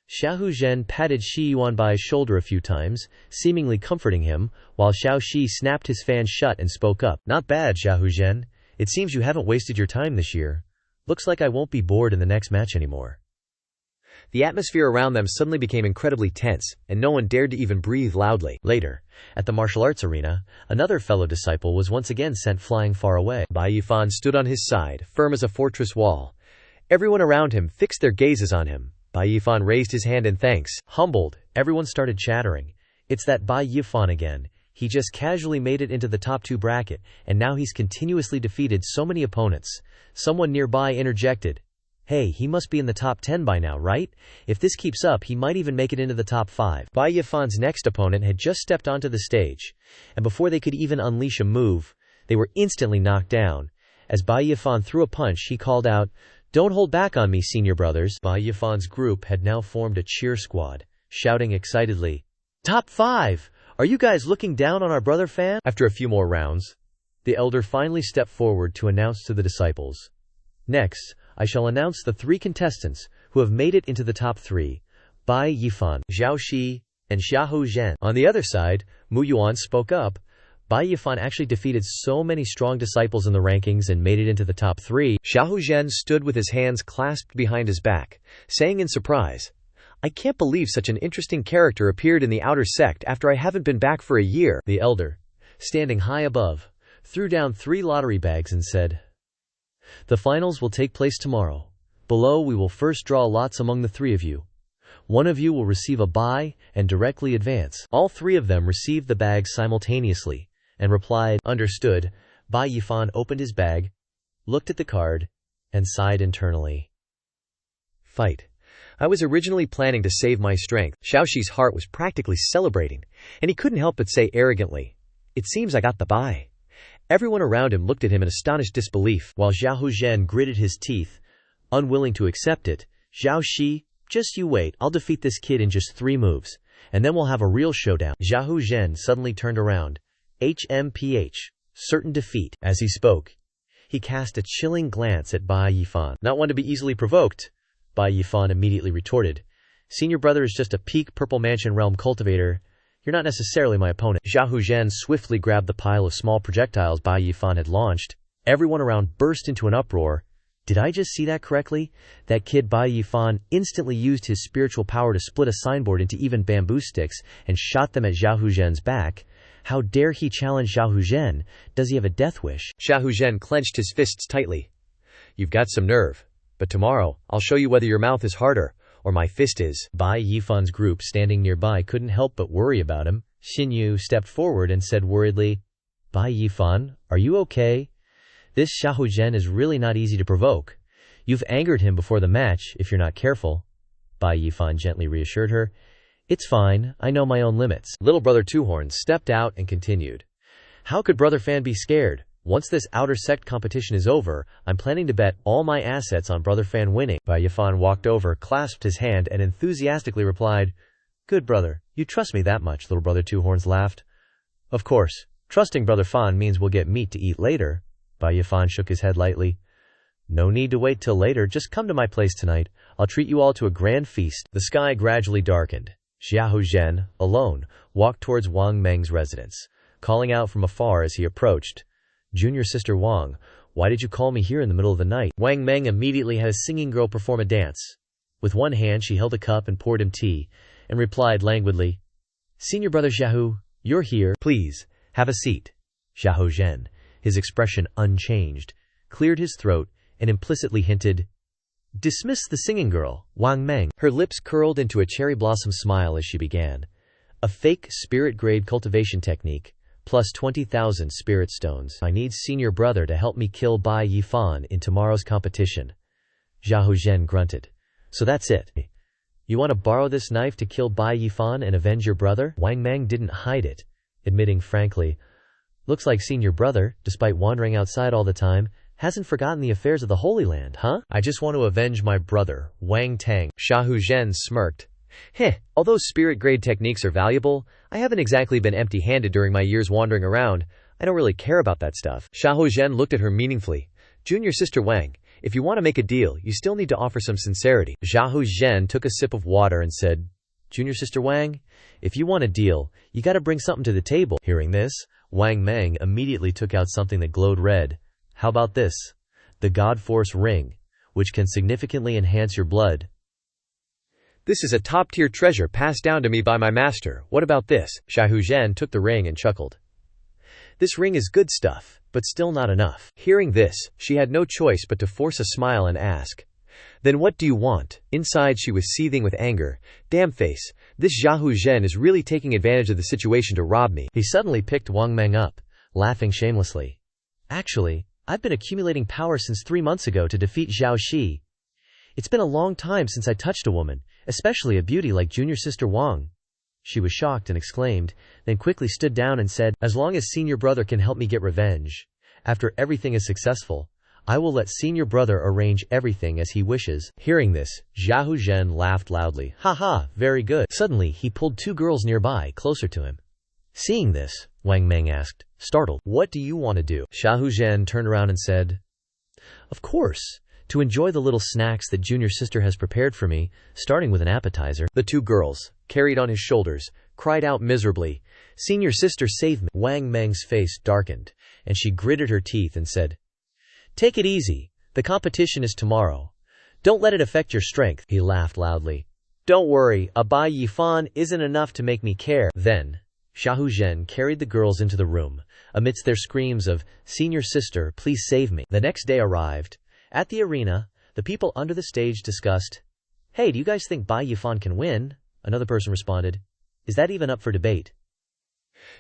Xiahou Zhen patted Shi Yuanbai's shoulder a few times, seemingly comforting him, while Xiao Shi snapped his fan shut and spoke up. "Not bad, Xiahou Zhen. It seems you haven't wasted your time this year. Looks like I won't be bored in the next match anymore." The atmosphere around them suddenly became incredibly tense, and no one dared to even breathe loudly. Later, at the martial arts arena, another fellow disciple was once again sent flying far away. Bai Yifan stood on his side, firm as a fortress wall. Everyone around him fixed their gazes on him. Bai Yifan raised his hand in thanks. Humbled, everyone started chattering. "It's that Bai Yifan again. He just casually made it into the top 2 bracket, and now he's continuously defeated so many opponents." Someone nearby interjected, "Hey, he must be in the top 10 by now, right? If this keeps up, he might even make it into the top 5. Bai Yifan's next opponent had just stepped onto the stage, and before they could even unleash a move, they were instantly knocked down. As Bai Yifan threw a punch, he called out, "Don't hold back on me, senior brothers." Bai Yifan's group had now formed a cheer squad, shouting excitedly, "Top 5! Are you guys looking down on our brother fan?" After a few more rounds, the elder finally stepped forward to announce to the disciples, "Next, I shall announce the 3 contestants who have made it into the top 3, Bai Yifan, Zhao Shi, and Xiahou Zhen." On the other side, Mu Yuan spoke up. Bai Yifan actually defeated so many strong disciples in the rankings and made it into the top 3. Xiahou Zhen stood with his hands clasped behind his back, saying in surprise, "I can't believe such an interesting character appeared in the outer sect after I haven't been back for a year." The elder, standing high above, threw down 3 lottery bags and said, "The finals will take place tomorrow. Below we will first draw lots among the 3 of you. One of you will receive a buy and directly advance." All 3 of them received the bags simultaneously and replied, "Understood." Bai Yifan opened his bag, looked at the card, and sighed internally. Fight. I was originally planning to save my strength. Xiaoxi's heart was practically celebrating, and he couldn't help but say arrogantly, "It seems I got the buy." Everyone around him looked at him in astonished disbelief. While Xiahou Zhen gritted his teeth, unwilling to accept it, "Zhao Shi, just you wait, I'll defeat this kid in just 3 moves, and then we'll have a real showdown." Xiahou Zhen suddenly turned around. HMPH, certain defeat. As he spoke, he cast a chilling glance at Bai Yifan. "Not one to be easily provoked," Bai Yifan immediately retorted. "Senior brother is just a peak Purple Mansion realm cultivator. You're not necessarily my opponent." Xiahou Zhen swiftly grabbed the pile of small projectiles Bai Yifan had launched. Everyone around burst into an uproar. Did I just see that correctly? That kid Bai Yifan instantly used his spiritual power to split a signboard into even bamboo sticks and shot them at Xiahou Zhen's back. How dare he challenge Xiahou Zhen? Does he have a death wish? Xiahou Zhen clenched his fists tightly. "You've got some nerve, but tomorrow I'll show you whether your mouth is harder or my fist is." Bai Yifan's group standing nearby couldn't help but worry about him. Xin Yu stepped forward and said worriedly, "Bai Yifan, are you okay? This Xiahou Zhen is really not easy to provoke. You've angered him before the match, if you're not careful, Bai Yifan gently reassured her. It's fine, I know my own limits. Little brother Two Horns stepped out and continued. How could brother Fan be scared? Once this outer sect competition is over, I'm planning to bet all my assets on brother Fan winning. Bai Yifan walked over, clasped his hand, and enthusiastically replied, Good brother, you trust me that much, little brother Two Horns laughed. Of course, trusting brother Fan means we'll get meat to eat later. Bai Yifan shook his head lightly. No need to wait till later, just come to my place tonight. I'll treat you all to a grand feast. The sky gradually darkened. Xiahou Zhen, alone, walked towards Wang Meng's residence, calling out from afar as he approached. Junior sister Wang, why did you call me here in the middle of the night? Wang Meng immediately had a singing girl perform a dance. With one hand she held a cup and poured him tea, and replied languidly, Senior brother Xiahou, you're here. Please, have a seat. Xiahou Zhen, his expression unchanged, cleared his throat and implicitly hinted, Dismiss the singing girl, Wang Meng. Her lips curled into a cherry blossom smile as she began. A fake spirit-grade cultivation technique, plus 20,000 spirit stones. I need senior brother to help me kill Bai Yifan in tomorrow's competition. Xiahou Zhen grunted. So that's it. You want to borrow this knife to kill Bai Yifan and avenge your brother? Wang Meng didn't hide it, admitting frankly, Looks like senior brother, despite wandering outside all the time, hasn't forgotten the affairs of the Holy Land, huh? I just want to avenge my brother, Wang Tang. Xiahou Zhen smirked. Although spirit-grade techniques are valuable, I haven't exactly been empty-handed during my years wandering around. I don't really care about that stuff. Xiahou Zhen looked at her meaningfully. Junior sister Wang, if you want to make a deal, you still need to offer some sincerity. Xiahou Zhen took a sip of water and said, Junior sister Wang, if you want a deal, you gotta bring something to the table. Hearing this, Wang Meng immediately took out something that glowed red. How about this? The God Force Ring, which can significantly enhance your blood. This is a top-tier treasure passed down to me by my master. What about this? Xiahou Zhen took the ring and chuckled. This ring is good stuff, but still not enough. Hearing this, she had no choice but to force a smile and ask, Then what do you want? Inside she was seething with anger. Damn face, this Xiahou Zhen is really taking advantage of the situation to rob me. He suddenly picked Wang Meng up, laughing shamelessly. Actually, I've been accumulating power since 3 months ago to defeat Zhao Shi. It's been a long time since I touched a woman, especially a beauty like junior sister Wang. She was shocked and exclaimed, then quickly stood down and said, As long as senior brother can help me get revenge, after everything is successful, I will let senior brother arrange everything as he wishes. Hearing this, Xiahou Zhen laughed loudly. Ha, very good. Suddenly, he pulled 2 girls nearby, closer to him. Seeing this, Wang Meng asked, startled, What do you want to do? Xiahou Zhen turned around and said, Of course, to enjoy the little snacks that junior sister has prepared for me, starting with an appetizer. The 2 girls, carried on his shoulders, cried out miserably, Senior sister, save me. Wang Meng's face darkened, and she gritted her teeth and said, Take it easy, the competition is tomorrow. Don't let it affect your strength. He laughed loudly. Don't worry, a Bai Yifan isn't enough to make me care. Then, Xiahou Zhen carried the girls into the room, amidst their screams of, Senior sister, please save me. The next day arrived. At the arena, the people under the stage discussed, Hey, do you guys think Bai Yifan can win? Another person responded, Is that even up for debate?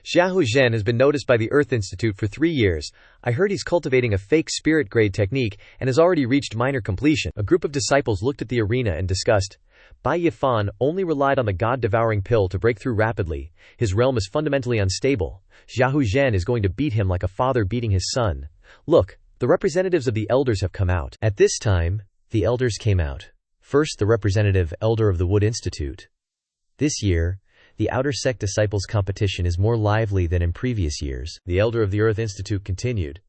Xiahou Zhen has been noticed by the Earth Institute for 3 years. I heard he's cultivating a fake spirit-grade technique and has already reached minor completion. A group of disciples looked at the arena and discussed, Bai Yifan only relied on the god-devouring pill to break through rapidly. His realm is fundamentally unstable. Xiahou Zhen is going to beat him like a father beating his son. Look, the representatives of the elders have come out. At this time, the elders came out. First, the representative elder of the Wood Institute. This year, the Outer Sect Disciples competition is more lively than in previous years. The elder of the Earth Institute continued.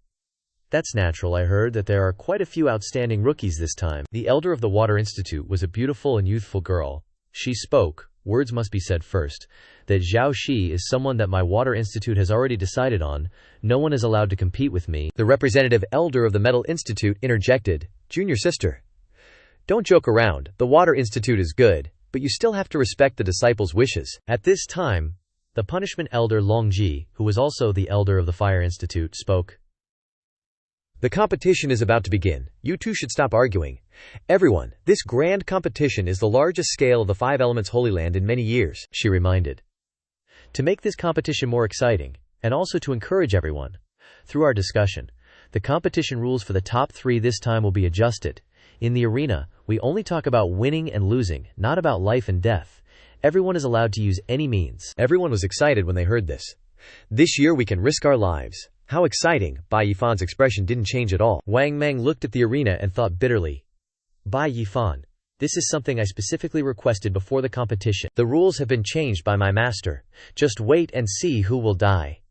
That's natural. I heard that there are quite a few outstanding rookies this time. The elder of the Water Institute was a beautiful and youthful girl. She spoke, words must be said first, that Zhao Shi is someone that my Water Institute has already decided on. No one is allowed to compete with me. The representative elder of the Metal Institute interjected, Junior sister, don't joke around. The Water Institute is good, but you still have to respect the disciples' wishes. At this time, the punishment elder Longji, who was also the elder of the Fire Institute, spoke. The competition is about to begin. You two should stop arguing. Everyone, this grand competition is the largest scale of the 5 Elements Holy Land in many years, she reminded. To make this competition more exciting, and also to encourage everyone, through our discussion, the competition rules for the top 3 this time will be adjusted. In the arena, we only talk about winning and losing, not about life and death. Everyone is allowed to use any means. Everyone was excited when they heard this. This year we can risk our lives. How exciting! Bai Yifan's expression didn't change at all. Wang Meng looked at the arena and thought bitterly. Bai Yifan, this is something I specifically requested before the competition. The rules have been changed by my master. Just wait and see who will die.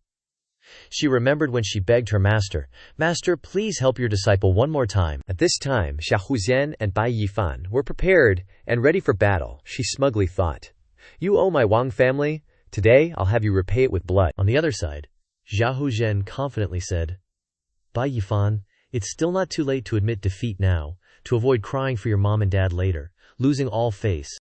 She remembered when she begged her master, "Master, please help your disciple one more time." At this time, Xiaohuzian and Bai Yifan were prepared and ready for battle. She smugly thought, "You owe my Wang family. Today, I'll have you repay it with blood." On the other side, Zhao Huzhen confidently said, "Bai Yifan, it's still not too late to admit defeat now, to avoid crying for your mom and dad later, losing all face."